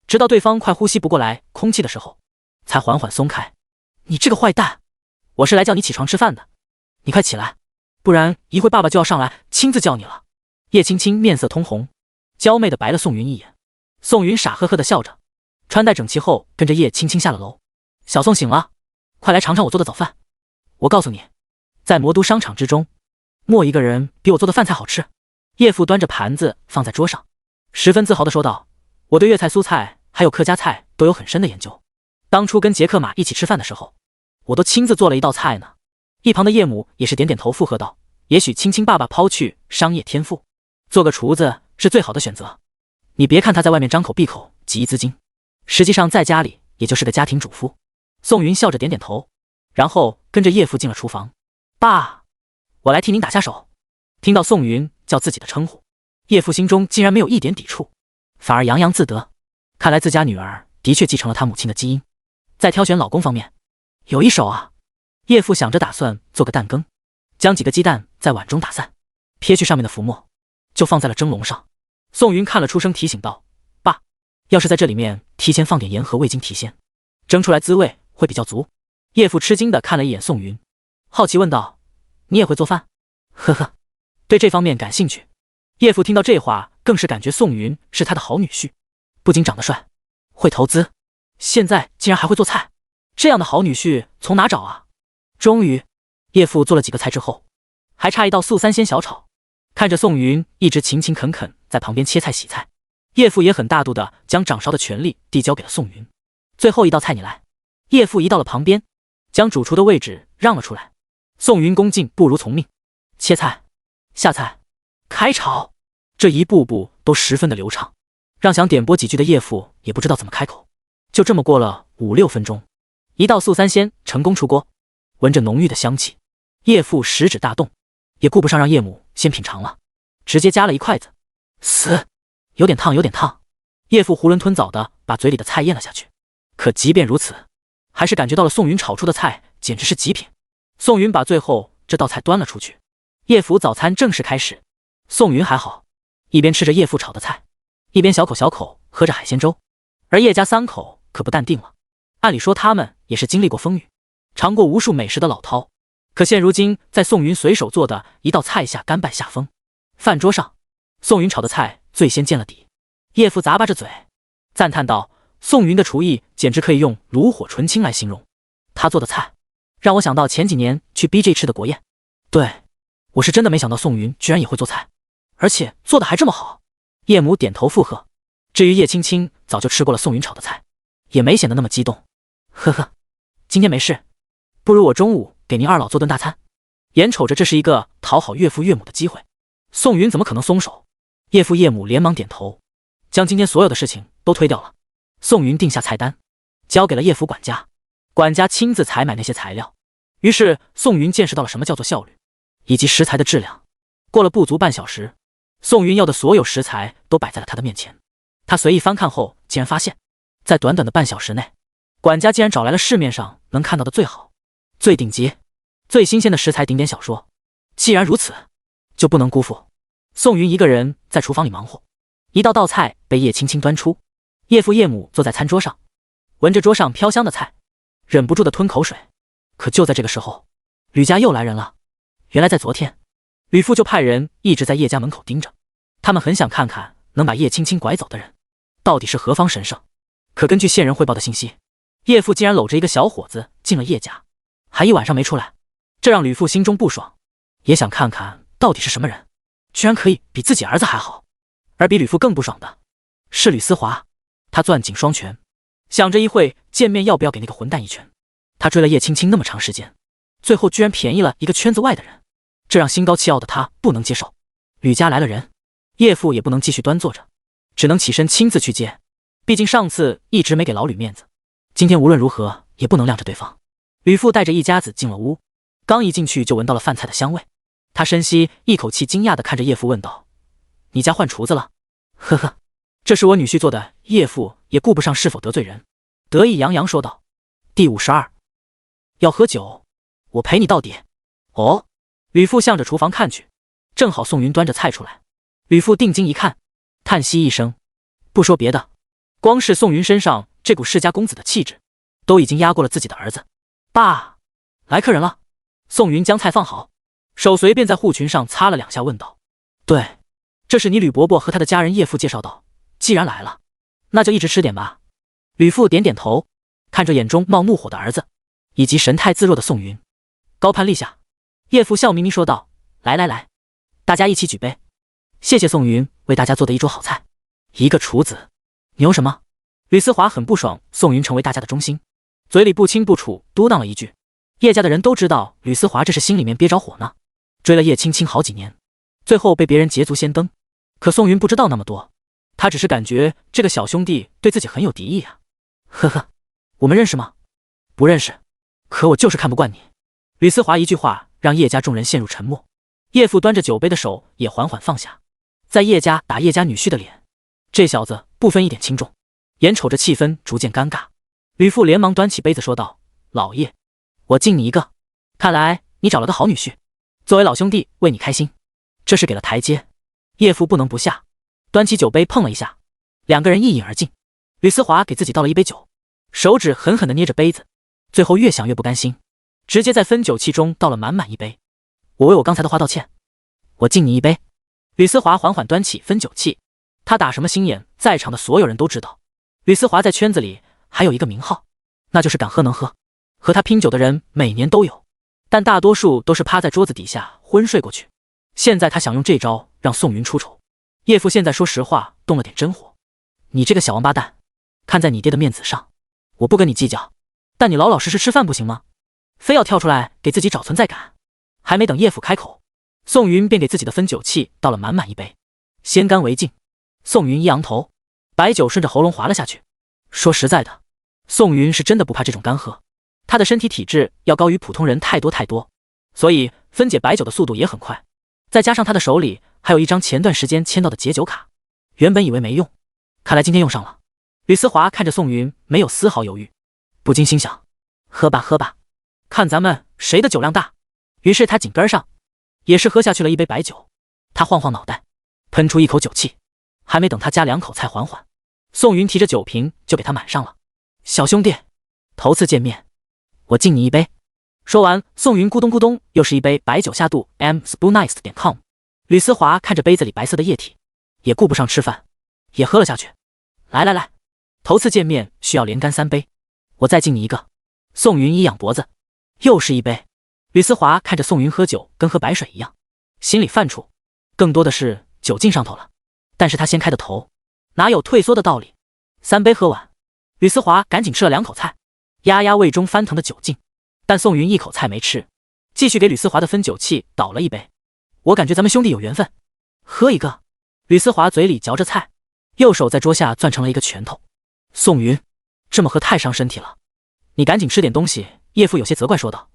[SPEAKER 1] 直到对方快呼吸不过来空气的时候，才缓缓松开。你这个坏蛋，我是来叫你起床吃饭的，你快起来，不然一会爸爸就要上来亲自叫你了。叶青青面色通红，娇媚的白了宋云一眼。宋云傻呵呵的笑着，穿戴整齐后跟着叶青青下了楼。小宋醒了，快来尝尝我做的早饭。我告诉你，在魔都商场之中，没一个人比我做的饭菜好吃。叶父端着盘子放在桌上，十分自豪地说道：我对粤菜、苏菜还有客家菜都有很深的研究。当初跟杰克马一起吃饭的时候，我都亲自做了一道菜呢。一旁的叶母也是点点头附和道：也许青青爸爸抛去商业天赋，做个厨子是最好的选择。你别看他在外面张口闭口几亿资金，实际上在家里也就是个家庭主妇。宋云笑着点点头，然后跟着叶父进了厨房。爸，我来替您打下手。听到宋云叫自己的称呼，叶父心中竟然没有一点抵触，反而洋洋自得。看来自家女儿的确继承了他母亲的基因，在挑选老公方面有一手啊。叶父想着打算做个蛋羹，将几个鸡蛋在碗中打散，撇去上面的浮沫，就放在了蒸笼上。宋云看了出声提醒道：爸，要是在这里面提前放点盐和味精提鲜，蒸出来滋味会比较足。叶父吃惊地看了一眼宋云，好奇问道：你也会做饭？呵呵，对这方面感兴趣。叶父听到这话，更是感觉宋云是他的好女婿，不仅长得帅，会投资，现在竟然还会做菜，这样的好女婿从哪找啊？终于，叶父做了几个菜之后，还差一道素三鲜小炒。看着宋云一直勤勤恳恳在旁边切菜洗菜，叶父也很大度的将掌勺的权力递交给了宋云。最后一道菜你来。叶父移到了旁边，将主厨的位置让了出来。宋云恭敬不如从命，切菜、下菜、开炒，这一步步都十分的流畅，让想点播几句的叶父也不知道怎么开口。就这么过了5、6分钟，一道素三鲜成功出锅。闻着浓郁的香气，叶父食指大动，也顾不上让叶母先品尝了，直接夹了一筷子。死，有点烫，有点烫。叶父囫囵吞枣的把嘴里的菜咽了下去。可即便如此，还是感觉到了宋云炒出的菜简直是极品。宋云把最后这道菜端了出去，叶父早餐正式开始。宋云还好，一边吃着叶父炒的菜，一边小口小口喝着海鲜粥。而叶家3口可不淡定了，按理说他们也是经历过风雨，尝过无数美食的老饕，可现如今在宋云随手做的一道菜下甘拜下风。饭桌上，宋云炒的菜最先见了底。叶父咂巴着嘴，赞叹道：宋云的厨艺简直可以用炉火纯青来形容。他做的菜让我想到前几年去 BJ 吃的国宴。对，我是真的没想到宋云居然也会做菜，而且做的还这么好。叶母点头附和。至于叶青青早就吃过了宋云炒的菜，也没显得那么激动。呵呵，今天没事，不如我中午给您二老做顿大餐。眼瞅着这是一个讨好岳父岳母的机会，宋云怎么可能松手？叶父叶母连忙点头，将今天所有的事情都推掉了。宋云定下菜单，交给了叶府管家，管家亲自采买那些材料。于是宋云见识到了什么叫做效率，以及食材的质量。过了不足半小时，宋云要的所有食材都摆在了他的面前。他随意翻看后，竟然发现，在短短的半小时内，管家竟然找来了市面上能看到的最好、最顶级、最新鲜的食材顶点小说。既然如此，就不能辜负。宋云一个人在厨房里忙活，一道道菜被叶青青端出。叶父叶母坐在餐桌上，闻着桌上飘香的菜，忍不住的吞口水。可就在这个时候，吕家又来人了。原来在昨天，吕父就派人一直在叶家门口盯着，他们很想看看能把叶青青拐走的人到底是何方神圣。可根据线人汇报的信息，叶父竟然搂着一个小伙子进了叶家，还一晚上没出来，这让吕父心中不爽，也想看看到底是什么人，居然可以比自己儿子还好。而比吕父更不爽的是吕思华，他攥紧双拳，想着一会见面要不要给那个混蛋一拳。他追了叶青青那么长时间，最后居然便宜了一个圈子外的人，这让心高气傲的他不能接受。吕家来了人，叶父也不能继续端坐着，只能起身亲自去接，毕竟上次一直没给老吕面子，今天无论如何也不能晾着对方。吕父带着一家子进了屋，刚一进去就闻到了饭菜的香味，他深吸一口气，惊讶地看着叶父问道：你家换厨子了？呵呵，这是我女婿做的。叶父也顾不上是否得罪人，得意洋洋说道：第52，要喝酒，我陪你到底。哦，吕父向着厨房看去，正好宋云端着菜出来。吕父定睛一看，叹息一声，不说别的，光是宋云身上这股世家公子的气质都已经压过了自己的儿子。爸，来客人了。宋云将菜放好，手随便在护裙上擦了2下，问道：对，这是你吕伯伯和他的家人。叶父介绍道：既然来了，那就一直吃点吧。吕父点点头，看着眼中冒怒火的儿子以及神态自若的宋云，高攀立下。叶父笑眯眯说道：来来来，大家一起举杯，谢谢宋云为大家做的一桌好菜。一个厨子，牛什么？吕思华很不爽宋云成为大家的中心，嘴里不清不楚嘟囔了一句。叶家的人都知道吕思华这是心里面憋着火呢，追了叶青青好几年，最后被别人捷足先登。可宋云不知道那么多，他只是感觉这个小兄弟对自己很有敌意啊。呵呵，我们认识吗？不认识，可我就是看不惯你。吕思华一句话让叶家众人陷入沉默，叶父端着酒杯的手也缓缓放下，在叶家打叶家女婿的脸，这小子不分一点轻重。眼瞅着气氛逐渐尴尬，吕父连忙端起杯子说道：老爷，我敬你一个，看来你找了个好女婿，作为老兄弟为你开心，这是给了台阶。叶父不能不下，端起酒杯碰了一下，两个人一饮而尽。吕思华给自己倒了一杯酒，手指狠狠地捏着杯子，最后越想越不甘心，直接在分酒器中倒了满满一杯。我为我刚才的话道歉，我敬你一杯。吕思华缓缓端起分酒器，他打什么心眼，在场的所有人都知道。吕思华在圈子里还有一个名号，那就是敢喝能喝，和他拼酒的人每年都有，但大多数都是趴在桌子底下昏睡过去。现在他想用这招让宋云出丑。叶父现在说实话动了点真火，你这个小王八蛋，看在你爹的面子上，我不跟你计较，但你老老实实吃饭不行吗？非要跳出来给自己找存在感。还没等叶父开口，宋云便给自己的分酒器倒了满满一杯，先干为敬。宋云一扬头，白酒顺着喉咙滑了下去。说实在的，宋云是真的不怕这种干喝，他的身体体质要高于普通人太多太多，所以分解白酒的速度也很快。再加上他的手里还有一张前段时间签到的解酒卡，原本以为没用，看来今天用上了。吕思华看着宋云没有丝毫犹豫，不禁心想：喝吧喝吧，看咱们谁的酒量大。于是他紧跟上也是喝下去了一杯白酒。他晃晃脑袋，喷出一口酒气，还没等他夹2口菜缓缓，宋云提着酒瓶就给他满上了。小兄弟，头次见面，我敬你一杯。说完，宋云咕咚咕咚又是一杯白酒下肚。m.spoonice.com。 吕思华看着杯子里白色的液体，也顾不上吃饭，也喝了下去。来来来，头次见面需要连干3杯，我再敬你一个。宋云一仰脖子，又是一杯。吕思华看着宋云喝酒跟喝白水一样，心里犯怵，更多的是酒劲上头了。但是他先开的头，哪有退缩的道理？3杯喝完，吕思华赶紧吃了2口菜，压压胃中翻腾的酒劲。但宋云一口菜没吃，继续给吕思华的分酒器倒了一杯。我感觉咱们兄弟有缘分，喝一个。吕思华嘴里嚼着菜，右手在桌下攥成了一个拳头。宋云，这么喝太伤身体了，你赶紧吃点东西。叶父有些责怪说道，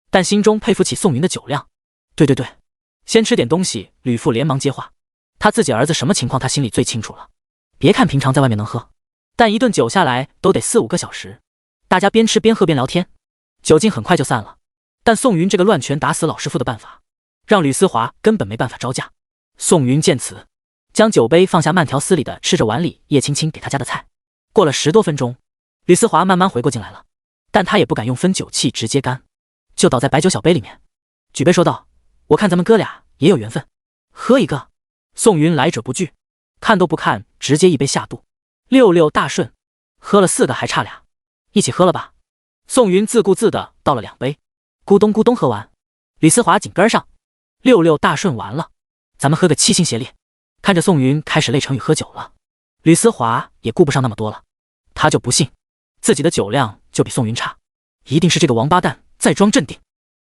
[SPEAKER 1] 但心中佩服起宋云的酒量。对对对，先吃点东西。吕父连忙接话，他自己儿子什么情况他心里最清楚了。别看平常在外面能喝，但一顿酒下来都得4-5个小时，大家边吃边喝边聊天，酒劲很快就散了。但宋云这个乱拳打死老师傅的办法，让吕思华根本没办法招架。宋云见此，将酒杯放下，慢条斯理地吃着碗里叶青青给他夹的菜。过了10多分钟，吕思华慢慢回过劲来了，但他也不敢用分酒器直接干，就倒在白酒小杯里面，举杯说道：我看咱们哥俩也有缘分，喝一个。宋云来者不拒，看都不看，直接一杯下肚。66大顺，喝了4个还差俩，一起喝了吧。宋云自顾自地倒了2杯，咕咚咕咚喝完。吕思华紧跟上，66大顺完了，咱们喝个7星协力。看着宋云开始累成雨喝酒了，吕思华也顾不上那么多了，他就不信自己的酒量就比宋云差，一定是这个王八蛋在装镇定。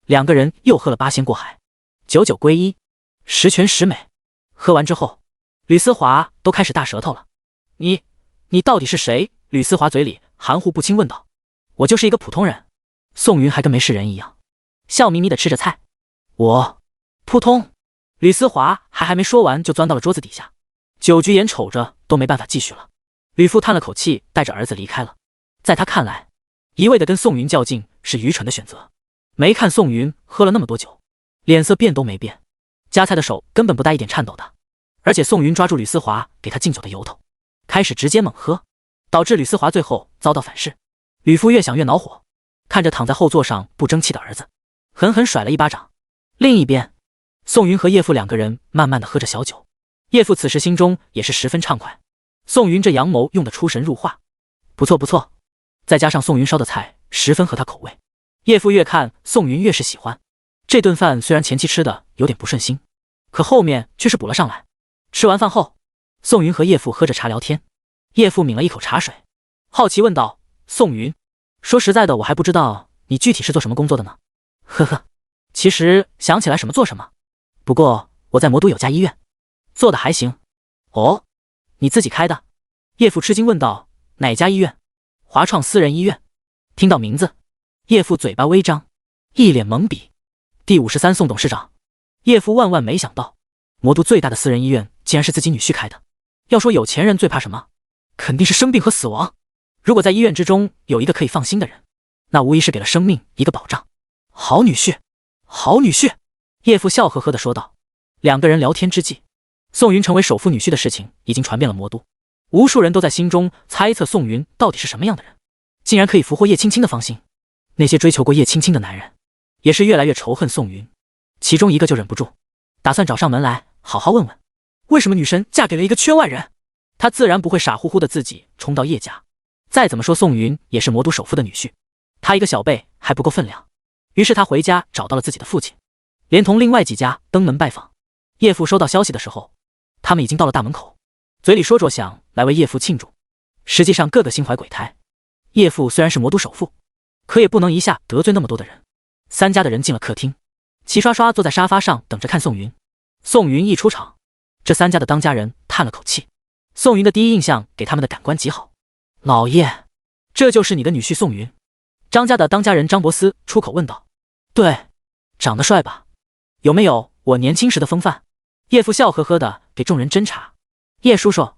[SPEAKER 1] 2个人又喝了8仙过海，九九归一，十全十美。喝完之后，吕思华都开始大舌头了。你到底是谁？吕思华嘴里含糊不清问道。我就是一个普通人。宋云还跟没事人一样，笑眯眯的吃着菜。我扑通，吕思华还没说完就钻到了桌子底下。酒局眼瞅着都没办法继续了，吕父叹了口气，带着儿子离开了。在他看来，一味的跟宋云较劲是愚蠢的选择。没看宋云喝了那么多酒，脸色变都没变，夹菜的手根本不带一点颤抖的。而且宋云抓住吕思华给他敬酒的由头，开始直接猛喝，导致吕思华最后遭到反噬。吕父越想越恼火，看着躺在后座上不争气的儿子，狠狠甩了一巴掌。另一边，宋云和叶父2个人慢慢的喝着小酒，叶父此时心中也是十分畅快。宋云这阳谋用得出神入化，不错不错，再加上宋云烧的菜十分合他口味，叶父越看宋云越是喜欢。这顿饭虽然前期吃的有点不顺心，可后面却是补了上来。吃完饭后，宋云和叶父喝着茶聊天，叶父抿了一口茶水，好奇问道：宋云，说实在的，我还不知道你具体是做什么工作的呢。呵呵，其实想起来什么做什么，不过我在魔都有家医院，做的还行。哦，你自己开的？叶父吃惊问道。哪家医院？华创私人医院。听到名字，叶父嘴巴微张，一脸懵逼。第53宋董事长。叶父万没想到，魔都最大的私人医院竟然是自己女婿开的。要说有钱人最怕什么，肯定是生病和死亡。如果在医院之中有一个可以放心的人，那无疑是给了生命一个保障。好女婿，好女婿，叶父笑呵呵地说道。2个人聊天之际，宋云成为首富女婿的事情已经传遍了魔都，无数人都在心中猜测宋云到底是什么样的人，竟然可以俘获叶青青的芳心。那些追求过叶青青的男人也是越来越仇恨宋云，其中一个就忍不住打算找上门来好好问问，为什么女神嫁给了一个圈外人。他自然不会傻乎乎的自己冲到叶家，再怎么说宋云也是魔都首富的女婿，他一个小辈还不够分量。于是他回家找到了自己的父亲，连同另外几家登门拜访。叶父收到消息的时候，他们已经到了大门口，嘴里说着想来为叶父庆祝，实际上个个心怀鬼胎。叶父虽然是魔都首富，可也不能一下得罪那么多的人。3家的人进了客厅，齐刷刷坐在沙发上等着看宋云。宋云一出场，这3家的当家人叹了口气。宋云的第一印象给他们的感官极好。老爷，这就是你的女婿宋云？张家的当家人张伯斯出口问道。对，长得帅吧？有没有我年轻时的风范？叶父笑呵呵的给众人斟茶。叶叔叔，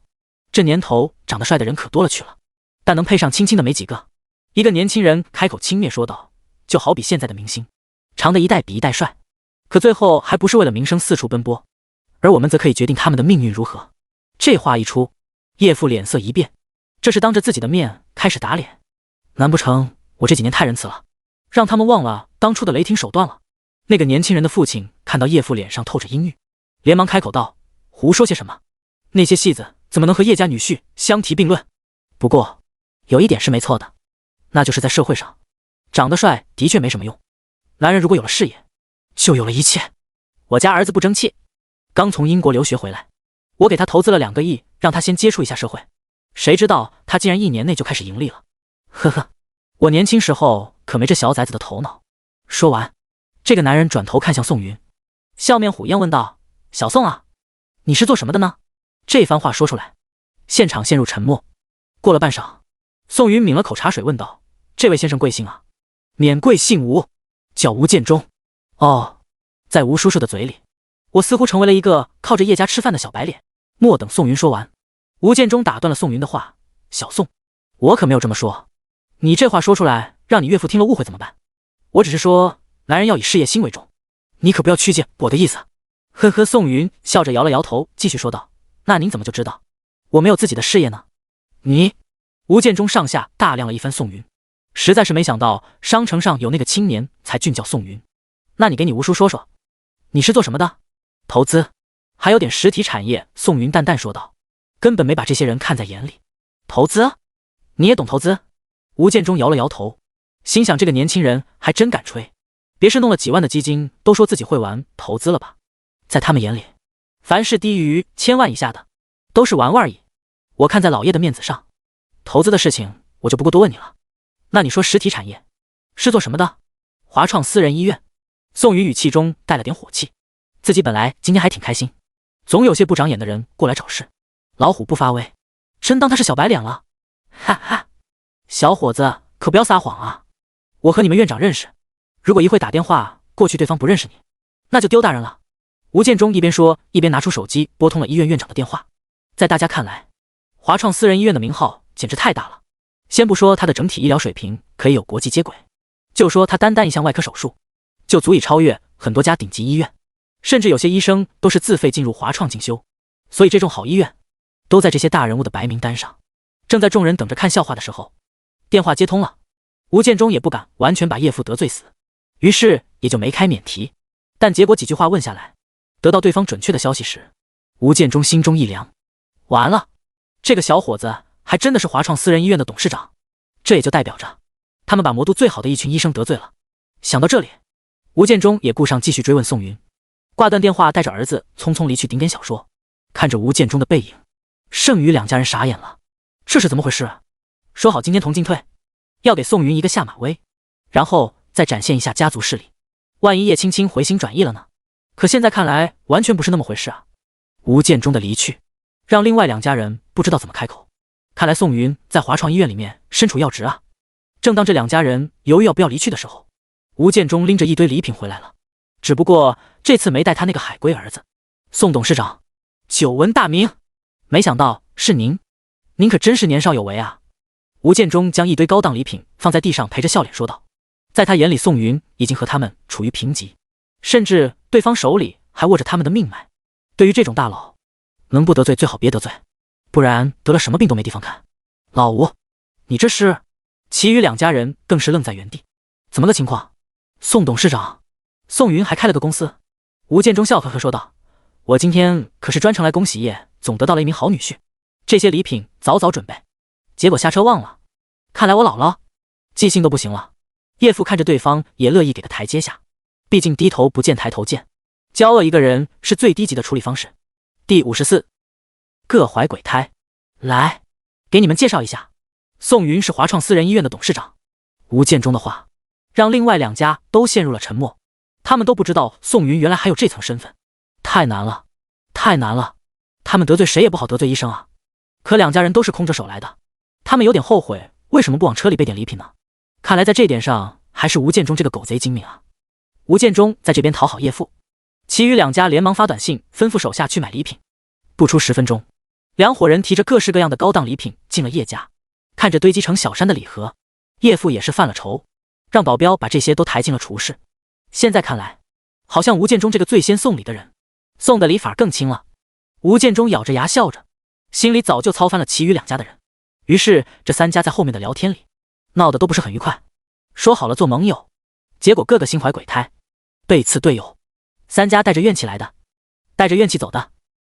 [SPEAKER 1] 这年头长得帅的人可多了去了，但能配上青青的没几个。一个年轻人开口轻蔑说道，就好比现在的明星，长得一代比一代帅，可最后还不是为了名声四处奔波，而我们则可以决定他们的命运如何。这话一出，叶父脸色一变，这是当着自己的面开始打脸。难不成我这几年太仁慈了，让他们忘了当初的雷霆手段了？那个年轻人的父亲看到叶父脸上透着阴郁，连忙开口道，胡说些什么？那些戏子怎么能和叶家女婿相提并论？不过有一点是没错的，那就是在社会上，长得帅的确没什么用，男人如果有了事业，就有了一切。我家儿子不争气，刚从英国留学回来，我给他投资了2个亿，让他先接触一下社会，谁知道他竟然1年内就开始盈利了。呵呵，我年轻时候可没这小崽子的头脑。说完，这个男人转头看向宋云，笑面虎一样问道，小宋啊，你是做什么的呢？这番话说出来，现场陷入沉默。过了半晌，宋云抿了口茶水问道，这位先生贵姓啊？免贵姓吴，叫吴建中。哦，在吴叔叔的嘴里，我似乎成为了一个靠着叶家吃饭的小白脸。莫等宋云说完，吴建中打断了宋云的话，小宋，我可没有这么说，你这话说出来让你岳父听了误会怎么办？我只是说男人要以事业心为重，你可不要曲解我的意思。呵呵，宋云笑着摇了摇头，继续说道，那您怎么就知道我没有自己的事业呢？你……吴建中上下大量了一番宋云，实在是没想到商城上有那个青年才俊叫宋云。那你给你吴叔说说，你是做什么的？投资。还有点实体产业。宋云淡淡说道，根本没把这些人看在眼里。投资？你也懂投资？吴建中摇了摇头，心想这个年轻人还真敢吹，别是弄了几万的基金都说自己会玩投资了吧？在他们眼里，凡是低于1000万以下的都是玩玩而已。我看在老爷的面子上，投资的事情我就不过多问你了。那你说实体产业是做什么的？华创私人医院。宋云语气中带了点火气，自己本来今天还挺开心，总有些不长眼的人过来找事，老虎不发威，真当他是小白脸了。哈哈，小伙子可不要撒谎啊，我和你们院长认识，如果一会打电话过去对方不认识你，那就丢大人了。吴建中一边说一边拿出手机拨通了医院院长的电话。在大家看来，华创私人医院的名号简直太大了，先不说他的整体医疗水平可以有国际接轨，就说他单单一项外科手术就足以超越很多家顶级医院，甚至有些医生都是自费进入华创进修，所以这种好医院都在这些大人物的白名单上。正在众人等着看笑话的时候，电话接通了。吴建中也不敢完全把叶父得罪死，于是也就没开免提。但结果几句话问下来，得到对方准确的消息时，吴建中心中一凉，完了，这个小伙子还真的是华创私人医院的董事长，这也就代表着他们把魔都最好的一群医生得罪了。想到这里，吴建中也顾上继续追问宋云。挂断电话，带着儿子匆匆离去顶点小说。看着吴建中的背影，剩余两家人傻眼了，这是怎么回事？说好今天同进退，要给宋云一个下马威，然后再展现一下家族势力，万一叶青青回心转意了呢？可现在看来完全不是那么回事啊。吴建中的离去让另外两家人不知道怎么开口，看来宋云在华创医院里面身处要职啊。正当这两家人犹豫要不要离去的时候，吴建中拎着一堆礼品回来了，只不过这次没带他那个海归儿子。宋董事长，久闻大名，没想到是您，您可真是年少有为啊。吴建中将一堆高档礼品放在地上，陪着笑脸说道。在他眼里，宋云已经和他们处于平级，甚至对方手里还握着他们的命脉。对于这种大佬，能不得罪最好别得罪，不然得了什么病都没地方看。老吴，你这是？其余两家人更是愣在原地，怎么个情况？宋董事长，宋云还开了个公司。吴建中笑呵呵说道，我今天可是专程来恭喜叶总得到了一名好女婿，这些礼品早早准备，结果下车忘了，看来我老了，记性都不行了。叶父看着对方也乐意给个台阶下，毕竟低头不见抬头见，骄傲一个人是最低级的处理方式。第54，各怀鬼胎。来，给你们介绍一下，宋云是华创私人医院的董事长。吴建中的话让另外两家都陷入了沉默，他们都不知道宋云原来还有这层身份。太难了，太难了，他们得罪谁也不好得罪医生啊。可两家人都是空着手来的，他们有点后悔为什么不往车里备点礼品呢？看来在这点上还是吴建中这个狗贼精明啊。吴建中在这边讨好叶父，其余两家连忙发短信吩咐手下去买礼品。不出10分钟，两伙人提着各式各样的高档礼品进了叶家。看着堆积成小山的礼盒，叶父也是犯了愁，让保镖把这些都抬进了厨室。现在看来，好像吴建中这个最先送礼的人送的礼法更轻了。吴建中咬着牙笑着，心里早就操翻了其余两家的人。于是这三家在后面的聊天里闹得都不是很愉快，说好了做盟友，结果个个心怀鬼胎，背刺队友。三家带着怨气来的，带着怨气走的。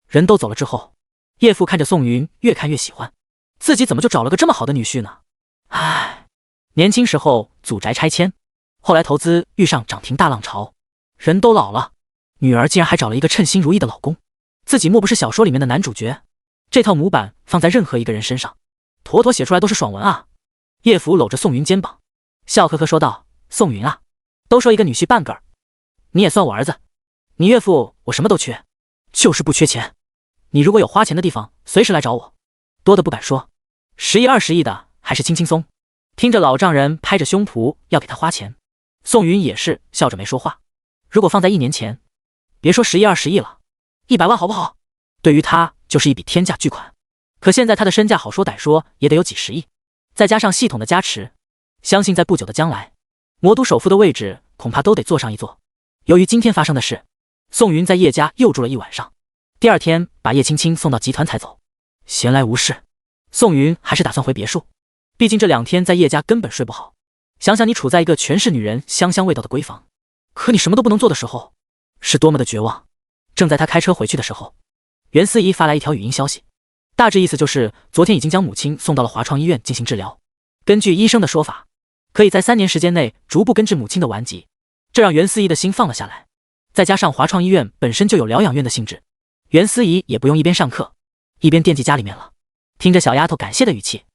[SPEAKER 1] 人都走了之后，叶父看着宋云越看越喜欢，自己怎么就找了个这么好的女婿呢？唉，年轻时候祖宅拆迁，后来投资遇上涨停大浪潮，人都老了，女儿竟然还找了一个称心如意的老公，自己莫不是小说里面的男主角？这套模板放在任何一个人身上，妥妥写出来都是爽文啊。叶父搂着宋云肩膀，笑呵呵说道，宋云啊，都说一个女婿半个儿，你也算我儿子，你岳父我什么都缺，就是不缺钱，你如果有花钱的地方随时来找我，多的不敢说，10亿20亿的还是轻轻松。听着老丈人拍着胸脯要给他花钱，宋云也是笑着没说话。如果放在1年前，别说10亿20亿了，100万好不好？对于他就是一笔天价巨款。可现在他的身价好说歹说也得有几10亿，再加上系统的加持，相信在不久的将来，魔都首富的位置恐怕都得坐上一坐。由于今天发生的事，宋云在叶家又住了一晚上，第二天把叶青青送到集团才走。闲来无事，宋云还是打算回别墅，毕竟这2天在叶家根本睡不好。想想你处在一个全是女人香香味道的闺房，可你什么都不能做的时候，是多么的绝望。正在他开车回去的时候，袁思怡发来一条语音消息，大致意思就是昨天已经将母亲送到了华创医院进行治疗。根据医生的说法，可以在3年时间内逐步根治母亲的顽疾，这让袁思怡的心放了下来。再加上华创医院本身就有疗养院的性质，袁思怡也不用一边上课一边惦记家里面了。听着小丫头感谢的语气，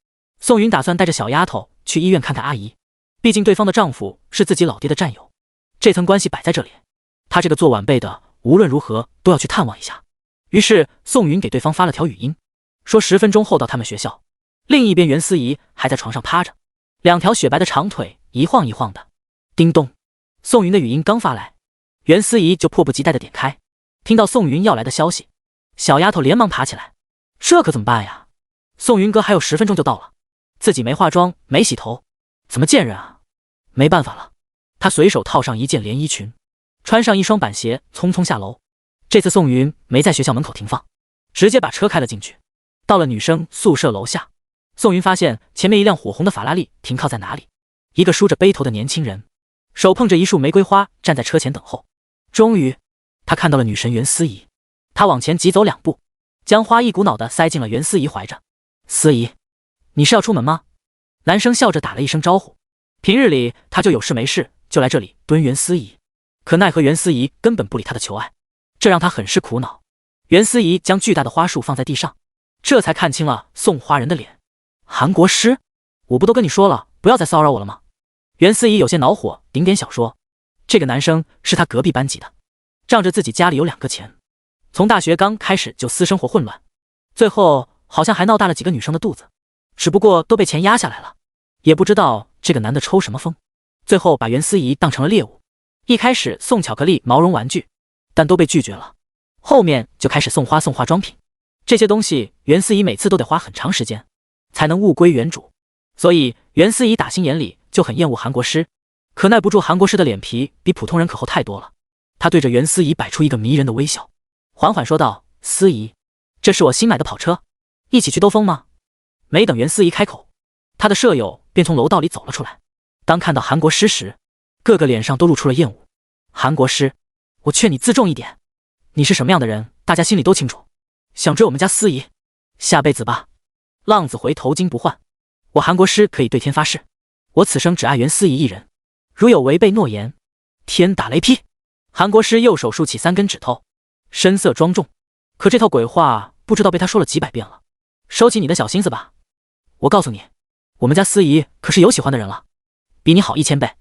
[SPEAKER 1] 宋云打算带着小丫头去医院看看阿姨，毕竟对方的丈夫是自己老爹的战友，这层关系摆在这里，她这个做晚辈的无论如何都要去探望一下。于是宋云给对方发了条语音，说10分钟后到他们学校。另一边袁思怡还在床上趴着，2条雪白的长腿一晃一晃的。叮咚，宋云的语音刚发来，袁思怡就迫不及待地点开，听到宋云要来的消息，小丫头连忙爬起来，这可怎么办呀？宋云哥还有10分钟就到了，自己没化妆没洗头，怎么见人啊？没办法了，他随手套上一件连衣裙，穿上一双板鞋，匆匆下楼。这次宋云没在学校门口停放，直接把车开了进去。到了女生宿舍楼下，宋云发现前面一辆火红的法拉利停靠在哪里，一个梳着背头的年轻人手碰着一束玫瑰花站在车前等候。终于他看到了女神袁思怡，他往前急走2步，将花一股脑的塞进了袁思怡怀着。思怡，你是要出门吗？男生笑着打了一声招呼，平日里他就有事没事就来这里蹲袁思怡，可奈何袁思怡根本不理他的求爱，这让他很是苦恼。袁思怡将巨大的花束放在地上，这才看清了送花人的脸。韩国师，我不都跟你说了不要再骚扰我了吗？袁思怡有些恼火，顶点小说，这个男生是他隔壁班级的，仗着自己家里有2个钱，从大学刚开始就私生活混乱，最后好像还闹大了几个女生的肚子，只不过都被钱压下来了。也不知道这个男的抽什么风，最后把袁思怡当成了猎物。一开始送巧克力、毛绒玩具，但都被拒绝了，后面就开始送花、送化妆品，这些东西袁思怡每次都得花很长时间才能物归原主，所以袁思怡打心眼里就很厌恶韩国师。可耐不住韩国师的脸皮比普通人可厚太多了，他对着袁思怡摆出一个迷人的微笑，缓缓说道：思怡，这是我新买的跑车，一起去兜风吗？没等袁思怡开口，他的舍友便从楼道里走了出来。当看到韩国师时，个个脸上都露出了厌恶。韩国师，我劝你自重一点，你是什么样的人大家心里都清楚，想追我们家思怡，下辈子吧。浪子回头金不换，我韩国师可以对天发誓，我此生只爱袁思怡一人，如有违背诺言，天打雷劈。韩国师右手竖起3根指头，神色庄重，可这套鬼话不知道被他说了几百遍了。收起你的小心思吧，我告诉你，我们家思怡可是有喜欢的人了，比你好1000倍、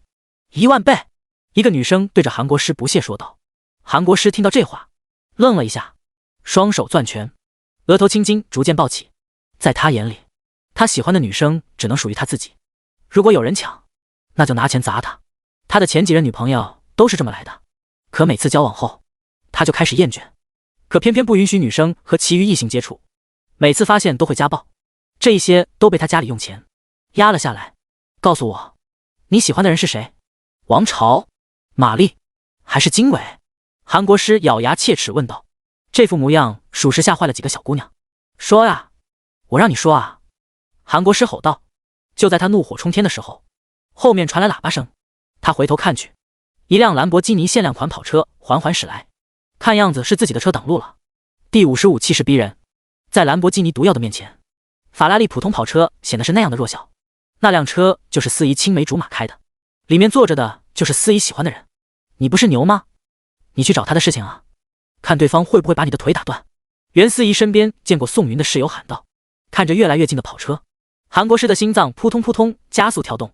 [SPEAKER 1] 10000倍。一个女生对着韩国师不屑说道。韩国师听到这话，愣了一下，双手攥拳，额头青筋逐渐暴起。在他眼里，他喜欢的女生只能属于他自己，如果有人抢，那就拿钱砸他。他的前几任女朋友都是这么来的，可每次交往后，他就开始厌倦，可偏偏不允许女生和其余异性接触，每次发现都会家暴，这一些都被他家里用钱压了下来。告诉我，你喜欢的人是谁？王朝、玛丽还是经纬？韩国师咬牙切齿问道。这副模样属实吓坏了几个小姑娘。说啊，我让你说啊！韩国师吼道。就在他怒火冲天的时候，后面传来喇叭声，他回头看去，一辆兰博基尼限量款跑车缓缓驶来，看样子是自己的车挡路了。第55气势逼人，在兰博基尼毒药的面前，法拉利普通跑车显得是那样的弱小。那辆车就是司仪青梅竹马开的，里面坐着的就是司仪喜欢的人。你不是牛吗？你去找他的事情啊，看对方会不会把你的腿打断。袁思怡身边见过宋云的室友喊道。看着越来越近的跑车，韩国师的心脏扑通扑通加速跳动，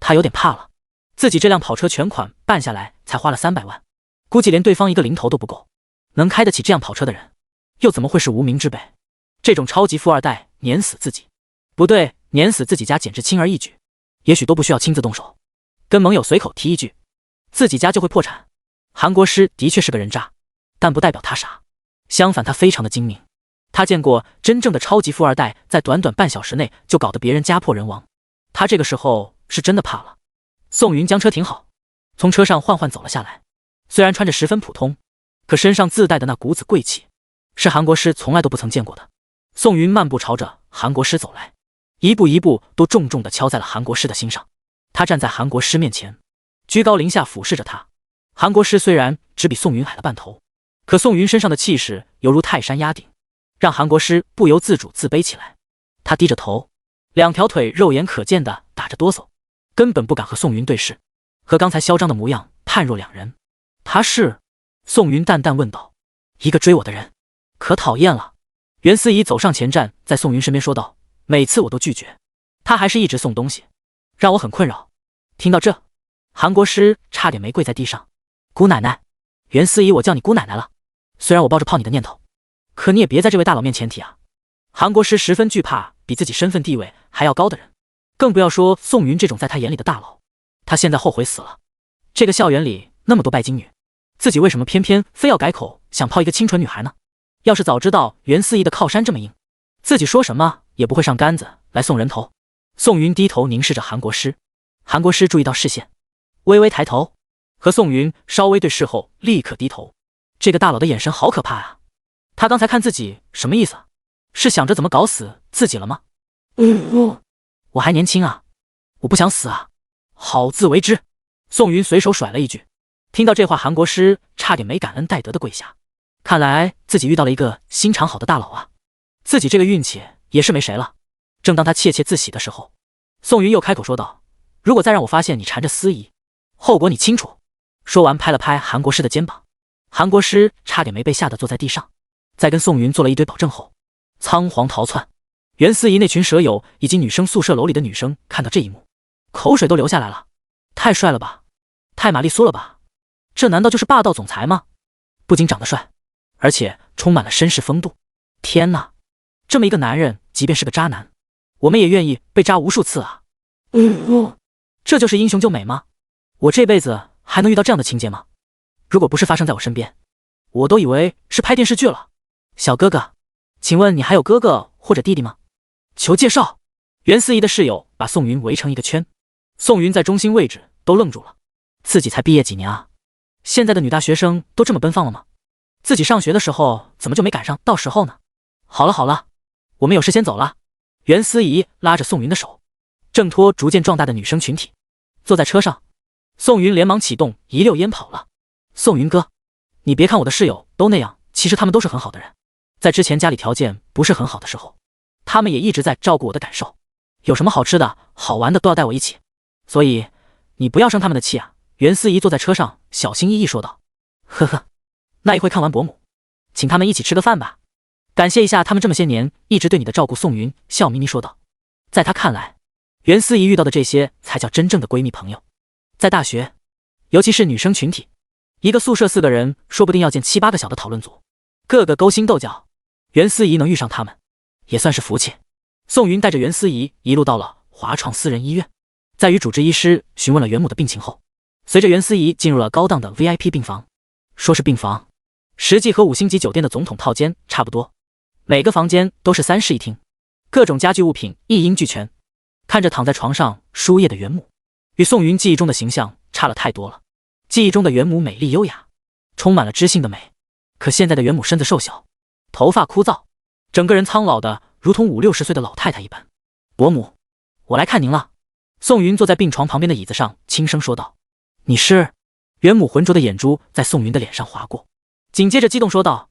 [SPEAKER 1] 他有点怕了。自己这辆跑车全款办下来才花了300万，估计连对方一个零头都不够。能开得起这样跑车的人，又怎么会是无名之辈？这种超级富二代碾死自己，不对，碾死自己家简直轻而易举，也许都不需要亲自动手，跟盟友随口提一句，自己家就会破产。韩国师的确是个人渣，但不代表他傻，相反他非常的精明。他见过真正的超级富二代在短短半小时内就搞得别人家破人亡，他这个时候是真的怕了。宋云将车停好，从车上缓缓走了下来，虽然穿着十分普通，可身上自带的那股子贵气是韩国师从来都不曾见过的。宋云漫步朝着韩国师走来，一步一步都重重地敲在了韩国师的心上。他站在韩国师面前，居高临下俯视着他。韩国师虽然只比宋云矮了半头，可宋云身上的气势犹如泰山压顶，让韩国师不由自主自卑起来。他低着头，两条腿肉眼可见的打着哆嗦，根本不敢和宋云对视，和刚才嚣张的模样判若两人。他是？宋云淡淡问道。一个追我的人，可讨厌了。袁思怡走上前站在宋云身边说道，每次我都拒绝，他还是一直送东西，让我很困扰。听到这，韩国师差点没跪在地上。姑奶奶，袁思怡，我叫你姑奶奶了。虽然我抱着泡你的念头，可你也别在这位大佬面前提啊。韩国师十分惧怕比自己身份地位还要高的人，更不要说宋云这种在他眼里的大佬。他现在后悔死了。这个校园里那么多拜金女，自己为什么偏偏非要改口想泡一个清纯女孩呢？要是早知道袁思怡的靠山这么硬，自己说什么也不会上杆子来送人头。宋云低头凝视着韩国师，韩国师注意到视线，微微抬头，和宋云稍微对视后立刻低头。这个大佬的眼神好可怕啊！他刚才看自己什么意思？是想着怎么搞死自己了吗？我还年轻啊，我不想死啊，好自为之。宋云随手甩了一句。听到这话，韩国师差点没感恩戴德的跪下。看来自己遇到了一个心肠好的大佬啊，自己这个运气也是没谁了。正当他窃窃自喜的时候，宋云又开口说道，如果再让我发现你缠着司仪，后果你清楚。说完拍了拍韩国师的肩膀，韩国师差点没被吓得坐在地上。在跟宋云做了一堆保证后，仓皇逃窜。袁思怡那群舍友以及女生宿舍楼里的女生看到这一幕，口水都流下来了。太帅了吧，太玛丽苏了吧，这难道就是霸道总裁吗？不仅长得帅，而且充满了绅士风度。天哪，这么一个男人即便是个渣男，我们也愿意被渣无数次啊。这就是英雄救美吗？我这辈子还能遇到这样的情节吗？如果不是发生在我身边，我都以为是拍电视剧了。小哥哥，请问你还有哥哥或者弟弟吗？求介绍。袁思怡的室友把宋云围成一个圈，宋云在中心位置都愣住了。自己才毕业几年啊，现在的女大学生都这么奔放了吗？自己上学的时候怎么就没赶上到时候呢？好了好了，我们有事先走了。袁思怡拉着宋云的手，挣脱逐渐壮大的女生群体，坐在车上。宋云连忙启动一溜烟跑了。宋云哥，你别看我的室友都那样，其实他们都是很好的人。在之前家里条件不是很好的时候，他们也一直在照顾我的感受，有什么好吃的好玩的都要带我一起，所以你不要生他们的气啊。袁思怡坐在车上小心翼翼说道。呵呵，那一会看完伯母，请他们一起吃个饭吧，感谢一下他们这么些年一直对你的照顾。宋云笑眯眯说道。在他看来，袁思怡遇到的这些才叫真正的闺蜜朋友。在大学，尤其是女生群体，一个宿舍4个人说不定要建7、8个小的讨论组，个个勾心斗角。袁思怡能遇上他们也算是福气。宋云带着袁思怡一路到了华创私人医院，在与主治医师询问了袁母的病情后，随着袁思怡进入了高档的 VIP 病房。说是病房，实际和5星级酒店的总统套间差不多，每个房间都是3室1厅，各种家具物品一应俱全。看着躺在床上输液的袁母，与宋云记忆中的形象差了太多了。记忆中的袁母美丽优雅，充满了知性的美，可现在的袁母身子瘦小，头发枯燥，整个人苍老的如同50、60岁的老太太一般。伯母，我来看您了。宋云坐在病床旁边的椅子上轻声说道。你是？袁母浑浊的眼珠在宋云的脸上划过，紧接着激动说道，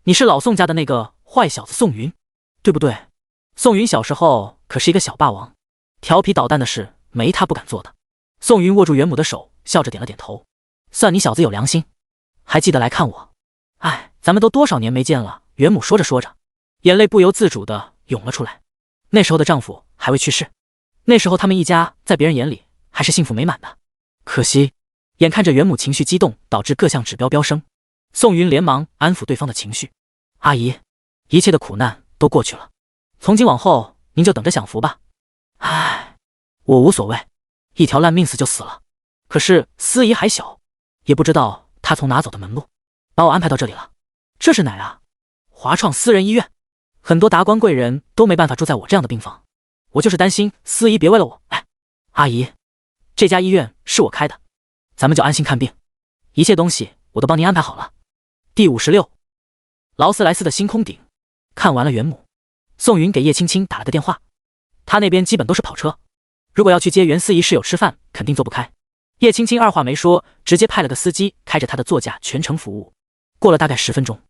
[SPEAKER 1] 你是老宋家的那个坏小子宋云，对不对？宋云小时候可是一个小霸王，调皮捣蛋的事没他不敢做的。宋云握住袁母的手，笑着点了点头，算你小子有良心，还记得来看我。哎，咱们都多少年没见了。袁母说着说着，眼泪不由自主地涌了出来。那时候的丈夫还未去世，那时候他们一家在别人眼里还是幸福美满的。可惜眼看着袁母情绪激动，导致各项指标飙升，宋云连忙安抚对方的情绪。阿姨，一切的苦难都过去了，从今往后您就等着享福吧。唉，我无所谓，一条烂命死就死了。可是司仪还小，也不知道他从哪走的门路，把我安排到这里了。这是哪啊？华创私人医院，很多达官贵人都没办法住在我这样的病房。我就是担心司仪别为了我。哎，阿姨，这家医院是我开的，咱们就安心看病，一切东西我都帮您安排好了。第56，劳斯莱斯的星空顶。看完了袁母，宋云给叶青青打了个电话，他那边基本都是跑车，如果要去接袁思怡室友吃饭，肯定坐不开。叶青青二话没说，直接派了个司机开着他的座驾全程服务。过了大概10分钟，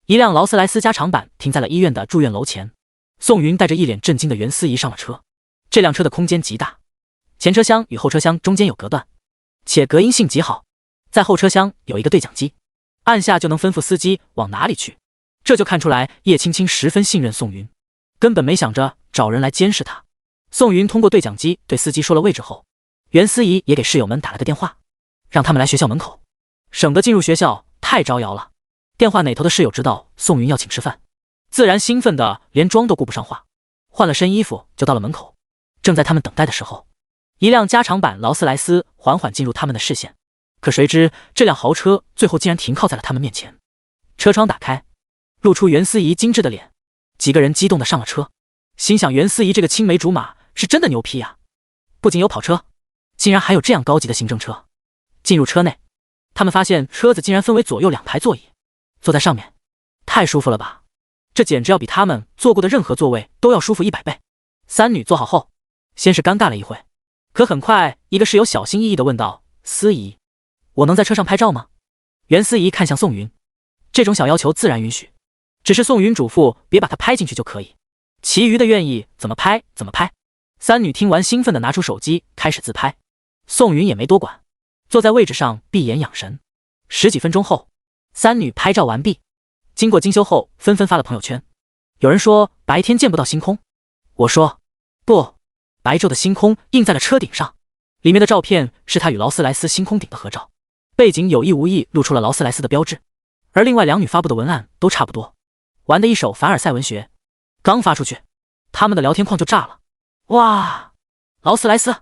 [SPEAKER 1] 一辆劳斯莱斯加长版停在了医院的住院楼前。宋云带着一脸震惊的袁思怡上了车。这辆车的空间极大，前车厢与后车厢中间有隔断，且隔音性极好。在后车厢有一个对讲机，按下就能吩咐司机往哪里去。这就看出来叶青青十分信任宋云，根本没想着找人来监视他。宋云通过对讲机对司机说了位置后，袁思怡也给室友们打了个电话，让他们来学校门口，省得进入学校太招摇了。电话那头的室友知道宋云要请吃饭，自然兴奋的连妆都顾不上化，换了身衣服就到了门口。正在他们等待的时候，一辆加长版劳斯莱斯缓缓进入他们的视线，可谁知这辆豪车最后竟然停靠在了他们面前。车窗打开，露出袁思怡精致的脸，几个人激动的上了车，心想袁思怡这个青梅竹马是真的牛批啊！不仅有跑车，竟然还有这样高级的行政车。进入车内，他们发现车子竟然分为左右2排座椅，坐在上面太舒服了吧，这简直要比他们坐过的任何座位都要舒服100倍。三女坐好后，先是尴尬了一会，可很快一个室友小心翼翼地问道：思怡，我能在车上拍照吗？袁思怡看向宋云，这种小要求自然允许，只是宋云嘱咐别把它拍进去就可以，其余的愿意怎么拍怎么拍。三女听完兴奋地拿出手机开始自拍，宋云也没多管，坐在位置上闭眼养神。10几分钟后，三女拍照完毕，经过精修后纷纷发了朋友圈。有人说白天见不到星空，我说不，白昼的星空映在了车顶上，里面的照片是他与劳斯莱斯星空顶的合照，背景有意无意露出了劳斯莱斯的标志。而另外2女发布的文案都差不多，玩的一手凡尔赛文学，刚发出去，他们的聊天框就炸了。哇，劳斯莱斯，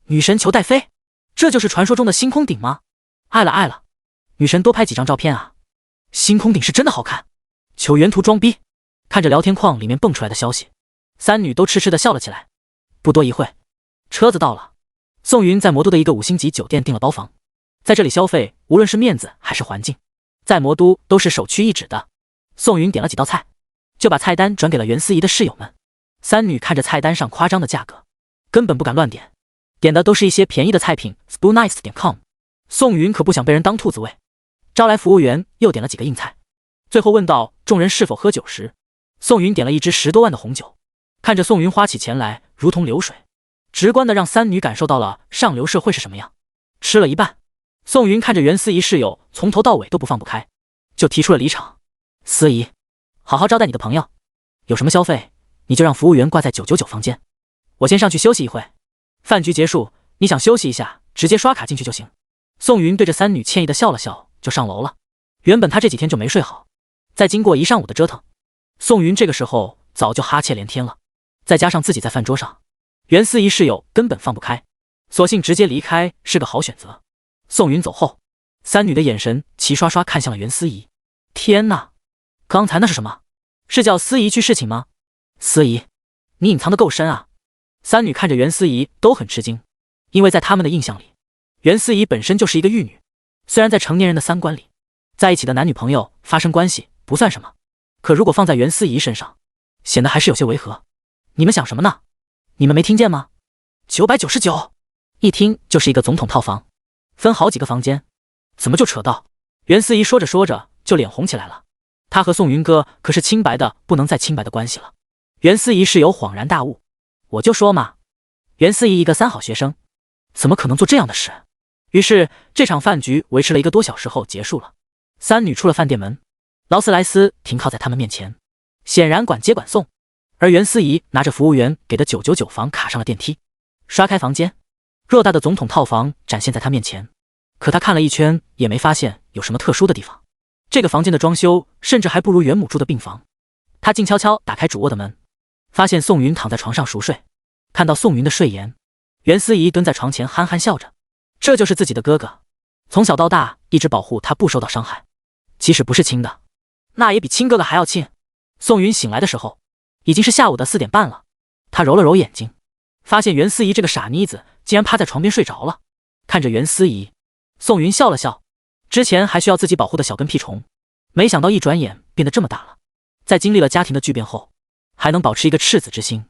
[SPEAKER 1] 女神求带飞，这就是传说中的星空顶吗？爱了爱了，女神多拍几张照片啊，星空顶是真的好看，求原图装逼。看着聊天框里面蹦出来的消息，三女都痴痴地笑了起来。不多一会，车子到了，宋云在魔都的一个5星级酒店订了包房，在这里消费无论是面子还是环境，在魔都都是首屈一指的。宋云点了几道菜，就把菜单转给了袁思怡的室友们。三女看着菜单上夸张的价格，根本不敢乱点，点的都是一些便宜的菜品 spoonice.com。 宋云可不想被人当兔子喂，招来服务员又点了几个硬菜，最后问到众人是否喝酒时，宋云点了一支10多万的红酒。看着宋云花起钱来如同流水，直观的让三女感受到了上流社会是什么样。吃了一半，宋云看着袁思怡室友从头到尾都不放不开，就提出了离场。思怡，好好招待你的朋友，有什么消费你就让服务员挂在999房间，我先上去休息一会，饭局结束你想休息一下直接刷卡进去就行。宋云对着三女歉意的笑了笑，就上楼了。原本他这几天就没睡好，再经过一上午的折腾，宋云这个时候早就哈欠连天了，再加上自己在饭桌上，袁思怡室友根本放不开，索性直接离开是个好选择。宋云走后，三女的眼神齐刷刷看向了袁思怡。天哪，刚才那是什么？是叫思怡去侍寝吗？思怡，你隐藏的够深啊。三女看着袁思怡都很吃惊，因为在他们的印象里，袁思怡本身就是一个玉女，虽然在成年人的三观里，在一起的男女朋友发生关系不算什么，可如果放在袁思怡身上，显得还是有些违和。你们想什么呢？你们没听见吗？999，一听就是一个总统套房，分好几个房间，怎么就扯到？袁思怡说着说着就脸红起来了，她和宋云哥可是清白的不能再清白的关系了。袁思怡室友恍然大悟，我就说嘛，袁思怡一个3好学生，怎么可能做这样的事？于是这场饭局维持了1个多小时后结束了。三女出了饭店门，劳斯莱斯停靠在他们面前，显然管接管送，而袁思怡拿着服务员给的999房卡上了电梯，刷开房间，偌大的总统套房展现在他面前。可他看了一圈也没发现有什么特殊的地方，这个房间的装修甚至还不如袁母住的病房。他静悄悄打开主卧的门，发现宋云躺在床上熟睡。看到宋云的睡颜，袁思怡蹲在床前憨憨笑着，这就是自己的哥哥，从小到大一直保护他不受到伤害，即使不是亲的，那也比亲哥哥还要亲。宋云醒来的时候已经是下午的4点半了，他揉了揉眼睛，发现袁思怡这个傻妮子竟然趴在床边睡着了。看着袁思怡，宋云笑了笑，之前还需要自己保护的小跟屁虫，没想到一转眼变得这么大了，在经历了家庭的巨变后，还能保持一个赤子之心，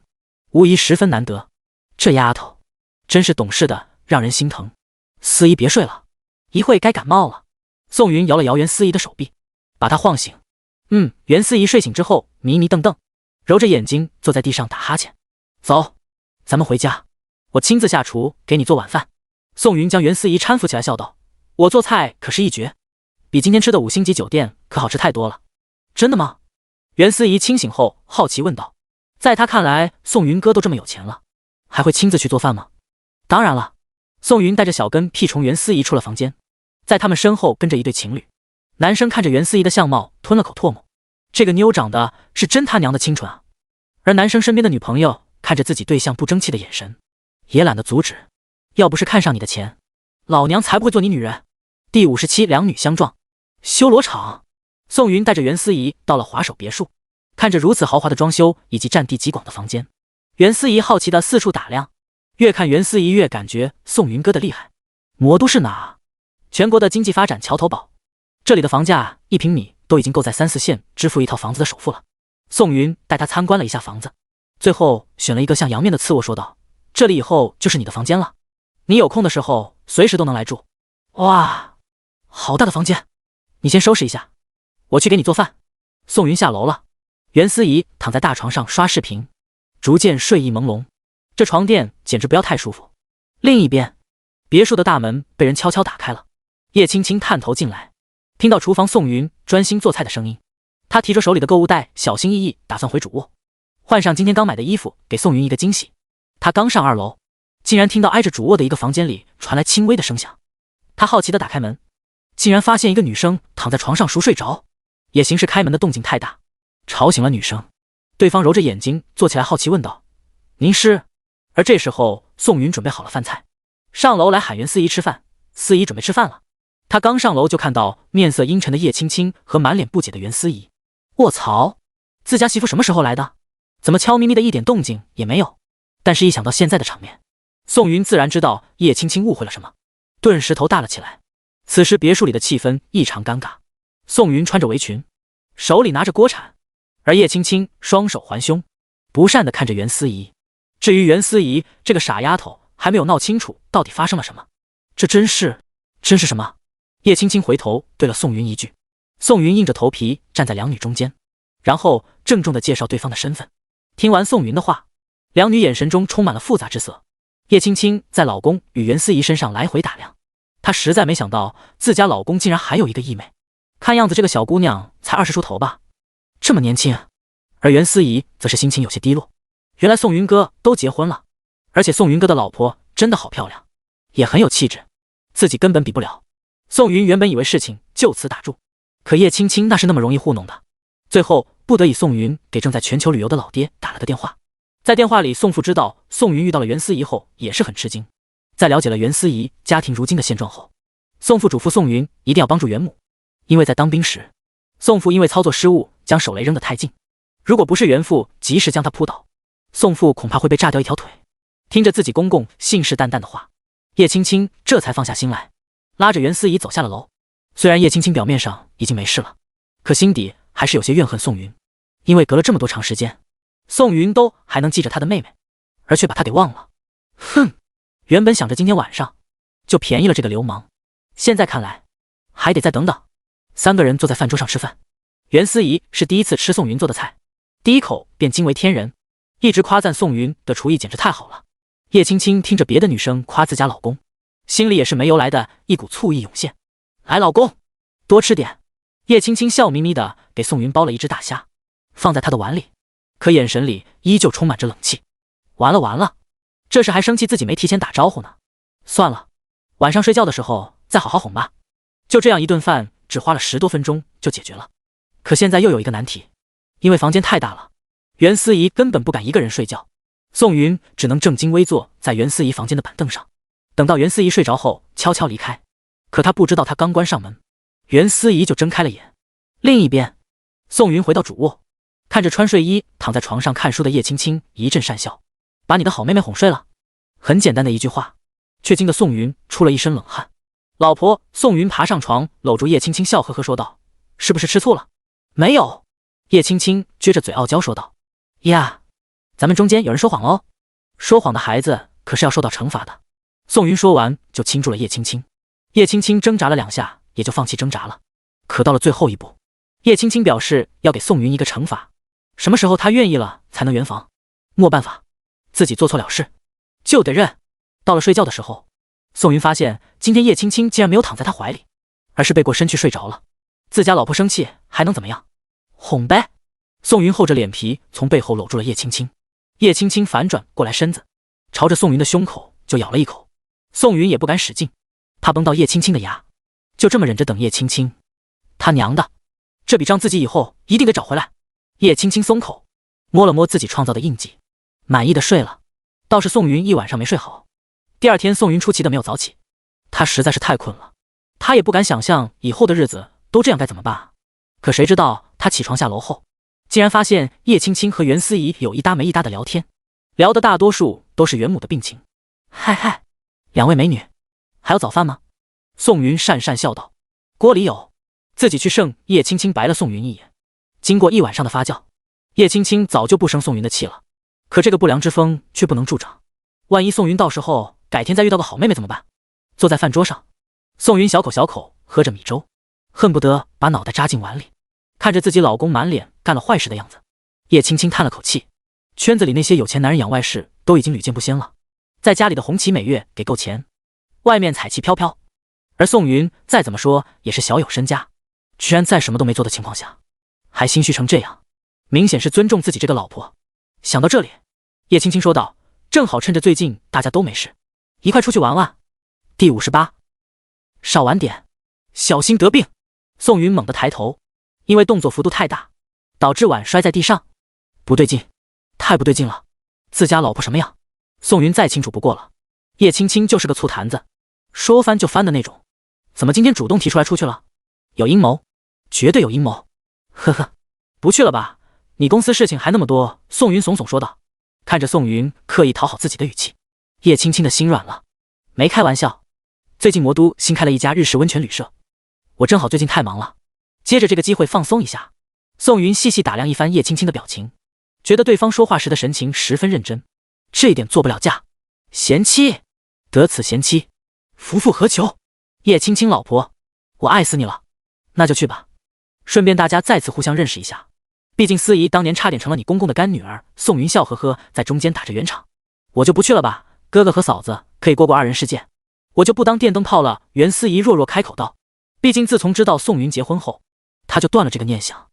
[SPEAKER 1] 无疑十分难得。这丫头真是懂事的让人心疼。思怡别睡了，一会该感冒了。宋云摇了摇袁思怡的手臂，把她晃醒。袁思怡睡醒之后迷迷瞪瞪，揉着眼睛坐在地上打哈欠。走，咱们回家，我亲自下厨给你做晚饭。宋云将袁思怡搀扶起来笑道，我做菜可是一绝，比今天吃的5星级酒店可好吃太多了。真的吗？袁思怡清醒后好奇问道。在他看来，宋云哥都这么有钱了，还会亲自去做饭吗？当然了。宋云带着小跟屁虫袁思怡出了房间，在他们身后跟着一对情侣。男生看着袁思怡的相貌吞了口唾沫，这个妞长得是真他娘的清纯啊。而男生身边的女朋友看着自己对象不争气的眼神，也懒得阻止。要不是看上你的钱，老娘才不会做你女人。第57两女相撞，修罗场。宋云带着袁思怡到了华首别墅，看着如此豪华的装修以及占地极广的房间，袁思怡好奇的四处打量。越看袁思怡越感觉宋云哥的厉害。魔都是哪？全国的经济发展桥头堡，这里的房价1平米都已经够在3、4线支付一套房子的首付了。宋云带他参观了一下房子，最后选了一个像阳面的次卧，说道，这里以后就是你的房间了，你有空的时候随时都能来住。哇，好大的房间，你先收拾一下，我去给你做饭。宋云下楼了，袁思怡躺在大床上刷视频，逐渐睡意朦胧。这床垫简直不要太舒服。另一边，别墅的大门被人悄悄打开了，叶青青探头进来，听到厨房宋云专心做菜的声音，她提着手里的购物袋，小心翼翼打算回主卧，换上今天刚买的衣服，给宋云一个惊喜。她刚上2楼，竟然听到挨着主卧的一个房间里传来轻微的声响。她好奇地打开门，竟然发现一个女生躺在床上熟睡着，也行是开门的动静太大，吵醒了女生。对方揉着眼睛坐起来，好奇问道，您是？而这时候宋云准备好了饭菜，上楼来喊袁思怡吃饭。思怡准备吃饭了，她刚上楼就看到面色阴沉的叶青青和满脸不解的袁思怡。卧槽，自家媳妇什么时候来的？怎么悄咪咪的一点动静也没有？但是一想到现在的场面，宋云自然知道叶青青误会了什么，顿时头大了起来。此时别墅里的气氛异常尴尬，宋云穿着围裙，手里拿着锅铲，而叶青青双手环胸，不善地看着袁思怡。至于袁思怡这个傻丫头，还没有闹清楚到底发生了什么。这真是什么？叶青青回头对了宋云一句，宋云硬着头皮站在两女中间，然后郑重地介绍对方的身份。听完宋云的话，两女眼神中充满了复杂之色。叶青青在老公与袁思怡身上来回打量，她实在没想到自家老公竟然还有一个义妹，看样子这个小姑娘才20出头吧，这么年轻。而袁思怡则是心情有些低落，原来宋云哥都结婚了，而且宋云哥的老婆真的好漂亮，也很有气质，自己根本比不了。宋云原本以为事情就此打住，可叶青青那是那么容易糊弄的。最后不得已，宋云给正在全球旅游的老爹打了个电话。在电话里，宋父知道宋云遇到了袁思怡后也是很吃惊。在了解了袁思怡家庭如今的现状后，宋父嘱咐宋云一定要帮助袁母，因为在当兵时，宋父因为操作失误将手雷扔得太近，如果不是袁父及时将他扑倒，宋父恐怕会被炸掉一条腿。听着自己公公信誓旦旦的话，叶青青这才放下心来，拉着袁思怡走下了楼。虽然叶青青表面上已经没事了，可心底还是有些怨恨宋云，因为隔了这么多长时间，宋云都还能记着他的妹妹，而却把他给忘了。哼，原本想着今天晚上就便宜了这个流氓，现在看来还得再等等。三个人坐在饭桌上吃饭，袁思怡是第一次吃宋云做的菜，第一口便惊为天人，一直夸赞宋云的厨艺简直太好了。叶青青听着别的女生夸自家老公，心里也是没由来的一股醋意涌现。来，老公，多吃点。叶青青笑眯眯的给宋云包了一只大虾，放在他的碗里，可眼神里依旧充满着冷气。完了完了，这是还生气自己没提前打招呼呢。算了，晚上睡觉的时候再好好哄吧。就这样一顿饭只花了10多分钟就解决了。可现在又有一个难题，因为房间太大了，袁思怡根本不敢一个人睡觉，宋云只能正襟危坐在袁思怡房间的板凳上，等到袁思怡睡着后悄悄离开。可他不知道，他刚关上门，袁思怡就睁开了眼。另一边，宋云回到主卧，看着穿睡衣躺在床上看书的叶青青，一阵讪笑，把你的好妹妹哄睡了。很简单的一句话，却惊得宋云出了一身冷汗。老婆，宋云爬上床搂住叶青青，笑呵呵说道，是不是吃醋了？没有。叶青青撅着嘴傲娇说道，呀，咱们中间有人说谎哦，说谎的孩子可是要受到惩罚的。宋云说完就亲住了叶青青，叶青青挣扎了2下也就放弃挣扎了。可到了最后一步，叶青青表示要给宋云一个惩罚，什么时候她愿意了才能圆房。没办法，自己做错了事，就得认。到了睡觉的时候，宋云发现今天叶青青竟然没有躺在他怀里，而是背过身去睡着了。自家老婆生气还能怎么样？哄呗。宋云厚着脸皮从背后搂住了叶青青，叶青青反转过来身子，朝着宋云的胸口就咬了一口。宋云也不敢使劲，怕崩到叶青青的牙，就这么忍着等叶青青。他娘的，这笔账自己以后一定得找回来。叶青青松口，摸了摸自己创造的印记，满意的睡了。倒是宋云一晚上没睡好。第二天宋云出奇的没有早起，他实在是太困了，他也不敢想象以后的日子都这样该怎么办啊。可谁知道他起床下楼后，竟然发现叶青青和袁思怡有一搭没一搭的聊天，聊的大多数都是袁母的病情。嗨嗨，两位美女，还有早饭吗？宋云讪讪笑道。锅里有。自己去剩。叶青青白了宋云一眼。经过一晚上的发酵，叶青青早就不生宋云的气了，可这个不良之风却不能助长，万一宋云到时候改天再遇到个好妹妹怎么办？坐在饭桌上，宋云小口小口喝着米粥，恨不得把脑袋扎进碗里。看着自己老公满脸干了坏事的样子，叶青青叹了口气。圈子里那些有钱男人养外室都已经屡见不鲜了，在家里的红旗每月给够钱，外面彩旗飘飘。而宋云再怎么说也是小有身家，居然在什么都没做的情况下还心虚成这样，明显是尊重自己这个老婆。想到这里，叶青青说道，正好趁着最近大家都没事，一块出去玩玩。第58，少玩点，小心得病。宋云猛地抬头，因为动作幅度太大，导致碗摔在地上。不对劲，太不对劲了，自家老婆什么样，宋云再清楚不过了。叶青青就是个醋坛子，说翻就翻的那种，怎么今天主动提出来出去了？有阴谋，绝对有阴谋。呵呵，不去了吧，你公司事情还那么多。宋云耸耸说道。看着宋云刻意讨好自己的语气，叶青青的心软了。没开玩笑，最近魔都新开了一家日式温泉旅社，我正好最近太忙了，接着这个机会放松一下。宋云细细打量一番叶青青的表情，觉得对方说话时的神情十分认真，这一点做不了假。贤妻，得此贤妻，夫复何求？叶青青老婆，我爱死你了。那就去吧，顺便大家再次互相认识一下，毕竟司仪当年差点成了你公公的干女儿。宋云笑呵呵在中间打着圆场。我就不去了吧，哥哥和嫂子可以过过二人世界，我就不当电灯泡了。袁司仪弱弱开口道，毕竟自从知道宋云结婚后，他就断了这个念想，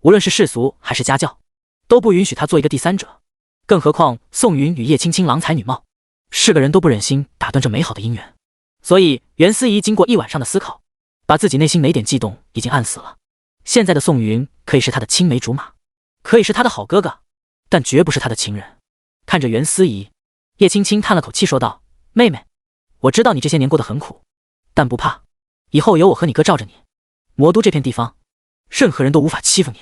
[SPEAKER 1] 无论是世俗还是家教，都不允许他做一个第三者。更何况宋云与叶青青郎才女貌，是个人都不忍心打断这美好的姻缘。所以袁司仪经过一晚上的思考，把自己内心哪点悸动已经按死了。现在的宋云可以是他的青梅竹马，可以是他的好哥哥，但绝不是他的情人。看着袁思怡，叶青青叹了口气说道，妹妹，我知道你这些年过得很苦，但不怕，以后有我和你哥罩着你，魔都这片地方任何人都无法欺负你。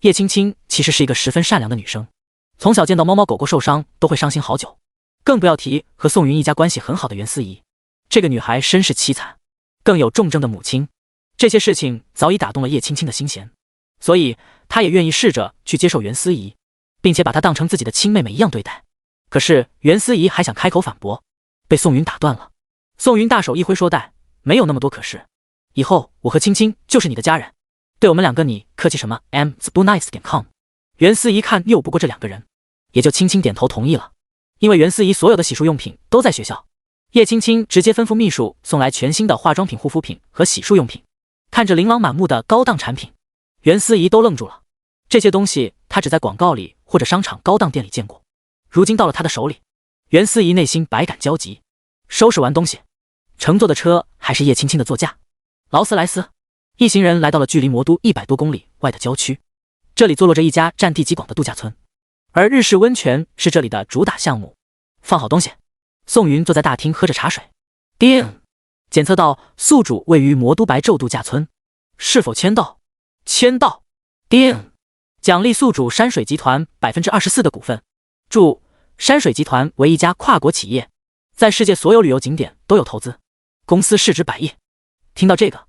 [SPEAKER 1] 叶青青其实是一个十分善良的女生，从小见到猫猫狗狗受伤都会伤心好久，更不要提和宋云一家关系很好的袁思怡。这个女孩身世凄惨，更有重症的母亲，这些事情早已打动了叶青青的心弦，所以她也愿意试着去接受袁思怡，并且把她当成自己的亲妹妹一样对待。可是袁思怡还想开口反驳，被宋云打断了。宋云大手一挥说道，没有那么多可是，以后我和青青就是你的家人，对我们两个你客气什么 m.spoonice.com。 袁思怡看拗不过这两个人，也就轻轻点头同意了。因为袁思怡所有的洗漱用品都在学校，叶青青直接吩咐秘书送来全新的化妆品、护肤品和洗漱用品。看着琳琅满目的高档产品，袁思怡都愣住了。这些东西她只在广告里或者商场高档店里见过，如今到了她的手里，袁思怡内心百感交集。收拾完东西，乘坐的车还是叶青青的座驾。劳斯莱斯一行人来到了距离魔都100多公里外的郊区，这里坐落着一家占地极广的度假村，而日式温泉是这里的主打项目。放好东西，宋云坐在大厅喝着茶水。叮，检测到宿主位于魔都白昼度假村，是否签到？签到。叮，奖励宿主山水集团 24% 的股份。注：山水集团为一家跨国企业，在世界所有旅游景点都有投资，公司市值100亿。听到这个，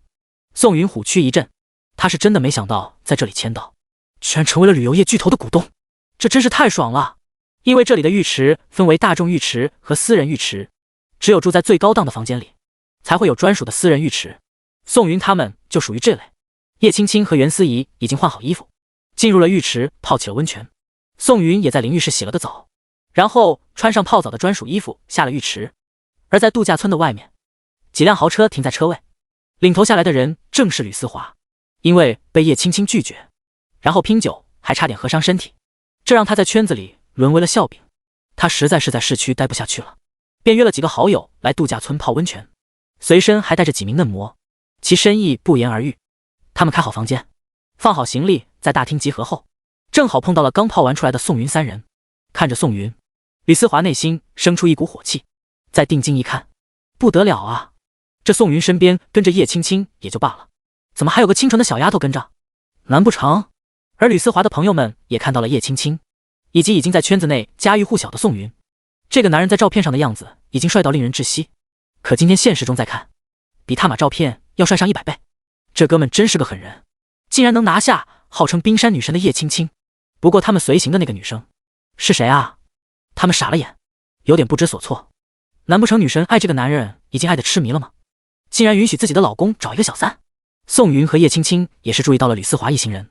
[SPEAKER 1] 宋云虎躯一震，他是真的没想到在这里签到，居然成为了旅游业巨头的股东，这真是太爽了。因为这里的浴池分为大众浴池和私人浴池，只有住在最高档的房间里才会有专属的私人浴池。宋云他们就属于这类，叶青青和袁思怡已经换好衣服，进入了浴池泡起了温泉。宋云也在淋浴室洗了个澡，然后穿上泡澡的专属衣服下了浴池。而在度假村的外面，几辆豪车停在车位，领头下来的人正是吕思华。因为被叶青青拒绝，然后拼酒，还差点喝伤身体，这让他在圈子里沦为了笑柄。他实在是在市区待不下去了，便约了几个好友来度假村泡温泉，随身还带着几名嫩模，其深意不言而喻。他们开好房间，放好行李，在大厅集合后，正好碰到了刚泡完出来的宋云三人。看着宋云，吕思华内心生出一股火气，再定睛一看，不得了啊，这宋云身边跟着叶青青也就罢了，怎么还有个清纯的小丫头跟着？难不成？而吕思华的朋友们也看到了叶青青，以及已经在圈子内家喻户晓的宋云。这个男人在照片上的样子已经帅到令人窒息，可今天现实中再看，比他妈照片要帅上100倍。这哥们真是个狠人，竟然能拿下号称冰山女神的叶青青。不过他们随行的那个女生是谁啊？他们傻了眼，有点不知所措。难不成女神爱这个男人已经爱得痴迷了吗？竟然允许自己的老公找一个小三？宋云和叶青青也是注意到了吕思华一行人。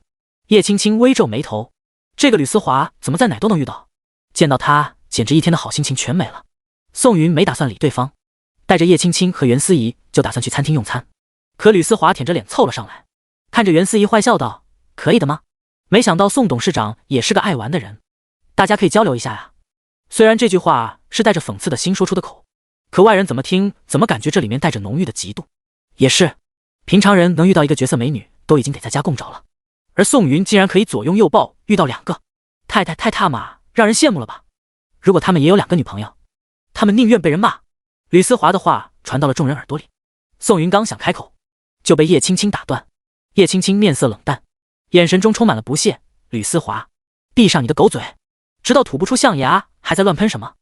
[SPEAKER 1] 叶青青微皱眉头，这个吕思华怎么在哪都能遇到？见到他简直一天的好心情全没了。宋云没打算理对方，带着叶青青和袁思怡就打算去餐厅用餐。可吕思华舔着脸凑了上来，看着袁思怡坏笑道：“可以的吗？”没想到宋董事长也是个爱玩的人，大家可以交流一下呀。虽然这句话是带着讽刺的心说出的口，可外人怎么听怎么感觉这里面带着浓郁的嫉妒。也是，平常人能遇到一个绝色美女都已经得在家供着了，而宋云竟然可以左拥右抱遇到2个，太他妈让人羡慕了吧。如果他们也有2个女朋友，他们宁愿被人骂。吕思华的话传到了众人耳朵里，宋云刚想开口，就被叶青青打断。叶青青面色冷淡，眼神中充满了不屑。吕思华，闭上你的狗嘴，直到吐不出象牙还在乱喷什么？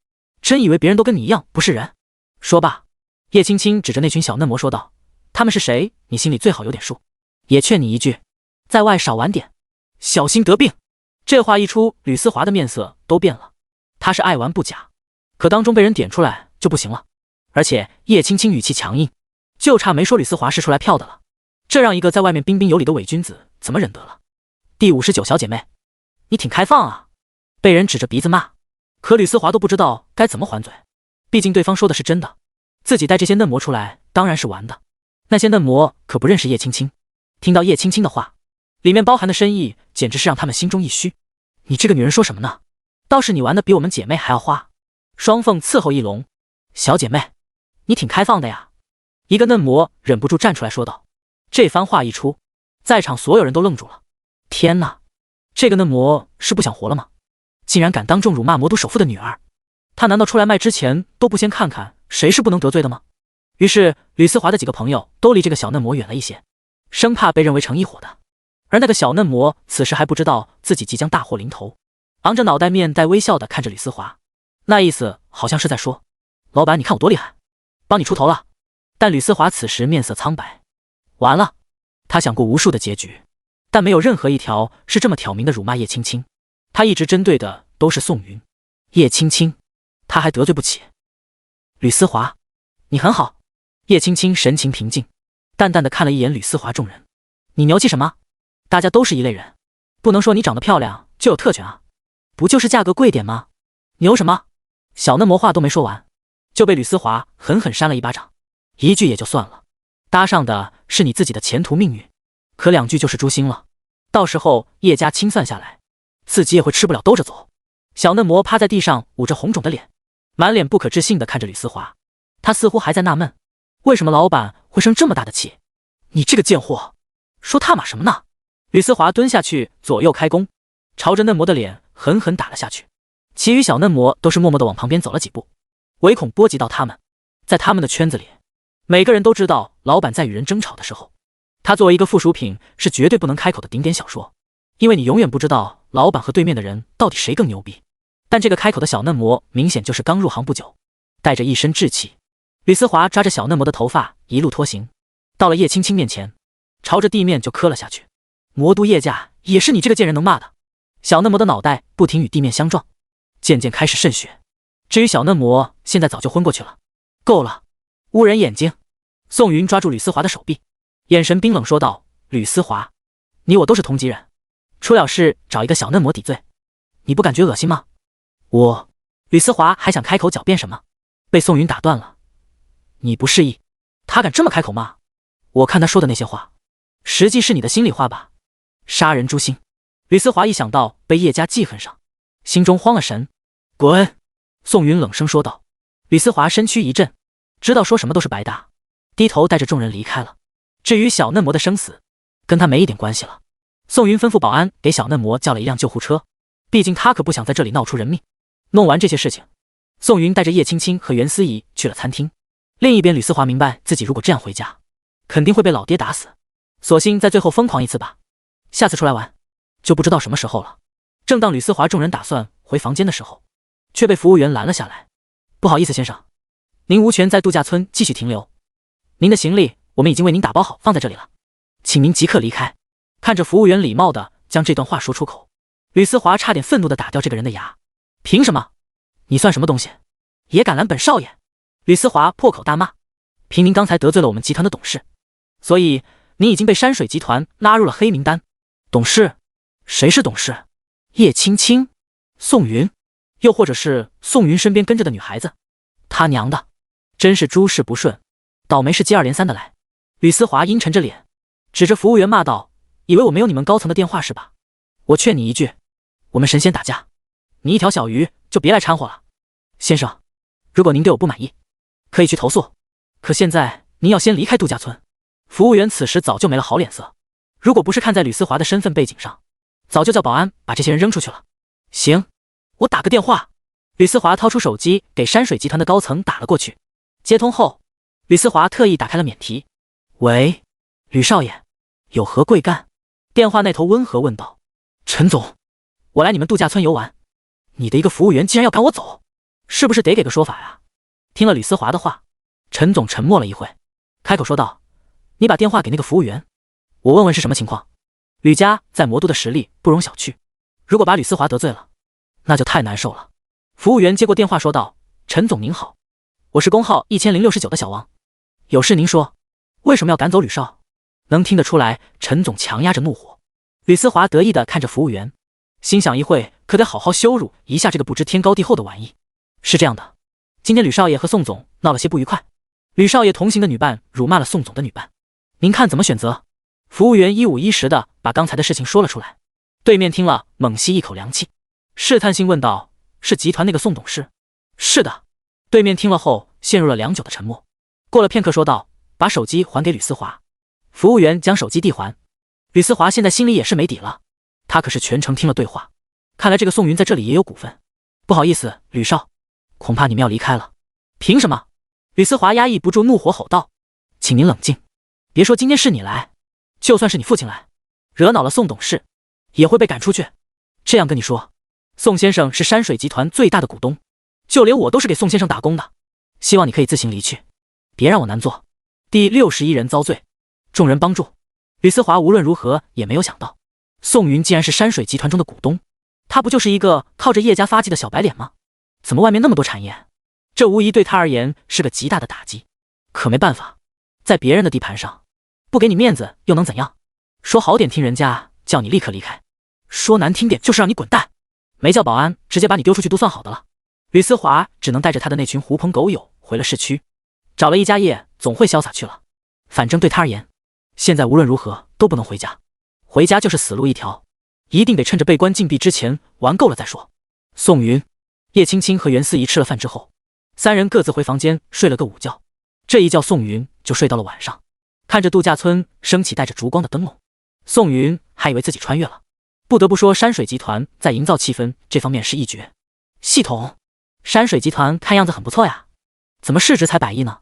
[SPEAKER 1] 真以为别人都跟你一样不是人？说罢，叶青青指着那群小嫩模说道：“他们是谁？你心里最好有点数。也劝你一句，在外少玩点，小心得病。”这话一出，吕思华的面色都变了。他是爱玩不假，可当中被人点出来就不行了。而且叶青青语气强硬，就差没说吕思华是出来票的了。这让一个在外面彬彬有礼的伪君子怎么忍得了？第59小姐妹，你挺开放啊！被人指着鼻子骂，可吕思华都不知道该怎么还嘴。毕竟对方说的是真的，自己带这些嫩模出来当然是玩的。那些嫩模可不认识叶青青，听到叶青青的话，里面包含的深意简直是让他们心中一虚。你这个女人说什么呢？倒是你玩的比我们姐妹还要花。双凤伺候一龙，小姐妹，你挺开放的呀。一个嫩模忍不住站出来说道。这番话一出，在场所有人都愣住了。天哪，这个嫩模是不想活了吗？竟然敢当众辱骂魔都首富的女儿，他难道出来卖之前都不先看看谁是不能得罪的吗？于是吕思华的几个朋友都离这个小嫩模远了一些，生怕被认为成一伙的。而那个小嫩模此时还不知道自己即将大祸临头，昂着脑袋面带微笑的看着吕思华，那意思好像是在说：“老板，你看我多厉害，帮你出头了。”但吕思华此时面色苍白，完了，他想过无数的结局，但没有任何一条是这么挑明的辱骂叶青青。他一直针对的都是宋云，叶青青他还得罪不起。吕思华，你很好。叶青青神情平静，淡淡的看了一眼吕思华众人，你牛气什么？大家都是一类人，不能说你长得漂亮就有特权啊，不就是价格贵点吗？牛什么？小嫩模话都没说完，就被吕思华狠狠扇了一巴掌。一句也就算了，搭上的是你自己的前途命运，可2句就是诛心了。到时候叶家清算下来，自己也会吃不了兜着走。小嫩模趴在地上，捂着红肿的脸，满脸不可置信地看着吕思华。他似乎还在纳闷，为什么老板会生这么大的气？你这个贱货，说他妈什么呢？吕思华蹲下去，左右开弓，朝着嫩模的脸狠狠打了下去。其余小嫩模都是默默地往旁边走了几步，唯恐波及到他们。在他们的圈子里，每个人都知道老板在与人争吵的时候，他作为一个附属品是绝对不能开口的顶点小说，因为你永远不知道老板和对面的人到底谁更牛逼。但这个开口的小嫩模明显就是刚入行不久，带着一身稚气。吕思华抓着小嫩模的头发一路拖行，到了叶青青面前，朝着地面就磕了下去。魔都叶家也是你这个贱人能骂的。小嫩模的脑袋不停与地面相撞，渐渐开始渗血。至于小嫩模，现在早就昏过去了。够了，污人眼睛！宋云抓住吕思华的手臂，眼神冰冷说道：“吕思华，你我都是同级人，出了事找一个小嫩模抵罪，你不感觉恶心吗？我……吕思华还想开口狡辩什么，被宋云打断了。你不示意，他敢这么开口骂？我看他说的那些话，实际是你的心里话吧？杀人诛心。吕思华一想到被叶家记恨上，心中慌了神。滚！宋云冷声说道。吕思华身躯一震，知道说什么都是白搭，低头带着众人离开了。至于小嫩模的生死，跟他没一点关系了。宋云吩咐保安给小嫩模叫了一辆救护车，毕竟他可不想在这里闹出人命。弄完这些事情，宋云带着叶青青和袁思怡去了餐厅。另一边，吕思华明白自己如果这样回家，肯定会被老爹打死，索性在最后疯狂一次吧。下次出来玩，就不知道什么时候了。正当吕思华众人打算回房间的时候，却被服务员拦了下来。不好意思，先生，您无权在度假村继续停留。您的行李我们已经为您打包好，放在这里了，请您即刻离开。看着服务员礼貌地将这段话说出口，吕思华差点愤怒地打掉这个人的牙。凭什么？你算什么东西？也敢拦本少爷？吕思华破口大骂。凭您刚才得罪了我们集团的董事，所以您已经被山水集团拉入了黑名单。董事？谁是董事？叶青青？宋云？又或者是宋云身边跟着的女孩子？他娘的，真是诸事不顺，倒霉事接二连三的来。吕思华阴沉着脸，指着服务员骂道：以为我没有你们高层的电话是吧？我劝你一句，我们神仙打架，你一条小鱼就别来掺和了。先生，如果您对我不满意，可以去投诉，可现在您要先离开度假村。服务员此时早就没了好脸色，如果不是看在吕思华的身份背景上，早就叫保安把这些人扔出去了。行，我打个电话。吕思华掏出手机给山水集团的高层打了过去。接通后，吕思华特意打开了免提。喂，吕少爷，有何贵干？电话那头温和问道。陈总，我来你们度假村游玩，你的一个服务员竟然要赶我走，是不是得给个说法呀？听了吕思华的话，陈总沉默了一会，开口说道：你把电话给那个服务员，我问问是什么情况。吕家在魔都的实力不容小觑，如果把吕思华得罪了，那就太难受了。服务员接过电话说道：陈总您好，我是工号1069的小王，有事您说，为什么要赶走吕少？能听得出来陈总强压着怒火。吕思华得意地看着服务员，心想一会可得好好羞辱一下这个不知天高地厚的玩意。是这样的，今天吕少爷和宋总闹了些不愉快，吕少爷同行的女伴辱骂了宋总的女伴，您看怎么选择？服务员一五一十地把刚才的事情说了出来。对面听了猛吸一口凉气，试探性问道：是集团那个宋董事？是的。对面听了后陷入了良久的沉默，过了片刻说道：把手机还给吕思华。服务员将手机递还。吕思华现在心里也是没底了，他可是全程听了对话，看来这个宋云在这里也有股份。不好意思，吕少，恐怕你们要离开了。凭什么？吕思华压抑不住怒火吼道：请您冷静，别说今天是你来，就算是你父亲来，惹恼了宋董事，也会被赶出去。这样跟你说，宋先生是山水集团最大的股东，就连我都是给宋先生打工的，希望你可以自行离去，别让我难做。第61人遭罪，众人帮助。吕思华无论如何也没有想到，宋云竟然是山水集团中的股东，他不就是一个靠着叶家发迹的小白脸吗？怎么外面那么多产业？这无疑对他而言是个极大的打击。可没办法，在别人的地盘上，不给你面子又能怎样？说好点听人家叫你立刻离开，说难听点就是让你滚蛋，没叫保安直接把你丢出去都算好的了。吕思华只能带着他的那群狐朋狗友回了市区，找了一家业总会潇洒去了。反正对他而言，现在无论如何都不能回家，回家就是死路一条，一定得趁着被关禁闭之前玩够了再说。宋云、叶青青和袁思怡吃了饭之后，三人各自回房间睡了个午觉。这一觉宋云就睡到了晚上，看着度假村升起带着烛光的灯笼，宋云还以为自己穿越了。不得不说，山水集团在营造气氛这方面是一绝。系统，山水集团看样子很不错呀，怎么市值才100亿呢？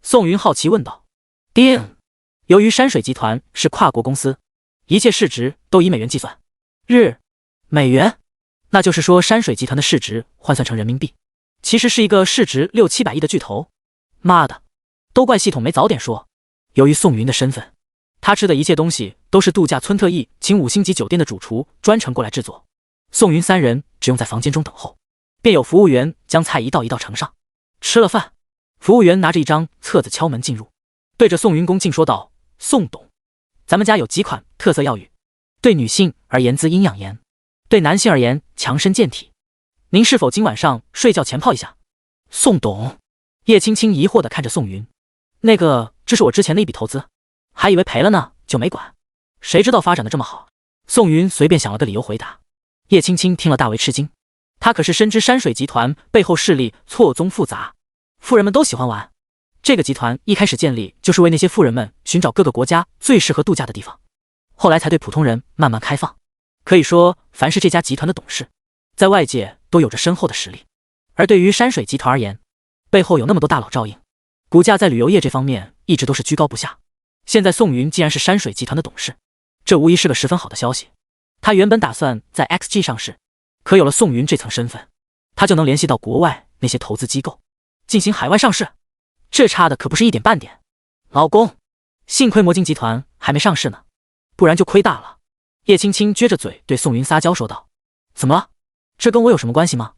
[SPEAKER 1] 宋云好奇问道。叮，由于山水集团是跨国公司，一切市值都以美元计算。美元？那就是说山水集团的市值换算成人民币，其实是一个市值600-700亿的巨头。妈的，都怪系统没早点说。由于宋云的身份，他吃的一切东西都是度假村特意请5星级酒店的主厨专程过来制作。宋云三人只用在房间中等候，便有服务员将菜一道一道盛上。吃了饭，服务员拿着一张册子敲门进入，对着宋云恭敬说道：宋董，咱们家有几款特色药浴，对女性而言滋阴养颜，对男性而言强身健体。您是否今晚上睡觉前泡一下？宋董，叶青青疑惑地看着宋云，那个，这是我之前的一笔投资，还以为赔了呢，就没管，谁知道发展的这么好。宋云随便想了个理由回答。叶青青听了大为吃惊，她可是深知山水集团背后势力错综复杂，富人们都喜欢玩。这个集团一开始建立就是为那些富人们寻找各个国家最适合度假的地方，后来才对普通人慢慢开放。可以说，凡是这家集团的董事，在外界都有着深厚的实力。而对于山水集团而言，背后有那么多大佬照应，股价在旅游业这方面一直都是居高不下。现在宋云既然是山水集团的董事，这无疑是个十分好的消息。他原本打算在 XG 上市，可有了宋云这层身份，他就能联系到国外那些投资机构，进行海外上市。这差的可不是一点半点。老公，幸亏魔晶集团还没上市呢，不然就亏大了。叶青青撅着嘴对宋云撒娇说道：怎么了？这跟我有什么关系吗？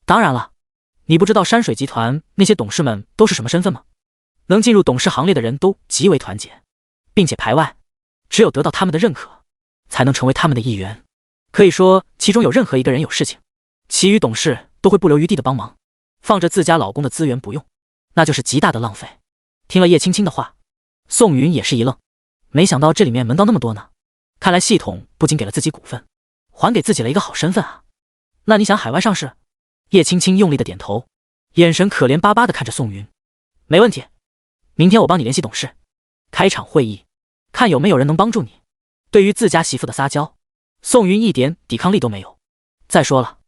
[SPEAKER 1] 当然了，你不知道山水集团那些董事们都是什么身份吗？能进入董事行列的人都极为团结，并且排外，只有得到他们的认可，才能成为他们的一员。可以说，其中有任何一个人有事情，其余董事都会不留余地的帮忙，放着自家老公的资源不用，那就是极大的浪费。听了叶青青的话，宋云也是一愣，没想到这里面门道那么多呢。看来系统不仅给了自己股份，还给自己了一个好身份啊。那你想海外上市？叶青青用力的点头，眼神可怜巴巴的看着宋云。没问题，明天我帮你联系董事，开场会议，看有没有人能帮助你。对于自家媳妇的撒娇，宋云一点抵抗力都没有。再说了，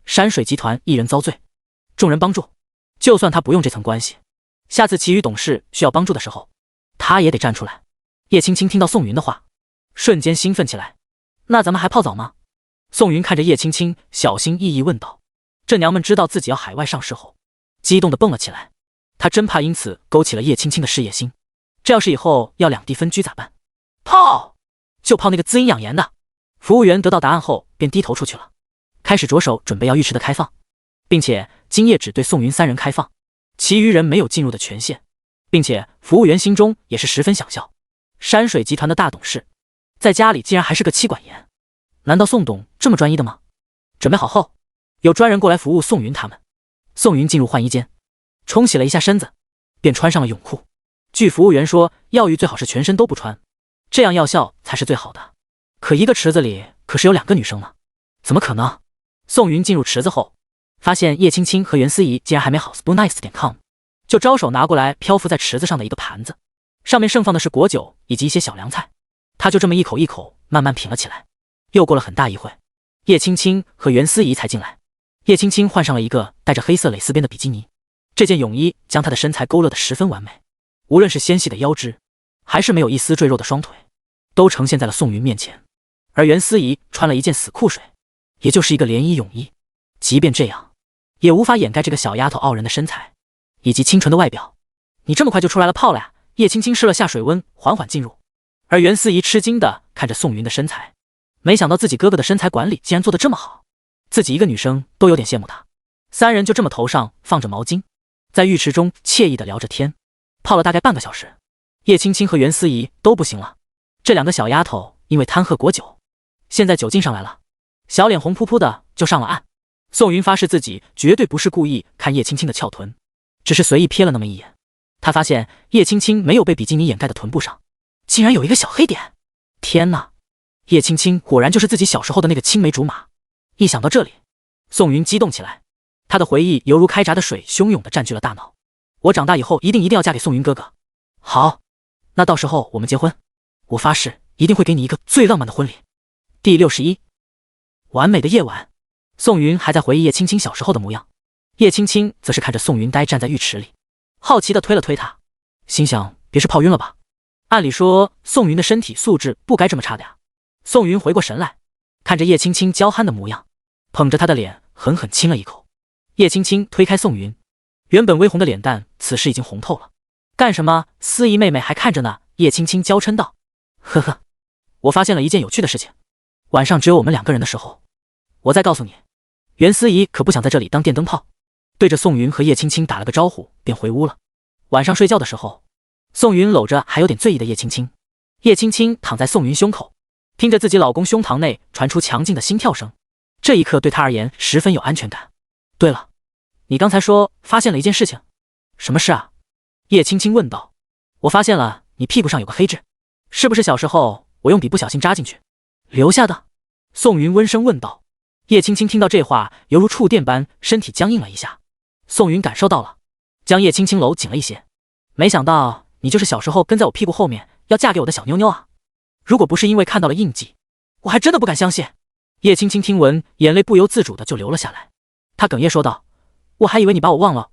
[SPEAKER 1] 山水集团一人遭罪，众人帮助，就算他不用这层关系，下次其余董事需要帮助的时候，他也得站出来。叶青青听到宋云的话，瞬间兴奋起来。那咱们还泡澡吗？宋云看着叶青青，小心翼翼问道。这娘们知道自己要海外上市后，激动地蹦了起来。她真怕因此勾起了叶青青的事业心。这要是以后要两地分居咋办？泡，就泡那个滋阴养颜的。服务员得到答案后便低头出去了，开始着手准备要浴池的开放，并且今夜只对宋云三人开放，其余人没有进入的权限。并且服务员心中也是十分想笑，山水集团的大董事在家里竟然还是个妻管严，难道宋董这么专一的吗？准备好后，有专人过来服务宋云他们。宋云进入换衣间，冲洗了一下身子，便穿上了泳裤。据服务员说，药浴最好是全身都不穿，这样药效才是最好的。可一个池子里可是有2个女生呢，怎么可能？宋云进入池子后，发现叶青青和袁思怡竟然还没好 spoonice.com， 就招手拿过来漂浮在池子上的一个盘子，上面盛放的是果酒以及一些小凉菜。他就这么一口一口慢慢品了起来。又过了很大一会，叶青青和袁思怡才进来。叶青青换上了一个带着黑色蕾丝边的比基尼，这件泳衣将她的身材勾勒得十分完美，无论是纤细的腰肢，还是没有一丝赘肉的双腿，都呈现在了宋云面前。而袁思怡穿了一件死裤水，也就是一个连衣泳衣，即便这样，也无法掩盖这个小丫头傲人的身材以及清纯的外表。你这么快就出来了泡了呀？叶青青试了下水温，缓缓进入。而袁思怡吃惊的看着宋云的身材，没想到自己哥哥的身材管理竟然做得这么好，自己一个女生都有点羡慕他。三人就这么头上放着毛巾，在浴池中惬意的聊着天，泡了大概半个小时。叶青青和袁思怡都不行了，这2个小丫头因为贪喝果酒，现在酒劲上来了，小脸红扑扑的就上了岸。宋云发誓自己绝对不是故意看叶青青的翘臀，只是随意瞥了那么一眼。他发现叶青青没有被比基尼掩盖的臀部上竟然有一个小黑点。天哪，叶青青果然就是自己小时候的那个青梅竹马。一想到这里，宋云激动起来，他的回忆犹如开闸的水，汹涌地占据了大脑。我长大以后一定要嫁给宋云哥哥。好，那到时候我们结婚，我发誓一定会给你一个最浪漫的婚礼。第61，完美的夜晚。宋云还在回忆叶青青小时候的模样，叶青青则是看着宋云呆站在浴池里，好奇地推了推他，心想别是泡晕了吧。按理说宋云的身体素质不该这么差的呀。宋云回过神来，看着叶青青娇憨的模样，捧着她的脸狠狠亲了一口。叶青青推开宋云，原本微红的脸蛋此时已经红透了。干什么？思怡妹妹还看着呢。叶青青娇嗔道。呵呵，我发现了一件有趣的事情，晚上只有我们2个人的时候，我再告诉你。袁思怡可不想在这里当电灯泡，对着宋云和叶青青打了个招呼便回屋了。晚上睡觉的时候，宋云搂着还有点醉意的叶青青，叶青青躺在宋云胸口，听着自己老公胸膛内传出强劲的心跳声，这一刻对她而言十分有安全感。对了，你刚才说发现了一件事情，什么事啊？叶青青问道。我发现了你屁股上有个黑痣，是不是小时候我用笔不小心扎进去留下的？宋云温声问道。叶青青听到这话，犹如触电般身体僵硬了一下。宋云感受到了，将叶青青搂紧了一些。没想到你就是小时候跟在我屁股后面要嫁给我的小妞妞啊！如果不是因为看到了印记，我还真的不敢相信。叶青青听闻，眼泪不由自主的就流了下来。她哽咽说道：我还以为你把我忘了，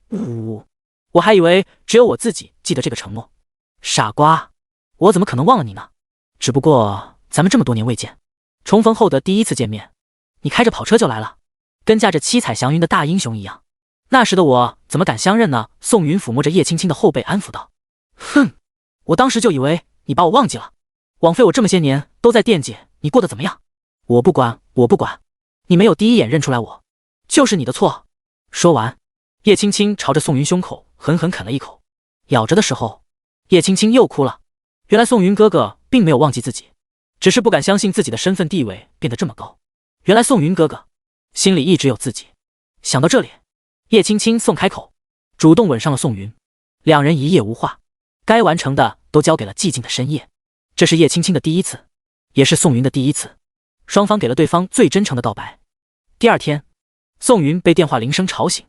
[SPEAKER 1] 我还以为只有我自己记得这个承诺。傻瓜，我怎么可能忘了你呢？只不过咱们这么多年未见，重逢后的第一次见面，你开着跑车就来了，跟驾着七彩祥云的大英雄一样。那时的我怎么敢相认呢？宋云抚摸着叶青青的后背安抚道。哼，我当时就以为你把我忘记了，枉费我这么些年都在惦记你过得怎么样。我不管，你没有第一眼认出来我，就是你的错。说完，叶青青朝着宋云胸口狠狠啃了一口，咬着的时候，叶青青又哭了。原来宋云哥哥并没有忘记自己，只是不敢相信自己的身份地位变得这么高。原来宋云哥哥心里一直有自己。想到这里，叶青青松开口，主动吻上了宋云。两人一夜无话，该完成的都交给了寂静的深夜。这是叶青青的第一次，也是宋云的第一次，双方给了对方最真诚的告白。第二天，宋云被电话铃声吵醒，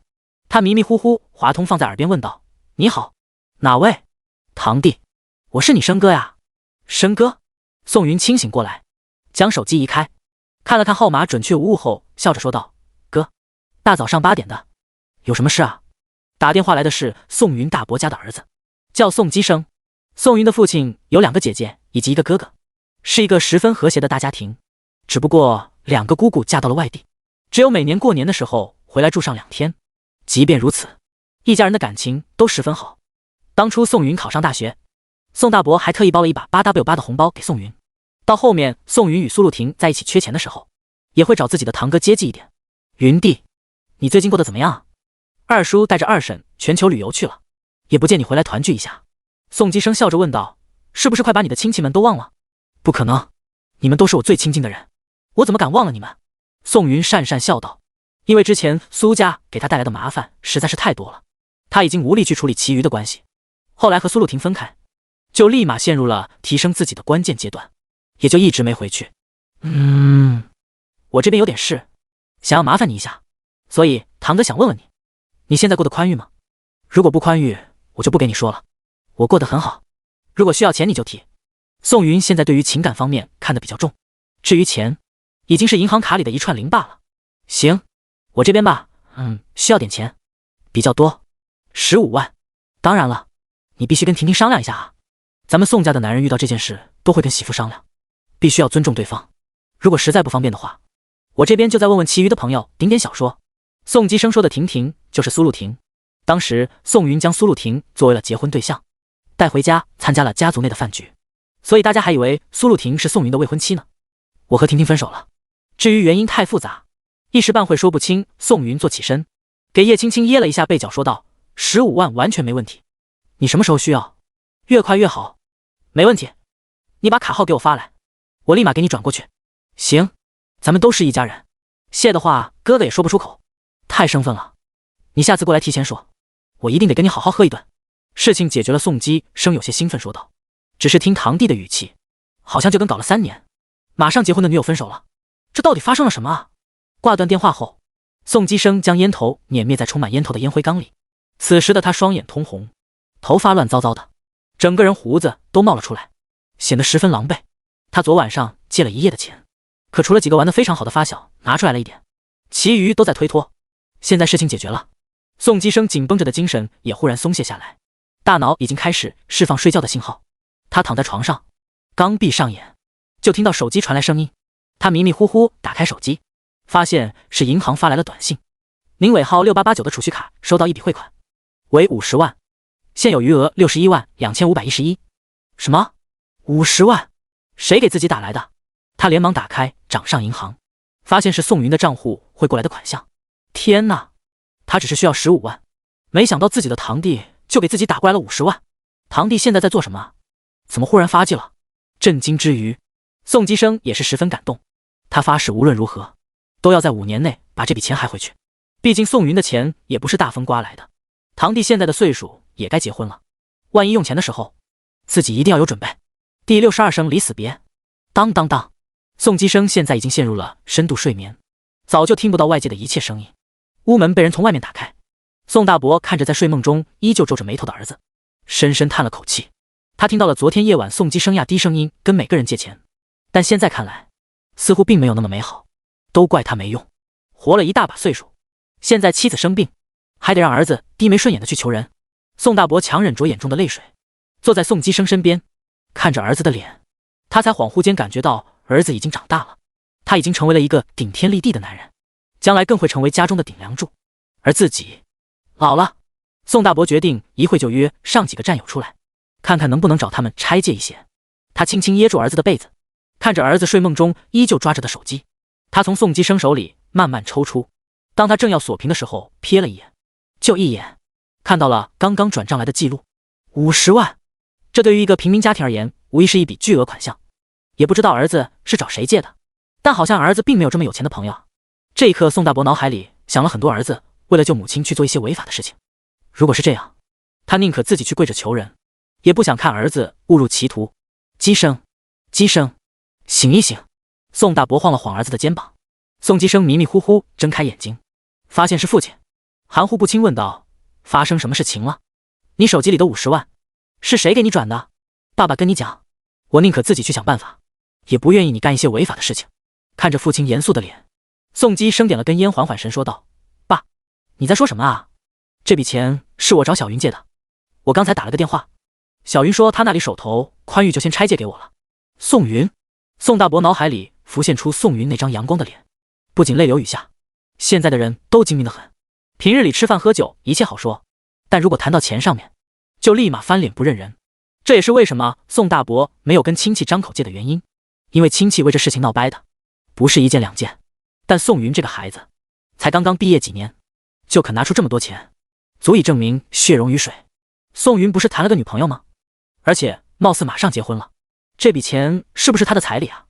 [SPEAKER 1] 他迷迷糊糊滑通放在耳边问道：你好，哪位？堂弟，我是你生哥呀。生哥？宋云清醒过来，将手机移开，看了看号码准确无误后，笑着说道：哥，大早上8点的，有什么事啊？打电话来的是宋云大伯家的儿子，叫宋基生。宋云的父亲有2个姐姐以及1个哥哥，是一个十分和谐的大家庭。只不过2个姑姑嫁到了外地，只有每年过年的时候回来住上2天。即便如此，一家人的感情都十分好。当初宋云考上大学，宋大伯还特意包了一把8W8的红包给宋云。到后面宋云与苏露婷在一起缺钱的时候，也会找自己的堂哥接济一点。云弟，你最近过得怎么样啊？二叔带着二婶全球旅游去了，也不见你回来团聚一下。宋基生笑着问道：是不是快把你的亲戚们都忘了？不可能，你们都是我最亲近的人，我怎么敢忘了你们？宋云讪讪笑道。因为之前苏家给他带来的麻烦实在是太多了，他已经无力去处理其余的关系。后来和苏露婷分开，就立马陷入了提升自己的关键阶段，也就一直没回去。我这边有点事，想要麻烦你一下，所以堂哥想问问你，你现在过得宽裕吗？如果不宽裕，我就不给你说了。我过得很好，如果需要钱你就提。宋云现在对于情感方面看得比较重，至于钱，已经是银行卡里的一串零罢了。行，我这边吧，需要点钱，比较多，15万。当然了，你必须跟婷婷商量一下啊。咱们宋家的男人遇到这件事都会跟媳妇商量，必须要尊重对方。如果实在不方便的话，我这边就再问问其余的朋友，顶点小说。宋基生说的婷婷就是苏露婷。当时宋云将苏露婷作为了结婚对象，带回家参加了家族内的饭局，所以大家还以为苏露婷是宋云的未婚妻呢。我和婷婷分手了，至于原因太复杂，一时半会说不清。宋云坐起身，给叶青青掖了一下背角，说道：15万完全没问题，你什么时候需要？越快越好。没问题，你把卡号给我发来，我立马给你转过去。行，咱们都是一家人，谢的话哥哥也说不出口，太生分了。你下次过来提前说，我一定得跟你好好喝一顿。事情解决了，宋基生有些兴奋说道。只是听堂弟的语气，好像就跟搞了3年马上结婚的女友分手了，这到底发生了什么啊？挂断电话后，宋基生将烟头碾灭在充满烟头的烟灰缸里。此时的他双眼通红，头发乱糟糟的，整个人胡子都冒了出来，显得十分狼狈。他昨晚上借了1夜的钱，可除了几个玩得非常好的发小拿出来了一点，其余都在推脱。现在事情解决了，宋基生紧绷着的精神也忽然松懈下来，大脑已经开始释放睡觉的信号。他躺在床上，刚闭上眼，就听到手机传来声音。他迷迷糊糊打开手机，发现是银行发来了短信：您尾号6889的储蓄卡收到一笔汇款，为50万，现有余额61万2511。什么？50万？谁给自己打来的？他连忙打开掌上银行，发现是宋云的账户汇过来的款项。天哪，他只是需要15万，没想到自己的堂弟就给自己打过来了50万。堂弟现在在做什么？怎么忽然发迹了？震惊之余，宋基生也是十分感动，他发誓无论如何都要在5年内把这笔钱还回去。毕竟宋云的钱也不是大风刮来的，堂弟现在的岁数也该结婚了，万一用钱的时候，自己一定要有准备。第62声离死别，当当当。宋基生现在已经陷入了深度睡眠，早就听不到外界的一切声音。屋门被人从外面打开，宋大伯看着在睡梦中依旧皱着眉头的儿子，深深叹了口气。他听到了昨天夜晚宋基生压低声音跟每个人借钱，但现在看来似乎并没有那么美好。都怪他没用，活了一大把岁数，现在妻子生病，还得让儿子低眉顺眼的去求人。宋大伯强忍着眼中的泪水，坐在宋基生身边，看着儿子的脸，他才恍惚间感觉到儿子已经长大了，他已经成为了一个顶天立地的男人，将来更会成为家中的顶梁柱。而自己老了，宋大伯决定一会就约上几个战友出来，看看能不能找他们拆借一些。他轻轻掖住儿子的被子，看着儿子睡梦中依旧抓着的手机，他从宋基生手里慢慢抽出。当他正要锁屏的时候，瞥了一眼，就一眼看到了刚刚转账来的记录，50万。这对于一个平民家庭而言，无疑是一笔巨额款项。也不知道儿子是找谁借的，但好像儿子并没有这么有钱的朋友。这一刻，宋大伯脑海里想了很多儿子为了救母亲去做一些违法的事情。如果是这样，他宁可自己去跪着求人，也不想看儿子误入歧途。基生，基生，醒一醒！宋大伯晃了晃儿子的肩膀。宋基生迷迷糊糊睁开眼睛，发现是父亲，含糊不清问道：发生什么事情了？你手机里的50万是谁给你转的？爸爸跟你讲，我宁可自己去想办法，也不愿意你干一些违法的事情。看着父亲严肃的脸，宋基生点了根烟，缓缓神说道：爸，你在说什么啊？这笔钱是我找小云借的，我刚才打了个电话，小云说她那里手头宽裕，就先拆借给我了。宋云，宋大伯脑海里浮现出宋云那张阳光的脸，不仅泪流雨下。现在的人都精明得很，平日里吃饭喝酒一切好说，但如果谈到钱上面，就立马翻脸不认人。这也是为什么宋大伯没有跟亲戚张口借的原因，因为亲戚为这事情闹掰的不是一件两件。但宋云这个孩子才刚刚毕业几年，就肯拿出这么多钱，足以证明血溶于水。宋云不是谈了个女朋友吗？而且貌似马上结婚了，这笔钱是不是他的彩礼啊？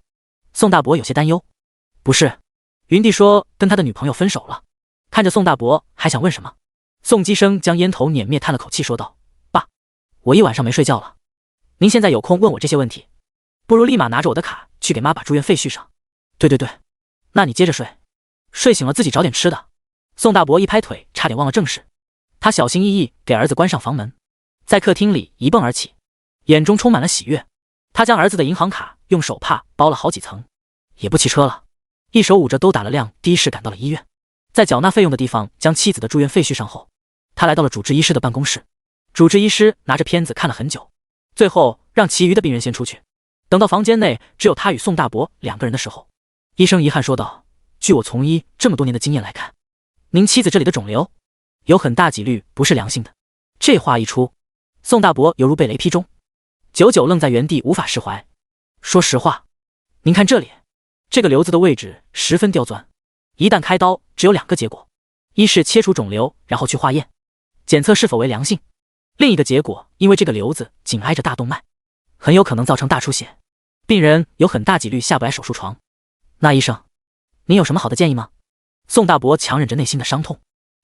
[SPEAKER 1] 宋大伯有些担忧。不是，云弟说跟他的女朋友分手了。看着宋大伯还想问什么，宋基生将烟头碾灭，叹了口气说道：爸，我一晚上没睡觉了，您现在有空问我这些问题，不如立马拿着我的卡去给妈把住院费续上。对对对，那你接着睡，睡醒了自己找点吃的。宋大伯一拍腿，差点忘了正事。他小心翼翼给儿子关上房门，在客厅里一蹦而起，眼中充满了喜悦。他将儿子的银行卡用手帕包了好几层，也不骑车了，一手捂着都打了辆的士赶到了医院。在缴纳费用的地方将妻子的住院费续上后，他来到了主治医师的办公室。主治医师拿着片子看了很久，最后让其余的病人先出去。等到房间内只有他与宋大伯2个人的时候，医生遗憾说道：据我从医这么多年的经验来看，您妻子这里的肿瘤有很大几率不是良性的。这话一出，宋大伯犹如被雷劈中，久久愣在原地无法释怀。说实话，您看这里，这个瘤子的位置十分刁钻，一旦开刀只有2个结果，一是切除肿瘤然后去化验检测是否为良性，另一个结果因为这个瘤子紧挨着大动脉，很有可能造成大出血，病人有很大几率下不来手术床。那医生，您有什么好的建议吗？宋大伯强忍着内心的伤痛，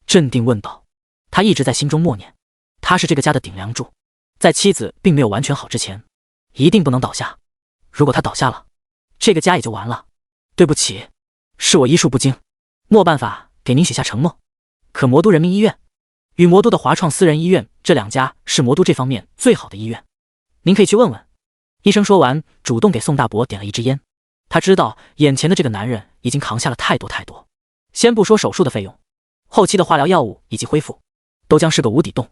[SPEAKER 1] 镇定问道。他一直在心中默念，他是这个家的顶梁柱，在妻子并没有完全好之前，一定不能倒下。如果他倒下了，这个家也就完了。对不起，是我医术不精，没办法给您许下承诺。可魔都人民医院与魔都的华创私人医院，这2家是魔都这方面最好的医院，您可以去问问。医生说完，主动给宋大伯点了一支烟。他知道眼前的这个男人已经扛下了太多太多，先不说手术的费用，后期的化疗药物以及恢复，都将是个无底洞。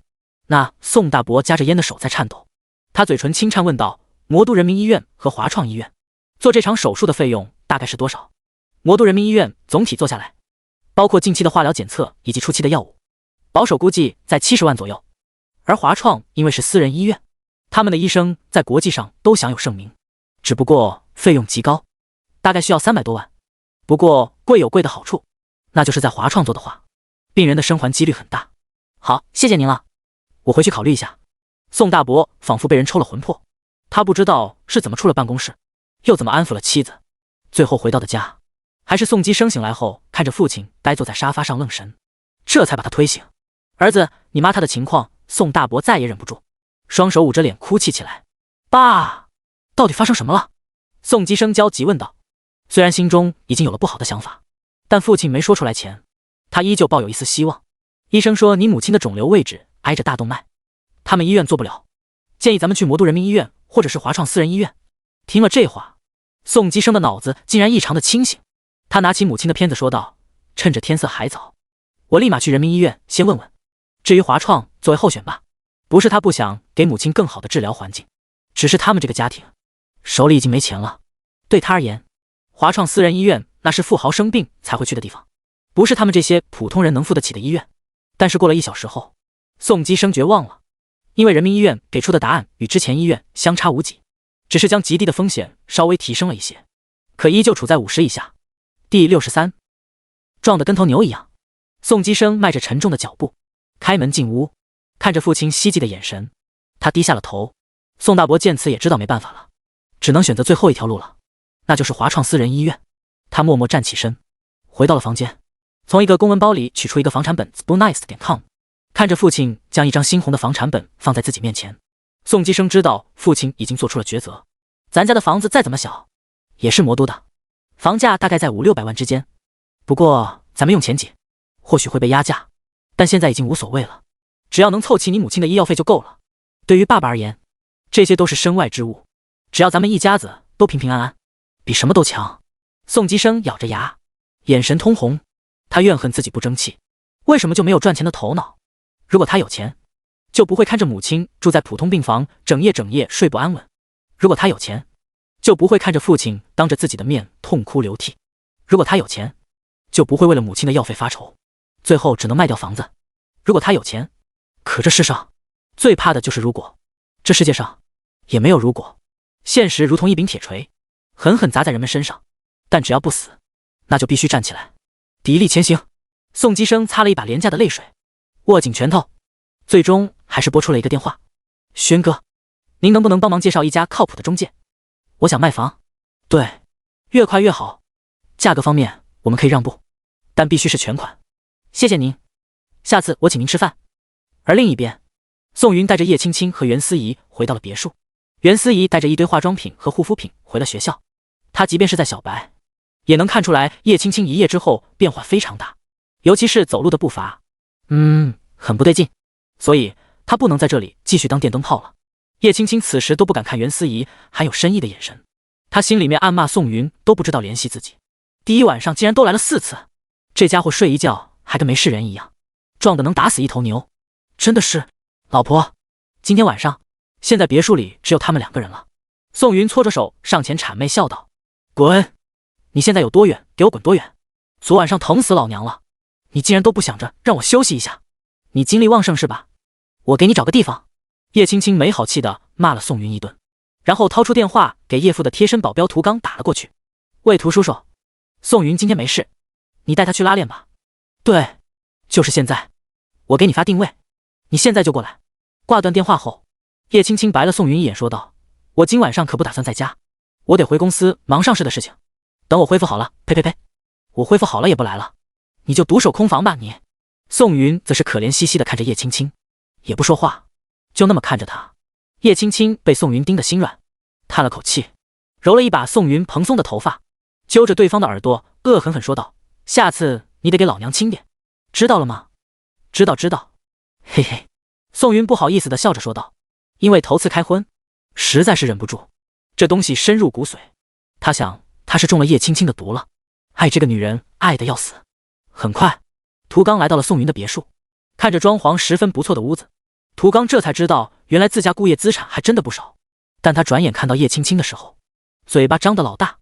[SPEAKER 1] 那宋大伯夹着烟的手在颤抖，他嘴唇轻颤问道：魔都人民医院和华创医院做这场手术的费用大概是多少？魔都人民医院总体做下来，包括近期的化疗检测以及初期的药物，保守估计在70万左右。而华创因为是私人医院，他们的医生在国际上都享有盛名，只不过费用极高，大概需要300多万。不过贵有贵的好处，那就是在华创做的话，病人的生还几率很大。好，谢谢您了，我回去考虑一下。宋大伯仿佛被人抽了魂魄，他不知道是怎么出了办公室，又怎么安抚了妻子？最后回到的家，还是宋基生醒来后看着父亲呆坐在沙发上愣神，这才把他推醒。儿子，你妈她的情况，宋大伯再也忍不住，双手捂着脸哭泣起来。爸，到底发生什么了？宋基生焦急问道。虽然心中已经有了不好的想法，但父亲没说出来前，他依旧抱有一丝希望。医生说你母亲的肿瘤位置挨着大动脉，他们医院做不了，建议咱们去魔都人民医院或者是华创私人医院。听了这话，宋基生的脑子竟然异常的清醒。他拿起母亲的片子说道，趁着天色还早，我立马去人民医院先问问，至于华创作为候选吧。不是他不想给母亲更好的治疗环境，只是他们这个家庭手里已经没钱了。对他而言，华创私人医院那是富豪生病才会去的地方，不是他们这些普通人能付得起的医院。但是过了1小时后，宋基生绝望了，因为人民医院给出的答案与之前医院相差无几，只是将极低的风险稍微提升了一些，可依旧处在50以下。第63，撞得跟头牛一样。宋基生迈着沉重的脚步开门进屋，看着父亲希冀的眼神，他低下了头。宋大伯见此也知道没办法了，只能选择最后一条路了，那就是华创私人医院。他默默站起身，回到了房间，从一个公文包里取出一个房产本 spoonice.com， 看着父亲将一张猩红的房产本放在自己面前，宋基生知道父亲已经做出了抉择。咱家的房子再怎么小，也是魔都的，房价大概在500-600万之间，不过咱们用前几，或许会被压价，但现在已经无所谓了，只要能凑齐你母亲的医药费就够了。对于爸爸而言，这些都是身外之物，只要咱们一家子都平平安安，比什么都强。宋基生咬着牙，眼神通红，他怨恨自己不争气，为什么就没有赚钱的头脑？如果他有钱，就不会看着母亲住在普通病房，整夜睡不安稳。如果他有钱，就不会看着父亲当着自己的面痛哭流涕。如果他有钱，就不会为了母亲的药费发愁，最后只能卖掉房子。如果他有钱，可这世上最怕的就是如果，这世界上也没有如果。现实如同一柄铁锤，狠狠砸在人们身上，但只要不死，那就必须站起来，砥砺前行。宋基生擦了一把廉价的泪水，握紧拳头，最终还是拨出了一个电话。轩哥，您能不能帮忙介绍一家靠谱的中介？我想卖房。对，越快越好，价格方面我们可以让步，但必须是全款。谢谢您，下次我请您吃饭。而另一边，宋云带着叶青青和袁思怡回到了别墅，袁思怡带着一堆化妆品和护肤品回了学校。她即便是在小白，也能看出来叶青青一夜之后变化非常大，尤其是走路的步伐，很不对劲，所以她不能在这里继续当电灯泡了。叶青青此时都不敢看袁思怡含有深意的眼神，她心里面暗骂宋云都不知道怜惜自己，第一晚上竟然都来了4次，这家伙睡一觉还跟没事人一样，壮得能打死一头牛。真的是，老婆，今天晚上现在别墅里只有他们2个人了。宋云搓着手上前谄媚笑道，滚，你现在有多远给我滚多远，昨晚上疼死老娘了，你竟然都不想着让我休息一下，你精力旺盛是吧？我给你找个地方。叶青青没好气地骂了宋云一顿，然后掏出电话给叶父的贴身保镖涂刚打了过去。喂，涂叔叔，宋云今天没事，你带他去拉练吧。对，就是现在，我给你发定位，你现在就过来。挂断电话后，叶青青白了宋云一眼说道，我今晚上可不打算在家，我得回公司忙上市的事情，等我恢复好了，呸，我恢复好了也不来了，你就独守空房吧你。宋云则是可怜兮兮地看着叶青青，也不说话，就那么看着他。叶青青被宋云盯得心软，叹了口气，揉了一把宋云蓬松的头发，揪着对方的耳朵恶狠狠说道，下次你得给老娘轻点，知道了吗？知道。嘿嘿，宋云不好意思地笑着说道，因为头次开荤，实在是忍不住，这东西深入骨髓，他想他是中了叶青青的毒了，爱这个女人爱得要死。很快，涂刚来到了宋云的别墅，看着装潢十分不错的屋子，涂刚这才知道原来自家顾业资产还真的不少。但他转眼看到叶青青的时候，嘴巴张得老大。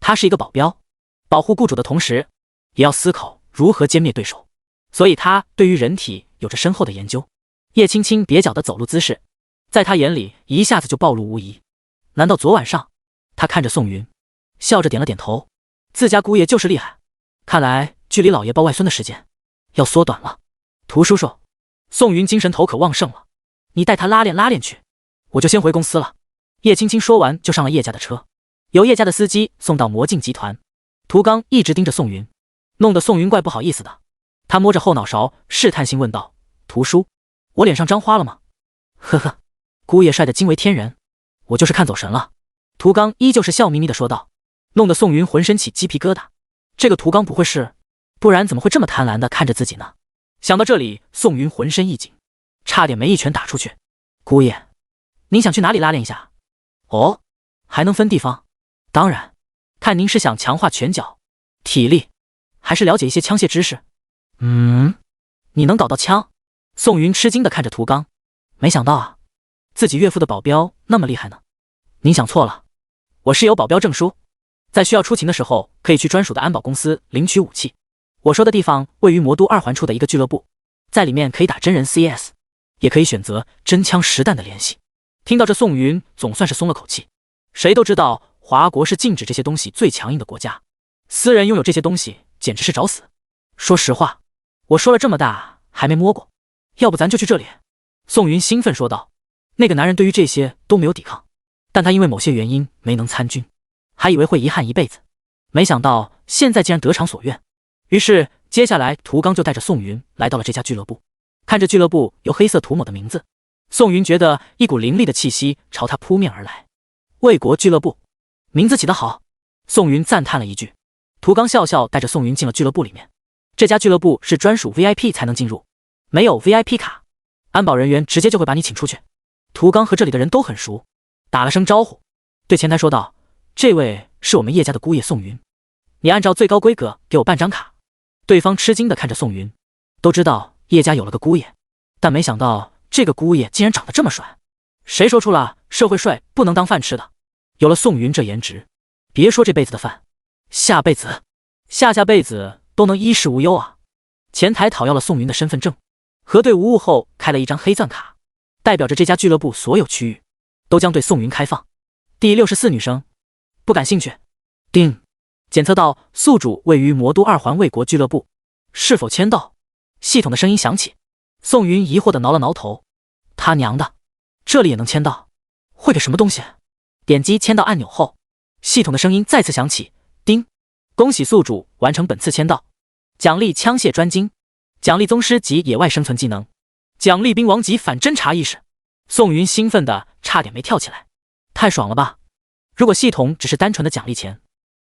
[SPEAKER 1] 他是一个保镖，保护雇主的同时，也要思考如何歼灭对手，所以他对于人体有着深厚的研究。叶青青蹩脚的走路姿势，在他眼里一下子就暴露无遗。难道昨晚上？他看着宋云，笑着点了点头。自家姑爷就是厉害，看来距离老爷抱外孙的时间要缩短了。涂叔叔，宋云精神头可旺盛了，你带他拉练去，我就先回公司了。叶青青说完就上了叶家的车。由叶家的司机送到魔镜集团。涂刚一直盯着宋云，弄得宋云怪不好意思的。他摸着后脑勺，试探性问道：“涂叔，我脸上脏花了吗？”呵呵，姑爷帅得惊为天人，我就是看走神了。涂刚依旧是笑眯眯的说道，弄得宋云浑身起鸡皮疙瘩。这个涂刚不会是，不然怎么会这么贪婪的看着自己呢？想到这里，宋云浑身一紧，差点没一拳打出去。姑爷，您想去哪里拉练一下？哦，还能分地方？当然，看您是想强化拳脚、体力，还是了解一些枪械知识？你能搞到枪？宋云吃惊的看着涂刚，没想到啊，自己岳父的保镖那么厉害呢。您想错了，我是有保镖证书，在需要出勤的时候，可以去专属的安保公司领取武器。我说的地方位于魔都2环处的一个俱乐部，在里面可以打真人 CS， 也可以选择真枪实弹的联系。听到这，宋云总算是松了口气。谁都知道华国是禁止这些东西最强硬的国家，私人拥有这些东西简直是找死。说实话，我说了这么大还没摸过，要不咱就去这里。宋云兴奋说道。那个男人对于这些都没有抵抗，但他因为某些原因没能参军，还以为会遗憾一辈子，没想到现在竟然得偿所愿。于是接下来涂刚就带着宋云来到了这家俱乐部。看着俱乐部由黑色涂抹的名字，宋云觉得一股凌厉的气息朝他扑面而来。卫国俱乐部，名字起得好，宋云赞叹了一句。涂刚笑笑带着宋云进了俱乐部里面。这家俱乐部是专属 VIP 才能进入，没有 VIP 卡，安保人员直接就会把你请出去。涂刚和这里的人都很熟，打了声招呼，对前台说道：“这位是我们叶家的姑爷宋云，你按照最高规格给我办张卡。”对方吃惊的看着宋云，都知道叶家有了个姑爷，但没想到这个姑爷竟然长得这么帅。谁说出了社会帅不能当饭吃的？有了宋云这颜值，别说这辈子的饭，下辈子、下下辈子都能衣食无忧啊！前台讨要了宋云的身份证，核对无误后开了一张黑钻卡，代表着这家俱乐部所有区域都将对宋云开放。第64女生，不感兴趣。叮，检测到宿主位于魔都2环卫国俱乐部，是否签到？系统的声音响起。宋云疑惑的挠了挠头，他娘的，这里也能签到？会给什么东西？点击签到按钮后，系统的声音再次响起。叮，恭喜宿主完成本次签到，奖励枪械专精，奖励宗师级野外生存技能，奖励兵王级反侦察意识。宋云兴奋的差点没跳起来，太爽了吧！如果系统只是单纯的奖励钱，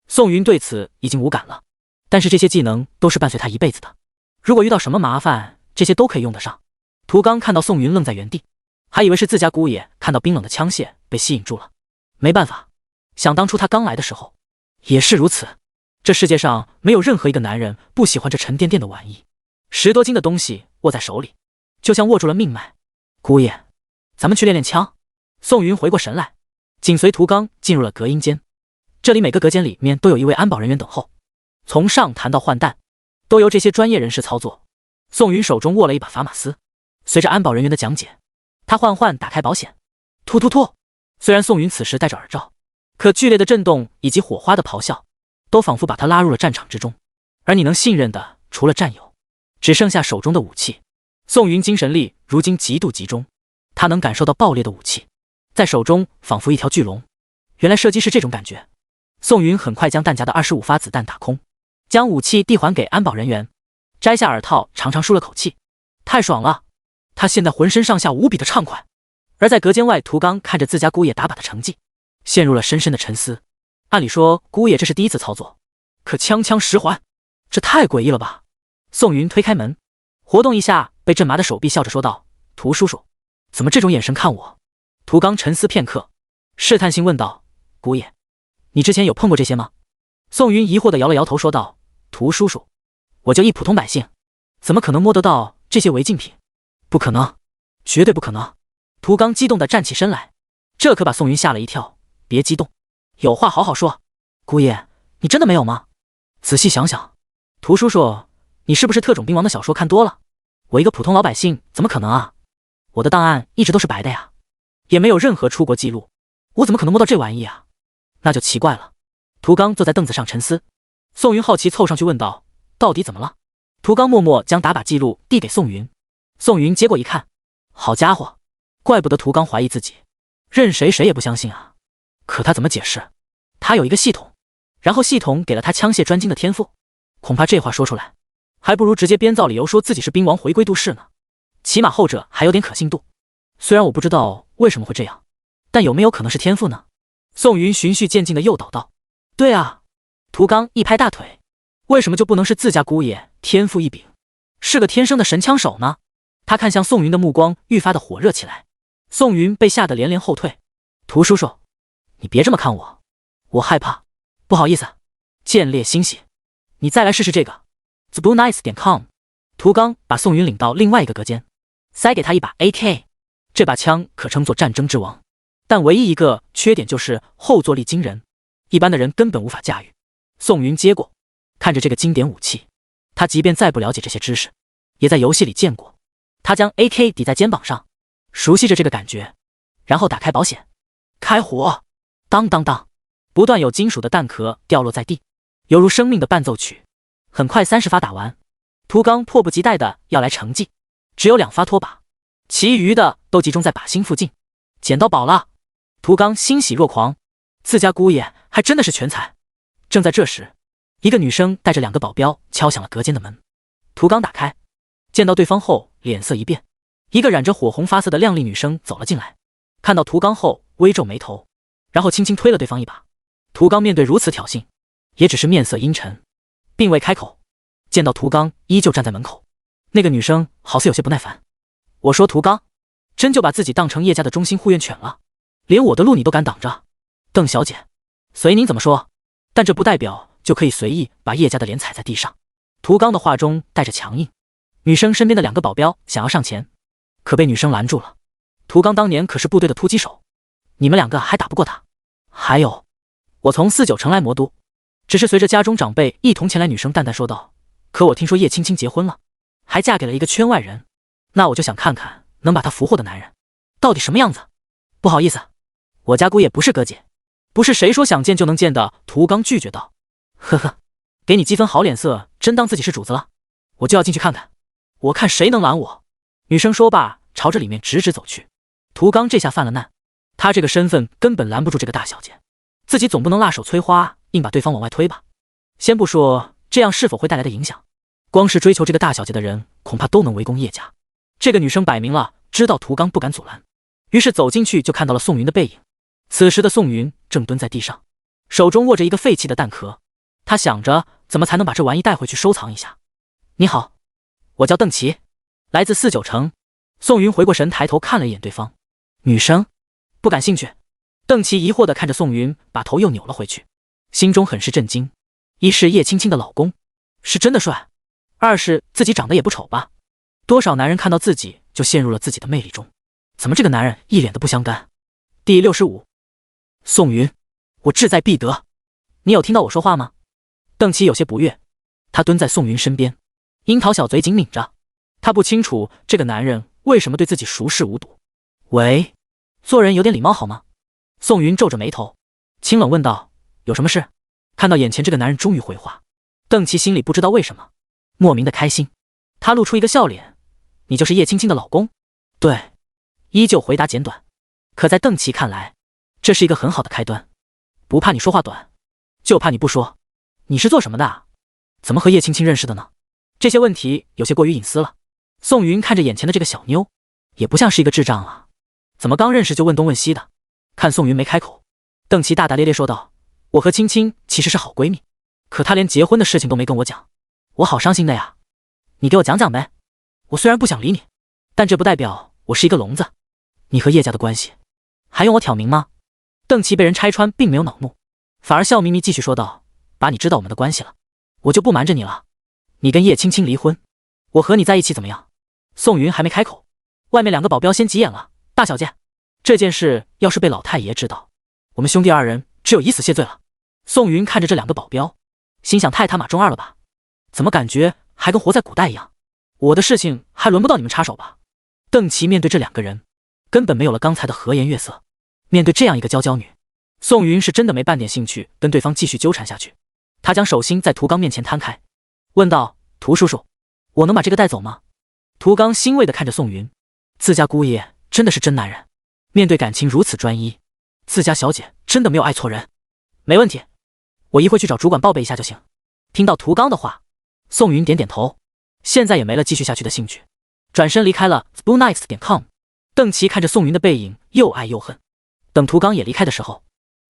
[SPEAKER 1] 宋云对此已经无感了，但是这些技能都是伴随他一辈子的，如果遇到什么麻烦，这些都可以用得上。涂刚看到宋云愣在原地，还以为是自家姑爷看到冰冷的枪械被吸引住了。没办法，想当初他刚来的时候也是如此。这世界上没有任何一个男人不喜欢这沉甸甸的玩意，10多斤的东西握在手里，就像握住了命脉。姑爷，咱们去练练枪。宋云回过神来，紧随涂刚进入了隔音间。这里每个隔间里面都有一位安保人员等候，从上弹到换弹都由这些专业人士操作。宋云手中握了一把法玛斯，随着安保人员的讲解，他缓缓打开保险，突突突。虽然宋云此时戴着耳罩，可剧烈的震动以及火花的咆哮都仿佛把他拉入了战场之中。而你能信任的除了战友，只剩下手中的武器。宋云精神力如今极度集中，他能感受到爆裂的武器在手中仿佛一条巨龙。原来射击是这种感觉。宋云很快将弹夹的25发子弹打空，将武器递还给安保人员，摘下耳套，长长舒了口气，太爽了！他现在浑身上下无比的畅快。而在隔间外，涂刚看着自家姑爷打靶的成绩，陷入了深深的沉思。按理说姑爷这是第一次操作，可枪枪10环，这太诡异了吧？宋云推开门，活动一下被震麻的手臂，笑着说道：“涂叔叔，怎么这种眼神看我？”涂刚沉思片刻，试探性问道：“姑爷，你之前有碰过这些吗？”宋云疑惑地摇了摇头说道：“涂叔叔，我就一普通百姓，怎么可能摸得到这些违禁品？不可能，绝对不可能！”涂刚激动地站起身来，这可把宋云吓了一跳。别激动，有话好好说。姑爷，你真的没有吗？仔细想想，涂叔叔，你是不是特种兵王的小说看多了？我一个普通老百姓怎么可能啊？我的档案一直都是白的呀，也没有任何出国记录，我怎么可能摸到这玩意啊？那就奇怪了。涂刚坐在凳子上沉思。宋云好奇凑上去问道：“到底怎么了？”涂刚默默将打靶记录递给宋云。宋云接过一看，好家伙，怪不得涂刚怀疑自己，任谁谁也不相信啊。可他怎么解释？他他有一个系统，然后系统给了他枪械专精的天赋。恐怕这话说出来，还不如直接编造理由说自己是兵王回归都市呢，起码后者还有点可信度。虽然我不知道为什么会这样，但有没有可能是天赋呢？宋云循序渐进的诱导道。对啊，涂刚一拍大腿，为什么就不能是自家姑爷天赋异禀，是个天生的神枪手呢？他看向宋云的目光愈发的火热起来。宋云被吓得连连后退。涂叔叔，你别这么看我，我害怕，不好意思。见猎欣喜，你再来试试这个 thebluenice.com。 涂刚把宋云领到另外一个隔间，塞给他一把 AK。 这把枪可称作战争之王，但唯一一个缺点就是后坐力惊人，一般的人根本无法驾驭。宋云接过，看着这个经典武器，他即便再不了解这些知识，也在游戏里见过。他将 AK 抵在肩膀上，熟悉着这个感觉，然后打开保险，开火。当当当，不断有金属的弹壳掉落在地，犹如生命的伴奏曲。很快30发打完，涂刚迫不及待的要来成绩，只有2发脱靶，其余的都集中在靶心附近。捡到宝了，涂刚欣喜若狂，自家姑爷还真的是全才。正在这时，一个女生带着2个保镖敲响了隔间的门。涂刚打开，见到对方后脸色一变，一个染着火红发色的靓丽女生走了进来，看到涂刚后微皱眉头，然后轻轻推了对方一把。涂刚面对如此挑衅，也只是面色阴沉，并未开口。见到涂刚依旧站在门口，那个女生好似有些不耐烦。我说涂刚，真就把自己当成叶家的忠心护院犬了？连我的路你都敢挡着？邓小姐，随您怎么说，但这不代表就可以随意把叶家的脸踩在地上。涂刚的话中带着强硬。女生身边的2个保镖想要上前，可被女生拦住了。涂刚当年可是部队的突击手，你们2个还打不过他。还有，我从49城来魔都，只是随着家中长辈一同前来。女生淡淡说道。可我听说叶青青结婚了，还嫁给了一个圈外人，那我就想看看能把她俘获的男人到底什么样子。不好意思，我家姑爷不是哥姐，不是谁说想见就能见的。涂刚拒绝道。呵呵，给你积分好脸色，真当自己是主子了？我就要进去看看，我看谁能拦我。女生说罢，朝着里面直直走去。涂刚这下犯了难，他这个身份根本拦不住这个大小姐，自己总不能辣手摧花，硬把对方往外推吧。先不说这样是否会带来的影响，光是追求这个大小姐的人恐怕都能围攻叶家。这个女生摆明了知道涂刚不敢阻拦，于是走进去就看到了宋云的背影。此时的宋云正蹲在地上，手中握着一个废弃的弹壳，他想着怎么才能把这玩意带回去收藏一下。你好，我叫邓琪，来自49城。宋云回过神，抬头看了一眼对方。女生不感兴趣。邓琪疑惑地看着宋云，把头又扭了回去，心中很是震惊。一是叶青青的老公是真的帅，二是自己长得也不丑吧。多少男人看到自己就陷入了自己的魅力中，怎么这个男人一脸的不相干。第65，宋云，我志在必得，你有听到我说话吗？邓琪有些不悦，他蹲在宋云身边，樱桃小嘴紧抿着，他不清楚这个男人为什么对自己熟视无睹。喂，做人有点礼貌好吗？宋云皱着眉头，清冷问道。有什么事？看到眼前这个男人终于回话，邓琪心里不知道为什么莫名的开心，他露出一个笑脸。你就是叶青青的老公？对，依旧回答简短。可在邓琪看来，这是一个很好的开端。不怕你说话短，就怕你不说。你是做什么的啊？怎么和叶青青认识的呢？这些问题有些过于隐私了。宋云看着眼前的这个小妞，也不像是一个智障啊，怎么刚认识就问东问西的？看宋云没开口，邓琪大大咧咧说道。我和青青其实是好闺蜜，可她连结婚的事情都没跟我讲，我好伤心的呀。你给我讲讲呗。我虽然不想理你，但这不代表我是一个聋子。你和叶家的关系还用我挑明吗？邓琪被人拆穿并没有恼怒，反而笑眯眯继续说道。把你知道我们的关系了，我就不瞒着你了。你跟叶青青离婚，我和你在一起怎么样？宋云还没开口，外面2个保镖先急眼了。大小姐，这件事要是被老太爷知道，我们兄弟2人只有以死谢罪了。宋云看着这2个保镖，心想太他妈中二了吧，怎么感觉还跟活在古代一样？我的事情还轮不到你们插手吧。邓琪面对这2个人根本没有了刚才的和颜悦色，面对这样一个娇娇女，宋云是真的没半点兴趣跟对方继续纠缠下去。他将手心在涂刚面前摊开，问道。涂叔叔，我能把这个带走吗？涂刚欣慰地看着宋云，自家姑爷真的是真男人，面对感情如此专一，自家小姐真的没有爱错人。没问题，我一会去找主管报备一下就行。听到涂刚的话，宋云点点头，现在也没了继续下去的兴趣，转身离开了 spoonites.com。邓琪看着宋云的背影，又爱又恨。等涂刚也离开的时候，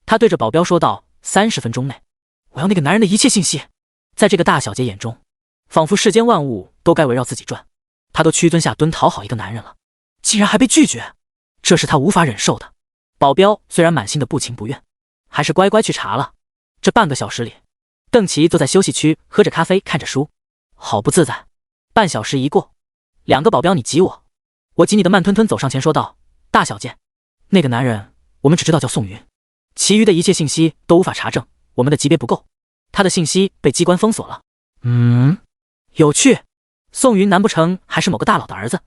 [SPEAKER 1] 他对着保镖说道：“30分钟内，我要那个男人的一切信息。”在这个大小姐眼中，仿佛世间万物都该围绕自己转，她都屈尊下蹲讨好一个男人了，竟然还被拒绝，这是她无法忍受的。保镖虽然满心的不情不愿，还是乖乖去查了。这半个小时里，邓琪坐在休息区喝着咖啡看着书，好不自在。半小时一过，2个保镖你挤我，我挤你的，慢吞吞走上前说道：“大小姐，那个男人我们只知道叫宋云，其余的一切信息都无法查证，我们的级别不够，他的信息被机关封锁了。”有趣，宋云难不成还是某个大佬的儿子？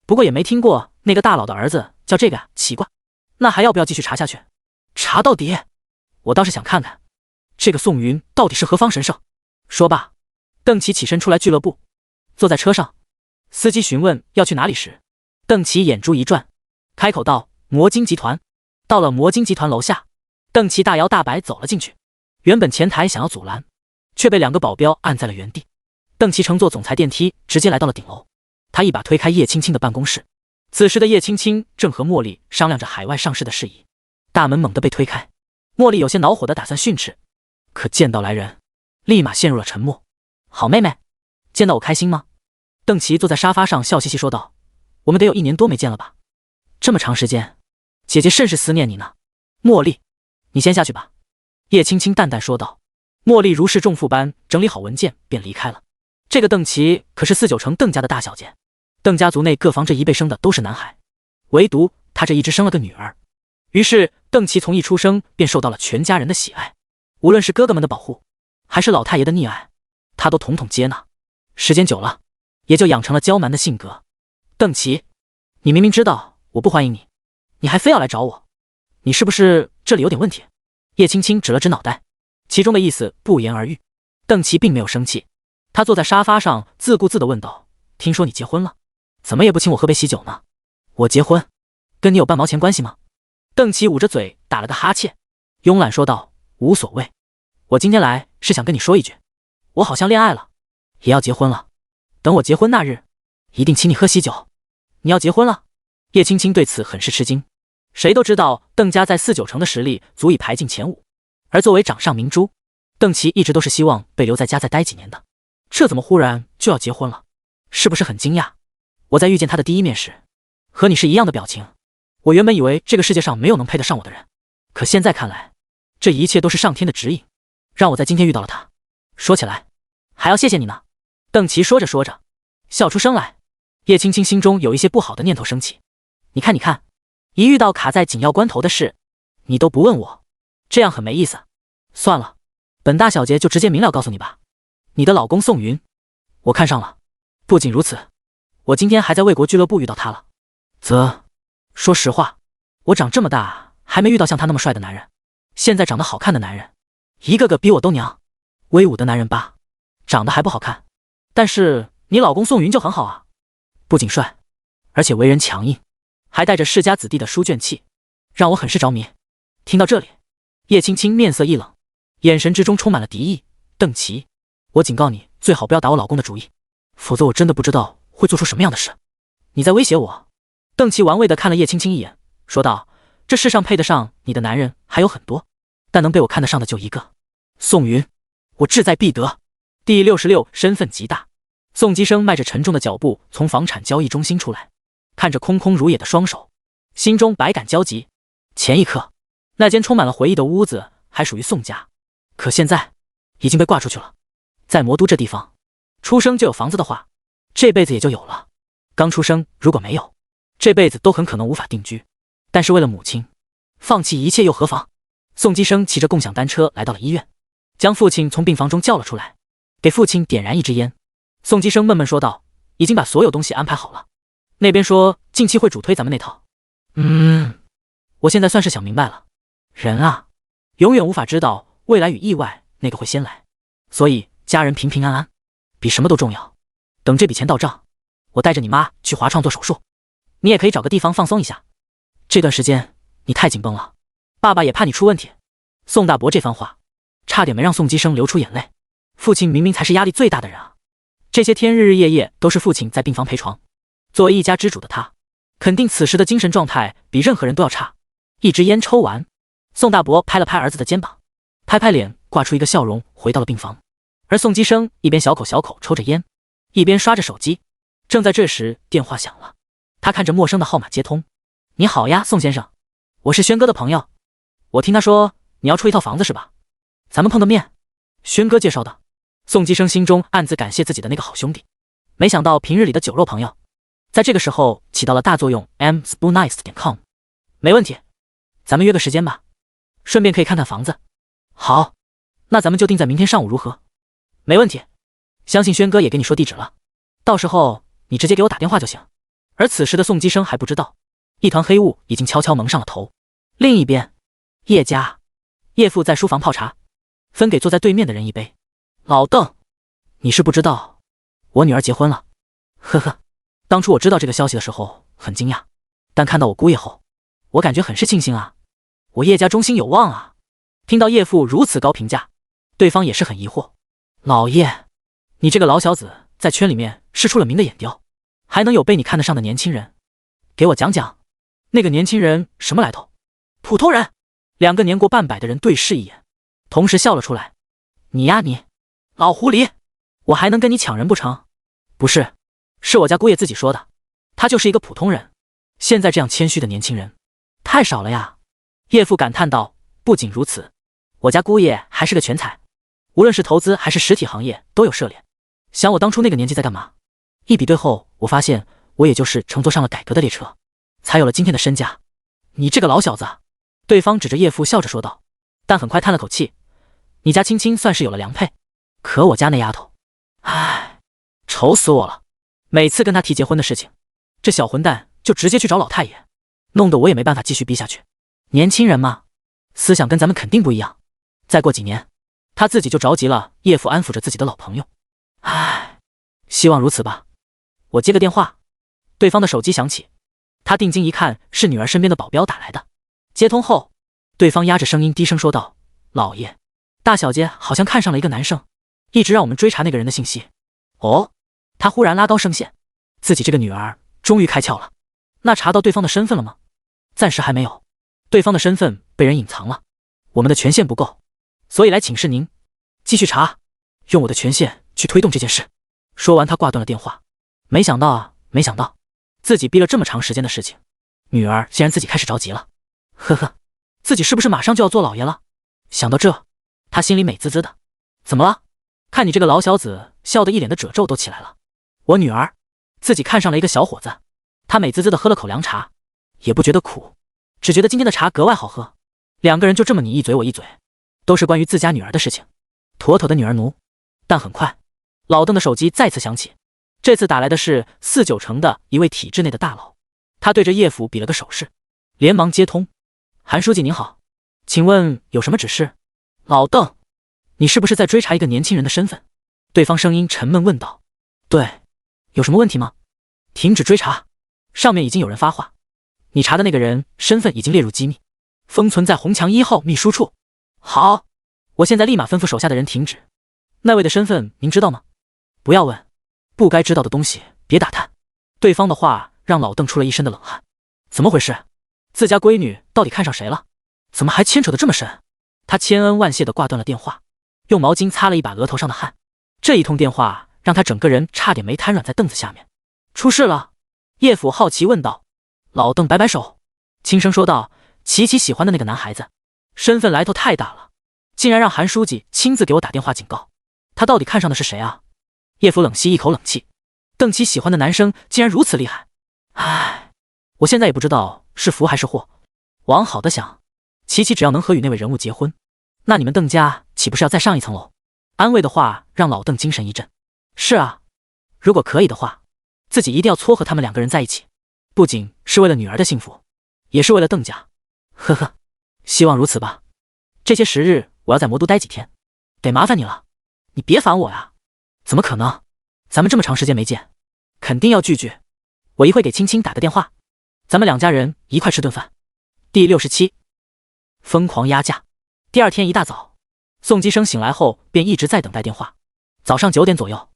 [SPEAKER 1] 不过也没听过那个大佬的儿子叫这个啊，奇怪。那还要不要继续查下去？查到底？我倒是想看看这个宋云到底是何方神圣。说罢，邓琪起身出来俱乐部，坐在车上。司机询问要去哪里时，邓琪眼珠一转，开口道：“魔晶集团。”到了魔晶集团楼下，邓琪大摇大摆走了进去。原本前台想要阻拦，却被2个保镖按在了原地。邓琪乘坐总裁电梯直接来到了顶楼，他一把推开叶青青的办公室。此时的叶青青正和茉莉商量着海外上市的事宜，大门猛地被推开，茉莉有些恼火的打算训斥，可见到来人，立马陷入了沉默。好妹妹，见到我开心吗？邓琪坐在沙发上笑嘻嘻说道：“我们得有1年多没见了吧？这么长时间，姐姐甚是思念你呢。”茉莉，你先下去吧。叶青青淡淡说道。茉莉如释重负般整理好文件便离开了。这个邓琪可是4、9成邓家的大小姐，邓家族内各房这一辈生的都是男孩，唯独她这一只生了个女儿。于是邓琪从一出生便受到了全家人的喜爱，无论是哥哥们的保护，还是老太爷的溺爱，她都统统接纳。时间久了，也就养成了娇蛮的性格。邓琪，你明明知道我不欢迎你，你还非要来找我，你是不是这里有点问题？叶青青指了指脑袋，其中的意思不言而喻。邓琪并没有生气，他坐在沙发上自顾自地问道：“听说你结婚了，怎么也不请我喝杯喜酒呢？”我结婚，跟你有半毛钱关系吗？邓琪捂着嘴打了个哈欠，慵懒说道：“无所谓，我今天来是想跟你说一句，我好像恋爱了，也要结婚了。等我结婚那日，一定请你喝喜酒。”你要结婚了？叶青青对此很是吃惊。谁都知道邓家在4、9成的实力足以排进前5，而作为掌上明珠，邓琪一直都是希望被留在家再待几年的，这怎么忽然就要结婚了？是不是很惊讶？我在遇见他的第一面时，和你是一样的表情。我原本以为这个世界上没有能配得上我的人，可现在看来，这一切都是上天的指引，让我在今天遇到了他。说起来，还要谢谢你呢。邓琪说着说着，笑出声来。叶青青心中有一些不好的念头升起。你看，一遇到卡在紧要关头的事，你都不问我，这样很没意思。算了，本大小姐就直接明了告诉你吧，你的老公宋云，我看上了。不仅如此，我今天还在魏国俱乐部遇到他了。说实话，我长这么大还没遇到像他那么帅的男人，现在长得好看的男人，一个个比我都娘。威武的男人吧，长得还不好看，但是你老公宋云就很好啊，不仅帅，而且为人强硬，还带着世家子弟的书卷气，让我很是着迷。听到这里，叶青青面色一冷，眼神之中充满了敌意。邓琪，我警告你，最好不要打我老公的主意，否则我真的不知道会做出什么样的事。你在威胁我？邓琪玩味地看了叶青青一眼，说道：“这世上配得上你的男人还有很多，但能被我看得上的就一个，宋云，我志在必得。”第66，身份极大。宋基生迈着沉重的脚步从房产交易中心出来，看着空空如也的双手，心中百感交集。前一刻，那间充满了回忆的屋子还属于宋家，可现在已经被挂出去了。在魔都这地方，出生就有房子的话，这辈子也就有了。刚出生如果没有，这辈子都很可能无法定居。但是为了母亲，放弃一切又何妨？宋基生骑着共享单车来到了医院，将父亲从病房中叫了出来，给父亲点燃一支烟。宋基生闷闷说道：“已经把所有东西安排好了，那边说近期会主推咱们那套。我现在算是想明白了，人啊，永远无法知道未来与意外哪个会先来，所以家人平平安安比什么都重要。等这笔钱到账，我带着你妈去华创做手术，你也可以找个地方放松一下。这段时间你太紧绷了，爸爸也怕你出问题，宋大伯这番话，差点没让宋基生流出眼泪。父亲明明才是压力最大的人啊！这些天日日夜夜都是父亲在病房陪床，作为一家之主的他，肯定此时的精神状态比任何人都要差。一支烟抽完，宋大伯拍了拍儿子的肩膀，拍拍脸，挂出一个笑容，回到了病房。而宋基生一边小口小口抽着烟，一边刷着手机。正在这时，电话响了，他看着陌生的号码接通：“你好呀，宋先生，我是轩哥的朋友，我听他说你要出一套房子是吧？咱们碰个面。”轩哥介绍的。宋基生心中暗自感谢自己的那个好兄弟，没想到平日里的酒肉朋友，在这个时候起到了大作用。m.spoonice.com 没问题，咱们约个时间吧，顺便可以看看房子。好，那咱们就定在明天上午如何？没问题，相信轩哥也给你说地址了，到时候你直接给我打电话就行。而此时的宋基生还不知道，一团黑雾已经悄悄蒙上了头。另一边，叶家，叶父在书房泡茶，分给坐在对面的人一杯。老邓，你是不知道，我女儿结婚了。呵呵，当初我知道这个消息的时候很惊讶，但看到我姑爷后，我感觉很是庆幸啊，我叶家中兴有望啊。听到叶父如此高评价，对方也是很疑惑。老叶，你这个老小子在圈里面是出了名的眼刁，还能有被你看得上的年轻人？给我讲讲，那个年轻人什么来头？普通人。两个年过半百的人对视一眼，同时笑了出来。你呀你，老狐狸，我还能跟你抢人不成？不是，是我家姑爷自己说的，他就是一个普通人。现在这样谦虚的年轻人太少了呀。叶父感叹道。不仅如此，我家姑爷还是个全才，无论是投资还是实体行业都有涉猎。想我当初那个年纪在干嘛？一比对后，我发现我也就是乘坐上了改革的列车，才有了今天的身价。你这个老小子，对方指着叶父笑着说道，但很快叹了口气，你家青青算是有了良配，可我家那丫头，唉，愁死我了。每次跟她提结婚的事情，这小混蛋就直接去找老太爷，弄得我也没办法继续逼下去。年轻人嘛，思想跟咱们肯定不一样，再过几年他自己就着急了。叶父安抚着自己的老朋友，唉，希望如此吧。我接个电话。对方的手机响起，他定睛一看，是女儿身边的保镖打来的。接通后，对方压着声音低声说道：老爷，大小姐好像看上了一个男生，一直让我们追查那个人的信息。哦，他忽然拉高声线，自己这个女儿终于开窍了。那查到对方的身份了吗？暂时还没有，对方的身份被人隐藏了，我们的权限不够，所以来请示您继续查，用我的权限去推动这件事。说完他挂断了电话。没想到自己逼了这么长时间的事情，女儿竟然自己开始着急了。呵呵，自己是不是马上就要做老爷了？想到这，他心里美滋滋的。怎么了？看你这个老小子笑得一脸的褶皱都起来了。我女儿自己看上了一个小伙子，她美滋滋的喝了口凉茶，也不觉得苦，只觉得今天的茶格外好喝。两个人就这么你一嘴我一嘴，都是关于自家女儿的事情，妥妥的女儿奴。但很快，老邓的手机再次响起，这次打来的是49城的一位体制内的大佬。他对着叶府比了个手势，连忙接通。韩书记您好，请问有什么指示？老邓，你是不是在追查一个年轻人的身份？对方声音沉闷问道。对，有什么问题吗？停止追查，上面已经有人发话，你查的那个人身份已经列入机密，封存在红墙1号秘书处。好，我现在立马吩咐手下的人停止。那位的身份您知道吗？不要问，不该知道的东西别打探。对方的话让老邓出了一身的冷汗。怎么回事？自家闺女到底看上谁了？怎么还牵扯得这么深？他千恩万谢地挂断了电话，用毛巾擦了一把额头上的汗。这一通电话让他整个人差点没瘫软在凳子下面。出事了？叶府好奇问道。老邓摆摆手，轻声说道：琪琪喜欢的那个男孩子，身份来头太大了，竟然让韩书记亲自给我打电话警告。他到底看上的是谁啊？叶府冷吸一口冷气，邓琪喜欢的男生竟然如此厉害。唉，我现在也不知道是福还是祸。往好的想，琪琪只要能和与那位人物结婚，那你们邓家岂不是要再上一层楼？安慰的话让老邓精神一振。是啊，如果可以的话，自己一定要撮合他们两个人在一起，不仅是为了女儿的幸福，也是为了邓家。呵呵，希望如此吧。这些时日我要在魔都待几天，得麻烦你了。你别烦我呀。怎么可能？咱们这么长时间没见，肯定要聚聚。我一会给青青打个电话，咱们两家人一块吃顿饭。第67，疯狂压价。第二天一大早，宋基生醒来后便一直在等待电话。早上9点左右，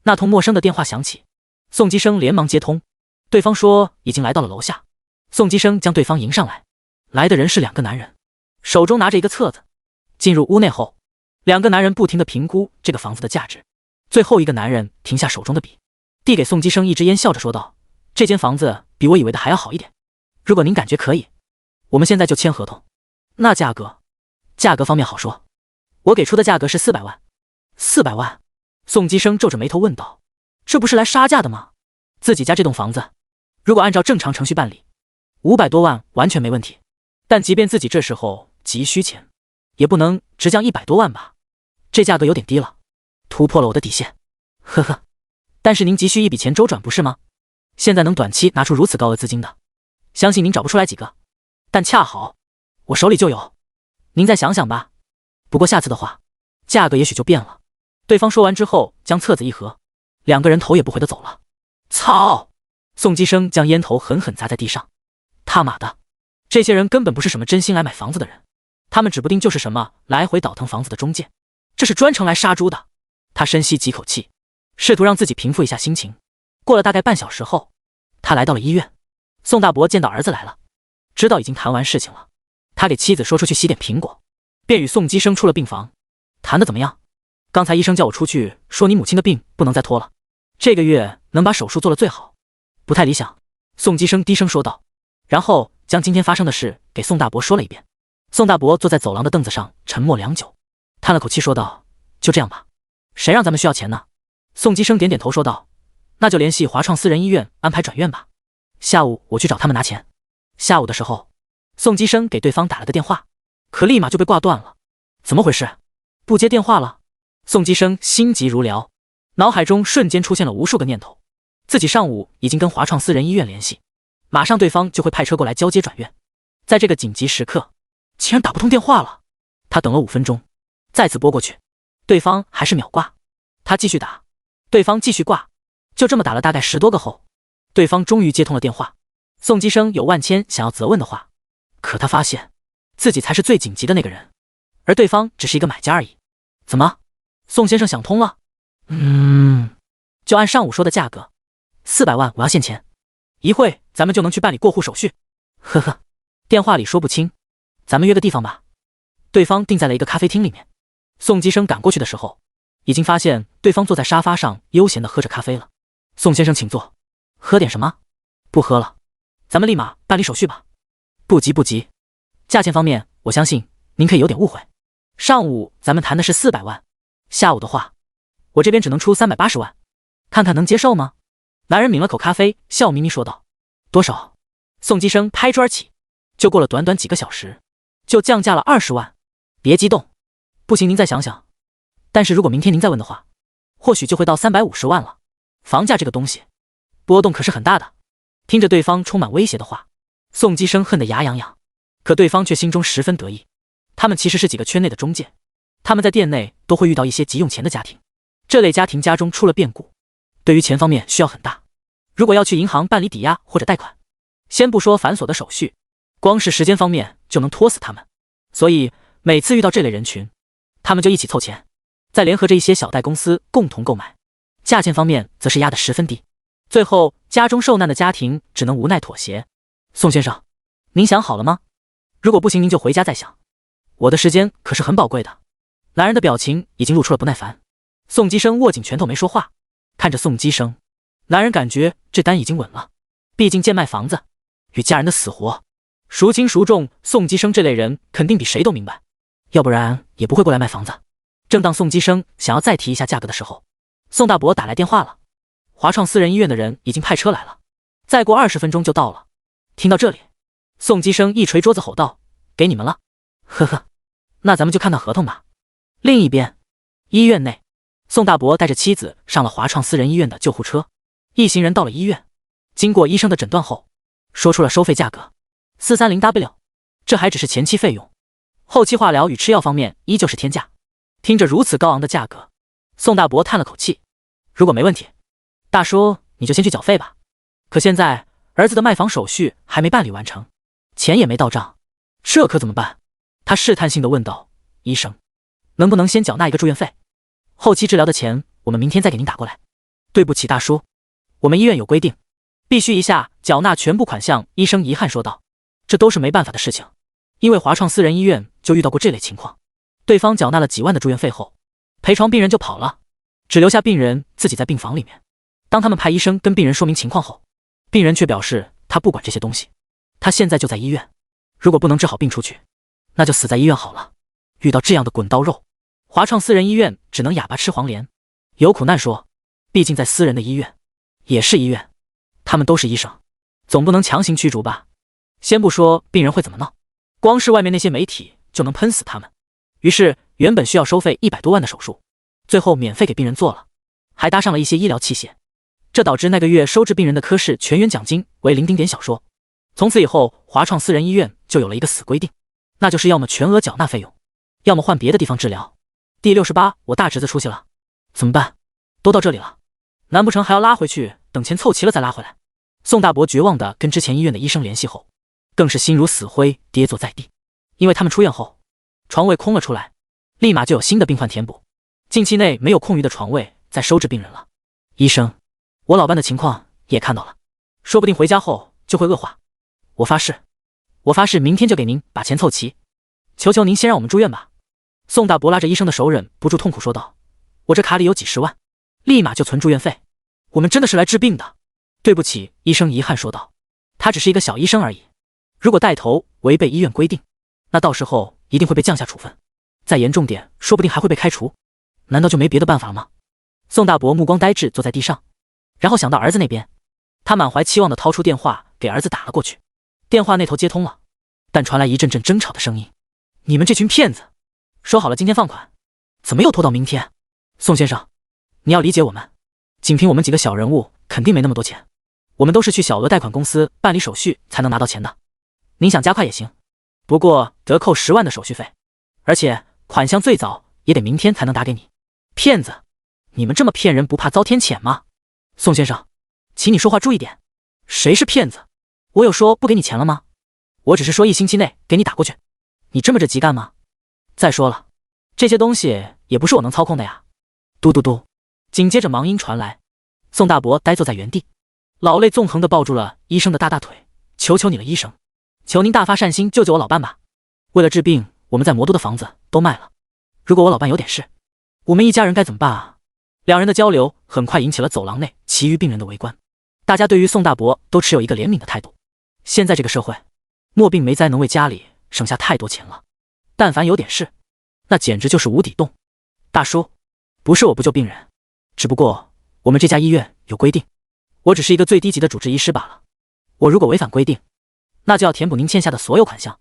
[SPEAKER 1] 那通陌生的电话响起，宋基生连忙接通，对方说已经来到了楼下。宋基生将对方迎上来，来的人是2个男人，手中拿着一个册子。进入屋内后，2个男人不停地评估这个房子的价值。最后一个男人停下手中的笔，递给宋基生一支烟，笑着说道：“这间房子比我以为的还要好一点，如果您感觉可以，我们现在就签合同。那价格方面好说，我给出的价格是400万。”400万？宋基生皱着眉头问道：“这不是来杀价的吗？自己家这栋房子，如果按照正常程序办理，500多万完全没问题。但即便自己这时候急需钱，也不能只降100多万吧？这价格有点低了，突破了我的底线。呵呵，但是您急需一笔钱周转不是吗？现在能短期拿出如此高额资金的，相信您找不出来几个。但恰好我手里就有，您再想想吧。不过下次的话，价格也许就变了。”对方说完之后，将册子一合，2个人头也不回的走了。操！宋基生将烟头狠狠砸在地上。他妈的，这些人根本不是什么真心来买房子的人，他们指不定就是什么来回倒腾房子的中介，这是专程来杀猪的。他深吸几口气，试图让自己平复一下心情。过了大概半小时后，他来到了医院。宋大伯见到儿子来了，知道已经谈完事情了，他给妻子说出去洗点苹果，便与宋基生出了病房。谈得怎么样？刚才医生叫我出去说你母亲的病不能再拖了，这个月能把手术做了最好。不太理想，宋基生低声说道，然后将今天发生的事给宋大伯说了一遍。宋大伯坐在走廊的凳子上沉默良久，叹了口气说道：“就这样吧，谁让咱们需要钱呢？”宋基生点点头说道：“那就联系华创私人医院安排转院吧，下午我去找他们拿钱。”下午的时候，宋基生给对方打了个电话，可立马就被挂断了。怎么回事？不接电话了？宋基生心急如燎，脑海中瞬间出现了无数个念头。自己上午已经跟华创私人医院联系，马上对方就会派车过来交接转院。在这个紧急时刻，竟然打不通电话了。他等了5分钟，再次拨过去，对方还是秒挂。他继续打，对方继续挂，就这么打了大概10多个后，对方终于接通了电话。宋基生有万千想要责问的话，可他发现自己才是最紧急的那个人，而对方只是一个买家而已。怎么？宋先生想通了？就按上午说的价格，400万我要现钱，一会咱们就能去办理过户手续。呵呵，电话里说不清，咱们约个地方吧。对方定在了一个咖啡厅里面。宋基生赶过去的时候，已经发现对方坐在沙发上悠闲地喝着咖啡了。宋先生请坐，喝点什么？不喝了，咱们立马办理手续吧。不急不急，价钱方面我相信您可以有点误会，上午咱们谈的是400万，下午的话我这边只能出380万，看看能接受吗？男人抿了口咖啡，笑眯眯说道。多少？宋基生拍桌而起，就过了短短几个小时，就降价了20万。别激动，不行您再想想，但是如果明天您再问的话，或许就会到350万了。房价这个东西波动可是很大的。听着对方充满威胁的话，宋基生恨得牙痒痒，可对方却心中十分得意。他们其实是几个圈内的中介，他们在店内都会遇到一些急用钱的家庭，这类家庭家中出了变故，对于钱方面需要很大，如果要去银行办理抵押或者贷款，先不说繁琐的手续，光是时间方面就能拖死他们。所以每次遇到这类人群，他们就一起凑钱，再联合着一些小贷公司共同购买，价钱方面则是压得十分低，最后家中受难的家庭只能无奈妥协。宋先生，您想好了吗？如果不行您就回家再想，我的时间可是很宝贵的。男人的表情已经露出了不耐烦。宋基生握紧拳头没说话，看着宋基生，男人感觉这单已经稳了，毕竟贱卖房子与家人的死活孰轻孰重，宋基生这类人肯定比谁都明白，要不然也不会过来卖房子。正当宋基生想要再提一下价格的时候，宋大伯打来电话了，华创私人医院的人已经派车来了，再过20分钟就到了。听到这里，宋基生一捶桌子吼道：“给你们了！”呵呵，那咱们就看看合同吧。另一边，医院内，宋大伯带着妻子上了华创私人医院的救护车，一行人到了医院，经过医生的诊断后，说出了收费价格 430W， 这还只是前期费用，后期化疗与吃药方面依旧是天价。听着如此高昂的价格，宋大伯叹了口气，如果没问题，大叔你就先去缴费吧。可现在儿子的卖房手续还没办理完成，钱也没到账，这可怎么办？他试探性地问道。医生，能不能先缴纳一个住院费？后期治疗的钱我们明天再给您打过来。对不起大叔，我们医院有规定，必须一下缴纳全部款项。医生遗憾说道。这都是没办法的事情，因为华创私人医院就遇到过这类情况，对方缴纳了几万的住院费后，陪床病人就跑了，只留下病人自己在病房里面。当他们派医生跟病人说明情况后，病人却表示他不管这些东西，他现在就在医院，如果不能治好病出去，那就死在医院好了。遇到这样的滚刀肉，华创私人医院只能哑巴吃黄连，有苦难说，毕竟在私人的医院也是医院，他们都是医生，总不能强行驱逐吧。先不说病人会怎么闹，光是外面那些媒体就能喷死他们。于是原本需要收费100多万的手术，最后免费给病人做了，还搭上了一些医疗器械，这导致那个月收治病人的科室全员奖金为0点小说。从此以后，华创私人医院就有了一个死规定，那就是要么全额缴纳费用，要么换别的地方治疗。第68，我大侄子出息了，怎么办？都到这里了，难不成还要拉回去，等钱凑齐了再拉回来？宋大伯绝望地跟之前医院的医生联系后，更是心如死灰，跌坐在地。因为他们出院后，床位空了出来，立马就有新的病患填补，近期内没有空余的床位再收治病人了。医生，我老伴的情况也看到了，说不定回家后就会恶化。我发誓明天就给您把钱凑齐，求求您先让我们住院吧。宋大伯拉着医生的手忍不住痛苦说道，我这卡里有几十万，立马就存住院费，我们真的是来治病的。对不起，医生遗憾说道，他只是一个小医生而已，如果带头违背医院规定，那到时候一定会被降下处分，再严重点说不定还会被开除，难道就没别的办法了吗？宋大伯目光呆滞坐在地上，然后想到儿子那边，他满怀期望地掏出电话给儿子打了过去。电话那头接通了，但传来一阵阵争吵的声音，你们这群骗子，说好了今天放款，怎么又拖到明天？宋先生，你要理解我们，仅凭我们几个小人物肯定没那么多钱，我们都是去小额贷款公司办理手续才能拿到钱的，您想加快也行，不过得扣10万的手续费，而且款项最早也得明天才能打给你。骗子，你们这么骗人不怕遭天谴吗？宋先生，请你说话注意点，谁是骗子？我有说不给你钱了吗？我只是说1星期内给你打过去，你这么着急干吗？再说了，这些东西也不是我能操控的呀。嘟嘟嘟，紧接着忙音传来，宋大伯呆坐在原地，老泪纵横地抱住了医生的大腿，求求你了医生，求您大发善心救救我老伴吧，为了治病我们在魔都的房子都卖了，如果我老伴有点事，我们一家人该怎么办啊？两人的交流很快引起了走廊内其余病人的围观，大家对于宋大伯都持有一个怜悯的态度。现在这个社会，没病没灾能为家里省下太多钱了，但凡有点事，那简直就是无底洞。大叔，不是我不救病人，只不过我们这家医院有规定，我只是一个最低级的主治医师罢了，我如果违反规定，那就要填补您欠下的所有款项，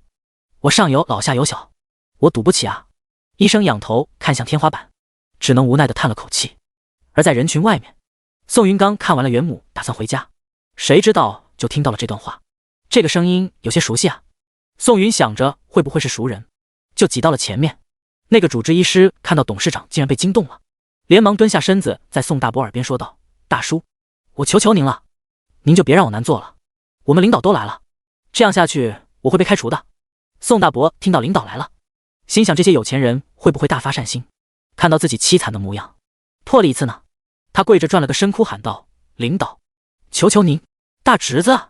[SPEAKER 1] 我上有老下有小，我赌不起啊。医生仰头看向天花板，只能无奈地叹了口气。而在人群外面，宋云刚看完了袁母打算回家，谁知道就听到了这段话，这个声音有些熟悉啊。宋云想着会不会是熟人，就挤到了前面。那个主治医师看到董事长竟然被惊动了，连忙蹲下身子在宋大伯耳边说道，大叔，我求求您了，您就别让我难做了，我们领导都来了，这样下去我会被开除的。宋大伯听到领导来了，心想这些有钱人会不会大发善心，看到自己凄惨的模样，破例一次呢？他跪着转了个身，哭喊道，领导，求求您，大侄子，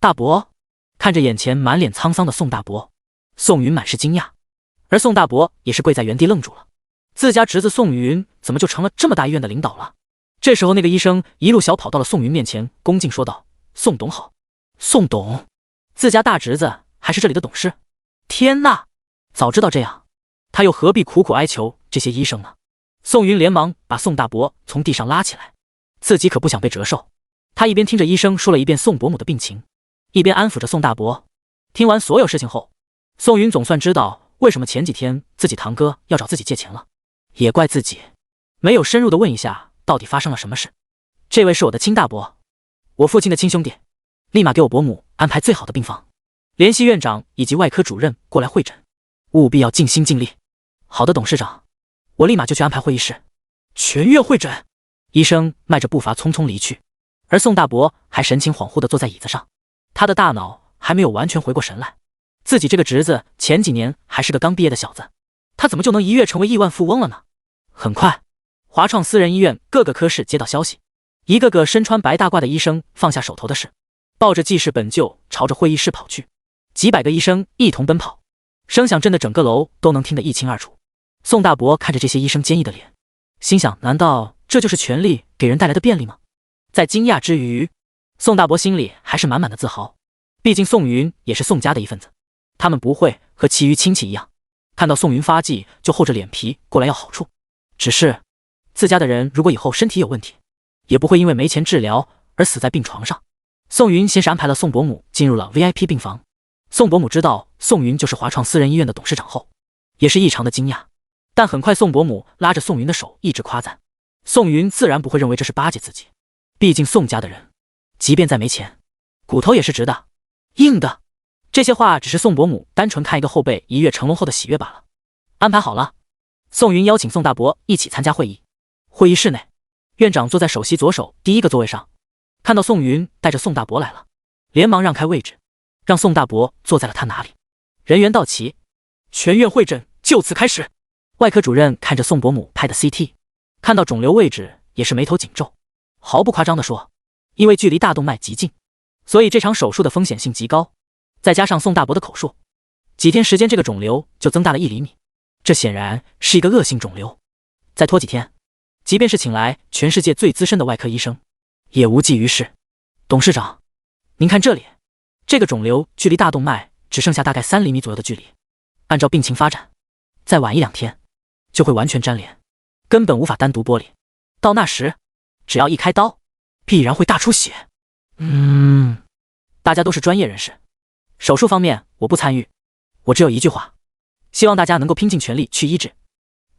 [SPEAKER 1] 大伯。看着眼前满脸沧桑的宋大伯，宋云满是惊讶，而宋大伯也是跪在原地愣住了，自家侄子宋云怎么就成了这么大医院的领导了？这时候那个医生一路小跑到了宋云面前，恭敬说道，宋董好。宋董，自家大侄子还是这里的董事，天哪，早知道这样，他又何必苦苦哀求这些医生呢？宋云连忙把宋大伯从地上拉起来，自己可不想被折寿。他一边听着医生说了一遍宋伯母的病情，一边安抚着宋大伯。听完所有事情后，宋云总算知道为什么前几天自己堂哥要找自己借钱了，也怪自己没有深入的问一下到底发生了什么事。这位是我的亲大伯，我父亲的亲兄弟，立马给我伯母安排最好的病房，联系院长以及外科主任过来会诊，务必要尽心尽力。好的，董事长，我立马就去安排会议室。全院会诊。医生迈着步伐匆匆离去，而宋大伯还神情恍惚地坐在椅子上，他的大脑还没有完全回过神来，自己这个侄子前几年还是个刚毕业的小子，他怎么就能一跃成为亿万富翁了呢？很快，华创私人医院各个科室接到消息，一个个身穿白大褂的医生放下手头的事，抱着记事本就朝着会议室跑去。几百个医生一同奔跑，声响震得整个楼都能听得一清二楚。宋大伯看着这些医生坚毅的脸，心想：难道这就是权力给人带来的便利吗？在惊讶之余，宋大伯心里还是满满的自豪。毕竟宋云也是宋家的一份子，他们不会和其余亲戚一样，看到宋云发迹就厚着脸皮过来要好处。只是自家的人如果以后身体有问题，也不会因为没钱治疗而死在病床上。宋云先是安排了宋伯母进入了 VIP 病房。宋伯母知道宋云就是华创私人医院的董事长后，也是异常的惊讶。但很快宋伯母拉着宋云的手一直夸赞，宋云自然不会认为这是巴结自己。毕竟宋家的人，即便再没钱，骨头也是直的、硬的。这些话只是宋伯母单纯看一个后辈一跃成龙后的喜悦罢了。安排好了，宋云邀请宋大伯一起参加会议。会议室内，院长坐在首席左手第一个座位上，看到宋云带着宋大伯来了，连忙让开位置，让宋大伯坐在了他那里。人员到齐，全院会诊就此开始。外科主任看着宋伯母拍的 CT， 看到肿瘤位置也是眉头紧皱，毫不夸张地说，因为距离大动脉极近，所以这场手术的风险性极高。再加上宋大伯的口述，几天时间这个肿瘤就增大了1厘米，这显然是一个恶性肿瘤。再拖几天，即便是请来全世界最资深的外科医生，也无济于事。董事长，您看这里，这个肿瘤距离大动脉只剩下大概3厘米左右的距离，按照病情发展，再晚1、2天就会完全粘连，根本无法单独剥离。到那时，只要一开刀，必然会大出血。大家都是专业人士，手术方面我不参与，我只有一句话，希望大家能够拼尽全力去医治，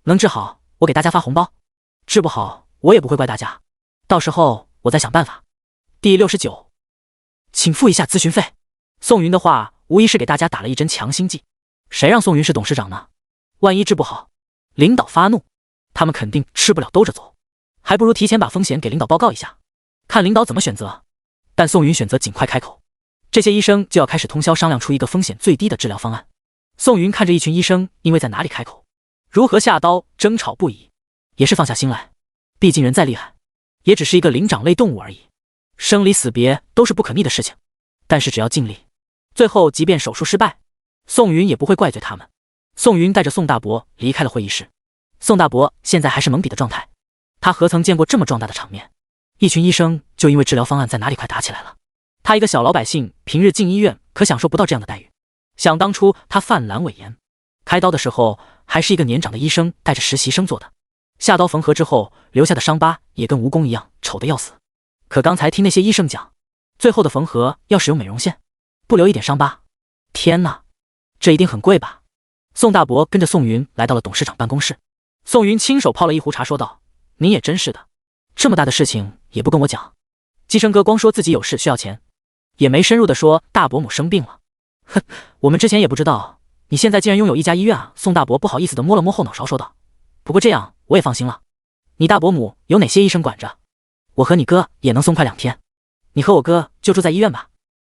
[SPEAKER 1] 能治好我给大家发红包，治不好我也不会怪大家，到时候我再想办法。第69，请付一下咨询费。宋云的话无疑是给大家打了一针强心剂，谁让宋云是董事长呢？万一治不好，领导发怒，他们肯定吃不了兜着走，还不如提前把风险给领导报告一下，看领导怎么选择。但宋云选择尽快开口，这些医生就要开始通宵商量出一个风险最低的治疗方案。宋云看着一群医生因为在哪里开口，如何下刀争吵不已，也是放下心来。毕竟人再厉害，也只是一个灵长类动物而已，生离死别都是不可逆的事情。但是只要尽力，最后即便手术失败，宋云也不会怪罪他们。宋云带着宋大伯离开了会议室。宋大伯现在还是懵逼的状态，他何曾见过这么壮大的场面？一群医生就因为治疗方案在哪里快打起来了。他一个小老百姓，平日进医院可享受不到这样的待遇。想当初他犯阑尾炎，开刀的时候还是一个年长的医生带着实习生做的，下刀缝合之后留下的伤疤也跟蜈蚣一样丑得要死。可刚才听那些医生讲，最后的缝合要使用美容线，不留一点伤疤。天哪，这一定很贵吧？宋大伯跟着宋云来到了董事长办公室。宋云亲手泡了一壶茶说道，您也真是的，这么大的事情也不跟我讲，寄生哥光说自己有事需要钱，也没深入的说大伯母生病了。哼，我们之前也不知道你现在竟然拥有一家医院啊。宋大伯不好意思的摸了摸后脑勺说道，不过这样我也放心了，你大伯母有哪些医生管着，我和你哥也能松快2天，你和我哥就住在医院吧。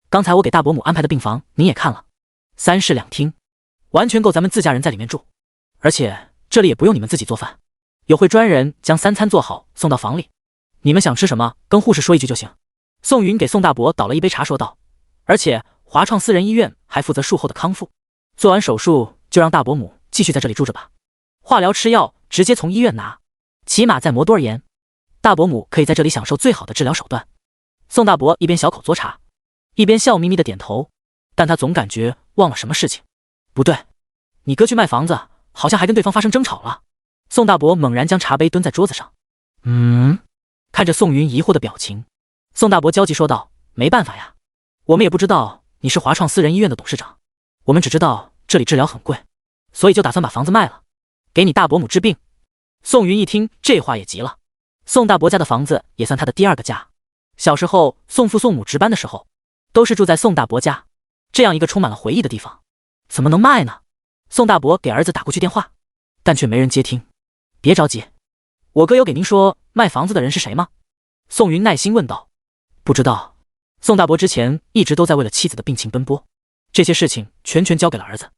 [SPEAKER 1] 刚才我给大伯母安排的病房您也看了，3室2厅，完全够咱们自家人在里面住，而且这里也不用你们自己做饭，有会专人将3餐做好送到房里，你们想吃什么跟护士说一句就行。宋云给宋大伯倒了一杯茶说道，而且华创私人医院还负责术后的康复，做完手术就让大伯母继续在这里住着吧，化疗吃药直接从医院拿，起码再磨多少盐，大伯母可以在这里享受最好的治疗手段。宋大伯一边小口嘬茶，一边笑眯眯的点头，但他总感觉忘了什么事情。不对，你哥去卖房子好像还跟对方发生争吵了。宋大伯猛然将茶杯蹲在桌子上。看着宋云疑惑的表情，宋大伯焦急说道，没办法呀，我们也不知道你是华创私人医院的董事长，我们只知道这里治疗很贵，所以就打算把房子卖了，给你大伯母治病。宋云一听这话也急了，宋大伯家的房子也算他的第2个家，小时候宋父宋母值班的时候都是住在宋大伯家，这样一个充满了回忆的地方怎么能卖呢？宋大伯给儿子打过去电话，但却没人接听。别着急，我哥有给您说卖房子的人是谁吗？宋云耐心问道。不知道，宋大伯之前一直都在为了妻子的病情奔波，这些事情全交给了儿子，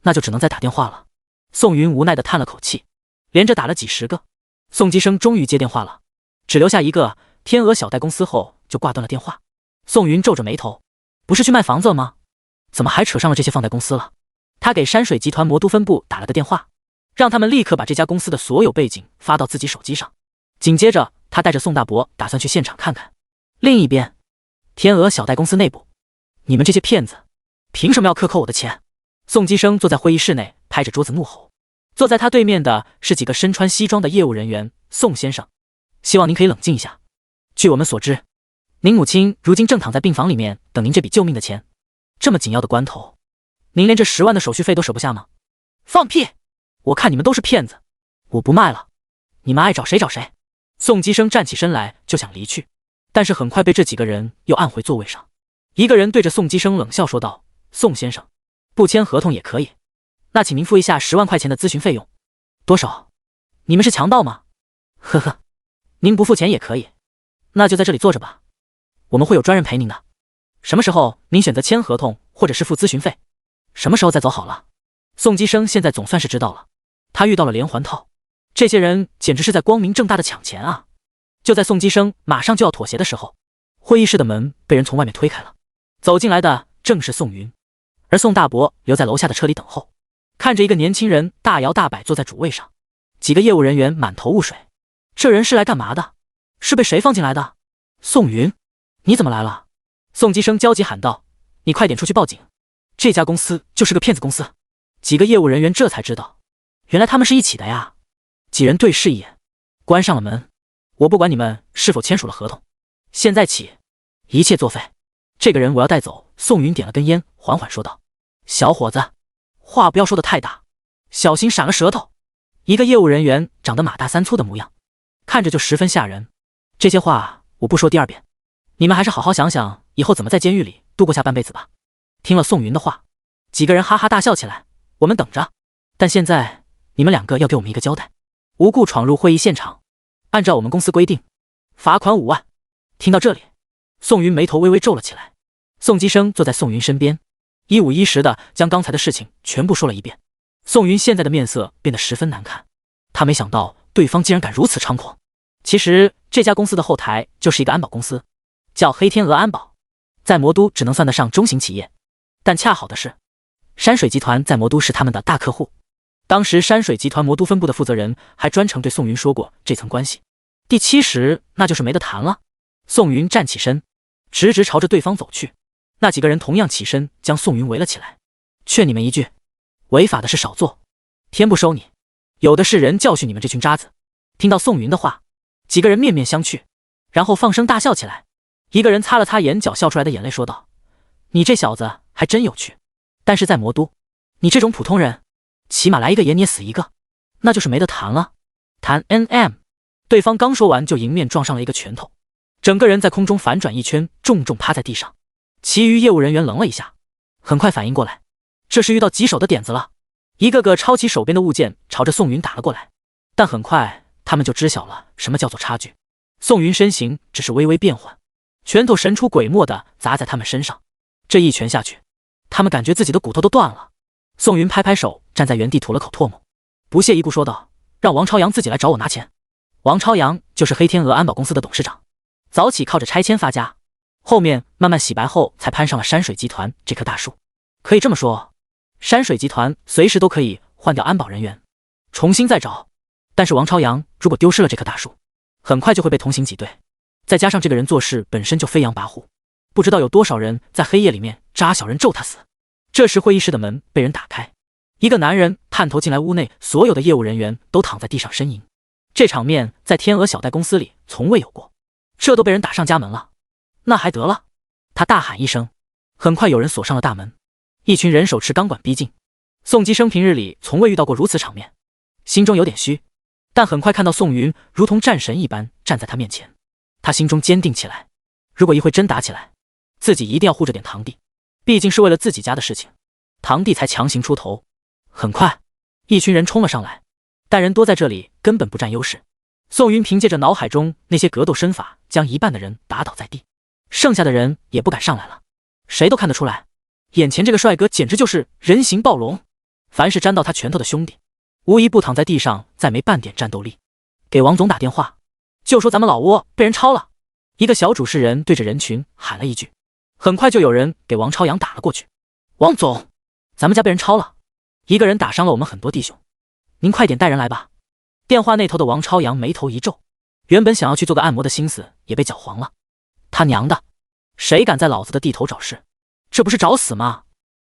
[SPEAKER 1] 那就只能再打电话了。宋云无奈地叹了口气，连着打了几十个。宋基生终于接电话了，只留下一个天鹅小贷公司后就挂断了电话。宋云皱着眉头，不是去卖房子了吗？怎么还扯上了这些放贷公司了？他给山水集团魔都分部打了个电话，让他们立刻把这家公司的所有背景发到自己手机上。紧接着他带着宋大伯打算去现场看看。另一边，天鹅小贷公司内部，你们这些骗子凭什么要克扣我的钱？宋基生坐在会议室内，拍着桌子怒吼。坐在他对面的是几个身穿西装的业务人员。宋先生，希望您可以冷静一下。据我们所知，您母亲如今正躺在病房里面等您这笔救命的钱，这么紧要的关头，您连这10万的手续费都舍不下吗？放屁！我看你们都是骗子，我不卖了，你们爱找谁找谁。宋基生站起身来就想离去，但是很快被这几个人又按回座位上。一个人对着宋基生冷笑说道：宋先生，不签合同也可以，那请您付一下10万块钱的咨询费用。多少？你们是强盗吗？呵呵，您不付钱也可以，那就在这里坐着吧，我们会有专人陪您的。什么时候您选择签合同或者是付咨询费，什么时候再走好了。宋基生现在总算是知道了，他遇到了连环套，这些人简直是在光明正大的抢钱啊。就在宋基生马上就要妥协的时候，会议室的门被人从外面推开了，走进来的正是宋云，而宋大伯留在楼下的车里等候，看着一个年轻人大摇大摆坐在主位上，几个业务人员满头雾水，这人是来干嘛的？是被谁放进来的？宋云，你怎么来了？宋基生焦急喊道：你快点出去报警，这家公司就是个骗子公司。几个业务人员这才知道，原来他们是一起的呀。几人对视一眼，关上了门。我不管你们是否签署了合同，现在起一切作废。这个人我要带走。宋云点了根烟，缓缓说道：小伙子，话不要说得太大，小心闪了舌头。一个业务人员长得马大三粗的模样，看着就十分吓人。这些话我不说第二遍，你们还是好好想想以后怎么在监狱里度过下半辈子吧。听了宋云的话，几个人哈哈大笑起来。我们等着，但现在你们2个要给我们一个交代。无故闯入会议现场，按照我们公司规定，罚款5万。听到这里，宋云眉头微微皱了起来。宋基生坐在宋云身边，一五一十的将刚才的事情全部说了一遍。宋云现在的面色变得十分难看，他没想到对方竟然敢如此猖狂。其实这家公司的后台就是一个安保公司，叫黑天鹅安保，在魔都只能算得上中型企业，但恰好的是，山水集团在魔都是他们的大客户。当时山水集团魔都分部的负责人还专程对宋云说过这层关系。第70那就是没得谈了。宋云站起身，直直朝着对方走去。那几个人同样起身将宋云围了起来。劝你们一句，违法的事少做，天不收你，有的是人教训你们这群渣子。听到宋云的话，几个人面面相觑，然后放声大笑起来。一个人擦了擦眼角笑出来的眼泪，说道：你这小子还真有趣，但是在魔都，你这种普通人，起码来一个爷捏死一个，那就是没得谈了。谈 NM。 对方刚说完就迎面撞上了一个拳头，整个人在空中反转一圈，重重趴在地上。其余业务人员愣了一下，很快反应过来，这是遇到棘手的点子了，一个个抄起手边的物件朝着宋云打了过来。但很快他们就知晓了什么叫做差距。宋云身形只是微微变缓，拳头神出鬼没地砸在他们身上。这一拳下去，他们感觉自己的骨头都断了。宋云拍拍手，站在原地吐了口唾沫，不屑一顾说道：让王朝阳自己来找我拿钱。王朝阳就是黑天鹅安保公司的董事长，早起靠着拆迁发家，后面慢慢洗白后才攀上了山水集团这棵大树。可以这么说，山水集团随时都可以换掉安保人员，重新再找。但是王朝阳如果丢失了这棵大树，很快就会被同行挤兑。再加上这个人做事本身就飞扬跋扈，不知道有多少人在黑夜里面扎小人咒他死。这时会议室的门被人打开，一个男人探头进来，屋内所有的业务人员都躺在地上呻吟。这场面在天鹅小贷公司里从未有过，这都被人打上家门了，那还得了？他大喊一声，很快有人锁上了大门，一群人手持钢管逼近。宋基生平日里从未遇到过如此场面，心中有点虚，但很快看到宋云如同战神一般站在他面前，他心中坚定起来，如果一会真打起来，自己一定要护着点堂弟，毕竟是为了自己家的事情，堂弟才强行出头。很快一群人冲了上来，但人多在这里根本不占优势。宋云凭借着脑海中那些格斗身法，将一半的人打倒在地，剩下的人也不敢上来了。谁都看得出来，眼前这个帅哥简直就是人形暴龙，凡是沾到他拳头的兄弟，无一不躺在地上，再没半点战斗力。给王总打电话，就说咱们老窝被人抄了。一个小主事人对着人群喊了一句，很快就有人给王超阳打了过去。王总，咱们家被人抄了，一个人打伤了我们很多弟兄，您快点带人来吧。电话那头的王超阳眉头一皱，原本想要去做个按摩的心思也被搅黄了。他娘的，谁敢在老子的地头找事？这不是找死吗？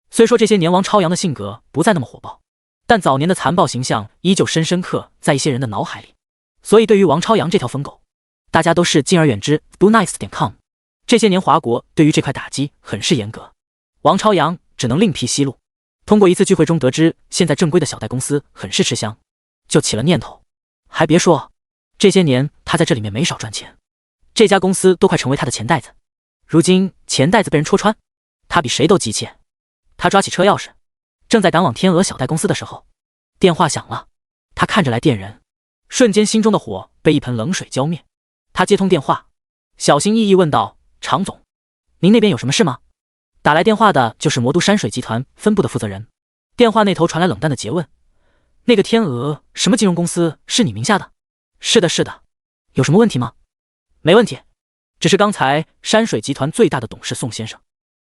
[SPEAKER 1] 虽说这些年王超阳的性格不再那么火爆，但早年的残暴形象依旧深深刻在一些人的脑海里，所以对于王超阳这条疯狗，大家都是敬而远之。DoNice.com 这些年华国对于这块打击很是严格，王超阳只能另辟蹊路。通过一次聚会中得知，现在正规的小贷公司很是吃香，就起了念头。还别说，这些年他在这里面没少赚钱，这家公司都快成为他的钱袋子。如今钱袋子被人戳穿，他比谁都急切。他抓起车钥匙，正在赶往天鹅小贷公司的时候，电话响了。他看着来电人，瞬间心中的火被一盆冷水浇灭。他接通电话，小心翼翼问道：常总，您那边有什么事吗？打来电话的就是魔都山水集团分部的负责人。电话那头传来冷淡的诘问：那个天鹅什么金融公司是你名下的？是的，是的。有什么问题吗？没问题，只是刚才山水集团最大的董事宋先生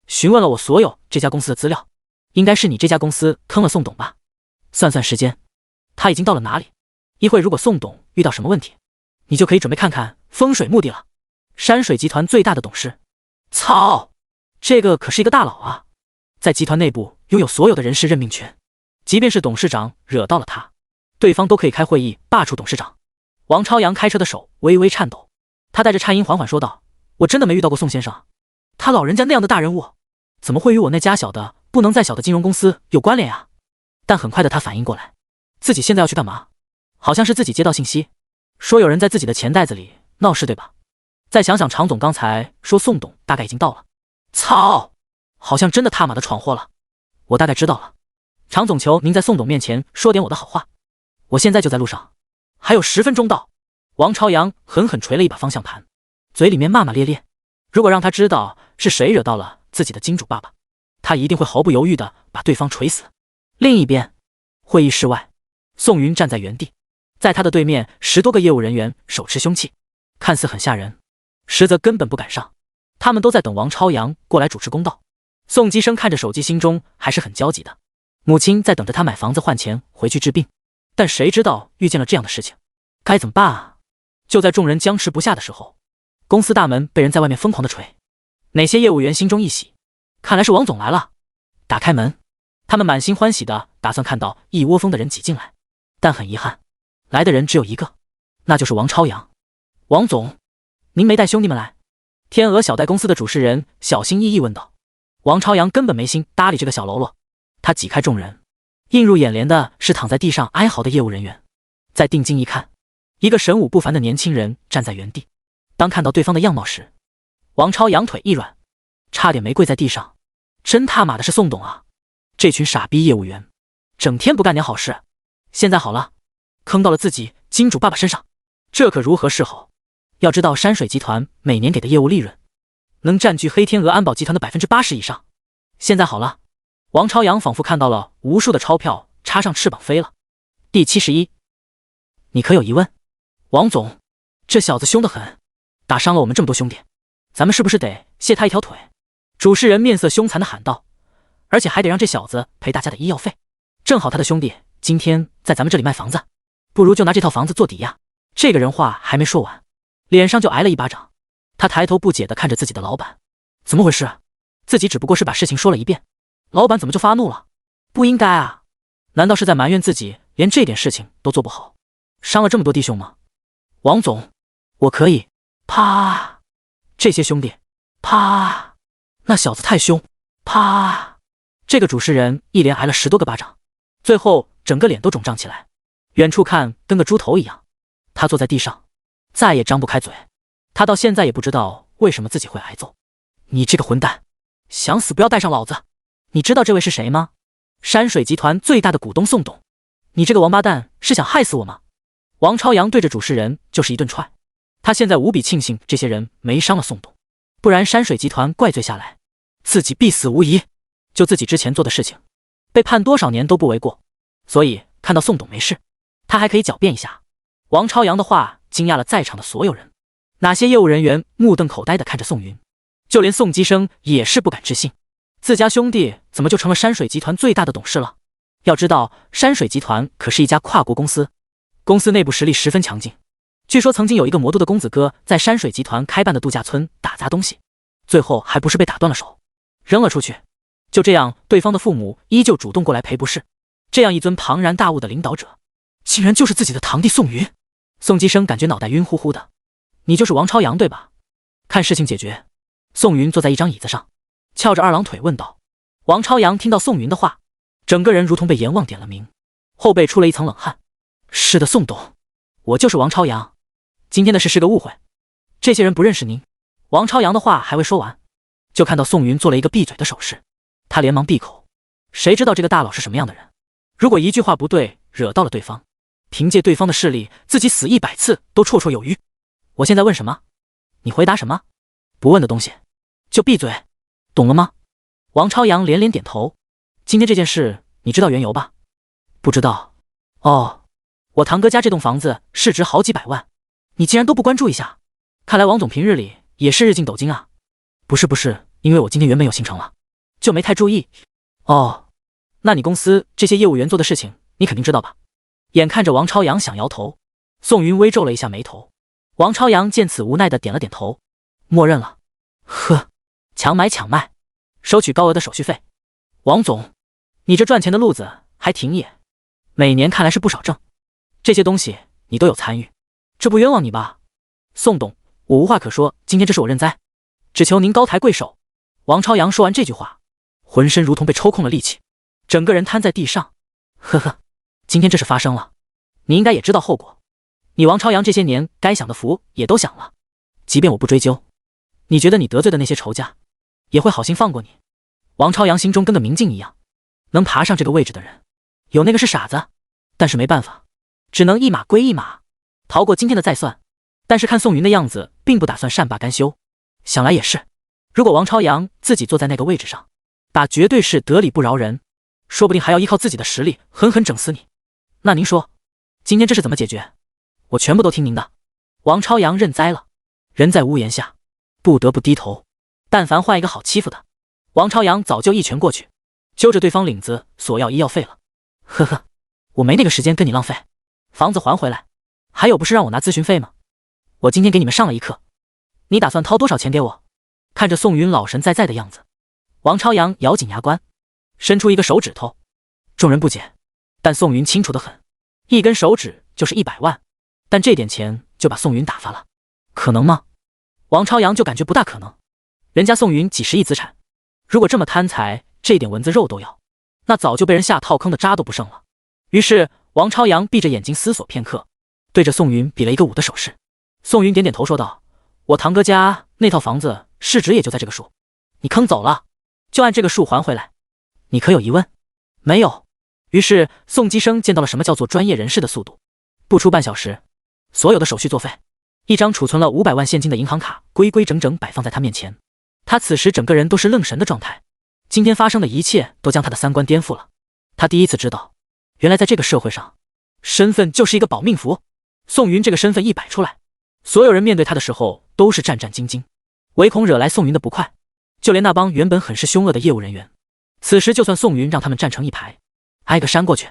[SPEAKER 1] 询问了我所有这家公司的资料，应该是你这家公司坑了宋董吧？算算时间，他已经到了哪里？一会如果宋董遇到什么问题，你就可以准备看看风水墓地了。山水集团最大的董事，操，这个可是一个大佬啊，在集团内部拥有所有的人事任命权，即便是董事长惹到了他，对方都可以开会议罢黜董事长。王超阳开车的手微微颤抖，他带着颤音缓缓说道：我真的没遇到过宋先生，他老人家那样的大人物，怎么会与我那家小的不能再小的金融公司有关联啊？但很快的他反应过来，自己现在要去干嘛？好像是自己接到信息，说有人在自己的钱袋子里闹事，对吧？再想想常总刚才说宋董大概已经到了，操，好像真的他妈的闯祸了。我大概知道了，常总求您在宋董面前说点我的好话，我现在就在路上，还有10分钟到。王朝阳狠狠捶了一把方向盘，嘴里面骂骂咧咧。如果让他知道是谁惹到了自己的金主爸爸，他一定会毫不犹豫地把对方捶死。另一边，会议室外，宋云站在原地，在他的对面10多个业务人员手持凶器，看似很吓人，实则根本不敢上。他们都在等王超阳过来主持公道。宋基生看着手机，心中还是很焦急的。母亲在等着他买房子换钱回去治病，但谁知道遇见了这样的事情，该怎么办啊？就在众人僵持不下的时候，公司大门被人在外面疯狂的捶。哪些业务员心中一喜，看来是王总来了。打开门，他们满心欢喜的打算看到一窝蜂的人挤进来，但很遗憾，来的人只有一个，那就是王超阳。王总，您没带兄弟们来？天鹅小贷公司的主事人小心翼翼问道。王超阳根本没心搭理这个小喽啰，他挤开众人，映入眼帘的是躺在地上哀嚎的业务人员。再定睛一看，一个神武不凡的年轻人站在原地。当看到对方的样貌时，王超阳腿一软，差点没跪在地上。真他妈的是宋董啊！这群傻逼业务员，整天不干点好事，现在好了，坑到了自己金主爸爸身上，这可如何是好？要知道山水集团每年给的业务利润，能占据黑天鹅安保集团的80%以上。现在好了，王超阳仿佛看到了无数的钞票插上翅膀飞了。第71，你可有疑问？王总，这小子凶得很，打伤了我们这么多兄弟，咱们是不是得卸他一条腿？主事人面色凶残地喊道，而且还得让这小子赔大家的医药费。正好他的兄弟今天在咱们这里卖房子，不如就拿这套房子做抵押。这个人话还没说完，脸上就挨了一巴掌。他抬头不解地看着自己的老板，怎么回事？自己只不过是把事情说了一遍，老板怎么就发怒了？不应该啊，难道是在埋怨自己连这点事情都做不好，伤了这么多弟兄吗？王总，我可以。啪！这些兄弟，啪！那小子太凶，啪！这个主事人一连挨了10多个巴掌，最后整个脸都肿胀起来，远处看跟个猪头一样。他坐在地上，再也张不开嘴。他到现在也不知道为什么自己会挨揍。你这个混蛋，想死不要带上老子！你知道这位是谁吗？山水集团最大的股东宋董。你这个王八蛋是想害死我吗？王超阳对着主事人就是一顿踹。他现在无比庆幸这些人没伤了宋董，不然山水集团怪罪下来，自己必死无疑。就自己之前做的事情，被判多少年都不为过。所以看到宋董没事，他还可以狡辩一下。王朝阳的话惊讶了在场的所有人，哪些业务人员目瞪口呆地看着宋云，就连宋基生也是不敢置信，自家兄弟怎么就成了山水集团最大的董事了？要知道，山水集团可是一家跨国公司，公司内部实力十分强劲。据说曾经有一个魔都的公子哥在山水集团开办的度假村打砸东西，最后还不是被打断了手，扔了出去。就这样，对方的父母依旧主动过来赔不是。这样一尊庞然大物的领导者，竟然就是自己的堂弟宋云。宋基生感觉脑袋晕乎乎的。你就是王朝阳对吧？看事情解决。宋云坐在一张椅子上，翘着二郎腿问道。王朝阳听到宋云的话，整个人如同被阎王点了名，后背出了一层冷汗。是的，宋董，我就是王朝阳。今天的事是个误会，这些人不认识您。王朝阳的话还未说完，就看到宋云做了一个闭嘴的手势，他连忙闭口。谁知道这个大佬是什么样的人？如果一句话不对惹到了对方，凭借对方的势力，自己死100次都绰绰有余。我现在问什么，你回答什么，不问的东西就闭嘴，懂了吗？王朝阳连连点头。今天这件事你知道缘由吧？不知道。哦，我堂哥家这栋房子市值好几百万，你竟然都不关注一下，看来王总平日里也是日进斗金啊。不是，因为我今天原本有行程了，就没太注意。哦，那你公司这些业务员做的事情你肯定知道吧？眼看着王朝阳想摇头，宋云微皱了一下眉头。王朝阳见此无奈的点了点头，默认了。呵，强买强卖，收取高额的手续费。王总，你这赚钱的路子还挺野，每年看来是不少挣，这些东西你都有参与，这不冤枉你吧？宋董，我无话可说，今天这是我认栽，只求您高抬贵手。王朝阳说完这句话，浑身如同被抽空了力气，整个人瘫在地上。呵呵，今天这事发生了，你应该也知道后果。你王朝阳这些年该享的福也都享了，即便我不追究，你觉得你得罪的那些仇家也会好心放过你？王朝阳心中跟个明镜一样，能爬上这个位置的人，有那个是傻子，但是没办法，只能一码归一码，逃过今天的再算。但是看宋云的样子，并不打算善罢甘休。想来也是，如果王朝阳自己坐在那个位置上，那绝对是得理不饶人，说不定还要依靠自己的实力狠狠整死你。那您说，今天这事怎么解决？我全部都听您的。王朝阳认栽了，人在屋檐下，不得不低头。但凡换一个好欺负的，王朝阳早就一拳过去，揪着对方领子索要医药费了。呵呵，我没那个时间跟你浪费，房子还回来，还有不是让我拿咨询费吗？我今天给你们上了一课，你打算掏多少钱给我？看着宋云老神在在的样子，王朝阳咬紧牙关，伸出一个手指头。众人不解，但宋云清楚得很，一根手指就是100万，但这点钱就把宋云打发了，可能吗？王朝阳就感觉不大可能，人家宋云几十亿资产，如果这么贪财，这点蚊子肉都要，那早就被人下套坑的渣都不剩了。于是王朝阳闭着眼睛思索片刻，对着宋云比了一个5的手势。宋云点点头说道，我堂哥家那套房子市值也就在这个数，你坑走了，就按这个数还回来。你可有疑问？没有。于是宋基生见到了什么叫做专业人士的速度，不出半小时，所有的手续作废，一张储存了500万现金的银行卡规规整整摆放在他面前。他此时整个人都是愣神的状态，今天发生的一切都将他的三观颠覆了。他第一次知道，原来在这个社会上，身份就是一个保命符。宋云这个身份一摆出来，所有人面对他的时候都是战战兢兢，唯恐惹来宋云的不快。就连那帮原本很是凶恶的业务人员，此时就算宋云让他们站成一排，挨个扇过去，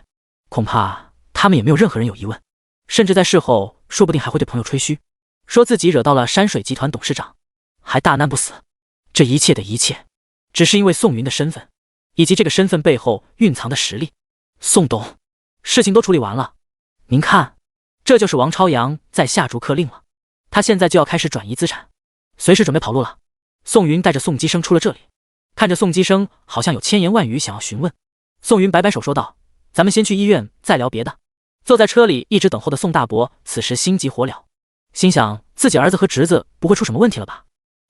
[SPEAKER 1] 恐怕他们也没有任何人有疑问，甚至在事后说不定还会对朋友吹嘘，说自己惹到了山水集团董事长，还大难不死。这一切的一切，只是因为宋云的身份，以及这个身份背后蕴藏的实力。宋董，事情都处理完了，您看，这就是王朝阳在下逐客令了，他现在就要开始转移资产，随时准备跑路了。宋云带着宋基生出了这里，看着宋基生好像有千言万语想要询问，宋云摆摆手说道，咱们先去医院再聊别的。坐在车里一直等候的宋大伯此时心急火燎，心想自己儿子和侄子不会出什么问题了吧。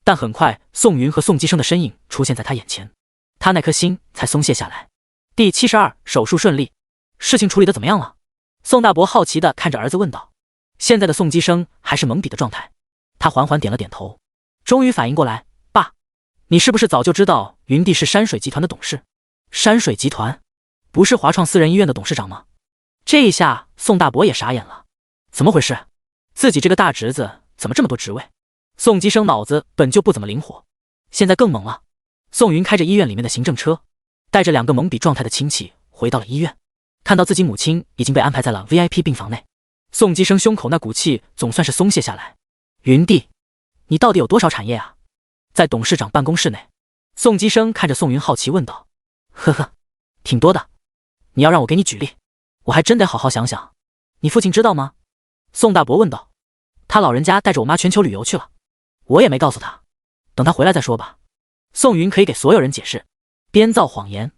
[SPEAKER 1] 但很快宋云和宋基生的身影出现在他眼前，他那颗心才松懈下来。第72，手术顺利，事情处理得怎么样了？宋大伯好奇地看着儿子问道。现在的宋基生还是懵逼的状态，他缓缓点了点头，终于反应过来，爸，你是不是早就知道云帝是山水集团的董事？山水集团不是华创私人医院的董事长吗？这一下宋大伯也傻眼了，怎么回事？自己这个大侄子怎么这么多职位？宋基生脑子本就不怎么灵活，现在更懵了。宋云开着医院里面的行政车，带着2个懵逼状态的亲戚回到了医院，看到自己母亲已经被安排在了 VIP 病房内，宋基生胸口那股气总算是松懈下来。云弟，你到底有多少产业啊？在董事长办公室内，宋基生看着宋云好奇问道。呵呵，挺多的。你要让我给你举例，我还真得好好想想。你父亲知道吗？宋大伯问道。他老人家带着我妈全球旅游去了，我也没告诉他，等他回来再说吧。宋云可以给所有人解释，编造谎言，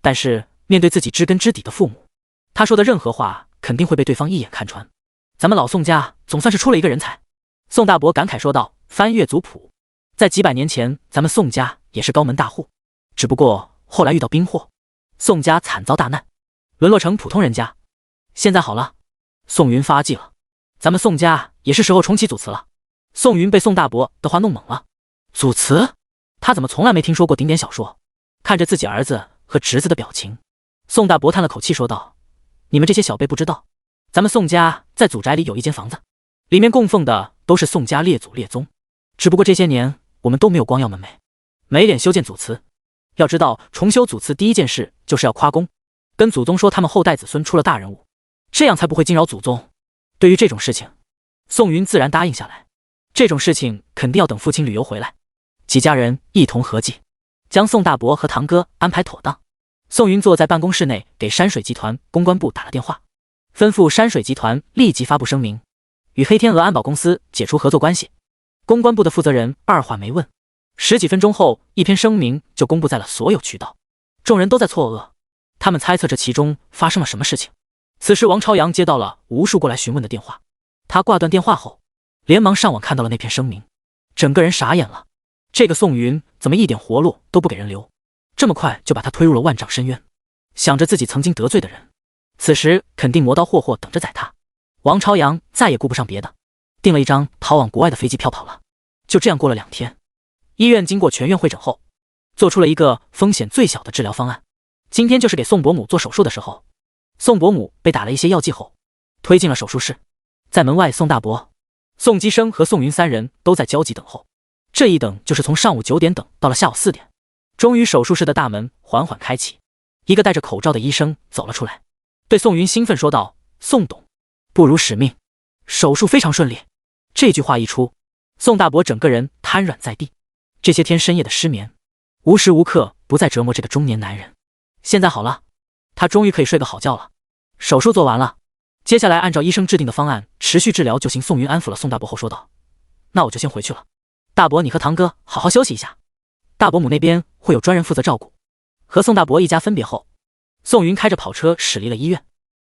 [SPEAKER 1] 但是面对自己知根知底的父母，他说的任何话肯定会被对方一眼看穿。咱们老宋家总算是出了一个人才。宋大伯感慨说道，翻阅族谱，在几百年前咱们宋家也是高门大户，只不过后来遇到兵祸，宋家惨遭大难，沦落成普通人家。现在好了，宋云发迹了，咱们宋家也是时候重启祖祠了。宋云被宋大伯的话弄懵了，祖祠？他怎么从来没听说过顶点小说？看着自己儿子和侄子的表情，宋大伯叹了口气说道，你们这些小辈不知道，咱们宋家在祖宅里有一间房子，里面供奉的都是宋家列祖列宗，只不过这些年我们都没有光耀门楣，没脸修建祖祠。要知道重修祖祠第一件事就是要夸功，跟祖宗说他们后代子孙出了大人物，这样才不会惊扰祖宗。对于这种事情，宋云自然答应下来，这种事情肯定要等父亲旅游回来。几家人一同合计，将宋大伯和堂哥安排妥当。宋云坐在办公室内，给山水集团公关部打了电话，吩咐山水集团立即发布声明，与黑天鹅安保公司解除合作关系。公关部的负责人二话没问，10几分钟后，一篇声明就公布在了所有渠道。众人都在错愕，他们猜测这其中发生了什么事情。此时王朝阳接到了无数过来询问的电话，他挂断电话后，连忙上网看到了那篇声明，整个人傻眼了。这个宋云怎么一点活路都不给人留，这么快就把他推入了万丈深渊？想着自己曾经得罪的人，此时肯定磨刀霍霍等着宰他。王朝阳再也顾不上别的，订了一张逃往国外的飞机票跑了。就这样过了2天，医院经过全院会诊后，做出了一个风险最小的治疗方案。今天就是给宋伯母做手术的时候，宋伯母被打了一些药剂后，推进了手术室。在门外，宋大伯、宋基生和宋云3人都在焦急等候。这一等就是从上午9点等到了下午4点，终于手术室的大门缓缓开启，一个戴着口罩的医生走了出来，对宋云兴奋说道，宋董，不辱使命，手术非常顺利。这句话一出，宋大伯整个人瘫软在地，这些天深夜的失眠，无时无刻不在折磨这个中年男人。现在好了，他终于可以睡个好觉了。手术做完了，接下来按照医生制定的方案持续治疗就行。宋云安抚了宋大伯后说道，那我就先回去了，大伯你和堂哥好好休息一下，大伯母那边会有专人负责照顾。和宋大伯一家分别后，宋云开着跑车驶离了医院。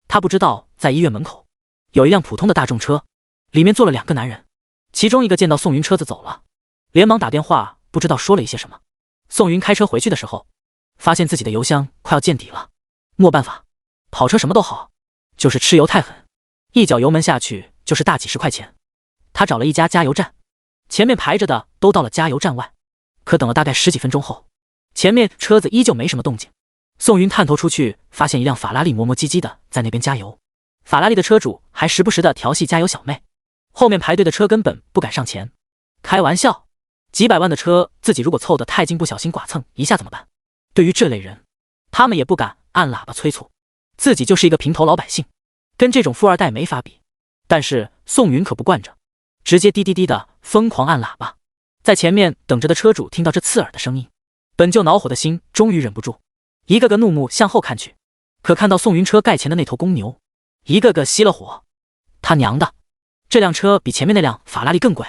[SPEAKER 1] 他不知道在医院门口有一辆普通的大众车，里面坐了2个男人，其中一个见到宋云车子走了，连忙打电话，不知道说了一些什么。宋云开车回去的时候，发现自己的油箱快要见底了，没办法，跑车什么都好，就是吃油太狠，一脚油门下去就是大几十块钱。他找了一家加油站，前面排着的都到了加油站外，可等了大概10几分钟后，前面车子依旧没什么动静。宋云探头出去，发现一辆法拉利磨磨唧唧的在那边加油，法拉利的车主还时不时的调戏加油小妹，后面排队的车根本不敢上前。开玩笑，几百万的车，自己如果凑得太近，不小心剐蹭一下怎么办？对于这类人，他们也不敢按喇叭催促，自己就是一个平头老百姓，跟这种富二代没法比。但是宋云可不惯着，直接滴滴滴的疯狂按喇叭。在前面等着的车主听到这刺耳的声音，本就恼火的心终于忍不住，一个个怒目向后看去，可看到宋云车盖前的那头公牛，一个个熄了火。他娘的，这辆车比前面那辆法拉利更贵。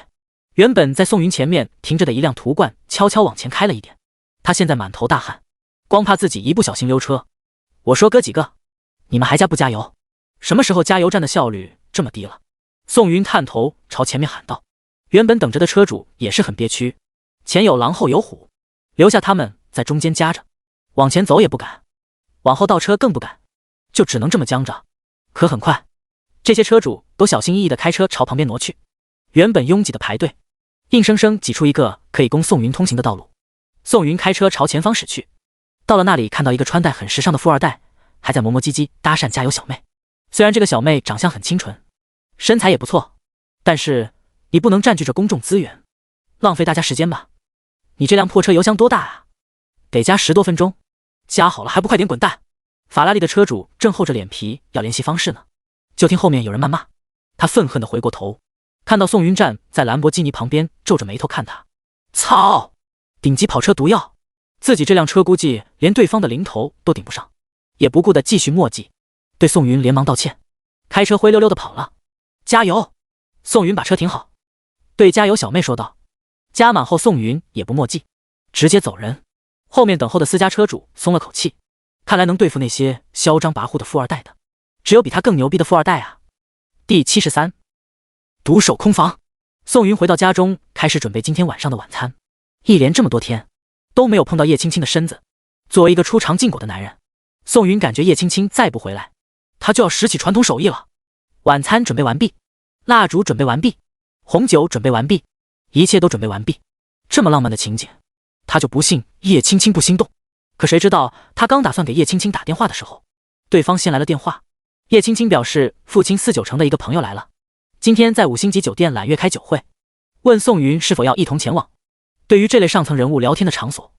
[SPEAKER 1] 原本在宋云前面停着的一辆途观悄悄往前开了一点，他现在满头大汗，光怕自己一不小心溜车。我说哥几个，你们还加不加油？什么时候加油站的效率这么低了？宋云探头朝前面喊道。原本等着的车主也是很憋屈，前有狼后有虎，留下他们在中间夹着，往前走也不敢，往后倒车更不敢，就只能这么僵着。可很快，这些车主都小心翼翼地开车朝旁边挪去，原本拥挤的排队硬生生挤出一个可以供宋云通行的道路。宋云开车朝前方驶去，到了那里看到一个穿戴很时尚的富二代还在磨磨唧唧搭讪加油小妹。虽然这个小妹长相很清纯，身材也不错，但是你不能占据着公众资源，浪费大家时间吧。你这辆破车油箱多大啊？得加10多分钟，加好了还不快点滚蛋！法拉利的车主正厚着脸皮要联系方式呢，就听后面有人谩骂，他愤恨地回过头，看到宋云站在兰博基尼旁边，皱着眉头看他。操！顶级跑车毒药，自己这辆车估计连对方的零头都顶不上，也不顾地继续墨迹，对宋云连忙道歉，开车灰溜溜地跑了。加油！宋云把车停好，对加油小妹说道。加满后，宋云也不墨迹，直接走人。后面等候的私家车主松了口气，看来能对付那些嚣张跋扈的富二代的，只有比他更牛逼的富二代啊。第73，独守空房。宋云回到家中，开始准备今天晚上的晚餐。一连这么多天都没有碰到叶青青的身子，作为一个出尝禁果的男人，宋云感觉叶青青再不回来，他就要拾起传统手艺了。晚餐准备完毕，蜡烛准备完毕，红酒准备完毕，一切都准备完毕。这么浪漫的情景，他就不信叶青青不心动。可谁知道他刚打算给叶青青打电话的时候，对方先来了电话。叶青青表示父亲49城的一个朋友来了，今天在5星级酒店揽月开酒会，问宋云是否要一同前往。对于这类上层人物聊天的场所，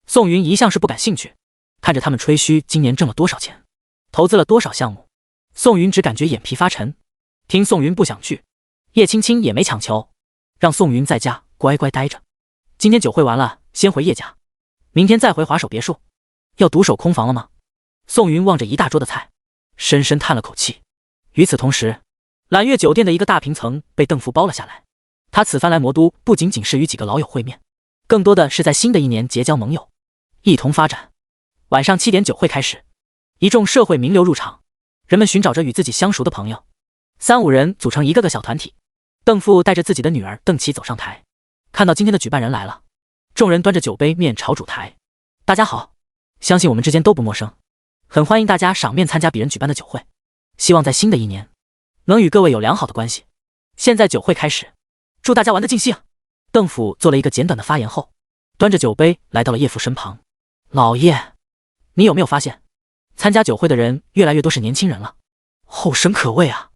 [SPEAKER 1] 宋云一向是不感兴趣。看着他们吹嘘今年挣了多少钱，投资了多少项目，宋云只感觉眼皮发沉。听宋云不想去，叶青青也没强求，让宋云在家乖乖待着。今天酒会完了，先回叶家，明天再回华首别墅。要独守空房了吗？宋云望着一大桌的菜，深深叹了口气。与此同时，揽月酒店的一个大平层被邓父包了下来。他此番来魔都，不仅仅是与几个老友会面，更多的是在新的一年结交盟友，一同发展。晚上7点酒会开始，一众社会名流入场，人们寻找着与自己相熟的朋友，3、5人组成一个个小团体。邓父带着自己的女儿邓琪走上台，看到今天的举办人来了，众人端着酒杯面朝主台。大家好，相信我们之间都不陌生，很欢迎大家赏面参加别人举办的酒会，希望在新的一年能与各位有良好的关系。现在酒会开始，祝大家玩得尽兴。邓父做了一个简短的发言后，端着酒杯来到了叶父身旁。老叶，你有没有发现，参加酒会的人越来越多是年轻人了？后生可畏啊！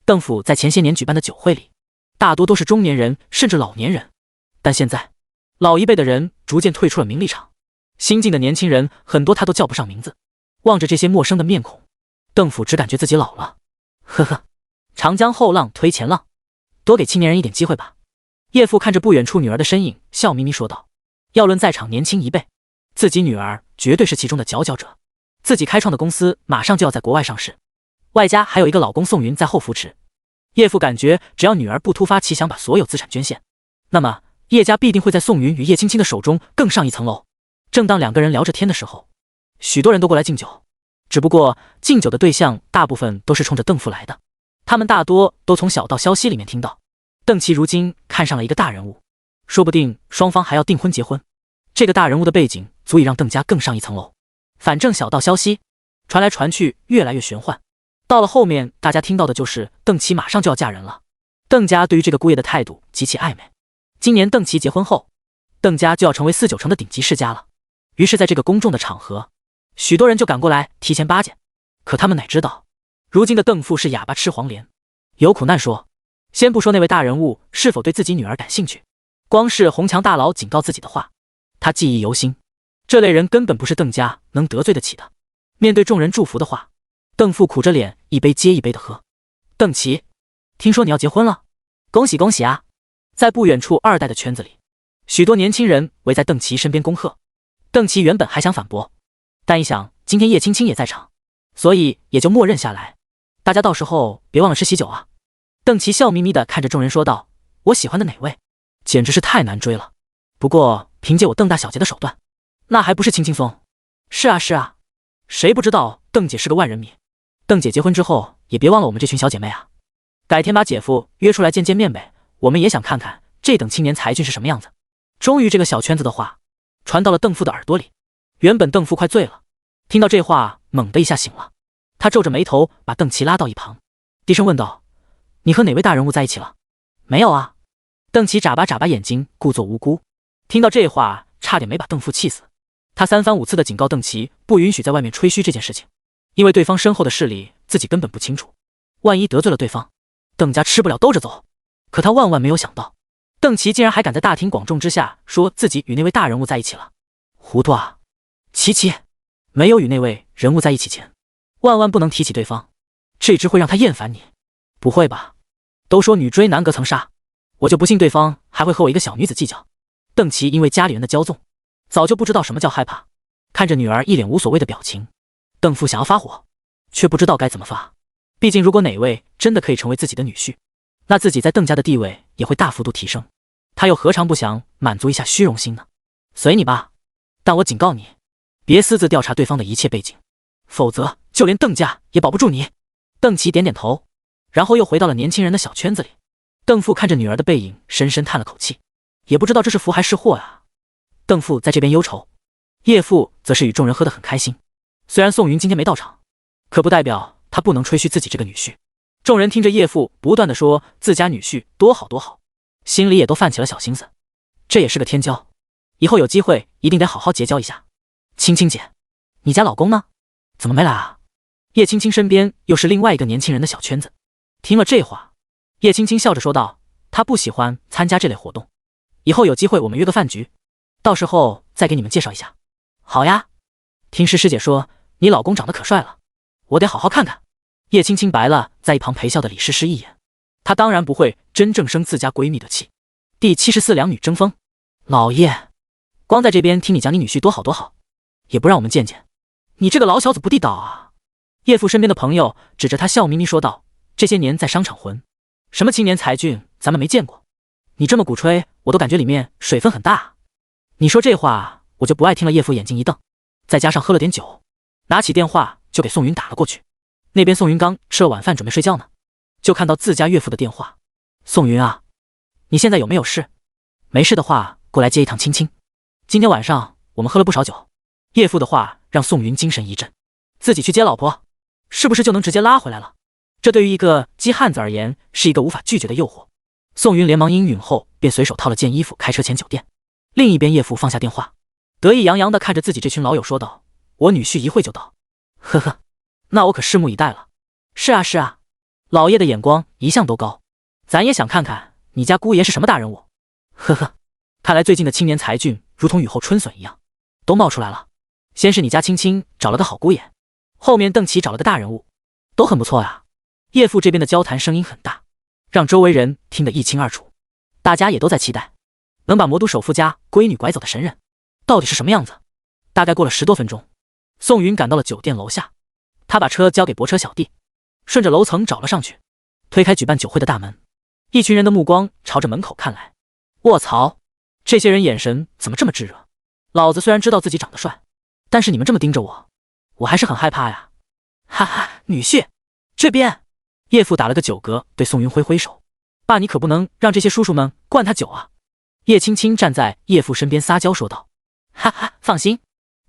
[SPEAKER 1] 邓父在前些年举办的酒会里，大多都是中年人甚至老年人，但现在老一辈的人逐渐退出了名利场，新进的年轻人很多他都叫不上名字。望着这些陌生的面孔，邓父只感觉自己老了。呵呵，长江后浪推前浪，多给青年人一点机会吧。叶父看着不远处女儿的身影，笑眯眯说道。要论在场年轻一辈，自己女儿绝对是其中的佼佼者。自己开创的公司马上就要在国外上市，外加还有一个老公宋云在后扶持。叶父感觉只要女儿不突发奇想把所有资产捐献，那么叶家必定会在宋云与叶青青的手中更上一层楼。正当两个人聊着天的时候，许多人都过来敬酒，只不过敬酒的对象大部分都是冲着邓父来的。他们大多都从小道消息里面听到，邓琪如今看上了一个大人物，说不定双方还要订婚结婚。这个大人物的背景足以让邓家更上一层楼。反正小道消息传来传去，越来越玄幻。到了后面，大家听到的就是邓琪马上就要嫁人了。邓家对于这个姑爷的态度极其暧昧。今年邓琪结婚后，邓家就要成为49城的顶级世家了。于是在这个公众的场合，许多人就赶过来提前巴结。可他们哪知道，如今的邓父是哑巴吃黄连，有苦难说。先不说那位大人物是否对自己女儿感兴趣，光是红墙大佬警告自己的话，他记忆犹新。这类人根本不是邓家能得罪得起的。面对众人祝福的话，邓父苦着脸一杯接一杯的喝。邓琪，听说你要结婚了，恭喜恭喜啊！在不远处2代的圈子里，许多年轻人围在邓琪身边恭贺。邓琪原本还想反驳，但一想今天叶青青也在场，所以也就默认下来。大家到时候别忘了吃喜酒啊！邓琪笑眯眯地看着众人说道：我喜欢的哪位？简直是太难追了。不过凭借我邓大小姐的手段，那还不是轻轻松？是啊是啊，谁不知道邓姐是个万人迷？邓姐结婚之后也别忘了我们这群小姐妹啊！改天把姐夫约出来见见面呗，我们也想看看这等青年才俊是什么样子。终于这个小圈子的话传到了邓父的耳朵里。原本邓父快醉了，听到这话猛地一下醒了。他皱着眉头把邓琪拉到一旁，低声问道：你和哪位大人物在一起了？没有啊。邓琪眨巴眨巴眼睛，故作无辜。听到这话差点没把邓父气死。他3番5次的警告邓琪不允许在外面吹嘘这件事情，因为对方身后的势力自己根本不清楚。万一得罪了对方，邓家吃不了兜着走。可他万万没有想到，邓琪竟然还敢在大庭广众之下说自己与那位大人物在一起了。糊涂啊！琪琪，没有与那位人物在一起前，万万不能提起对方，这只会让他厌烦你。不会吧？都说女追男隔层纱，我就不信对方还会和我一个小女子计较。邓琪因为家里人的骄纵，早就不知道什么叫害怕。看着女儿一脸无所谓的表情，邓父想要发火，却不知道该怎么发。毕竟如果哪位真的可以成为自己的女婿，那自己在邓家的地位也会大幅度提升。他又何尝不想满足一下虚荣心呢？随你吧，但我警告你，别私自调查对方的一切背景，否则就连邓家也保不住你。邓琪点点头，然后又回到了年轻人的小圈子里。邓父看着女儿的背影，深深叹了口气，也不知道这是福还是祸啊。邓父在这边忧愁，叶父则是与众人喝得很开心。虽然宋云今天没到场，可不代表他不能吹嘘自己这个女婿。众人听着叶父不断的说自家女婿多好多好，心里也都泛起了小心思。这也是个天骄，以后有机会一定得好好结交一下。青青姐，你家老公呢？怎么没来啊？叶青青身边又是另外一个年轻人的小圈子。听了这话，叶青青笑着说道，她不喜欢参加这类活动，以后有机会我们约个饭局，到时候再给你们介绍一下。好呀，听诗诗姐说你老公长得可帅了，我得好好看看。叶青青白了在一旁陪笑的李诗诗一眼，她当然不会真正生自家闺蜜的气。第74两女争锋，老叶，光在这边听你讲你女婿多好多好，也不让我们见见，你这个老小子不地道啊！叶父身边的朋友指着他笑眯眯说道，这些年在商场混，什么青年才俊咱们没见过，你这么鼓吹我都感觉里面水分很大。你说这话我就不爱听了。叶父眼睛一瞪，再加上喝了点酒，拿起电话就给宋云打了过去。那边宋云刚吃了晚饭准备睡觉呢，就看到自家岳父的电话。宋云啊，你现在有没有事？没事的话过来接一趟青青，今天晚上我们喝了不少酒。叶父的话让宋云精神一振，自己去接老婆是不是就能直接拉回来了？这对于一个鸡汉子而言是一个无法拒绝的诱惑。宋云连忙应允后便随手套了件衣服开车前酒店。另一边叶父放下电话，得意洋洋地看着自己这群老友说道，我女婿一会就到。呵呵，那我可拭目以待了。是啊是啊，老叶的眼光一向都高，咱也想看看你家姑爷是什么大人物。呵呵，看来最近的青年才俊如同雨后春笋一样都冒出来了。先是你家青青找了个好姑爷，后面邓琪找了个大人物，都很不错啊。叶父这边的交谈声音很大，让周围人听得一清二楚。大家也都在期待能把魔都首富家闺女拐走的神人到底是什么样子。大概过了10多分钟，宋云赶到了酒店楼下，他把车交给泊车小弟，顺着楼层找了上去，推开举办酒会的大门。一群人的目光朝着门口看来。卧槽，这些人眼神怎么这么炙热？老子虽然知道自己长得帅，但是你们这么盯着我，我还是很害怕呀。哈哈，女婿这边。叶父打了个酒嗝，对宋云挥挥手，爸你可不能让这些叔叔们灌他酒啊。叶青青站在叶父身边撒娇说道，哈哈，放心，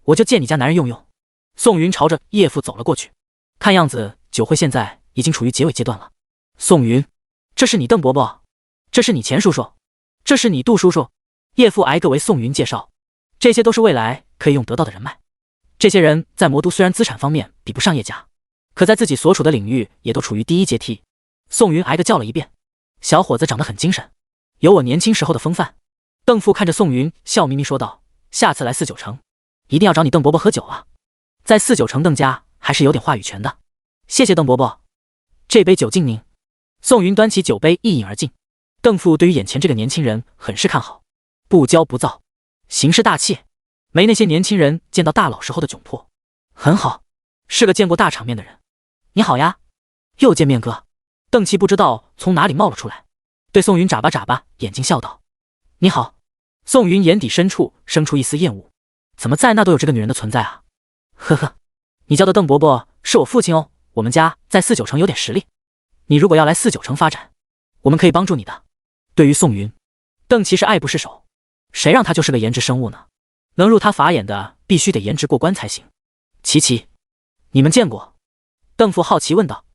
[SPEAKER 1] 我就借你家男人用用。宋云朝着叶父走了过去，看样子酒会现在已经处于结尾阶段了。宋云，这是你邓伯伯，这是你钱叔叔，这是你杜叔叔。叶父挨个为宋云介绍，这些都是未来可以用得到的人脉。这些人在魔都虽然资产方面比不上叶家，可在自己所处的领域也都处于第一阶梯。宋云挨个叫了一遍，小伙子长得很精神，有我年轻时候的风范。邓父看着宋云笑眯眯说道，下次来4九城一定要找你邓伯伯喝酒啊，在4九城邓家还是有点话语权的。谢谢邓伯伯，这杯酒敬您。宋云端起酒杯一饮而尽。邓父对于眼前这个年轻人很是看好，不骄不躁，行事大气，没那些年轻人见到大佬时候的窘迫，很好，是个见过大场面的人。你好呀，又见面哥。邓琪不知道从哪里冒了出来，对宋云眨巴眨巴眼睛笑道，你好。宋云眼底深处生出一丝厌恶，怎么在那都有这个女人的存在啊？呵呵，你叫的邓伯伯是我父亲哦，我们家在4九城有点实力，你如果要来4九城发展，我们可以帮助你的。对于宋云，邓琪是爱不释手，谁让他就是个颜值生物呢？能入他法眼的必须得颜值过关才行。琪琪，你们见过？邓父好奇问道。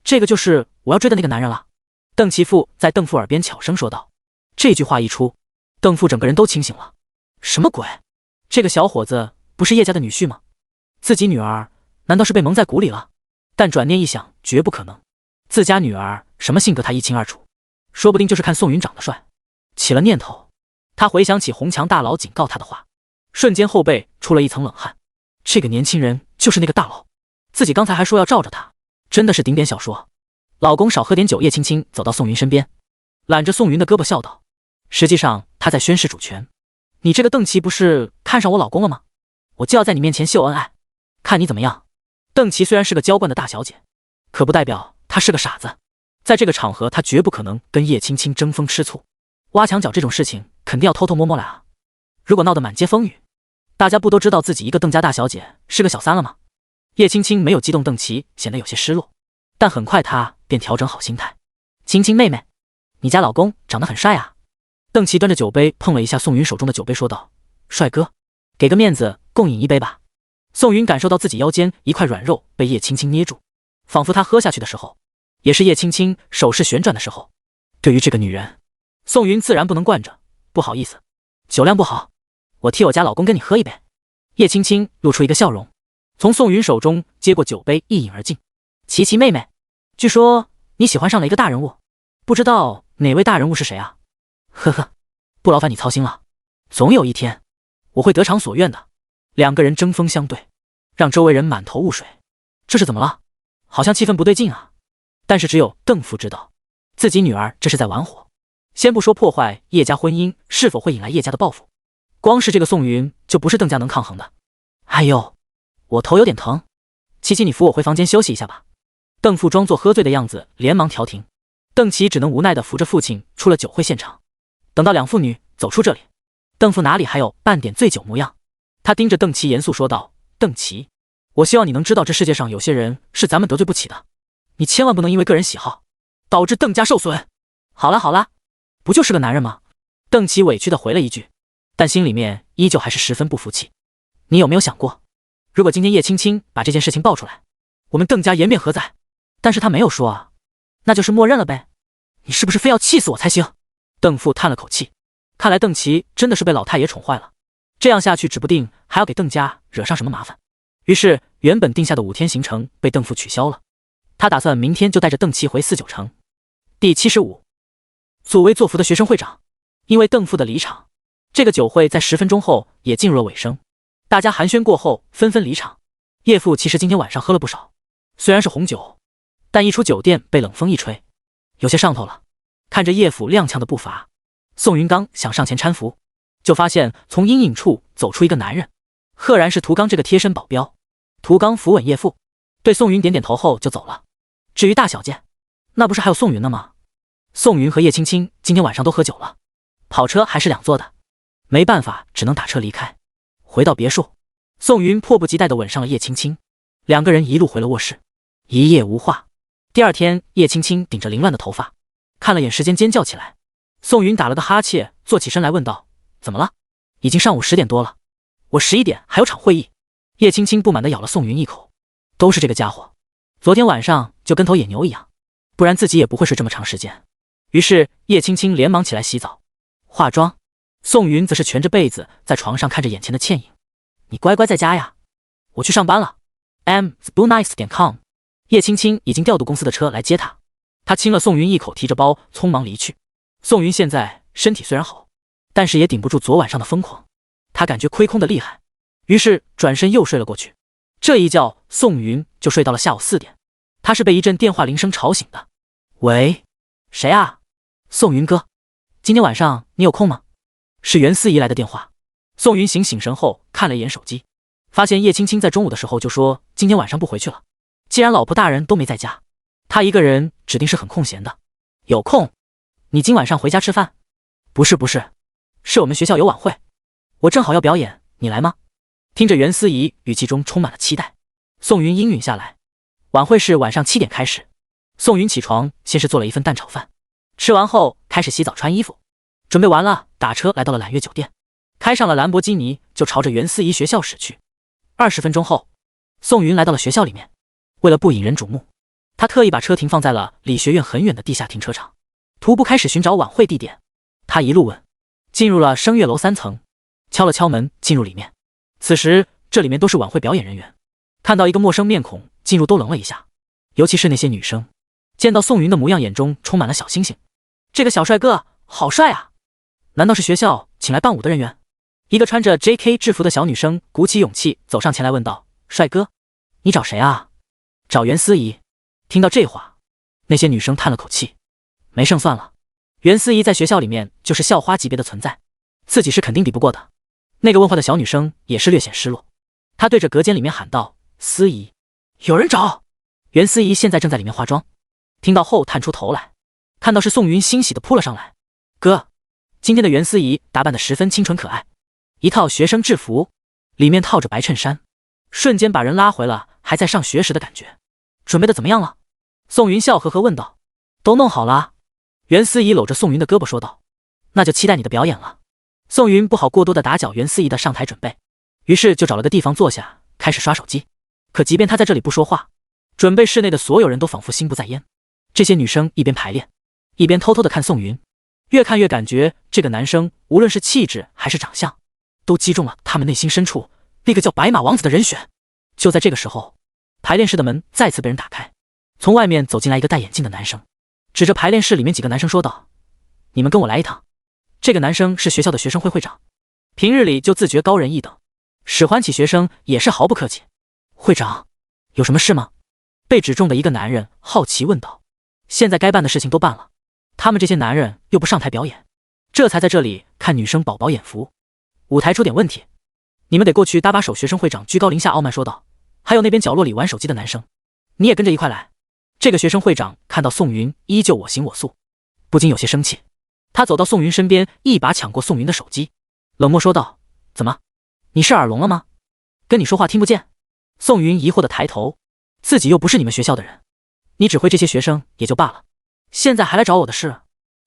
[SPEAKER 1] 这个就是我要追的那个男人了。邓琪父在邓父耳边悄声说道。这句话一出，邓父整个人都清醒了。什么鬼？这个小伙子不是叶家的女婿吗？自己女儿难道是被蒙在鼓里了？但转念一想，绝不可能。自家女儿什么性格他一清二楚，说不定就是看宋云长得帅。起了念头，他回想起红墙大佬警告他的话，瞬间后背出了一层冷汗。这个年轻人就是那个大佬，自己刚才还说要罩着他，真的是顶点小说。老公少喝点酒。叶青青走到宋云身边，揽着宋云的胳膊笑道，实际上他在宣示主权。你这个邓琪不是看上我老公了吗？我就要在你面前秀恩爱，看你怎么样。邓琪虽然是个娇惯的大小姐，可不代表她是个傻子。在这个场合，她绝不可能跟叶青青争风吃醋。挖墙脚这种事情肯定要偷偷摸摸来啊！如果闹得满街风雨，大家不都知道自己一个邓家大小姐是个小三了吗？叶青青没有激动邓琪显得有些失落，但很快她便调整好心态。青青妹妹，你家老公长得很帅啊。邓琪端着酒杯碰了一下宋云手中的酒杯，说道，帅哥，给个面子共饮一杯吧。宋云感受到自己腰间一块软肉被叶青青捏住，仿佛他喝下去的时候，也是叶青青手势旋转的时候。对于这个女人，宋云自然不能惯着，不好意思，酒量不好，我替我家老公跟你喝一杯。叶青青露出一个笑容，从宋云手中接过酒杯一饮而尽。琪琪妹妹，据说你喜欢上了一个大人物，不知道哪位大人物是谁啊？呵呵，不劳烦你操心了，总有一天我会得偿所愿的。两个人针锋相对，让周围人满头雾水。这是怎么了？好像气氛不对劲啊。但是只有邓父知道，自己女儿这是在玩火。先不说破坏叶家婚姻是否会引来叶家的报复，光是这个宋云就不是邓家能抗衡的。哎呦，我头有点疼，琪琪你扶我回房间休息一下吧。邓父装作喝醉的样子，连忙调停。邓琪只能无奈地扶着父亲出了酒会现场。等到两父女走出这里，邓父哪里还有半点醉酒模样？他盯着邓琪严肃说道，邓琪，我希望你能知道，这世界上有些人是咱们得罪不起的，你千万不能因为个人喜好导致邓家受损。好啦好啦，不就是个男人吗？邓琪委屈地回了一句，但心里面依旧还是十分不服气。你有没有想过，如果今天叶青青把这件事情爆出来，我们邓家颜面何在？但是他没有说啊，那就是默认了呗。你是不是非要气死我才行？邓父叹了口气，看来邓琪真的是被老太爷宠坏了，这样下去指不定还要给邓家惹上什么麻烦。于是原本定下的5天行程被邓父取消了，他打算明天就带着邓琪回4九城。第75，作威作福的学生会长。因为邓父的离场，这个酒会在10分钟后也进入了尾声。大家寒暄过后纷纷离场。叶父其实今天晚上喝了不少，虽然是红酒，但一出酒店被冷风一吹，有些上头了。看着叶父踉跄的步伐，宋云刚想上前搀扶，就发现从阴影处走出一个男人，赫然是涂刚这个贴身保镖。涂刚扶稳叶父，对宋云点点头后就走了。至于大小姐，那不是还有宋云呢吗？宋云和叶青青今天晚上都喝酒了，跑车还是2座的，没办法，只能打车离开。回到别墅，宋云迫不及待地吻上了叶青青，两个人一路回了卧室，一夜无话。第二天，叶青青顶着凌乱的头发，看了眼时间尖叫起来。宋云打了个哈欠，坐起身来问道，怎么了？已经上午10点多了，我11点还有场会议。叶青青不满地咬了宋云一口，都是这个家伙，昨天晚上就跟头野牛一样，不然自己也不会睡这么长时间。于是叶青青连忙起来洗澡化妆，宋云则是蜷着被子在床上看着眼前的倩影。你乖乖在家呀，我去上班了。m.spoonice.com。 叶青青已经调度公司的车来接他，他亲了宋云一口，提着包匆忙离去。宋云现在身体虽然好，但是也顶不住昨晚上的疯狂，他感觉亏空的厉害，于是转身又睡了过去。这一觉宋云就睡到了下午4点，他是被一阵电话铃声吵醒的。喂，谁啊？宋云哥，今天晚上你有空吗？是袁思怡来的电话。宋云醒神后看了一眼手机，发现叶青青在中午的时候就说今天晚上不回去了。既然老婆大人都没在家，他一个人指定是很空闲的。有空？你今晚上回家吃饭？不是，是我们学校有晚会，我正好要表演，你来吗？听着袁思怡语气中充满了期待，宋云应允下来。晚会是晚上7点开始。宋云起床，先是做了一份蛋炒饭，吃完后开始洗澡穿衣服，准备完了打车来到了揽月酒店，开上了兰博基尼就朝着袁思怡学校驶去。20分钟后，宋云来到了学校里面。为了不引人瞩目，他特意把车停放在了理学院很远的地下停车场，徒步开始寻找晚会地点。他一路问，进入了声乐楼3层，敲了敲门进入里面。此时这里面都是晚会表演人员，看到一个陌生面孔进入都愣了一下，尤其是那些女生，见到宋云的模样，眼中充满了小星星。这个小帅哥好帅啊！难道是学校请来伴舞的人员？一个穿着 JK 制服的小女生鼓起勇气走上前来问道：“帅哥，你找谁啊？”找袁思怡。听到这话，那些女生叹了口气，没胜算了。袁思怡在学校里面就是校花级别的存在，自己是肯定比不过的。那个问话的小女生也是略显失落，她对着隔间里面喊道：“思怡，有人找。”袁思怡现在正在里面化妆，听到后探出头来，看到是宋云，欣喜地扑了上来：“哥！”今天的袁思怡打扮得十分清纯可爱，一套学生制服，里面套着白衬衫，瞬间把人拉回了还在上学时的感觉。准备的怎么样了？宋云笑呵呵问道。都弄好了。袁思怡搂着宋云的胳膊说道。那就期待你的表演了。宋云不好过多的打搅袁思怡的上台准备，于是就找了个地方坐下，开始刷手机。可即便他在这里不说话，准备室内的所有人都仿佛心不在焉。这些女生一边排练，一边偷偷的看宋云，越看越感觉这个男生无论是气质还是长相，都击中了他们内心深处那个叫白马王子的人选。就在这个时候，排练室的门再次被人打开，从外面走进来一个戴眼镜的男生，指着排练室里面几个男生说道：“你们跟我来一趟。”这个男生是学校的学生会会长，平日里就自觉高人一等，使唤起学生也是毫不客气。会长，有什么事吗？被指中的一个男人好奇问道。现在该办的事情都办了，他们这些男人又不上台表演，这才在这里看女生饱饱眼福。舞台出点问题，你们得过去搭把手。学生会长居高临下傲慢说道。还有那边角落里玩手机的男生，你也跟着一块来。这个学生会长看到宋云依旧我行我素，不禁有些生气。他走到宋云身边，一把抢过宋云的手机，冷漠说道：“怎么，你是耳聋了吗？跟你说话听不见？”宋云疑惑的抬头，自己又不是你们学校的人，你指挥这些学生也就罢了，现在还来找我的事，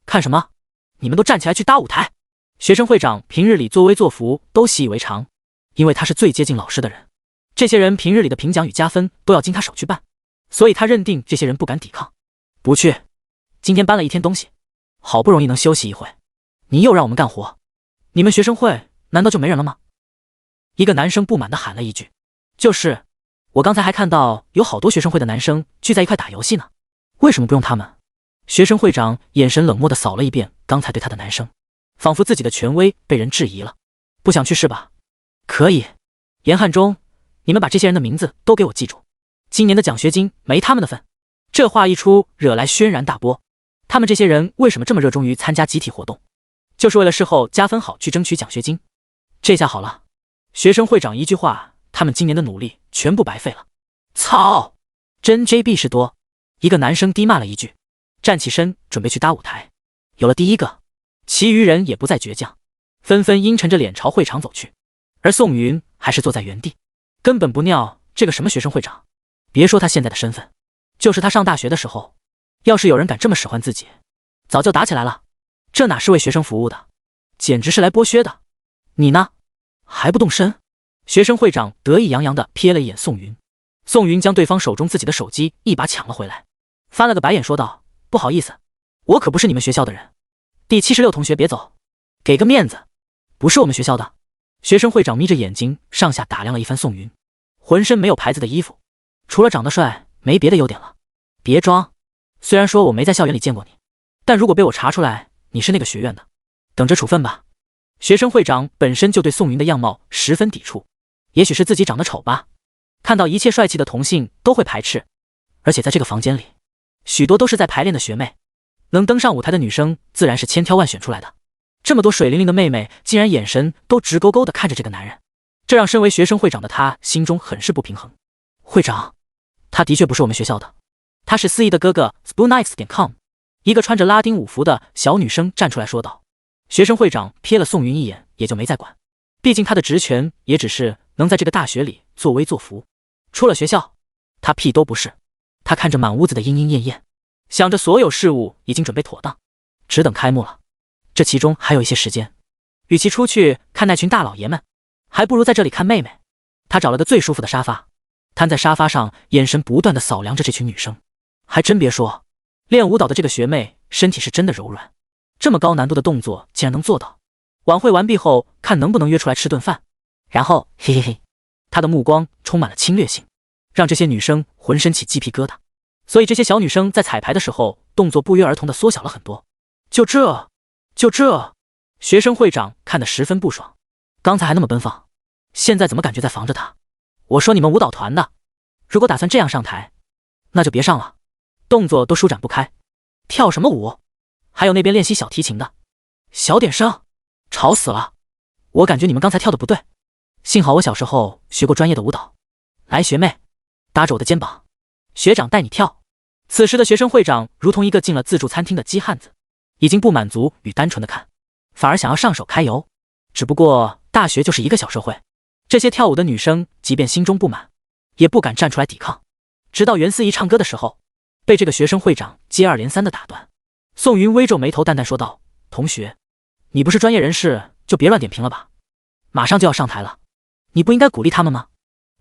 [SPEAKER 1] 看什么？你们都站起来去搭舞台！学生会长平日里作威作福都习以为常，因为他是最接近老师的人，这些人平日里的评奖与加分都要经他手去办，所以他认定这些人不敢抵抗。不去，今天搬了一天东西，好不容易能休息一回，你又让我们干活，你们学生会难道就没人了吗？一个男生不满地喊了一句。就是，我刚才还看到有好多学生会的男生聚在一块打游戏呢，为什么不用他们？学生会长眼神冷漠地扫了一遍刚才对他的男生，仿佛自己的权威被人质疑了。不想去是吧？可以。严汉中，你们把这些人的名字都给我记住，今年的奖学金没他们的份。这话一出，惹来轩然大波。他们这些人为什么这么热衷于参加集体活动？就是为了事后加分好去争取奖学金。这下好了，学生会长一句话，他们今年的努力全部白费了。操，真 JB 事多。一个男生低骂了一句，站起身准备去搭舞台。有了第一个，其余人也不再倔强，纷纷阴沉着脸朝会场走去。而宋云还是坐在原地，根本不尿这个什么学生会长。别说他现在的身份，就是他上大学的时候，要是有人敢这么使唤自己，早就打起来了。这哪是为学生服务的，简直是来剥削的。你呢，还不动身？学生会长得意洋洋地瞥了一眼宋云，宋云将对方手中自己的手机一把抢了回来，翻了个白眼说道：“不好意思，我可不是你们学校的人。第76同学别走，给个面子，不是我们学校的。”学生会长眯着眼睛上下打量了一番宋云，浑身没有牌子的衣服，除了长得帅没别的优点了。别装，虽然说我没在校园里见过你，但如果被我查出来你是那个学院的，等着处分吧。学生会长本身就对宋云的样貌十分抵触，也许是自己长得丑吧，看到一切帅气的同性都会排斥。而且在这个房间里，许多都是在排练的学妹，能登上舞台的女生自然是千挑万选出来的。这么多水灵灵的妹妹竟然眼神都直勾勾地看着这个男人，这让身为学生会长的他心中很是不平衡。会长，他的确不是我们学校的，他是思怡的哥哥 spoonix.com。 一个穿着拉丁舞服的小女生站出来说道。学生会长瞥了宋云一眼，也就没再管，毕竟他的职权也只是能在这个大学里作威作福，出了学校他屁都不是。他看着满屋子的莺莺燕燕，想着所有事务已经准备妥当，只等开幕了。这其中还有一些时间，与其出去看那群大老爷们，还不如在这里看妹妹。他找了个最舒服的沙发，瘫在沙发上，眼神不断地扫量着这群女生。还真别说，练舞蹈的这个学妹身体是真的柔软，这么高难度的动作竟然能做到。晚会完毕后，看能不能约出来吃顿饭，然后嘿嘿嘿。他的目光充满了侵略性，让这些女生浑身起鸡皮疙瘩。所以这些小女生在彩排的时候动作不约而同地缩小了很多。就这，学生会长看得十分不爽，刚才还那么奔放，现在怎么感觉在防着他？我说你们舞蹈团的，如果打算这样上台，那就别上了，动作都舒展不开，跳什么舞？还有那边练习小提琴的，小点声，吵死了！我感觉你们刚才跳的不对，幸好我小时候学过专业的舞蹈。来，学妹，搭着我的肩膀，学长带你跳。此时的学生会长如同一个进了自助餐厅的鸡汉子，已经不满足与单纯的看，反而想要上手揩油。只不过大学就是一个小社会，这些跳舞的女生即便心中不满，也不敢站出来抵抗。直到袁思怡唱歌的时候，被这个学生会长接二连三的打断。宋云微皱眉头，淡淡说道：“同学，你不是专业人士，就别乱点评了吧。马上就要上台了，你不应该鼓励他们吗？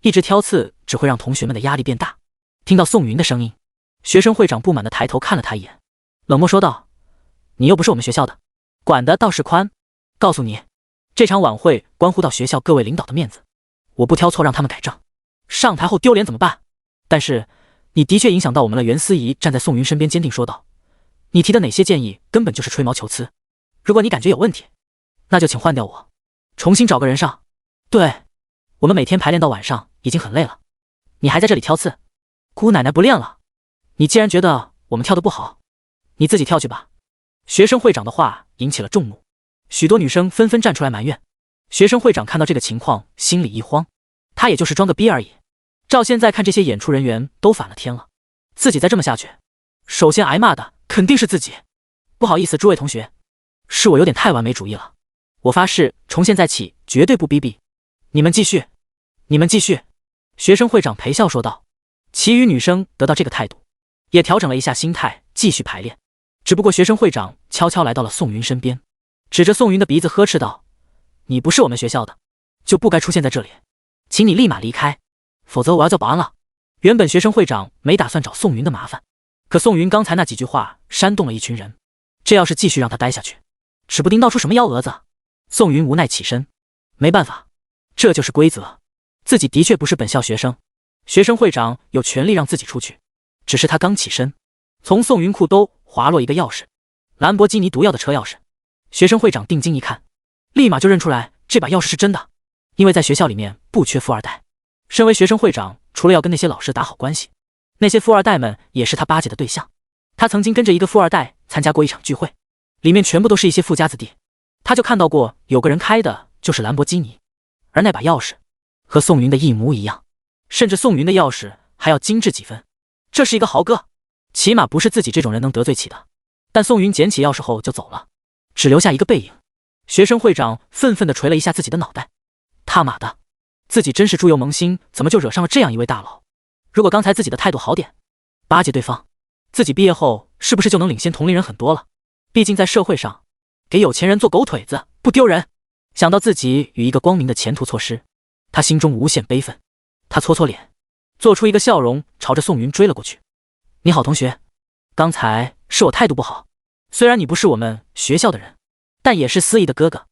[SPEAKER 1] 一直挑刺只会让同学们的压力变大。”听到宋云的声音，学生会长不满地抬头看了他一眼，冷漠说道：“你又不是我们学校的，管得倒是宽。告诉你，这场晚会关乎到学校各位领导的面子，我不挑错让他们改正，上台后丢脸怎么办？但是你的确影响到我们了。”袁思怡站在宋云身边坚定说道：“你提的哪些建议根本就是吹毛求疵，如果你感觉有问题，那就请换掉我，重新找个人上。对，我们每天排练到晚上已经很累了，你还在这里挑刺，姑奶奶不练了。你既然觉得我们跳得不好，你自己跳去吧。”学生会长的话引起了众怒，许多女生纷纷站出来埋怨。学生会长看到这个情况，心里一慌，他也就是装个逼而已。照现在看，这些演出人员都反了天了，自己再这么下去，首先挨骂的肯定是自己。不好意思，诸位同学，是我有点太完美主义了，我发誓从现在起绝对不逼逼。你们继续，你们继续。学生会长陪笑说道。其余女生得到这个态度，也调整了一下心态，继续排练。只不过学生会长悄悄来到了宋云身边，指着宋云的鼻子呵斥道：“你不是我们学校的，就不该出现在这里，请你立马离开，否则我要叫保安了。”原本学生会长没打算找宋云的麻烦，可宋云刚才那几句话煽动了一群人，这要是继续让他待下去，指不定闹出什么幺蛾子。宋云无奈起身，没办法，这就是规则，自己的确不是本校学生，学生会长有权利让自己出去。只是他刚起身，从宋云裤兜滑落一个钥匙，兰博基尼毒药的车钥匙。学生会长定睛一看，立马就认出来这把钥匙是真的，因为在学校里面不缺富二代。身为学生会长，除了要跟那些老师打好关系，那些富二代们也是他巴结的对象。他曾经跟着一个富二代参加过一场聚会，里面全部都是一些富家子弟，他就看到过有个人开的就是兰博基尼，而那把钥匙和宋云的一模一样，甚至宋云的钥匙还要精致几分。这是一个豪哥，起码不是自己这种人能得罪起的。但宋云捡起钥匙后就走了，只留下一个背影。学生会长愤愤地捶了一下自己的脑袋，他妈的，自己真是猪油萌新，怎么就惹上了这样一位大佬？如果刚才自己的态度好点，巴结对方，自己毕业后是不是就能领先同龄人很多了？毕竟在社会上，给有钱人做狗腿子不丢人。想到自己与一个光明的前途错失，他心中无限悲愤。他搓搓脸，做出一个笑容，朝着宋云追了过去。你好，同学，刚才是我态度不好，虽然你不是我们学校的人，但也是司仪的哥哥，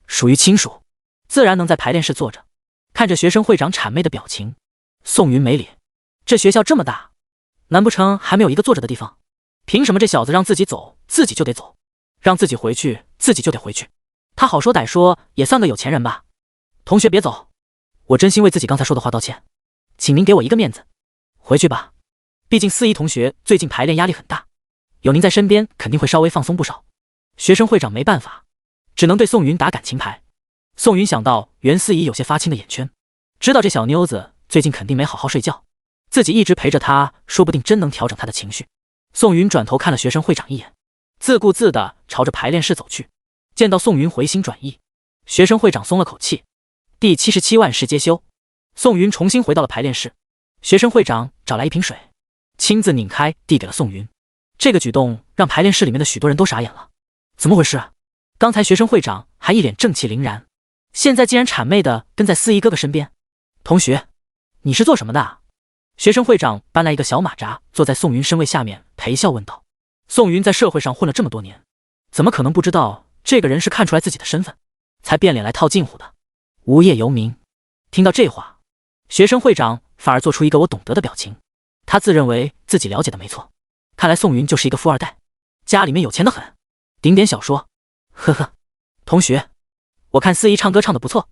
[SPEAKER 1] 属于亲属，自然能在排练室坐着。看着学生会长谄媚的表情，宋云没脸，这学校这么大，难不成还没有一个坐着的地方？凭什么这小子让自己走自己就得走，让自己回去自己就得回去？他好说歹说也算个有钱人吧。同学别走，我真心为自己刚才说的话道歉，请您给我一个面子，回去吧。毕竟司仪同学最近排练压力很大，有您在身边肯定会稍微放松不少。学生会长没办法，只能对宋云打感情牌。宋云想到袁思怡有些发青的眼圈，知道这小妞子最近肯定没好好睡觉，自己一直陪着她，说不定真能调整她的情绪。宋云转头看了学生会长一眼，自顾自地朝着排练室走去。见到宋云回心转意，学生会长松了口气。第77万事皆休，宋云重新回到了排练室。学生会长找来一瓶水，亲自拧开递给了宋云。这个举动让排练室里面的许多人都傻眼了。怎么回事？刚才学生会长还一脸正气凛然，现在竟然谄媚的跟在司仪哥哥身边。同学，你是做什么的啊？学生会长搬来一个小马扎，坐在宋云身位下面，陪笑问道。宋云在社会上混了这么多年，怎么可能不知道这个人是看出来自己的身份，才变脸来套近乎的？无业游民。听到这话，学生会长反而做出一个我懂得的表情，他自认为自己了解的没错，看来宋云就是一个富二代，家里面有钱的很。顶点小说，呵呵。同学，我看司仪唱歌唱得不错。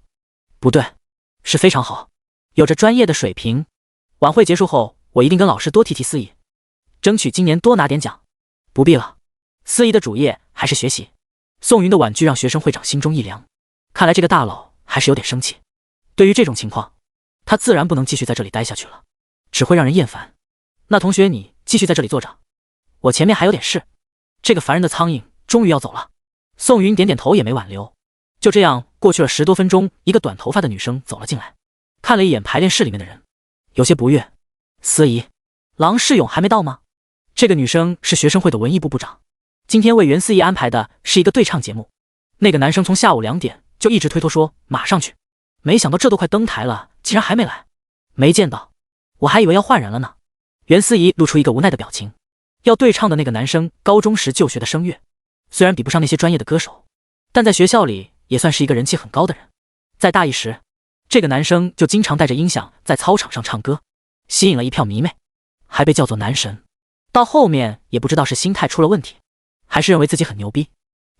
[SPEAKER 1] 不对，是非常好，有着专业的水平。晚会结束后，我一定跟老师多提提司仪，争取今年多拿点奖。不必了，司仪的主业还是学习。宋云的婉拒让学生会长心中一凉，看来这个大佬还是有点生气。对于这种情况，他自然不能继续在这里待下去了，只会让人厌烦。那同学，你继续在这里坐着，我前面还有点事。这个烦人的苍蝇终于要走了。宋云点点头，也没挽留。就这样过去了10多分钟，一个短头发的女生走了进来，看了一眼排练室里面的人，有些不悦。司仪，郎世勇还没到吗？这个女生是学生会的文艺部部长，今天为袁司仪安排的是一个对唱节目。那个男生从下午2点就一直推脱说马上去，没想到这都快登台了，竟然还没来。没见到，我还以为要换人了呢。袁司仪露出一个无奈的表情。要对唱的那个男生高中时就学的声乐，虽然比不上那些专业的歌手，但在学校里也算是一个人气很高的人。在大一时，这个男生就经常带着音响在操场上唱歌，吸引了一票迷妹，还被叫做男神。到后面也不知道是心态出了问题，还是认为自己很牛逼，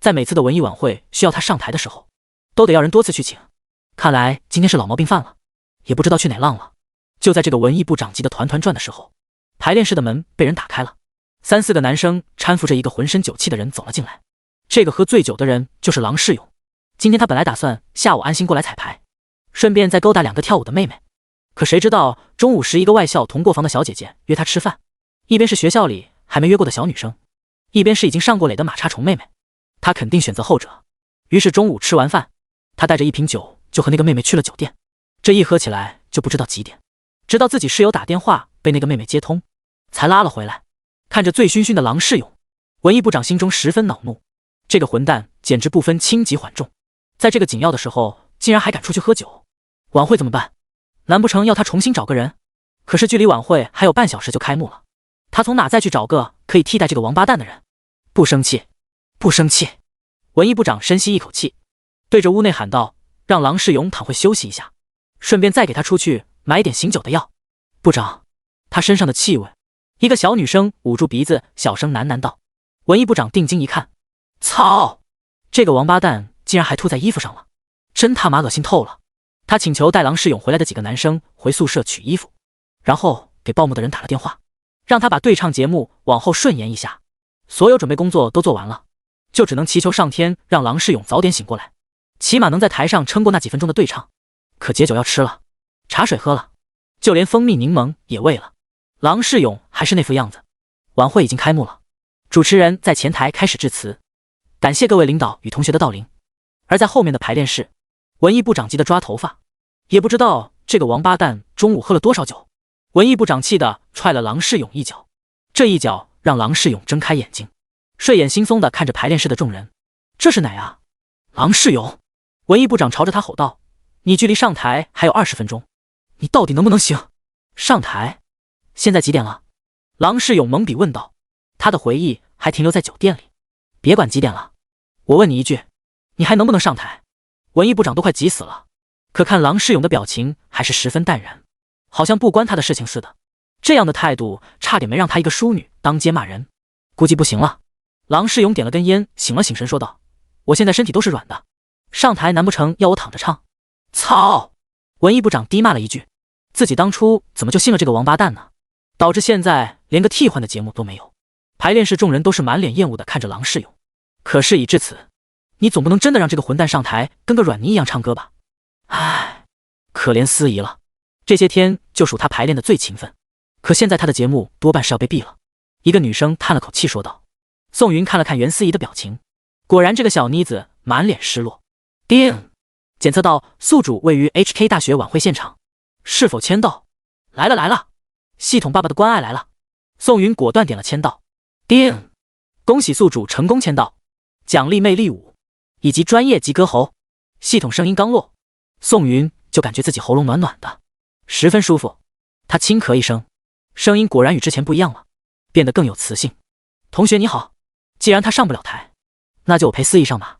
[SPEAKER 1] 在每次的文艺晚会需要他上台的时候，都得要人多次去请。看来今天是老毛病犯了，也不知道去哪浪了。就在这个文艺部长急得团团转的时候，排练室的门被人打开了，3、4个男生搀扶着一个浑身酒气的人走了进来。这个喝醉酒的人就是郎世勇。今天他本来打算下午安心过来彩排，顺便再勾搭2个跳舞的妹妹，可谁知道中午时一个外校同过房的小姐姐约他吃饭，一边是学校里还没约过的小女生，一边是已经上过垒的马叉虫妹妹，他肯定选择后者。于是中午吃完饭，他带着1瓶酒就和那个妹妹去了酒店。这一喝起来就不知道几点，直到自己室友打电话被那个妹妹接通，才拉了回来。看着醉醺醺的郎世勇，文艺部长心中十分恼怒，这个混蛋简直不分轻急缓重，在这个紧要的时候竟然还敢出去喝酒。晚会怎么办？难不成要他重新找个人？可是距离晚会还有半小时就开幕了，他从哪再去找个可以替代这个王八蛋的人？不生气，不生气。文艺部长深吸一口气，对着屋内喊道，让郎世勇躺会休息一下，顺便再给他出去买点醒酒的药。部长，他身上的气味。一个小女生捂住鼻子小声喃喃道。文艺部长定睛一看，操，这个王八蛋竟然还吐在衣服上了，真他妈恶心透了。他请求带郎世勇回来的几个男生回宿舍取衣服，然后给报幕的人打了电话，让他把对唱节目往后顺延一下。所有准备工作都做完了，就只能祈求上天让郎世勇早点醒过来，起码能在台上撑过那几分钟的对唱。可解酒要吃了，茶水喝了，就连蜂蜜柠檬也喂了，郎世勇还是那副样子。晚会已经开幕了，主持人在前台开始致辞，感谢各位领导与同学的到临。而在后面的排练室，文艺部长急得抓头发，也不知道这个王八蛋中午喝了多少酒。文艺部长气得踹了郎世勇一脚，这一脚让郎世勇睁开眼睛，睡眼惺忪地看着排练室的众人。这是哪啊？郎世勇！文艺部长朝着他吼道，你距离上台还有20分钟，你到底能不能行？上台？现在几点了？郎世勇懵逼问道，他的回忆还停留在酒店里。别管几点了，我问你一句，你还能不能上台？文艺部长都快急死了，可看郎世勇的表情还是十分淡然，好像不关他的事情似的。这样的态度差点没让他一个淑女当街骂人，估计不行了。郎世勇点了根烟，醒了醒神说道，我现在身体都是软的，上台难不成要我躺着唱？操！文艺部长低骂了一句，自己当初怎么就信了这个王八蛋呢？导致现在连个替换的节目都没有。排练室众人都是满脸厌恶的看着郎世勇，可事已至此，你总不能真的让这个混蛋上台跟个软泥一样唱歌吧？唉，可怜司仪了，这些天就属他排练的最勤奋，可现在他的节目多半是要被毙了。一个女生叹了口气说道。宋云看了看袁司仪的表情，果然这个小妮子满脸失落。叮，检测到宿主位于 HK 大学晚会现场，是否签到？来了来了，系统爸爸的关爱来了。宋云果断点了签到。叮，恭喜宿主成功签到，奖励魅力舞以及专业级歌喉。系统声音刚落，宋云就感觉自己喉咙暖暖的，十分舒服。他轻咳一声，声音果然与之前不一样了，变得更有磁性。同学你好，既然他上不了台，那就我陪司仪上吧。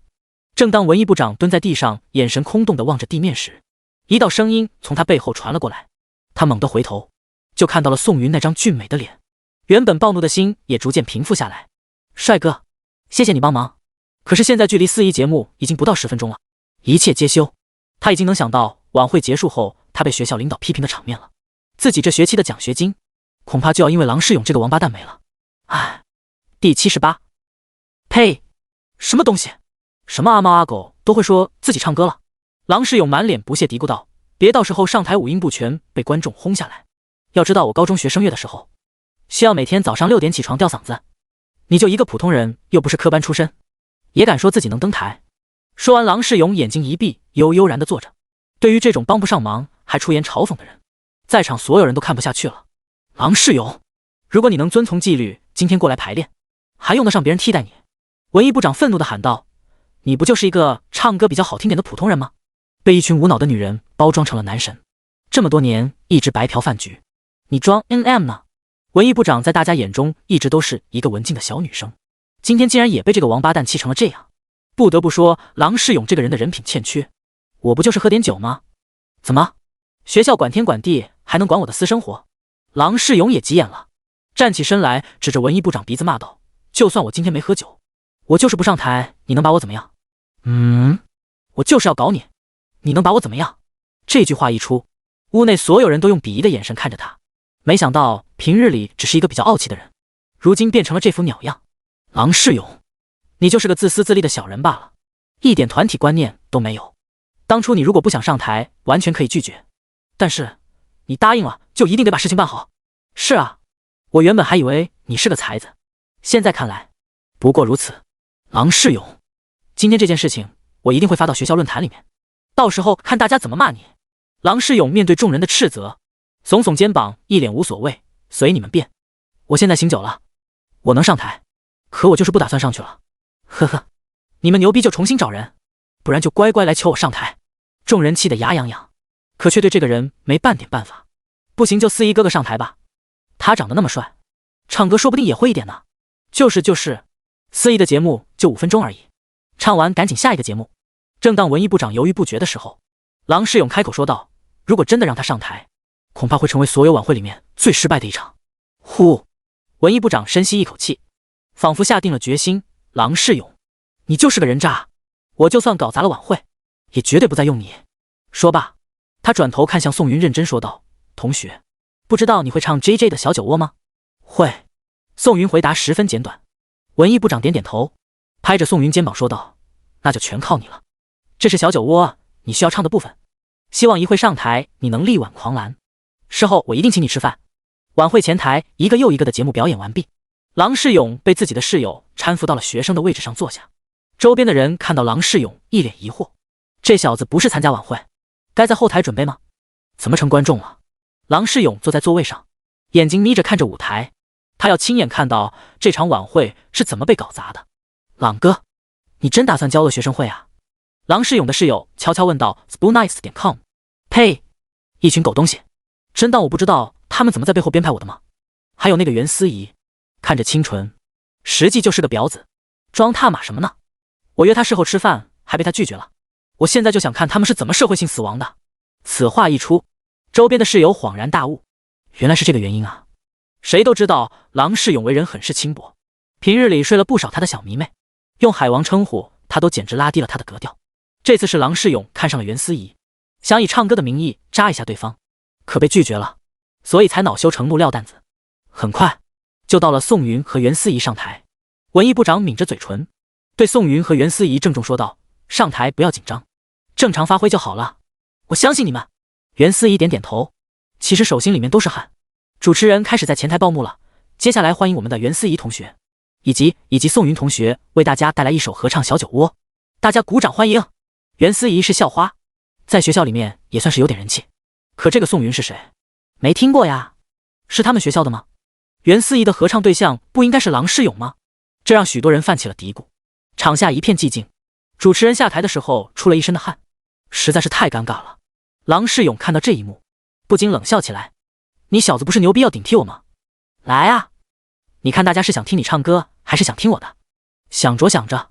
[SPEAKER 1] 正当文艺部长蹲在地上眼神空洞地望着地面时，一道声音从他背后传了过来，他猛地回头，就看到了宋云那张俊美的脸，原本暴怒的心也逐渐平复下来。帅哥，谢谢你帮忙，可是现在距离司仪节目已经不到10分钟了，一切皆休。他已经能想到晚会结束后他被学校领导批评的场面了，自己这学期的奖学金恐怕就要因为郎世勇这个王八蛋没了。唉，第78。呸！什么东西？什么阿猫阿狗都会说自己唱歌了？郎世勇满脸不屑嘀咕道：“别到时候上台五音不全被观众轰下来。要知道我高中学声乐的时候，需要每天早上6点起床吊嗓子。你就一个普通人，又不是科班出身，也敢说自己能登台？”说完，郎世勇眼睛一闭，悠然地坐着。对于这种帮不上忙还出言嘲讽的人，在场所有人都看不下去了。郎世勇，如果你能遵从纪律，今天过来排练，还用得上别人替代你？文艺部长愤怒地喊道：“你不就是一个唱歌比较好听点的普通人吗？被一群无脑的女人包装成了男神，这么多年一直白嫖饭局，你装 NM 呢？”文艺部长在大家眼中一直都是一个文静的小女生，今天竟然也被这个王八蛋气成了这样。不得不说，郎世勇这个人的人品欠缺。我不就是喝点酒吗？怎么，学校管天管地，还能管我的私生活？郎世勇也急眼了，站起身来，指着文艺部长鼻子骂道：“就算我今天没喝酒，我就是不上台，你能把我怎么样？我就是要搞你，你能把我怎么样？”这句话一出，屋内所有人都用鄙夷的眼神看着他。没想到平日里只是一个比较傲气的人，如今变成了这副鸟样。郎世勇，你就是个自私自利的小人罢了，一点团体观念都没有。当初你如果不想上台，完全可以拒绝，但是你答应了，就一定得把事情办好。是啊，我原本还以为你是个才子，现在看来不过如此。郎世勇，今天这件事情我一定会发到学校论坛里面，到时候看大家怎么骂你。郎世勇面对众人的斥责，耸耸肩膀，一脸无所谓，随你们便。我现在醒酒了，我能上台，可我就是不打算上去了。呵呵，你们牛逼就重新找人，不然就乖乖来求我上台。众人气得牙痒痒，可却对这个人没半点办法。不行就司仪哥哥上台吧，他长得那么帅，唱歌说不定也会一点呢。就是，司仪的节目就5分钟而已，唱完赶紧下一个节目。正当文艺部长犹豫不决的时候，郎世勇开口说道：“如果真的让他上台，恐怕会成为所有晚会里面最失败的一场。”呼，文艺部长深吸一口气，仿佛下定了决心。郎世勇，你就是个人渣，我就算搞砸了晚会，也绝对不再用你。说罢，他转头看向宋云，认真说道：“同学，不知道你会唱 JJ 的小酒窝吗？”会。宋云回答十分简短。文艺部长点点头，拍着宋云肩膀说道：“那就全靠你了，这是小酒窝你需要唱的部分，希望一会上台你能力挽狂澜，事后我一定请你吃饭。”晚会前台一个又一个的节目表演完毕，郎世勇被自己的室友搀扶到了学生的位置上坐下。周边的人看到郎世勇一脸疑惑，这小子不是参加晚会，该在后台准备吗？怎么成观众了？郎世勇坐在座位上，眼睛眯着看着舞台，他要亲眼看到这场晚会是怎么被搞砸的。朗哥，你真打算交恶学生会啊？郎世勇的室友悄悄问道 spoonice.com。 呸，一群狗东西，真当我不知道他们怎么在背后编排我的吗？还有那个袁思怡，看着清纯，实际就是个婊子，装踏马什么呢？我约他事后吃饭还被他拒绝了，我现在就想看他们是怎么社会性死亡的。此话一出，周边的室友恍然大悟，原来是这个原因啊。谁都知道郎世勇为人很是轻薄，平日里睡了不少他的小迷妹，用海王称呼他都简直拉低了他的格调。这次是郎世勇看上了袁思怡，想以唱歌的名义扎一下对方，可被拒绝了，所以才恼羞成怒撂担子。很快就到了宋云和袁思怡上台，文艺部长抿着嘴唇，对宋云和袁思怡郑重说道：“上台不要紧张，正常发挥就好了，我相信你们。”袁思怡点点头，其实手心里面都是汗。主持人开始在前台报幕了，接下来欢迎我们的袁思怡同学以及宋云同学为大家带来一首合唱《小酒窝》，大家鼓掌欢迎。袁思怡是校花，在学校里面也算是有点人气，可这个宋云是谁？没听过呀？是他们学校的吗？袁思怡的合唱对象不应该是郎世勇吗？这让许多人泛起了嘀咕。场下一片寂静，主持人下台的时候出了一身的汗，实在是太尴尬了。郎世勇看到这一幕，不禁冷笑起来：“你小子不是牛逼要顶替我吗？来啊，你看大家是想听你唱歌还是想听我的？”想着，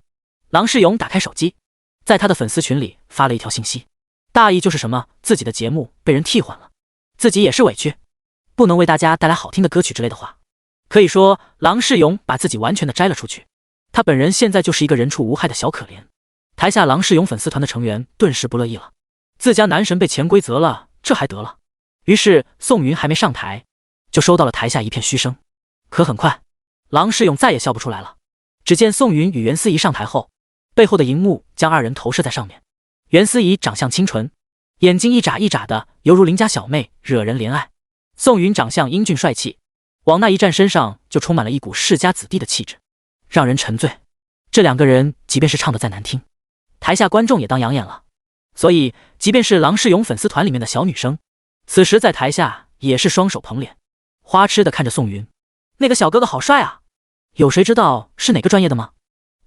[SPEAKER 1] 郎世勇打开手机，在他的粉丝群里发了一条信息，大意就是什么自己的节目被人替换了，自己也是委屈。不能为大家带来好听的歌曲之类的话。可以说，郎世勇把自己完全的摘了出去。他本人现在就是一个人畜无害的小可怜。台下郎世勇粉丝团的成员顿时不乐意了，自家男神被潜规则了，这还得了？于是宋云还没上台，就收到了台下一片嘘声。可很快，郎世勇再也笑不出来了。只见宋云与袁思怡上台后，背后的荧幕将二人投射在上面。袁思怡长相清纯，眼睛一眨一眨的，犹如邻家小妹，惹人怜爱。宋云长相英俊帅气，往那一站身上就充满了一股世家子弟的气质，让人沉醉。这两个人即便是唱得再难听，台下观众也当养眼了。所以即便是郎世勇粉丝团里面的小女生，此时在台下也是双手捧脸，花痴的看着宋云。那个小哥哥好帅啊，有谁知道是哪个专业的吗？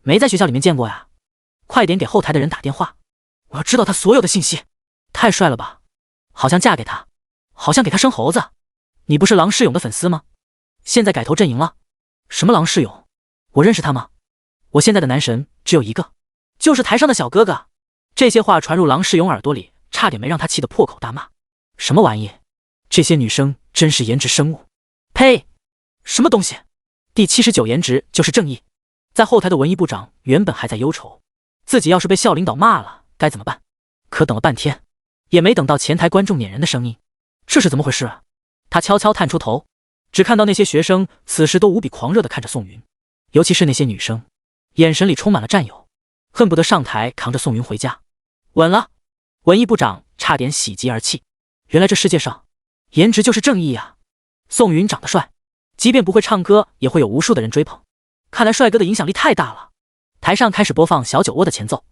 [SPEAKER 1] 没在学校里面见过呀，快点给后台的人打电话，我要知道他所有的信息。太帅了吧，好像嫁给他，好像给他生猴子。你不是郎世勇的粉丝吗？现在改头阵营了？什么郎世勇？我认识他吗？我现在的男神只有一个，就是台上的小哥哥。这些话传入郎世勇耳朵里，差点没让他气得破口大骂。什么玩意？这些女生真是颜值生物！呸！什么东西？第79颜值就是正义。在后台的文艺部长原本还在忧愁，自己要是被校领导骂了该怎么办，可等了半天，也没等到前台观众撵人的声音。这是怎么回事啊？他悄悄探出头，只看到那些学生此时都无比狂热地看着宋云，尤其是那些女生，眼神里充满了占有，恨不得上台扛着宋云回家。稳了！文艺部长差点喜极而泣。原来这世界上，颜值就是正义啊！宋云长得帅，即便不会唱歌，也会有无数的人追捧。看来帅哥的影响力太大了。台上开始播放小酒窝的前奏，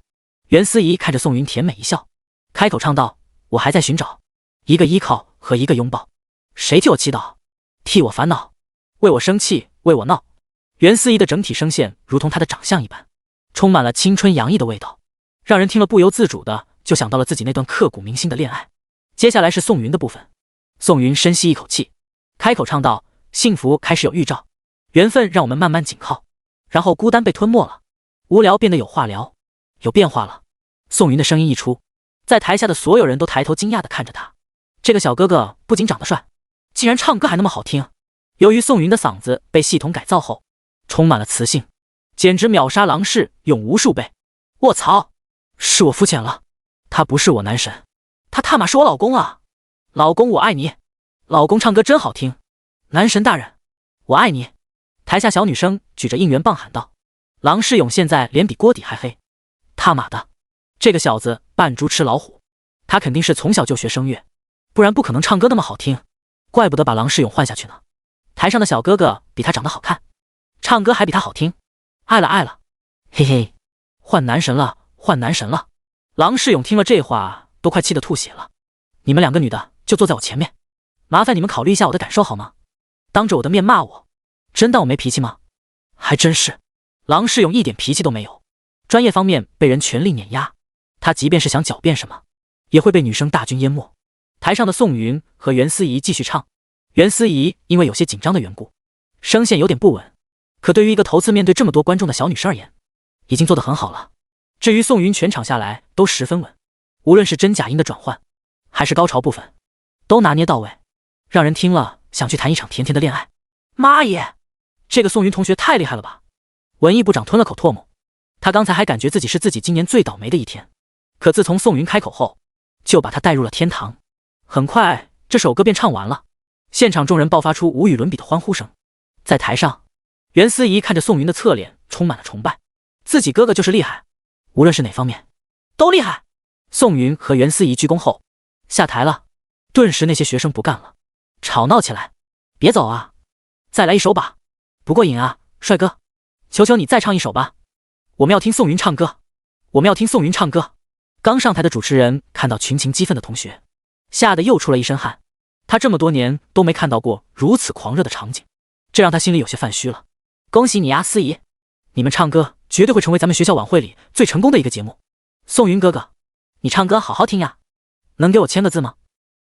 [SPEAKER 1] 袁思怡看着宋云甜美一笑，开口唱道：我还在寻找一个依靠和一个拥抱，谁替我祈祷，替我烦恼，为我生气，为我闹。袁思怡的整体声线如同她的长相一般，充满了青春洋溢的味道，让人听了不由自主的就想到了自己那段刻骨铭心的恋爱。接下来是宋云的部分，宋云深吸一口气，开口唱道：幸福开始有预兆，缘分让我们慢慢紧靠，然后孤单被吞没了，无聊变得有话聊，有变化了。宋云的声音一出，在台下的所有人都抬头惊讶地看着他。这个小哥哥不仅长得帅，竟然唱歌还那么好听。由于宋云的嗓子被系统改造后，充满了磁性，简直秒杀郎世勇无数倍。卧槽，是我肤浅了，他不是我男神，他他妈是我老公啊！老公我爱你，老公唱歌真好听，男神大人我爱你！台下小女生举着应援棒喊道。郎世勇现在脸比锅底还黑，他妈的，这个小子扮猪吃老虎，他肯定是从小就学声乐，不然不可能唱歌那么好听，怪不得把郎世勇换下去呢。台上的小哥哥比他长得好看，唱歌还比他好听，爱了爱了，嘿嘿，换男神了，换男神了！郎世勇听了这话都快气得吐血了。你们两个女的就坐在我前面，麻烦你们考虑一下我的感受好吗？当着我的面骂我，真当我没脾气吗？还真是，郎世勇一点脾气都没有，专业方面被人全力碾压，他即便是想狡辩什么，也会被女生大军淹没。台上的宋云和袁思怡继续唱，袁思怡因为有些紧张的缘故，声线有点不稳，可对于一个头次面对这么多观众的小女生而言，已经做得很好了。至于宋云，全场下来都十分稳，无论是真假音的转换，还是高潮部分，都拿捏到位，让人听了想去谈一场甜甜的恋爱。妈耶，这个宋云同学太厉害了吧！文艺部长吞了口唾沫，他刚才还感觉自己是自己今年最倒霉的一天，可自从宋云开口后，就把他带入了天堂。很快这首歌便唱完了，现场众人爆发出无与伦比的欢呼声。在台上，袁思怡看着宋云的侧脸充满了崇拜，自己哥哥就是厉害，无论是哪方面都厉害。宋云和袁思怡鞠躬后下台了，顿时那些学生不干了，吵闹起来。别走啊，再来一首吧，不过瘾啊，帅哥，求求你再唱一首吧，我们要听宋云唱歌，我们要听宋云唱歌。刚上台的主持人看到群情激愤的同学，吓得又出了一身汗，他这么多年都没看到过如此狂热的场景，这让他心里有些犯虚了。恭喜你呀，思怡，你们唱歌绝对会成为咱们学校晚会里最成功的一个节目。宋云哥哥，你唱歌好好听呀，能给我签个字吗？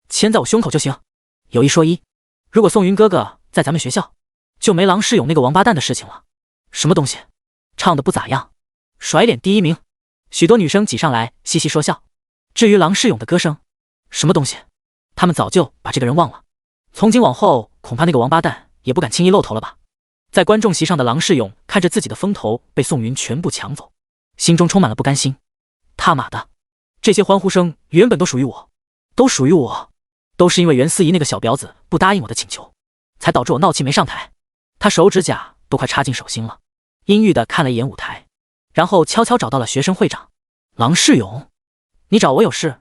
[SPEAKER 1] 签在我胸口就行。有一说一，如果宋云哥哥在咱们学校，就没郎世勇那个王八蛋的事情了。什么东西，唱得不咋样，甩脸第一名。许多女生挤上来嘻嘻说笑。至于郎世勇的歌声，什么东西，他们早就把这个人忘了。从今往后，恐怕那个王八蛋也不敢轻易露头了吧？在观众席上的郎世勇看着自己的风头被宋云全部抢走，心中充满了不甘心。他妈的，这些欢呼声原本都属于我，都属于我，都是因为袁思怡那个小婊子不答应我的请求，才导致我闹气没上台。他手指甲都快插进手心了，阴郁的看了一眼舞台，然后悄悄找到了学生会长。郎世勇，你找我有事？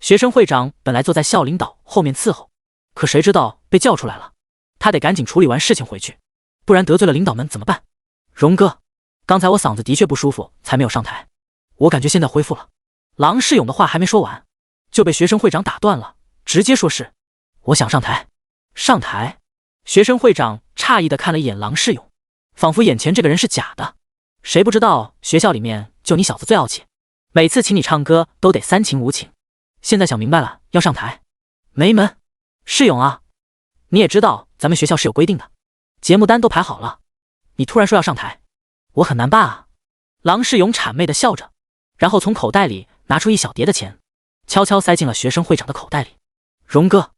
[SPEAKER 1] 学生会长本来坐在校领导后面伺候，可谁知道被叫出来了，他得赶紧处理完事情回去，不然得罪了领导们怎么办？荣哥，刚才我嗓子的确不舒服，才没有上台，我感觉现在恢复了。郎世勇的话还没说完，就被学生会长打断了，直接说是我想上台。上台？学生会长诧异的看了一眼郎世勇，仿佛眼前这个人是假的。谁不知道学校里面就你小子最傲气，每次请你唱歌都得三请五请，现在想明白了要上台，没门。世勇啊，你也知道咱们学校是有规定的，节目单都排好了，你突然说要上台，我很难办啊。郎世勇谄媚的笑着，然后从口袋里拿出一小叠的钱，悄悄塞进了学生会长的口袋里。荣哥，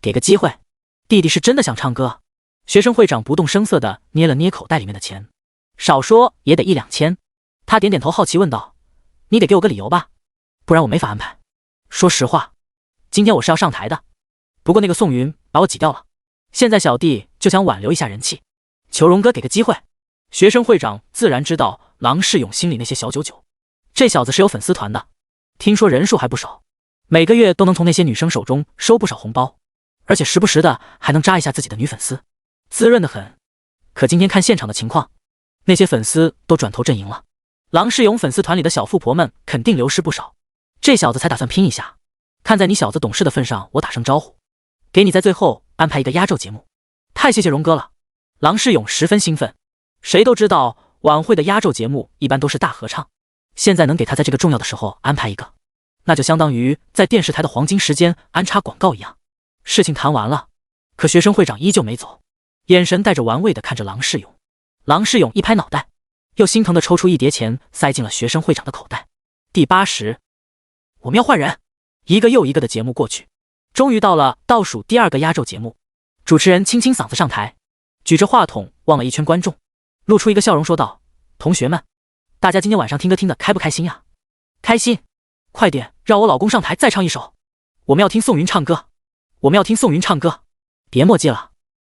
[SPEAKER 1] 给个机会，弟弟是真的想唱歌。学生会长不动声色地捏了捏口袋里面的钱，少说也得1、2千。他点点头，好奇问道：你得给我个理由吧，不然我没法安排。说实话，今天我是要上台的，不过那个宋云把我挤掉了，现在小弟就想挽留一下人气，求荣哥给个机会。学生会长自然知道郎世勇心里那些小九九，这小子是有粉丝团的，听说人数还不少，每个月都能从那些女生手中收不少红包，而且时不时的还能扎一下自己的女粉丝，滋润的很。可今天看现场的情况，那些粉丝都转投阵营了，郎世勇粉丝团里的小富婆们肯定流失不少。这小子才打算拼一下，看在你小子懂事的份上，我打声招呼，给你在最后安排一个压轴节目。太谢谢荣哥了。郎世勇十分兴奋，谁都知道晚会的压轴节目一般都是大合唱，现在能给他在这个重要的时候安排一个，那就相当于在电视台的黄金时间安插广告一样。事情谈完了，可学生会长依旧没走，眼神带着玩味的看着郎世勇。郎世勇一拍脑袋，又心疼的抽出一叠钱塞进了学生会长的口袋。第80，我们要换人。一个又一个的节目过去，终于到了倒数第2个压轴节目。主持人清清嗓子上台，举着话筒望了一圈观众，露出一个笑容说道：同学们，大家今天晚上听歌听得开不开心呀？开心，快点让我老公上台再唱一首，我们要听宋云唱歌，我们要听宋云唱歌，别墨迹了，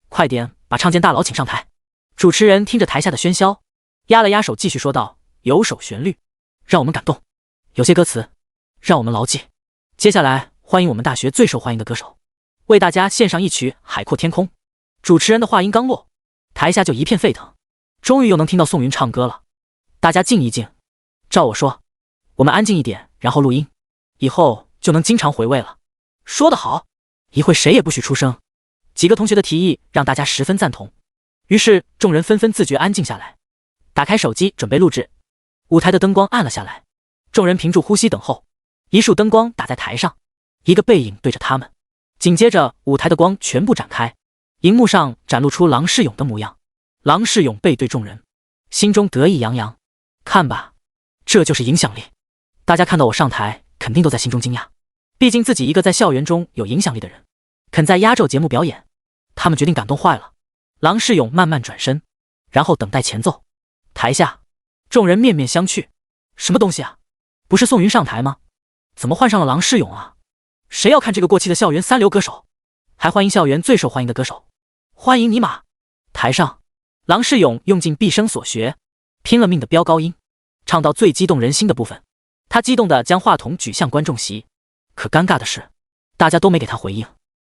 [SPEAKER 1] 快点把唱见大佬请上台。主持人听着台下的喧嚣，压了压手继续说道：有首旋律让我们感动，有些歌词让我们牢记。接下来欢迎我们大学最受欢迎的歌手，为大家献上一曲《海阔天空》。主持人的话音刚落，台下就一片沸腾，终于又能听到宋云唱歌了。大家静一静，照我说，我们安静一点，然后录音，以后就能经常回味了。说得好，一会谁也不许出声。几个同学的提议让大家十分赞同，于是众人纷纷自觉安静下来，打开手机准备录制。舞台的灯光暗了下来，众人屏住呼吸等候。一束灯光打在台上，一个背影对着他们，紧接着舞台的光全部展开，荧幕上展露出郎世勇的模样。郎世勇背对众人，心中得意洋洋。看吧，这就是影响力。大家看到我上台，肯定都在心中惊讶，毕竟自己一个在校园中有影响力的人，肯在压轴节目表演，他们决定感动坏了。郎世勇慢慢转身，然后等待前奏。台下众人面面相觑，什么东西啊？不是宋云上台吗？怎么换上了郎世勇啊？谁要看这个过气的校园三流歌手？还欢迎校园最受欢迎的歌手，欢迎尼玛！台上，郎世勇用尽毕生所学，拼了命的飙高音，唱到最激动人心的部分。他激动地将话筒举向观众席，可尴尬的是，大家都没给他回应。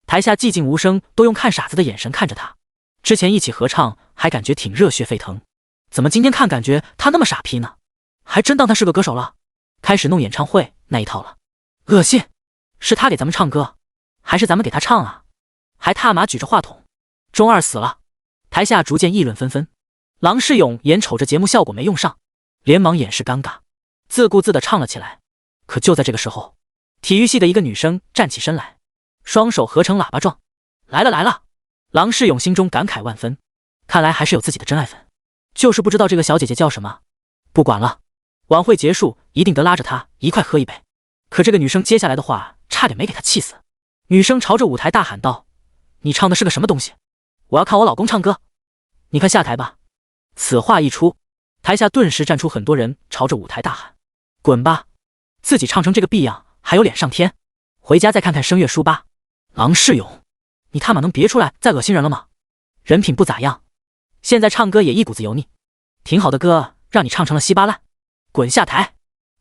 [SPEAKER 1] 台下寂静无声，都用看傻子的眼神看着他。之前一起合唱还感觉挺热血沸腾，怎么今天看感觉他那么傻批呢？还真当他是个歌手了，开始弄演唱会那一套了。恶心，是他给咱们唱歌，还是咱们给他唱啊？还踏马举着话筒，中二死了。台下逐渐议论纷纷。郎世勇眼瞅着节目效果没用上，连忙掩饰尴尬，自顾自地唱了起来。可就在这个时候，体育系的一个女生站起身来，双手合成喇叭状，来了来了。郎世勇心中感慨万分，看来还是有自己的真爱粉，就是不知道这个小姐姐叫什么。不管了，晚会结束一定得拉着她一块喝一杯。可这个女生接下来的话差点没给她气死。女生朝着舞台大喊道：你唱的是个什么东西？我要看我老公唱歌。你快下台吧。此话一出，台下顿时站出很多人，朝着舞台大喊：滚吧！自己唱成这个逼样，还有脸上天？回家再看看声乐书吧。郎世勇，你他妈能别出来再恶心人了吗？人品不咋样，现在唱歌也一股子油腻。挺好的歌，让你唱成了稀巴烂。滚下台！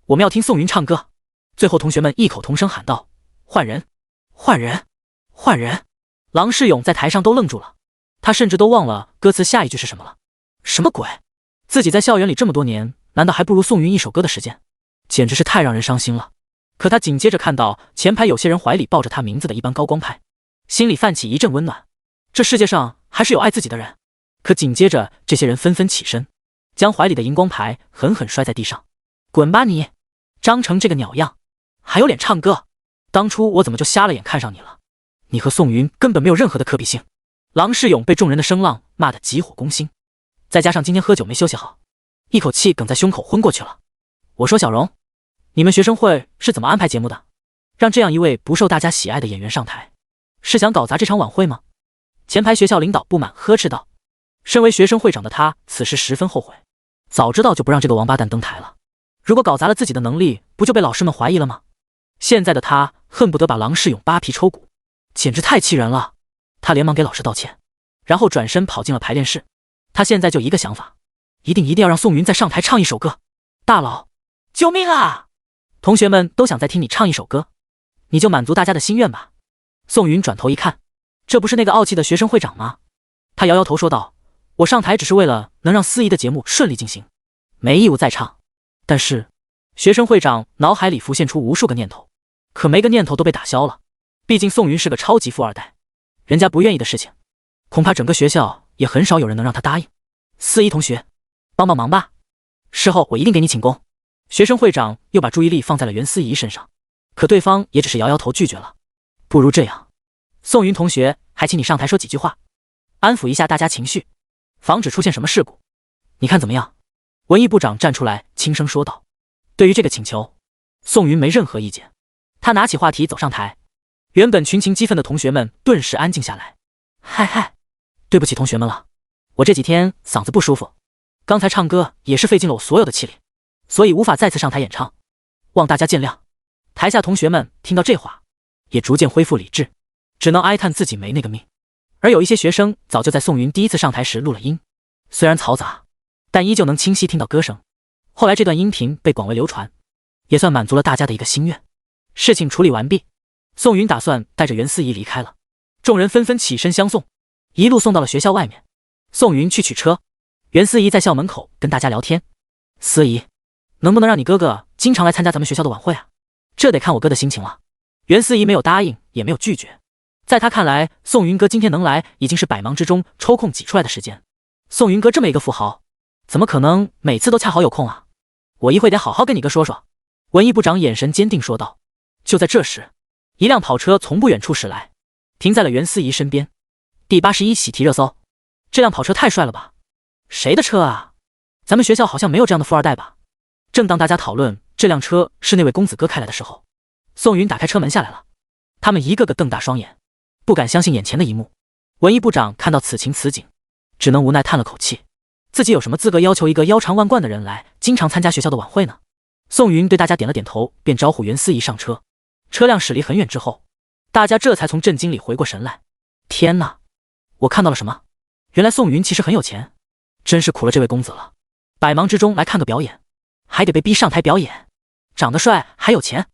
[SPEAKER 1] 我们要听宋云唱歌。最后同学们异口同声喊道：换人！换人！换人！郎世勇在台上都愣住了，他甚至都忘了歌词下一句是什么了。什么鬼？自己在校园里这么多年，难道还不如宋云一首歌的时间？简直是太让人伤心了。可他紧接着看到前排有些人怀里抱着他名字的一般高光牌，心里泛起一阵温暖。这世界上还是有爱自己的人。可紧接着这些人纷纷起身，将怀里的荧光牌狠狠摔在地上。滚吧你！张成这个鸟样，还有脸唱歌？当初我怎么就瞎了眼看上你了？你和宋云根本没有任何的可比性。郎世勇被众人的声浪骂得急火攻心，再加上今天喝酒没休息好，一口气哽在胸口昏过去了。我说小荣，你们学生会是怎么安排节目的？让这样一位不受大家喜爱的演员上台，是想搞砸这场晚会吗？前排学校领导不满呵斥道。身为学生会长的他此时十分后悔，早知道就不让这个王八蛋登台了。如果搞砸了自己的能力，不就被老师们怀疑了吗？现在的他恨不得把郎世勇扒皮抽骨，简直太气人了。他连忙给老师道歉，然后转身跑进了排练室。他现在就一个想法，一定要让宋云再上台唱一首歌。大佬，救命啊！同学们都想再听你唱一首歌，你就满足大家的心愿吧。宋云转头一看，这不是那个傲气的学生会长吗？他摇摇头说道：我上台只是为了能让司仪的节目顺利进行，没义务再唱。但是学生会长脑海里浮现出无数个念头，可每个念头都被打消了。毕竟宋云是个超级富二代，人家不愿意的事情，恐怕整个学校也很少有人能让他答应。司仪同学，帮帮忙吧，事后我一定给你请功。学生会长又把注意力放在了袁司仪身上，可对方也只是摇摇头拒绝了。不如这样，宋云同学，还请你上台说几句话，安抚一下大家情绪，防止出现什么事故，你看怎么样？文艺部长站出来轻声说道。对于这个请求，宋云没任何意见。他拿起话题走上台，原本群情激愤的同学们顿时安静下来。嗨，对不起同学们了，我这几天嗓子不舒服，刚才唱歌也是费尽了我所有的气力，所以无法再次上台演唱，望大家见谅。台下同学们听到这话，也逐渐恢复理智，只能哀叹自己没那个命。而有一些学生早就在宋云第一次上台时录了音，虽然嘈杂，但依旧能清晰听到歌声。后来这段音频被广为流传，也算满足了大家的一个心愿。事情处理完毕，宋云打算带着袁思怡离开了，众人纷纷起身相送，一路送到了学校外面。宋云去取车，袁思怡在校门口跟大家聊天。思怡，能不能让你哥哥经常来参加咱们学校的晚会啊？这得看我哥的心情了。袁思怡没有答应，也没有拒绝。在他看来，宋云哥今天能来已经是百忙之中抽空挤出来的时间。宋云哥这么一个富豪，怎么可能每次都恰好有空啊？我一会得好好跟你哥说说。文艺部长眼神坚定说道。就在这时，一辆跑车从不远处驶来，停在了袁思怡身边。第81喜提热搜，这辆跑车太帅了吧？谁的车啊？咱们学校好像没有这样的富二代吧？正当大家讨论这辆车是那位公子哥开来的时候，宋云打开车门下来了。他们一个个瞪大双眼，不敢相信眼前的一幕。文艺部长看到此情此景，只能无奈叹了口气，自己有什么资格要求一个腰缠万贯的人来经常参加学校的晚会呢？宋云对大家点了点头，便招呼袁思怡上车。车辆驶离很远之后，大家这才从震惊里回过神来。天哪，我看到了什么？原来宋云其实很有钱，真是苦了这位公子了。百忙之中来看个表演，还得被逼上台表演，长得帅还有钱，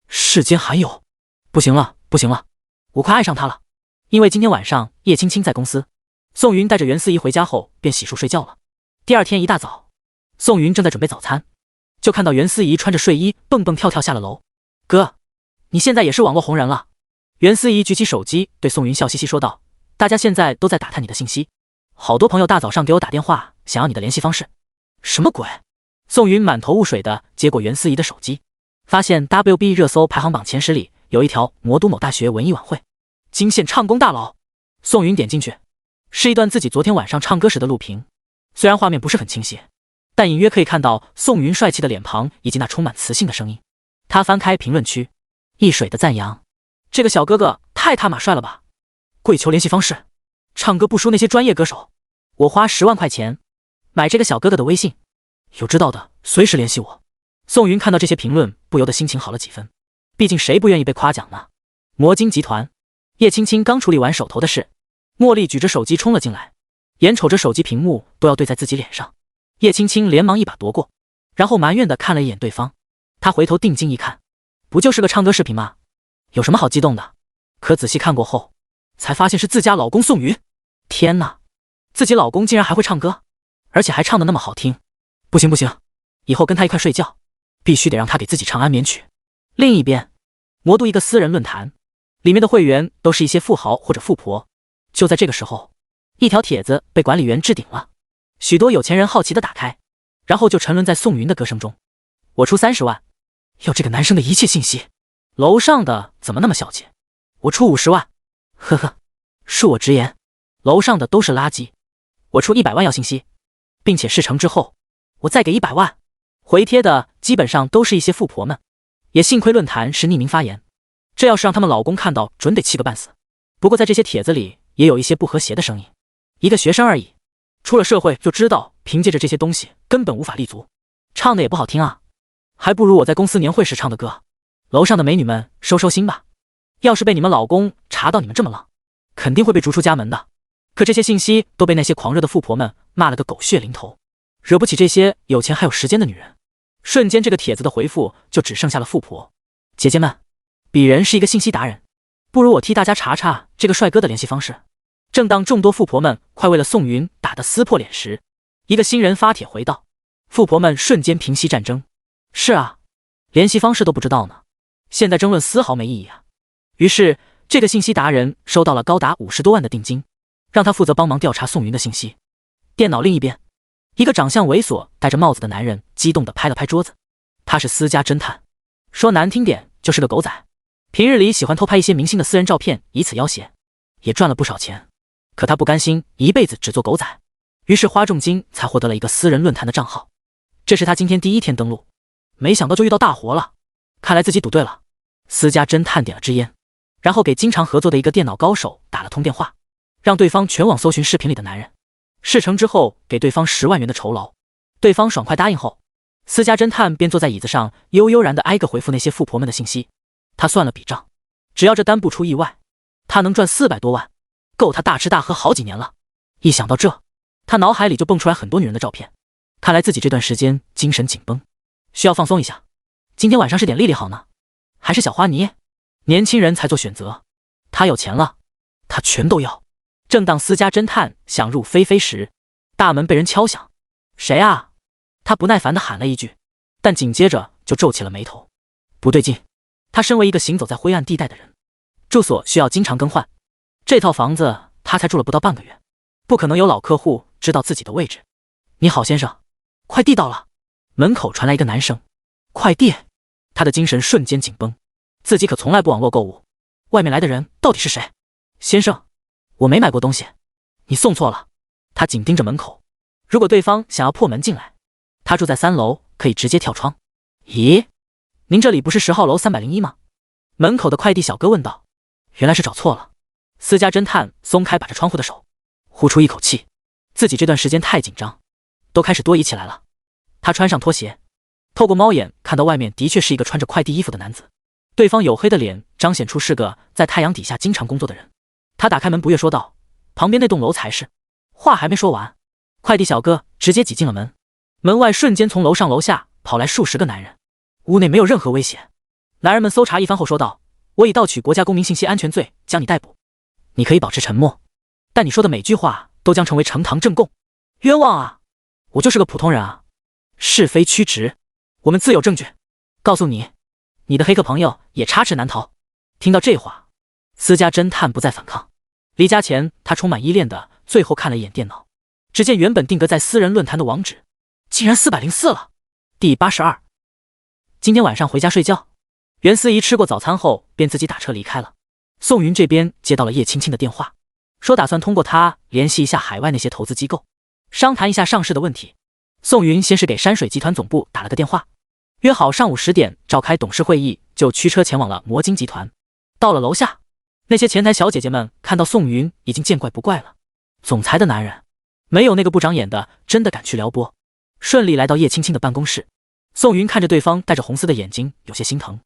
[SPEAKER 1] 世间还有？不行了，我快爱上他了。因为今天晚上叶青青在公司，宋云带着袁思怡回家后便洗漱睡觉了。第二天一大早，宋云正在准备早餐，就看到袁思怡穿着睡衣蹦蹦跳跳下了楼。哥，你现在也是网络红人了。袁思怡举起手机对宋云笑嘻嘻说道，大家现在都在打探你的信息，好多朋友大早上给我打电话，想要你的联系方式。什么鬼？宋云满头雾水的接过袁思怡的手机，发现 WB 热搜排行榜前10里有一条魔都某大学文艺晚会，惊现唱功大佬。宋云点进去，是一段自己昨天晚上唱歌时的录屏，虽然画面不是很清晰，但隐约可以看到宋云帅气的脸庞以及那充满磁性的声音。他翻开评论区，一水的赞扬，这个小哥哥太他妈帅了吧！跪求联系方式，唱歌不输那些专业歌手，我花10万块钱买这个小哥哥的微信，有知道的随时联系我。宋云看到这些评论，不由得心情好了几分，毕竟谁不愿意被夸奖呢？魔晶集团，叶青青刚处理完手头的事，茉莉举着手机冲了进来，眼瞅着手机屏幕都要对在自己脸上，叶青青连忙一把夺过，然后埋怨地看了一眼对方。她回头定睛一看，不就是个唱歌视频吗？有什么好激动的？可仔细看过后，才发现是自家老公宋云。天哪，自己老公竟然还会唱歌，而且还唱得那么好听。不行不行，以后跟他一块睡觉，必须得让他给自己唱安眠曲。另一边，魔都一个私人论坛，里面的会员都是一些富豪或者富婆。就在这个时候，一条帖子被管理员置顶了，许多有钱人好奇地打开，然后就沉沦在宋云的歌声中。我出30万，要这个男生的一切信息。楼上的怎么那么小气？我出50万，呵呵，恕我直言，楼上的都是垃圾。我出100万要信息，并且事成之后，我再给100万。回帖的基本上都是一些富婆们，也幸亏论坛是匿名发言，这要是让他们老公看到，准得气个半死。不过在这些帖子里，也有一些不和谐的声音。一个学生而已，出了社会就知道，凭借着这些东西根本无法立足，唱的也不好听啊，还不如我在公司年会时唱的歌。楼上的美女们收收心吧，要是被你们老公查到你们这么浪，肯定会被逐出家门的。可这些信息都被那些狂热的富婆们骂了个狗血淋头，惹不起这些有钱还有时间的女人。瞬间这个帖子的回复就只剩下了富婆。姐姐们，鄙人是一个信息达人，不如我替大家查查这个帅哥的联系方式。正当众多富婆们快为了宋云打得撕破脸时，一个新人发帖回道，富婆们瞬间平息战争。是啊，联系方式都不知道呢，现在争论丝毫没意义啊。于是这个信息达人收到了高达50多万的定金，让他负责帮忙调查宋云的信息。电脑另一边，一个长相猥琐戴着帽子的男人激动地拍了拍桌子，他是私家侦探，说难听点就是个狗仔，平日里喜欢偷拍一些明星的私人照片，以此要挟，也赚了不少钱。可他不甘心一辈子只做狗仔，于是花重金才获得了一个私人论坛的账号。这是他今天第一天登录，没想到就遇到大活了，看来自己赌对了。私家侦探点了支烟，然后给经常合作的一个电脑高手打了通电话，让对方全网搜寻视频里的男人，事成之后给对方10万元的酬劳。对方爽快答应后，私家侦探便坐在椅子上悠悠然地挨个回复那些富婆们的信息。他算了笔账，只要这单不出意外，他能赚400多万，够他大吃大喝好几年了。一想到这，他脑海里就蹦出来很多女人的照片，看来自己这段时间精神紧绷，需要放松一下。今天晚上是点丽丽好呢，还是小花泥？年轻人才做选择，他有钱了，他全都要。正当私家侦探想入非非时，大门被人敲响。谁啊？他不耐烦地喊了一句，但紧接着就皱起了眉头。不对劲，他身为一个行走在灰暗地带的人，住所需要经常更换，这套房子他才住了不到半个月，不可能有老客户知道自己的位置。你好先生，快递到了。门口传来一个男声。快递？他的精神瞬间紧绷，自己可从来不网络购物，外面来的人到底是谁？先生，我没买过东西，你送错了。他紧盯着门口，如果对方想要破门进来，他住在3楼，可以直接跳窗。咦，您这里不是10号楼301吗？门口的快递小哥问道。原来是找错了。私家侦探松开把着窗户的手，呼出一口气，自己这段时间太紧张，都开始多疑起来了。他穿上拖鞋，透过猫眼看到外面的确是一个穿着快递衣服的男子，对方黝黑的脸彰显出是个在太阳底下经常工作的人。他打开门不悦说道，旁边那栋楼才是。话还没说完，快递小哥直接挤进了门，门外瞬间从楼上楼下跑来数十个男人，屋内没有任何危险。男人们搜查一番后说道，我以盗取国家公民信息安全罪将你逮捕，你可以保持沉默，但你说的每句话都将成为呈堂证供。冤枉啊，我就是个普通人啊，是非曲直，我们自有证据。告诉你，你的黑客朋友也插翅难逃。听到这话，私家侦探不再反抗，离家前他充满依恋的最后看了一眼电脑，只见原本定格在私人论坛的网址竟然404了。第82。今天晚上回家睡觉。袁思怡吃过早餐后便自己打车离开了。宋云这边接到了叶青青的电话，说打算通过他联系一下海外那些投资机构，商谈一下上市的问题。宋云先是给山水集团总部打了个电话，约好上午10点召开董事会议，就驱车前往了魔晶集团。到了楼下，那些前台小姐姐们看到宋云已经见怪不怪了。总裁的男人，没有那个不长眼的真的敢去撩拨。顺利来到叶青青的办公室，宋云看着对方带着红丝的眼睛，有些心疼。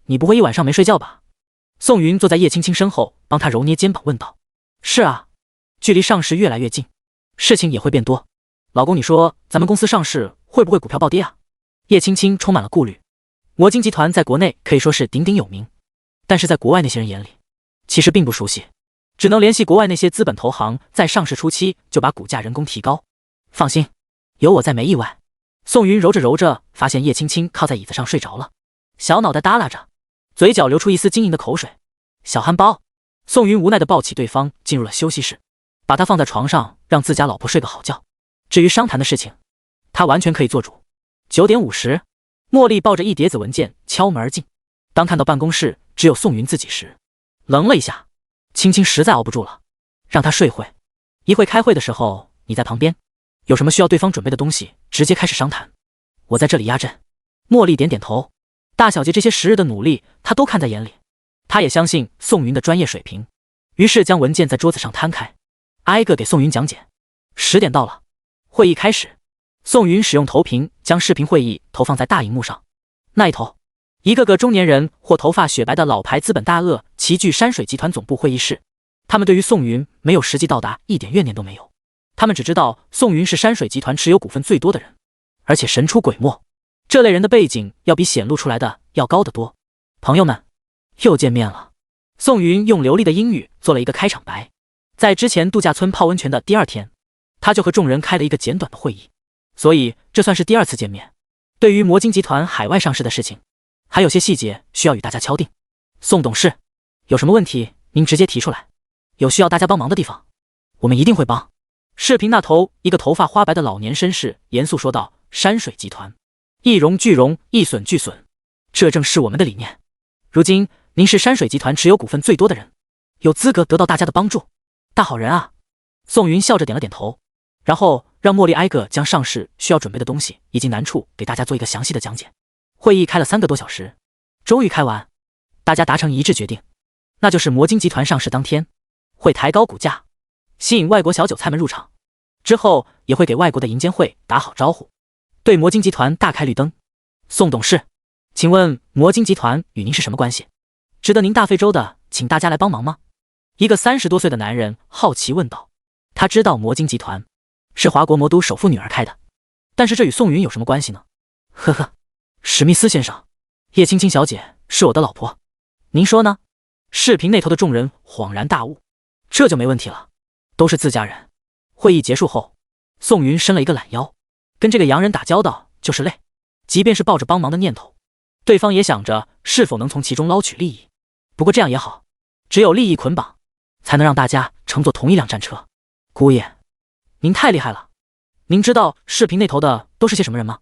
[SPEAKER 1] 你不会一晚上没睡觉吧？宋云坐在叶青青身后，帮她揉捏肩膀问道。是啊，距离上市越来越近，事情也会变多。老公，你说咱们公司上市会不会股票暴跌啊？叶青青充满了顾虑。摩金集团在国内可以说是鼎鼎有名，但是在国外那些人眼里，其实并不熟悉，只能联系国外那些资本投行，在上市初期就把股价人工提高。放心，有我在没意外。宋云揉着揉着，发现叶青青靠在椅子上睡着了，小脑袋耷拉着，嘴角流出一丝晶莹的口水。小憨包。宋云无奈地抱起对方，进入了休息室，把他放在床上，让自家老婆睡个好觉。至于商谈的事情，他完全可以做主。9点50，茉莉抱着一叠子文件敲门而进。当看到办公室只有宋云自己时，愣了一下。青青实在熬不住了，让他睡会，一会开会的时候你在旁边，有什么需要对方准备的东西，直接开始商谈。我在这里压阵。茉莉点点头，大小姐这些时日的努力，她都看在眼里。她也相信宋云的专业水平，于是将文件在桌子上摊开，挨个给宋云讲解。10点到了，会议开始。宋云使用投屏将视频会议投放在大荧幕上。那一头，一个个中年人或头发雪白的老牌资本大鳄齐聚山水集团总部会议室。他们对于宋云没有实际到达一点怨念都没有，他们只知道宋云是山水集团持有股份最多的人，而且神出鬼没。这类人的背景要比显露出来的要高得多。朋友们，又见面了。宋云用流利的英语做了一个开场白。在之前度假村泡温泉的第2天，他就和众人开了一个简短的会议，所以这算是第2次见面。对于摩金集团海外上市的事情，还有些细节需要与大家敲定。宋董事，有什么问题您直接提出来，有需要大家帮忙的地方，我们一定会帮。视频那头，一个头发花白的老年绅士严肃说道：山水集团一荣俱荣，一损俱损，这正是我们的理念。如今您是山水集团持有股份最多的人，有资格得到大家的帮助，大好人啊。宋云笑着点了点头，然后让茉莉挨个将上市需要准备的东西以及难处给大家做一个详细的讲解。会议开了3个多小时，终于开完，大家达成一致决定，那就是摩金集团上市当天会抬高股价，吸引外国小韭菜们入场，之后也会给外国的银监会打好招呼，对摩金集团大开绿灯。宋董事，请问摩金集团与您是什么关系？值得您大费周的请大家来帮忙吗？一个30多岁的男人好奇问道。他知道摩金集团是华国魔都首富女儿开的，但是这与宋云有什么关系呢？呵呵，史密斯先生，叶青青小姐是我的老婆，您说呢？视频那头的众人恍然大悟，这就没问题了，都是自家人。会议结束后，宋云伸了一个懒腰，跟这个洋人打交道就是累，即便是抱着帮忙的念头，对方也想着是否能从其中捞取利益。不过这样也好，只有利益捆绑，才能让大家乘坐同一辆战车。姑爷，您太厉害了，您知道视频那头的都是些什么人吗？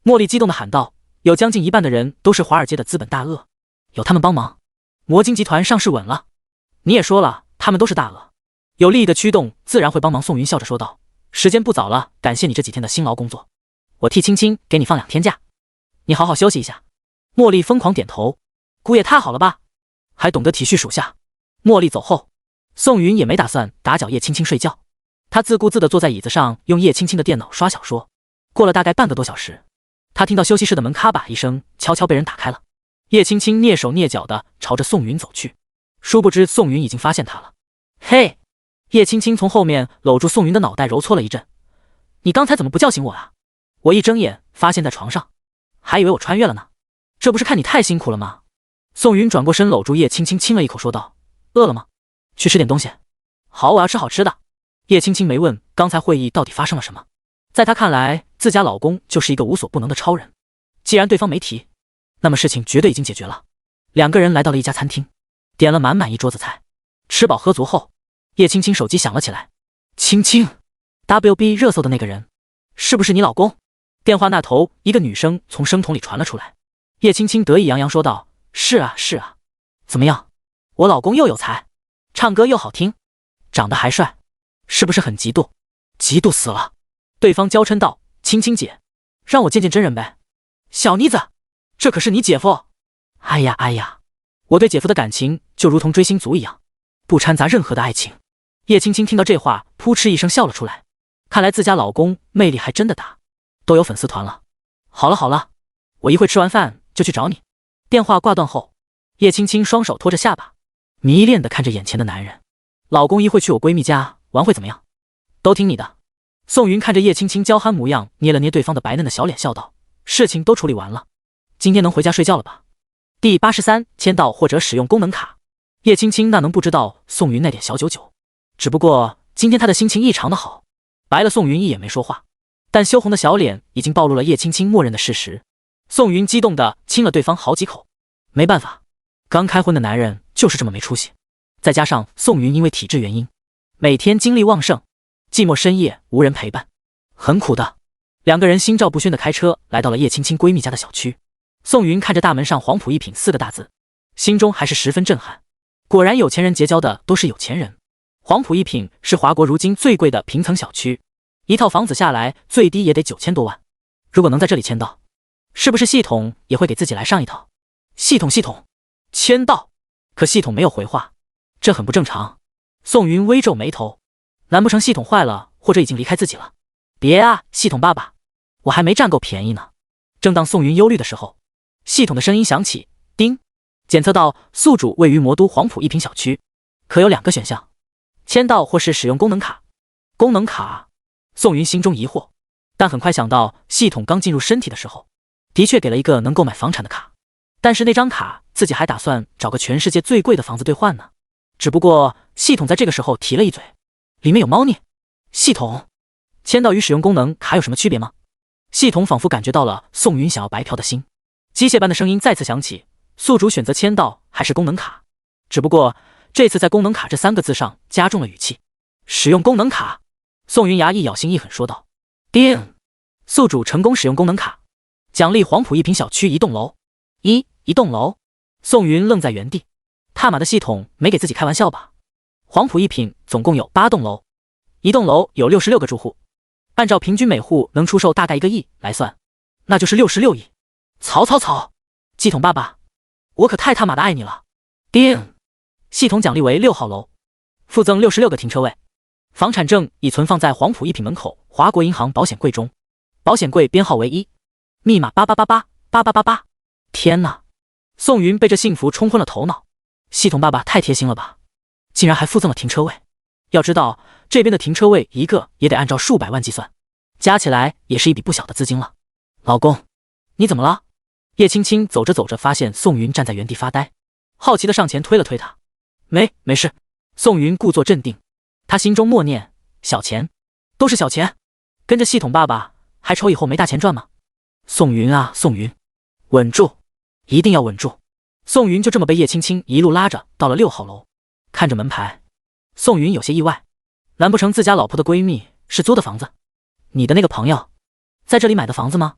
[SPEAKER 1] 茉莉激动地喊道。有将近一半的人都是华尔街的资本大鳄，有他们帮忙，摩金集团上市稳了。你也说了，他们都是大鳄，有利益的驱动自然会帮忙。宋云笑着说道。时间不早了，感谢你这几天的辛劳工作，我替青青给你放2天假，你好好休息一下。茉莉疯狂点头。姑爷太好了吧，还懂得体恤属下。茉莉走后，宋云也没打算打搅叶青青睡觉，他自顾自地坐在椅子上，用叶青青的电脑刷小说。过了大概半个多小时，他听到休息室的门咔吧一声悄悄被人打开了。叶青青蹑手蹑脚地朝着宋云走去，殊不知宋云已经发现他了。嘿！叶青青从后面搂住宋云的脑袋揉搓了一阵。你刚才怎么不叫醒我啊？我一睁眼发现在床上，还以为我穿越了呢。这不是看你太辛苦了吗？宋云转过身搂住叶青青亲了一口说道。饿了吗？去吃点东西。好，我要吃好吃的。叶青青没问刚才会议到底发生了什么，在她看来自家老公就是一个无所不能的超人，既然对方没提，那么事情绝对已经解决了。2个人来到了一家餐厅，点了满满一桌子菜。吃饱喝足后，叶青青手机响了起来。青青 ，WB 热搜的那个人，是不是你老公？电话那头一个女生从声筒里传了出来。叶青青得意洋洋说道：是啊是啊，怎么样，我老公又有才，唱歌又好听，长得还帅，是不是很嫉妒？嫉妒死了。对方娇嗔道：青青姐，让我见见真人呗。小妮子，这可是你姐夫。哎呀哎呀，我对姐夫的感情就如同追星族一样，不掺杂任何的爱情。叶青青听到这话，扑哧一声笑了出来。看来自家老公魅力还真的大，都有粉丝团了。好了好了，我一会吃完饭就去找你。电话挂断后，叶青青双手托着下巴，迷恋地看着眼前的男人。老公一会去我闺蜜家玩会怎么样？都听你的。宋云看着叶青青娇憨模样，捏了捏对方的白嫩的小脸，笑道：事情都处理完了，今天能回家睡觉了吧？第83，签到或者使用功能卡。叶青青哪能不知道宋云那点小九九，只不过今天她的心情异常的好，白了宋云一眼没说话，但羞红的小脸已经暴露了叶青青默认的事实。宋云激动地亲了对方好几口，没办法，刚开荤的男人就是这么没出息。再加上宋云因为体质原因，每天精力旺盛，寂寞深夜无人陪伴，很苦的。两个人心照不宣地开车来到了叶青青闺蜜家的小区。宋云看着大门上黄埔一品4个大字，心中还是十分震撼。果然有钱人结交的都是有钱人。黄埔一品是华国如今最贵的平层小区，一套房子下来最低也得9000多万。如果能在这里签到，是不是系统也会给自己来上一套？系统签到，可系统没有回话，这很不正常。宋云微皱眉头，难不成系统坏了，或者已经离开自己了？别啊，系统爸爸，我还没占够便宜呢。正当宋云忧虑的时候，系统的声音响起，叮，检测到宿主位于魔都黄埔一品小区，可有2个选项，签到或是使用功能卡。功能卡，宋云心中疑惑，但很快想到系统刚进入身体的时候，的确给了一个能购买房产的卡，但是那张卡自己还打算找个全世界最贵的房子兑换呢。只不过系统在这个时候提了一嘴，里面有猫腻。系统，签到与使用功能卡有什么区别吗？系统仿佛感觉到了宋云想要白嫖的心，机械般的声音再次响起，宿主选择签到还是功能卡？只不过这次在功能卡这3个字上加重了语气，使用功能卡。宋云牙一咬，心一狠说道：叮，宿主成功使用功能卡，奖励黄埔一品小区1栋楼。一栋楼？宋云愣在原地，他妈的系统没给自己开玩笑吧？黄埔一品总共有8栋楼，1栋楼有66个住户，按照平均每户能出售大概1个亿来算，那就是66亿。曹，系统爸爸，我可太他妈的爱你了。叮，系统奖励为6号楼，附赠66个停车位，房产证已存放在黄埔一品门口华国银行保险柜中，保险柜编号为1，密码88888888。天哪！宋云被这幸福冲昏了头脑，系统爸爸太贴心了吧，竟然还附赠了停车位。要知道这边的停车位一个也得按照数百万计算，加起来也是一笔不小的资金了。老公，你怎么了？叶青青走着走着发现宋云站在原地发呆，好奇的上前推了推他。没事。宋云故作镇定，他心中默念：小钱，都是小钱，跟着系统爸爸还愁以后没大钱赚吗？宋云啊宋云，稳住，一定要稳住。宋云就这么被叶青青一路拉着到了6号楼，看着门牌，宋云有些意外，难不成自家老婆的闺蜜是租的房子？你的那个朋友在这里买的房子吗？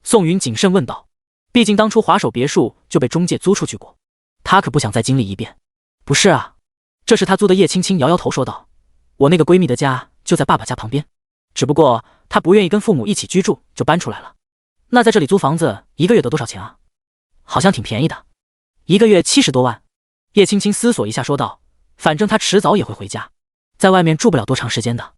[SPEAKER 1] 宋云谨慎问道，毕竟当初华首别墅就被中介租出去过，他可不想再经历一遍。不是啊，这是他租的。叶青青摇摇头说道，我那个闺蜜的家就在爸爸家旁边，只不过她不愿意跟父母一起居住，就搬出来了。那在这里租房子1个月得多少钱啊？好像挺便宜的，1个月70多万。叶青青思索一下说道，反正她迟早也会回家，在外面住不了多长时间的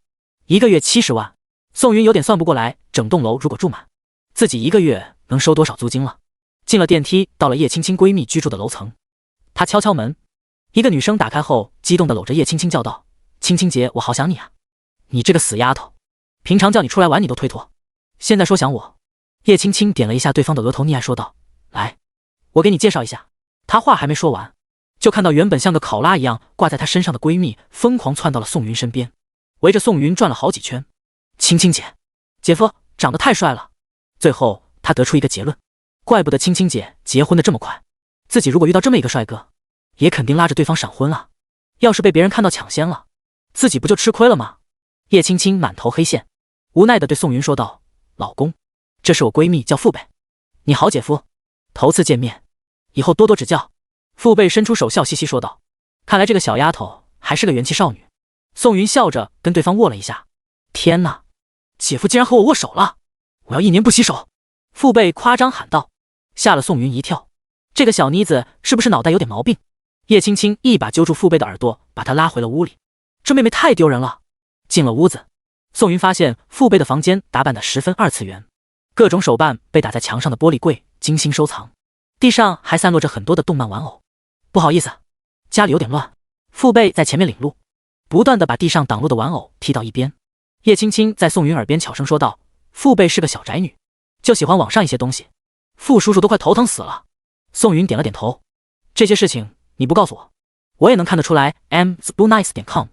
[SPEAKER 1] ，1个月70万。宋云有点算不过来，整栋楼如果住满，自己1个月能收多少租金了。进了电梯，到了叶青青闺蜜居住的楼层，她敲敲门，一个女生打开后，激动地搂着叶青青叫道：青青姐，我好想你啊！你这个死丫头，平常叫你出来玩你都推脱，现在说想我。叶青青点了一下对方的额头，溺爱说道：来，我给你介绍一下。她话还没说完，就看到原本像个考拉一样挂在她身上的闺蜜疯狂窜到了宋云身边，围着宋云转了好几圈。青青姐，姐夫长得太帅了。最后她得出一个结论，怪不得青青姐结婚的这么快，自己如果遇到这么一个帅哥，也肯定拉着对方闪婚了。要是被别人看到抢先了，自己不就吃亏了吗？叶青青满头黑线，无奈地对宋云说道：老公，这是我闺蜜叫父辈。你好姐夫，头次见面，以后多多指教。父辈伸出手笑嘻嘻说道，看来这个小丫头还是个元气少女。宋云笑着跟对方握了一下。天哪，姐夫竟然和我握手了，我要1年不洗手。父辈夸张喊道，吓了宋云一跳，这个小妮子是不是脑袋有点毛病？叶青青一把揪住父辈的耳朵，把他拉回了屋里。这妹妹太丢人了。进了屋子，宋云发现父辈的房间打扮得十分二次元，各种手办被打在墙上的玻璃柜精心收藏，地上还散落着很多的动漫玩偶。不好意思，家里有点乱。父辈在前面领路，不断地把地上挡路的玩偶踢到一边。叶青青在宋云耳边悄声说道：“父辈是个小宅女，就喜欢网上一些东西，傅叔叔都快头疼死了。”宋云点了点头：“这些事情你不告诉我，我也能看得出来。m.spoonice.com。”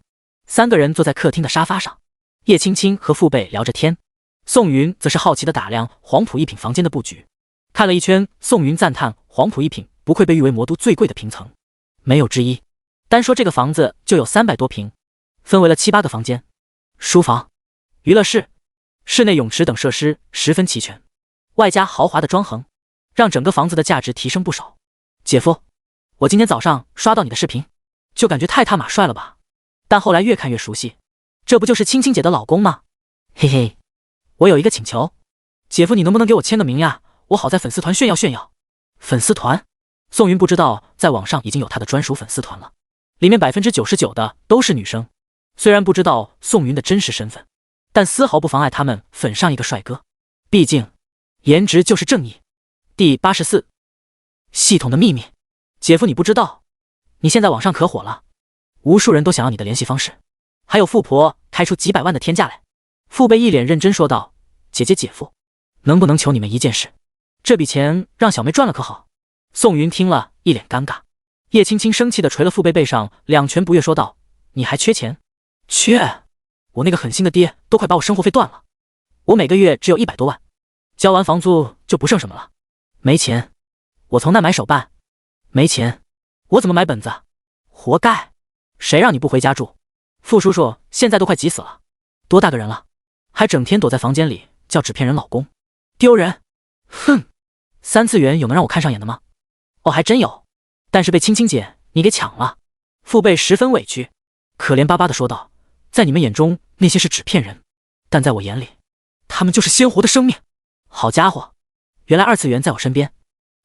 [SPEAKER 1] 三个人坐在客厅的沙发上，叶青青和父辈聊着天，宋云则是好奇地打量黄埔一品房间的布局。看了一圈，宋云赞叹黄埔一品不愧被誉为魔都最贵的平层，没有之一。单说这个房子就有300多平，分为了7、8个房间，书房、娱乐室、室内泳池等设施十分齐全，外加豪华的装潢，让整个房子的价值提升不少。姐夫，我今天早上刷到你的视频，就感觉太他妈帅了吧，但后来越看越熟悉，这不就是青青姐的老公吗？嘿嘿，我有一个请求，姐夫你能不能给我签个名呀？我好在粉丝团炫耀炫耀。粉丝团？宋云不知道在网上已经有他的专属粉丝团了，里面99%的都是女生。虽然不知道宋云的真实身份，但丝毫不妨碍他们粉上一个帅哥，毕竟颜值就是正义。第84，系统的秘密。姐夫你不知道，你现在网上可火了，无数人都想要你的联系方式，还有富婆开出几百万的天价来。父辈一脸认真说道：“姐姐姐夫，能不能求你们一件事？这笔钱让小妹赚了可好？”宋云听了一脸尴尬。叶青青生气地捶了父辈背上2拳不悦说道：“你还缺钱？缺？我那个狠心的爹都快把我生活费断了，我每个月只有100多万，交完房租就不剩什么了。没钱，我从那买手办；没钱，我怎么买本子？活该！谁让你不回家住？傅叔叔现在都快急死了，多大个人了，还整天躲在房间里叫纸片人老公，丢人！哼，3次元有能让我看上眼的吗？哦，还真有，但是被青青姐你给抢了。”父辈十分委屈，可怜巴巴地说道：“在你们眼中那些是纸片人，但在我眼里，他们就是鲜活的生命。好家伙，原来2次元在我身边。”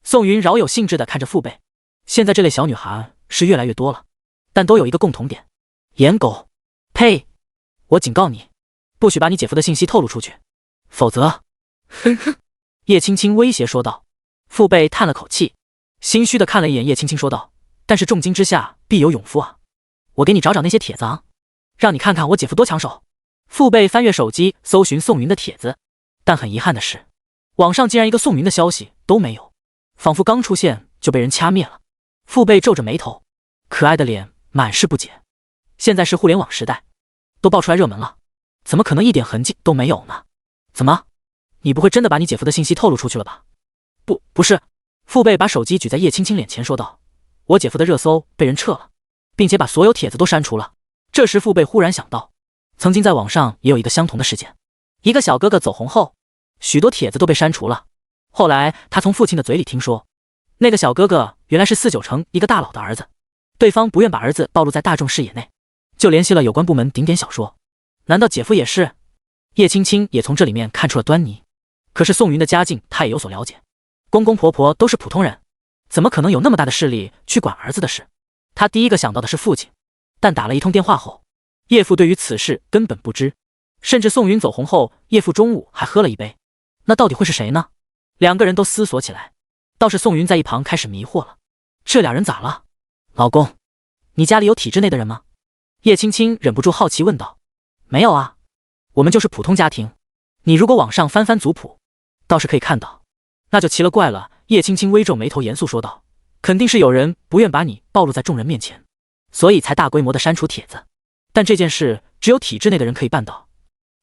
[SPEAKER 1] 宋云饶有兴致地看着父辈，现在这类小女孩是越来越多了，但都有一个共同点：颜狗。呸！我警告你，不许把你姐夫的信息透露出去，否则……哼哼！叶青青威胁说道。父辈叹了口气，心虚地看了一眼叶青青说道：“但是重金之下必有勇夫啊，我给你找找那些帖子啊，让你看看我姐夫多抢手。”父辈翻阅手机搜寻宋云的帖子，但很遗憾的是，网上竟然一个宋云的消息都没有，仿佛刚出现就被人掐灭了。父辈皱着眉头，可爱的脸满是不解。现在是互联网时代，都爆出来热门了，怎么可能一点痕迹都没有呢？怎么，你不会真的把你姐夫的信息透露出去了吧？不是。父辈把手机举在叶青青脸前说道：“我姐夫的热搜被人撤了，并且把所有帖子都删除了。”这时父辈忽然想到，曾经在网上也有一个相同的事件，一个小哥哥走红后，许多帖子都被删除了。后来他从父亲的嘴里听说，那个小哥哥原来是4、9成一个大佬的儿子，对方不愿把儿子暴露在大众视野内，就联系了有关部门顶点小说。难道姐夫也是？叶青青也从这里面看出了端倪。可是宋云的家境他也有所了解，公公婆婆都是普通人，怎么可能有那么大的势力去管儿子的事？他第一个想到的是父亲，但打了一通电话后，叶父对于此事根本不知，甚至宋云走红后，叶父中午还喝了一杯。那到底会是谁呢？2个人都思索起来，倒是宋云在一旁开始迷惑了，这俩人咋了？老公，你家里有体制内的人吗？叶青青忍不住好奇问道。没有啊，我们就是普通家庭，你如果网上翻翻族谱，倒是可以看到。那就奇了怪了。叶青青微皱眉头严肃说道，肯定是有人不愿把你暴露在众人面前，所以才大规模的删除帖子，但这件事只有体制内的人可以办到。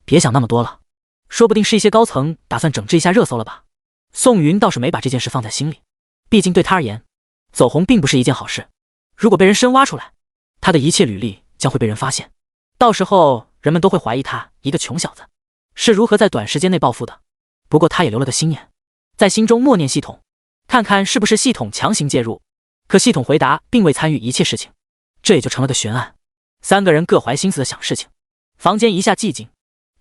[SPEAKER 1] 别想那么多了，说不定是一些高层打算整治一下热搜了吧。宋云倒是没把这件事放在心里，毕竟对他而言，走红并不是一件好事，如果被人深挖出来，他的一切履历将会被人发现，到时候人们都会怀疑他一个穷小子是如何在短时间内暴富的。不过他也留了个心眼，在心中默念系统，看看是不是系统强行介入。可系统回答并未参与一切事情，这也就成了个悬案。3个人各怀心思的想事情，房间一下寂静。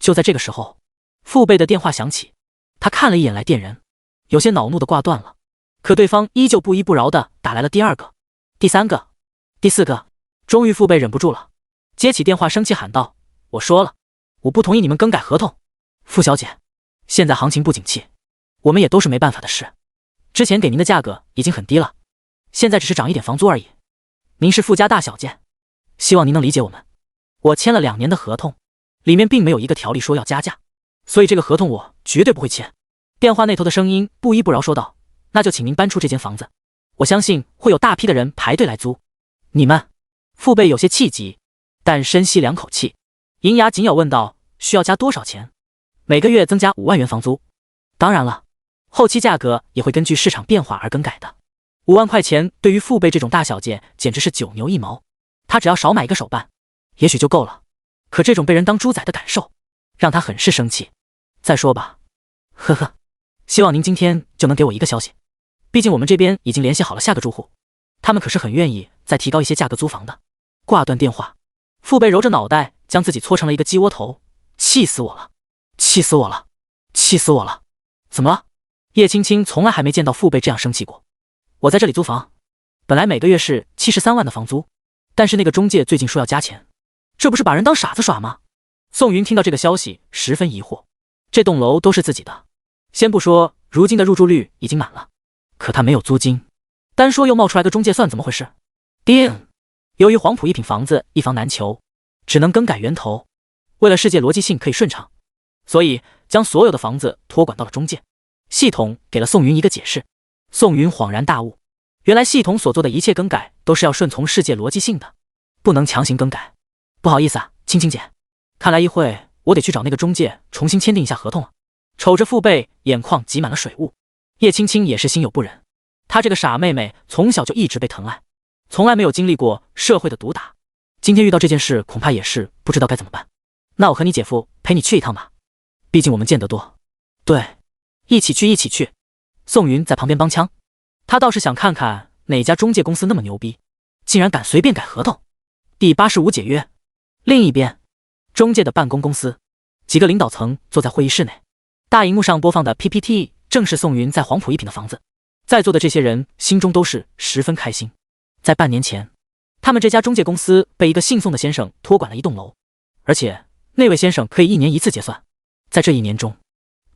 [SPEAKER 1] 就在这个时候，父辈的电话响起，他看了一眼来电人，有些恼怒的挂断了。可对方依旧不依不饶的打来了第2个、第3个，第4个，终于父辈忍不住了，接起电话生气喊道：“我说了，我不同意你们更改合同。傅小姐，现在行情不景气，我们也都是没办法的事。之前给您的价格已经很低了，现在只是涨一点房租而已。您是傅家大小姐，希望您能理解我们。我签了2年的合同，里面并没有一个条例说要加价，所以这个合同我绝对不会签。”电话那头的声音不依不饶说道：“那就请您搬出这间房子，我相信会有大批的人排队来租。你们。”父辈有些气急，但深吸2口气，银牙紧咬问道：“需要加多少钱？”“每个月增加5万元房租，当然了，后期价格也会根据市场变化而更改的。5万块钱对于父辈这种大小姐简直是9牛1毛，他只要少买一个手办，也许就够了。可这种被人当猪仔的感受，让他很是生气。再说吧，呵呵，希望您今天就能给我一个消息，毕竟我们这边已经联系好了下个住户，他们可是很愿意再提高一些价格租房的。”挂断电话，父辈揉着脑袋，将自己搓成了一个鸡窝头，气死我了，气死我了，气死我了！怎么了？叶青青从来还没见到父辈这样生气过。我在这里租房，本来每个月是73万的房租，但是那个中介最近说要加钱，这不是把人当傻子耍吗？宋云听到这个消息十分疑惑，这栋楼都是自己的，先不说如今的入住率已经满了，可他没有租金，单说又冒出来个中介算怎么回事？叮！由于黄埔一品房子一房难求，只能更改源头。为了世界逻辑性可以顺畅，所以将所有的房子托管到了中介。系统给了宋云一个解释。宋云恍然大悟，原来系统所做的一切更改都是要顺从世界逻辑性的，不能强行更改。不好意思啊，青青姐，看来一会我得去找那个中介重新签订一下合同了。瞅着父辈眼眶挤满了水雾，叶青青也是心有不忍。她这个傻妹妹从小就一直被疼爱，从来没有经历过社会的毒打，今天遇到这件事恐怕也是不知道该怎么办。那我和你姐夫陪你去一趟吧，毕竟我们见得多。对，一起去一起去。宋云在旁边帮腔，他倒是想看看哪家中介公司那么牛逼，竟然敢随便改合同。第85解约。另一边，中介的办公公司，几个领导层坐在会议室内，大荧幕上播放的 PPT 正是宋云在黄埔一品的房子。在座的这些人心中都是十分开心。在半年前，他们这家中介公司被一个姓宋的先生托管了一栋楼，而且那位先生可以1年1次结算，在这1年中，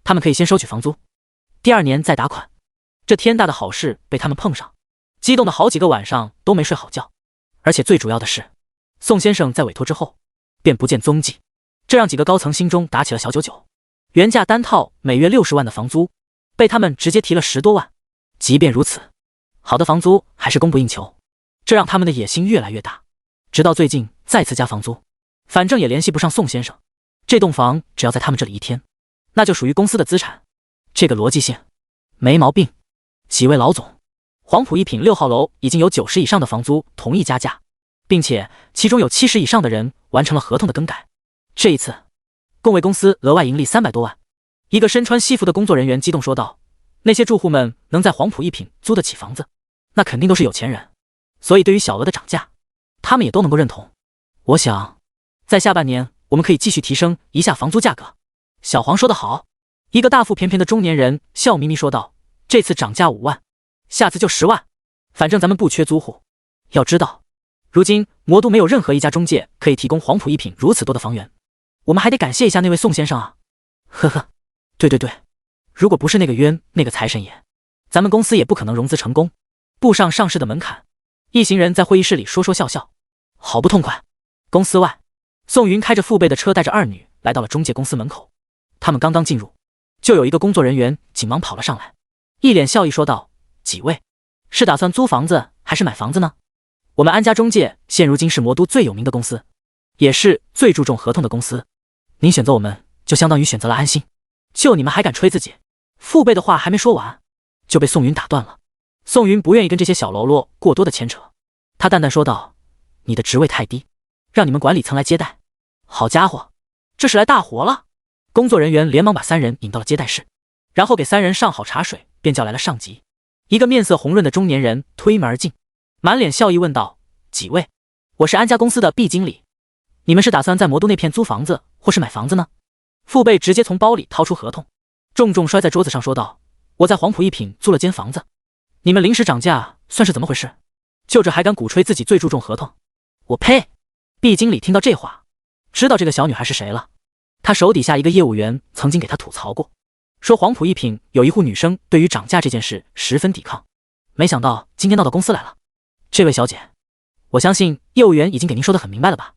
[SPEAKER 1] 他们可以先收取房租，第2年再打款。这天大的好事被他们碰上，激动的好几个晚上都没睡好觉。而且最主要的是，宋先生在委托之后便不见踪迹，这让几个高层心中打起了小九九。原价单套每月60万的房租，被他们直接提了10多万。即便如此，好的房租还是供不应求，这让他们的野心越来越大。直到最近再次加房租，反正也联系不上宋先生，这栋房只要在他们这里一天，那就属于公司的资产。这个逻辑性没毛病。几位老总，黄埔一品6号楼已经有90以上的房租同意加价，并且其中有70以上的人完成了合同的更改。这一次共为公司额外盈利300多万。一个身穿西服的工作人员激动说道，那些住户们能在黄埔一品租得起房子，那肯定都是有钱人，所以对于小额的涨价，他们也都能够认同。我想在下半年我们可以继续提升一下房租价格。小黄说得好。一个大腹便便的中年人笑眯眯说道，这次涨价5万，下次就10万，反正咱们不缺租户。要知道，如今魔都没有任何一家中介可以提供黄埔一品如此多的房源，我们还得感谢一下那位宋先生啊。呵呵，对对对，如果不是那个冤那个财神爷，咱们公司也不可能融资成功，步上上市的门槛。一行人在会议室里说说笑笑，好不痛快。公司外，宋云开着父辈的车带着二女来到了中介公司门口。他们刚刚进入，就有一个工作人员紧忙跑了上来，一脸笑意说道，几位是打算租房子还是买房子呢？我们安家中介现如今是魔都最有名的公司，也是最注重合同的公司，您选择我们就相当于选择了安心。就你们还敢吹自己？父辈的话还没说完，就被宋云打断了。宋云不愿意跟这些小喽啰过多的牵扯，他淡淡说道，你的职位太低，让你们管理层来接待。好家伙，这是来大活了。工作人员连忙把3人引到了接待室，然后给3人上好茶水，便叫来了上级。一个面色红润的中年人推门而进，满脸笑意问道，几位，我是安家公司的毕经理，你们是打算在魔都那片租房子或是买房子呢？父辈直接从包里掏出合同，重重摔在桌子上说道，我在黄埔一品租了间房子，你们临时涨价算是怎么回事？就这还敢鼓吹自己最注重合同？我呸！毕经理听到这话，知道这个小女孩是谁了。他手底下一个业务员曾经给他吐槽过，说黄埔一品有一户女生对于涨价这件事十分抵抗，没想到今天闹到公司来了。这位小姐，我相信业务员已经给您说得很明白了吧？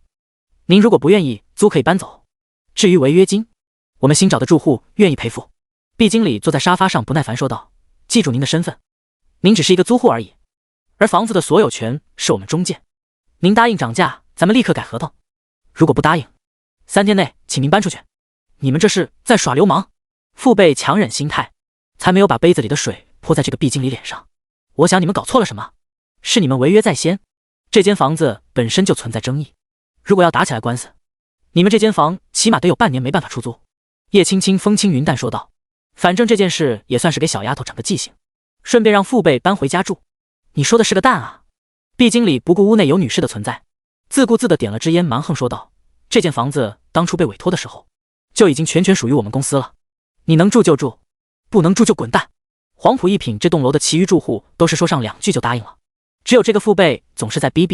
[SPEAKER 1] 您如果不愿意租可以搬走，至于违约金，我们新找的住户愿意赔付。毕经理坐在沙发上不耐烦说道，记住您的身份，您只是一个租户而已，而房子的所有权是我们中介。您答应涨价，咱们立刻改合同，如果不答应，3天内请您搬出去。你们这是在耍流氓！父辈强忍心态，才没有把杯子里的水泼在这个毕经理脸上。我想你们搞错了什么，是你们违约在先。这间房子本身就存在争议，如果要打起来官司，你们这间房起码得有半年没办法出租。叶青青风轻云淡说道，反正这件事也算是给小丫头长个记性，顺便让父辈搬回家住。你说的是个蛋啊！毕经理不顾屋内有女士的存在，自顾自地点了支烟，蛮横说道，这间房子当初被委托的时候就已经全权属于我们公司了，你能住就住，不能住就滚蛋。黄埔一品这栋楼的其余住户都是说上2句就答应了，只有这个父辈总是在逼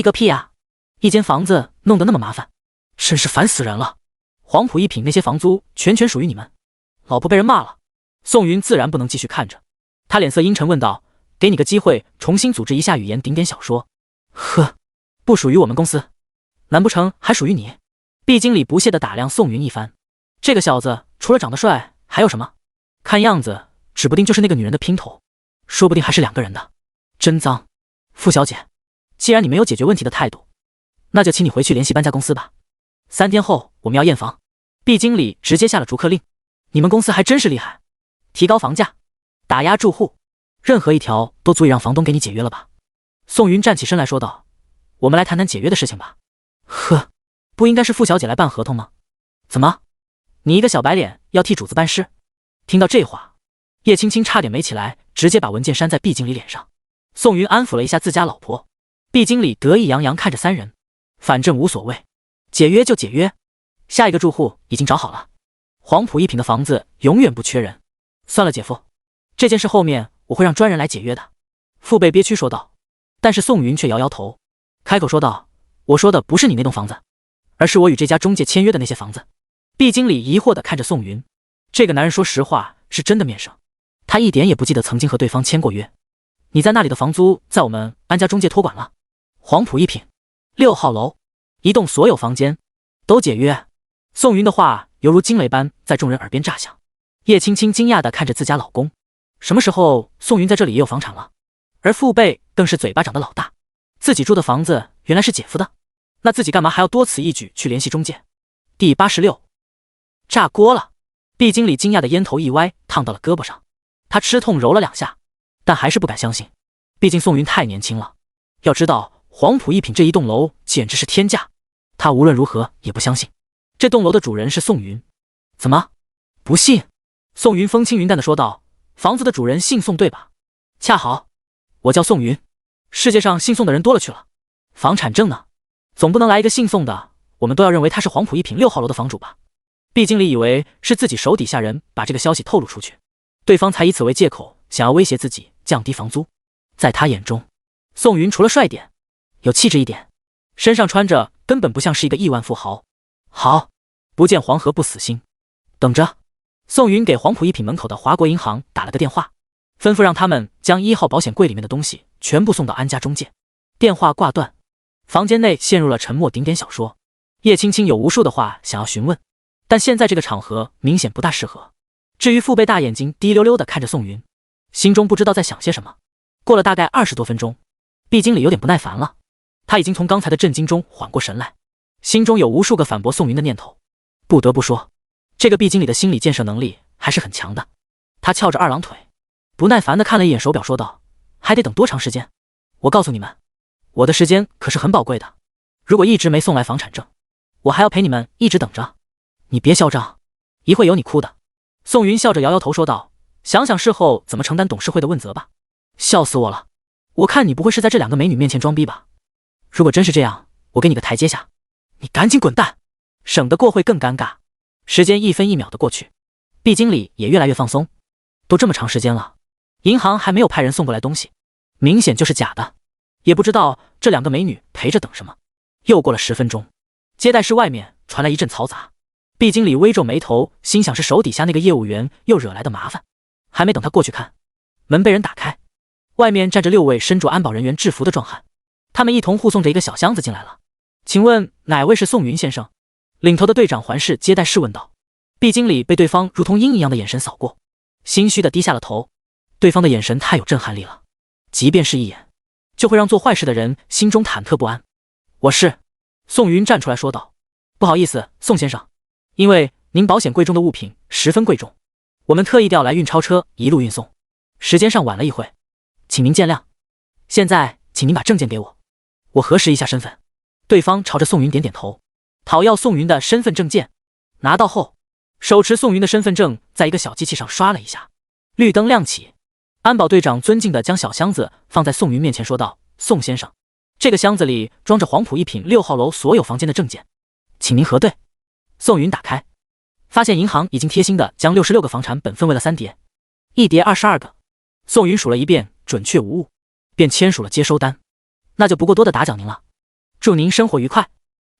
[SPEAKER 1] 个屁啊！一间房子弄得那么麻烦，真是烦死人了。黄埔一品那些房租全权属于你们，老婆被人骂了，宋云自然不能继续看着，他脸色阴沉问道，给你个机会重新组织一下语言顶点小说。呵，不属于我们公司，难不成还属于你？毕经理不屑地打量宋云一番，这个小子除了长得帅还有什么？看样子指不定就是那个女人的姘头，说不定还是2个人的，真脏。傅小姐，既然你没有解决问题的态度，那就请你回去联系搬家公司吧，3天后我们要验房。毕经理直接下了逐客令，你们公司还真是厉害，提高房价，打压住户，任何一条都足以让房东给你解约了吧？宋云站起身来说道，我们来谈谈解约的事情吧。呵，不应该是傅小姐来办合同吗？怎么，你一个小白脸要替主子办事？听到这话，叶青青差点没起来，直接把文件扇在毕经理脸上。宋云安抚了一下自家老婆，毕经理得意洋洋看着3人，反正无所谓，解约就解约，下一个住户已经找好了，黄埔一品的房子永远不缺人。算了姐夫，这件事后面我会让专人来解约的。父辈憋屈说道，但是宋云却摇摇头，开口说道，我说的不是你那栋房子，而是我与这家中介签约的那些房子。毕经理疑惑地看着宋云，这个男人说实话是真的面生，他一点也不记得曾经和对方签过约。你在那里的房租在我们安家中介托管了，黄埔一品6号楼一栋所有房间都解约。宋云的话犹如惊雷般在众人耳边炸响。叶青青惊讶地看着自家老公，什么时候宋云在这里也有房产了？而父辈更是嘴巴长得老大，自己住的房子原来是姐夫的，那自己干嘛还要多此一举去联系中介？第86，炸锅了！毕经理惊讶的烟头一歪，烫到了胳膊上，他吃痛揉了2下，但还是不敢相信，毕竟宋云太年轻了。要知道黄埔一品这一栋楼简直是天价，他无论如何也不相信这栋楼的主人是宋云。怎么不信？宋云风轻云淡地说道，房子的主人姓宋对吧？恰好我叫宋云，世界上姓宋的人多了去了，房产证呢？总不能来一个姓宋的我们都要认为他是黄埔一品6号楼的房主吧？毕经理以为是自己手底下人把这个消息透露出去，对方才以此为借口想要威胁自己降低房租。在他眼中，宋云除了帅点，有气质一点，身上穿着根本不像是一个亿万富豪。好，不见黄河不死心，等着。宋云给黄埔一品门口的华国银行打了个电话，吩咐让他们将1号保险柜里面的东西全部送到安家中介。电话挂断，房间内陷入了沉默。顶点小说，叶青青有无数的话想要询问，但现在这个场合明显不大适合。至于父辈大眼睛滴溜溜地看着宋云，心中不知道在想些什么。过了大概20多分钟，毕经理有点不耐烦了，他已经从刚才的震惊中缓过神来，心中有无数个反驳宋云的念头。不得不说，这个毕经理的心理建设能力还是很强的。他翘着2郎腿，不耐烦地看了一眼手表，说道，还得等多长时间？我告诉你们，我的时间可是很宝贵的，如果一直没送来房产证，我还要陪你们一直等着。你别嚣张，一会有你哭的。宋云笑着摇摇头说道，想想事后怎么承担董事会的问责吧。笑死我了，我看你不会是在这2个美女面前装逼吧？如果真是这样，我给你个台阶下，你赶紧滚蛋，省得过会更尴尬。时间1分1秒的过去，毕经理也越来越放松，都这么长时间了，银行还没有派人送过来东西，明显就是假的。也不知道这两个美女陪着等什么。又过了10分钟，接待室外面传来一阵嘈杂。毕经理微皱眉头，心想是手底下那个业务员又惹来的麻烦。还没等他过去看，门被人打开，外面站着6位身着安保人员制服的壮汉，他们一同护送着一个小箱子进来了。请问哪位是宋云先生？领头的队长环视接待室问道。毕经理被对方如同鹰一样的眼神扫过，心虚的低下了头。对方的眼神太有震撼力了，即便是一眼，就会让做坏事的人心中忐忑不安。我是。宋云站出来说道。不好意思，宋先生，因为您保险柜中的物品十分贵重，我们特意调来运钞车一路运送，时间上晚了一会，请您见谅。现在请您把证件给我，我核实一下身份。对方朝着宋云点点头，讨要宋云的身份证件。拿到后，手持宋云的身份证在一个小机器上刷了一下，绿灯亮起。安保队长尊敬地将小箱子放在宋云面前说道：宋先生，这个箱子里装着黄埔一品6号楼所有房间的证件，请您核对。宋云打开，发现银行已经贴心地将66个房产本分为了3叠，一叠22个。宋云数了一遍，准确无误，便签署了接收单。那就不过多的打搅您了，祝您生活愉快。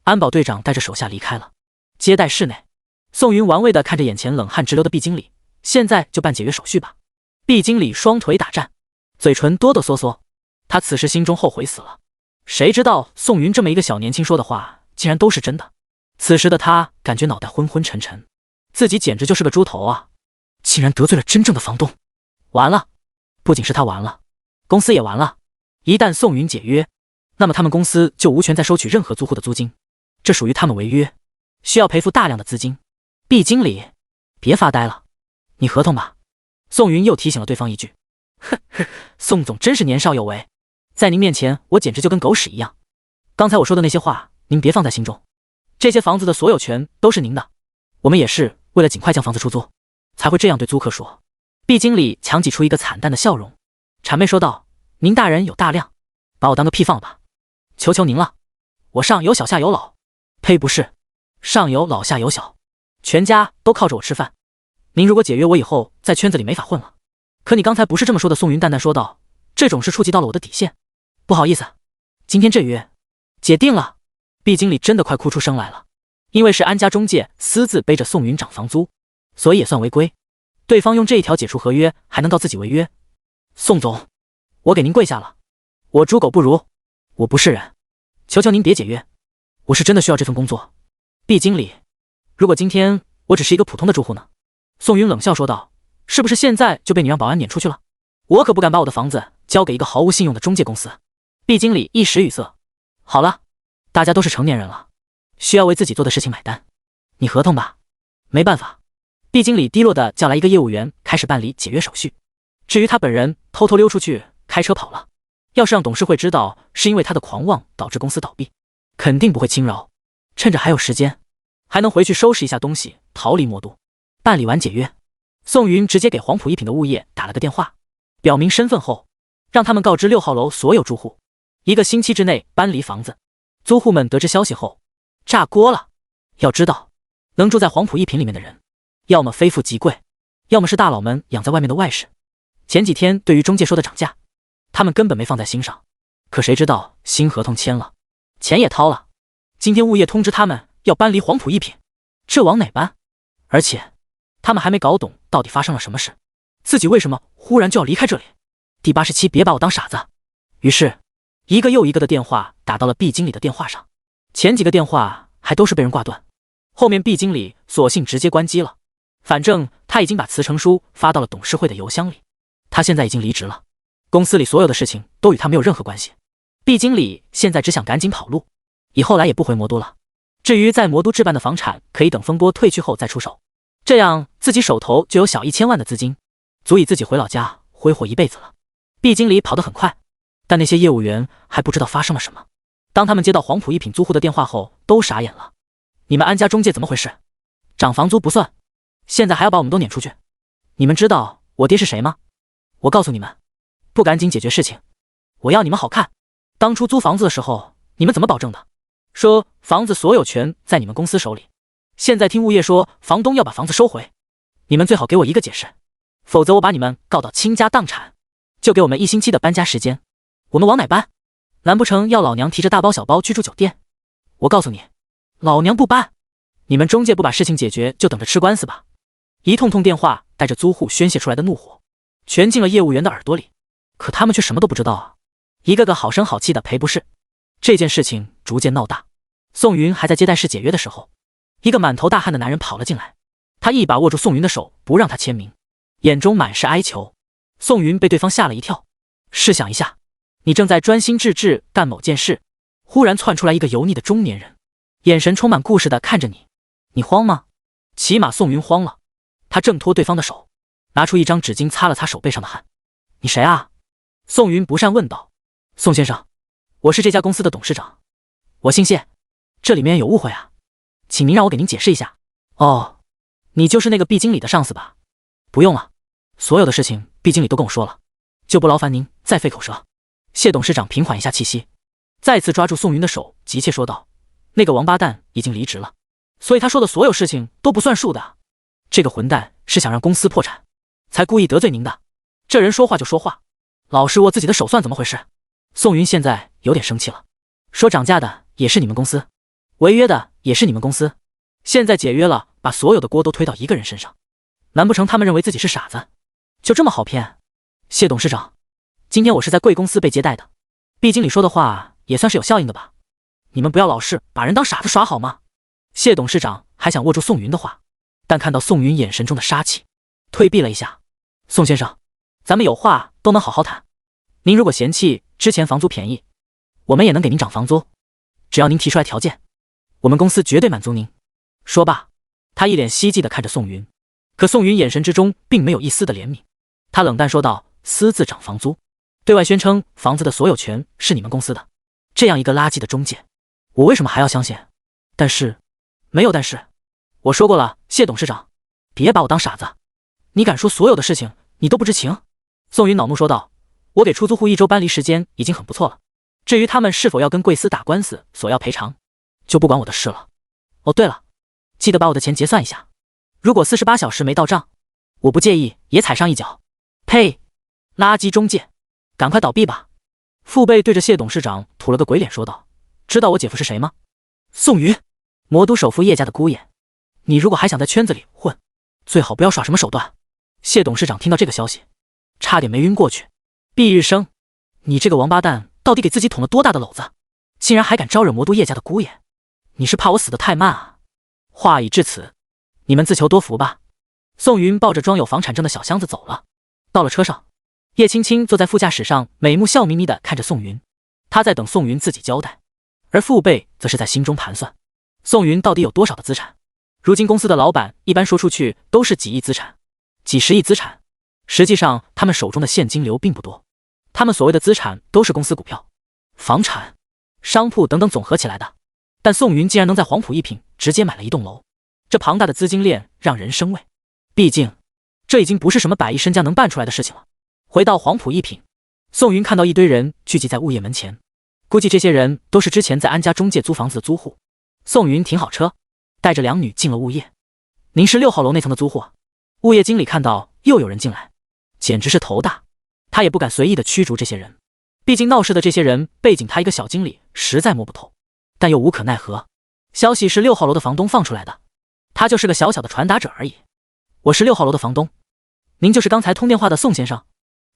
[SPEAKER 1] 安保队长带着手下离开了。接待室内，宋云玩味地看着眼前冷汗直流的毕经理，现在就办解约手续吧。毕经理双腿打颤，嘴唇哆哆嗦嗦，他此时心中后悔死了。谁知道宋云这么一个小年轻说的话竟然都是真的。此时的他感觉脑袋昏昏沉沉，自己简直就是个猪头啊，竟然得罪了真正的房东。完了，不仅是他完了，公司也完了。一旦宋云解约，那么他们公司就无权再收取任何租户的租金，这属于他们违约，需要赔付大量的资金。毕经理，别发呆了，你合同吧。宋云又提醒了对方一句。哼，宋总真是年少有为，在您面前我简直就跟狗屎一样。刚才我说的那些话您别放在心中，这些房子的所有权都是您的，我们也是为了尽快将房子出租才会这样对租客说。毕经理强挤出一个惨淡的笑容，谄媚说道：您大人有大量，把我当个屁放吧，求求您了，我上有小下有老。呸，不是，上有老下有小，全家都靠着我吃饭。您如果解约，我以后在圈子里没法混了。可你刚才不是这么说的。宋云淡淡说道，这种事触及到了我的底线，不好意思，今天这约解定了。毕经理真的快哭出声来了，因为是安家中介私自背着宋云涨房租，所以也算违规。对方用这一条解除合约，还能告自己违约。宋总，我给您跪下了，我猪狗不如，我不是人，求求您别解约，我是真的需要这份工作。毕经理，如果今天我只是一个普通的住户呢？宋云冷笑说道，是不是现在就被你让保安撵出去了？我可不敢把我的房子交给一个毫无信用的中介公司。毕经理一时语塞。好了，大家都是成年人了，需要为自己做的事情买单，你合同吧。没办法，毕经理低落地叫来一个业务员，开始办理解约手续。至于他本人，偷偷溜出去开车跑了。要是让董事会知道是因为他的狂妄导致公司倒闭，肯定不会轻饶。趁着还有时间，还能回去收拾一下东西，逃离魔都。办理完解约，宋云直接给黄埔一品的物业打了个电话，表明身份后，让他们告知6号楼所有住户，1个星期之内搬离房子。租户们得知消息后，炸锅了。要知道，能住在黄埔一品里面的人，要么非富即贵，要么是大佬们养在外面的外室。前几天对于中介说的涨价，他们根本没放在心上。可谁知道新合同签了，钱也掏了，今天物业通知他们要搬离黄埔一品，这往哪搬？而且他们还没搞懂到底发生了什么事，自己为什么忽然就要离开这里。第87，别把我当傻子。于是一个又一个的电话打到了毕经理的电话上，前几个电话还都是被人挂断，后面毕经理索性直接关机了。反正他已经把辞呈书发到了董事会的邮箱里，他现在已经离职了，公司里所有的事情都与他没有任何关系。毕经理现在只想赶紧跑路，以后来也不回魔都了。至于在魔都置办的房产，可以等风波退去后再出手，这样自己手头就有小1000万的资金，足以自己回老家挥霍一辈子了。毕经理跑得很快，但那些业务员还不知道发生了什么。当他们接到黄埔一品租户的电话后，都傻眼了。你们安家中介怎么回事？涨房租不算，现在还要把我们都撵出去。你们知道我爹是谁吗？我告诉你们，不赶紧解决事情，我要你们好看。当初租房子的时候，你们怎么保证的？说房子所有权在你们公司手里，现在听物业说房东要把房子收回，你们最好给我一个解释，否则我把你们告到倾家荡产。就给我们1星期的搬家时间。我们往哪搬？难不成要老娘提着大包小包去住酒店？我告诉你，老娘不搬！你们中介不把事情解决，就等着吃官司吧！一通通电话带着租户宣泄出来的怒火，全进了业务员的耳朵里，可他们却什么都不知道啊！一个个好声好气的赔不是。这件事情逐渐闹大，宋云还在接待室解约的时候，一个满头大汗的男人跑了进来，他一把握住宋云的手，不让他签名，眼中满是哀求。宋云被对方吓了一跳，试想一下，你正在专心致志干某件事，忽然窜出来一个油腻的中年人，眼神充满故事的看着你，你慌吗？起码宋云慌了，他挣脱对方的手，拿出一张纸巾擦了擦手背上的汗。你谁啊？宋云不善问道。宋先生，我是这家公司的董事长，我姓谢，这里面有误会啊，请您让我给您解释一下。哦，你就是那个毕经理的上司吧？不用了，所有的事情毕经理都跟我说了，就不劳烦您再费口舌。谢董事长平缓一下气息，再次抓住宋云的手，急切说道：那个王八蛋已经离职了，所以他说的所有事情都不算数的。这个混蛋是想让公司破产，才故意得罪您的。这人说话就说话，老是握自己的手算怎么回事？宋云现在有点生气了，说涨价的也是你们公司，违约的也是你们公司，现在解约了，把所有的锅都推到一个人身上，难不成他们认为自己是傻子，就这么好骗？谢董事长，今天我是在贵公司被接待的，毕经理说的话也算是有效应的吧？你们不要老是把人当傻子耍好吗？谢董事长还想握住宋云的话，但看到宋云眼神中的杀气，退避了一下。宋先生，咱们有话都能好好谈，您如果嫌弃之前房租便宜，我们也能给您涨房租，只要您提出来条件，我们公司绝对满足您。说罢，他一脸希冀地看着宋云，可宋云眼神之中并没有一丝的怜悯，他冷淡说道：私自涨房租，对外宣称房子的所有权是你们公司的，这样一个垃圾的中介，我为什么还要相信？但是，没有但是，我说过了，谢董事长，别把我当傻子，你敢说所有的事情你都不知情？宋云恼怒说道：我给出租户1周搬离时间已经很不错了，至于他们是否要跟贵司打官司索要赔偿，就不管我的事了。哦对了，记得把我的钱结算一下，如果48小时没到账，我不介意也踩上一脚。呸！垃圾中介，赶快倒闭吧！父辈对着谢董事长吐了个鬼脸说道：知道我姐夫是谁吗？宋云，魔都首富叶家的姑爷，你如果还想在圈子里混，最好不要耍什么手段。谢董事长听到这个消息，差点没晕过去。毕日生，你这个王八蛋到底给自己捅了多大的篓子，竟然还敢招惹魔都叶家的姑爷？你是怕我死得太慢啊？话已至此，你们自求多福吧。宋云抱着装有房产证的小箱子走了。到了车上，叶青青坐在副驾驶上，美目笑眯眯地看着宋云，她在等宋云自己交代，而父辈则是在心中盘算，宋云到底有多少的资产？如今公司的老板一般说出去都是几亿资产、几十亿资产，实际上他们手中的现金流并不多，他们所谓的资产都是公司股票、房产、商铺等等总合起来的。但宋云竟然能在黄埔一品直接买了一栋楼，这庞大的资金链让人生畏。毕竟，这已经不是什么100亿身家能办出来的事情了。回到黄埔一品，宋云看到一堆人聚集在物业门前，估计这些人都是之前在安家中介租房子的租户。宋云停好车，带着两女进了物业。您是6号楼那层的租户啊？物业经理看到又有人进来，简直是头大，他也不敢随意的驱逐这些人，毕竟闹事的这些人背景他一个小经理实在摸不透，但又无可奈何。消息是6号楼的房东放出来的，他就是个小小的传达者而已。我是6号楼的房东，您就是刚才通电话的宋先生。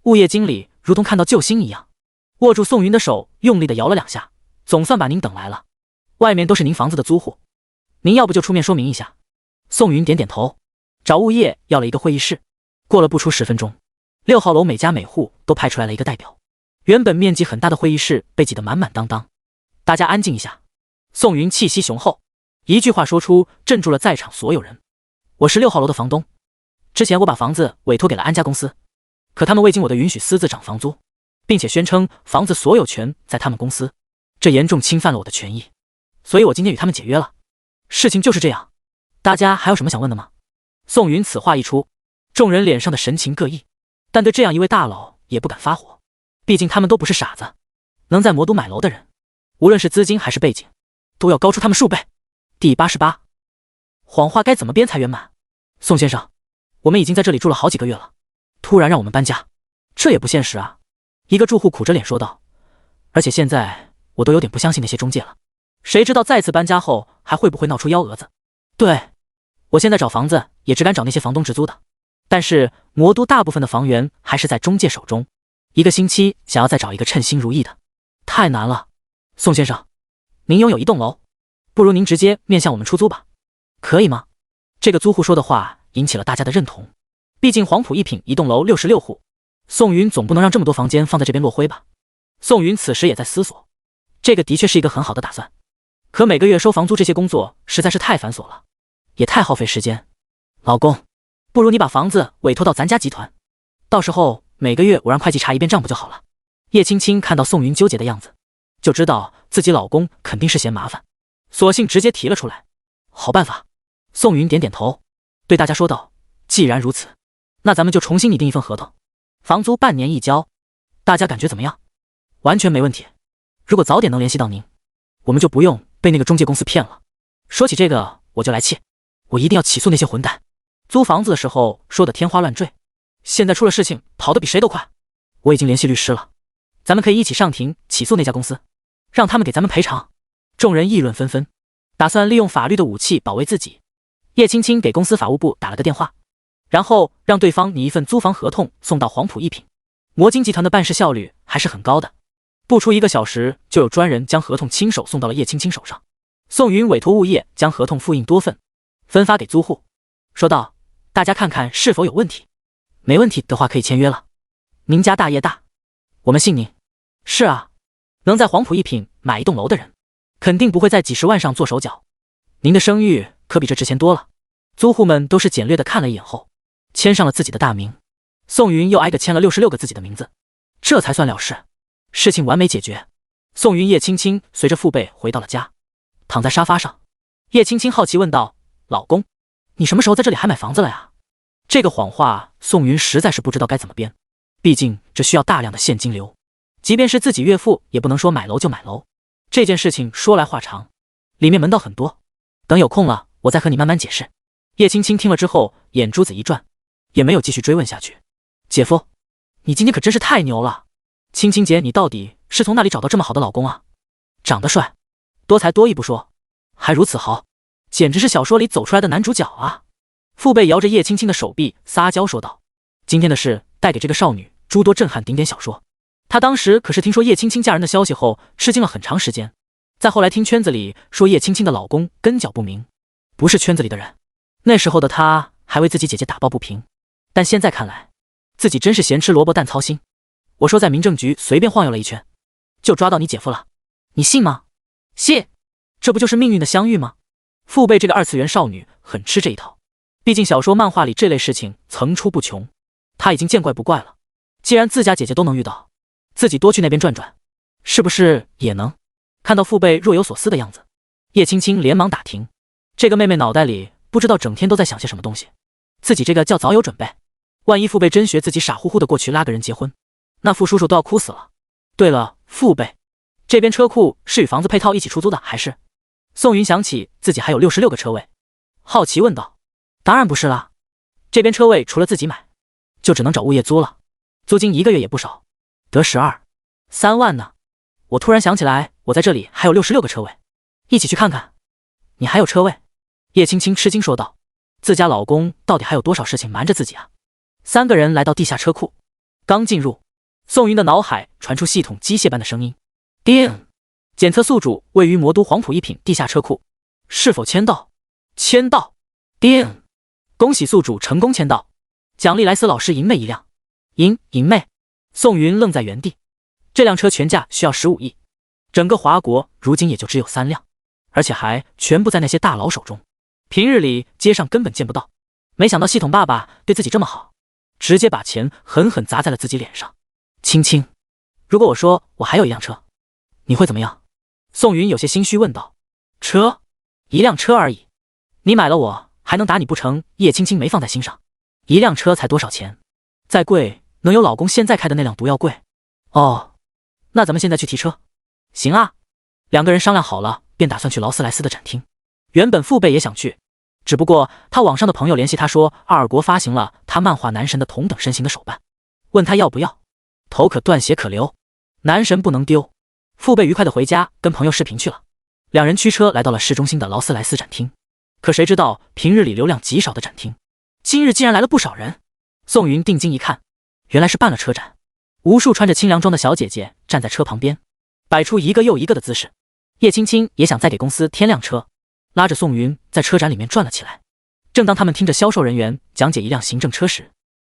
[SPEAKER 1] 物业经理如同看到救星一样，握住宋云的手，用力的摇了2下，总算把您等来了。外面都是您房子的租户，您要不就出面说明一下。宋云点点头，找物业要了一个会议室。过了不出10分钟，6号楼每家每户都派出来了一个代表。原本面积很大的会议室被挤得满满当当。大家安静一下。宋云气息雄厚，一句话说出，镇住了在场所有人。我是6号楼的房东，之前我把房子委托给了安家公司，可他们未经我的允许私自涨房租，并且宣称房子所有权在他们公司，这严重侵犯了我的权益，所以我今天与他们解约了。事情就是这样，大家还有什么想问的吗？宋云此话一出，众人脸上的神情各异，但对这样一位大佬也不敢发火，毕竟他们都不是傻子，能在魔都买楼的人，无论是资金还是背景，都要高出他们数倍。第88，谎话该怎么编才圆满？宋先生，我们已经在这里住了好几个月了，突然让我们搬家，这也不现实啊。一个住户苦着脸说道。而且现在我都有点不相信那些中介了，谁知道再次搬家后还会不会闹出幺蛾子？对，我现在找房子也只敢找那些房东直租的，但是魔都大部分的房源还是在中介手中，一个星期想要再找一个称心如意的，太难了。宋先生，您拥有一栋楼，不如您直接面向我们出租吧，可以吗？这个租户说的话引起了大家的认同，毕竟黄埔一品一栋楼66户，宋云总不能让这么多房间放在这边落灰吧。宋云此时也在思索，这个的确是一个很好的打算，可每个月收房租这些工作实在是太繁琐了，也太耗费时间。老公，不如你把房子委托到咱家集团，到时候每个月我让会计查一遍账不就好了。叶青青看到宋云纠结的样子，就知道自己老公肯定是嫌麻烦，索性直接提了出来。好办法。宋云点点头，对大家说道，既然如此，那咱们就重新拟定一份合同，房租半年一交，大家感觉怎么样？完全没问题，如果早点能联系到您，我们就不用被那个中介公司骗了。说起这个我就来气，我一定要起诉那些混蛋，租房子的时候说的天花乱坠，现在出了事情跑得比谁都快。我已经联系律师了，咱们可以一起上庭起诉那家公司，让他们给咱们赔偿。众人议论纷纷，打算利用法律的武器保卫自己。叶青青给公司法务部打了个电话，然后让对方拟一份租房合同送到黄埔一品。魔晶集团的办事效率还是很高的，不出1个小时就有专人将合同亲手送到了叶青青手上。宋云委托物业将合同复印多份，分发给租户，说道，大家看看是否有问题，没问题的话可以签约了。您家大业大，我们信您。是啊，能在黄埔一品买一栋楼的人，肯定不会在几十万上做手脚，您的声誉可比这值钱多了。租户们都是简略的看了一眼后，签上了自己的大名。宋云又挨个签了66个自己的名字，这才算了事，事情完美解决。宋云、叶青青随着父辈回到了家，躺在沙发上，叶青青好奇问道，老公，你什么时候在这里还买房子了呀？这个谎话宋云实在是不知道该怎么编，毕竟这需要大量的现金流，即便是自己岳父也不能说买楼就买楼，这件事情说来话长，里面门道很多，等有空了我再和你慢慢解释。叶青青听了之后眼珠子一转，也没有继续追问下去。姐夫，你今天可真是太牛了，青青姐你到底是从哪里找到这么好的老公啊？长得帅，多才多艺不说，还如此豪，简直是小说里走出来的男主角啊。父辈摇着叶青青的手臂撒娇说道，今天的事带给这个少女诸多震撼顶点小说，她当时可是听说叶青青嫁人的消息后吃惊了很长时间，再后来听圈子里说叶青青的老公根脚不明，不是圈子里的人，那时候的她还为自己姐姐打抱不平，但现在看来自己真是咸吃萝卜淡操心。我说在民政局随便晃悠了一圈，就抓到你姐夫了，你信吗？信，这不就是命运的相遇吗？父辈这个二次元少女很吃这一套，毕竟小说漫画里这类事情层出不穷，她已经见怪不怪了。既然自家姐姐都能遇到，自己多去那边转转，是不是也能？看到父辈若有所思的样子，叶青青连忙打听，这个妹妹脑袋里不知道整天都在想些什么东西，自己这个叫早有准备，万一父辈真学自己傻乎乎的过去拉个人结婚，那傅叔叔都要哭死了。对了，父辈，这边车库是与房子配套一起出租的还是？宋云想起自己还有66个车位，好奇问道。当然不是啦，这边车位除了自己买，就只能找物业租了，租金1个月也不少，得3万呢。我突然想起来，我在这里还有66个车位，一起去看看。你还有车位？叶青青吃惊说道，自家老公到底还有多少事情瞒着自己啊？3个人来到地下车库，刚进入，宋云的脑海传出系统机械般的声音，叮，检测宿主位于魔都黄埔一品地下车库，是否签到？签到。叮，恭喜宿主成功签到，奖励莱斯老师银妹1辆。银妹。宋云愣在原地，这辆车全价需要15亿，整个华国如今也就只有3辆，而且还全部在那些大佬手中，平日里街上根本见不到。没想到系统爸爸对自己这么好，直接把钱狠狠砸在了自己脸上。青青，如果我说我还有1辆车，你会怎么样？宋云有些心虚问道。车？1辆车而已，你买了我还能打你不成？叶青青没放在心上，1辆车才多少钱？再贵能有老公现在开的那辆毒药贵？哦，那咱们现在去提车。行啊，2个人商量好了，便打算去劳斯莱斯的展厅。原本父辈也想去，只不过他网上的朋友联系他说，二国发行了他漫画男神的同等身形的手办，问他要不要，头可断血可留，男神不能丢。父辈愉快的回家跟朋友视频去了。两人驱车来到了市中心的劳斯莱斯展厅，可谁知道平日里流量极少的展厅，今日竟然来了不少人。宋云定睛一看，原来是办了车展，无数穿着清凉装的小姐姐站在车旁边，摆出一个又一个的姿势。叶青青也想再给公司添辆车，拉着宋云在车展里面转了起来。正当他们听着销售人员讲解一辆行政车时，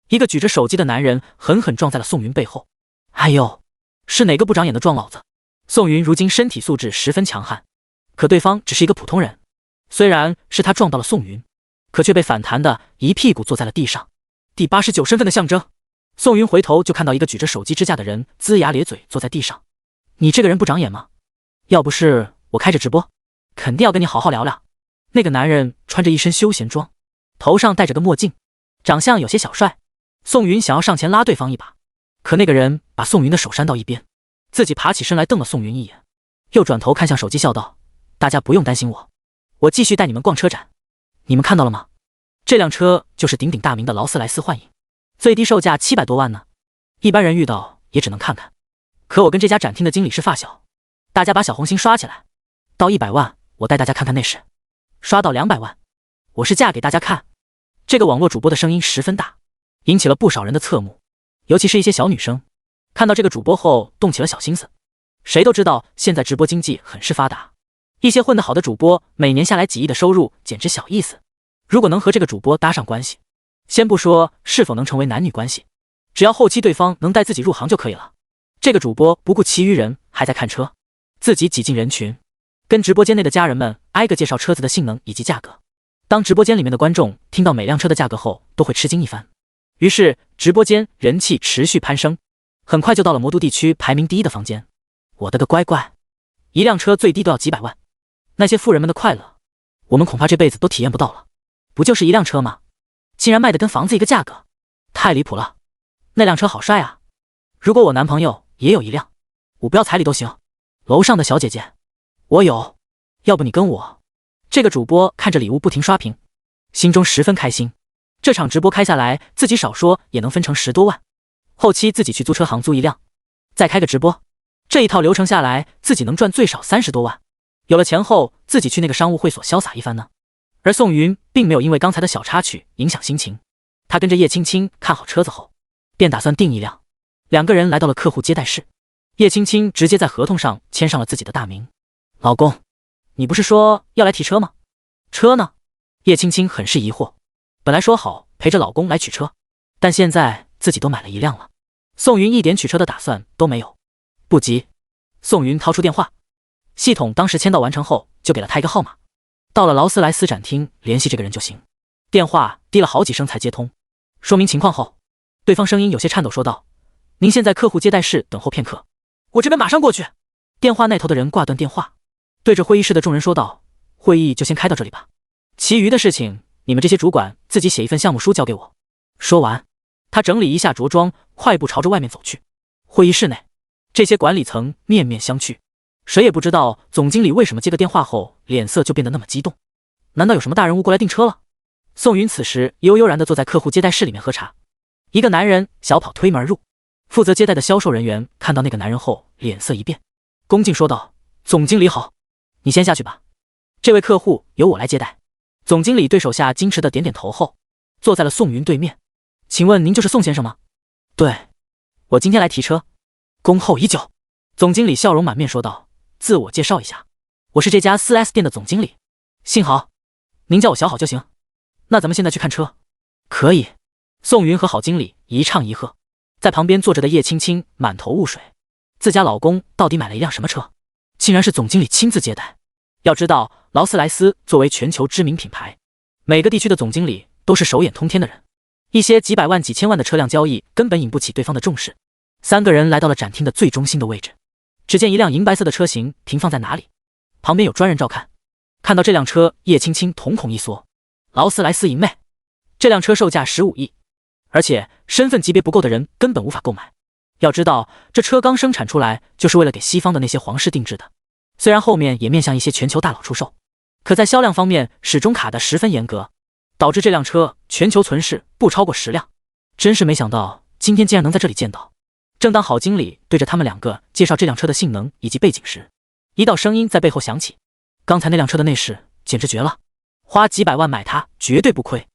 [SPEAKER 1] 一个举着手机的男人狠狠撞在了宋云背后。哎呦，是哪个不长眼的撞老子？宋云如今身体素质十分强悍，可对方只是一个普通人。虽然是他撞到了宋云，可却被反弹的一屁股坐在了地上。第89身份的象征。宋云回头就看到一个举着手机支架的人龇牙咧嘴坐在地上。你这个人不长眼吗？要不是我开着直播，肯定要跟你好好聊聊。那个男人穿着一身休闲装，头上戴着个墨镜，长相有些小帅。宋云想要上前拉对方一把，可那个人把宋云的手扇到一边，自己爬起身来瞪了宋云一眼，又转头看向手机笑道：大家不用担心我，我继续带你们逛车展。你们看到了吗？这辆车就是鼎鼎大名的劳斯莱斯幻影，最低售价700多万呢。一般人遇到也只能看看，可我跟这家展厅的经理是发小，大家把小红心刷起来，到100万我带大家看看内饰，刷到200万我是嫁给大家看。这个网络主播的声音十分大，引起了不少人的侧目，尤其是一些小女生看到这个主播后动起了小心思。谁都知道现在直播经济很是发达，一些混得好的主播每年下来几亿的收入简直小意思。如果能和这个主播搭上关系，先不说是否能成为男女关系，只要后期对方能带自己入行就可以了。这个主播不顾其余人还在看车，自己挤进人群，跟直播间内的家人们挨个介绍车子的性能以及价格。当直播间里面的观众听到每辆车的价格后，都会吃惊一番。于是直播间人气持续攀升，很快就到了魔都地区排名第1的房间。我的个乖乖，一辆车最低都要几百万，那些富人们的快乐，我们恐怕这辈子都体验不到了。不就是一辆车吗？竟然卖得跟房子一个价格，太离谱了。那辆车好帅啊，如果我男朋友也有一辆，我不要彩礼都行。楼上的小姐姐，我有，要不你跟我。这个主播看着礼物不停刷屏，心中十分开心。这场直播开下来，自己少说也能分成10多万，后期自己去租车行租一辆，再开个直播，这一套流程下来，自己能赚最少30多万。有了钱后，自己去那个商务会所潇洒一番呢。而宋云并没有因为刚才的小插曲影响心情，他跟着叶青青看好车子后，便打算订一辆。两个人来到了客户接待室，叶青青直接在合同上签上了自己的大名。老公，你不是说要来提车吗？车呢？叶青青很是疑惑，本来说好陪着老公来取车，但现在自己都买了一辆了。宋云一点取车的打算都没有。不急，宋云掏出电话，系统当时签到完成后就给了他一个号码，到了劳斯莱斯展厅联系这个人就行。电话滴了好几声才接通，说明情况后，对方声音有些颤抖说道：您现在客户接待室等候片刻，我这边马上过去。电话那头的人挂断电话，对着会议室的众人说道：会议就先开到这里吧，其余的事情你们这些主管自己写一份项目书交给我。说完，他整理一下着装，快步朝着外面走去。会议室内，这些管理层面面相觑，谁也不知道总经理为什么接个电话后脸色就变得那么激动。难道有什么大人物过来订车了？宋云此时悠悠然地坐在客户接待室里面喝茶，一个男人小跑推门而入。负责接待的销售人员看到那个男人后脸色一变，恭敬说道：总经理好，你先下去吧，这位客户由我来接待。总经理对手下矜持地点点头后，坐在了宋云对面。请问您就是宋先生吗？对，我今天来提车，恭候已久。总经理笑容满面说道：自我介绍一下，我是这家 4S 店的总经理，姓郝，您叫我小郝就行。那咱们现在去看车。可以。宋云和郝经理一唱一和，在旁边坐着的叶青青满头雾水，自家老公到底买了一辆什么车，竟然是总经理亲自接待。要知道劳斯莱斯作为全球知名品牌，每个地区的总经理都是手眼通天的人，一些几百万几千万的车辆交易根本引不起对方的重视。三个人来到了展厅的最中心的位置，只见一辆银白色的车型停放在哪里，旁边有专人照看。看到这辆车，叶青青瞳孔一缩，劳斯莱斯银妹，这辆车售价15亿，而且身份级别不够的人根本无法购买。要知道这车刚生产出来就是为了给西方的那些皇室定制的，虽然后面也面向一些全球大佬出售，可在销量方面始终卡得十分严格，导致这辆车全球存世不超过10辆。真是没想到今天竟然能在这里见到，正当郝经理对着他们两个介绍这辆车的性能以及背景时，一道声音在背后响起：刚才那辆车的内饰简直绝了，花几百万买它绝对不亏。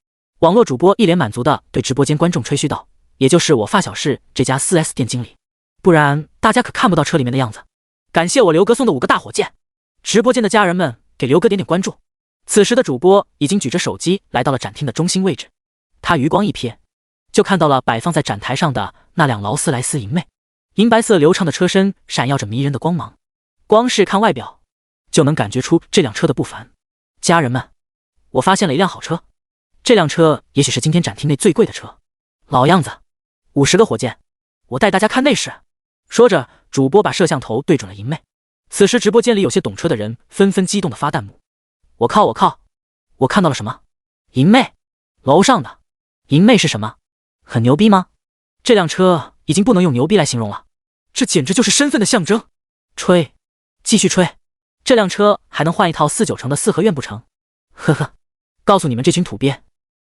[SPEAKER 1] 网络主播一脸满足地对直播间观众吹嘘道：也就是我发小是这家 4S 店经理，不然大家可看不到车里面的样子。感谢我刘哥送的5个大火箭。直播间的家人们给刘哥点点关注。此时的主播已经举着手机来到了展厅的中心位置，他余光一瞥，就看到了摆放在展台上的那辆劳斯莱斯银魅，银白色流畅的车身闪耀着迷人的光芒，光是看外表就能感觉出这辆车的不凡。家人们，我发现了一辆好车，这辆车也许是今天展厅内最贵的车。老样子，50个火箭，我带大家看内饰。说着，主播把摄像头对准了银魅。此时直播间里有些懂车的人纷纷激动地发弹幕：我靠我靠，我看到了什么？银魅？楼上的银魅是什么？很牛逼吗？这辆车已经不能用牛逼来形容了，这简直就是身份的象征。吹，继续吹，这辆车还能换一套4-9成的四合院不成？呵呵，告诉你们这群土鳖，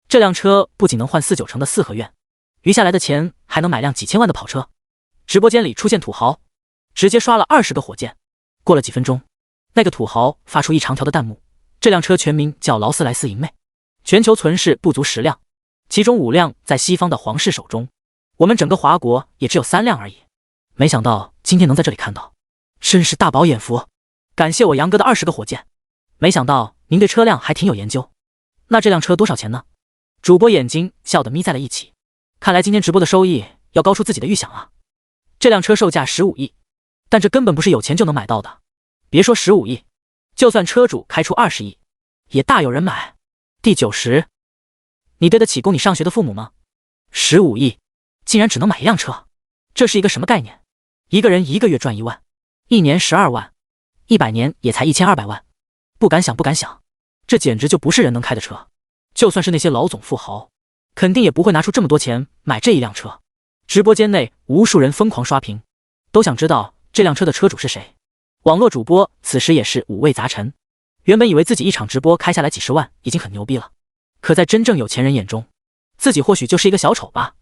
[SPEAKER 1] 这辆车不仅能换4-9成的四合院，余下来的钱还能买辆几千万的跑车。直播间里出现土豪，直接刷了20个火箭。过了几分钟，那个土豪发出一长条的弹幕：这辆车全名叫劳斯莱斯银魅，全球存世不足10辆，其中5辆在西方的皇室手中，我们整个华国也只有3辆而已。没想到今天能在这里看到，真是大饱眼福。感谢我杨哥的20个火箭，没想到您对车辆还挺有研究。那这辆车多少钱呢？主播眼睛笑得眯在了一起，看来今天直播的收益要高出自己的预想啊。这辆车售价15亿，但这根本不是有钱就能买到的。别说15亿，就算车主开出20亿，也大有人买。第90，你对得起供你上学的父母吗？15亿，竟然只能买一辆车，这是一个什么概念？一个人一个月赚1万，1年12万，100年也才1200万，不敢想不敢想，这简直就不是人能开的车。就算是那些老总富豪，肯定也不会拿出这么多钱买这一辆车。直播间内无数人疯狂刷屏，都想知道这辆车的车主是谁。网络主播此时也是五味杂陈，原本以为自己一场直播开下来几十万已经很牛逼了，可在真正有钱人眼中，自己或许就是一个小丑吧。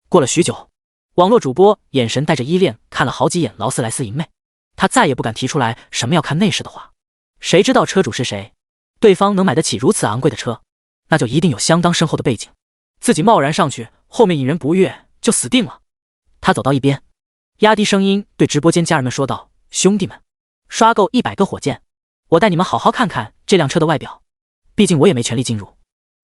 [SPEAKER 1] 过了许久，网络主播眼神带着依恋看了好几眼劳斯莱斯银魅，他再也不敢提出来什么要看内饰的话。谁知道车主是谁？对方能买得起如此昂贵的车，那就一定有相当深厚的背景，自己贸然上去，后面引人不悦就死定了。他走到一边，压低声音对直播间家人们说道：兄弟们，刷够100个火箭，我带你们好好看看这辆车的外表，毕竟我也没权利进入。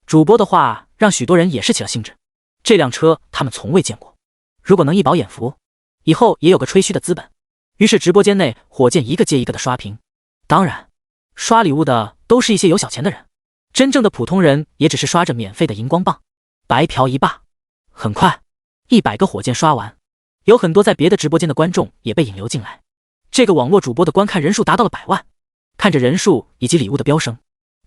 [SPEAKER 1] 主播的话让许多人也是起了兴致，这辆车他们从未见过，如果能一饱眼福，以后也有个吹嘘的资本。于是直播间内火箭一个接一个的刷屏，当然刷礼物的都是一些有小钱的人，真正的普通人也只是刷着免费的荧光棒，白嫖一霸。很快100个火箭刷完，有很多在别的直播间的观众也被引流进来，这个网络主播的观看人数达到了100万。看着人数以及礼物的飙升，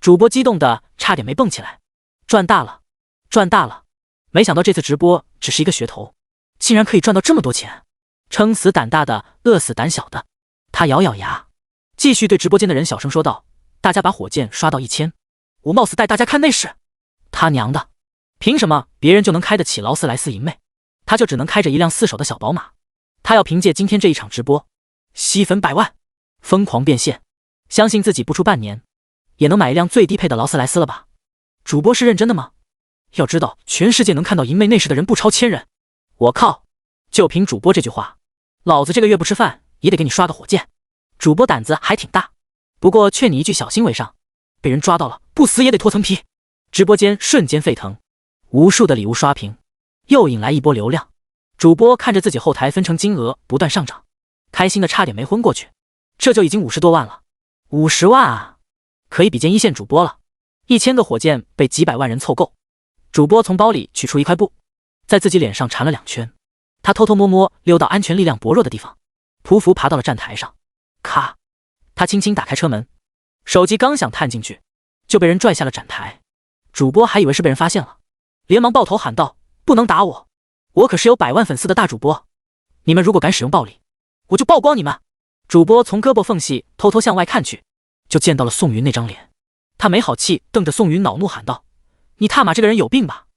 [SPEAKER 1] 主播激动的差点没蹦起来，赚大了，赚大了！没想到这次直播只是一个噱头，竟然可以赚到这么多钱，撑死胆大的，饿死胆小的。他咬咬牙，继续对直播间的人小声说道：大家把火箭刷到1000，我冒死带大家看内饰。他娘的，凭什么别人就能开得起劳斯莱斯银魅，他就只能开着一辆4手的小宝马？他要凭借今天这一场直播吸粉100万，疯狂变现，相信自己不出半年也能买一辆最低配的劳斯莱斯了吧？主播是认真的吗？要知道全世界能看到银魅内饰的人不超1000人，我靠，就凭主播这句话，老子这个月不吃饭也得给你刷个火箭。主播胆子还挺大，不过劝你一句小心为上，被人抓到了不死也得脱层皮。直播间瞬间沸腾，无数的礼物刷屏，又引来一波流量。主播看着自己后台分成金额不断上涨，开心的差点没昏过去。这就已经50多万了，50万啊，可以比肩一线主播了。1000个火箭被几百万人凑够，主播从包里取出一块布，在自己脸上缠了2圈，他偷偷摸摸溜到安全力量薄弱的地方，匍匐爬到了站台上。咔，他轻轻打开车门，手机刚想探进去，就被人拽下了展台。主播还以为是被人发现了，连忙抱头喊道：不能打我，我可是有100万粉丝的大主播，你们如果敢使用暴力，我就曝光你们。主播从胳膊缝隙偷偷向外看去，就见到了宋云那张脸。他没好气瞪着宋云，恼怒喊道：你他妈这个人有病吧？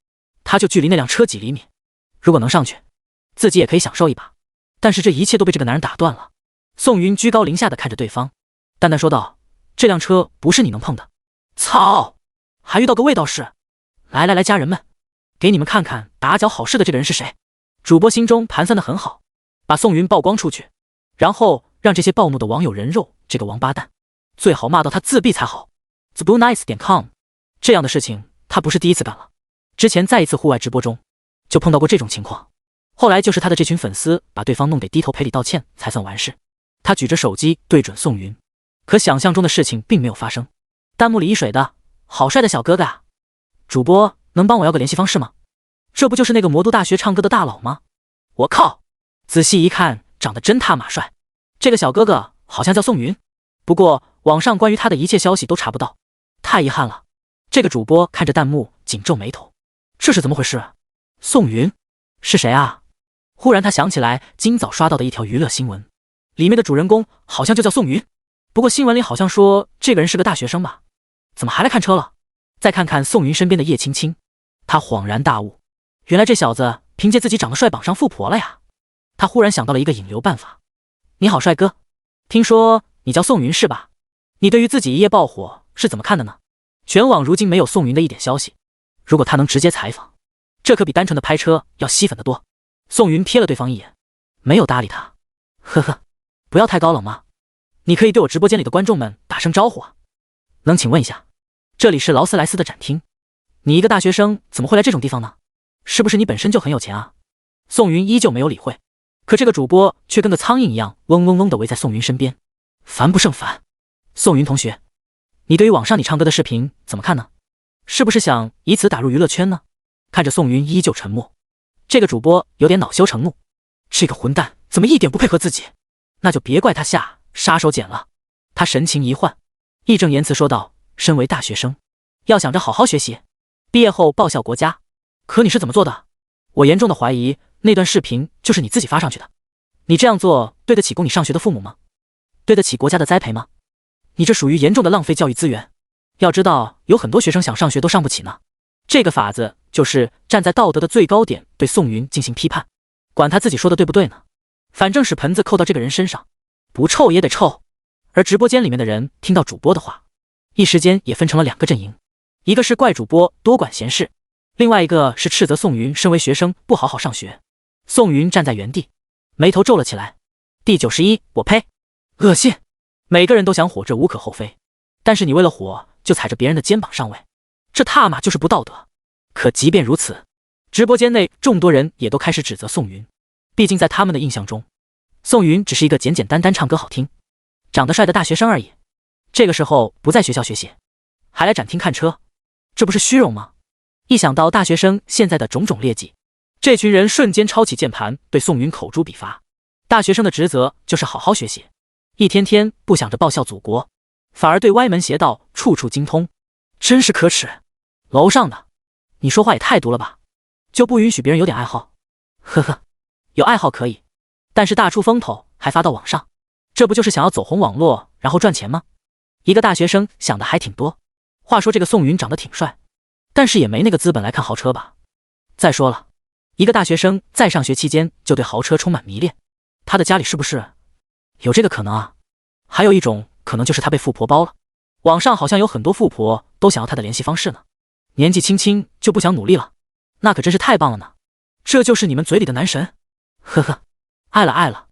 [SPEAKER 1] 他就距离那辆车几厘米，如果能上去，自己也可以享受一把。但是这一切都被这个男人打断了。宋云居高临下的看着对方，淡淡说道：“这辆车不是你能碰的。”操！还遇到个卫道士！来来来，家人们，给你们看看打搅好事的这个人是谁。主播心中盘算得很好，把宋云曝光出去，然后让这些暴怒的网友人肉这个王八蛋，最好骂到他自闭才好。TheBlueNice.com 这样的事情他不是第一次干了，之前在一次户外直播中就碰到过这种情况，后来就是他的这群粉丝把对方弄得低头赔礼道歉才算完事。他举着手机对准宋云，可想象中的事情并没有发生。弹幕里一水的好帅的小哥哥啊！主播能帮我要个联系方式吗？这不就是那个魔都大学唱歌的大佬吗？我靠！仔细一看，长得真他妈帅。这个小哥哥好像叫宋云，不过网上关于他的一切消息都查不到，太遗憾了。这个主播看着弹幕紧皱眉头，这是怎么回事？宋云是谁啊？忽然他想起来今早刷到的一条娱乐新闻，里面的主人公好像就叫宋云，不过新闻里好像说这个人是个大学生吧？怎么还来看车了？再看看宋云身边的叶青青，他恍然大悟，原来这小子凭借自己长得帅绑上富婆了呀！他忽然想到了一个引流办法。你好帅哥，听说你叫宋云是吧？你对于自己一夜爆火是怎么看的呢？全网如今没有宋云的一点消息，如果他能直接采访，这可比单纯的拍车要吸粉得多。宋云瞥了对方一眼，没有搭理他。呵呵，不要太高冷嘛，你可以对我直播间里的观众们打声招呼啊。能请问一下，这里是劳斯莱斯的展厅，你一个大学生怎么会来这种地方呢？是不是你本身就很有钱啊？宋云依旧没有理会，可这个主播却跟个苍蝇一样嗡嗡嗡地围在宋云身边，烦不胜烦。宋云同学，你对于网上你唱歌的视频怎么看呢？是不是想以此打入娱乐圈呢？看着宋云依旧沉默，这个主播有点恼羞成怒，这个混蛋怎么一点不配合自己？那就别怪他下杀手锏了。他神情一换，义正言辞说道：身为大学生，要想着好好学习，毕业后报效国家。可你是怎么做的？我严重的怀疑那段视频就是你自己发上去的。你这样做对得起供你上学的父母吗？对得起国家的栽培吗？你这属于严重的浪费教育资源。要知道有很多学生想上学都上不起呢。这个法子就是站在道德的最高点对宋云进行批判，管他自己说的对不对呢？反正屎盆子扣到这个人身上，不臭也得臭。而直播间里面的人听到主播的话，一时间也分成了两个阵营，一个是怪主播多管闲事，另外一个是斥责宋云身为学生不好好上学。宋云站在原地，眉头皱了起来。第91，我呸，恶心！每个人都想火，这无可厚非，但是你为了火就踩着别人的肩膀上位，这他妈就是不道德。可即便如此，直播间内众多人也都开始指责宋云，毕竟在他们的印象中，宋云只是一个简简单单唱歌好听、长得帅的大学生而已。这个时候不在学校学习，还来展厅看车，这不是虚荣吗？一想到大学生现在的种种劣迹，这群人瞬间抄起键盘对宋云口诛笔伐。大学生的职责就是好好学习，一天天不想着报效祖国，反而对歪门邪道处处精通，真是可耻。楼上的，你说话也太毒了吧，就不允许别人有点爱好？呵呵，有爱好可以，但是大出风头还发到网上，这不就是想要走红网络然后赚钱吗？一个大学生想的还挺多。话说这个宋云长得挺帅，但是也没那个资本来看豪车吧。再说了，一个大学生在上学期间就对豪车充满迷恋，他的家里是不是有这个可能啊？还有一种可能就是他被富婆包了，网上好像有很多富婆都想要他的联系方式呢。年纪轻轻就不想努力了，那可真是太棒了呢。这就是你们嘴里的男神？呵呵，爱了爱了。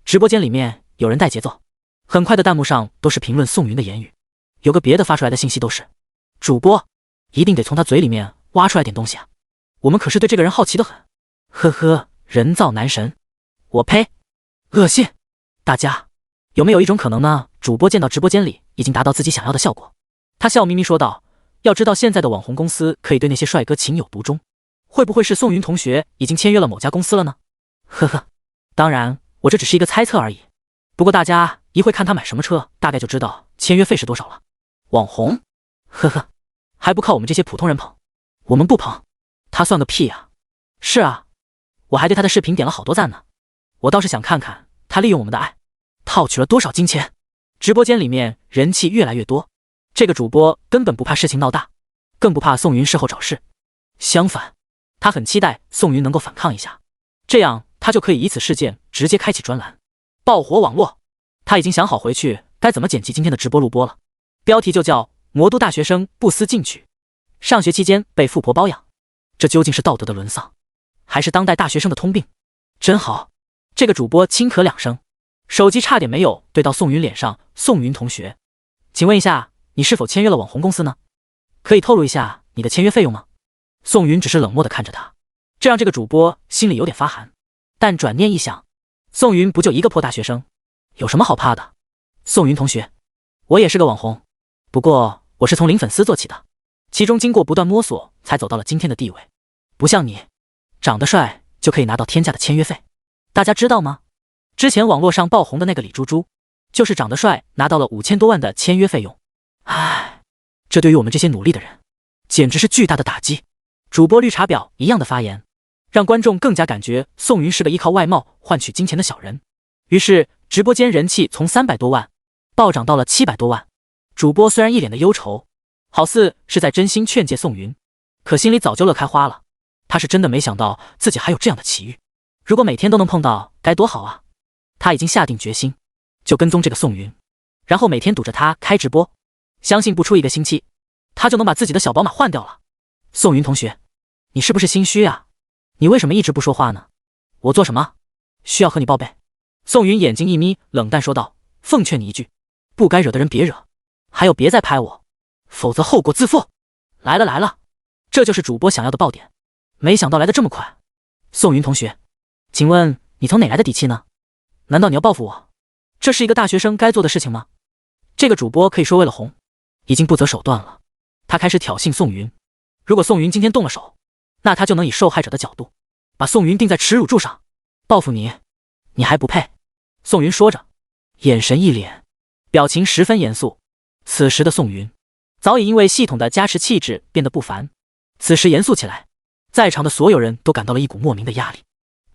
[SPEAKER 1] 直播间里面有人带节奏，很快的弹幕上都是评论宋云的言语，有个别的发出来的信息都是：主播一定得从他嘴里面挖出来点东西啊，我们可是对这个人好奇的很。呵呵，人造男神，我呸，恶心。大家有没有一种可能呢？主播见到直播间里已经达到自己想要的效果，他笑眯眯说道：要知道现在的网红公司可以对那些帅哥情有独钟，会不会是宋云同学已经签约了某家公司了呢？呵呵，当然我这只是一个猜测而已，不过大家一会看他买什么车，大概就知道签约费是多少了。网红？呵呵，还不靠我们这些普通人捧？我们不捧，他算个屁啊！是啊，我还对他的视频点了好多赞呢，我倒是想看看他利用我们的爱套取了多少金钱。直播间里面人气越来越多，这个主播根本不怕事情闹大，更不怕宋云事后找事，相反，他很期待宋云能够反抗一下，这样他他就可以以此事件直接开启专栏，爆火网络。他已经想好回去该怎么剪辑今天的直播录播了，标题就叫魔都大学生不思进取，上学期间被富婆包养，这究竟是道德的沦丧，还是当代大学生的通病？真好，这个主播轻咳2声，手机差点没有对到宋云脸上。宋云同学，请问一下，你是否签约了网红公司呢？可以透露一下你的签约费用吗？宋云只是冷漠地看着他，这让这个主播心里有点发寒。但转念一想，宋云不就一个破大学生，有什么好怕的？宋云同学，我也是个网红，不过我是从零粉丝做起的，其中经过不断摸索才走到了今天的地位。不像你，长得帅就可以拿到天价的签约费。大家知道吗？之前网络上爆红的那个李猪猪，就是长得帅拿到了5000多万的签约费用。唉，这对于我们这些努力的人，简直是巨大的打击。主播绿茶婊一样的发言，让观众更加感觉宋云是个依靠外貌换取金钱的小人。于是直播间人气从300多万暴涨到了700多万。主播虽然一脸的忧愁，好似是在真心劝诫宋云，可心里早就乐开花了。他是真的没想到自己还有这样的奇遇，如果每天都能碰到该多好啊。他已经下定决心，就跟踪这个宋云，然后每天堵着他开直播，相信不出1个星期，他就能把自己的小宝马换掉了。宋云同学，你是不是心虚啊？你为什么一直不说话呢？我做什么需要和你报备？宋云眼睛一眯，冷淡说道，奉劝你一句，不该惹的人别惹，还有别再拍我，否则后果自负。来了来了，这就是主播想要的爆点，没想到来得这么快。宋云同学，请问你从哪来的底气呢？难道你要报复我？这是一个大学生该做的事情吗？这个主播可以说为了红，已经不择手段了。他开始挑衅宋云，如果宋云今天动了手，那他就能以受害者的角度，把宋云钉在耻辱柱上。报复你，你还不配。宋云说着，眼神一脸，表情十分严肃。此时的宋云早已因为系统的加持气质变得不凡，此时严肃起来，在场的所有人都感到了一股莫名的压力。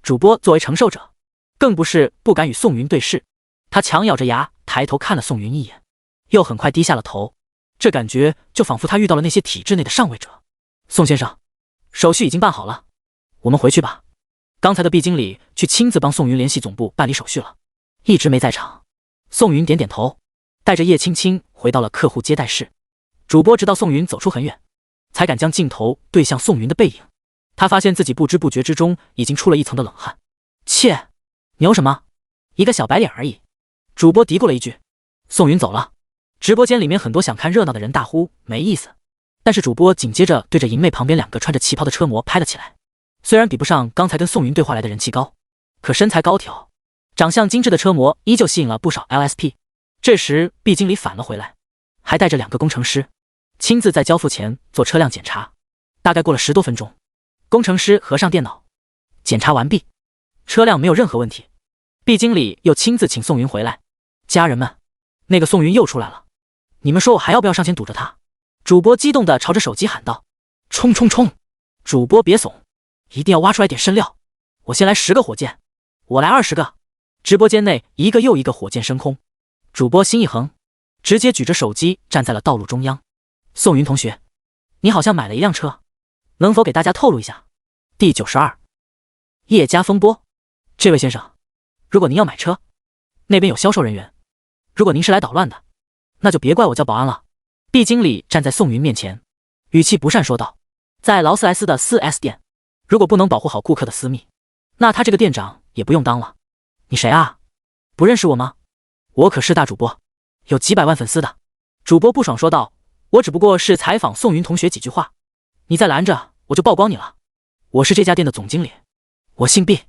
[SPEAKER 1] 主播作为承受者，更不是不敢与宋云对视，他强咬着牙抬头看了宋云一眼，又很快低下了头。这感觉就仿佛他遇到了那些体制内的上位者。宋先生，手续已经办好了，我们回去吧。刚才的毕经理去亲自帮宋云联系总部办理手续了，一直没在场。宋云点点头，带着叶青青回到了客户接待室。主播直到宋云走出很远，才敢将镜头对向宋云的背影。他发现自己不知不觉之中已经出了一层的冷汗。切，牛什么？一个小白脸而已。主播嘀咕了一句。宋云走了，直播间里面很多想看热闹的人大呼没意思，但是主播紧接着对着银妹旁边2个穿着旗袍的车模拍了起来。虽然比不上刚才跟宋云对话来的人气高，可身材高挑、长相精致的车模依旧吸引了不少 LSP。 这时毕经理返了回来，还带着2个工程师，亲自在交付前做车辆检查。大概过了10多分钟，工程师合上电脑，检查完毕，车辆没有任何问题。毕经理又亲自请宋云回来。家人们，那个宋云又出来了，你们说我还要不要上前堵着他？主播激动地朝着手机喊道。冲冲冲！主播别怂，一定要挖出来点生料。我先来10个火箭，我来20个。直播间内一个又一个火箭升空。主播心一横，直接举着手机站在了道路中央。宋云同学，你好像买了一辆车，能否给大家透露一下？第92叶家风波。这位先生，如果您要买车，那边有销售人员，如果您是来捣乱的，那就别怪我叫保安了。毕经理站在宋云面前，语气不善说道，在劳斯莱斯的 4S 店，如果不能保护好顾客的私密，那他这个店长也不用当了。你谁啊？不认识我吗？我可是大主播，有几百万粉丝的。主播不爽说道，我只不过是采访宋云同学几句话，你再拦着我就曝光你了。我是这家店的总经理，我姓毕，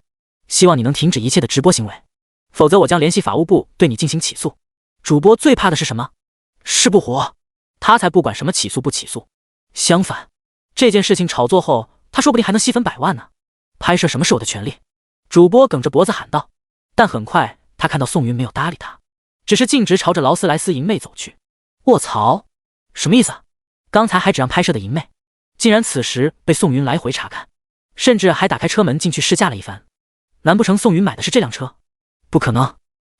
[SPEAKER 1] 希望你能停止一切的直播行为，否则我将联系法务部对你进行起诉。主播最怕的是什么？是不火。他才不管什么起诉不起诉，相反，这件事情炒作后，他说不定还能细分100万呢。拍摄什么是我的权利。主播梗着脖子喊道。但很快他看到宋云没有搭理他，只是径直朝着劳斯莱斯银妹走去。卧槽，什么意思？刚才还只让拍摄的银妹，竟然此时被宋云来回查看，甚至还打开车门进去试驾了一番。难不成宋云买的是这辆车？不可能。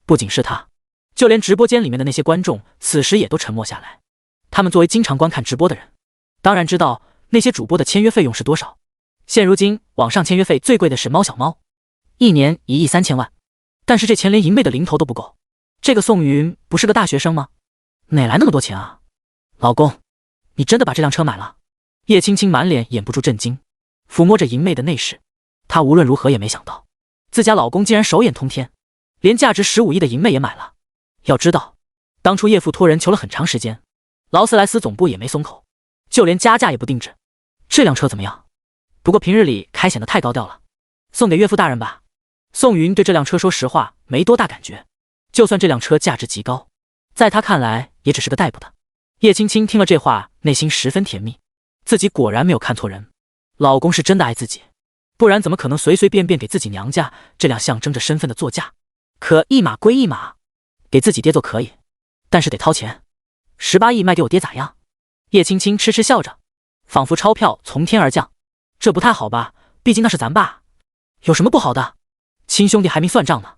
[SPEAKER 1] 不仅是他，就连直播间里面的那些观众此时也都沉默下来。他们作为经常观看直播的人，当然知道那些主播的签约费用是多少。现如今网上签约费最贵的是猫小猫， 1年1亿3千万。但是这钱连银妹的零头都不够。这个宋云不是个大学生吗？哪来那么多钱啊？老公，你真的把这辆车买了？叶青青满脸掩不住震惊，抚摸着银妹的内饰。她无论如何也没想到，自家老公竟然手眼通天，连价值15亿的银妹也买了。要知道，当初叶父托人求了很长时间，劳斯莱斯总部也没松口，就连加价也不定制。这辆车怎么样？不过平日里开显得太高调了，送给岳父大人吧。宋云对这辆车说实话没多大感觉，就算这辆车价值极高，在他看来也只是个代步的。叶青青听了这话，内心十分甜蜜，自己果然没有看错人，老公是真的爱自己，不然怎么可能随随便便给自己娘家这辆象征着身份的座驾？可一码归一码，给自己爹做可以，但是得掏钱。18亿卖给我爹咋样？叶青青痴痴笑着，仿佛钞票从天而降。这不太好吧，毕竟那是咱爸。有什么不好的？亲兄弟还没算账呢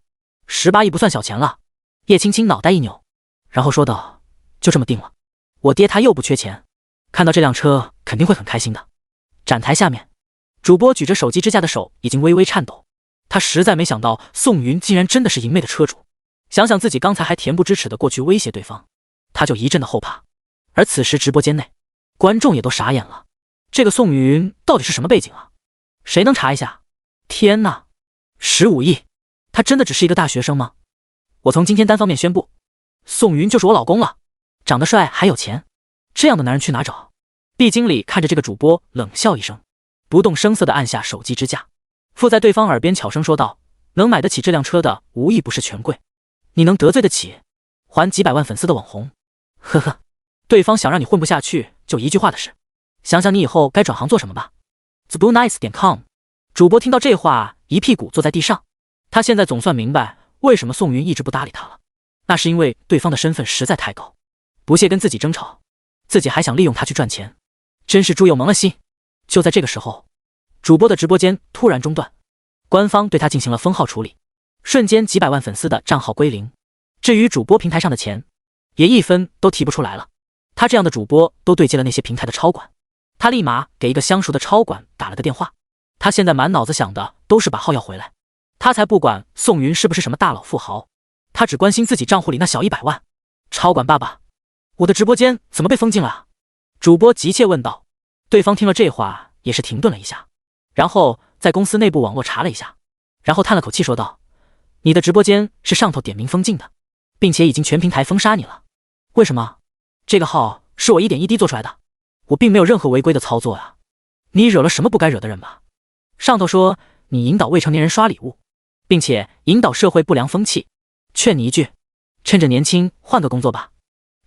[SPEAKER 1] ，18亿不算小钱了。叶青青脑袋一扭，然后说道：就这么定了，我爹他又不缺钱，看到这辆车肯定会很开心的。展台下面，主播举着手机支架的手已经微微颤抖，他实在没想到宋云竟然真的是银妹的车主。想想自己刚才还恬不知耻的过去威胁对方，他就一阵的后怕。而此时直播间内，观众也都傻眼了，这个宋云到底是什么背景啊？谁能查一下？天哪，15亿，他真的只是一个大学生吗？我从今天单方面宣布，宋云就是我老公了，长得帅还有钱，这样的男人去哪找？毕经理看着这个主播冷笑一声，不动声色地按下手机支架，附在对方耳边悄声说道：能买得起这辆车的无一不是权贵，你能得罪得起还几百万粉丝的网红？呵呵，对方想让你混不下去就一句话的事，想想你以后该转行做什么吧。TheBlueNice.com 主播听到这话一屁股坐在地上，他现在总算明白为什么宋云一直不搭理他了，那是因为对方的身份实在太高，不屑跟自己争吵，自己还想利用他去赚钱，真是猪又蒙了心。就在这个时候，主播的直播间突然中断，官方对他进行了封号处理，瞬间几百万粉丝的账号归零。至于主播平台上的钱，也一分都提不出来了。他这样的主播都对接了那些平台的超管，他立马给一个相熟的超管打了个电话，他现在满脑子想的都是把号要回来，他才不管宋云是不是什么大佬富豪，他只关心自己账户里那小100万。超管爸爸，我的直播间怎么被封禁了啊？主播急切问道。对方听了这话也是停顿了一下，然后在公司内部网络查了一下，然后叹了口气说道：你的直播间是上头点名封禁的，并且已经全平台封杀你了。为什么？这个号是我一点一滴做出来的，我并没有任何违规的操作啊！你惹了什么不该惹的人吧？上头说你引导未成年人刷礼物，并且引导社会不良风气，劝你一句，趁着年轻换个工作吧。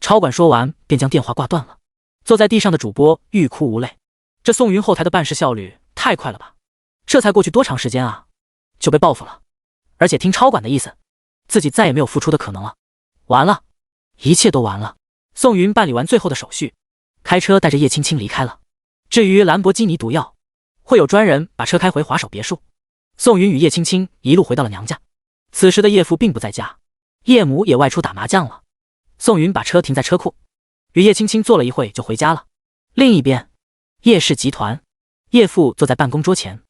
[SPEAKER 1] 超管说完便将电话挂断了。坐在地上的主播欲哭无泪，这宋云后台的办事效率太快了吧？这才过去多长时间啊，就被报复了？而且听超管的意思，自己再也没有复出的可能了。完了，一切都完了。宋云办理完最后的手续，开车带着叶青青离开了。至于兰博基尼毒药，会有专人把车开回华首别墅。宋云与叶青青一路回到了娘家。此时的叶父并不在家，叶母也外出打麻将了。宋云把车停在车库，与叶青青坐了一会就回家了。另一边，叶氏集团，叶父坐在办公桌前，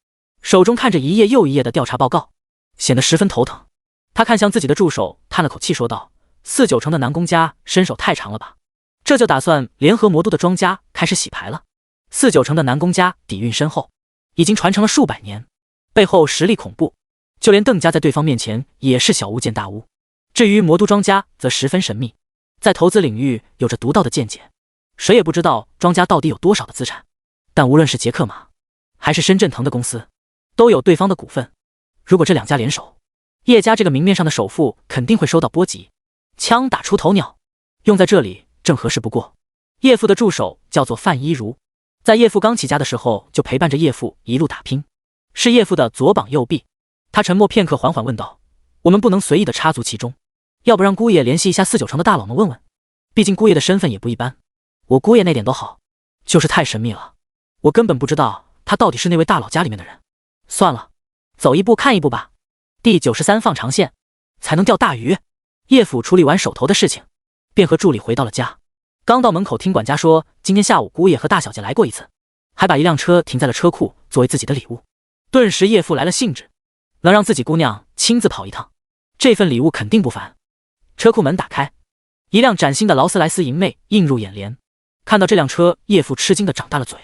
[SPEAKER 1] 手中看着一页又一页的调查报告，显得十分头疼。他看向自己的助手，叹了口气说道：4、9成的南宫家身手太长了吧，这就打算联合魔都的庄家开始洗牌了。4、9成的南宫家底蕴深厚，已经传承了数百年，背后实力恐怖，就连邓家在对方面前也是小巫见大巫。至于魔都庄家则十分神秘，在投资领域有着独到的见解，谁也不知道庄家到底有多少的资产。但无论是杰克马还是深圳腾的公司，都有对方的股份。如果这两家联手，叶家这个明面上的首富肯定会受到波及，枪打出头鸟，用在这里正合适不过。叶父的助手叫做范一如，在叶父刚起家的时候就陪伴着叶父一路打拼，是叶父的左膀右臂。他沉默片刻，缓缓问道：我们不能随意的插足其中，要不让姑爷联系一下4、9成的大佬们问问，毕竟姑爷的身份也不一般。我姑爷那点都好，就是太神秘了，我根本不知道他到底是那位大佬家里面的人。算了，走一步看一步吧。第93放长线才能钓大鱼。叶父处理完手头的事情，便和助理回到了家。刚到门口，听管家说今天下午姑爷和大小姐来过一次，还把一辆车停在了车库作为自己的礼物。顿时叶父来了兴致，能让自己姑娘亲自跑一趟，这份礼物肯定不凡。车库门打开，一辆崭新的劳斯莱斯迎媚映入眼帘。看到这辆车，叶父吃惊地长大了嘴。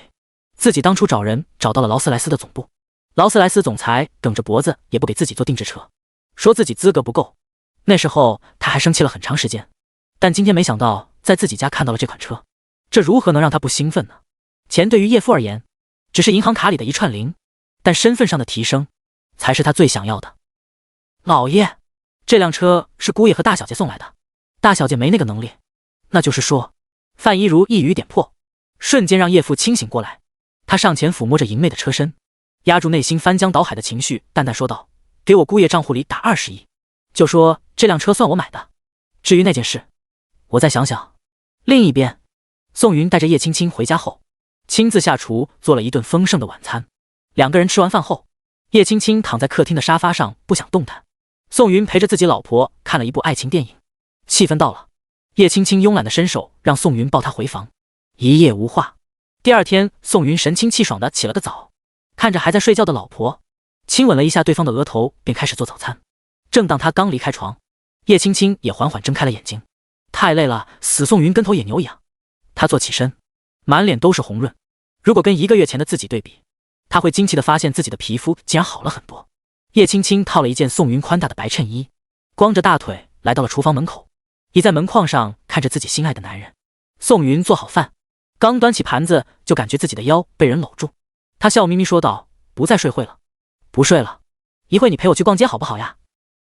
[SPEAKER 1] 自己当初找人找到了劳斯莱斯的总部，劳斯莱斯总裁梗着脖子也不给自己做定制车，说自己资格不够。那时候他还生气了很长时间，但今天没想到在自己家看到了这款车，这如何能让他不兴奋呢？钱对于叶父而言只是银行卡里的一串零，但身份上的提升才是他最想要的。老爷，这辆车是姑爷和大小姐送来的，大小姐没那个能力。那就是说，范一如一语点破，瞬间让叶父清醒过来。他上前抚摸着淫媚的车身，压住内心翻江倒海的情绪，淡淡说道：给我姑爷账户里打20亿，就说这辆车算我买的，至于那件事我再想想。另一边，宋云带着叶青青回家后，亲自下厨做了一顿丰盛的晚餐。两个人吃完饭后，叶青青躺在客厅的沙发上不想动弹，宋云陪着自己老婆看了一部爱情电影。气氛到了，叶青青慵懒的伸手让宋云抱她回房，一夜无话。第二天，宋云神清气爽的起了个早，看着还在睡觉的老婆，亲吻了一下对方的额头，便开始做早餐。正当他刚离开床，叶青青也缓缓睁开了眼睛。太累了，死宋云跟头野牛一样。他坐起身，满脸都是红润。如果跟1个月前的自己对比，他会惊奇的发现自己的皮肤竟然好了很多。叶青青套了一件宋云宽大的白衬衣，光着大腿来到了厨房门口，倚在门框上看着自己心爱的男人。宋云做好饭，刚端起盘子就感觉自己的腰被人搂住。他笑眯眯说道：不再睡会了？不睡了，一会你陪我去逛街好不好呀？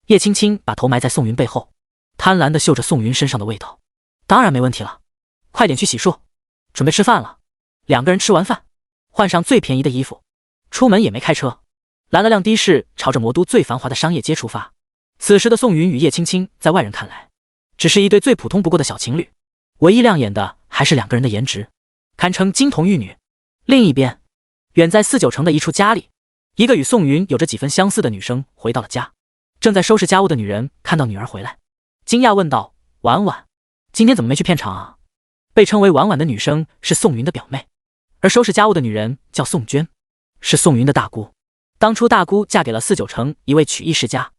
[SPEAKER 1] 叶青青把头埋在宋云背后，贪婪地嗅着宋云身上的味道。当然没问题了，快点去洗漱，准备吃饭了。两个人吃完饭，换上最便宜的衣服，出门也没开车，拦了辆的士，朝着魔都最繁华的商业街出发。此时的宋云与叶青青在外人看来只是一对最普通不过的小情侣，唯一亮眼的还是两个人的颜值，堪称金童玉女。另一边，远在4、9城的一处家里，一个与宋云有着几分相似的女生回到了家。正在收拾家务的女人看到女儿回来，惊讶问道：婉婉，今天怎么没去片场啊？被称为婉婉的女生是宋云的表妹，而收拾家务的女人叫宋娟，是宋云的大姑。当初大姑嫁给了4、9城一位曲艺世家，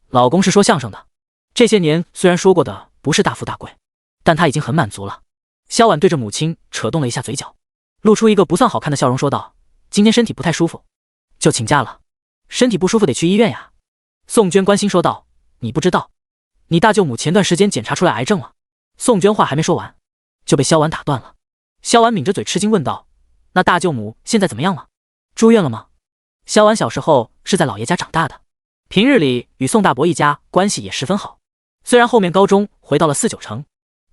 [SPEAKER 1] 老公是说相声的。这些年虽然说过的不是大富大贵，但她已经很满足了。萧婉对着母亲扯动了一下嘴角，露出一个不算好看的笑容，说道：今天身体不太舒服，就请假了。身体不舒服得去医院呀。宋娟关心说道：你不知道，你大舅母前段时间检查出来癌症了。宋娟话还没说完，就被萧婉打断了。萧婉抿着嘴吃惊问道：那大舅母现在怎么样了？住院了吗？萧婉小时候是在姥爷家长大的，平日里与宋大伯一家关系也十分好。虽然后面高中回到了4、9城，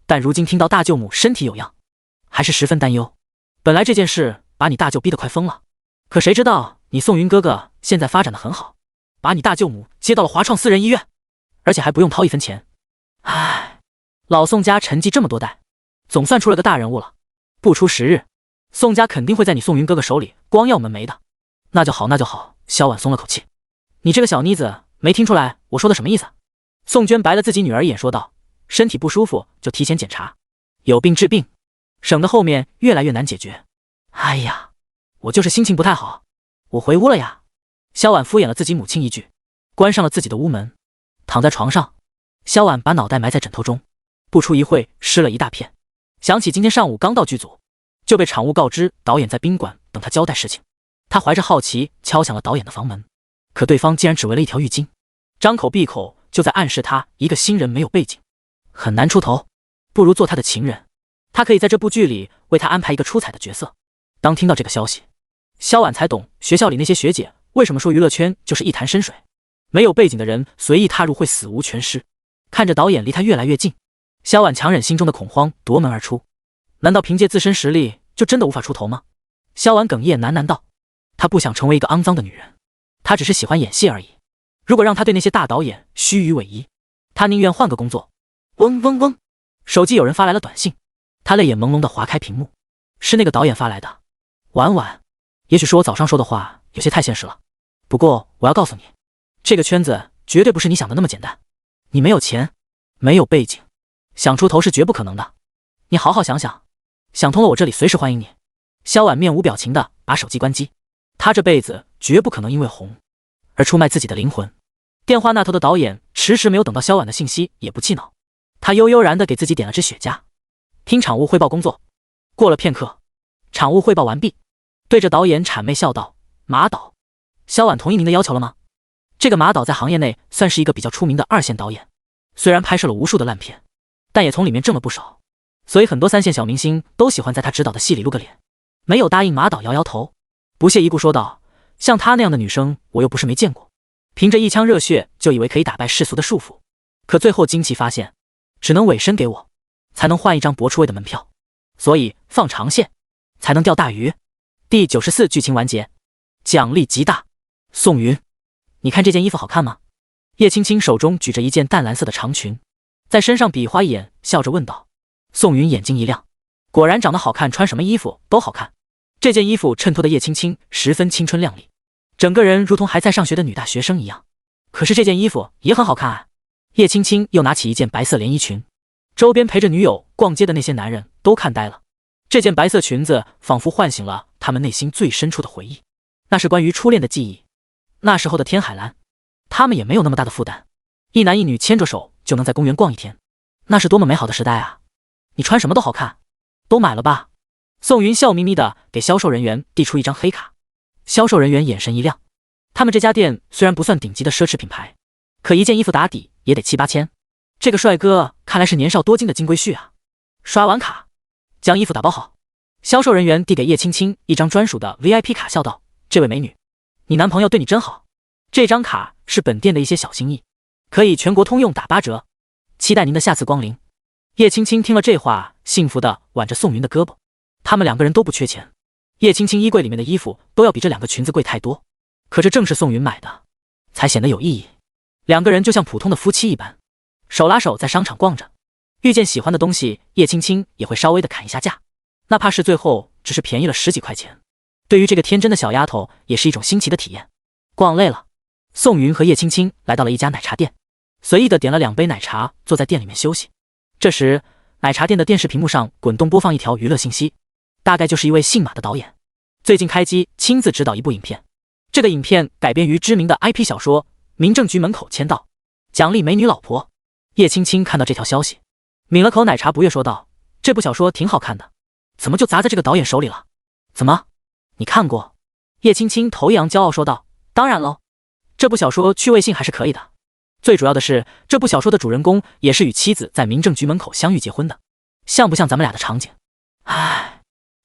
[SPEAKER 1] 但如今听到大舅母身体有恙，还是十分担忧。本来这件事把你大舅逼得快疯了，可谁知道你宋云哥哥现在发展得很好，把你大舅母接到了华创私人医院，而且还不用掏1分钱。唉，老宋家沉寂这么多代，总算出了个大人物了。不出10日，宋家肯定会在你宋云哥哥手里光耀门楣的。那就好，那就好。萧婉松了口气。你这个小妮子，没听出来我说的什么意思？宋娟白了自己女儿一眼说道：身体不舒服就提前检查，有病治病，省得后面越来越难解决。哎呀，我就是心情不太好，我回屋了呀。萧婉敷衍了自己母亲一句，关上了自己的屋门，躺在床上，萧婉把脑袋埋在枕头中，不出一会湿了一大片。想起今天上午刚到剧组，就被场务告知导演在宾馆等他交代事情，他怀着好奇敲响了导演的房门，可对方竟然只围了一条浴巾，张口闭口就在暗示他一个新人没有背景，很难出头，不如做他的情人，他可以在这部剧里为他安排一个出彩的角色。当听到这个消息，萧婉才懂学校里那些学姐为什么说娱乐圈就是一潭深水，没有背景的人随意踏入会死无全尸。看着导演离他越来越近，萧婉强忍心中的恐慌夺门而出。难道凭借自身实力就真的无法出头吗？萧婉哽咽喃喃道：她不想成为一个肮脏的女人，她只是喜欢演戏而已。如果让她对那些大导演虚与委蛇，她宁愿换个工作。嗡嗡嗡，手机有人发来了短信，她泪眼朦胧地划开屏幕，是那个导演发来的。婉婉，也许是我早上说的话有些太现实了，不过我要告诉你，这个圈子绝对不是你想的那么简单。你没有钱，没有背景，想出头是绝不可能的。你好好想想，想通了我这里随时欢迎你。萧婉面无表情地把手机关机，她这辈子绝不可能因为红而出卖自己的灵魂。电话那头的导演迟迟没有等到萧婉的信息，也不气恼，他悠悠然地给自己点了支雪茄。听场务汇报工作。过了片刻，场务汇报完毕，对着导演谄媚笑道：“马导，萧婉同意您的要求了吗？”这个马导在行业内算是一个比较出名的二线导演，虽然拍摄了无数的烂片，但也从里面挣了不少，所以很多三线小明星都喜欢在他指导的戏里露个脸。没有答应，马导摇摇头，不屑一顾说道：“像她那样的女生，我又不是没见过。凭着一腔热血就以为可以打败世俗的束缚，可最后惊奇发现，只能委身给我，才能换一张博出位的门票。所以放长线，才能钓大鱼。”第94剧情完结，奖励极大。宋云，你看这件衣服好看吗？叶青青手中举着一件淡蓝色的长裙，在身上比划一眼，笑着问道。宋云眼睛一亮，果然长得好看，穿什么衣服都好看。这件衣服衬托的叶青青十分青春靓丽，整个人如同还在上学的女大学生一样。可是这件衣服也很好看啊！叶青青又拿起一件白色连衣裙，周边陪着女友逛街的那些男人都看呆了。这件白色裙子仿佛唤醒了他们内心最深处的回忆，那是关于初恋的记忆。那时候的天海蓝，他们也没有那么大的负担，一男一女牵着手就能在公园逛一天，那是多么美好的时代啊！你穿什么都好看，都买了吧？宋云笑眯眯地给销售人员递出一张黑卡，销售人员眼神一亮。他们这家店虽然不算顶级的奢侈品牌，可一件衣服打底也得7、8千。这个帅哥看来是年少多金的金龟婿啊！刷完卡，将衣服打包好，销售人员递给叶青青一张专属的 VIP 卡，笑道：“这位美女，你男朋友对你真好，这张卡是本店的一些小心意，可以全国通用打8折，期待您的下次光临。”叶青青听了这话，幸福地挽着宋云的胳膊。他们两个人都不缺钱，叶青青衣柜里面的衣服都要比这两个裙子贵太多，可这正是宋云买的，才显得有意义。两个人就像普通的夫妻一般，手拉手在商场逛着，遇见喜欢的东西，叶青青也会稍微的砍一下价，哪怕是最后只是便宜了10几块钱，对于这个天真的小丫头也是一种新奇的体验。逛累了，宋云和叶青青来到了一家奶茶店，随意的点了2杯奶茶，坐在店里面休息。这时，奶茶店的电视屏幕上滚动播放一条娱乐信息，大概就是一位姓马的导演最近开机亲自指导一部影片，这个影片改编于知名的 IP 小说《民政局门口签到，奖励美女老婆》。叶青青看到这条消息，抿了口奶茶，不悦说道：“这部小说挺好看的，怎么就砸在这个导演手里了？怎么，你看过？”叶青青头一扬，骄傲说道：“当然喽，这部小说趣味性还是可以的。最主要的是，这部小说的主人公也是与妻子在民政局门口相遇结婚的，像不像咱们俩的场景？唉，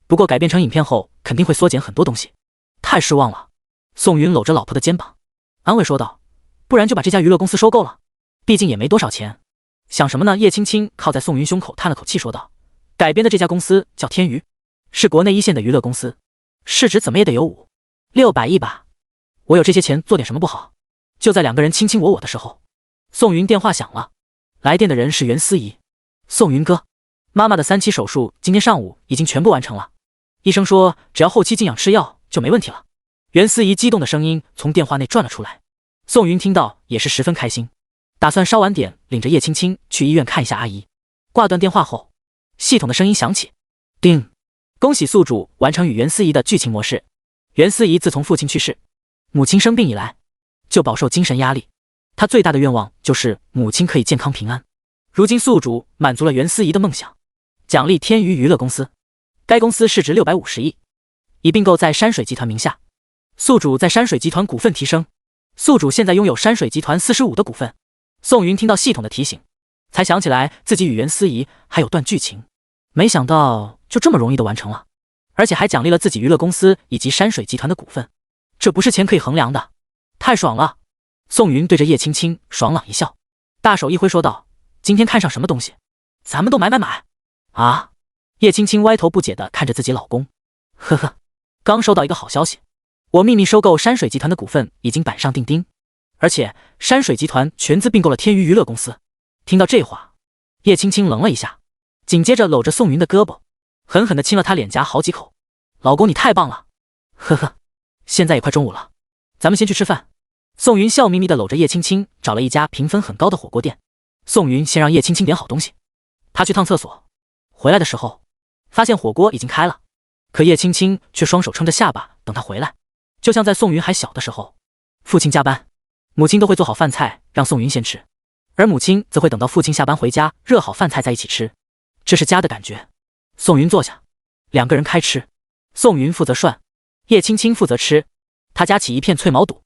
[SPEAKER 1] 不过改编成影片后肯定会缩减很多东西，太失望了。”宋云搂着老婆的肩膀，安慰说道：“不然就把这家娱乐公司收购了，毕竟也没多少钱。”想什么呢？叶青青靠在宋云胸口叹了口气说道：“改编的这家公司叫天娱，是国内1线的娱乐公司，市值怎么也得有5、600亿吧。我有这些钱做点什么不好？”就在两个人卿卿我我的时候，宋云电话响了，来电的人是袁思怡。宋云哥，妈妈的3期手术今天上午已经全部完成了，医生说只要后期静养吃药就没问题了。袁思怡激动的声音从电话内传了出来，宋云听到也是十分开心，打算稍晚点领着叶青青去医院看一下阿姨。挂断电话后，系统的声音响起，叮，恭喜宿主完成与袁思怡的剧情模式。袁思怡自从父亲去世，母亲生病以来，就饱受精神压力，她最大的愿望就是母亲可以健康平安。如今宿主满足了袁思怡的梦想，奖励天娱娱乐公司，该公司市值650亿，已并购在山水集团名下。宿主在山水集团股份提升，宿主现在拥有山水集团45%的股份。宋云听到系统的提醒，才想起来自己与袁思怡还有段剧情，没想到就这么容易的完成了，而且还奖励了自己娱乐公司以及山水集团的股份，这不是钱可以衡量的，太爽了。宋云对着叶青青爽朗一笑，大手一挥说道：“今天看上什么东西，咱们都买。啊！”叶青青歪头不解地看着自己老公，呵呵，刚收到一个好消息，我秘密收购山水集团的股份已经板上钉钉，而且山水集团全资并购了天娱娱乐公司。听到这话，叶青青愣了一下，紧接着搂着宋云的胳膊，狠狠地亲了她脸颊好几口。老公你太棒了，呵呵，现在也快中午了，咱们先去吃饭。宋云笑眯眯地搂着叶青青，找了一家评分很高的火锅店。宋云先让叶青青点好东西，她去趟厕所，回来的时候发现火锅已经开了，可叶青青却双手撑着下巴等她回来，就像在宋云还小的时候，父亲加班，母亲都会做好饭菜让宋云先吃，而母亲则会等到父亲下班回家热好饭菜在一起吃，这是家的感觉。宋云坐下，两个人开吃，宋云负责涮，叶青青负责吃。她夹起一片脆毛肚，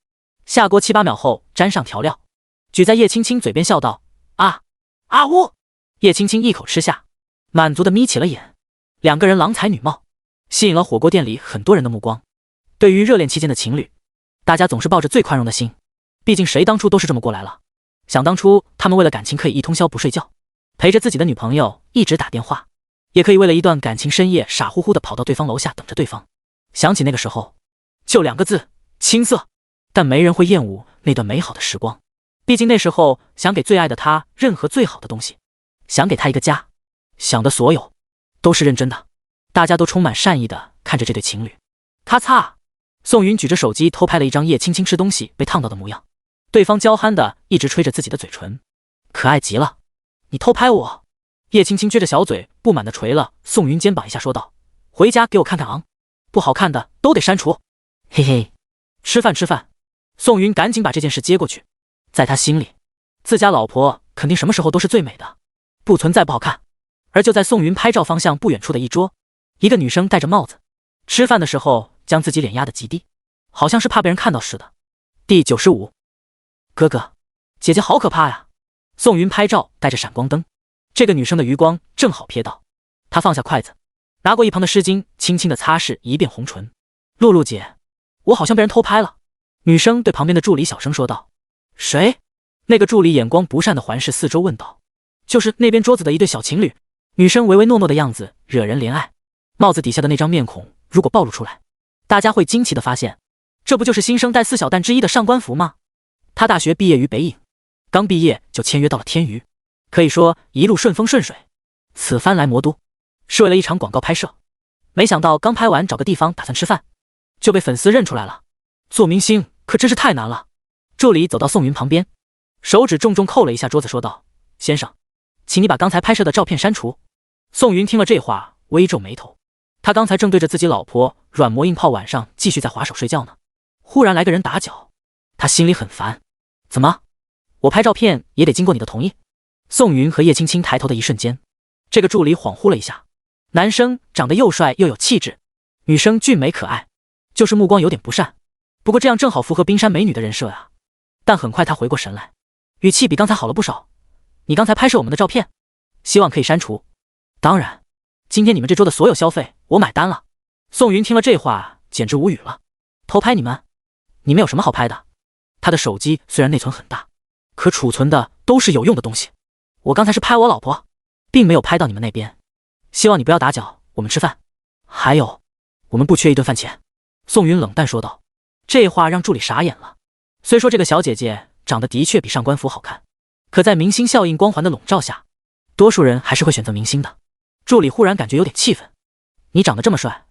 [SPEAKER 1] 下锅7、8秒后沾上调料，举在叶青青嘴边笑道：“啊啊呜！”叶青青一口吃下，满足的眯起了眼。两个人郎才女貌，吸引了火锅店里很多人的目光。对于热恋期间的情侣，大家总是抱着最宽容的心，毕竟谁当初都是这么过来了。想当初他们为了感情可以一通宵不睡觉，陪着自己的女朋友一直打电话，也可以为了一段感情深夜傻乎乎的跑到对方楼下等着对方。想起那个时候，就2个字：青涩。但没人会厌恶那段美好的时光，毕竟那时候想给最爱的他任何最好的东西，想给他一个家，想的所有都是认真的。大家都充满善意的看着这对情侣。咔嚓，宋云举着手机偷拍了一张叶青青吃东西被烫到的模样，对方娇憨的一直吹着自己的嘴唇，可爱极了。你偷拍我？叶青青撅着小嘴不满的捶了宋云肩膀一下，说道：“回家给我看看昂，不好看的都得删除。”嘿嘿，吃饭吃饭。宋云赶紧把这件事接过去，在他心里，自家老婆肯定什么时候都是最美的，不存在不好看。而就在宋云拍照方向不远处的一桌，一个女生戴着帽子，吃饭的时候将自己脸压得极低，好像是怕被人看到似的。第95，哥哥，姐姐好可怕呀！宋云拍照带着闪光灯，这个女生的余光正好瞥到，她放下筷子，拿过一旁的湿巾，轻轻地擦拭一遍红唇。露露姐，我好像被人偷拍了。女生对旁边的助理小声说道。谁？那个助理眼光不善地环视四周问道。就是那边桌子的一对小情侣。女生唯唯诺诺的样子惹人怜爱，帽子底下的那张面孔如果暴露出来，大家会惊奇地发现，这不就是新生代4小蛋之一的上官福吗？他大学毕业于北影，刚毕业就签约到了天娱，可以说一路顺风顺水。此番来魔都是为了一场广告拍摄，没想到刚拍完找个地方打算吃饭，就被粉丝认出来了。做明星可真是太难了。助理走到宋云旁边，手指重重扣了一下桌子，说道：“先生，请你把刚才拍摄的照片删除。”宋云听了这话，微皱眉头。他刚才正对着自己老婆软磨硬泡，晚上继续在滑手睡觉呢，忽然来个人打搅，他心里很烦。怎么，我拍照片也得经过你的同意？宋云和叶青青抬头的一瞬间，这个助理恍惚了一下。男生长得又帅又有气质，女生俊美可爱，就是目光有点不善。不过这样正好符合冰山美女的人设啊。但很快他回过神来，语气比刚才好了不少。你刚才拍摄我们的照片，希望可以删除。当然，今天你们这桌的所有消费我买单了。宋云听了这话简直无语了。偷拍你们？你们有什么好拍的？他的手机虽然内存很大，可储存的都是有用的东西。我刚才是拍我老婆，并没有拍到你们那边。希望你不要打搅我们吃饭。还有，我们不缺一顿饭钱。宋云冷淡说道。这话让助理傻眼了。虽说这个小姐姐长得的确比上官福好看，可在明星效应光环的笼罩下，多数人还是会选择明星的。助理忽然感觉有点气愤。你长得这么帅，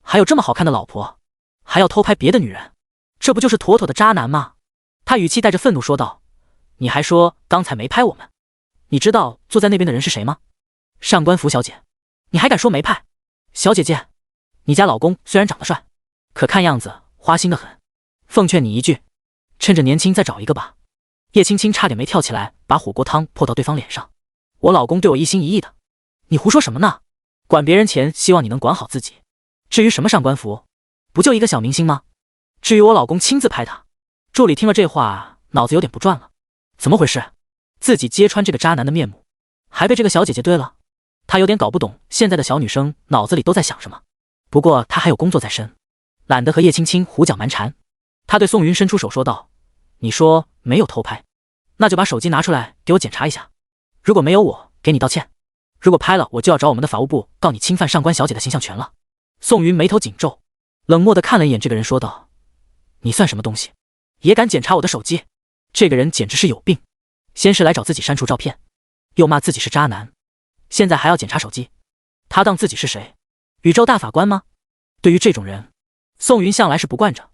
[SPEAKER 1] 还有这么好看的老婆，还要偷拍别的女人，这不就是妥妥的渣男吗？他语气带着愤怒说道。你还说刚才没拍我们，你知道坐在那边的人是谁吗？上官福小姐。你还敢说没拍？小姐姐，你家老公虽然长得帅，可看样子花心的很。奉劝你一句，趁着年轻再找一个吧。叶青青差点没跳起来把火锅汤泼到对方脸上。我老公对我一心一意的。你胡说什么呢？管别人钱，希望你能管好自己。至于什么上官福，不就一个小明星吗？至于我老公亲自拍他。助理听了这话，脑子有点不转了。怎么回事？自己揭穿这个渣男的面目，还被这个小姐姐对了。他有点搞不懂现在的小女生脑子里都在想什么。不过他还有工作在身，懒得和叶青青胡搅蛮缠。他对宋云伸出手说道：你说没有偷拍，那就把手机拿出来给我检查一下。如果没有，我给你道歉。如果拍了，我就要找我们的法务部告你侵犯上官小姐的形象权了。宋云眉头紧皱，冷漠地看了一眼这个人说道：你算什么东西，也敢检查我的手机？这个人简直是有病。先是来找自己删除照片，又骂自己是渣男，现在还要检查手机。他当自己是谁？宇宙大法官吗？对于这种人，宋云向来是不惯着。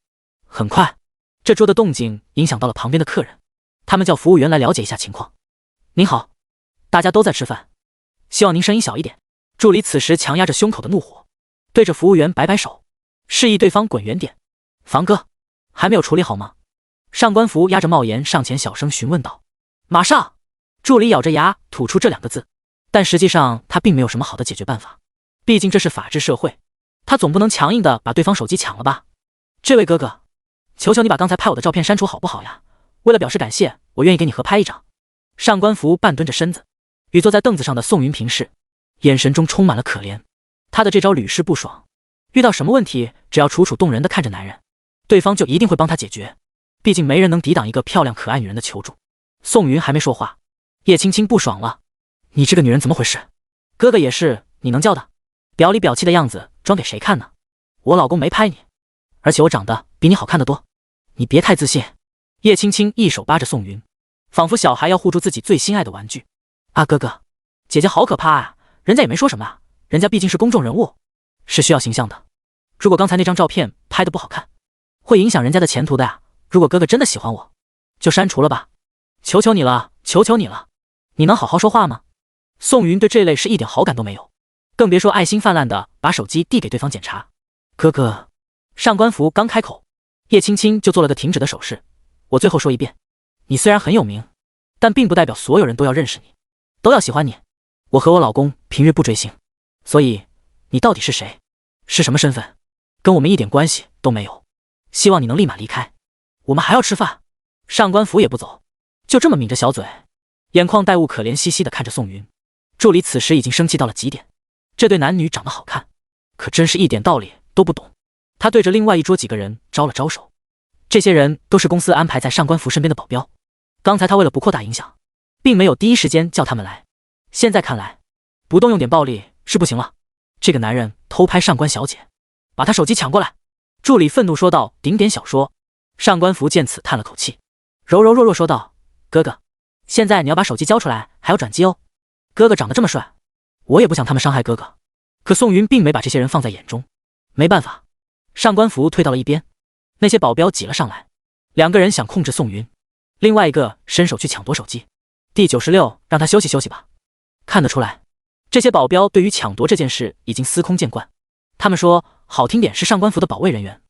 [SPEAKER 1] 很快，这桌的动静影响到了旁边的客人，他们叫服务员来了解一下情况。您好，大家都在吃饭，希望您声音小一点。助理此时强压着胸口的怒火，对着服务员摆摆手，示意对方滚远点。房哥，还没有处理好吗？上官福压着帽檐上前小声询问道：“马上！”助理咬着牙吐出这2个字，但实际上他并没有什么好的解决办法，毕竟这是法治社会，他总不能强硬的把对方手机抢了吧？这位哥哥，求求你把刚才拍我的照片删除好不好呀？为了表示感谢，我愿意给你合拍一张。上官福半蹲着身子，与坐在凳子上的宋云平视，眼神中充满了可怜。他的这招屡试不爽，遇到什么问题，只要楚楚动人的看着男人，对方就一定会帮他解决。毕竟没人能抵挡一个漂亮可爱女人的求助。宋云还没说话，叶青青不爽了：“你这个女人怎么回事？哥哥也是你能叫的？表里表气的样子装给谁看呢？我老公没拍你，而且我长得比你好看得多，你别太自信。”叶青青一手扒着宋云，仿佛小孩要护住自己最心爱的玩具。啊哥哥，姐姐好可怕啊，人家也没说什么啊，人家毕竟是公众人物，是需要形象的。如果刚才那张照片拍得不好看，会影响人家的前途的呀。如果哥哥真的喜欢我，就删除了吧，求求你了，求求你了，你能好好说话吗？宋云对这类是一点好感都没有，更别说爱心泛滥的把手机递给对方检查。哥哥，上官福刚开口，叶青青就做了个停止的手势。我最后说一遍，你虽然很有名，但并不代表所有人都要认识你，都要喜欢你。我和我老公平日不追星，所以你到底是谁，是什么身份，跟我们一点关系都没有。希望你能立马离开，我们还要吃饭。上官福也不走，就这么抿着小嘴，眼眶带雾，可怜兮兮地看着宋云。助理此时已经生气到了极点，这对男女长得好看，可真是一点道理都不懂。他对着另外一桌几个人招了招手，这些人都是公司安排在上官福身边的保镖，刚才他为了不扩大影响，并没有第一时间叫他们来，现在看来不动用点暴力是不行了。这个男人偷拍上官小姐，把他手机抢过来。助理愤怒说道，顶点小说。上官福见此叹了口气，柔柔弱弱说道：“哥哥，现在你要把手机交出来，还要转机哦。哥哥长得这么帅，我也不想他们伤害哥哥。”可宋云并没把这些人放在眼中，没办法，上官福退到了一边。那些保镖挤了上来，2个人想控制宋云，另外一个伸手去抢夺手机。第96，让他休息休息吧。看得出来，这些保镖对于抢夺这件事已经司空见惯。他们说好听点是上官福的保卫人员，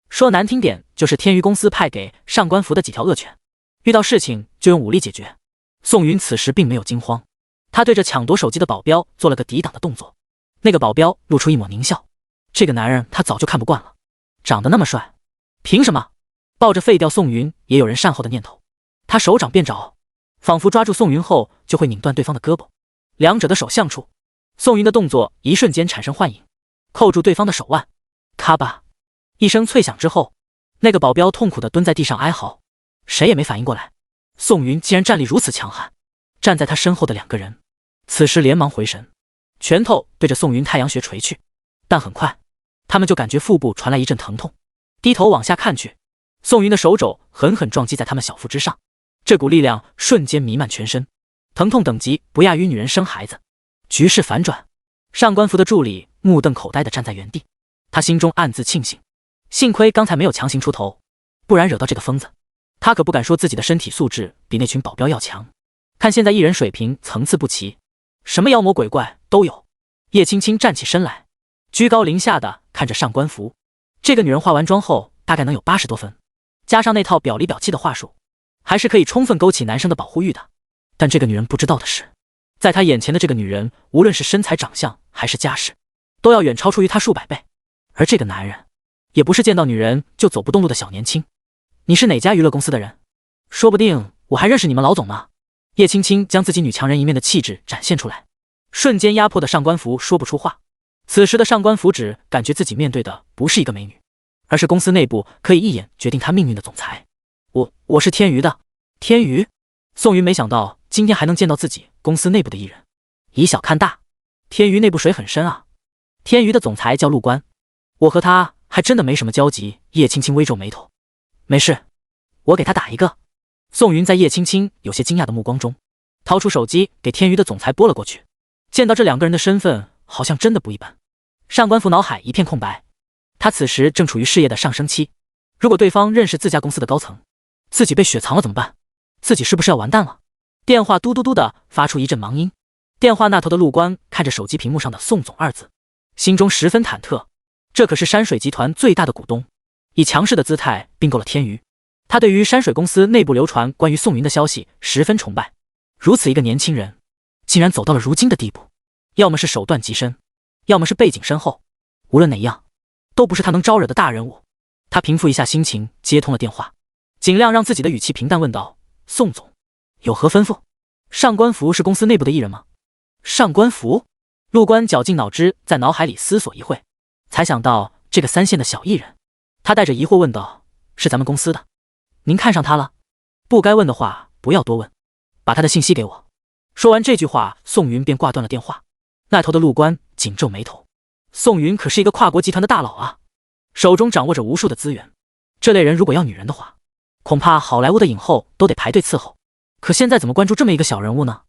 [SPEAKER 1] 说难听点就是天娱公司派给上官福的几条恶犬，遇到事情就用武力解决。宋云此时并没有惊慌，他对着抢夺手机的保镖做了个抵挡的动作。那个保镖露出一抹狞笑，这个男人他早就看不惯了，长得那么帅，凭什么？抱着废掉宋云也有人善后的念头，他手掌便着，仿佛抓住宋云后就会拧断对方的胳膊，两者的手相触，宋云的动作一瞬间产生幻影，扣住对方的手腕，咔吧一声脆响之后，那个保镖痛苦地蹲在地上哀嚎，谁也没反应过来，宋云竟然战力如此强悍。站在他身后的2个人此时连忙回神，拳头对着宋云太阳穴捶去，但很快他们就感觉腹部传来一阵疼痛，低头往下看去，宋云的手肘狠狠撞击在他们小腹之上，这股力量瞬间弥漫全身，疼痛等级不亚于女人生孩子。局势反转，上官福的助理目瞪口呆地站在原地，他心中暗自庆幸，幸亏刚才没有强行出头，不然惹到这个疯子，他可不敢说自己的身体素质比那群保镖要强。看现在艺人水平层次不齐，什么妖魔鬼怪都有。叶青青站起身来，居高临下的看着上官福，这个女人化完妆后大概能有80多分，加上那套表里表气的话术，还是可以充分勾起男生的保护欲的。但这个女人不知道的是，在她眼前的这个女人，无论是身材长相还是家世，都要远超出于她数百倍。而这个男人也不是见到女人就走不动路的小年轻。你是哪家娱乐公司的人？说不定我还认识你们老总呢。叶青青将自己女强人一面的气质展现出来，瞬间压迫的上官福说不出话。此时的上官福只感觉自己面对的不是一个美女，而是公司内部可以一眼决定他命运的总裁。我是天娱的。天娱？宋云没想到今天还能见到自己公司内部的艺人，以小看大，天娱内部水很深啊。天娱的总裁叫陆官，我和他还真的没什么交集。叶青青微皱眉头，没事，我给他打一个。宋云在叶青青有些惊讶的目光中，掏出手机给天娱的总裁拨了过去。见到这2个人的身份，好像真的不一般。上官福脑海一片空白，他此时正处于事业的上升期，如果对方认识自家公司的高层，自己被雪藏了怎么办？自己是不是要完蛋了？电话嘟嘟嘟的发出一阵忙音，电话那头的陆官看着手机屏幕上的宋总2字，心中十分忐忑。这可是山水集团最大的股东，以强势的姿态并购了天娱，他对于山水公司内部流传关于宋云的消息十分崇拜，如此一个年轻人，竟然走到了如今的地步，要么是手段极深，要么是背景深厚，无论哪样，都不是他能招惹的大人物。他平复一下心情，接通了电话，尽量让自己的语气平淡问道：“宋总，有何吩咐？上官福是公司内部的艺人吗？”上官福？陆官绞尽脑汁，在脑海里思索一会，才想到这个3线的小艺人。他带着疑惑问道：“是咱们公司的？您看上他了？不该问的话不要多问，把他的信息给我。”说完这句话，宋云便挂断了电话。那头的陆官紧皱眉头，宋云可是一个跨国集团的大佬啊，手中掌握着无数的资源，这类人如果要女人的话，恐怕好莱坞的影后都得排队伺候。可现在怎么关注这么一个小人物呢？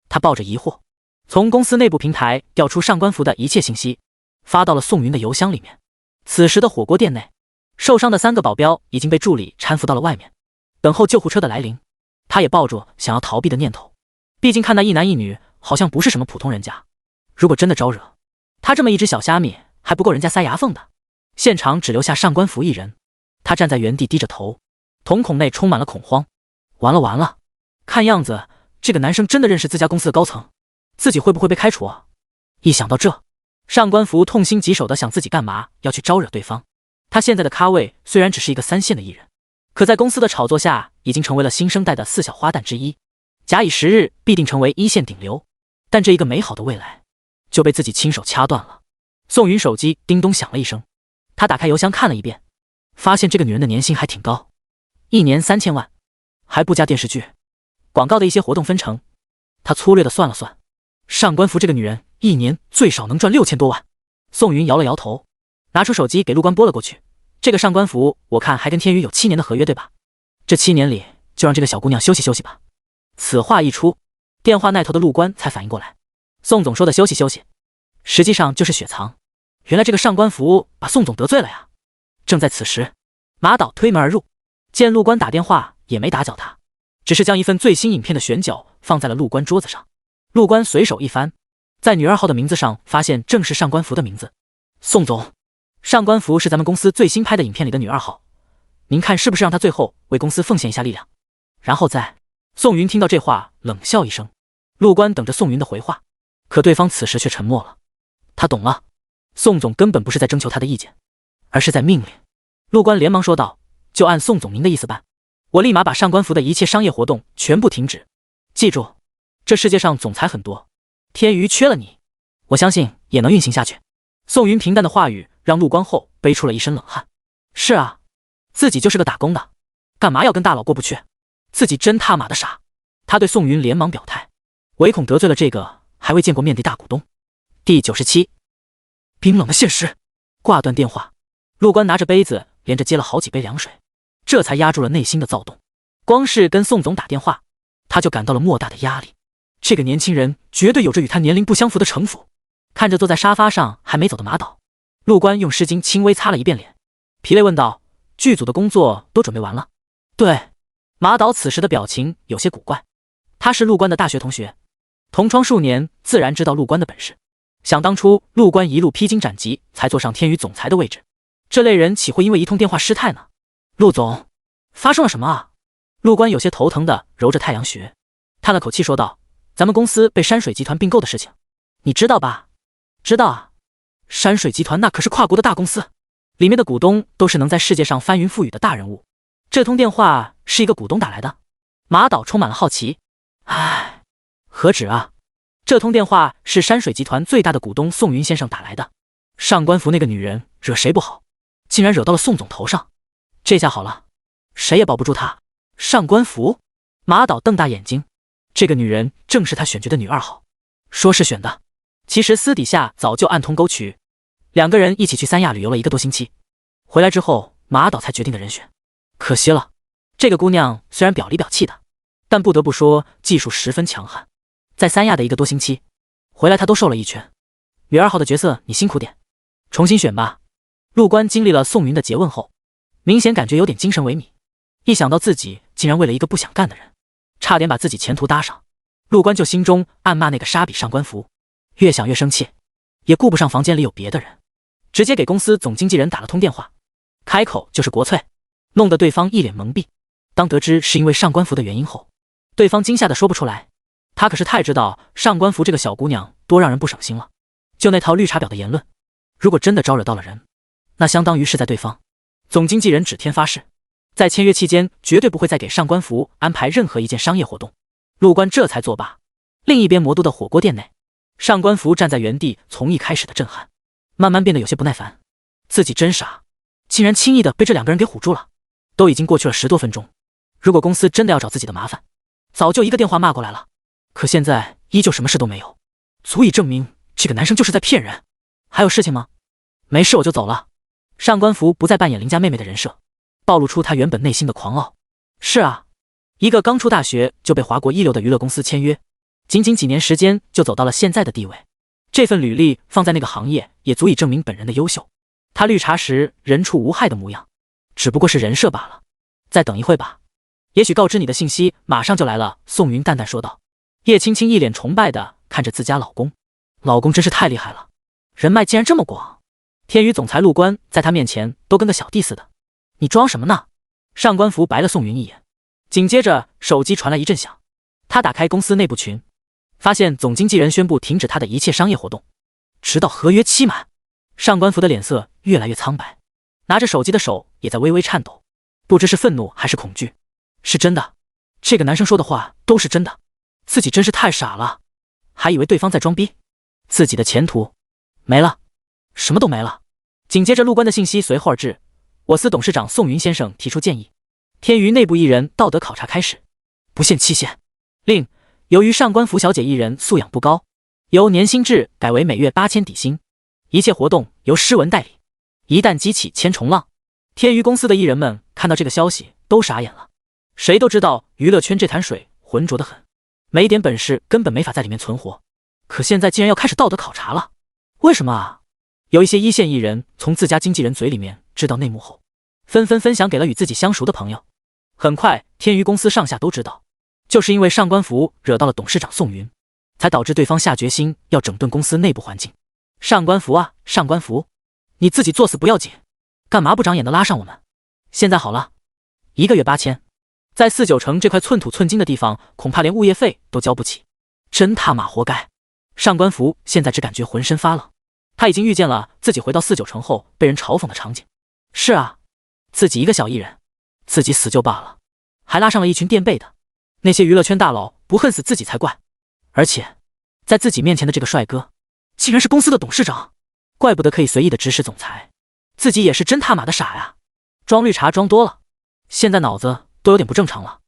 [SPEAKER 1] 他抱着疑惑，从公司内部平台调出上官福的一切信息，发到了宋云的邮箱里面。此时的火锅店内，受伤的3个保镖已经被助理搀扶到了外面，等候救护车的来临。他也抱着想要逃避的念头，毕竟看那一男一女好像不是什么普通人家，如果真的招惹他这么一只小虾米，还不够人家塞牙缝的。现场只留下上官福一人，他站在原地低着头，瞳孔内充满了恐慌。完了完了，看样子这个男生真的认识自家公司的高层，自己会不会被开除啊？一想到这，上官福痛心疾首的想自己干嘛要去招惹对方。他现在的咖位虽然只是一个3线的艺人，可在公司的炒作下已经成为了新生代的4小花旦之一，假以时日必定成为1线顶流。但这一个美好的未来就被自己亲手掐断了。宋云手机叮咚响了一声，他打开邮箱看了一遍，发现这个女人的年薪还挺高，1年3000万，还不加电视剧、广告的一些活动分成。他粗略的算了算，上官福这个女人1年最少能赚6000多万。宋云摇了摇头，拿出手机给陆官拨了过去。这个上官福，我看还跟天宇有7年的合约，对吧？这7年里就让这个小姑娘休息休息吧。此话一出，电话那头的陆官才反应过来，宋总说的休息休息，实际上就是雪藏。原来这个上官福把宋总得罪了呀。正在此时，马导推门而入，见陆官打电话也没打搅他，只是将一份最新影片的选角放在了陆官桌子上。陆官随手一翻，在女2号的名字上发现正是上官福的名字。宋总，上官福是咱们公司最新拍的影片里的女2号，您看是不是让她最后为公司奉献一下力量？然后再……宋云听到这话冷笑一声。陆官等着宋云的回话，可对方此时却沉默了。他懂了，宋总根本不是在征求他的意见，而是在命令。陆官连忙说道：“就按宋总您的意思办，我立马把上官福的一切商业活动全部停止。记住，这世界上总裁很多，天娱缺了你，我相信也能运行下去。”宋云平淡的话语让陆官后背出了一身冷汗。是啊，自己就是个打工的，干嘛要跟大佬过不去？自己真他妈的傻。他对宋云连忙表态，唯恐得罪了这个还未见过面的大股东。第97，冰冷的现实。挂断电话，陆官拿着杯子连着接了好几杯凉水，这才压住了内心的躁动。光是跟宋总打电话，他就感到了莫大的压力。这个年轻人绝对有着与他年龄不相符的城府。看着坐在沙发上还没走的马导，陆官用湿巾轻微擦了一遍脸，疲累问道：“剧组的工作都准备完了？”对。马导此时的表情有些古怪，他是陆官的大学同学，同窗数年，自然知道陆官的本事。想当初陆官一路披荆斩棘才坐上天宇总裁的位置，这类人岂会因为一通电话失态呢？陆总，发生了什么啊？陆官有些头疼的揉着太阳穴，叹了口气说道：“咱们公司被山水集团并购的事情，你知道吧？”知道啊，山水集团那可是跨国的大公司，里面的股东都是能在世界上翻云覆雨的大人物。这通电话是一个股东打来的。马导充满了好奇。唉，何止啊，这通电话是山水集团最大的股东宋云先生打来的。上官福那个女人惹谁不好，竟然惹到了宋总头上，这下好了，谁也保不住她。上官福？马导瞪大眼睛，这个女人正是他选角的女2号。说是选的，其实私底下早就暗通沟渠。2个人一起去3亚旅游了1个多星期，回来之后马导才决定的人选。可惜了，这个姑娘虽然表里表气的，但不得不说技术十分强悍。在3亚的1个多星期，回来她都瘦了1圈。女2号的角色你辛苦点，重新选吧。陆官经历了宋云的诘问后，明显感觉有点精神萎靡。一想到自己竟然为了一个不想干的人，差点把自己前途搭上，陆官就心中暗骂那个沙比上官福。越想越生气，也顾不上房间里有别的人，直接给公司总经纪人打了通电话，开口就是国粹，弄得对方一脸懵逼。当得知是因为上官服的原因后，对方惊吓的说不出来。他可是太知道上官服这个小姑娘多让人不省心了。就那套绿茶婊的言论，如果真的招惹到了人，那相当于是在对方总经纪人指天发誓，在签约期间绝对不会再给上官服安排任何一件商业活动。陆官这才作罢。另一边魔都的火锅店内，上官服站在原地，从一开始的震撼慢慢变得有些不耐烦。自己真傻，竟然轻易的被这两个人给唬住了。都已经过去了10多分钟，如果公司真的要找自己的麻烦，早就一个电话骂过来了。可现在依旧什么事都没有，足以证明这个男生就是在骗人。还有事情吗？没事，我就走了。上官服不再扮演邻家妹妹的人设，暴露出他原本内心的狂傲。是啊，一个刚出大学就被华国一流的娱乐公司签约，仅仅几年时间就走到了现在的地位。这份履历放在那个行业也足以证明本人的优秀。他绿茶时人畜无害的模样，只不过是人设罢了。再等一会吧，也许告知你的信息马上就来了。宋云淡淡说道。叶青青一脸崇拜的看着自家老公，老公真是太厉害了，人脉竟然这么广。天宇总裁陆官在他面前都跟个小弟似的，你装什么呢？上官服白了宋云一眼，紧接着手机传来一阵响。他打开公司内部群，发现总经纪人宣布停止他的一切商业活动，直到合约期满。上官服的脸色越来越苍白，拿着手机的手也在微微颤抖，不知是愤怒还是恐惧。是真的，这个男生说的话都是真的，自己真是太傻了，还以为对方在装逼，自己的前途没了，什么都没了。紧接着陆官的信息随后而至，我司董事长宋云先生提出建议，天娱内部艺人道德考察开始，不限期限。另由于上官服小姐艺人素养不高，由年薪制改为每月8000底薪，一切活动由诗文代理。一旦激起千重浪，天娱公司的艺人们看到这个消息都傻眼了。谁都知道娱乐圈这潭水浑浊得很，没点本事根本没法在里面存活。可现在竟然要开始道德考察了，为什么啊？有一些一线艺人从自家经纪人嘴里面知道内幕后，纷纷分享给了与自己相熟的朋友。很快天娱公司上下都知道，就是因为上官服惹到了董事长宋云，才导致对方下决心要整顿公司内部环境。上官服啊，上官服，你自己作死不要紧，干嘛不长眼的拉上我们？现在好了，1个月8000，在4-9城这块寸土寸金的地方，恐怕连物业费都交不起，真他妈活该！上官服现在只感觉浑身发冷，他已经预见了自己回到4-9城后被人嘲讽的场景。是啊，自己一个小艺人，自己死就罢了，还拉上了一群垫背的，那些娱乐圈大佬不恨死自己才怪。而且在自己面前的这个帅哥，竟然是公司的董事长，怪不得可以随意的指使总裁，自己也是真他妈的傻呀！装绿茶装多了，现在脑子都有点不正常了。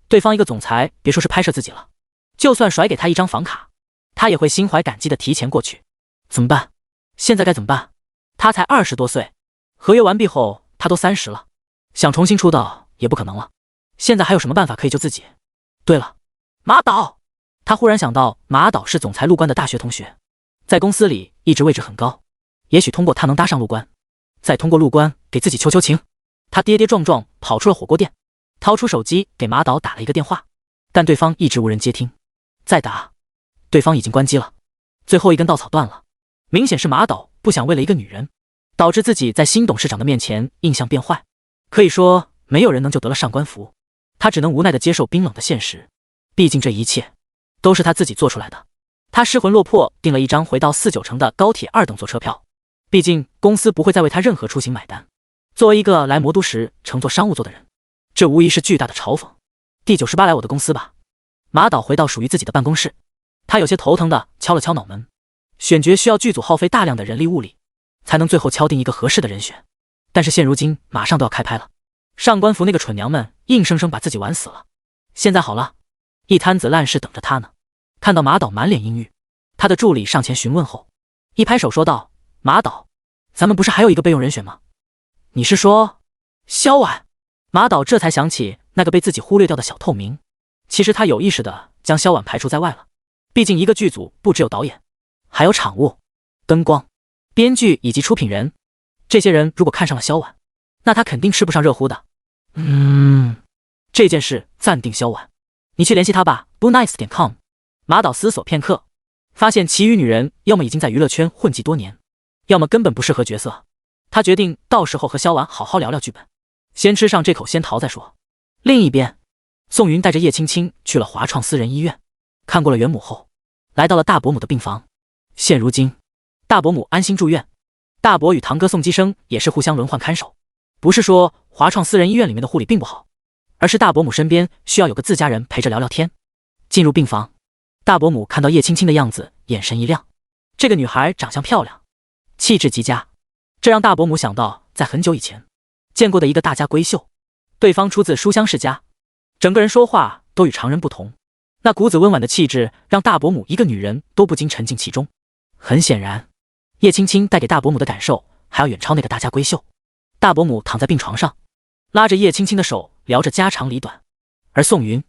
[SPEAKER 1] 对方一个总裁，别说是拍摄自己了，就算甩给他一张房卡，他也会心怀感激的提前过去。怎么办？现在该怎么办？他才20多岁，合约完毕后他都30了，想重新出道也不可能了。现在还有什么办法可以救自己？对了，马导！他忽然想到马导是总裁陆官的大学同学，在公司里一直位置很高，也许通过他能搭上陆官，再通过陆官给自己求求情。他跌跌撞撞跑出了火锅店，掏出手机给马导打了一个电话，但对方一直无人接听。再打，对方已经关机了。最后一根稻草断了，明显是马导不想为了一个女人，导致自己在新董事长的面前印象变坏。可以说没有人能救得了上官服，他只能无奈地接受冰冷的现实。毕竟这一切都是他自己做出来的。他失魂落魄订了一张回到4-9城的高铁2等座车票，毕竟公司不会再为他任何出行买单。作为一个来魔都时乘坐商务座的人，这无疑是巨大的嘲讽。第98来我的公司吧。马导回到属于自己的办公室，他有些头疼的敲了敲脑门。选角需要剧组耗费大量的人力物力，才能最后敲定一个合适的人选。但是现如今马上都要开拍了，上官服那个蠢娘们硬生生把自己玩死了。现在好了，一摊子烂事等着他呢。看到马导满脸阴郁，他的助理上前询问后，一拍手说道：马导，咱们不是还有一个备用人选吗？你是说萧婉？马导这才想起那个被自己忽略掉的小透明，其实他有意识的将萧婉排除在外了。毕竟一个剧组不只有导演，还有场务、灯光、编剧以及出品人，这些人如果看上了萧婉，那他肯定吃不上热乎的。这件事暂定萧婉，你去联系他吧。boonice.com。 马导思索片刻，发现其余女人要么已经在娱乐圈混迹多年，要么根本不适合角色。他决定到时候和萧婉好好聊聊剧本，先吃上这口仙桃再说。另一边，宋云带着叶青青去了华创私人医院，看过了袁母后，来到了大伯母的病房。现如今，大伯母安心住院，大伯与堂哥宋基生也是互相轮换看守。不是说华创私人医院里面的护理并不好，而是大伯母身边需要有个自家人陪着聊聊天。进入病房，大伯母看到叶青青的样子，眼神一亮。这个女孩长相漂亮，气质极佳，这让大伯母想到在很久以前见过的一个大家闺秀，对方出自书香世家，整个人说话都与常人不同，那股子温婉的气质让大伯母一个女人都不禁沉浸其中。很显然，叶青青带给大伯母的感受还要远超那个大家闺秀。大伯母躺在病床上，拉着叶青青的手聊着家长里短，而宋云、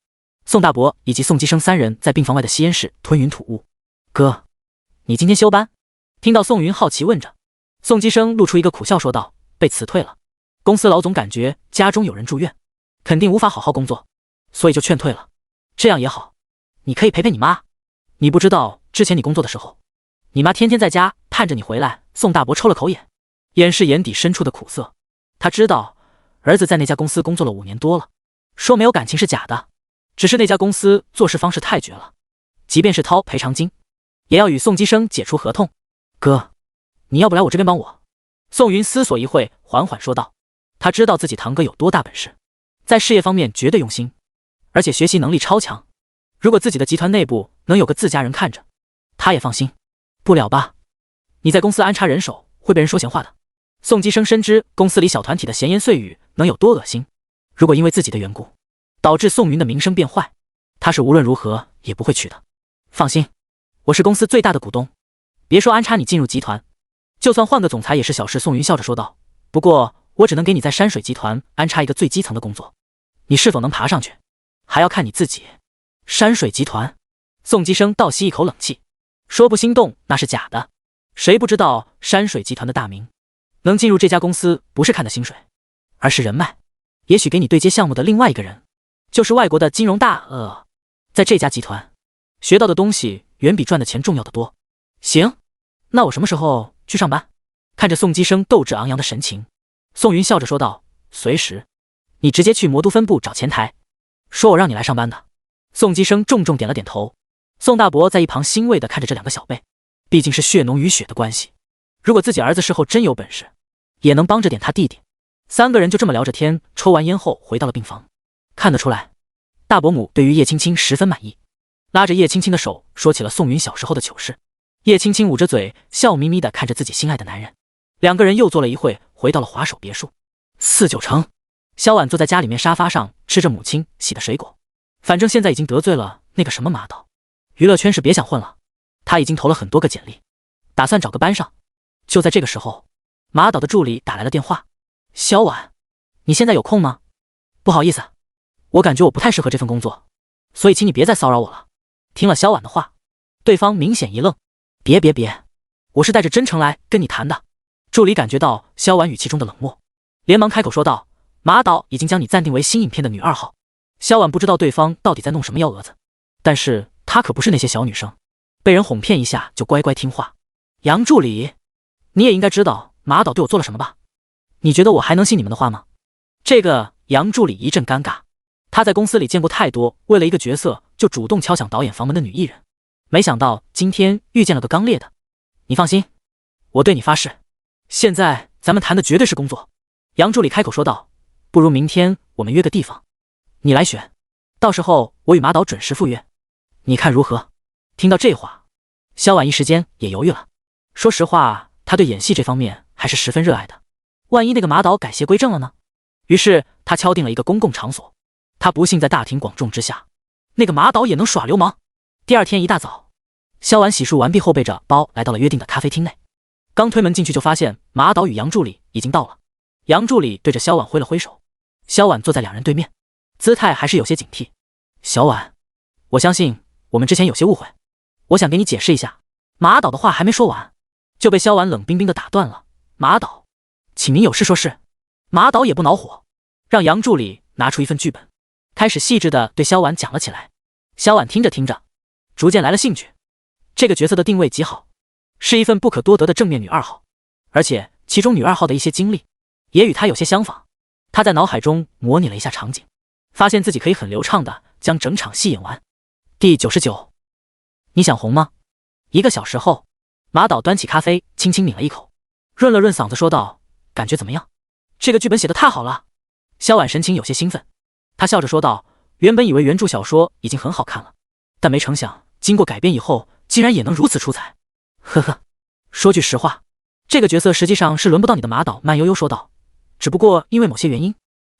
[SPEAKER 1] 宋大伯以及宋基生三人在病房外的吸烟室吞云吐雾。哥，你今天休班？听到宋云好奇问着，宋基生露出一个苦笑说道，被辞退了。公司老总感觉家中有人住院，肯定无法好好工作，所以就劝退了。这样也好，你可以陪陪你妈。你不知道之前你工作的时候，你妈天天在家盼着你回来。宋大伯抽了口烟，掩饰眼底深处的苦涩。他知道儿子在那家公司工作了5年多了，说没有感情是假的，只是那家公司做事方式太绝了，即便是掏赔偿金，也要与宋基生解除合同。哥，你要不来我这边帮我？宋云思索一会，缓缓说道。他知道自己堂哥有多大本事，在事业方面绝对用心，而且学习能力超强。如果自己的集团内部能有个自家人看着，他也放心。不了吧？你在公司安插人手会被人说闲话的。宋基生深知公司里小团体的闲言碎语能有多恶心，如果因为自己的缘故导致宋云的名声变坏，他是无论如何也不会去的。放心，我是公司最大的股东，别说安插你进入集团，就算换个总裁也是小事。宋云笑着说道。不过我只能给你在山水集团安插一个最基层的工作，你是否能爬上去，还要看你自己。山水集团？宋基生倒吸一口冷气，说不心动那是假的。谁不知道山水集团的大名？能进入这家公司不是看的薪水，而是人脉。也许给你对接项目的另外一个人，就是外国的金融大在这家集团学到的东西远比赚的钱重要的多。行，那我什么时候去上班？看着宋基生斗志昂扬的神情，宋云笑着说道，随时。你直接去魔都分部找前台，说我让你来上班的。宋基生重重点了点头。宋大伯在一旁欣慰地看着这两个小辈，毕竟是血浓于血的关系，如果自己儿子事后真有本事，也能帮着点他弟弟。三个人就这么聊着天，抽完烟后回到了病房。看得出来，大伯母对于叶青青十分满意，拉着叶青青的手说起了宋云小时候的糗事。叶青青捂着嘴，笑眯眯地看着自己心爱的男人。两个人又坐了一会，回到了华首别墅。4、9成，萧婉坐在家里面沙发上吃着母亲洗的水果。反正现在已经得罪了那个什么马导，娱乐圈是别想混了。他已经投了很多个简历，打算找个班上。就在这个时候，马导的助理打来了电话。萧婉，你现在有空吗？不好意思，我感觉我不太适合这份工作，所以请你别再骚扰我了。听了萧婉的话，对方明显一愣。别，我是带着真诚来跟你谈的。助理感觉到萧婉语气中的冷漠，连忙开口说道，马导已经将你暂定为新影片的女2号。萧婉不知道对方到底在弄什么幺蛾子，但是她可不是那些小女生，被人哄骗一下就乖乖听话。杨助理，你也应该知道马导对我做了什么吧？你觉得我还能信你们的话吗？这个杨助理一阵尴尬，他在公司里见过太多为了一个角色就主动敲响导演房门的女艺人，没想到今天遇见了个刚烈的。你放心，我对你发誓，现在咱们谈的绝对是工作。杨助理开口说道，不如明天我们约个地方，你来选，到时候我与马导准时赴约，你看如何？听到这话，萧婉一时间也犹豫了。说实话，他对演戏这方面还是十分热爱的，万一那个马导改邪归正了呢？于是他敲定了一个公共场所，他不信在大庭广众之下，那个马导也能耍流氓。第二天一大早，萧婉洗漱完毕后背着包来到了约定的咖啡厅内，刚推门进去就发现马导与杨助理已经到了。杨助理对着萧婉挥了挥手，萧婉坐在两人对面，姿态还是有些警惕。小婉，我相信我们之前有些误会，我想给你解释一下。马导的话还没说完，就被萧婉冷冰冰的打断了。马导，请您有事说事。马导也不恼火，让杨助理拿出一份剧本，开始细致的对萧婉讲了起来。萧婉听着听着，逐渐来了兴趣。这个角色的定位极好，是一份不可多得的正面女2号，而且其中女2号的一些经历也与她有些相仿。她在脑海中模拟了一下场景，发现自己可以很流畅的将整场戏演完。第99，你想红吗？1个小时后，马导端起咖啡，轻轻抿了一口，润了润嗓子，说道：“感觉怎么样？这个剧本写得太好了。”萧婉神情有些兴奋，他笑着说道：“原本以为原著小说已经很好看了，但没成想经过改编以后，竟然也能如此出彩。呵呵，说句实话，这个角色实际上是轮不到你的。”马导慢悠悠说道：“只不过因为某些原因，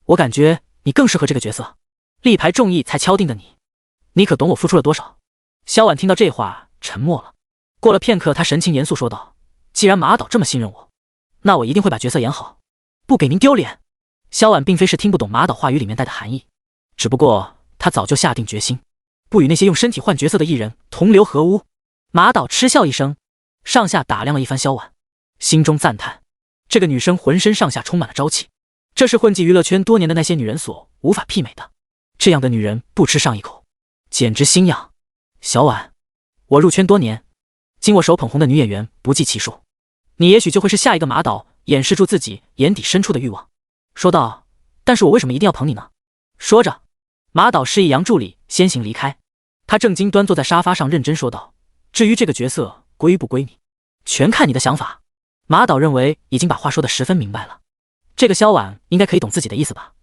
[SPEAKER 1] 我感觉你更适合这个角色。力排众议才敲定的你，你可懂我付出了多少？”萧婉听到这话沉默了，过了片刻，他神情严肃说道：“既然马导这么信任我，那我一定会把角色演好，不给您丢脸。”萧婉并非是听不懂马导话语里面带的含义，只不过他早就下定决心，不与那些用身体换角色的艺人同流合污。马导嗤笑一声，上下打量了一番萧婉，心中赞叹，这个女生浑身上下充满了朝气，这是混迹娱乐圈多年的那些女人所无法媲美的。这样的女人不吃上一口，简直心痒。小婉，我入圈多年，经我手捧红的女演员不计其数，你也许就会是下一个。马导掩饰住自己眼底深处的欲望，说道：“但是我为什么一定要捧你呢？”说着，马导示意杨助理先行离开，他正经端坐在沙发上认真说道：“至于这个角色归不归你，全看你的想法。”马导认为已经把话说得十分明白了，这个萧婉应该可以懂自己的意思吧，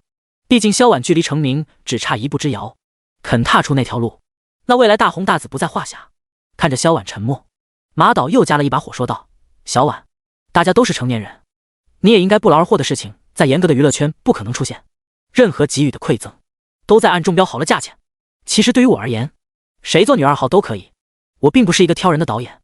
[SPEAKER 1] 毕竟萧婉距离成名只差一步之遥，肯踏出那条路，那未来大红大紫不在话下。看着萧婉沉默，马导又加了一把火说道：“小婉，大家都是成年人，你也应该不劳而获的事情，在严格的娱乐圈不可能出现，任何给予的馈赠都在暗中标好了价钱。其实对于我而言，谁做女二号都可以，我并不是一个挑人的导演，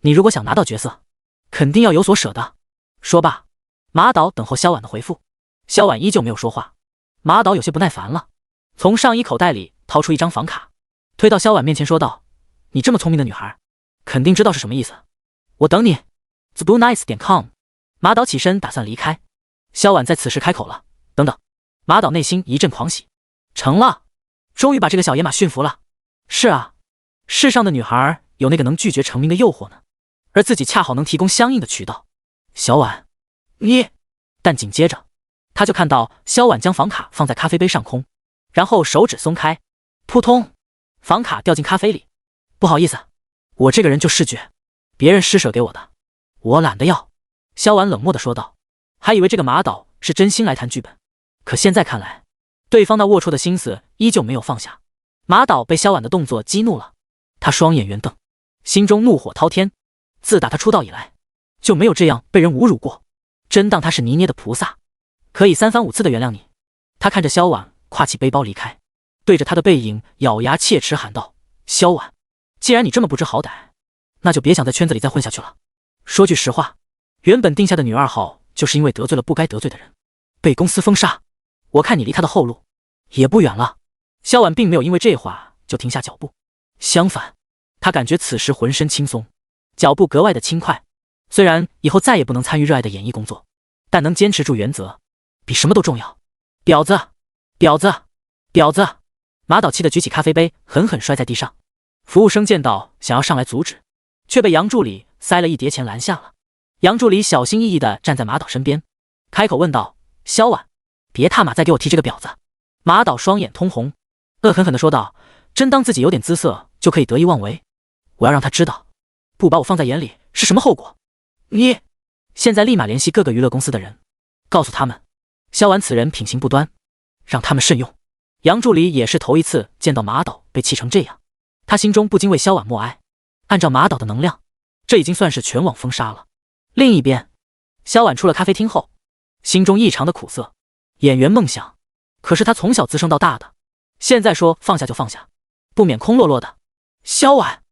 [SPEAKER 1] 你如果想拿到角色，肯定要有所舍的。”说罢，马导等候萧婉的回复。萧婉依旧没有说话，马导有些不耐烦了，从上衣口袋里掏出一张房卡，推到萧婉面前说道：“你这么聪明的女孩，肯定知道是什么意思。我等你 thebluenice.com。” 马导起身打算离开，萧婉在此时开口了：“等等。”马导内心一阵狂喜，成了，终于把这个小野马驯服了。是啊，世上的女孩有那个能拒绝成名的诱惑呢，而自己恰好能提供相应的渠道。小婉，你……但紧接着，他就看到萧婉将房卡放在咖啡杯上空，然后手指松开，扑通，房卡掉进咖啡里。不好意思，我这个人就视觉，别人施舍给我的，我懒得要。萧婉冷漠地说道，还以为这个马导是真心来谈剧本，可现在看来，对方那龌龊的心思依旧没有放下。马导被萧婉的动作激怒了，他双眼圆瞪，心中怒火滔天。自打他出道以来，就没有这样被人侮辱过，真当他是泥捏的菩萨，可以三番五次的原谅你。他看着萧婉挎起背包离开，对着他的背影咬牙切齿喊道：“萧婉，既然你这么不知好歹，那就别想在圈子里再混下去了。说句实话，原本定下的女二号就是因为得罪了不该得罪的人，被公司封杀。我看你离他的后路也不远了。”萧婉并没有因为这话就停下脚步，相反，他感觉此时浑身轻松，脚步格外的轻快。虽然以后再也不能参与热爱的演艺工作，但能坚持住原则，比什么都重要。婊子，婊子，婊子！马导气得举起咖啡杯，狠狠摔在地上。服务生见到想要上来阻止，却被杨助理塞了一叠钱拦下了。杨助理小心翼翼地站在马导身边，开口问道：“萧婉，别他妈再给我提这个婊子！”马导双眼通红，恶狠狠地说道：“真当自己有点姿色就可以得意妄为？我要让他知道，不把我放在眼里是什么后果！你现在立马联系各个娱乐公司的人，告诉他们，萧婉此人品行不端，让他们慎用。”杨助理也是头一次见到马导被气成这样，他心中不禁为萧婉默哀。按照马导的能量，这已经算是全网封杀了。另一边，萧婉出了咖啡厅后，心中异常的苦涩。演员梦想，可是他从小滋生到大的，现在说放下就放下，不免空落落的。萧婉，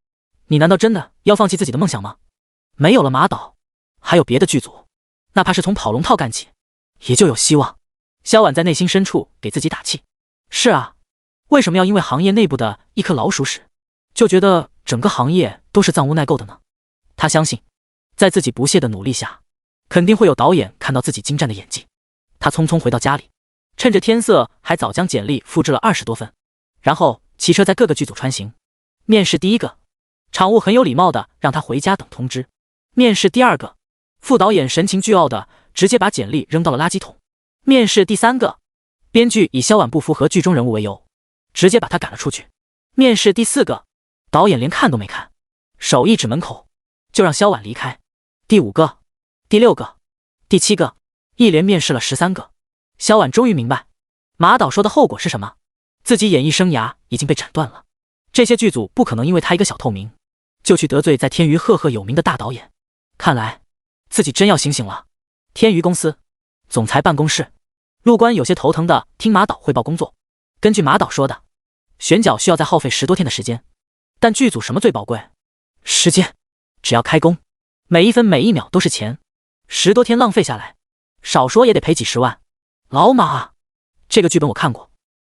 [SPEAKER 1] 你难道真的要放弃自己的梦想吗？没有了马导，还有别的剧组，哪怕是从跑龙套干起，也就有希望。萧婉在内心深处给自己打气。是啊，为什么要因为行业内部的一颗老鼠屎，就觉得整个行业都是藏污纳垢的呢？他相信，在自己不懈的努力下，肯定会有导演看到自己精湛的演技。他匆匆回到家里，趁着天色还早将简历复制了20多份，然后骑车在各个剧组穿行。面试第一个，场务很有礼貌的让他回家等通知。面试第二个，副导演神情倨傲的直接把简历扔到了垃圾桶。面试第三个，编剧以萧婉不符合剧中人物为由，直接把他赶了出去。面试第4个，导演连看都没看，手一指门口，就让萧婉离开。第5个、第6个、第7个，一连面试了13个。萧婉终于明白马导说的后果是什么，自己演艺生涯已经被斩断了。这些剧组不可能因为他一个小透明，就去得罪在天娱赫赫有名的大导演。看来自己真要醒醒了。天娱公司总裁办公室，陆官有些头疼的听马导汇报工作。根据马导说的，选角需要再耗费10多天的时间，但剧组什么最宝贵？时间。只要开工，每一分每一秒都是钱，10多天浪费下来，少说也得赔几10万。老马啊，这个剧本我看过，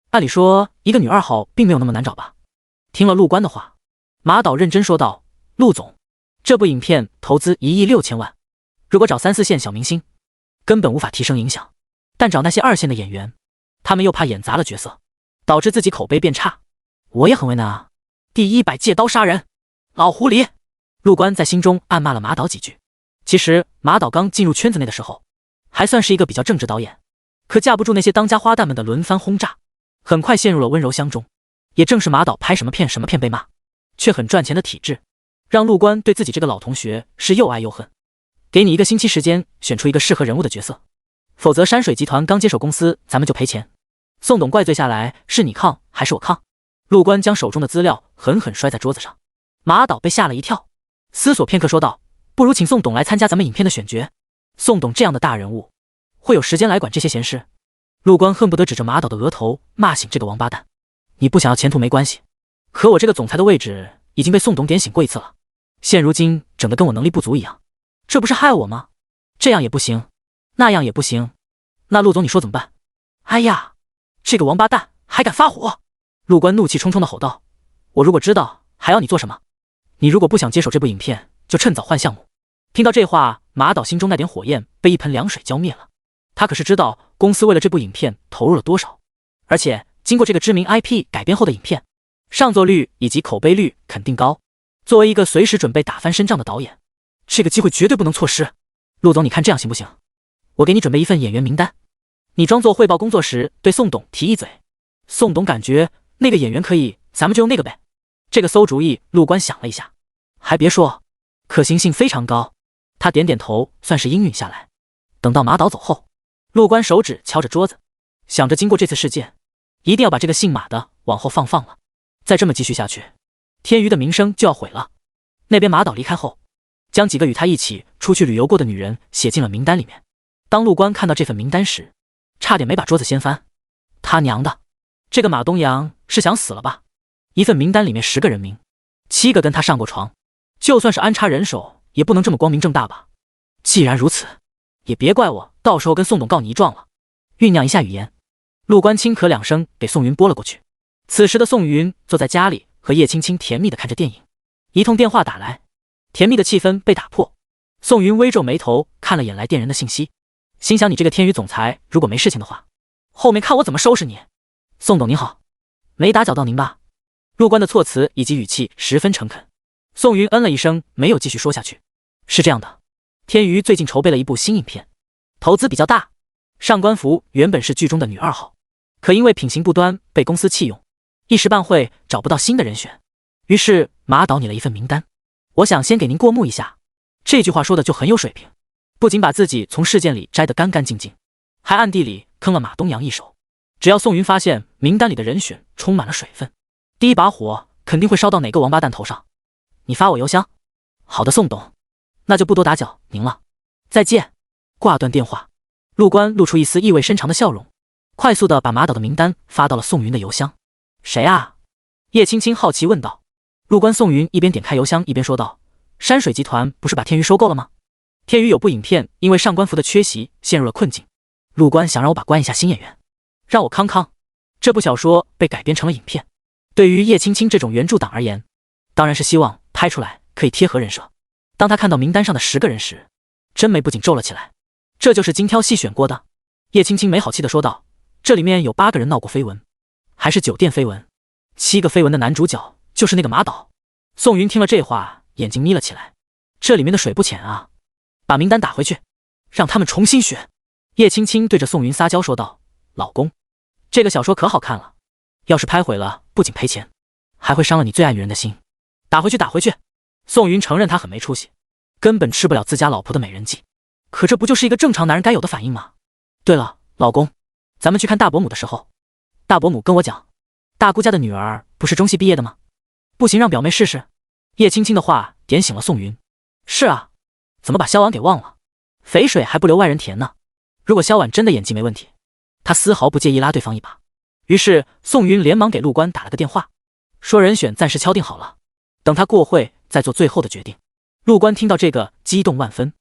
[SPEAKER 1] 按理说一个女2号并没有那么难找吧？听了陆官的话，马导认真说道：陆总，这部影片投资1亿6千万，如果找3、4线小明星，根本无法提升影响，但找那些2线的演员，他们又怕演砸了角色，导致自己口碑变差。我也很为难啊。第100借刀杀人，老狐狸！陆官在心中暗骂了马导几句。其实马导刚进入圈子内的时候，还算是一个比较正直导演，可架不住那些当家花旦们的轮番轰炸，很快陷入了温柔乡中。也正是马导拍什么片被骂，却很赚钱的体质，让陆官对自己这个老同学是又爱又恨。给你1个星期时间选出一个适合人物的角色，否则山水集团刚接手公司咱们就赔钱。宋董怪罪下来，是你抗还是我抗？陆官将手中的资料狠狠摔在桌子上。马导被吓了一跳，思索片刻说道：不如请宋董来参加咱们影片的选角。宋董这样的大人物，会有时间来管这些闲事？陆官恨不得指着马导的额头骂醒这个王八蛋。你不想要前途没关系，可我这个总裁的位置已经被宋董点醒过一次了，现如今整得跟我能力不足一样，这不是害我吗？这样也不行，那样也不行，那陆总你说怎么办？哎呀，这个王八蛋还敢发火！陆官怒气冲冲地吼道：我如果知道还要你做什么？你如果不想接手这部影片，就趁早换项目。听到这话，马导心中那点火焰被一盆凉水浇灭了。他可是知道公司为了这部影片投入了多少，而且经过这个知名 IP 改编后的影片，上座率以及口碑率肯定高。作为一个随时准备打翻身仗的导演，这个机会绝对不能错失。陆总，你看这样行不行？我给你准备一份演员名单，你装作汇报工作时对宋董提一嘴，宋董感觉那个演员可以，咱们就用那个呗。这个馊主意，陆官想了一下，还别说，可行性非常高。他点点头，算是应允下来。等到马导走后，陆官手指敲着桌子，想着经过这次事件，一定要把这个姓马的往后放了。再这么继续下去，天娱的名声就要毁了。那边马导离开后，将几个与他一起出去旅游过的女人写进了名单里面。当陆官看到这份名单时，差点没把桌子掀翻。他娘的，这个马东阳是想死了吧？一份名单里面10个人名，7个跟他上过床，就算是安插人手，也不能这么光明正大吧？既然如此，也别怪我到时候跟宋董告你一状了。酝酿一下语言，陆官轻咳2声，给宋云拨了过去。此时的宋云坐在家里，和叶青青甜蜜地看着电影。一通电话打来，甜蜜的气氛被打破。宋云微皱眉头，看了眼来电人的信息，心想：你这个天娱总裁，如果没事情的话，后面看我怎么收拾你。宋董您好，没打搅到您吧？陆官的措辞以及语气十分诚恳。宋云嗯了一声，没有继续说下去。是这样的，天娱最近筹备了一部新影片，投资比较大。上官芙原本是剧中的女2号，可因为品行不端被公司弃用，一时半会找不到新的人选，于是马导拟了一份名单，我想先给您过目一下。这句话说的就很有水平，不仅把自己从事件里摘得干干净净，还暗地里坑了马东阳一手。只要宋云发现名单里的人选充满了水分，第一把火肯定会烧到哪个王八蛋头上。你发我邮箱。好的，宋董，那就不多打搅您了，再见。挂断电话，陆官露出一丝意味深长的笑容，快速地把马导的名单发到了宋云的邮箱。谁啊？叶青青好奇问道。陆官宋云一边点开邮箱一边说道：山水集团不是把天娱收购了吗？天娱有部影片因为上官芙的缺席陷入了困境，陆官想让我把关一下新演员，让我康康。这部小说被改编成了影片，对于叶青青这种原著党而言，当然是希望拍出来可以贴合人设。当他看到名单上的10个人时，真眉不仅皱了起来。这就是精挑细选过的？叶青青没好气地说道。这里面有8个人闹过绯闻，还是酒店绯闻，7个绯闻的男主角就是那个马导。宋云听了这话，眼睛眯了起来。这里面的水不浅啊，把名单打回去，让他们重新选。叶青青对着宋云撒娇说道：老公，这个小说可好看了，要是拍毁了，不仅赔钱，还会伤了你最爱女人的心。打回去，打回去！宋云承认他很没出息，根本吃不了自家老婆的美人计。可这不就是一个正常男人该有的反应吗？对了，老公，咱们去看大伯母的时候，大伯母跟我讲，大姑家的女儿不是中戏毕业的吗？不行，让表妹试试。叶青青的话点醒了宋云。是啊，怎么把萧婉给忘了？肥水还不流外人田呢。如果萧婉真的演技没问题，他丝毫不介意拉对方一把。于是宋云连忙给陆官打了个电话，说人选暂时敲定好了，等他过会再做最后的决定。陆官听到这个激动万分，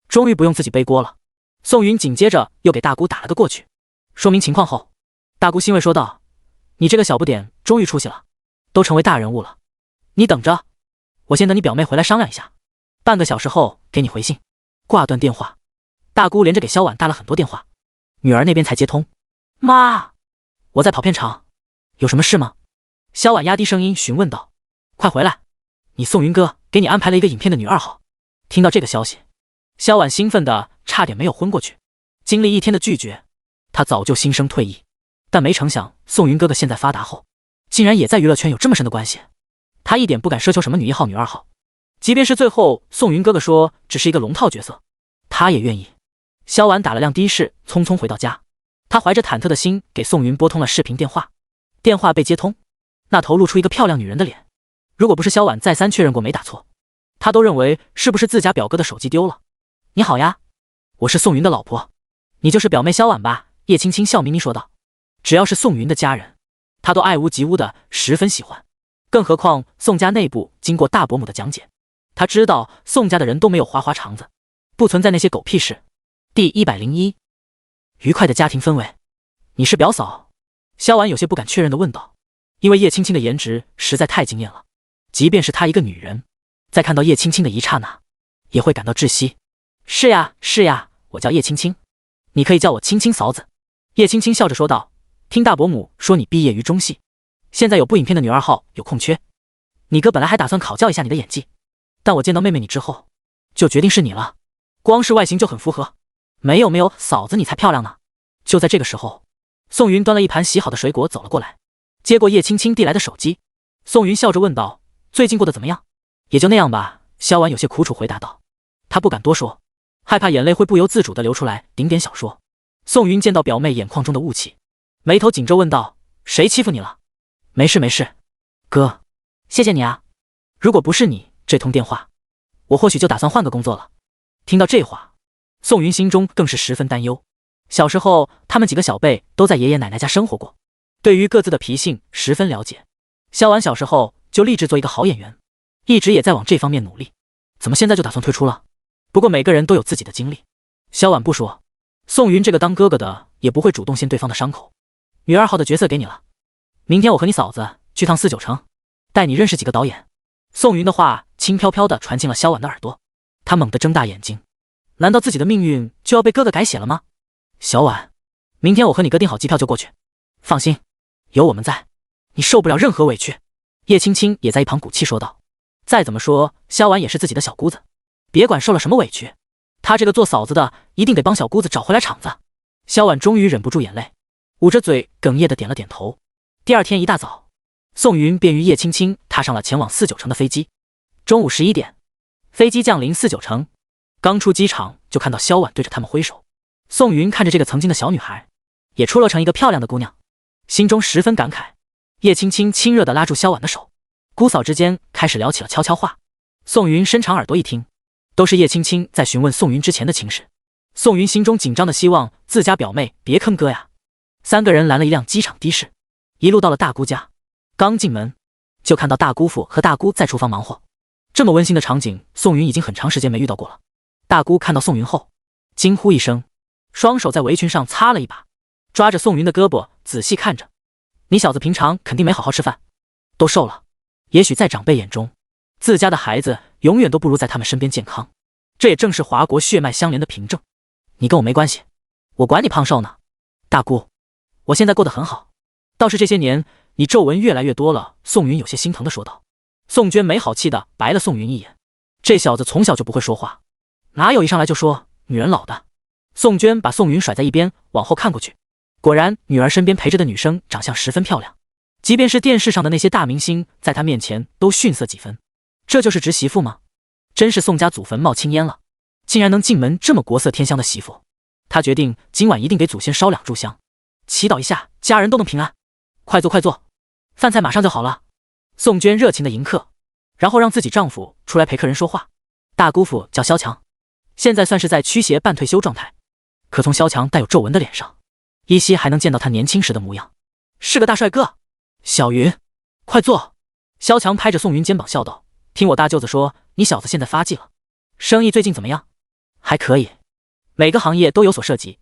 [SPEAKER 1] 终于不用自己背锅了。宋云紧接着又给大姑打了个过去，说明情况后，大姑欣慰说道：你这个小不点终于出息了，都成为大人物了。你等着，我先等你表妹回来商量一下，半个小时后给你回信。挂断电话，大姑连着给萧婉打了很多电话，女儿那边才接通。妈，我在跑片场，有什么事吗？萧婉压低声音询问道。快回来，你宋云哥给你安排了一个影片的女二号。听到这个消息，萧婉兴奋的差点没有昏过去。经历一天的拒绝，她早就心生退意，但没成想宋云哥哥现在发达后，竟然也在娱乐圈有这么深的关系。她一点不敢奢求什么女一号女二号，即便是最后宋云哥哥说只是一个龙套角色，她也愿意。萧婉打了辆的士，匆匆回到家。她怀着忐忑的心给宋云拨通了视频电话，电话被接通，那头露出一个漂亮女人的脸。如果不是萧婉再三确认过没打错，她都认为是不是自家表哥的手机丢了。你好呀，我是宋云的老婆，你就是表妹萧婉吧？叶青青笑眯眯说道。只要是宋云的家人，她都爱屋及乌的，十分喜欢。更何况宋家内部经过大伯母的讲解，她知道宋家的人都没有花花肠子，不存在那些狗屁事。第101，愉快的家庭氛围。你是表嫂？萧婉有些不敢确认地问道，因为叶青青的颜值实在太惊艳了，即便是她一个女人，在看到叶青青的一刹那，也会感到窒息。是呀，是呀，我叫叶青青，你可以叫我青青嫂子。叶青青笑着说道，听大伯母说你毕业于中戏，现在有部影片的女二号有空缺，你哥本来还打算考教一下你的演技，但我见到妹妹你之后，就决定是你了，光是外形就很符合。没有，嫂子你才漂亮呢。就在这个时候，宋云端了一盘洗好的水果走了过来，接过叶青青递来的手机。宋云笑着问道，最近过得怎么样？也就那样吧，萧婉有些苦楚回答道。她不敢多说，害怕眼泪会不由自主地流出来，顶点小说。宋云见到表妹眼眶中的雾气，眉头紧皱问道，谁欺负你了？没事，哥，谢谢你啊，如果不是你这通电话，我或许就打算换个工作了。听到这话，宋云心中更是十分担忧。小时候他们几个小辈都在爷爷奶奶家生活过，对于各自的脾性十分了解。萧婉小时候就立志做一个好演员，一直也在往这方面努力，怎么现在就打算退出了？不过每个人都有自己的经历，萧婉不说，宋云这个当哥哥的也不会主动掀对方的伤口。女二号的角色给你了，明天我和你嫂子去趟4、9城，带你认识几个导演。宋云的话轻飘飘地传进了萧婉的耳朵，她猛地睁大眼睛，难道自己的命运就要被哥哥改写了吗？小婉，明天我和你哥订好机票就过去，放心，有我们在，你受不了任何委屈。叶青青也在一旁鼓气说道。再怎么说，萧婉也是自己的小姑子，别管受了什么委屈，她这个做嫂子的一定得帮小姑子找回来场子。萧婉终于忍不住眼泪，捂着嘴哽咽的点了点头。第二天一大早，宋云便与叶青青踏上了前往4、9城的飞机。中午11点，飞机降临4、9城，刚出机场就看到萧婉对着他们挥手。宋云看着这个曾经的小女孩，也出落成一个漂亮的姑娘，心中十分感慨。叶青青亲热地拉住萧婉的手，姑嫂之间开始聊起了悄悄话。宋云伸长耳朵一听，都是叶青青在询问宋云之前的情事。宋云心中紧张的希望自家表妹别坑哥呀。三个人拦了一辆机场的士，一路到了大姑家。刚进门就看到大姑父和大姑在厨房忙活，这么温馨的场景，宋云已经很长时间没遇到过了。大姑看到宋云后，惊呼一声，双手在围裙上擦了一把，抓着宋云的胳膊仔细看着。你小子平常肯定没好好吃饭，都瘦了。也许在长辈眼中，自家的孩子永远都不如在他们身边健康，这也正是华国血脉相连的凭证。你跟我没关系，我管你胖瘦呢。大姑，我现在过得很好，倒是这些年你皱纹越来越多了。宋云有些心疼地说道。宋娟没好气地白了宋云一眼，这小子从小就不会说话，哪有一上来就说女人老的。宋娟把宋云甩在一边，往后看过去，果然，女儿身边陪着的女生长相十分漂亮，即便是电视上的那些大明星，在她面前都逊色几分。这就是侄媳妇吗？真是宋家祖坟冒青烟了，竟然能进门这么国色天香的媳妇。他决定今晚一定给祖先烧2炷香，祈祷一下家人都能平安。快坐快坐，饭菜马上就好了。宋娟热情的迎客，然后让自己丈夫出来陪客人说话。大姑父叫萧强，现在算是在驱邪半退休状态，可从萧强带有皱纹的脸上，依稀还能见到他年轻时的模样，是个大帅哥。小云，快坐。萧强拍着宋云肩膀笑道，听我大舅子说你小子现在发迹了，生意最近怎么样？还可以，每个行业都有所涉及。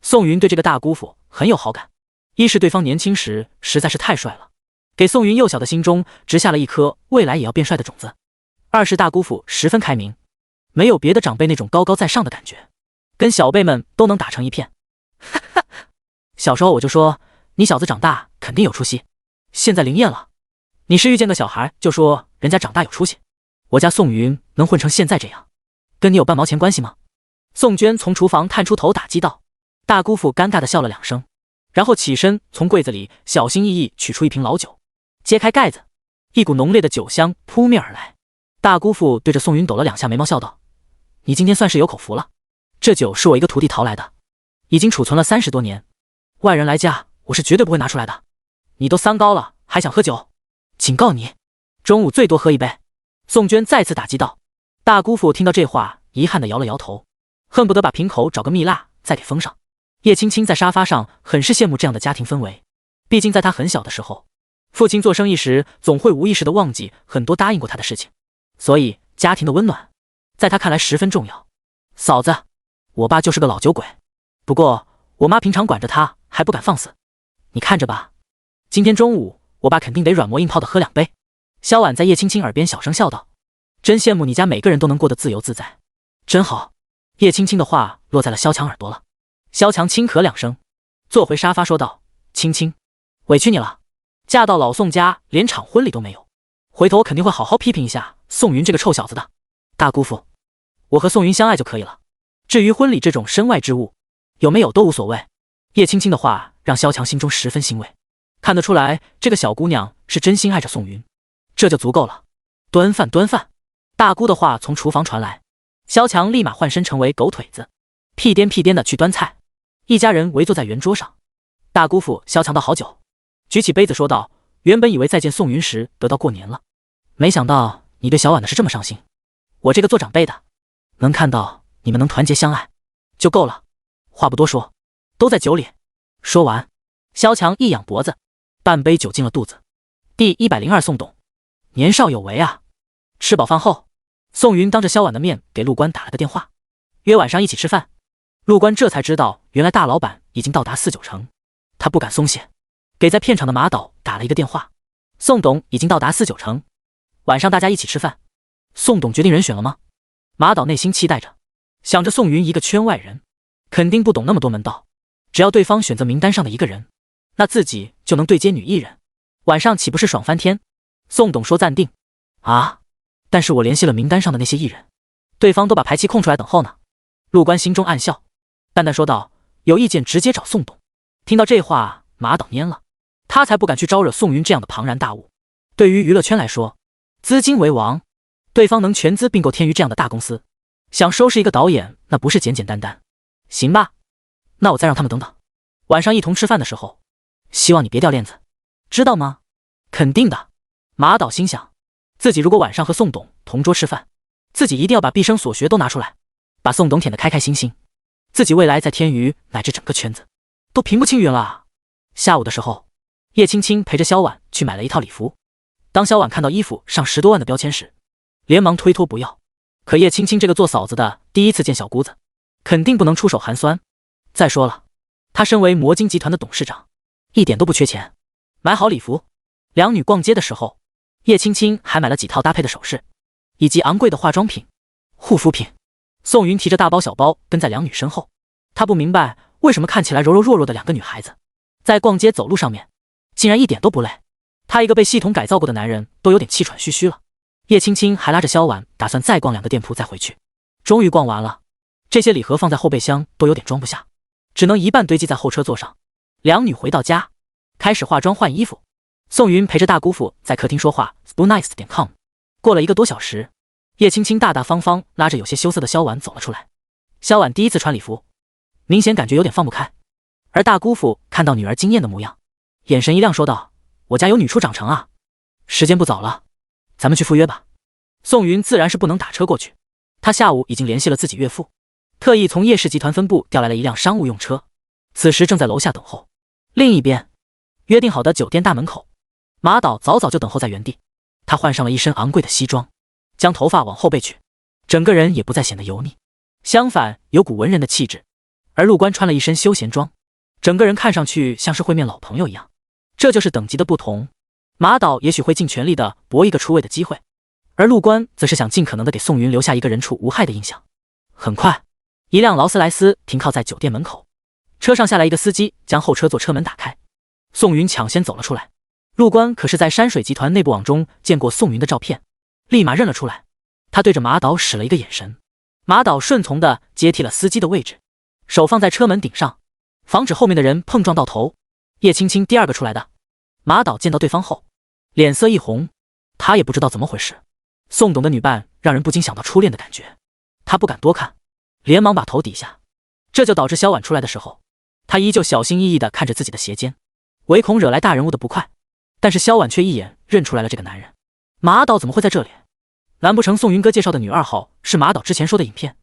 [SPEAKER 1] 宋云对这个大姑父很有好感，一是对方年轻时实在是太帅了，给宋云幼小的心中植下了一颗未来也要变帅的种子；二是大姑父十分开明，没有别的长辈那种高高在上的感觉，跟小辈们都能打成一片。哈哈，小时候我就说你小子长大肯定有出息，现在灵验了。你是遇见个小孩就说人家长大有出息，我家宋云能混成现在这样，跟你有半毛钱关系吗？宋娟从厨房探出头打击道。大姑父尴尬地笑了2声，然后起身从柜子里小心翼翼取出一瓶老酒，揭开盖子，一股浓烈的酒香扑面而来。大姑父对着宋云抖了2下眉毛，笑道：你今天算是有口福了，这酒是我一个徒弟淘来的，已经储存了30多年，外人来家我是绝对不会拿出来的。你都3高了还想喝酒？警告你，中午最多喝1杯。宋娟再次打击道。大姑父听到这话，遗憾地摇了摇头，恨不得把瓶口找个蜜蜡再给封上。叶青青在沙发上很是羡慕这样的家庭氛围，毕竟在她很小的时候，父亲做生意时总会无意识地忘记很多答应过她的事情，所以家庭的温暖在她看来十分重要。嫂子，我爸就是个老酒鬼，不过我妈平常管着他还不敢放肆，你看着吧，今天中午我爸肯定得软磨硬泡的喝2杯。萧婉在叶青青耳边小声笑道，真羡慕你家每个人都能过得自由自在，真好。叶青青的话落在了萧强耳朵了，萧强轻咳2声，坐回沙发说道，青青，委屈你了，嫁到老宋家连场婚礼都没有，回头我肯定会好好批评一下宋云这个臭小子的。大姑父，我和宋云相爱就可以了，至于婚礼这种身外之物，有没有都无所谓。叶青青的话让萧强心中十分欣慰，看得出来这个小姑娘是真心爱着宋云，这就足够了。端饭端饭。大姑的话从厨房传来，萧强立马换身成为狗腿子，屁颠屁颠的去端菜。一家人围坐在圆桌上，大姑父萧强倒好酒，举起杯子说道，原本以为再见宋云时得到过年了，没想到你对小婉的是这么上心，我这个做长辈的能看到你们能团结相爱就够了，话不多说，都在酒里。说完，萧强一仰脖子，半杯酒进了肚子。第102宋董，年少有为啊。吃饱饭后，宋云当着萧婉的面给陆官打了个电话，约晚上一起吃饭。陆官这才知道原来大老板已经到达4、9成，他不敢松懈，给在片场的马导打了一个电话，宋董已经到达4、9成，晚上大家一起吃饭。宋董决定人选了吗？马导内心期待着，想着宋云一个圈外人，肯定不懂那么多门道，只要对方选择名单上的一个人，那自己就能对接女艺人，晚上岂不是爽翻天？宋董说暂定。啊，但是我联系了名单上的那些艺人，对方都把排期空出来等候呢。陆官心中暗笑，淡淡说道，有意见直接找宋董。听到这话，马导蔫了，他才不敢去招惹宋云这样的庞然大物。对于娱乐圈来说，资金为王，对方能全资并购天娱这样的大公司，想收拾一个导演那不是简简单单。行吧，那我再让他们等等，晚上一同吃饭的时候，希望你别掉链子，知道吗？肯定的。马导心想，自己如果晚上和宋董同桌吃饭，自己一定要把毕生所学都拿出来，把宋董舔得开开心心，自己未来在天娱乃至整个圈子都平步青云了啊。下午的时候，叶青青陪着萧婉去买了一套礼服，当萧婉看到衣服上10多万的标签时，连忙推脱不要。可叶青青这个做嫂子的第一次见小姑子，肯定不能出手寒酸。再说了，她身为魔晶集团的董事长，一点都不缺钱。买好礼服，两女逛街的时候，叶青青还买了几套搭配的首饰，以及昂贵的化妆品、护肤品。宋云提着大包小包跟在两女身后，她不明白为什么看起来柔柔弱弱的2个女孩子，在逛街走路上面竟然一点都不累。她一个被系统改造过的男人都有点气喘吁吁了。叶青青还拉着萧婉打算再逛2个店铺再回去。终于逛完了，这些礼盒放在后备箱都有点装不下，只能一半堆积在后车座上。两女回到家，开始化妆换衣服。宋云陪着大姑父在客厅说话 spoonice.com。 过了1个多小时，叶青青大大方方拉着有些羞涩的萧婉走了出来。萧婉第一次穿礼服，明显感觉有点放不开。而大姑父看到女儿惊艳的模样，眼神一亮说道：我家有女初长成啊，时间不早了，咱们去赴约吧。宋云自然是不能打车过去，他下午已经联系了自己岳父，特意从叶氏集团分部调来了一辆商务用车，此时正在楼下等候。另一边，约定好的酒店大门口，马导早早就等候在原地。他换上了一身昂贵的西装，将头发往后背去，整个人也不再显得油腻，相反有股文人的气质。而陆官穿了一身休闲装，整个人看上去像是会面老朋友一样。这就是等级的不同，马导也许会尽全力的搏一个出位的机会，而陆官则是想尽可能的给宋云留下一个人畜无害的印象。很快，一辆劳斯莱斯停靠在酒店门口，车上下来一个司机，将后车座车门打开。宋云抢先走了出来。陆官可是在山水集团内部网中见过宋云的照片，立马认了出来。他对着马导使了一个眼神，马导顺从的接替了司机的位置，手放在车门顶上，防止后面的人碰撞到头。叶青青第二个出来的，马导见到对方后，脸色一红，他也不知道怎么回事。宋董的女伴让人不禁想到初恋的感觉，他不敢多看，连忙把头低下。这就导致萧婉出来的时候，他依旧小心翼翼地看着自己的鞋尖，唯恐惹来大人物的不快。但是萧婉却一眼认出来了这个男人，马导怎么会在这里？难不成宋云哥介绍的女2号是马导之前说的影片？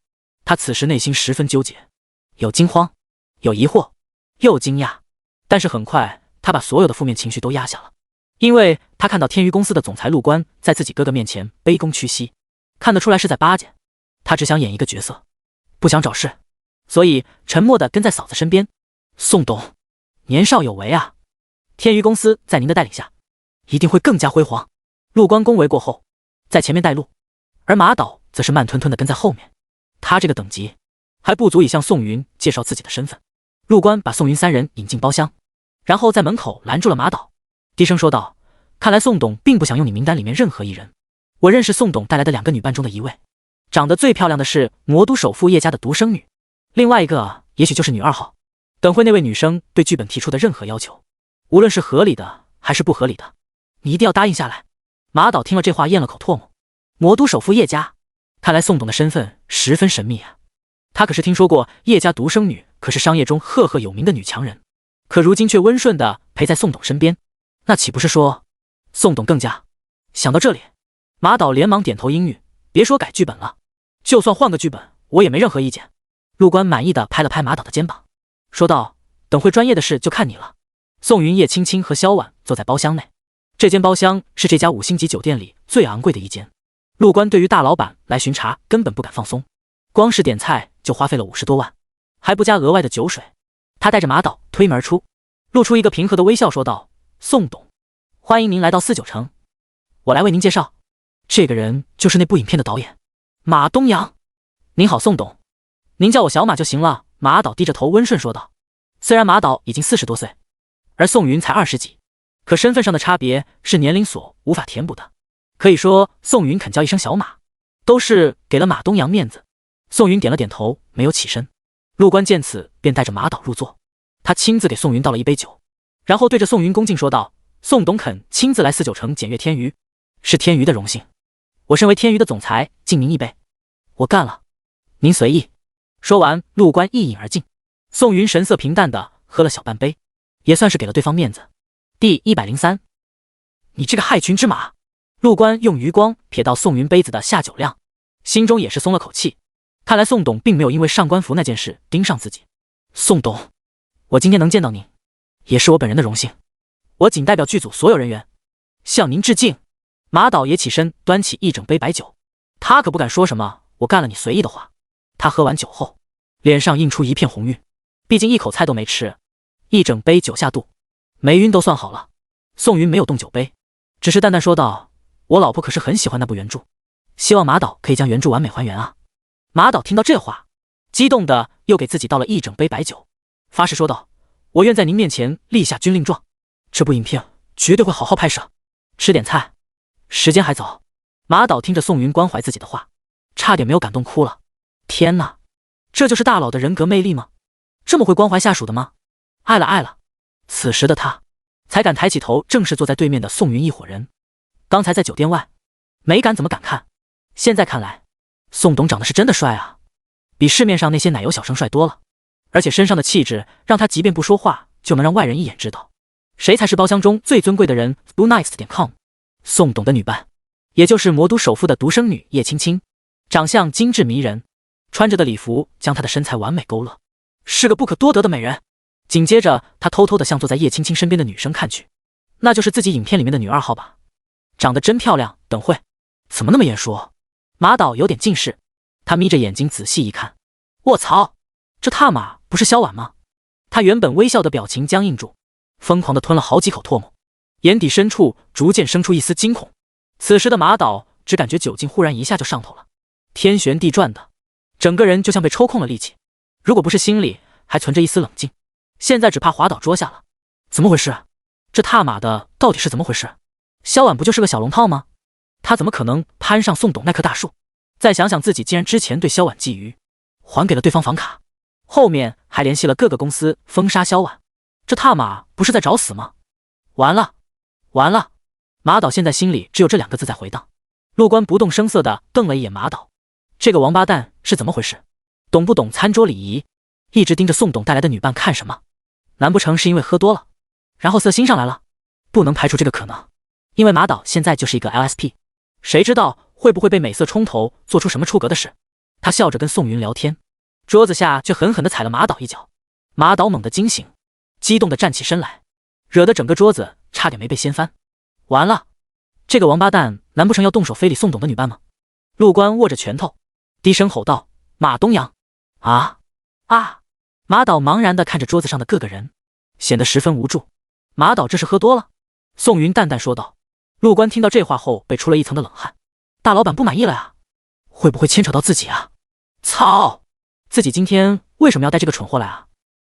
[SPEAKER 1] 他此时内心十分纠结，有惊慌，有疑惑，又惊讶。但是很快他把所有的负面情绪都压下了，因为他看到天娱公司的总裁陆官在自己哥哥面前卑躬屈膝，看得出来是在巴结他，只想演一个角色，不想找事，所以沉默地跟在嫂子身边。宋董年少有为啊，天娱公司在您的带领下一定会更加辉煌。陆官恭维过后在前面带路，而马导则是慢吞吞地跟在后面。他这个等级还不足以向宋云介绍自己的身份。陆官把宋云3人引进包厢，然后在门口拦住了马导，低声说道：看来宋董并不想用你名单里面任何一人，我认识宋董带来的2个女伴中的一位，长得最漂亮的是魔都首富叶家的独生女，另外一个也许就是女2号。等会那位女生对剧本提出的任何要求，无论是合理的还是不合理的，你一定要答应下来。马导听了这话咽了口唾沫，魔都首富叶家，看来宋董的身份十分神秘啊。他可是听说过叶家独生女可是商业中赫赫有名的女强人，可如今却温顺地陪在宋董身边，那岂不是说宋董更加……想到这里，马导连忙点头应允，别说改剧本了，就算换个剧本我也没任何意见。陆官满意地拍了拍马导的肩膀，说道：等会专业的事就看你了。宋云、叶青青和萧婉坐在包厢内，这间包厢是这家5星级酒店里最昂贵的一间。陆官对于大老板来巡查根本不敢放松，光是点菜就花费了50多万，还不加额外的酒水。他带着马导推门而出，露出一个平和的微笑说道：宋董，欢迎您来到49城，我来为您介绍，这个人就是那部影片的导演马东阳。您好宋董，您叫我小马就行了。马导低着头温顺说道。虽然马导已经40多岁，而宋云才20几，可身份上的差别是年龄所无法填补的。可以说宋云肯叫一声小马，都是给了马东阳面子。宋云点了点头，没有起身。陆官见此便带着马导入座，他亲自给宋云倒了一杯酒，然后对着宋云恭敬说道：宋董肯亲自来49城检阅天娱，是天娱的荣幸，我身为天娱的总裁敬您一杯。我干了，您随意。说完陆官一饮而尽，宋云神色平淡的喝了小半杯，也算是给了对方面子。第103，你这个害群之马。陆官用余光瞥到宋云杯子的下酒量，心中也是松了口气，看来宋董并没有因为上官服那件事盯上自己。宋董，我今天能见到您也是我本人的荣幸，我仅代表剧组所有人员向您致敬。马导也起身端起一整杯白酒，他可不敢说什么我干了你随意的话。他喝完酒后脸上映出一片红晕，毕竟一口菜都没吃，一整杯酒下肚，没晕都算好了。宋云没有动酒杯，只是淡淡说道：我老婆可是很喜欢那部原著，希望马导可以将原著完美还原啊。马导听到这话，激动的又给自己倒了一整杯白酒，发誓说道：我愿在您面前立下军令状，这部影片绝对会好好拍摄。吃点菜，时间还早。马导听着宋云关怀自己的话，差点没有感动哭了。天哪，这就是大佬的人格魅力吗？这么会关怀下属的吗？爱了爱了，此时的他才敢抬起头，正是坐在对面的宋云一伙人。刚才在酒店外没敢怎么敢看，现在看来宋董长得是真的帅啊，比市面上那些奶油小生帅多了，而且身上的气质让他即便不说话就能让外人一眼知道谁才是包厢中最尊贵的人。BlueNice.com 宋董的女伴，也就是魔都首富的独生女叶青青，长相精致迷人，穿着的礼服将她的身材完美勾勒，是个不可多得的美人。紧接着他偷偷地向坐在叶青青身边的女生看去，那就是自己影片里面的女2号吧，长得真漂亮。等会怎么那么眼熟？马导有点近视，他眯着眼睛仔细一看，卧槽，这他妈不是萧婉吗？他原本微笑的表情僵硬住，疯狂地吞了好几口唾沫，眼底深处逐渐生出一丝惊恐。此时的马导只感觉酒劲忽然一下就上头了，天旋地转的，整个人就像被抽空了力气，如果不是心里还存着一丝冷静，现在只怕滑倒桌下了。怎么回事？这他妈的到底是怎么回事？萧婉不就是个小龙套吗？他怎么可能攀上宋董那棵大树？再想想自己竟然之前对萧婉觊觎，还给了对方房卡，后面还联系了各个公司封杀萧婉，这他妈不是在找死吗？完了完了！马导现在心里只有这2个字在回荡。陆官不动声色地瞪了一眼马导，这个王八蛋是怎么回事？懂不懂餐桌礼仪？一直盯着宋董带来的女伴看什么？难不成是因为喝多了，然后色心上来了？不能排除这个可能，因为马导现在就是一个 LSP， 谁知道会不会被美色冲头，做出什么出格的事？他笑着跟宋云聊天，桌子下却狠狠地踩了马导一脚。马导猛地惊醒，激动地站起身来，惹得整个桌子差点没被掀翻。完了，这个王八蛋难不成要动手非礼宋董的女伴吗？陆官握着拳头，低声吼道：“马东阳！”啊！马导茫然地看着桌子上的各个人，显得十分无助。马导这是喝多了？宋云淡淡说道。陆官听到这话后被出了一层的冷汗，大老板不满意了呀？会不会牵扯到自己啊？操！自己今天为什么要带这个蠢货来啊？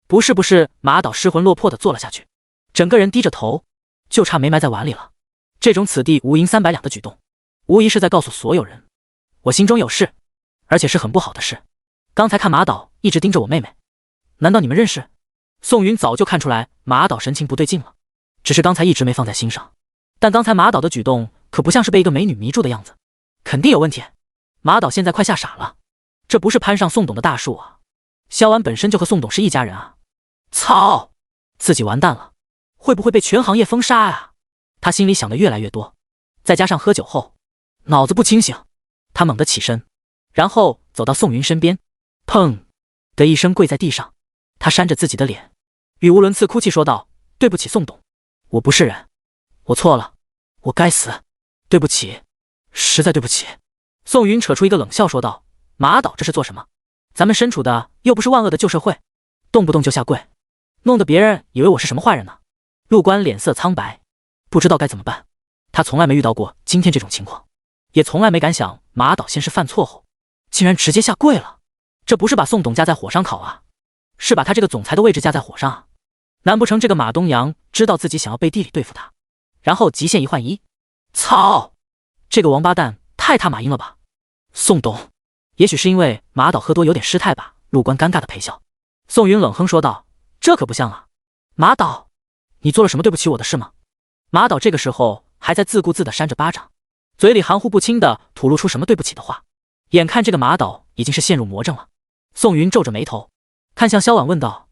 [SPEAKER 1] 不是，马导失魂落魄地坐了下去，整个人低着头，就差没埋在碗里了。这种此地无银300两的举动，无疑是在告诉所有人，我心中有事，而且是很不好的事。刚才看马导一直盯着我妹妹，难道你们认识？宋云早就看出来马导神情不对劲了，只是刚才一直没放在心上。但刚才马导的举动可不像是被一个美女迷住的样子，肯定有问题。马导现在快吓傻了，这不是攀上宋董的大树啊，萧婉本身就和宋董是一家人啊。操，自己完蛋了，会不会被全行业封杀啊？他心里想的越来越多，再加上喝酒后脑子不清醒，他猛地起身，然后走到宋云身边，砰的一声跪在地上。他扇着自己的脸，语无伦次哭泣说道：“对不起宋董，我不是人，我错了，我该死，对不起，实在对不起。”宋云扯出一个冷笑说道：“马导这是做什么？咱们身处的又不是万恶的旧社会，动不动就下跪，弄得别人以为我是什么坏人呢？”陆官脸色苍白，不知道该怎么办。他从来没遇到过今天这种情况，也从来没敢想马导先是犯错后竟然直接下跪了。这不是把宋董架在火上烤啊，是把他这个总裁的位置架在火上啊！难不成这个马东阳知道自己想要背地里对付他，然后极限1换1？操，这个王八蛋太他妈阴了吧！宋董，也许是因为马导喝多有点失态吧。陆官尴尬的陪笑。宋云冷哼说道：“这可不像啊，马导，你做了什么对不起我的事吗？”马导这个时候还在自顾自的扇着巴掌，嘴里含糊不清的吐露出什么对不起的话。眼看这个马导已经是陷入魔怔了，宋云皱着眉头看向萧婉问道：“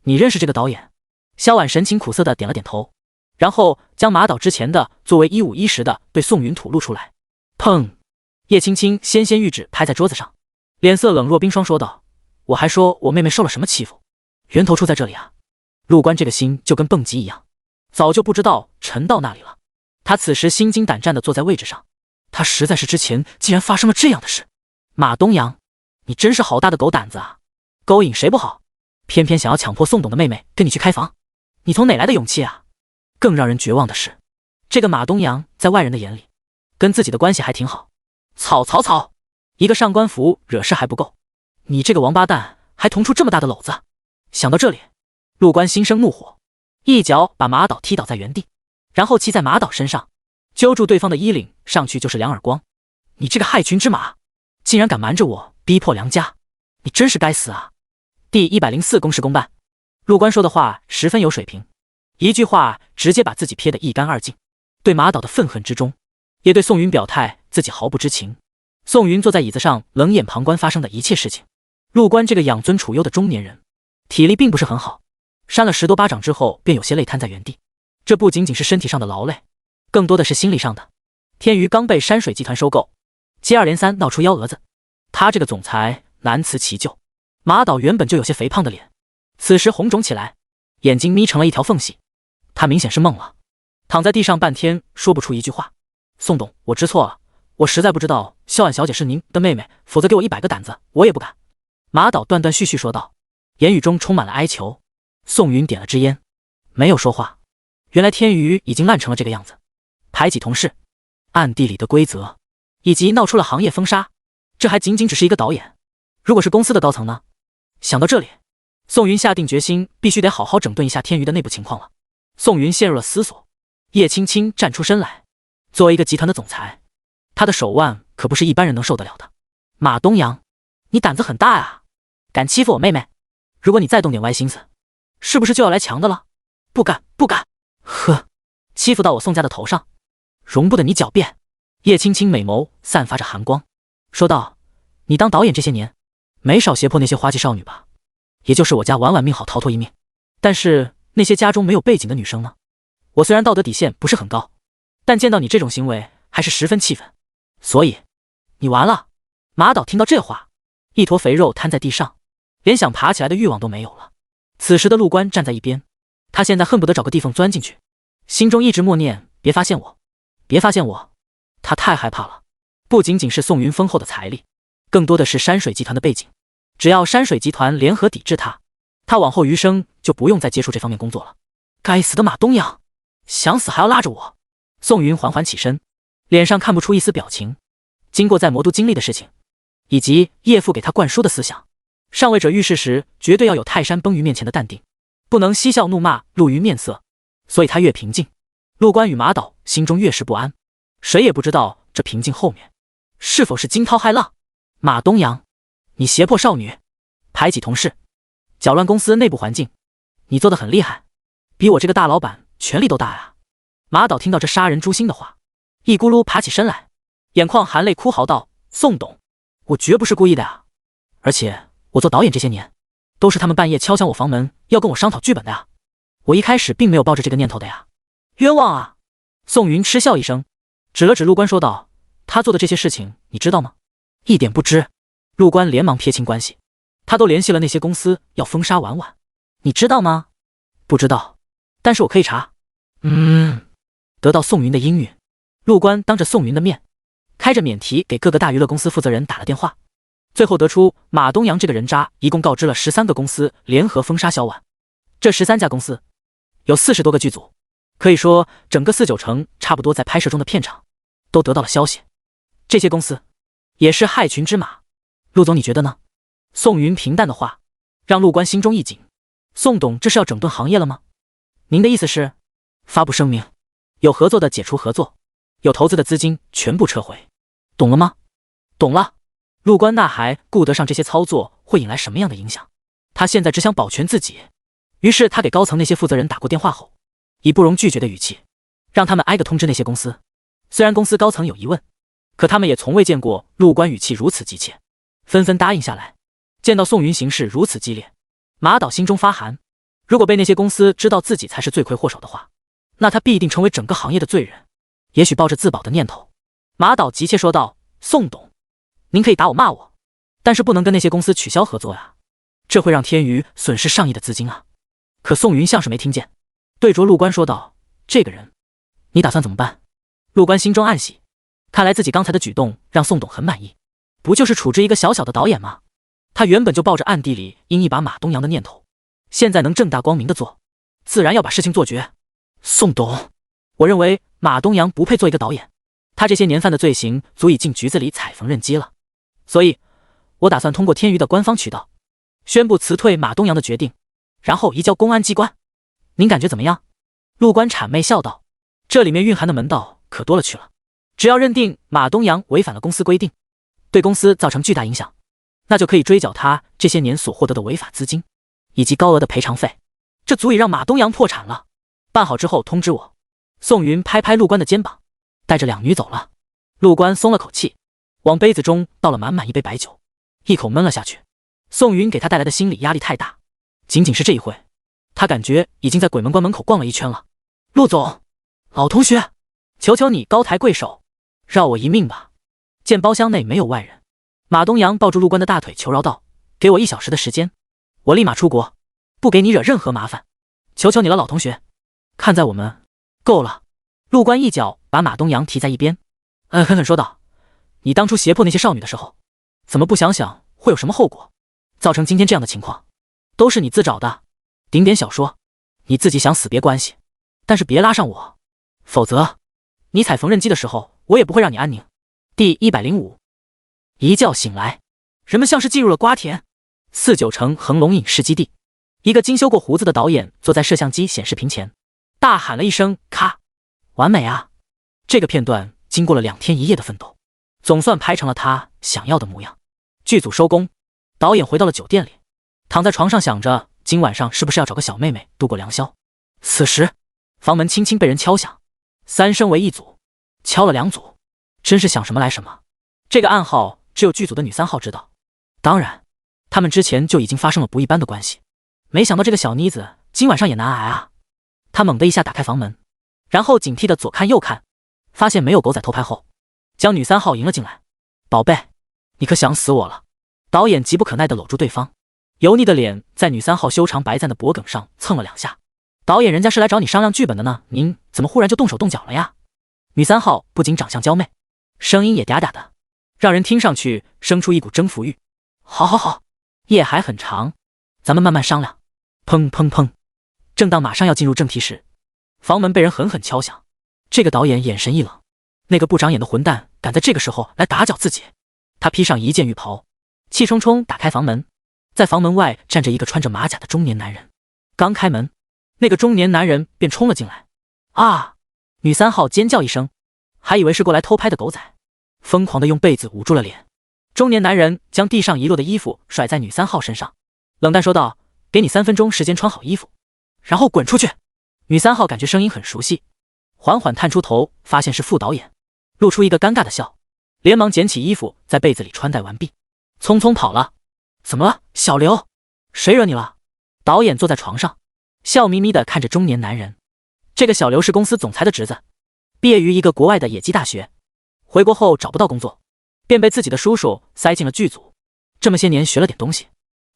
[SPEAKER 1] 你认识这个导演？”萧婉神情苦涩的点了点头，然后将马导之前的作为1510的对宋云吐露出来。砰！叶青青纤纤玉指拍在桌子上，脸色冷若冰霜说道：“我还说我妹妹受了什么欺负，源头出在这里啊！”陆官这个心就跟蹦极一样，早就不知道沉到那里了。他此时心惊胆战的坐在位置上，他实在是之前竟然发生了这样的事。马东阳，你真是好大的狗胆子啊！勾引谁不好，偏偏想要强迫宋董的妹妹跟你去开房，你从哪来的勇气啊？更让人绝望的是，这个马东阳在外人的眼里跟自己的关系还挺好。草，一个上官服惹事还不够，你这个王八蛋还同出这么大的篓子。想到这里，陆官心生怒火，一脚把马导踢倒在原地，然后骑在马导身上，揪住对方的衣领，上去就是2耳光。你这个害群之马，竟然敢瞒着我逼迫良家，你真是该死啊！第104公事公办。陆官说的话十分有水平，一句话直接把自己撇得一干二净。对马导的愤恨之中，也对宋云表态自己毫不知情。宋云坐在椅子上，冷眼旁观发生的一切事情。陆官这个养尊处优的中年人，体力并不是很好，扇了10多巴掌之后，便有些累瘫在原地。这不仅仅是身体上的劳累，更多的是心理上的。天娱刚被山水集团收购，接二连三闹出幺蛾子，他这个总裁难辞其咎。马导原本就有些肥胖的脸，此时红肿起来，眼睛眯成了一条缝隙。他明显是懵了，躺在地上半天说不出一句话。宋董，我知错了，我实在不知道萧婉小姐是您的妹妹，否则给我100个胆子我也不敢。马导断断续续说道，言语中充满了哀求。宋云点了支烟，没有说话。原来天娱已经烂成了这个样子，排挤同事，暗地里的规则，以及闹出了行业封杀，这还仅仅只是一个导演。如果是公司的高层呢？想到这里，宋云下定决心，必须得好好整顿一下天娱的内部情况了。宋云陷入了思索。叶青青站出身来，作为一个集团的总裁，他的手腕可不是一般人能受得了的。马东阳，你胆子很大啊，敢欺负我妹妹？如果你再动点歪心思，是不是就要来强的了？不敢，不敢。呵，欺负到我宋家的头上，容不得你狡辩。叶青青美眸散发着寒光，说道：你当导演这些年，没少胁迫那些花季少女吧？也就是我家晚晚命好逃脱一命，但是那些家中没有背景的女生呢？我虽然道德底线不是很高，但见到你这种行为还是十分气愤。所以你完了。马导听到这话，一坨肥肉瘫在地上，连想爬起来的欲望都没有了。此时的陆官站在一边，他现在恨不得找个地缝钻进去，心中一直默念：别发现我，别发现我。他太害怕了，不仅仅是宋云丰厚的财力，更多的是山水集团的背景。只要山水集团联合抵制他，他往后余生就不用再接触这方面工作了。该死的马东阳，想死还要拉着我。宋云缓缓起身，脸上看不出一丝表情。经过在魔都经历的事情，以及叶父给他灌输的思想，上位者遇事时绝对要有泰山崩于面前的淡定，不能嬉笑怒骂露于面色。所以他越平静，陆官与马导心中越是不安。谁也不知道这平静后面是否是惊涛骇浪。马东阳，你胁迫少女，排挤同事，搅乱公司内部环境，你做得很厉害，比我这个大老板权力都大呀。马导听到这杀人诛心的话，一咕噜爬起身来，眼眶含泪哭嚎道：宋董，我绝不是故意的啊，而且我做导演这些年，都是他们半夜敲响我房门要跟我商讨剧本的呀，我一开始并没有抱着这个念头的呀，冤枉啊。宋云嗤笑一声，指了指陆官说道：他做的这些事情你知道吗？一点不知。陆官连忙撇清关系，他都联系了那些公司要封杀婉婉，你知道吗？不知道，但是我可以查。得到宋云的应允，陆官当着宋云的面，开着免提给各个大娱乐公司负责人打了电话，最后得出马东阳这个人渣一共告知了13个公司联合封杀小婉。这13家公司有40多个剧组，可以说整个4、9成差不多在拍摄中的片场都得到了消息。这些公司也是害群之马。陆总你觉得呢？宋云平淡的话让陆官心中一紧。宋董这是要整顿行业了吗？您的意思是发布声明，有合作的解除合作，有投资的资金全部撤回，懂了吗？懂了。陆官那还顾得上这些操作会引来什么样的影响？他现在只想保全自己。于是他给高层那些负责人打过电话后，以不容拒绝的语气让他们挨个通知那些公司。虽然公司高层有疑问，可他们也从未见过陆官语气如此急切，纷纷答应下来。见到宋云行事如此激烈，马导心中发寒。如果被那些公司知道自己才是罪魁祸首的话，那他必定成为整个行业的罪人。也许抱着自保的念头，马导急切说道：宋董，您可以打我骂我，但是不能跟那些公司取消合作呀，这会让天娱损失上亿的资金啊。可宋云像是没听见，对着陆官说道：这个人你打算怎么办？陆官心中暗喜，看来自己刚才的举动让宋董很满意，不就是处置一个小小的导演吗？他原本就抱着暗地里阴一把马东阳的念头，现在能正大光明的做，自然要把事情做绝。宋董，我认为马东阳不配做一个导演，他这些年犯的罪行足以进局子里踩缝纫机了，所以我打算通过天娱的官方渠道宣布辞退马东阳的决定，然后移交公安机关。您感觉怎么样？陆官谄媚笑道：这里面蕴含的门道可多了去了，只要认定马东阳违反了公司规定，对公司造成巨大影响，那就可以追缴他这些年所获得的违法资金以及高额的赔偿费，这足以让马东阳破产了。办好之后通知我。宋云拍拍陆官的肩膀，带着两女走了。陆官松了口气，往杯子中倒了满满一杯白酒，一口闷了下去。宋云给他带来的心理压力太大，仅仅是这一回，他感觉已经在鬼门关门口逛了一圈了。陆总，老同学，求求你高抬贵手，饶我一命吧。见包厢内没有外人，马东阳抱住陆官的大腿求饶道：给我1小时的时间，我立马出国，不给你惹任何麻烦，求求你了，老同学。看在我们……够了。陆官一脚把马东阳踢在一边，狠狠说道：你当初胁迫那些少女的时候，怎么不想想会有什么后果？造成今天这样的情况，都是你自找的。顶点小说，你自己想死别关系，但是别拉上我，否则你踩缝纫机的时候，我也不会让你安宁。第105，一觉醒来，人们像是进入了瓜田。49城恒隆影视基地，一个精修过胡子的导演坐在摄像机显示屏前，大喊了一声：咔！完美啊！这个片段经过了2天1夜的奋斗，总算拍成了他想要的模样。剧组收工，导演回到了酒店里，躺在床上想着今晚上是不是要找个小妹妹度过良宵。此时房门轻轻被人敲响，3声为一组，敲了2组，真是想什么来什么。这个暗号只有剧组的女3号知道，当然他们之前就已经发生了不一般的关系。没想到这个小妮子今晚上也难挨啊。他猛地一下打开房门，然后警惕的左看右看，发现没有狗仔偷拍后，将女3号迎了进来。宝贝，你可想死我了。导演急不可耐地搂住对方，油腻的脸在女3号修长白簪的脖颈上蹭了2下。导演，人家是来找你商量剧本的呢，您怎么忽然就动手动脚了呀？女3号不仅长相娇媚，声音也嗲嗲的，让人听上去生出一股征服欲。好好好，夜还很长，咱们慢慢商量。砰砰砰，正当马上要进入正题时，房门被人狠狠敲响。这个导演眼神一冷，那个不长眼的混蛋敢在这个时候来打搅自己。他披上一件浴袍，气冲冲打开房门，在房门外站着一个穿着马甲的中年男人。刚开门，那个中年男人便冲了进来。啊！女3号尖叫一声，还以为是过来偷拍的狗仔，疯狂地用被子捂住了脸。中年男人将地上遗落的衣服甩在女3号身上，冷淡说道：给你3分钟时间穿好衣服，然后滚出去。女3号感觉声音很熟悉，缓缓探出头，发现是副导演，露出一个尴尬的笑，连忙捡起衣服在被子里穿戴完毕，匆匆跑了。怎么了，小刘？谁惹你了？导演坐在床上，笑眯眯地看着中年男人。这个小刘是公司总裁的侄子，毕业于一个国外的野鸡大学，回国后找不到工作，便被自己的叔叔塞进了剧组。这么些年学了点东西，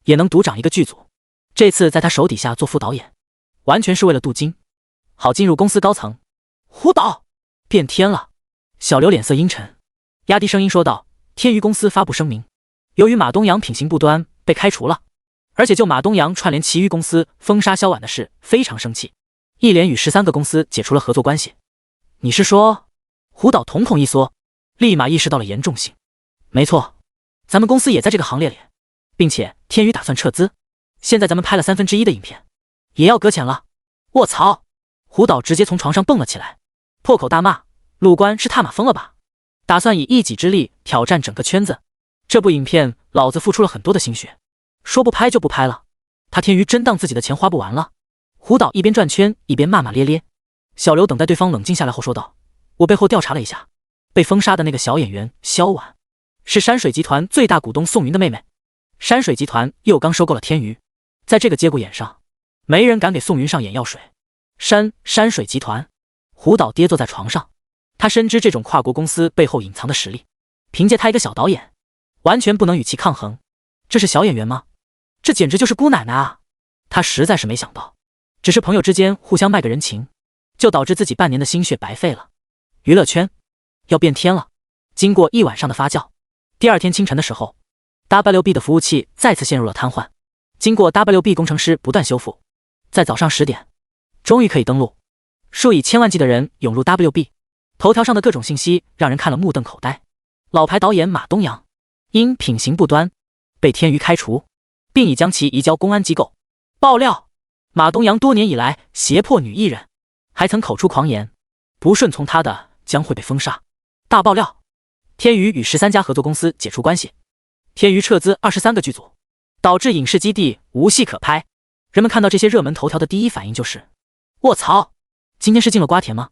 [SPEAKER 1] 也能独掌一个剧组。这次在他手底下做副导演，完全是为了镀金，好进入公司高层。胡导，变天了。小刘脸色阴沉，压低声音说道：天娱公司发布声明，由于马东阳品行不端被开除了，而且就马东阳串联其余公司封杀萧婉的事非常生气，一连与13个公司解除了合作关系。你是说？胡导瞳孔一缩，立马意识到了严重性。没错，咱们公司也在这个行列里，并且天娱打算撤资，现在咱们拍了1/3的影片，也要搁浅了。卧槽！胡导直接从床上蹦了起来，破口大骂：陆官是踏马疯了吧？打算以一己之力挑战整个圈子？这部影片老子付出了很多的心血，说不拍就不拍了，他天娱真当自己的钱花不完了？胡导一边转圈一边骂骂咧咧。小刘等待对方冷静下来后说道：我背后调查了一下，被封杀的那个小演员萧婉，是山水集团最大股东宋云的妹妹。山水集团又刚收购了天娱，在这个节骨眼上，没人敢给宋云上眼药水。山水集团？胡导跌坐在床上，他深知这种跨国公司背后隐藏的实力，凭借他一个小导演，完全不能与其抗衡。这是小演员吗？这简直就是姑奶奶啊！他实在是没想到，只是朋友之间互相卖个人情，就导致自己半年的心血白费了。娱乐圈要变天了。经过一晚上的发酵，第2天清晨的时候， WB 的服务器再次陷入了瘫痪。经过 WB 工程师不断修复，在早上10点终于可以登录。数以千万计的人涌入 WB， 头条上的各种信息让人看了目瞪口呆。老牌导演马东阳因品行不端被天娱开除，并已将其移交公安机构。爆料：马东阳多年以来胁迫女艺人，还曾口出狂言，不顺从他的将会被封杀。大爆料：天娱与13家合作公司解除关系，天娱撤资23个剧组，导致影视基地无戏可拍。人们看到这些热门头条的第一反应就是：卧槽，今天是进了瓜田吗？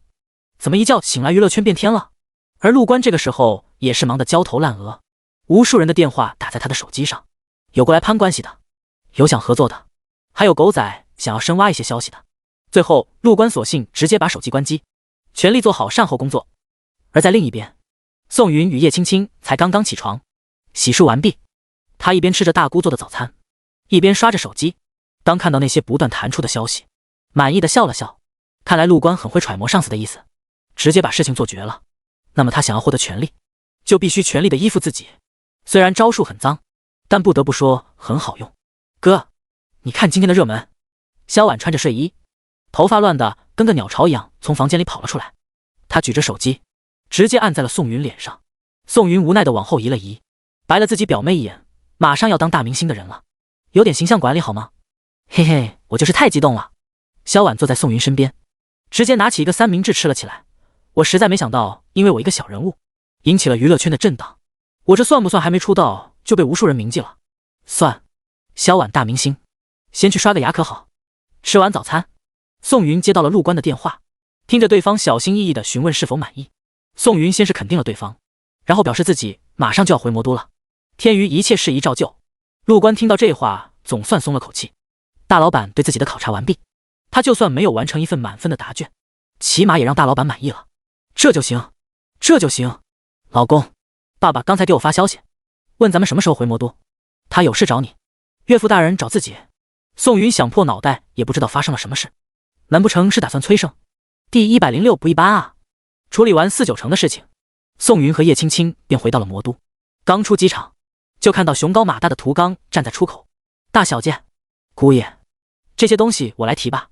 [SPEAKER 1] 怎么一觉醒来娱乐圈变天了？而陆官这个时候也是忙得焦头烂额，无数人的电话打在他的手机上，有过来攀关系的，有想合作的，还有狗仔想要深挖一些消息的。最后陆官索性直接把手机关机，全力做好善后工作。而在另一边，宋云与叶青青才刚刚起床，洗漱完毕，她一边吃着大姑做的早餐，一边刷着手机。当看到那些不断弹出的消息，满意的笑了笑，看来陆官很会揣摩上司的意思，直接把事情做绝了。那么他想要获得权力，就必须全力的依附自己。虽然招数很脏，但不得不说很好用。哥，你看今天的热门。萧婉穿着睡衣，头发乱的跟个鸟巢一样，从房间里跑了出来。他举着手机，直接按在了宋云脸上。宋云无奈的往后移了移，白了自己表妹一眼，马上要当大明星的人了，有点形象管理好吗？嘿嘿，我就是太激动了。萧婉坐在宋云身边，直接拿起一个三明治吃了起来。我实在没想到，因为我一个小人物，引起了娱乐圈的震荡。我这算不算还没出道就被无数人铭记了？算。萧婉大明星，先去刷个牙可好？吃完早餐，宋云接到了陆官的电话，听着对方小心翼翼地询问是否满意，宋云先是肯定了对方，然后表示自己马上就要回魔都了，天娱一切事宜照旧。陆官听到这话，总算松了口气。大老板对自己的考察完毕，他就算没有完成一份满分的答卷，起码也让大老板满意了。这就行，这就行。老公，爸爸刚才给我发消息，问咱们什么时候回魔都，他有事找你。岳父大人找自己。宋云想破脑袋也不知道发生了什么事，难不成是打算催生？第106不一般啊。处理完4、9成的事情，宋云和叶青青便回到了魔都。刚出机场，就看到雄高马大的涂刚站在出口。大小姐，姑爷，这些东西我来提吧。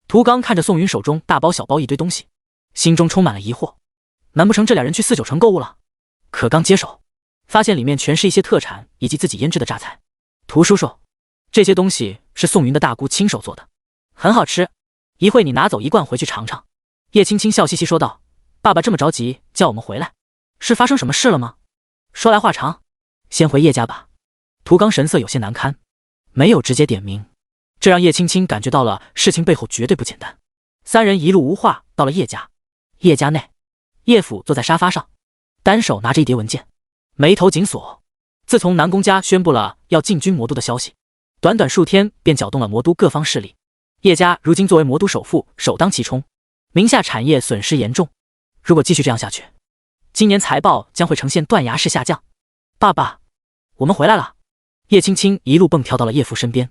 [SPEAKER 1] 涂刚看着宋云手中大包小包一堆东西，心中充满了疑惑，难不成这俩人去4、9成购物了？可刚接手，发现里面全是一些特产以及自己腌制的榨菜。涂叔叔，这些东西是宋云的大姑亲手做的，很好吃，一会你拿走1罐回去尝尝。叶青青笑嘻嘻说道，爸爸这么着急叫我们回来，是发生什么事了吗？说来话长，先回叶家吧。涂刚神色有些难堪，没有直接点名，这让叶青青感觉到了事情背后绝对不简单。三人一路无话到了叶家。叶家内，叶府坐在沙发上，单手拿着一叠文件，眉头紧锁。自从南宫家宣布了要进军魔都的消息，短短数天便搅动了魔都各方势力。叶家如今作为魔都首富，首当其冲，名下产业损失严重。如果继续这样下去，今年财报将会呈现断崖式下降。爸爸，我们回来了。叶青青一路蹦跳到了叶父身边，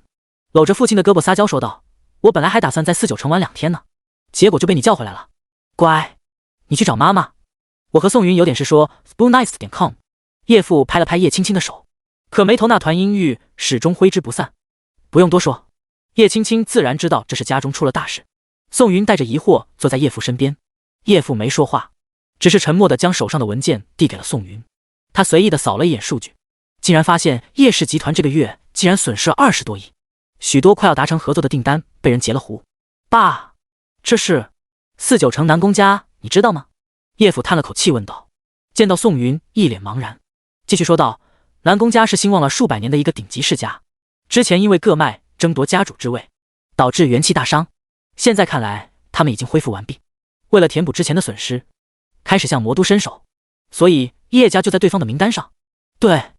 [SPEAKER 1] 搂着父亲的胳膊撒娇说道，我本来还打算在4、9成玩2天呢，结果就被你叫回来了。乖，你去找妈妈，我和宋云有点事说 spoonice.com。 叶父拍了拍叶青青的手，可眉头那团阴郁始终挥之不散。不用多说，叶青青自然知道这是家中出了大事。宋云带着疑惑坐在叶父身边，叶父没说话，只是沉默地将手上的文件递给了宋云。他随意地扫了一眼数据，竟然发现叶氏集团这个月竟然损失了20多亿，许多快要达成合作的订单被人截了胡。爸，这是4、9成南宫家，你知道吗？叶父叹了口气问道。见到宋云一脸茫然，继续说道，南宫家是兴旺了数百年的一个顶级世家，之前因为各脉争夺家主之位，导致元气大伤，现在看来他们已经恢复完毕，为了填补之前的损失，开始向魔都伸手，所以叶家就在对方的名单上。对，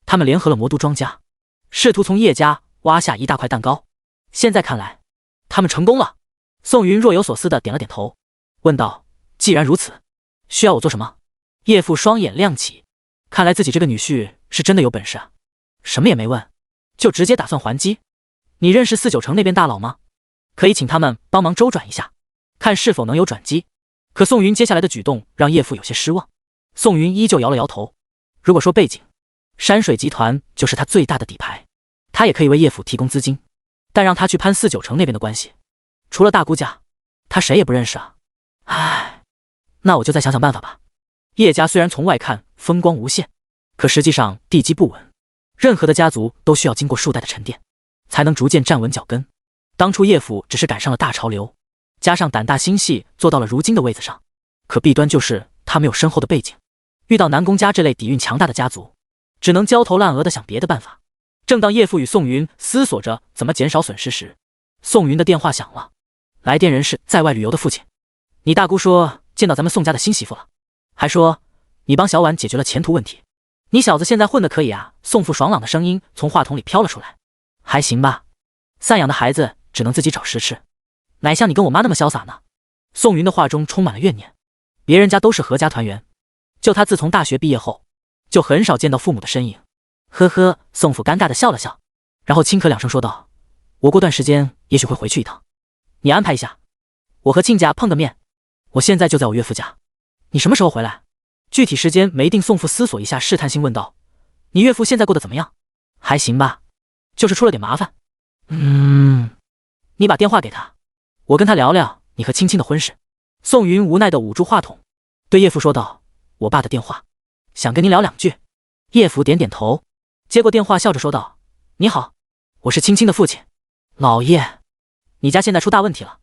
[SPEAKER 1] 他们联合了魔都庄家，试图从叶家挖下一大块蛋糕，现在看来他们成功了。宋云若有所思地点了点头，问道，既然如此，需要我做什么？叶父双眼亮起，看来自己这个女婿是真的有本事啊，什么也没问，就直接打算还击。你认识4、9成那边大佬吗？可以请他们帮忙周转一下，看是否能有转机。可宋云接下来的举动让叶父有些失望。宋云依旧摇了摇头，如果说背景，山水集团就是他最大的底牌，他也可以为叶父提供资金，但让他去攀4、9成那边的关系，除了大姑家，他谁也不认识啊。唉，那我就再想想办法吧。叶家虽然从外看风光无限，可实际上地基不稳，任何的家族都需要经过数代的沉淀，才能逐渐站稳脚跟。当初叶父只是赶上了大潮流，加上胆大心细，做到了如今的位子上，可弊端就是他没有深厚的背景，遇到南宫家这类底蕴强大的家族，只能焦头烂额地想别的办法。正当叶父与宋云思索着怎么减少损失时，宋云的电话响了，来电人是在外旅游的父亲。你大姑说见到咱们宋家的新媳妇了，还说你帮小婉解决了前途问题。你小子现在混得可以啊！宋父爽朗的声音从话筒里飘了出来。还行吧，散养的孩子只能自己找食吃，哪像你跟我妈那么潇洒呢？宋云的话中充满了怨念。别人家都是阖家团圆，就他自从大学毕业后，就很少见到父母的身影。呵呵，宋父尴尬的笑了笑，然后轻咳两声说道：“我过段时间也许会回去一趟，你安排一下，我和亲家碰个面。我现在就在我岳父家，你什么时候回来？”具体时间没定。宋父思索一下，试探性问道：“你岳父现在过得怎么样？还行吧，就是出了点麻烦。”你把电话给他，我跟他聊聊你和青青的婚事。宋云无奈地捂住话筒，对叶父说道：“我爸的电话，想跟您聊两句。”叶父点点头，接过电话，笑着说道：“你好，我是青青的父亲。老叶，你家现在出大问题了，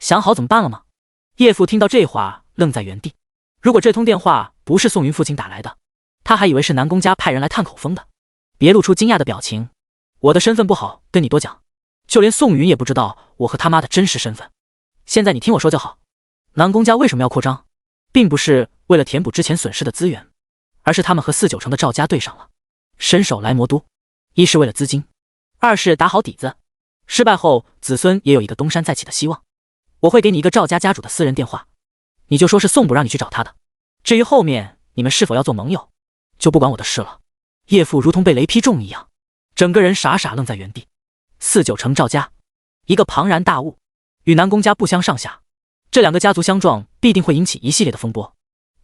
[SPEAKER 1] 想好怎么办了吗？”叶父听到这话，愣在原地。如果这通电话不是宋云父亲打来的，他还以为是南宫家派人来探口风的。别露出惊讶的表情，我的身份不好跟你多讲，就连宋云也不知道我和他妈的真实身份。现在你听我说就好。南宫家为什么要扩张，并不是为了填补之前损失的资源，而是他们和49城的赵家对上了，伸手来魔都。一是为了资金，二是打好底子，失败后子孙也有一个东山再起的希望。我会给你一个赵家家主的私人电话，你就说是宋不让你去找他的。至于后面你们是否要做盟友，就不管我的事了。叶父如同被雷劈中一样，整个人傻傻愣在原地。49城赵家，一个庞然大物，与南宫家不相上下，这两个家族相撞必定会引起一系列的风波。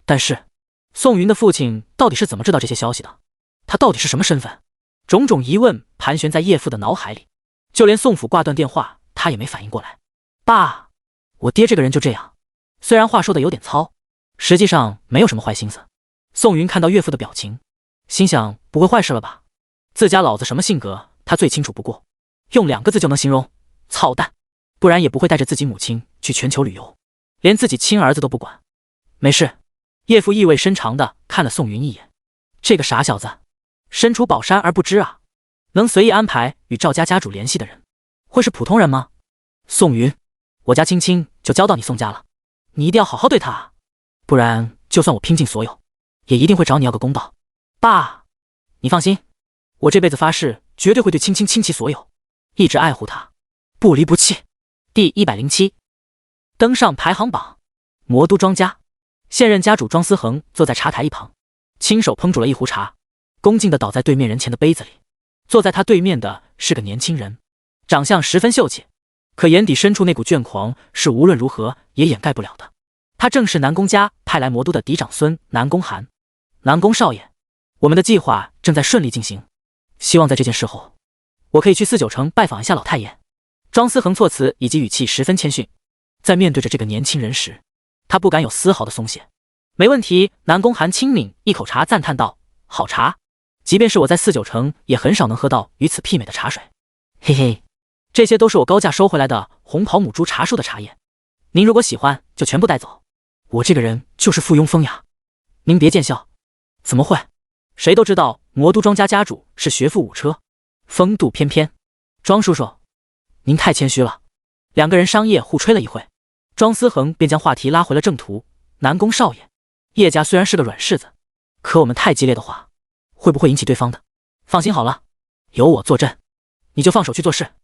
[SPEAKER 1] 但是宋云的父亲到底是怎么知道这些消息的？他到底是什么身份？种种疑问盘旋在叶父的脑海里，就连宋府挂断电话，他也没反应过来。爸，我爹这个人就这样，虽然话说的有点糙，实际上没有什么坏心思。宋云看到岳父的表情，心想不会坏事了吧？自家老子什么性格他最清楚不过，用2个字就能形容：操蛋。不然也不会带着自己母亲去全球旅游，连自己亲儿子都不管。没事。叶父意味深长地看了宋云一眼，这个傻小子，身处宝山而不知啊！能随意安排与赵家家主联系的人，会是普通人吗？宋云，我家青青就交到你宋家了，你一定要好好对她啊，不然就算我拼尽所有，也一定会找你要个公道。爸，你放心，我这辈子发誓绝对会对青青倾其所有，一直爱护她，不离不弃。第107，登上排行榜。魔都庄家，现任家主庄思恒坐在茶台一旁，亲手烹煮了一壶茶，恭敬地倒在对面人前的杯子里。坐在他对面的是个年轻人，长相十分秀气，可眼底深处那股倦狂是无论如何也掩盖不了的。他正是南宫家派来魔都的嫡长孙南宫寒。南宫少爷，我们的计划正在顺利进行，希望在这件事后，我可以去49城拜访一下老太爷。庄思恒措辞以及语气十分谦逊，在面对着这个年轻人时，他不敢有丝毫的松懈。没问题。南宫寒轻抿一口茶，赞叹道：“好茶，即便是我在49城也很少能喝到与此媲美的茶水。嘿嘿，这些都是我高价收回来的红袍母猪茶树的茶叶，您如果喜欢就全部带走。我这个人就是附庸风雅，您别见笑。怎么会？谁都知道魔都庄家家主是学富五车，风度翩翩。庄叔叔，您太谦虚了。”2个人商业互吹了一会，庄思恒便将话题拉回了正途。南宫少爷，叶家虽然是个软柿子，可我们太激烈的话，会不会引起对方的？放心好了，有我坐镇，你就放手去做事。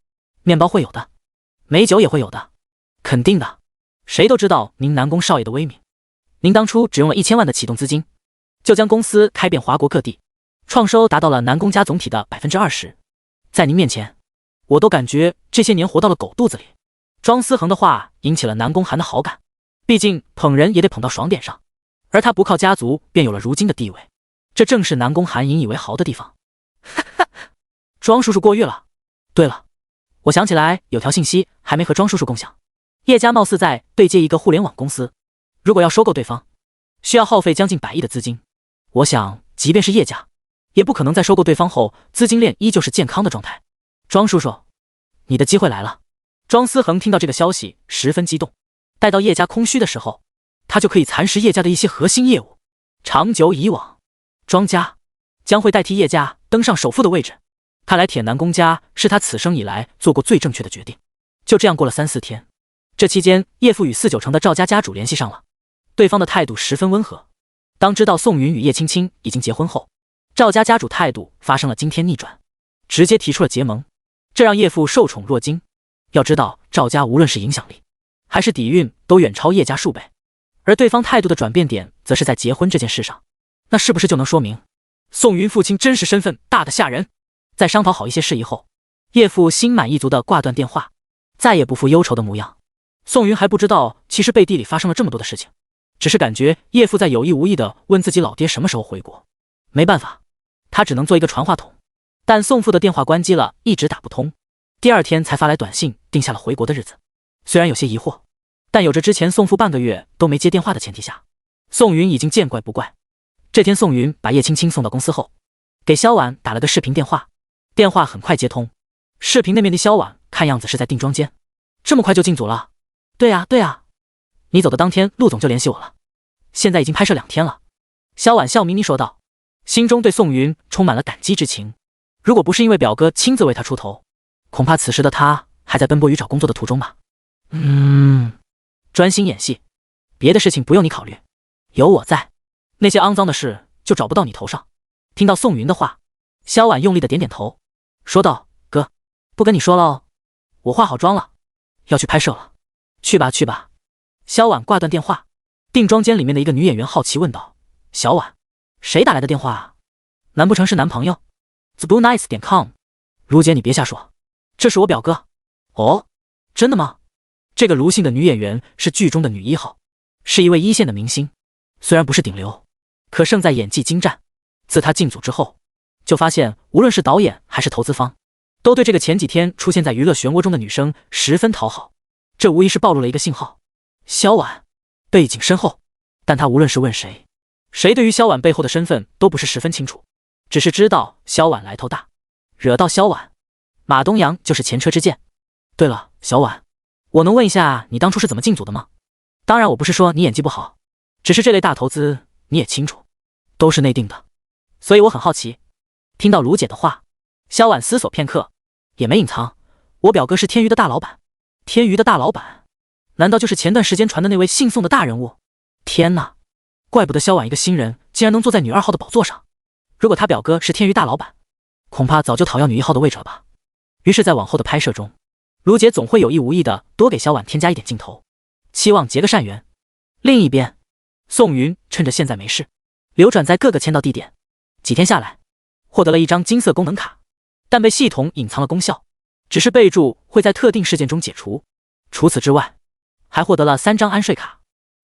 [SPEAKER 1] 面包会有的，美酒也会有的，肯定的。谁都知道您南宫少爷的威名，您当初只用了1000万的启动资金，就将公司开遍华国各地，创收达到了南宫家总体的20%。在您面前，我都感觉这些年活到了狗肚子里。庄思恒的话引起了南宫寒的好感，毕竟捧人也得捧到爽点上，而他不靠家族便有了如今的地位，这正是南宫寒引以为豪的地方。哈哈，庄叔叔过誉了。对了，我想起来有条信息还没和庄叔叔共享，叶家貌似在对接一个互联网公司，如果要收购对方，需要耗费将近100亿的资金。我想即便是叶家，也不可能在收购对方后资金链依旧是健康的状态。庄叔叔，你的机会来了。庄思恒听到这个消息十分激动，待到叶家空虚的时候，他就可以蚕食叶家的一些核心业务。长久以往，庄家将会代替叶家登上首富的位置。看来铁南宫家是他此生以来做过最正确的决定。就这样过了3-4天这期间，叶父与49成的赵家家主联系上了，对方的态度十分温和。当知道宋云与叶青青已经结婚后，赵家家主态度发生了惊天逆转，直接提出了结盟，这让叶父受宠若惊。要知道，赵家无论是影响力还是底蕴都远超叶家数倍，而对方态度的转变点则是在结婚这件事上，那是不是就能说明宋云父亲真实身份大得吓人？在商讨好一些事宜后，叶父心满意足地挂断电话，再也不复忧愁的模样。宋云还不知道，其实背地里发生了这么多的事情，只是感觉叶父在有意无意地问自己老爹什么时候回国。没办法，他只能做一个传话筒。但宋父的电话关机了，一直打不通。第二天才发来短信，定下了回国的日子。虽然有些疑惑，但有着之前宋父半个月都没接电话的前提下，宋云已经见怪不怪。这天，宋云把叶青青送到公司后，给萧婉打了个视频电话。电话很快接通，视频那面的萧婉看样子是在定妆间。这么快就进组了？对啊，你走的当天陆总就联系我了，现在已经拍摄2天了。萧婉笑眯眯说道，心中对宋云充满了感激之情。如果不是因为表哥亲自为他出头，恐怕此时的他还在奔波于找工作的途中吧。专心演戏，别的事情不用你考虑，有我在，那些肮脏的事就找不到你头上。听到宋云的话，萧婉用力的点点头，说道，哥，不跟你说了哦，我化好妆了，要去拍摄了。去吧。萧婉挂断电话。定妆间里面的一个女演员好奇问道，小婉，谁打来的电话啊？难不成是男朋友 ？TheBlueNice.com。 卢姐你别瞎说，这是我表哥。哦，真的吗？这个卢姓的女演员是剧中的女1号，是一位1线的明星，虽然不是顶流，可胜在演技精湛。自她进组之后，就发现无论是导演还是投资方，都对这个前几天出现在娱乐漩涡中的女生十分讨好。这无疑是暴露了一个信号。萧婉背景深厚，但她无论是问谁，谁对于萧婉背后的身份都不是十分清楚，只是知道萧婉来头大，惹到萧婉，马东阳就是前车之鉴。对了，小婉，我能问一下你当初是怎么进组的吗？当然我不是说你演技不好，只是这类大投资你也清楚，都是内定的，所以我很好奇。听到卢姐的话，萧婉思索片刻，也没隐藏，我表哥是天娱的大老板。天娱的大老板，难道就是前段时间传的那位姓宋的大人物？天哪，怪不得萧婉一个新人竟然能坐在女2号的宝座上。如果他表哥是天娱大老板，恐怕早就讨要女1号的位置了吧。于是在往后的拍摄中，卢姐总会有意无意的多给萧婉添加一点镜头，期望结个善缘。另一边，宋云趁着现在没事，流转在各个签到地点。几天下来，获得了一张金色功能卡，但被系统隐藏了功效，只是备注会在特定事件中解除。除此之外，还获得了3张安睡卡、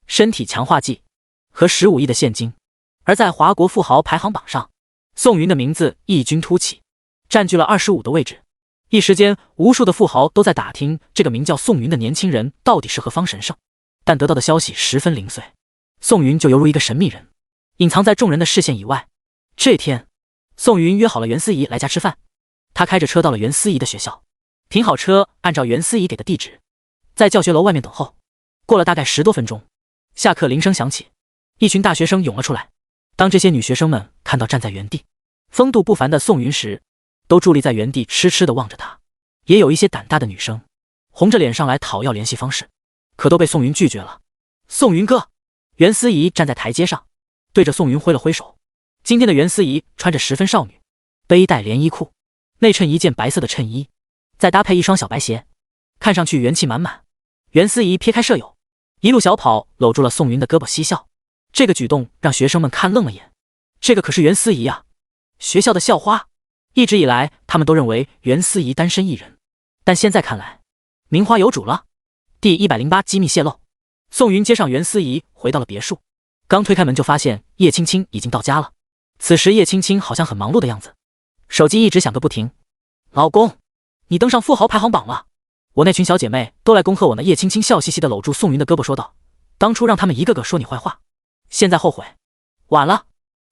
[SPEAKER 1] 身体强化剂和15亿的现金。而在华国富豪排行榜上，宋云的名字异军突起，占据了25的位置。一时间，无数的富豪都在打听这个名叫宋云的年轻人到底是何方神圣，但得到的消息十分零碎，宋云就犹如一个神秘人，隐藏在众人的视线以外。这天，宋云约好了袁思怡来家吃饭，他开着车到了袁思怡的学校，停好车，按照袁思怡给的地址，在教学楼外面等候。过了大概10多分钟，下课铃声响起，一群大学生涌了出来。当这些女学生们看到站在原地风度不凡的宋云时，都伫立在原地痴痴地望着他。也有一些胆大的女生红着脸上来讨要联系方式，可都被宋云拒绝了。宋云哥，袁思怡站在台阶上，对着宋云挥了挥手。今天的袁思怡穿着十分少女，背带连衣裤，内衬一件白色的衬衣，再搭配一双小白鞋，看上去元气满满。袁思怡撇开舍友，一路小跑搂住了宋云的胳膊嬉笑。这个举动让学生们看愣了眼，这个可是袁思怡啊，学校的校花。一直以来他们都认为袁思怡单身一人，但现在看来名花有主了。第108机密泄露，宋云接上袁思怡回到了别墅，刚推开门就发现叶青青已经到家了。此时叶青青好像很忙碌的样子，手机一直响个不停。老公，你登上富豪排行榜了，我那群小姐妹都来恭贺我呢。叶青青笑嘻嘻地搂住宋云的胳膊说道，当初让他们一个个说你坏话，现在后悔晚了。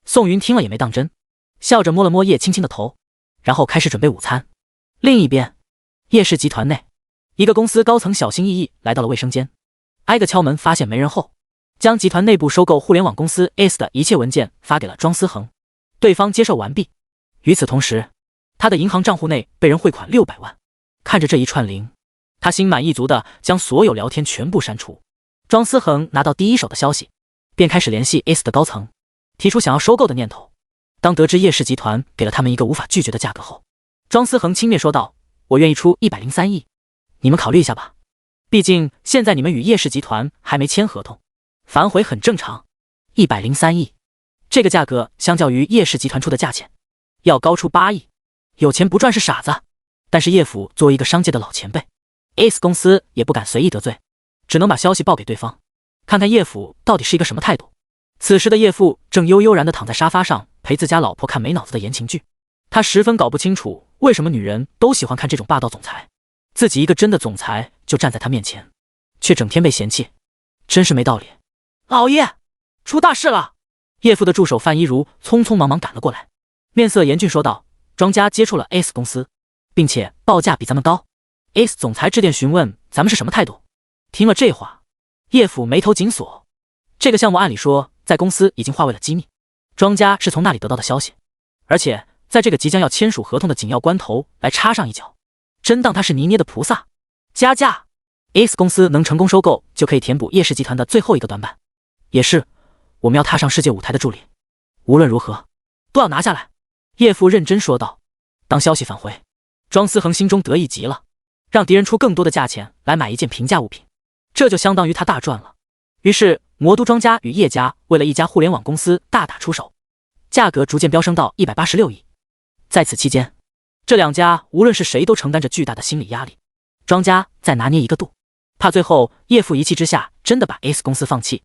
[SPEAKER 1] 宋云听了也没当真，笑着摸了摸叶青青的头，然后开始准备午餐。另一边，叶氏集团内，一个公司高层小心翼翼来到了卫生间，挨个敲门，发现没人后，将集团内部收购互联网公司 S 的一切文件发给了庄思恒，对方接受完毕。与此同时，他的银行账户内被人汇款600万。看着这一串零，他心满意足地将所有聊天全部删除。庄思恒拿到第一手的消息，便开始联系 S 的高层，提出想要收购的念头。当得知叶氏集团给了他们一个无法拒绝的价格后，庄思恒轻蔑说道：“我愿意出103亿，你们考虑一下吧。毕竟现在你们与叶氏集团还没签合同，反悔很正常。103亿，这个价格相较于叶氏集团出的价钱，要高出8亿。有钱不赚是傻子。但是叶府作为一个商界的老前辈，S 公司也不敢随意得罪，只能把消息报给对方，看看叶府到底是一个什么态度。”此时的叶父正悠悠然地躺在沙发上，陪自家老婆看没脑子的言情剧。他十分搞不清楚为什么女人都喜欢看这种霸道总裁，自己一个真的总裁就站在他面前，却整天被嫌弃，真是没道理。老爷，出大事了！叶父的助手范一如匆匆忙忙赶了过来，面色严峻说道：“庄家接触了 S 公司，并且报价比咱们高。S 总裁致电询问咱们是什么态度。”听了这话，叶父眉头紧锁。这个项目按理说在公司已经划为了机密，庄家是从那里得到的消息，而且在这个即将要签署合同的紧要关头来插上一脚，真当他是泥捏的菩萨？加价 ，S 公司能成功收购，就可以填补叶氏集团的最后一个短板，也是我们要踏上世界舞台的助力。无论如何，都要拿下来。叶父认真说道。当消息返回，庄思恒心中得意极了，让敌人出更多的价钱来买一件平价物品，这就相当于他大赚了。于是魔都庄家与叶家为了一家互联网公司大打出手，价格逐渐飙升到186亿。在此期间，这两家无论是谁都承担着巨大的心理压力。庄家在拿捏一个度，怕最后叶父一气之下真的把 S 公司放弃，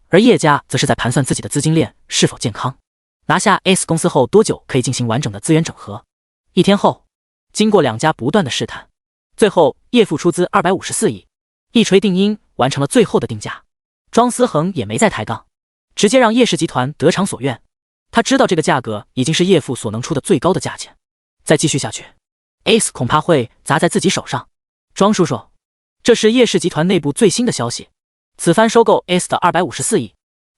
[SPEAKER 1] 而叶家则是在盘算自己的资金链是否健康，拿下 S 公司后多久可以进行完整的资源整合。一天后，经过两家不断的试探，最后叶父出资254亿，一锤定音，完成了最后的定价。庄思恒也没再抬杠，直接让叶氏集团得偿所愿。他知道这个价格已经是叶父所能出的最高的价钱，再继续下去 ，S 恐怕会砸在自己手上。庄叔叔，这是叶氏集团内部最新的消息，此番收购 S 的254亿，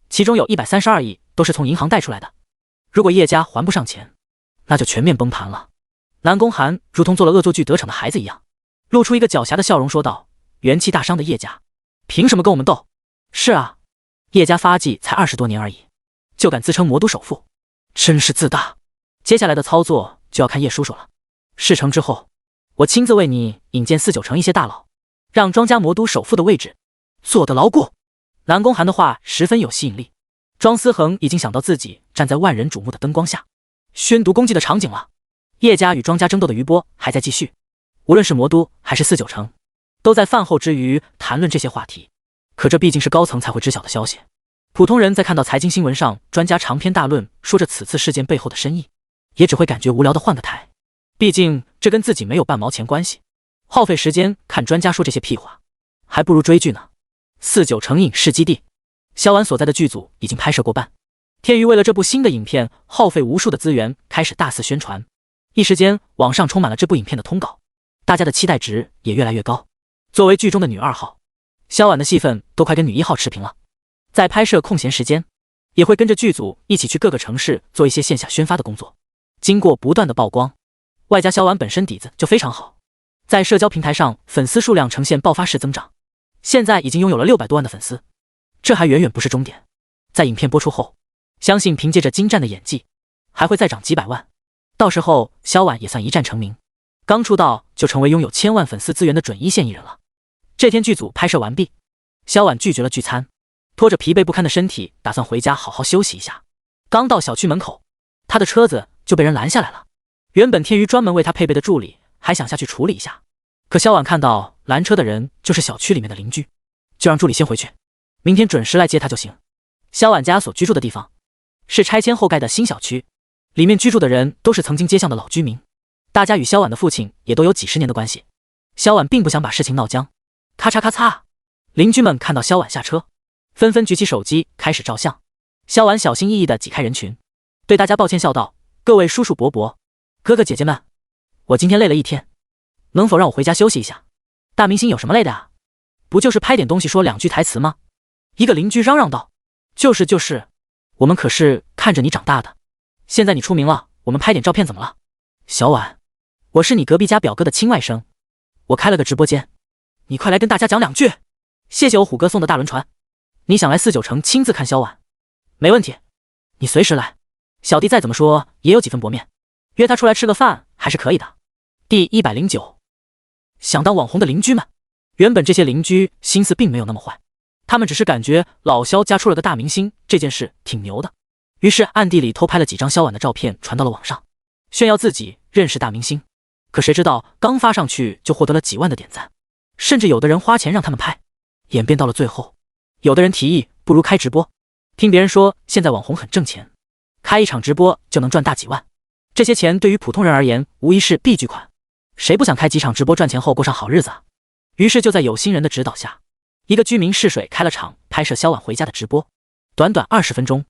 [SPEAKER 1] 其中有132亿都是从银行贷出来的。如果叶家还不上钱，那就全面崩盘了。南宫寒如同做了恶作剧得逞的孩子一样，露出一个狡黠的笑容说道：“元气大伤的叶家，凭什么跟我们斗？”是啊，叶家发迹才20多年而已，就敢自称魔都首富，真是自大。接下来的操作就要看叶叔叔了。事成之后，我亲自为你引荐4、9成一些大佬，让庄家魔都首富的位置坐得牢固。南宫寒的话十分有吸引力，庄思恒已经想到自己站在万人瞩目的灯光下宣读功绩的场景了。叶家与庄家争斗的余波还在继续，无论是魔都还是4、9成，都在饭后之余谈论这些话题。可这毕竟是高层才会知晓的消息，普通人在看到财经新闻上专家长篇大论说着此次事件背后的深意，也只会感觉无聊的换个台。毕竟这跟自己没有半毛钱关系，耗费时间看专家说这些屁话，还不如追剧呢。4、9成影视基地，萧婉所在的剧组已经拍摄过半，天娱为了这部新的影片耗费无数的资源，开始大肆宣传。一时间网上充满了这部影片的通稿，大家的期待值也越来越高。作为剧中的女2号，萧婉的戏份都快跟女1号持平了，在拍摄空闲时间，也会跟着剧组一起去各个城市做一些线下宣发的工作。经过不断的曝光，外加萧婉本身底子就非常好，在社交平台上粉丝数量呈现爆发式增长，现在已经拥有了600多万的粉丝。这还远远不是终点，在影片播出后，相信凭借着精湛的演技，还会再涨几百万。到时候萧婉也算一战成名，刚出道就成为拥有1000万粉丝资源的准一线艺人了。这天剧组拍摄完毕，萧婉拒绝了聚餐，拖着疲惫不堪的身体打算回家好好休息一下。刚到小区门口，他的车子就被人拦下来了。原本天娱专门为他配备的助理还想下去处理一下，可萧婉看到拦车的人就是小区里面的邻居，就让助理先回去，明天准时来接他就行。萧婉家所居住的地方是拆迁后盖的新小区，里面居住的人都是曾经街巷的老居民，大家与萧婉的父亲也都有几十年的关系。萧婉并不想把事情闹僵，咔嚓咔嚓，邻居们看到萧婉下车，纷纷举起手机开始照相。萧婉小心翼翼地挤开人群，对大家抱歉笑道：“各位叔叔伯伯、哥哥姐姐们，我今天累了一天，能否让我回家休息一下？大明星有什么累的啊？不就是拍点东西说2句台词吗？”一个邻居嚷嚷道：“就是，我们可是看着你长大的，现在你出名了，我们拍点照片怎么了？”小婉，我是你隔壁家表哥的亲外甥，我开了个直播间，你快来跟大家讲两句。谢谢我虎哥送的大轮船。你想来49城亲自看萧婉？没问题，你随时来。小弟再怎么说也有几分薄面，约他出来吃个饭还是可以的。第109，想当网红的邻居们。原本这些邻居心思并没有那么坏，他们只是感觉老萧家出了个大明星，这件事挺牛的，于是暗地里偷拍了几张萧婉的照片传到了网上，炫耀自己认识大明星。可谁知道刚发上去就获得了几万的点赞，甚至有的人花钱让他们拍。演变到了最后，有的人提议不如开直播，听别人说现在网红很挣钱，开一场直播就能赚大几万，这些钱对于普通人而言无疑是必巨款，谁不想开几场直播赚钱后过上好日子啊？于是就在有心人的指导下，一个居民试水开了场拍摄萧婉回家的直播，短短20分钟，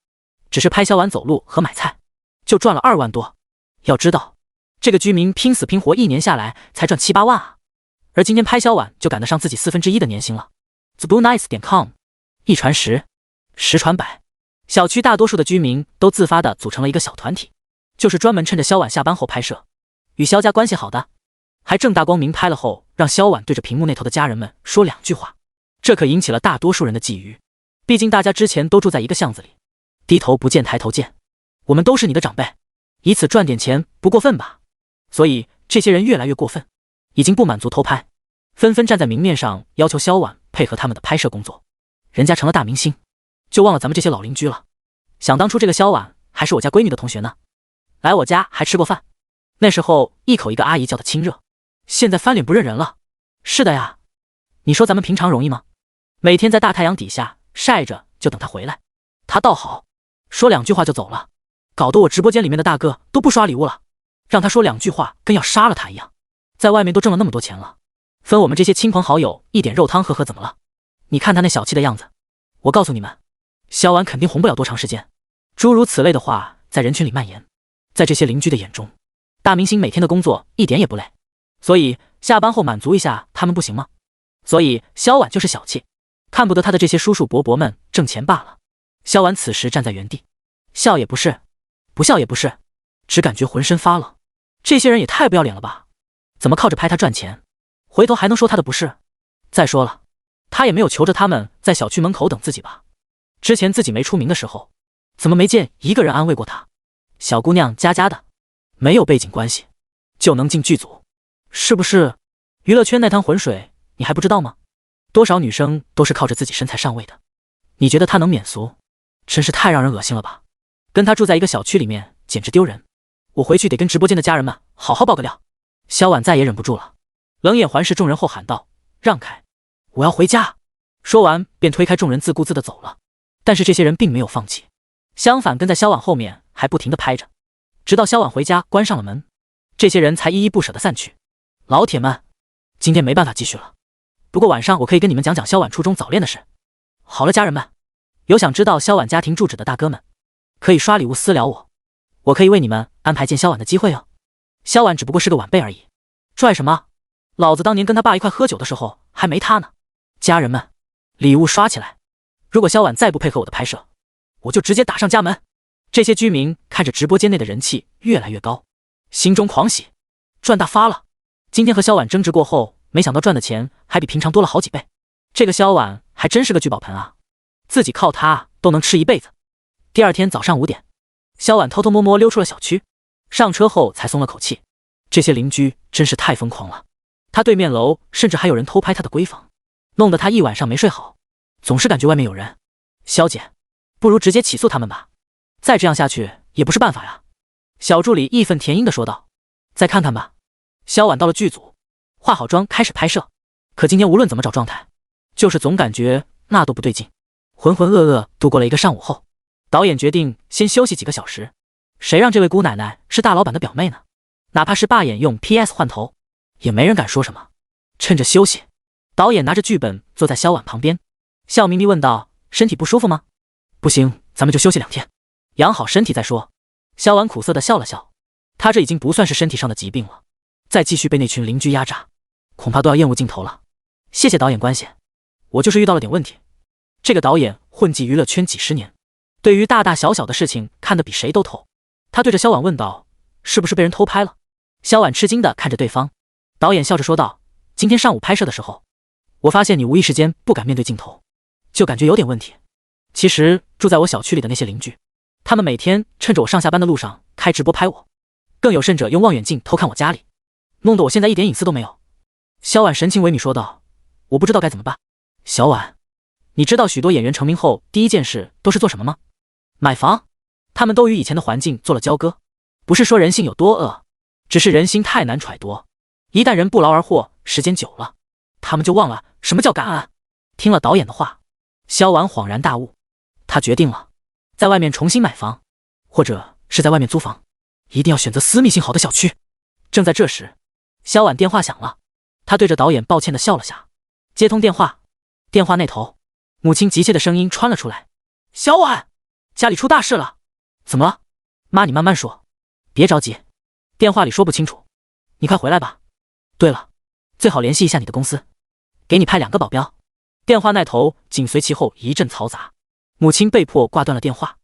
[SPEAKER 1] 只是拍萧婉走路和买菜，就赚了2万多。要知道，这个居民拼死拼活1年下来才赚7、8万啊！而今天拍萧婉就赶得上自己1/4的年薪了。TheBlueNice.com 一传十，十传百，小区大多数的居民都自发地组成了一个小团体，就是专门趁着萧婉下班后拍摄。与萧家关系好的，还正大光明拍了后，让萧婉对着屏幕那头的家人们说2句话，这可引起了大多数人的觊觎。毕竟大家之前都住在一个巷子里，低头不见抬头见，我们都是你的长辈，以此赚点钱不过分吧？所以这些人越来越过分，已经不满足偷拍，纷纷站在明面上要求萧婉配合他们的拍摄工作。人家成了大明星，就忘了咱们这些老邻居了。想当初这个萧婉还是我家闺女的同学呢，来我家还吃过饭，那时候一口一个阿姨叫的亲热，现在翻脸不认人了。是的呀，你说咱们平常容易吗？每天在大太阳底下晒着，就等他回来。他倒好，说2句话就走了，搞得我直播间里面的大哥都不刷礼物了，让他说2句话跟要杀了他一样。在外面都挣了那么多钱了，分我们这些亲朋好友一点肉汤喝喝怎么了？你看他那小气的样子，我告诉你们，萧婉肯定红不了多长时间。诸如此类的话在人群里蔓延，在这些邻居的眼中，大明星每天的工作一点也不累，所以下班后满足一下他们不行吗？所以萧婉就是小气，看不得他的这些叔叔伯伯们挣钱罢了。萧婉此时站在原地，笑也不是，不笑也不是，只感觉浑身发冷。这些人也太不要脸了吧？怎么靠着拍他赚钱，回头还能说他的不是？再说了，他也没有求着他们在小区门口等自己吧？之前自己没出名的时候，怎么没见一个人安慰过他？小姑娘家家的，没有背景关系就能进剧组，是不是？娱乐圈那滩浑水你还不知道吗？多少女生都是靠着自己身材上位的，你觉得他能免俗？真是太让人恶心了吧！跟他住在一个小区里面简直丢人。我回去得跟直播间的家人们好好爆个料。萧婉再也忍不住了，冷眼环视众人后喊道：让开，我要回家。说完便推开众人，自顾自地走了。但是这些人并没有放弃，相反跟在萧婉后面还不停地拍着，直到萧婉回家关上了门，这些人才依依不舍地散去。老铁们，今天没办法继续了，不过晚上我可以跟你们讲讲萧婉初中早恋的事。好了，家人们，有想知道萧婉家庭住址的大哥们，可以刷礼物私聊我，我可以为你们安排见萧婉的机会哦。萧婉只不过是个晚辈而已，拽什么？老子当年跟他爸一块喝酒的时候还没他呢。家人们，礼物刷起来！如果萧婉再不配合我的拍摄，我就直接打上家门。这些居民看着直播间内的人气越来越高，心中狂喜，赚大发了。今天和萧婉争执过后，没想到赚的钱还比平常多了好几倍。这个萧婉还真是个聚宝盆啊，自己靠她都能吃一辈子。第二天早上5点，萧婉偷偷摸摸溜出了小区，上车后才松了口气。这些邻居真是太疯狂了，他对面楼甚至还有人偷拍他的闺房，弄得他一晚上没睡好，总是感觉外面有人。萧姐，不如直接起诉他们吧，再这样下去也不是办法呀。小助理义愤填膺地说道。再看看吧。萧婉到了剧组，化好妆开始拍摄，可今天无论怎么找状态，就是总感觉那都不对劲。浑浑噩噩度过了一个上午后，导演决定先休息几个小时。谁让这位姑奶奶是大老板的表妹呢？哪怕是罢演用 PS 换头，也没人敢说什么。趁着休息，导演拿着剧本坐在萧婉旁边，笑眯眯问道：身体不舒服吗？不行，咱们就休息2天，养好身体再说。萧婉苦涩地笑了笑，她这已经不算是身体上的疾病了，再继续被那群邻居压榨，恐怕都要厌恶镜头了。谢谢导演关心，我就是遇到了点问题。这个导演混迹娱乐圈几10年，对于大大小小的事情看得比谁都透。他对着萧婉问道：是不是被人偷拍了？萧婉吃惊地看着对方，导演笑着说道：今天上午拍摄的时候，我发现你无意识间不敢面对镜头，就感觉有点问题。其实住在我小区里的那些邻居，他们每天趁着我上下班的路上开直播拍我，更有甚者用望远镜偷看我家里，弄得我现在一点隐私都没有。萧婉神情萎靡说道：我不知道该怎么办。小婉，你知道许多演员成名后第一件事都是做什么吗？买房。他们都与以前的环境做了交割，不是说人性有多恶，只是人心太难揣度。一旦人不劳而获，时间久了，他们就忘了什么叫感恩。听了导演的话，萧婉恍然大悟，他决定了，在外面重新买房，或者是在外面租房，一定要选择私密性好的小区。正在这时，萧婉电话响了，他对着导演抱歉地笑了下，接通电话。电话那头，母亲急切的声音穿了出来：小婉，家里出大事了。怎么了？妈，你慢慢说，别着急，电话里说不清楚，你快回来吧。对了，最好联系一下你的公司，给你派2个保镖。电话那头紧随其后一阵嘈杂，母亲被迫挂断了电话。